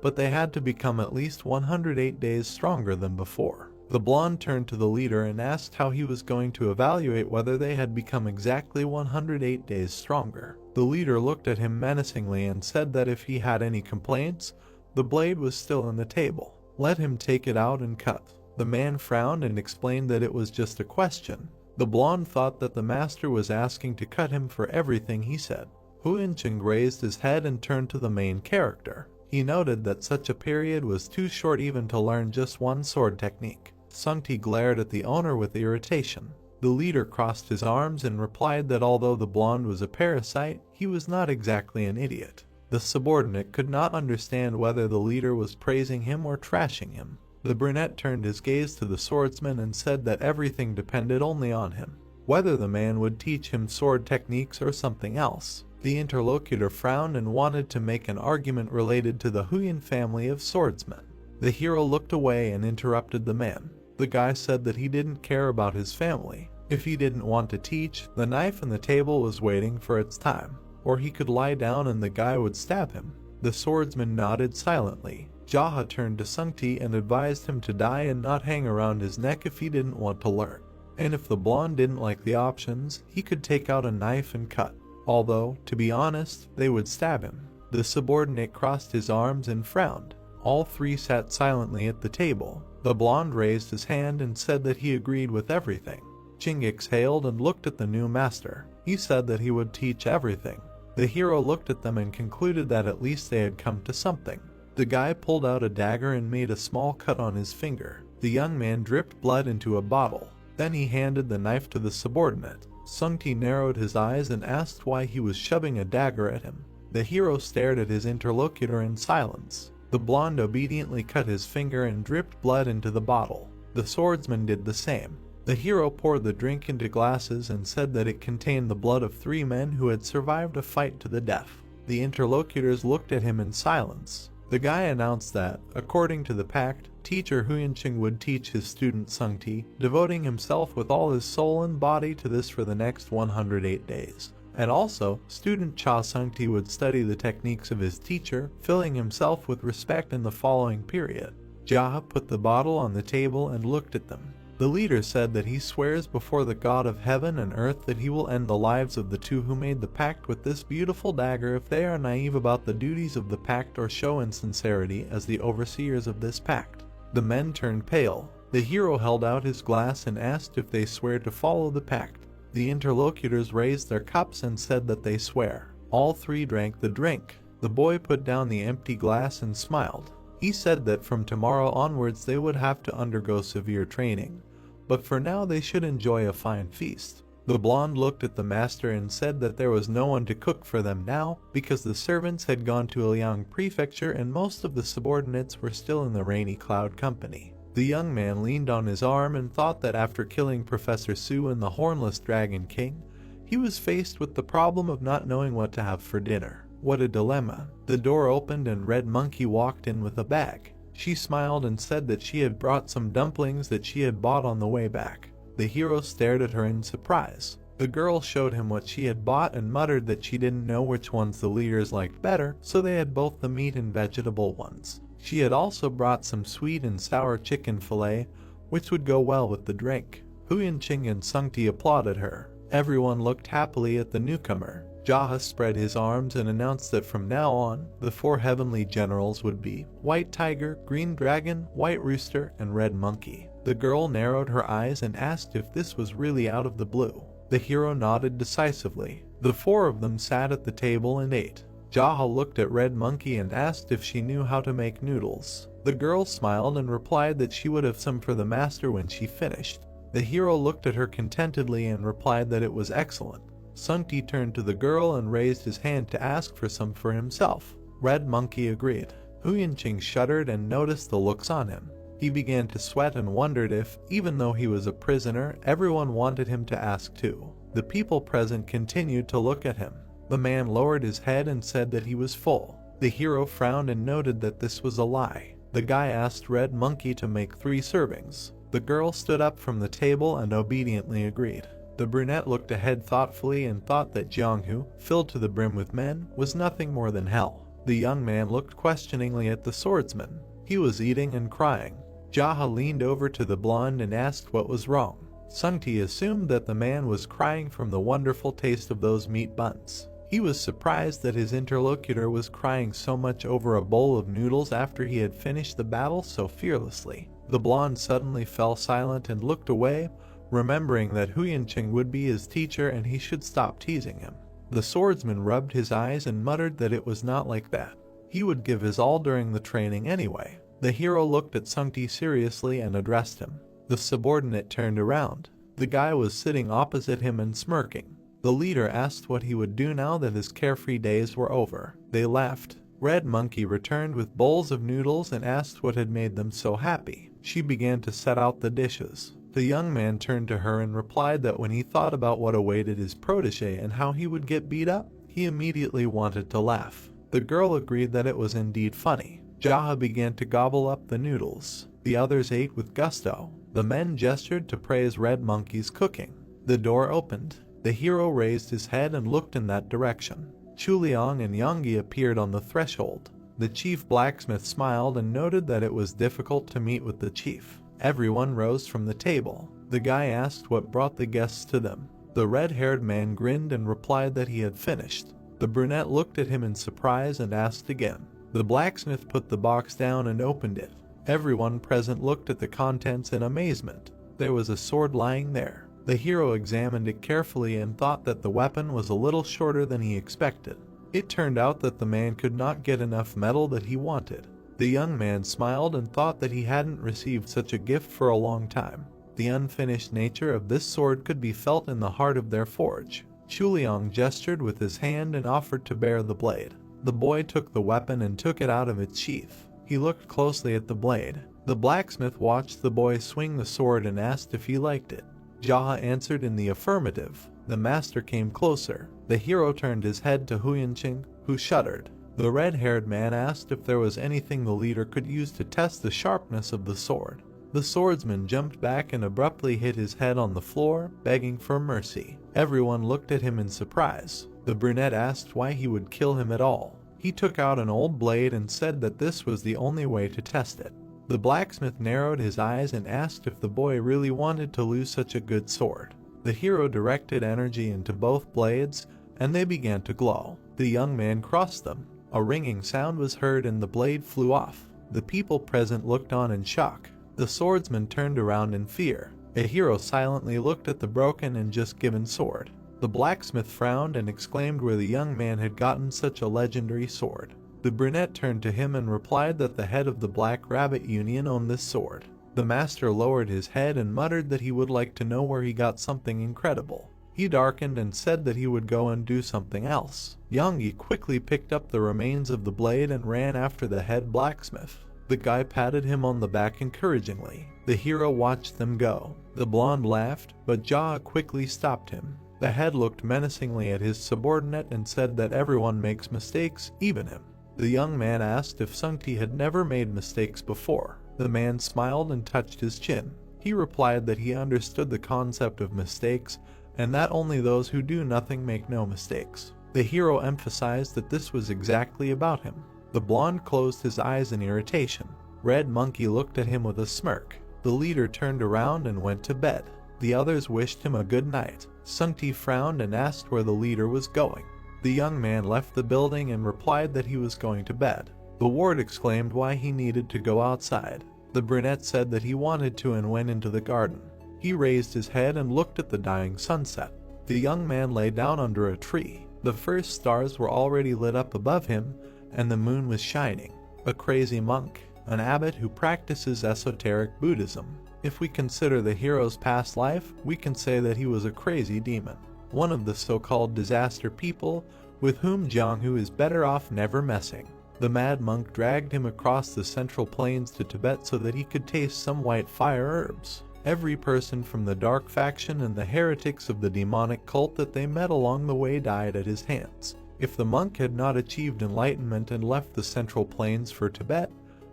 but they had to become at least 108 days stronger than before. The blonde turned to the leader and asked how he was going to evaluate whether they had become exactly 108 days stronger. The leader looked at him menacingly and said that if he had any complaints, the blade was still on the table. Let him take it out and cut. The man frowned and explained that it was just a question. The blonde thought that the master was asking to cut him for everything he said. Huicheng raised his head and turned to the main character. He noted that such a period was too short even to learn just one sword technique. Sung Ti glared at the owner with irritation. The leader crossed his arms and replied that although the blonde was a parasite, he was not exactly an idiot. The subordinate could not understand whether the leader was praising him or trashing him. The brunette turned his gaze to the swordsman and said that everything depended only on him, whether the man would teach him sword techniques or something else. The interlocutor frowned and wanted to make an argument related to the Huyan family of swordsmen. The hero looked away and interrupted the man. The guy said that he didn't care about his family. If he didn't want to teach, the knife on the table was waiting for its time, or he could lie down and the guy would stab him. The swordsman nodded silently. Jaha turned to Sung Ti and advised him to die and not hang around his neck if he didn't want to learn. And if the blonde didn't like the options, he could take out a knife and cut. Although, to be honest, they would stab him. The subordinate crossed his arms and frowned. All three sat silently at the table. The blonde raised his hand and said that he agreed with everything. Cheng exhaled and looked at the new master. He said that he would teach everything. The hero looked at them and concluded that at least they had come to something. The guy pulled out a dagger and made a small cut on his finger. The young man dripped blood into a bottle. Then he handed the knife to the subordinate. Sung Ti narrowed his eyes and asked why he was shoving a dagger at him. The hero stared at his interlocutor in silence. The blonde obediently cut his finger and dripped blood into the bottle. The swordsman did the same. The hero poured the drink into glasses and said that it contained the blood of 3 men who had survived a fight to the death. The interlocutors looked at him in silence. The guy announced that, according to the pact, teacher Huicheng would teach his student Sung Ti, devoting himself with all his soul and body to this for the next 108 days. And also, student Cha Sung-ti would study the techniques of his teacher, filling himself with respect in the following period. Jaha put the bottle on the table and looked at them. The leader said that he swears before the God of heaven and earth that he will end the lives of the two who made the pact with this beautiful dagger if they are naive about the duties of the pact or show insincerity as the overseers of this pact. The men turned pale. The hero held out his glass and asked if they swear to follow the pact. The interlocutors raised their cups and said that they swear. All three drank the drink. The boy put down the empty glass and smiled. He said that from tomorrow onwards they would have to undergo severe training, but for now they should enjoy a fine feast. The blonde looked at the master and said that there was no one to cook for them now because the servants had gone to Liang Prefecture and most of the subordinates were still in the Rainy Cloud Company. The young man leaned on his arm and thought that after killing Professor Su and the Hornless Dragon King, he was faced with the problem of not knowing what to have for dinner. What a dilemma. The door opened and Red Monkey walked in with a bag. She smiled and said that she had brought some dumplings that she had bought on the way back. The hero stared at her in surprise. The girl showed him what she had bought and muttered that she didn't know which ones the leaders liked better, so they had both the meat and vegetable ones. She had also brought some sweet and sour chicken fillet, which would go well with the drink. Huyanqing and Sungti applauded her. Everyone looked happily at the newcomer. Jaha spread his arms and announced that from now on, the 4 heavenly generals would be White Tiger, Green Dragon, White Rooster, and Red Monkey. The girl narrowed her eyes and asked if this was really out of the blue. The hero nodded decisively. The 4 of them sat at the table and ate. Jaha looked at Red Monkey and asked if she knew how to make noodles. The girl smiled and replied that she would have some for the master when she finished. The hero looked at her contentedly and replied that it was excellent. Sungti turned to the girl and raised his hand to ask for some for himself. Red Monkey agreed. Huyanqing shuddered and noticed the looks on him. He began to sweat and wondered if, even though he was a prisoner, everyone wanted him to ask too. The people present continued to look at him. The man lowered his head and said that he was full. The hero frowned and noted that this was a lie. The guy asked Red Monkey to make 3 servings. The girl stood up from the table and obediently agreed. The brunette looked ahead thoughtfully and thought that Jianghu, filled to the brim with men, was nothing more than hell. The young man looked questioningly at the swordsman. He was eating and crying. Jaha leaned over to the blonde and asked what was wrong. Sungti assumed that the man was crying from the wonderful taste of those meat buns. He was surprised that his interlocutor was crying so much over a bowl of noodles after he had finished the battle so fearlessly. The blonde suddenly fell silent and looked away, remembering that Huyanqing would be his teacher and he should stop teasing him. The swordsman rubbed his eyes and muttered that it was not like that. He would give his all during the training anyway. The hero looked at Sungti seriously and addressed him. The subordinate turned around. The guy was sitting opposite him and smirking. The leader asked what he would do now that his carefree days were over. They laughed. Red Monkey returned with bowls of noodles and asked what had made them so happy. She began to set out the dishes. The young man turned to her and replied that when he thought about what awaited his protege and how he would get beat up, he immediately wanted to laugh. The girl agreed that it was indeed funny. Jaha began to gobble up the noodles. The others ate with gusto. The men gestured to praise Red Monkey's cooking. The door opened. The hero raised his head and looked in that direction. Chuliang and Yanggi appeared on the threshold. The chief blacksmith smiled and noted that it was difficult to meet with the chief. Everyone rose from the table. The guy asked what brought the guests to them. The red-haired man grinned and replied that he had finished. The brunette looked at him in surprise and asked again. The blacksmith put the box down and opened it. Everyone present looked at the contents in amazement. There was a sword lying there. The hero examined it carefully and thought that the weapon was a little shorter than he expected. It turned out that the man could not get enough metal that he wanted. The young man smiled and thought that he hadn't received such a gift for a long time. The unfinished nature of this sword could be felt in the heart of their forge. Chuliang gestured with his hand and offered to bear the blade. The boy took the weapon and took it out of its sheath. He looked closely at the blade. The blacksmith watched the boy swing the sword and asked if he liked it. Jaha answered in the affirmative. The master came closer. The hero turned his head to Huyanqing, who shuddered. The red-haired man asked if there was anything the leader could use to test the sharpness of the sword. The swordsman jumped back and abruptly hit his head on the floor, begging for mercy. Everyone looked at him in surprise. The brunette asked why he would kill him at all. He took out an old blade and said that this was the only way to test it. The blacksmith narrowed his eyes and asked if the boy really wanted to lose such a good sword. The hero directed energy into both blades, and they began to glow. The young man crossed them. A ringing sound was heard and the blade flew off. The people present looked on in shock. The swordsman turned around in fear. The hero silently looked at the broken and just given sword. The blacksmith frowned and exclaimed where the young man had gotten such a legendary sword. The brunette turned to him and replied that the head of the Black Rabbit Union owned this sword. The master lowered his head and muttered that he would like to know where he got something incredible. He darkened and said that he would go and do something else. Youngie quickly picked up the remains of the blade and ran after the head blacksmith. The guy patted him on the back encouragingly. The hero watched them go. The blonde laughed, but Jaa quickly stopped him. The head looked menacingly at his subordinate and said that everyone makes mistakes, even him. The young man asked if Sungti had never made mistakes before. The man smiled and touched his chin. He replied that he understood the concept of mistakes, and that only those who do nothing make no mistakes. The hero emphasized that this was exactly about him. The blonde closed his eyes in irritation. Red Monkey looked at him with a smirk. The leader turned around and went to bed. The others wished him a good night. Sungti frowned and asked where the leader was going. The young man left the building and replied that he was going to bed. The ward exclaimed why he needed to go outside. The brunette said that he wanted to and went into the garden. He raised his head and looked at the dying sunset. The young man lay down under a tree. The first stars were already lit up above him, and the moon was shining. A crazy monk, an abbot who practices esoteric Buddhism. If we consider the hero's past life, we can say that he was a crazy demon. One of the so-called disaster people, with whom Jianghu is better off never messing. The mad monk dragged him across the central plains to Tibet so that he could taste some white fire herbs. Every person from the dark faction and the heretics of the demonic cult that they met along the way died at his hands. If the monk had not achieved enlightenment and left the central plains for Tibet,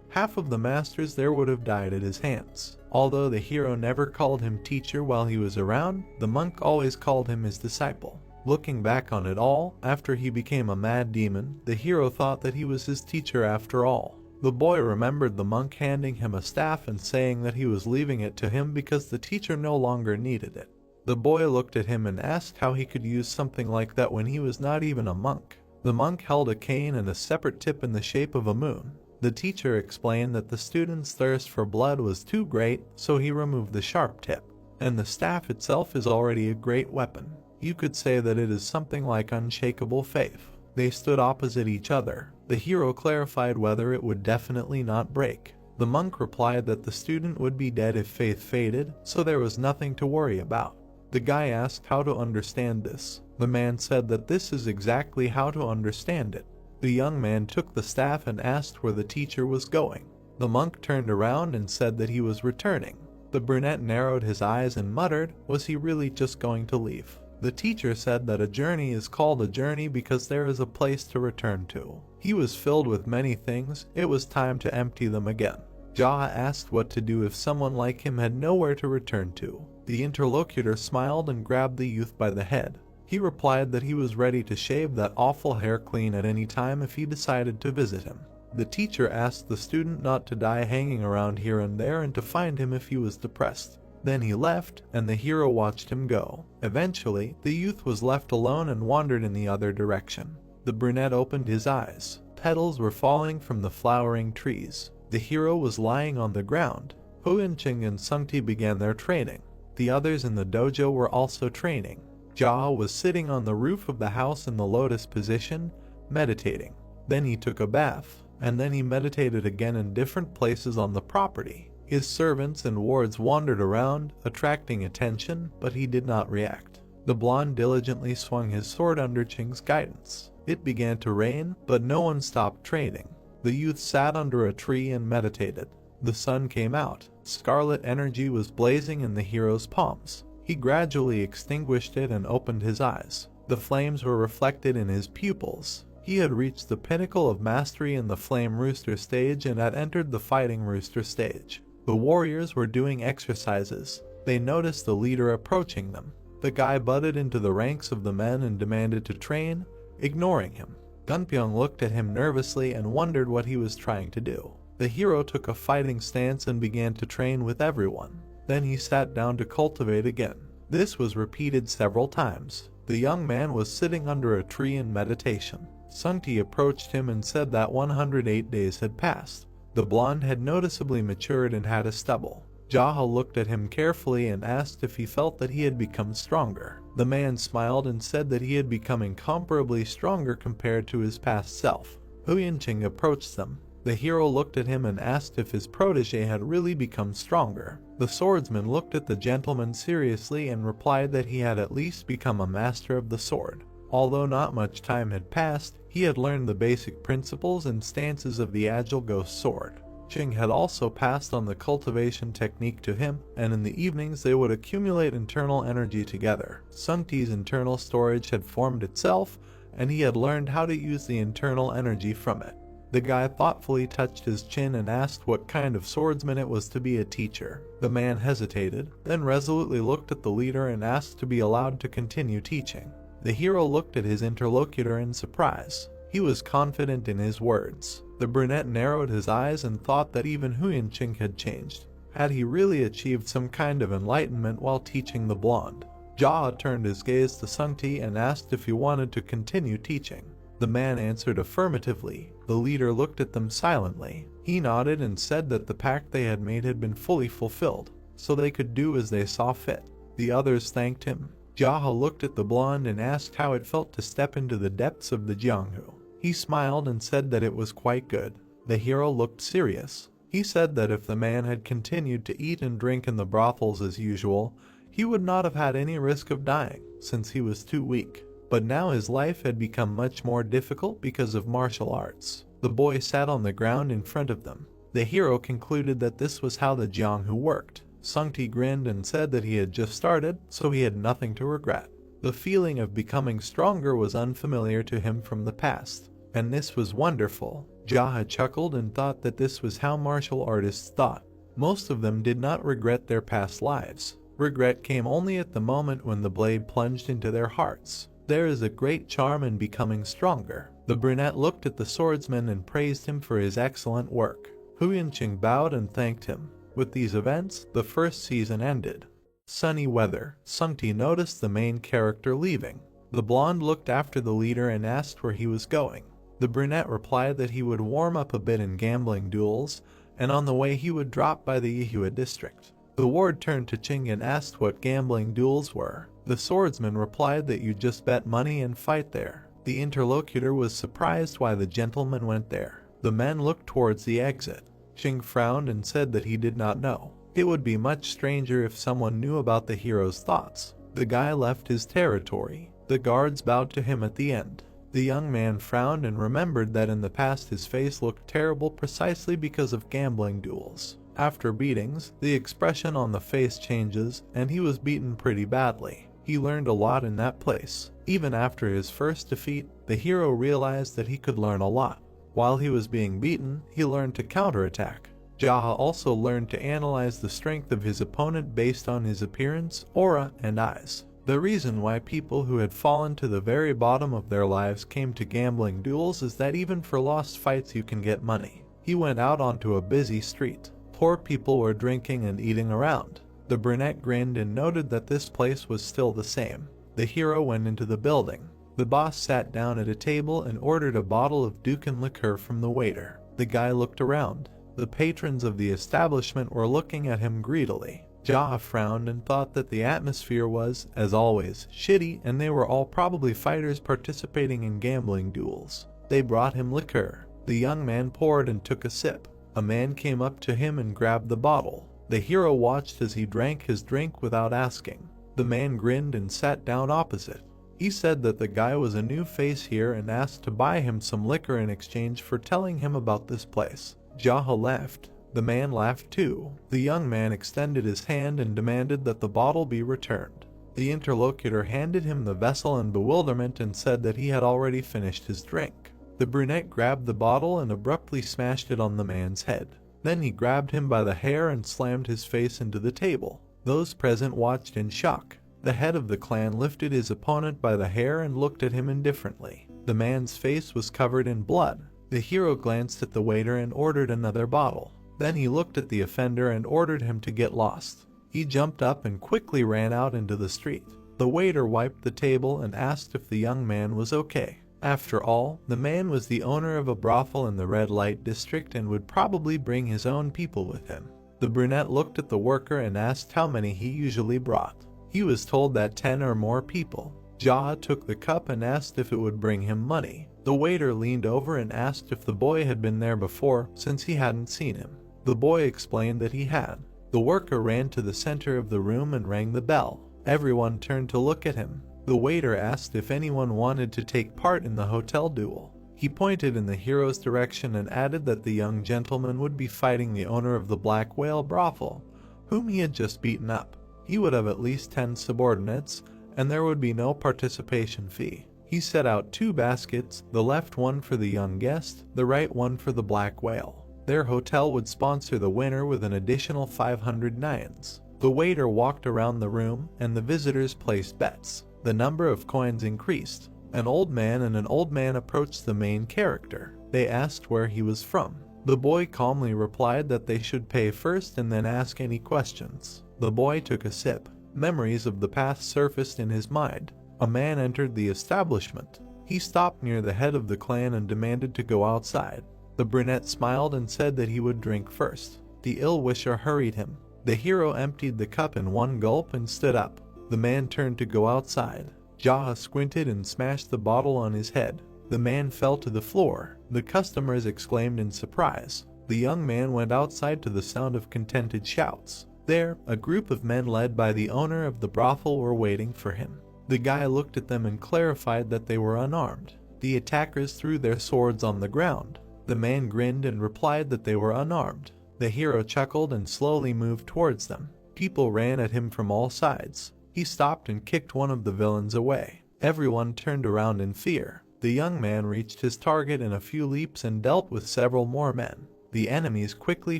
half of the masters there would have died at his hands. Although the hero never called him teacher while he was around, the monk always called him his disciple. Looking back on it all, after he became a mad demon, the hero thought that he was his teacher after all. The boy remembered the monk handing him a staff and saying that he was leaving it to him because the teacher no longer needed it. The boy looked at him and asked how he could use something like that when he was not even a monk. The monk held a cane and a separate tip in the shape of a moon. The teacher explained that the student's thirst for blood was too great, so he removed the sharp tip. And the staff itself is already a great weapon. You could say that it is something like unshakable faith. They stood opposite each other. The hero clarified whether it would definitely not break. The monk replied that the student would be dead if faith faded, so there was nothing to worry about. The guy asked how to understand this. The man said that this is exactly how to understand it. The young man took the staff and asked where the teacher was going. The monk turned around and said that he was returning. The brunette narrowed his eyes and muttered, was he really just going to leave? The teacher said that a journey is called a journey because there is a place to return to. He was filled with many things, it was time to empty them again. Jaa asked what to do if someone like him had nowhere to return to. The interlocutor smiled and grabbed the youth by the head. He replied that he was ready to shave that awful hair clean at any time if he decided to visit him. The teacher asked the student not to die hanging around here and there and to find him if he was depressed. Then he left, and the hero watched him go. Eventually, the youth was left alone and wandered in the other direction. The brunette opened his eyes. Petals were falling from the flowering trees. The hero was lying on the ground. Huinching and Sungti began their training. The others in the dojo were also training. Jaa was sitting on the roof of the house in the lotus position, meditating. Then he took a bath, and then he meditated again in different places on the property. His servants and wards wandered around, attracting attention, but he did not react. The blonde diligently swung his sword under Ching's guidance. It began to rain, but no one stopped training. The youth sat under a tree and meditated. The sun came out. Scarlet energy was blazing in the hero's palms. He gradually extinguished it and opened his eyes. The flames were reflected in his pupils. He had reached the pinnacle of mastery in the Flame Rooster stage and had entered the Fighting Rooster stage. The warriors were doing exercises. They noticed the leader approaching them. The guy butted into the ranks of the men and demanded to train, ignoring him. Gunpyeong looked at him nervously and wondered what he was trying to do. The hero took a fighting stance and began to train with everyone. Then he sat down to cultivate again. This was repeated several times. The young man was sitting under a tree in meditation. Sungti approached him and said that 108 days had passed. The blonde had noticeably matured and had a stubble. Jaha looked at him carefully and asked if he felt that he had become stronger. The man smiled and said that he had become incomparably stronger compared to his past self. Hu Yinqing approached them. The hero looked at him and asked if his protege had really become stronger. The swordsman looked at the gentleman seriously and replied that he had at least become a master of the sword. Although not much time had passed, he had learned the basic principles and stances of the agile ghost sword. Ching had also passed on the cultivation technique to him, and in the evenings they would accumulate internal energy together. Sungti's internal storage had formed itself, and he had learned how to use the internal energy from it. The guy thoughtfully touched his chin and asked what kind of swordsman it was to be a teacher. The man hesitated, then resolutely looked at the leader and asked to be allowed to continue teaching. The hero looked at his interlocutor in surprise. He was confident in his words. The brunette narrowed his eyes and thought that even Hu Yinqing had changed. Had he really achieved some kind of enlightenment while teaching the blonde? Jia turned his gaze to Sungti and asked if he wanted to continue teaching. The man answered affirmatively. The leader looked at them silently. He nodded and said that the pact they had made had been fully fulfilled, so they could do as they saw fit. The others thanked him. Jaha looked at the blonde and asked how it felt to step into the depths of the Jianghu. He smiled and said that it was quite good. The hero looked serious. He said that if the man had continued to eat and drink in the brothels as usual, he would not have had any risk of dying, since he was too weak. But now his life had become much more difficult because of martial arts. The boy sat on the ground in front of them. The hero concluded that this was how the Jianghu worked. Sungti grinned and said that he had just started, so he had nothing to regret. The feeling of becoming stronger was unfamiliar to him from the past, and this was wonderful. Jaha chuckled and thought that this was how martial artists thought. Most of them did not regret their past lives. Regret came only at the moment when the blade plunged into their hearts. There is a great charm in becoming stronger. The brunette looked at the swordsman and praised him for his excellent work. Hu Yinqing bowed and thanked him. With these events, the first season ended. Sunny weather. Sungti noticed the main character leaving. The blonde looked after the leader and asked where he was going. The brunette replied that he would warm up a bit in gambling duels, and on the way he would drop by the Yihua district. The ward turned to Ching and asked what gambling duels were. The swordsman replied that you just bet money and fight there. The interlocutor was surprised why the gentleman went there. The men looked towards the exit. Ching frowned and said that he did not know. It would be much stranger if someone knew about the hero's thoughts. The guy left his territory. The guards bowed to him at the end. The young man frowned and remembered that in the past his face looked terrible precisely because of gambling duels. After beatings, the expression on the face changes, and he was beaten pretty badly. He learned a lot in that place. Even after his first defeat, the hero realized that he could learn a lot. While he was being beaten, he learned to counterattack. Jaha also learned to analyze the strength of his opponent based on his appearance, aura, and eyes. The reason why people who had fallen to the very bottom of their lives came to gambling duels is that even for lost fights you can get money. He went out onto a busy street. Poor people were drinking and eating around. The brunette grinned and noted that this place was still the same. The hero went into the building. The boss sat down at a table and ordered a bottle of Dukan liqueur from the waiter. The guy looked around. The patrons of the establishment were looking at him greedily. Jaha frowned and thought that the atmosphere was, as always, shitty, and they were all probably fighters participating in gambling duels. They brought him liqueur. The young man poured and took a sip. A man came up to him and grabbed the bottle. The hero watched as he drank his drink without asking. The man grinned and sat down opposite. He said that the guy was a new face here and asked to buy him some liquor in exchange for telling him about this place. Jaha laughed. The man laughed too. The young man extended his hand and demanded that the bottle be returned. The interlocutor handed him the vessel in bewilderment and said that he had already finished his drink. The brunette grabbed the bottle and abruptly smashed it on the man's head. Then he grabbed him by the hair and slammed his face into the table. Those present watched in shock. The head of the clan lifted his opponent by the hair and looked at him indifferently. The man's face was covered in blood. The hero glanced at the waiter and ordered another bottle. Then he looked at the offender and ordered him to get lost. He jumped up and quickly ran out into the street. The waiter wiped the table and asked if the young man was okay. After all, the man was the owner of a brothel in the red light district and would probably bring his own people with him. The brunette looked at the worker and asked how many he usually brought. He was told that 10 or more people. Jaha took the cup and asked if it would bring him money. The waiter leaned over and asked if the boy had been there before, since he hadn't seen him. The boy explained that he had. The worker ran to the center of the room and rang the bell. Everyone turned to look at him. The waiter asked if anyone wanted to take part in the hotel duel. He pointed in the hero's direction and added that the young gentleman would be fighting the owner of the Black Whale brothel, whom he had just beaten up. He would have at least 10 subordinates, and there would be no participation fee. He set out 2 baskets, the left one for the young guest, the right one for the Black Whale. Their hotel would sponsor the winner with an additional 500 nines. The waiter walked around the room, and the visitors placed bets. The number of coins increased. An old man and an old man approached the main character. They asked where he was from. The boy calmly replied that they should pay first and then ask any questions. The boy took a sip. Memories of the past surfaced in his mind. A man entered the establishment. He stopped near the head of the clan and demanded to go outside. The brunette smiled and said that he would drink first. The ill-wisher hurried him. The hero emptied the cup in one gulp and stood up. The man turned to go outside. Jaha squinted and smashed the bottle on his head. The man fell to the floor. The customers exclaimed in surprise. The young man went outside to the sound of contented shouts. There, a group of men led by the owner of the brothel were waiting for him. The guy looked at them and clarified that they were unarmed. The attackers threw their swords on the ground. The man grinned and replied that they were unarmed. The hero chuckled and slowly moved towards them. People ran at him from all sides. He stopped and kicked one of the villains away. Everyone turned around in fear. The young man reached his target in a few leaps and dealt with several more men. The enemies quickly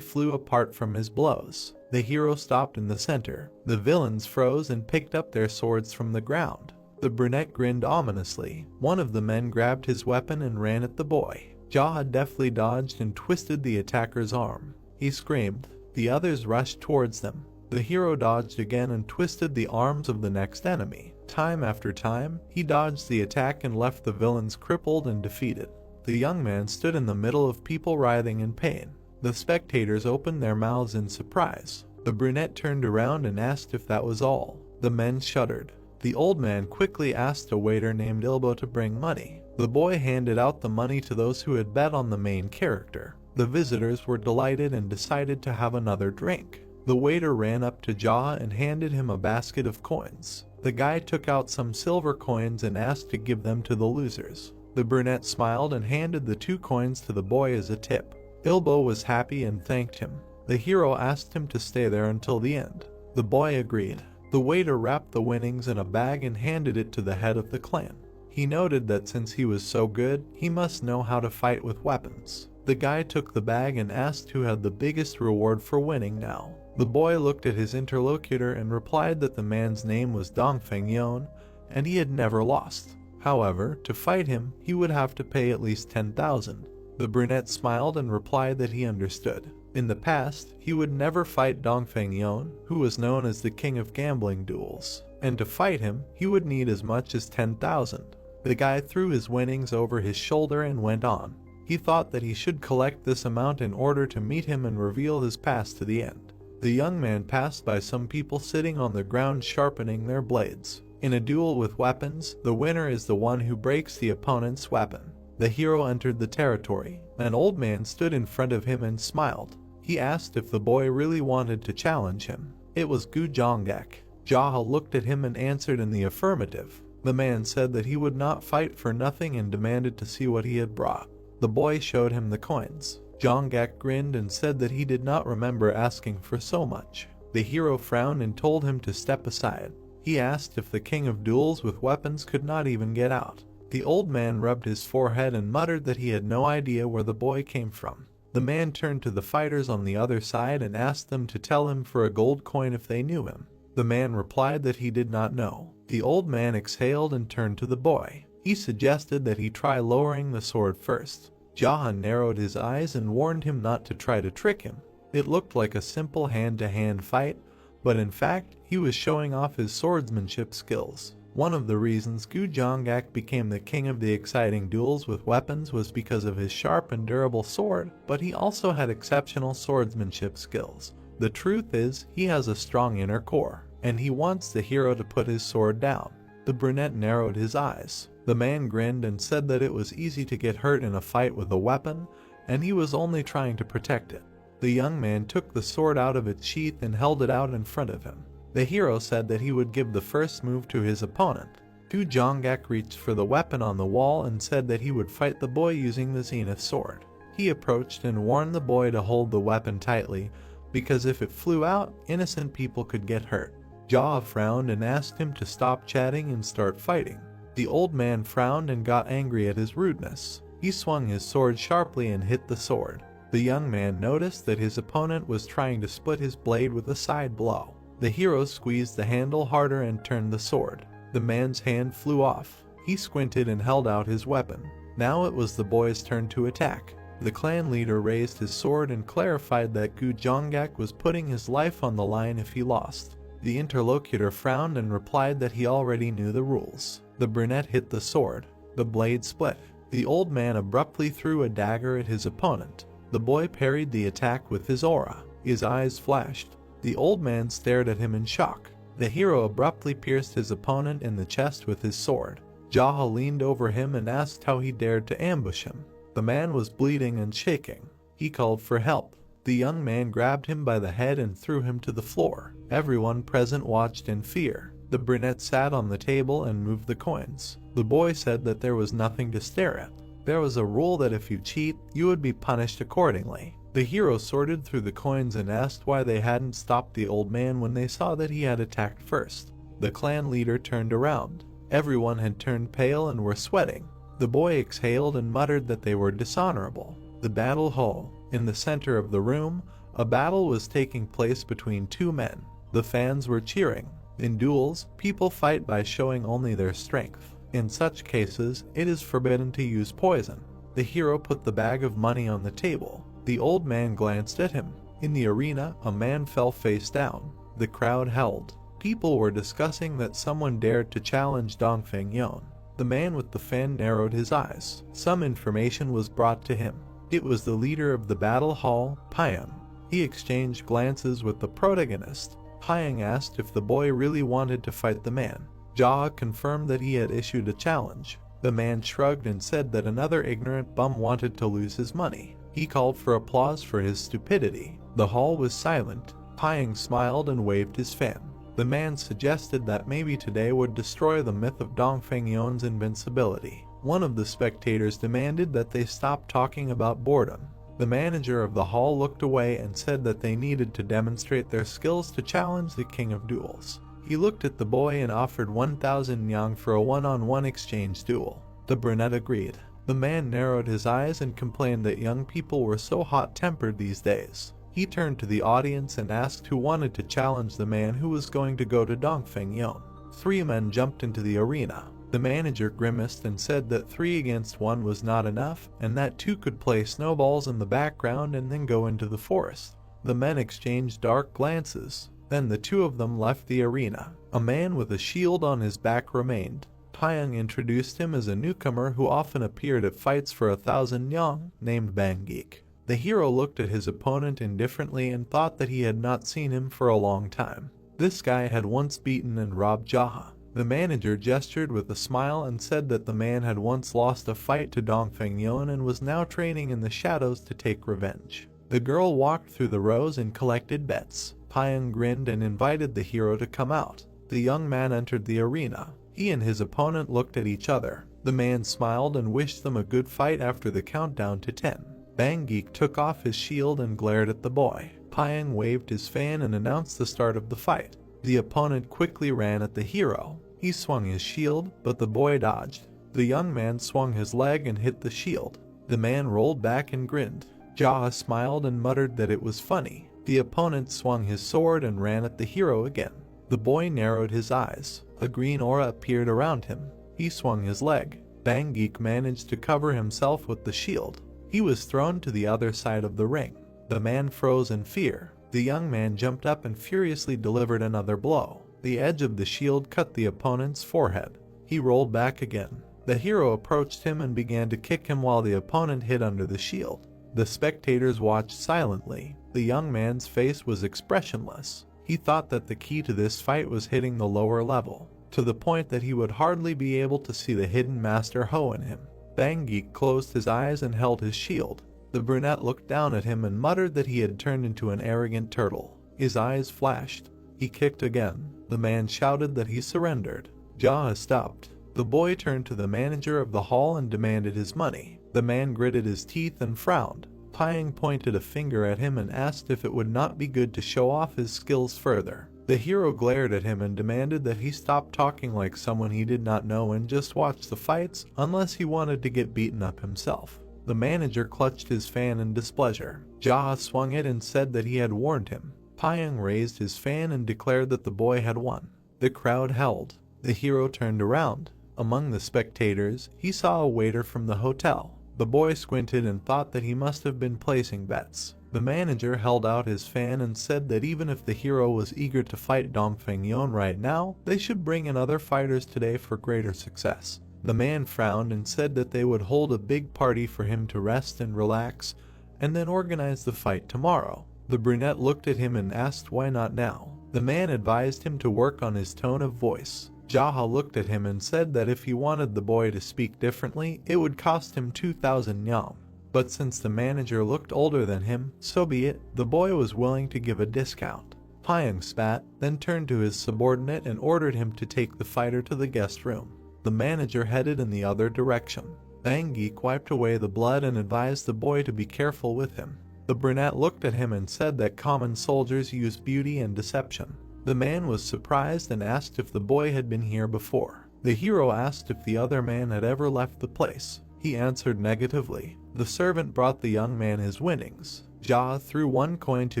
flew apart from his blows. The hero stopped in the center. The villains froze and picked up their swords from the ground. The brunette grinned ominously. One of the men grabbed his weapon and ran at the boy. Jaha deftly dodged and twisted the attacker's arm. He screamed. The others rushed towards them. The hero dodged again and twisted the arms of the next enemy. Time after time, he dodged the attack and left the villains crippled and defeated. The young man stood in the middle of people writhing in pain. The spectators opened their mouths in surprise. The brunette turned around and asked if that was all. The men shuddered. The old man quickly asked a waiter named Ilbo to bring money. The boy handed out the money to those who had bet on the main character. The visitors were delighted and decided to have another drink. The waiter ran up to Jaha and handed him a basket of coins. The guy took out some silver coins and asked to give them to the losers. The brunette smiled and handed the 2 coins to the boy as a tip. Ilbo was happy and thanked him. The hero asked him to stay there until the end. The boy agreed. The waiter wrapped the winnings in a bag and handed it to the head of the clan. He noted that since he was so good, he must know how to fight with weapons. The guy took the bag and asked who had the biggest reward for winning now. The boy looked at his interlocutor and replied that the man's name was Dongfeng Yon, and he had never lost. However, to fight him, he would have to pay at least 10,000. The brunette smiled and replied that he understood. In the past, he would never fight Dongfeng Yon, who was known as the king of gambling duels, and to fight him, he would need as much as 10,000. The guy threw his winnings over his shoulder and went on. He thought that he should collect this amount in order to meet him and reveal his past to the end. The young man passed by some people sitting on the ground sharpening their blades. In a duel with weapons, the winner is the one who breaks the opponent's weapon. The hero entered the territory. An old man stood in front of him and smiled. He asked if the boy really wanted to challenge him. It was Gu Jonggak. Jaha looked at him and answered in the affirmative. The man said that he would not fight for nothing and demanded to see what he had brought. The boy showed him the coins. Jonggak grinned and said that he did not remember asking for so much. The hero frowned and told him to step aside. He asked if the king of duels with weapons could not even get out. The old man rubbed his forehead and muttered that he had no idea where the boy came from. The man turned to the fighters on the other side and asked them to tell him for a gold coin if they knew him. The man replied that he did not know. The old man exhaled and turned to the boy. He suggested that he try lowering the sword first. Jaha narrowed his eyes and warned him not to try to trick him. It looked like a simple hand-to-hand fight, but in fact, he was showing off his swordsmanship skills. One of the reasons Gu Jonggak became the king of the exciting duels with weapons was because of his sharp and durable sword, but he also had exceptional swordsmanship skills. The truth is, he has a strong inner core, and he wants the hero to put his sword down. The brunette narrowed his eyes. The man grinned and said that it was easy to get hurt in a fight with a weapon, and he was only trying to protect it. The young man took the sword out of its sheath and held it out in front of him. The hero said that he would give the first move to his opponent. Gu Jonggak reached for the weapon on the wall and said that he would fight the boy using the zenith sword. He approached and warned the boy to hold the weapon tightly, because if it flew out, innocent people could get hurt. Jaha frowned and asked him to stop chatting and start fighting. The old man frowned and got angry at his rudeness. He swung his sword sharply and hit the sword. The young man noticed that his opponent was trying to split his blade with a side blow. The hero squeezed the handle harder and turned the sword. The man's hand flew off. He squinted and held out his weapon. Now it was the boy's turn to attack. The clan leader raised his sword and clarified that Gu Jonggak was putting his life on the line if he lost. The interlocutor frowned and replied that he already knew the rules. The brunette hit the sword. The blade split. The old man abruptly threw a dagger at his opponent. The boy parried the attack with his aura. His eyes flashed. The old man stared at him in shock. The hero abruptly pierced his opponent in the chest with his sword. Jaha leaned over him and asked how he dared to ambush him. The man was bleeding and shaking. He called for help. The young man grabbed him by the head and threw him to the floor. Everyone present watched in fear. The brunette sat on the table and moved the coins. The boy said that there was nothing to stare at. There was a rule that if you cheat, you would be punished accordingly. The hero sorted through the coins and asked why they hadn't stopped the old man when they saw that he had attacked first. The clan leader turned around. Everyone had turned pale and were sweating. The boy exhaled and muttered that they were dishonorable. The battle hall. In the center of the room, a battle was taking place between two men. The fans were cheering. In duels, people fight by showing only their strength. In such cases, it is forbidden to use poison. The hero put the bag of money on the table. The old man glanced at him. In the arena, a man fell face down. The crowd held. People were discussing that someone dared to challenge Dongfeng Yon. The man with the fan narrowed his eyes. Some information was brought to him. It was the leader of the battle hall, Pyang. He exchanged glances with the protagonist. Pyang asked if the boy really wanted to fight the man. Jaha confirmed that he had issued a challenge. The man shrugged and said that another ignorant bum wanted to lose his money. He called for applause for his stupidity. The hall was silent. Pyang smiled and waved his fan. The man suggested that maybe today would destroy the myth of Dongfeng Yon's invincibility. One of the spectators demanded that they stop talking about boredom. The manager of the hall looked away and said that they needed to demonstrate their skills to challenge the king of duels. He looked at the boy and offered 1,000 yang for a one-on-one exchange duel. The brunette agreed. The man narrowed his eyes and complained that young people were so hot-tempered these days. He turned to the audience and asked who wanted to challenge the man who was going to go to Dongfeng Yon. 3 men jumped into the arena. The manager grimaced and said that 3 against 1 was not enough, and that 2 could play snowballs in the background and then go into the forest. The men exchanged dark glances. Then the 2 of them left the arena. A man with a shield on his back remained. Pyang introduced him as a newcomer who often appeared at fights for 1,000 yang, named Banggeek. The hero looked at his opponent indifferently and thought that he had not seen him for a long time. This guy had once beaten and robbed Jaha. The manager gestured with a smile and said that the man had once lost a fight to Dongfeng Yon and was now training in the shadows to take revenge. The girl walked through the rows and collected bets. Pyang grinned and invited the hero to come out. The young man entered the arena. He and his opponent looked at each other. The man smiled and wished them a good fight after the countdown to 10. Banggeek took off his shield and glared at the boy. Pyang waved his fan and announced the start of the fight. The opponent quickly ran at the hero. He swung his shield, but the boy dodged. The young man swung his leg and hit the shield. The man rolled back and grinned. Jaha smiled and muttered that it was funny. The opponent swung his sword and ran at the hero again. The boy narrowed his eyes. A green aura appeared around him. He swung his leg. Bang Geek managed to cover himself with the shield. He was thrown to the other side of the ring. The man froze in fear. The young man jumped up and furiously delivered another blow. The edge of the shield cut the opponent's forehead. He rolled back again. The hero approached him and began to kick him while the opponent hid under the shield. The spectators watched silently. The young man's face was expressionless. He thought that the key to this fight was hitting the lower level, to the point that he would hardly be able to see the hidden Master Ho in him. Bang Geek closed his eyes and held his shield. The brunette looked down at him and muttered that he had turned into an arrogant turtle. His eyes flashed. He kicked again. The man shouted that he surrendered. Jaha stopped. The boy turned to the manager of the hall and demanded his money. The man gritted his teeth and frowned. Pyong pointed a finger at him and asked if it would not be good to show off his skills further. The hero glared at him and demanded that he stop talking like someone he did not know and just watch the fights unless he wanted to get beaten up himself. The manager clutched his fan in displeasure. Jaha swung it and said that he had warned him. Pyong raised his fan and declared that the boy had won. The crowd held. The hero turned around. Among the spectators, he saw a waiter from the hotel. The boy squinted and thought that he must have been placing bets. The manager held out his fan and said that even if the hero was eager to fight Dongfeng Yon right now, they should bring in other fighters today for greater success. The man frowned and said that they would hold a big party for him to rest and relax, and then organize the fight tomorrow. The brunette looked at him and asked why not now. The man advised him to work on his tone of voice. Jaha looked at him and said that if he wanted the boy to speak differently, it would cost him 2,000 yam. But since the manager looked older than him, so be it. The boy was willing to give a discount. Pyong spat, then turned to his subordinate and ordered him to take the fighter to the guest room. The manager headed in the other direction. Bang Geek wiped away the blood and advised the boy to be careful with him. The brunette looked at him and said that common soldiers use beauty and deception. The man was surprised and asked if the boy had been here before. The hero asked if the other man had ever left the place. He answered negatively. The servant brought the young man his winnings. Jaha threw one coin to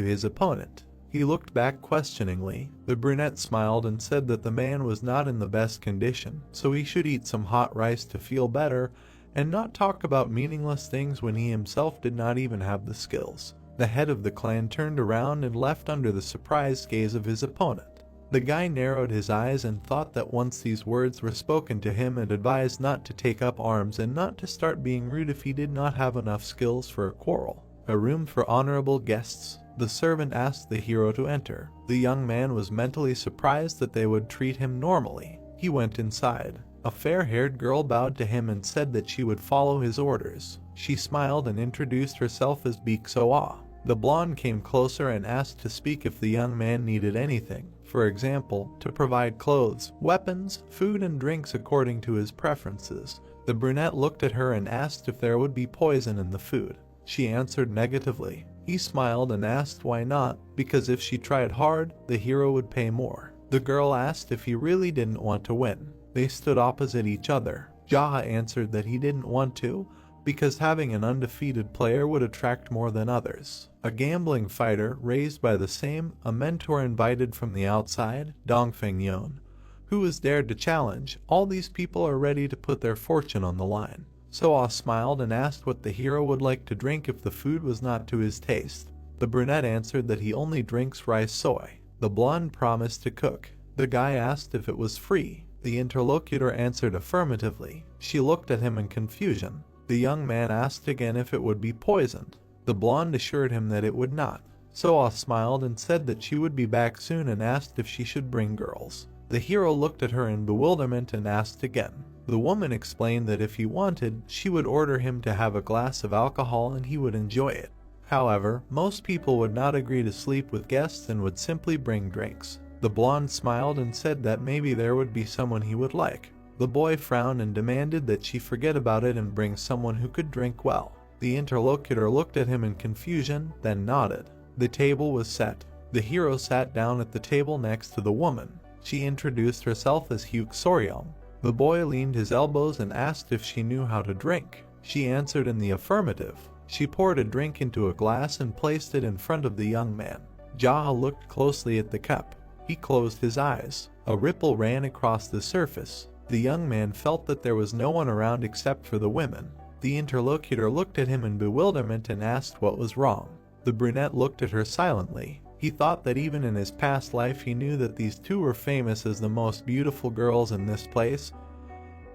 his opponent. He looked back questioningly. The brunette smiled and said that the man was not in the best condition, so he should eat some hot rice to feel better and not talk about meaningless things when he himself did not even have the skills. The head of the clan turned around and left under the surprised gaze of his opponent. The guy narrowed his eyes and thought that once these words were spoken to him and advised not to take up arms and not to start being rude if he did not have enough skills for a quarrel. A room for honorable guests. The servant asked the hero to enter. The young man was mentally surprised that they would treat him normally. He went inside. A fair-haired girl bowed to him and said that she would follow his orders. She smiled and introduced herself as Biksoa. The blonde came closer and asked to speak if the young man needed anything, for example, to provide clothes, weapons, food and drinks according to his preferences. The brunette looked at her and asked if there would be poison in the food. She answered negatively. He smiled and asked why not, because if she tried hard, the hero would pay more. The girl asked if he really didn't want to win. They stood opposite each other. Jaha answered that he didn't want to, because having an undefeated player would attract more than others. A gambling fighter, raised by the same, a mentor invited from the outside, Dongfeng Yon, who was dared to challenge. All these people are ready to put their fortune on the line. Soa smiled and asked what the hero would like to drink if the food was not to his taste. The brunette answered that he only drinks rice soy. The blonde promised to cook. The guy asked if it was free. The interlocutor answered affirmatively. She looked at him in confusion. The young man asked again if it would be poisoned. The blonde assured him that it would not. Soa smiled and said that she would be back soon and asked if she should bring girls. The hero looked at her in bewilderment and asked again. The woman explained that if he wanted, she would order him to have a glass of alcohol and he would enjoy it. However, most people would not agree to sleep with guests and would simply bring drinks. The blonde smiled and said that maybe there would be someone he would like. The boy frowned and demanded that she forget about it and bring someone who could drink well. The interlocutor looked at him in confusion, then nodded. The table was set. The hero sat down at the table next to the woman. She introduced herself as Hyuk Soryong. The boy leaned his elbows and asked if she knew how to drink. She answered in the affirmative. She poured a drink into a glass and placed it in front of the young man. Jaha looked closely at the cup. He closed his eyes. A ripple ran across the surface. The young man felt that there was no one around except for the women. The interlocutor looked at him in bewilderment and asked what was wrong. The brunette looked at her silently. He thought that even in his past life he knew that these two were famous as the most beautiful girls in this place,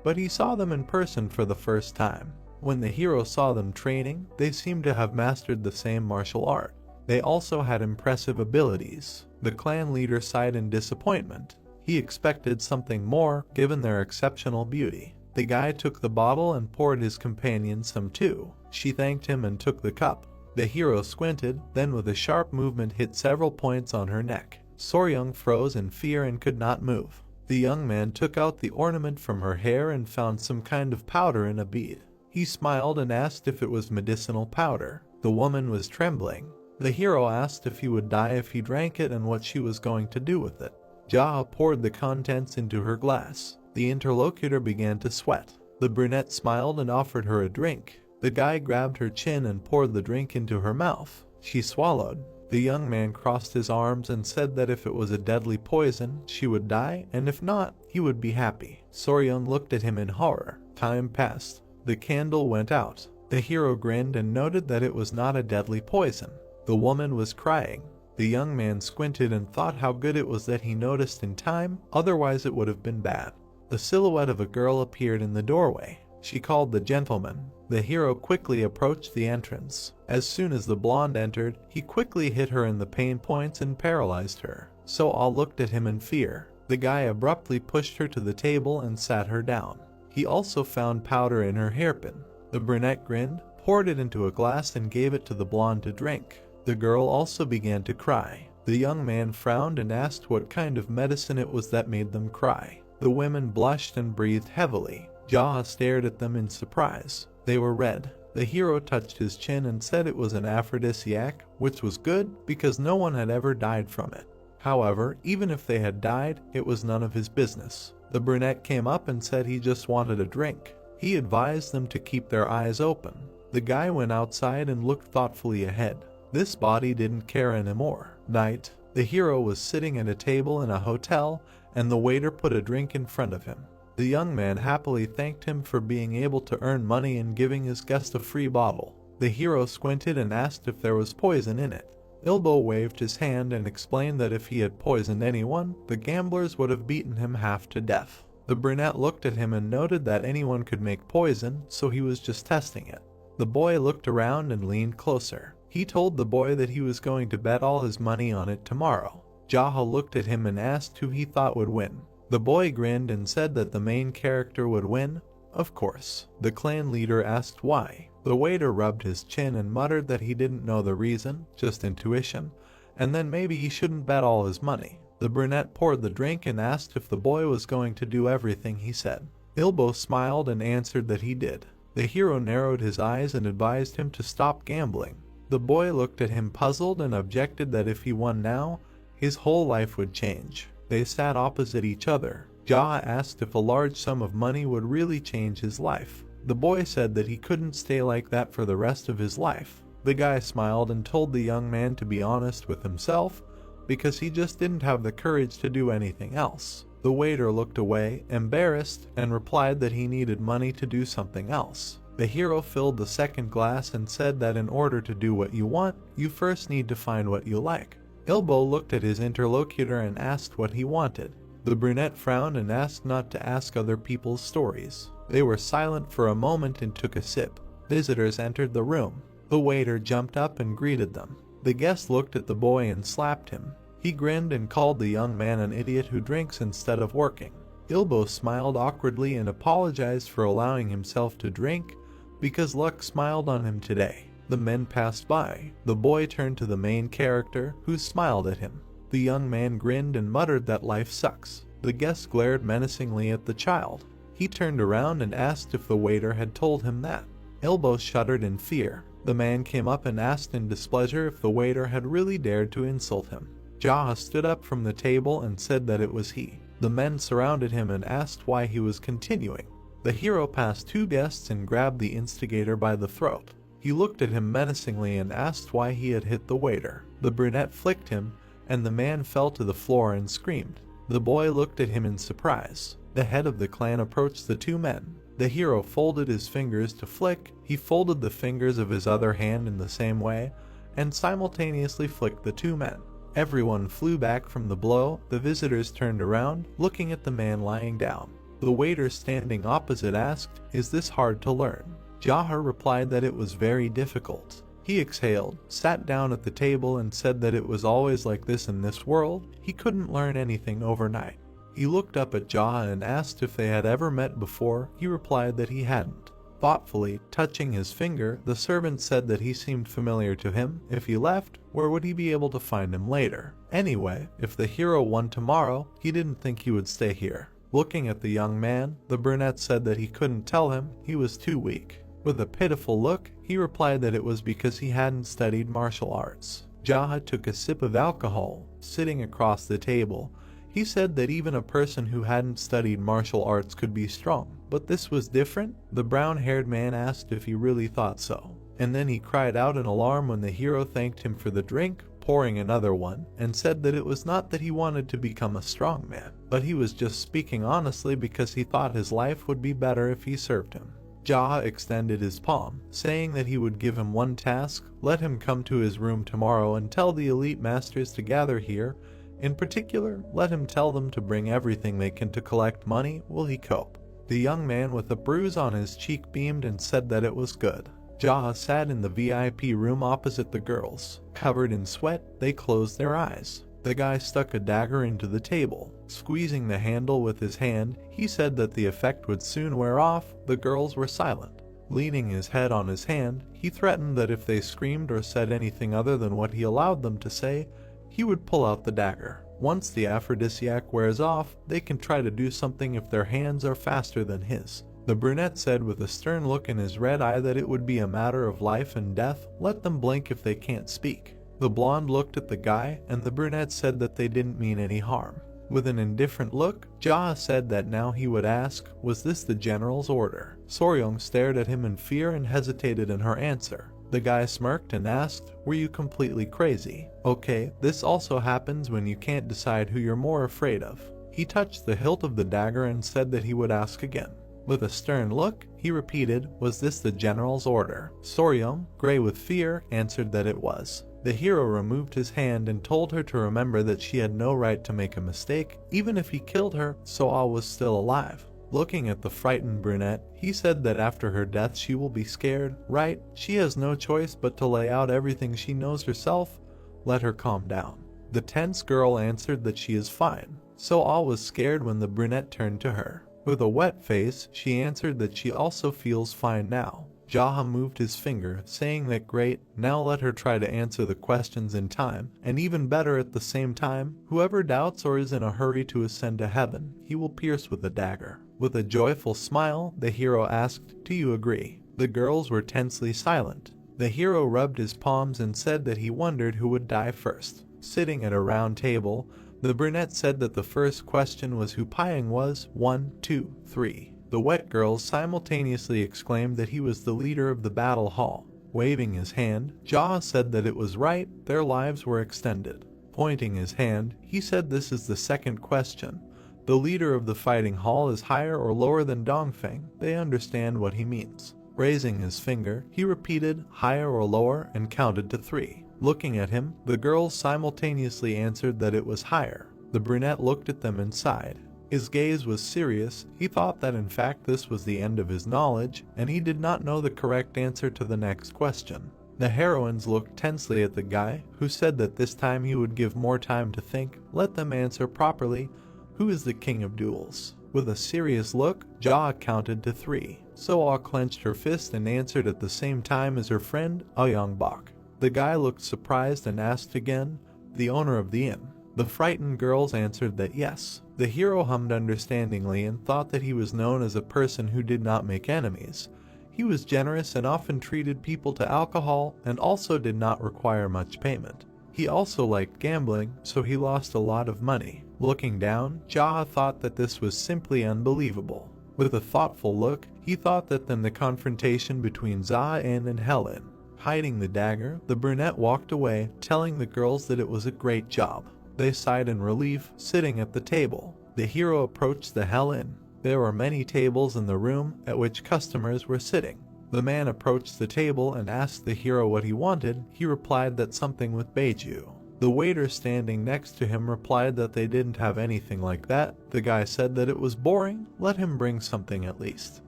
but he saw them in person for the first time. When the hero saw them training, they seemed to have mastered the same martial art. They also had impressive abilities. The clan leader sighed in disappointment. He expected something more, given their exceptional beauty. The guy took the bottle and poured his companion some too. She thanked him and took the cup. The hero squinted, then with a sharp movement hit several points on her neck. Soryung froze in fear and could not move. The young man took out the ornament from her hair and found some kind of powder in a bead. He smiled and asked if it was medicinal powder. The woman was trembling. The hero asked if he would die if he drank it and what she was going to do with it. Jaha poured the contents into her glass. The interlocutor began to sweat. The brunette smiled and offered her a drink. The guy grabbed her chin and poured the drink into her mouth. She swallowed. The young man crossed his arms and said that if it was a deadly poison, she would die, and if not, he would be happy. Soryung looked at him in horror. Time passed. The candle went out. The hero grinned and noted that it was not a deadly poison. The woman was crying. The young man squinted and thought how good it was that he noticed in time, otherwise it would have been bad. The silhouette of a girl appeared in the doorway. She called the gentleman. The hero quickly approached the entrance. As soon as the blonde entered, he quickly hit her in the pain points and paralyzed her. So all looked at him in fear. The guy abruptly pushed her to the table and sat her down. He also found powder in her hairpin. The brunette grinned, poured it into a glass and gave it to the blonde to drink. The girl also began to cry. The young man frowned and asked what kind of medicine it was that made them cry. The women blushed and breathed heavily. Jaha stared at them in surprise. They were red. The hero touched his chin and said it was an aphrodisiac, which was good because no one had ever died from it. However, even if they had died, it was none of his business. The brunette came up and said he just wanted a drink. He advised them to keep their eyes open. The guy went outside and looked thoughtfully ahead. This body didn't care anymore. Night. The hero was sitting at a table in a hotel, and the waiter put a drink in front of him. The young man happily thanked him for being able to earn money and giving his guest a free bottle. The hero squinted and asked if there was poison in it. Ilbo waved his hand and explained that if he had poisoned anyone, the gamblers would have beaten him half to death. The brunette looked at him and noted that anyone could make poison, so he was just testing it. The boy looked around and leaned closer. He told the boy that he was going to bet all his money on it tomorrow. Jaha looked at him and asked who he thought would win. The boy grinned and said that the main character would win. Of course. The clan leader asked why. The waiter rubbed his chin and muttered that he didn't know the reason, just intuition, and then maybe he shouldn't bet all his money. The brunette poured the drink and asked if the boy was going to do everything he said. Ilbo smiled and answered that he did. The hero narrowed his eyes and advised him to stop gambling. The boy looked at him puzzled and objected that if he won now, his whole life would change. They sat opposite each other. Jaha asked if a large sum of money would really change his life. The boy said that he couldn't stay like that for the rest of his life. The guy smiled and told the young man to be honest with himself, because he just didn't have the courage to do anything else. The waiter looked away, embarrassed, and replied that he needed money to do something else. The hero filled the second glass and said that in order to do what you want, you first need to find what you like. Ilbo looked at his interlocutor and asked what he wanted. The brunette frowned and asked not to ask other people's stories. They were silent for a moment and took a sip. Visitors entered the room. The waiter jumped up and greeted them. The guest looked at the boy and slapped him. He grinned and called the young man an idiot who drinks instead of working. Ilbo smiled awkwardly and apologized for allowing himself to drink, because luck smiled on him today. The men passed by. The boy turned to the main character, who smiled at him. The young man grinned and muttered that life sucks. The guest glared menacingly at the child. He turned around and asked if the waiter had told him that. Ilbo shuddered in fear. The man came up and asked in displeasure if the waiter had really dared to insult him. Jaha stood up from the table and said that it was he. The men surrounded him and asked why he was continuing. The hero passed two guests and grabbed the instigator by the throat. He looked at him menacingly and asked why he had hit the waiter. The brunette flicked him, and the man fell to the floor and screamed. The boy looked at him in surprise. The head of the clan approached the two men. The hero folded his fingers to flick. He folded the fingers of his other hand in the same way and simultaneously flicked the two men. Everyone flew back from the blow. The visitors turned around, looking at the man lying down. The waiter standing opposite asked, "Is this hard to learn?" Jaha replied that it was very difficult. He exhaled, sat down at the table and said that it was always like this in this world. He couldn't learn anything overnight. He looked up at Jaha and asked if they had ever met before. He replied that he hadn't. Thoughtfully, touching his finger, the servant said that he seemed familiar to him. If he left, where would he be able to find him later? Anyway, if the hero won tomorrow, he didn't think he would stay here. Looking at the young man, the brunette said that he couldn't tell him, he was too weak. With a pitiful look, he replied that it was because he hadn't studied martial arts. Jaha took a sip of alcohol, sitting across the table. He said that even a person who hadn't studied martial arts could be strong, but this was different. The brown-haired man asked if he really thought so, and then he cried out in alarm when the hero thanked him for the drink, pouring another one, and said that it was not that he wanted to become a strong man, but he was just speaking honestly because he thought his life would be better if he served him. Jaha extended his palm, saying that he would give him one task: let him come to his room tomorrow and tell the elite masters to gather here. In particular, let him tell them to bring everything they can to collect money. Will he cope? The young man with a bruise on his cheek beamed and said that it was good. Jaha sat in the VIP room opposite the girls. Covered in sweat, they closed their eyes. The guy stuck a dagger into the table. Squeezing the handle with his hand, he said that the effect would soon wear off. The girls were silent. Leaning his head on his hand, he threatened that if they screamed or said anything other than what he allowed them to say, he would pull out the dagger. Once the aphrodisiac wears off, they can try to do something if their hands are faster than his. The brunette said with a stern look in his red eye that it would be a matter of life and death. Let them blink if they can't speak. The blonde looked at the guy, and the brunette said that they didn't mean any harm. With an indifferent look, Jaha said that now he would ask, was this the general's order? Soryong stared at him in fear and hesitated in her answer. The guy smirked and asked, were you completely crazy? Okay, this also happens when you can't decide who you're more afraid of. He touched the hilt of the dagger and said that he would ask again. With a stern look, he repeated, was this the general's order? Soryong, gray with fear, answered that it was. The hero removed his hand and told her to remember that she had no right to make a mistake. Even if he killed her, Soa was still alive. Looking at the frightened brunette, he said that after her death she will be scared, right? She has no choice but to lay out everything she knows herself. Let her calm down. The tense girl answered that she is fine. Soa was scared when the brunette turned to her. With a wet face, she answered that she also feels fine now. Jaha moved his finger, saying that great, now let her try to answer the questions in time, and even better at the same time, whoever doubts or is in a hurry to ascend to heaven, he will pierce with a dagger. With a joyful smile, the hero asked, do you agree? The girls were tensely silent. The hero rubbed his palms and said that he wondered who would die first. Sitting at a round table, the brunette said that the first question was who Pyong was. 1, 2, 3. The wet girls simultaneously exclaimed that he was the leader of the battle hall. Waving his hand, Jaha said that it was right, their lives were extended. Pointing his hand, he said this is the second question. The leader of the fighting hall is higher or lower than Dongfeng. They understand what he means. Raising his finger, he repeated higher or lower and counted to 3. Looking at him, the girls simultaneously answered that it was higher. The brunette looked at them and sighed. His gaze was serious. He thought that in fact this was the end of his knowledge, and he did not know the correct answer to the next question. The heroines looked tensely at the guy, who said that this time he would give more time to think. Let them answer properly. Who is the king of duels? With a serious look, Jaha counted to 3. Soa clenched her fist and answered at the same time as her friend, Ayangbok. The guy looked surprised and asked again, the owner of the inn. The frightened girls answered that yes. The hero hummed understandingly and thought that he was known as a person who did not make enemies. He was generous and often treated people to alcohol and also did not require much payment. He also liked gambling, so he lost a lot of money. Looking down, Jaha thought that this was simply unbelievable. With a thoughtful look, he thought that then the confrontation between Za-An and Helen. Hiding the dagger, the brunette walked away, telling the girls that it was a great job. They sighed in relief, sitting at the table. The hero approached the Hell Inn. There were many tables in the room at which customers were sitting. The man approached the table and asked the hero what he wanted. He replied that something with beiju. The waiter standing next to him replied that they didn't have anything like that. The guy said that it was boring. Let him bring something at least.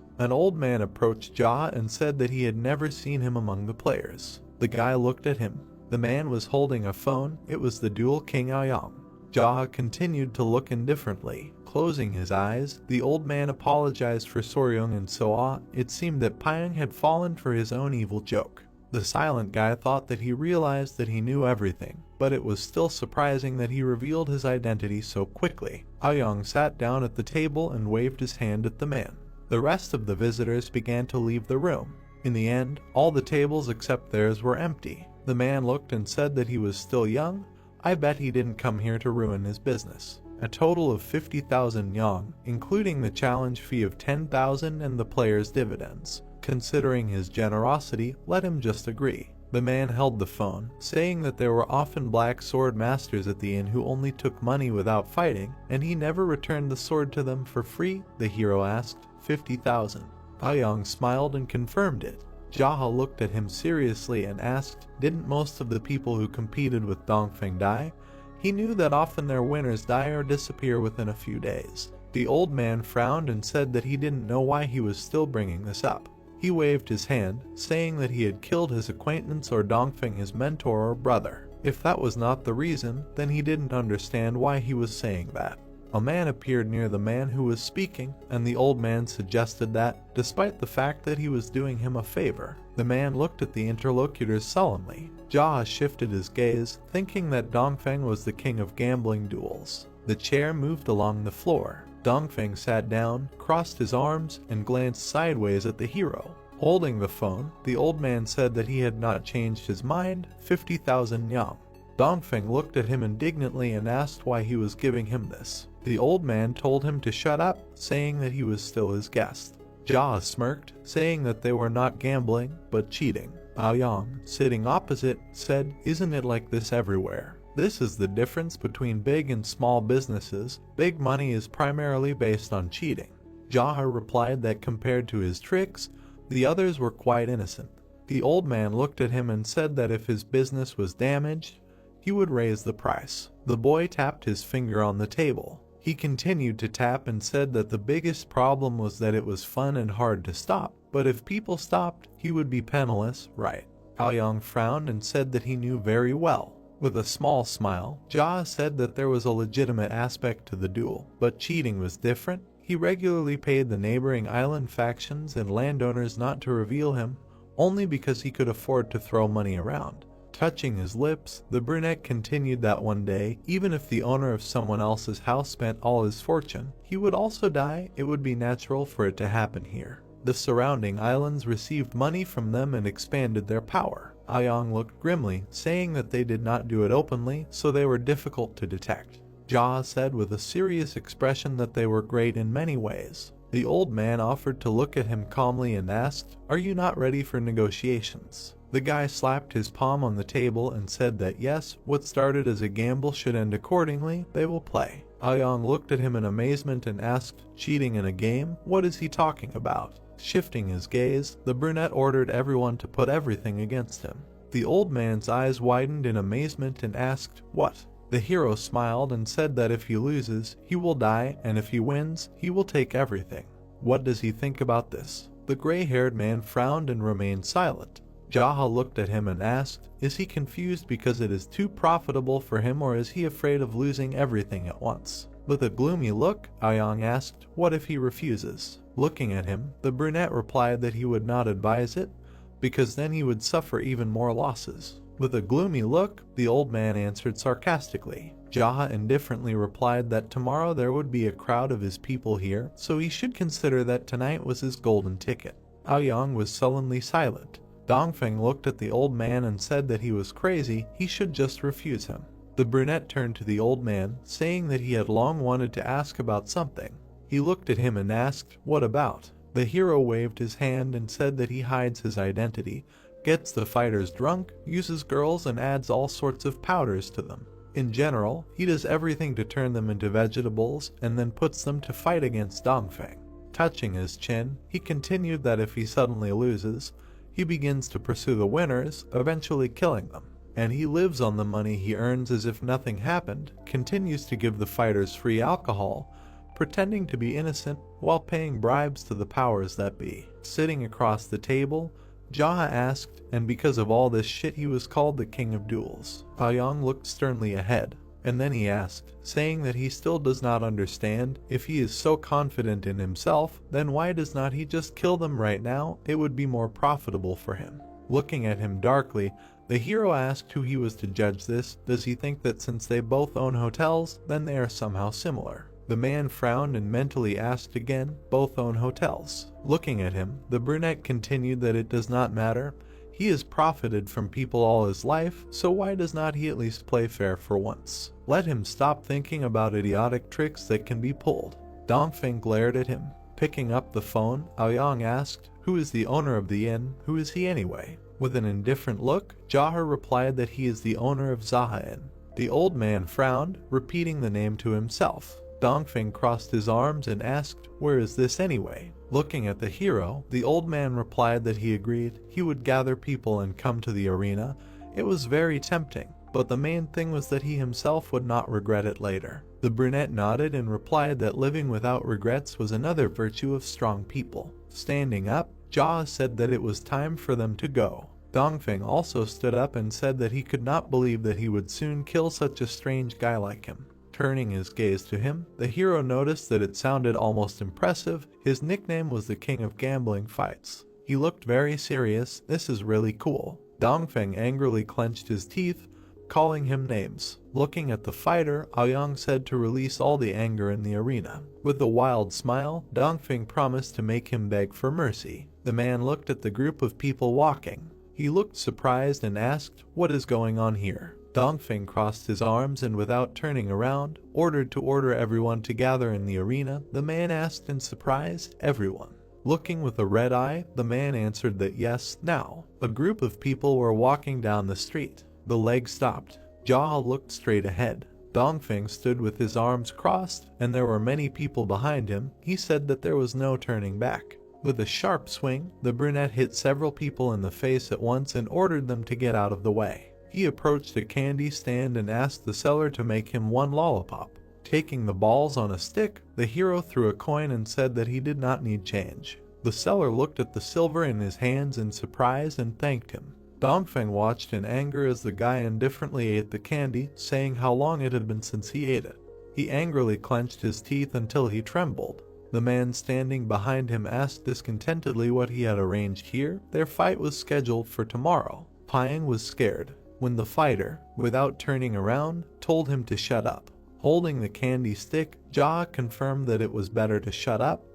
An old man approached Jaha and said that he had never seen him among the players. The guy looked at him. The man was holding a phone. It was the dual King Aoyang. Jaha continued to look indifferently. Closing his eyes, the old man apologized for Soryung and Soa. It seemed that Pyong had fallen for his own evil joke. The silent guy thought that he realized that he knew everything, but it was still surprising that he revealed his identity so quickly. Aoyang sat down at the table and waved his hand at the man. The rest of the visitors began to leave the room. In the end, all the tables except theirs were empty. The man looked and said that he was still young. I bet he didn't come here to ruin his business. A total of 50,000 yang, including the challenge fee of 10,000 and the player's dividends. Considering his generosity, let him just agree. The man held the phone, saying that there were often black sword masters at the inn who only took money without fighting, and he never returned the sword to them for free. The hero asked, 50,000. Aoyang smiled and confirmed it. Jaha looked at him seriously and asked, didn't most of the people who competed with Dongfeng die? He knew that often their winners die or disappear within a few days. The old man frowned and said that he didn't know why he was still bringing this up. He waved his hand, saying that he had killed his acquaintance or Dongfeng his mentor or brother. If that was not the reason, then he didn't understand why he was saying that. A man appeared near the man who was speaking, and the old man suggested that, despite the fact that he was doing him a favor, the man looked at the interlocutors sullenly. Jaha shifted his gaze, thinking that Dongfeng was the king of gambling duels. The chair moved along the floor. Dongfeng sat down, crossed his arms, and glanced sideways at the hero. Holding the phone, the old man said that he had not changed his mind. 50,000 yang. Dongfeng looked at him indignantly and asked why he was giving him this. The old man told him to shut up, saying that he was still his guest. Jaha smirked, saying that they were not gambling, but cheating. Aoyang, sitting opposite, said, isn't it like this everywhere? This is the difference between big and small businesses. Big money is primarily based on cheating. Jaha replied that compared to his tricks, the others were quite innocent. The old man looked at him and said that if his business was damaged, he would raise the price. The boy tapped his finger on the table. He continued to tap and said that the biggest problem was that it was fun and hard to stop, but if people stopped, he would be penniless, right? Aoyang frowned and said that he knew very well. With a small smile, Jaha said that there was a legitimate aspect to the duel, but cheating was different. He regularly paid the neighboring island factions and landowners not to reveal him, only because he could afford to throw money around. Touching his lips, the brunette continued that one day, even if the owner of someone else's house spent all his fortune, he would also die. It would be natural for it to happen here. The surrounding islands received money from them and expanded their power. Aoyang looked grimly, saying that they did not do it openly, so they were difficult to detect. Jaha said with a serious expression that they were great in many ways. The old man offered to look at him calmly and asked, are you not ready for negotiations? The guy slapped his palm on the table and said that yes, what started as a gamble should end accordingly. They will play. Aoyang looked at him in amazement and asked, cheating in a game? What is he talking about? Shifting his gaze, the brunette ordered everyone to put everything against him. The old man's eyes widened in amazement and asked, what? The hero smiled and said that if he loses, he will die, and if he wins, he will take everything. What does he think about this? The gray-haired man frowned and remained silent. Jaha looked at him and asked, is he confused because it is too profitable for him, or is he afraid of losing everything at once? With a gloomy look, Aoyang asked, what if he refuses? Looking at him, the brunette replied that he would not advise it, because then he would suffer even more losses. With a gloomy look, the old man answered sarcastically. Jaha indifferently replied that tomorrow there would be a crowd of his people here, so he should consider that tonight was his golden ticket. Aoyang was sullenly silent. Dongfeng looked at the old man and said that he was crazy, he should just refuse him. The brunette turned to the old man, saying that he had long wanted to ask about something. He looked at him and asked, what about? The hero waved his hand and said that he hides his identity, gets the fighters drunk, uses girls and adds all sorts of powders to them. In general, he does everything to turn them into vegetables and then puts them to fight against Dongfeng. Touching his chin, he continued that if he suddenly loses, he begins to pursue the winners, eventually killing them. And he lives on the money he earns as if nothing happened, continues to give the fighters free alcohol, pretending to be innocent while paying bribes to the powers that be. Sitting across the table, Jaha asked, and because of all this shit he was called the King of Duels. Aoyang looked sternly ahead, and then he asked, saying that he still does not understand. If he is so confident in himself, then why does not he just kill them right now? It would be more profitable for him. Looking at him darkly, the hero asked who he was to judge this. Does he think that since they both own hotels, then they are somehow similar? The man frowned and mentally asked again, both own hotels. Looking at him, the brunette continued that it does not matter. He has profited from people all his life, so why does not he at least play fair for once? Let him stop thinking about idiotic tricks that can be pulled. Dongfeng glared at him. Picking up the phone, Aoyang asked, who is the owner of the inn? Who is he anyway? With an indifferent look, Jaha replied that he is the owner of Zaha Inn. The old man frowned, repeating the name to himself. Dongfeng crossed his arms and asked, where is this anyway? Looking at the hero, the old man replied that he agreed he would gather people and come to the arena. It was very tempting, but the main thing was that he himself would not regret it later. The brunette nodded and replied that living without regrets was another virtue of strong people. Standing up, Jaha said that it was time for them to go. Dongfeng also stood up and said that he could not believe that he would soon kill such a strange guy like him. Turning his gaze to him, the hero noticed that it sounded almost impressive. His nickname was the King of Gambling Fights. He looked very serious. This is really cool. Dongfeng angrily clenched his teeth, calling him names. Looking at the fighter, Aoyang said to release all the anger in the arena. With a wild smile, Dongfeng promised to make him beg for mercy. The man looked at the group of people walking. He looked surprised and asked, what is going on here? Dongfeng crossed his arms and without turning around, ordered to order everyone to gather in the arena. The man asked in surprise, everyone. Looking with a red eye, the man answered that yes. Now, a group of people were walking down the street. The leg stopped. Jaha looked straight ahead. Dongfeng stood with his arms crossed, and there were many people behind him. He said that there was no turning back. With a sharp swing, the brunette hit several people in the face at once and ordered them to get out of the way. He approached a candy stand and asked the seller to make him one lollipop. Taking the balls on a stick, the hero threw a coin and said that he did not need change. The seller looked at the silver in his hands in surprise and thanked him. Dongfeng watched in anger as the guy indifferently ate the candy, saying how long it had been since he ate it. He angrily clenched his teeth until he trembled. The man standing behind him asked discontentedly what he had arranged here. Their fight was scheduled for tomorrow. Pying was scared when the fighter, without turning around, told him to shut up. Holding the candy stick, Jaha confirmed that it was better to shut up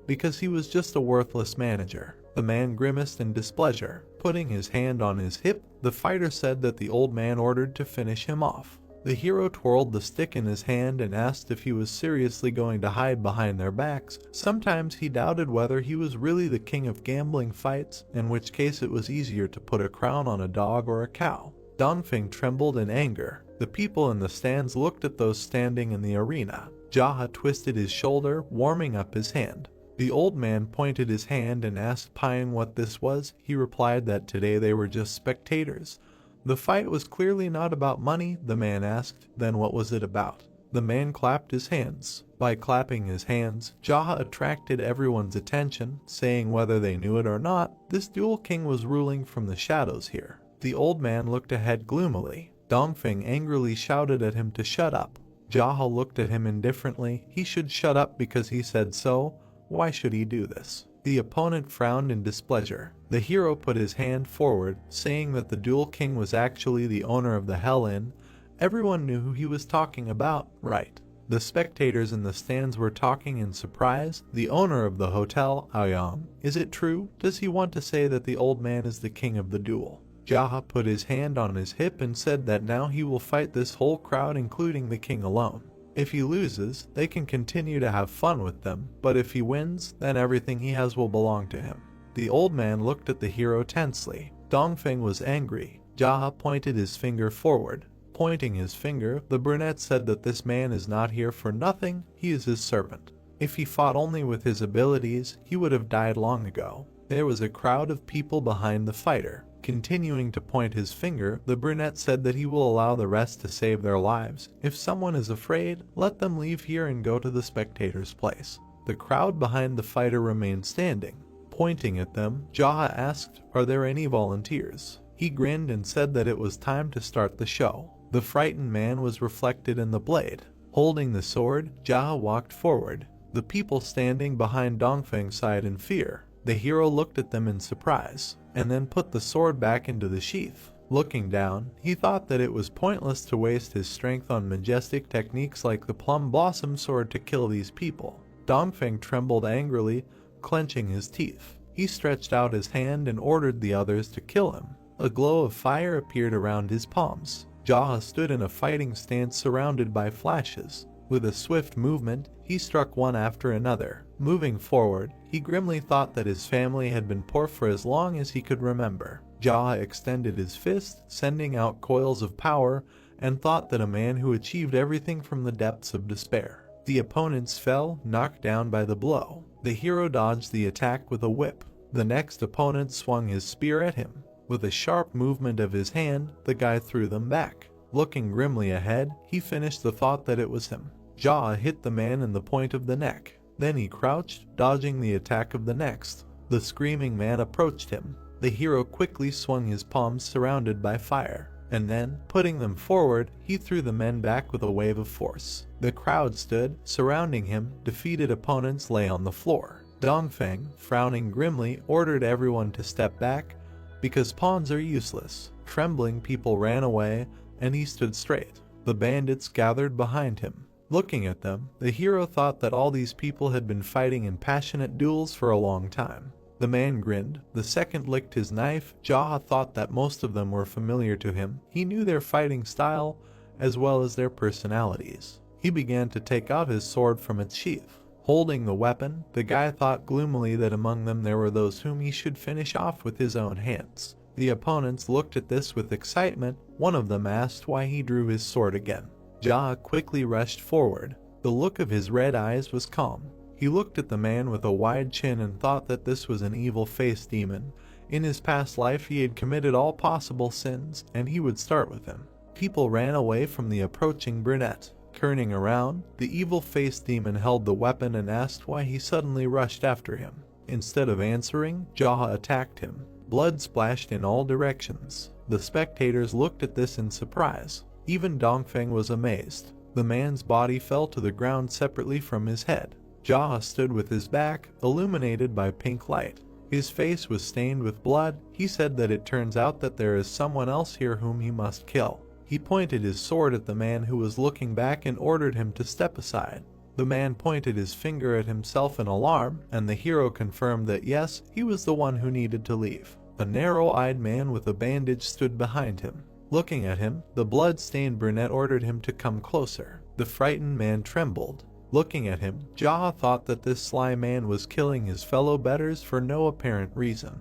because he was just a worthless manager. The man grimaced in displeasure. Putting his hand on his hip, the fighter said that the old man ordered to finish him off. The hero twirled the stick in his hand and asked if he was seriously going to hide behind their backs. Sometimes he doubted whether he was really the king of gambling fights, in which case it was easier to put a crown on a dog or a cow. Dongfeng trembled in anger. The people in the stands looked at those standing in the arena. Jaha twisted his shoulder, warming up his hand. The old man pointed his hand and asked Pyong what this was. He replied that today they were just spectators. The fight was clearly not about money. The man asked, then what was it about? The man clapped his hands. By clapping his hands, Jaha attracted everyone's attention, saying whether they knew it or not, this dual king was ruling from the shadows here. The old man looked ahead gloomily. Dongfeng angrily shouted at him to shut up. Jaha looked at him indifferently. He should shut up because he said so. Why should he do this? The opponent frowned in displeasure. The hero put his hand forward, saying that the dual king was actually the owner of the Hell Inn. Everyone knew who he was talking about, right? The spectators in the stands were talking in surprise. The owner of the hotel, Aoyang. Is it true? Does he want to say that the old man is the king of the duel? Jaha put his hand on his hip and said that now he will fight this whole crowd, including the king alone. If he loses, they can continue to have fun with them, but if he wins, then everything he has will belong to him. The old man looked at the hero tensely. Dongfeng was angry. Jaha pointed his finger forward. Pointing his finger, the brunette said that this man is not here for nothing, he is his servant. If he fought only with his abilities, he would have died long ago. There was a crowd of people behind the fighter. Continuing to point his finger, the brunette said that he will allow the rest to save their lives. If someone is afraid, let them leave here and go to the spectator's place. The crowd behind the fighter remained standing. Pointing at them, Jaha asked, "Are there any volunteers?" He grinned and said that it was time to start the show. The frightened man was reflected in the blade. Holding the sword, Jaha walked forward. The people standing behind Dongfeng sighed in fear. The hero looked at them in surprise, and then put the sword back into the sheath. Looking down, he thought that it was pointless to waste his strength on majestic techniques like the plum blossom sword to kill these people. Dongfeng trembled angrily, clenching his teeth. He stretched out his hand and ordered the others to kill him. A glow of fire appeared around his palms. Jaha stood in a fighting stance surrounded by flashes. With a swift movement, he struck one after another. Moving forward, he grimly thought that his family had been poor for as long as he could remember. Jaha extended his fist, sending out coils of power, and thought that a man who achieved everything from the depths of despair. The opponents fell, knocked down by the blow. The hero dodged the attack with a whip. The next opponent swung his spear at him. With a sharp movement of his hand, the guy threw them back. Looking grimly ahead, he finished the thought that it was him. Jaha hit the man in the point of the neck. Then he crouched, dodging the attack of the next. The screaming man approached him. The hero quickly swung his palms surrounded by fire, and then, putting them forward, he threw the men back with a wave of force. The crowd stood, surrounding him. Defeated opponents lay on the floor. Dongfeng, frowning grimly, ordered everyone to step back, because pawns are useless. Trembling people ran away, and he stood straight. The bandits gathered behind him. Looking at them, the hero thought that all these people had been fighting in passionate duels for a long time. The man grinned. The second licked his knife. Jaha thought that most of them were familiar to him. He knew their fighting style, as well as their personalities. He began to take out his sword from its sheath. Holding the weapon, the guy thought gloomily that among them there were those whom he should finish off with his own hands. The opponents looked at this with excitement. One of them asked why he drew his sword again. Jaha quickly rushed forward. The look of his red eyes was calm. He looked at the man with a wide chin and thought that this was an evil-faced demon. In his past life he had committed all possible sins, and he would start with him. People ran away from the approaching brunette. Turning around, the evil-faced demon held the weapon and asked why he suddenly rushed after him. Instead of answering, Jaha attacked him. Blood splashed in all directions. The spectators looked at this in surprise. Even Dongfeng was amazed. The man's body fell to the ground separately from his head. Jaha stood with his back, illuminated by pink light. His face was stained with blood. He said that it turns out that there is someone else here whom he must kill. He pointed his sword at the man who was looking back and ordered him to step aside. The man pointed his finger at himself in alarm, and the hero confirmed that yes, he was the one who needed to leave. A narrow-eyed man with a bandage stood behind him. Looking at him, the blood-stained brunette ordered him to come closer. The frightened man trembled. Looking at him, Jaha thought that this sly man was killing his fellow betters for no apparent reason.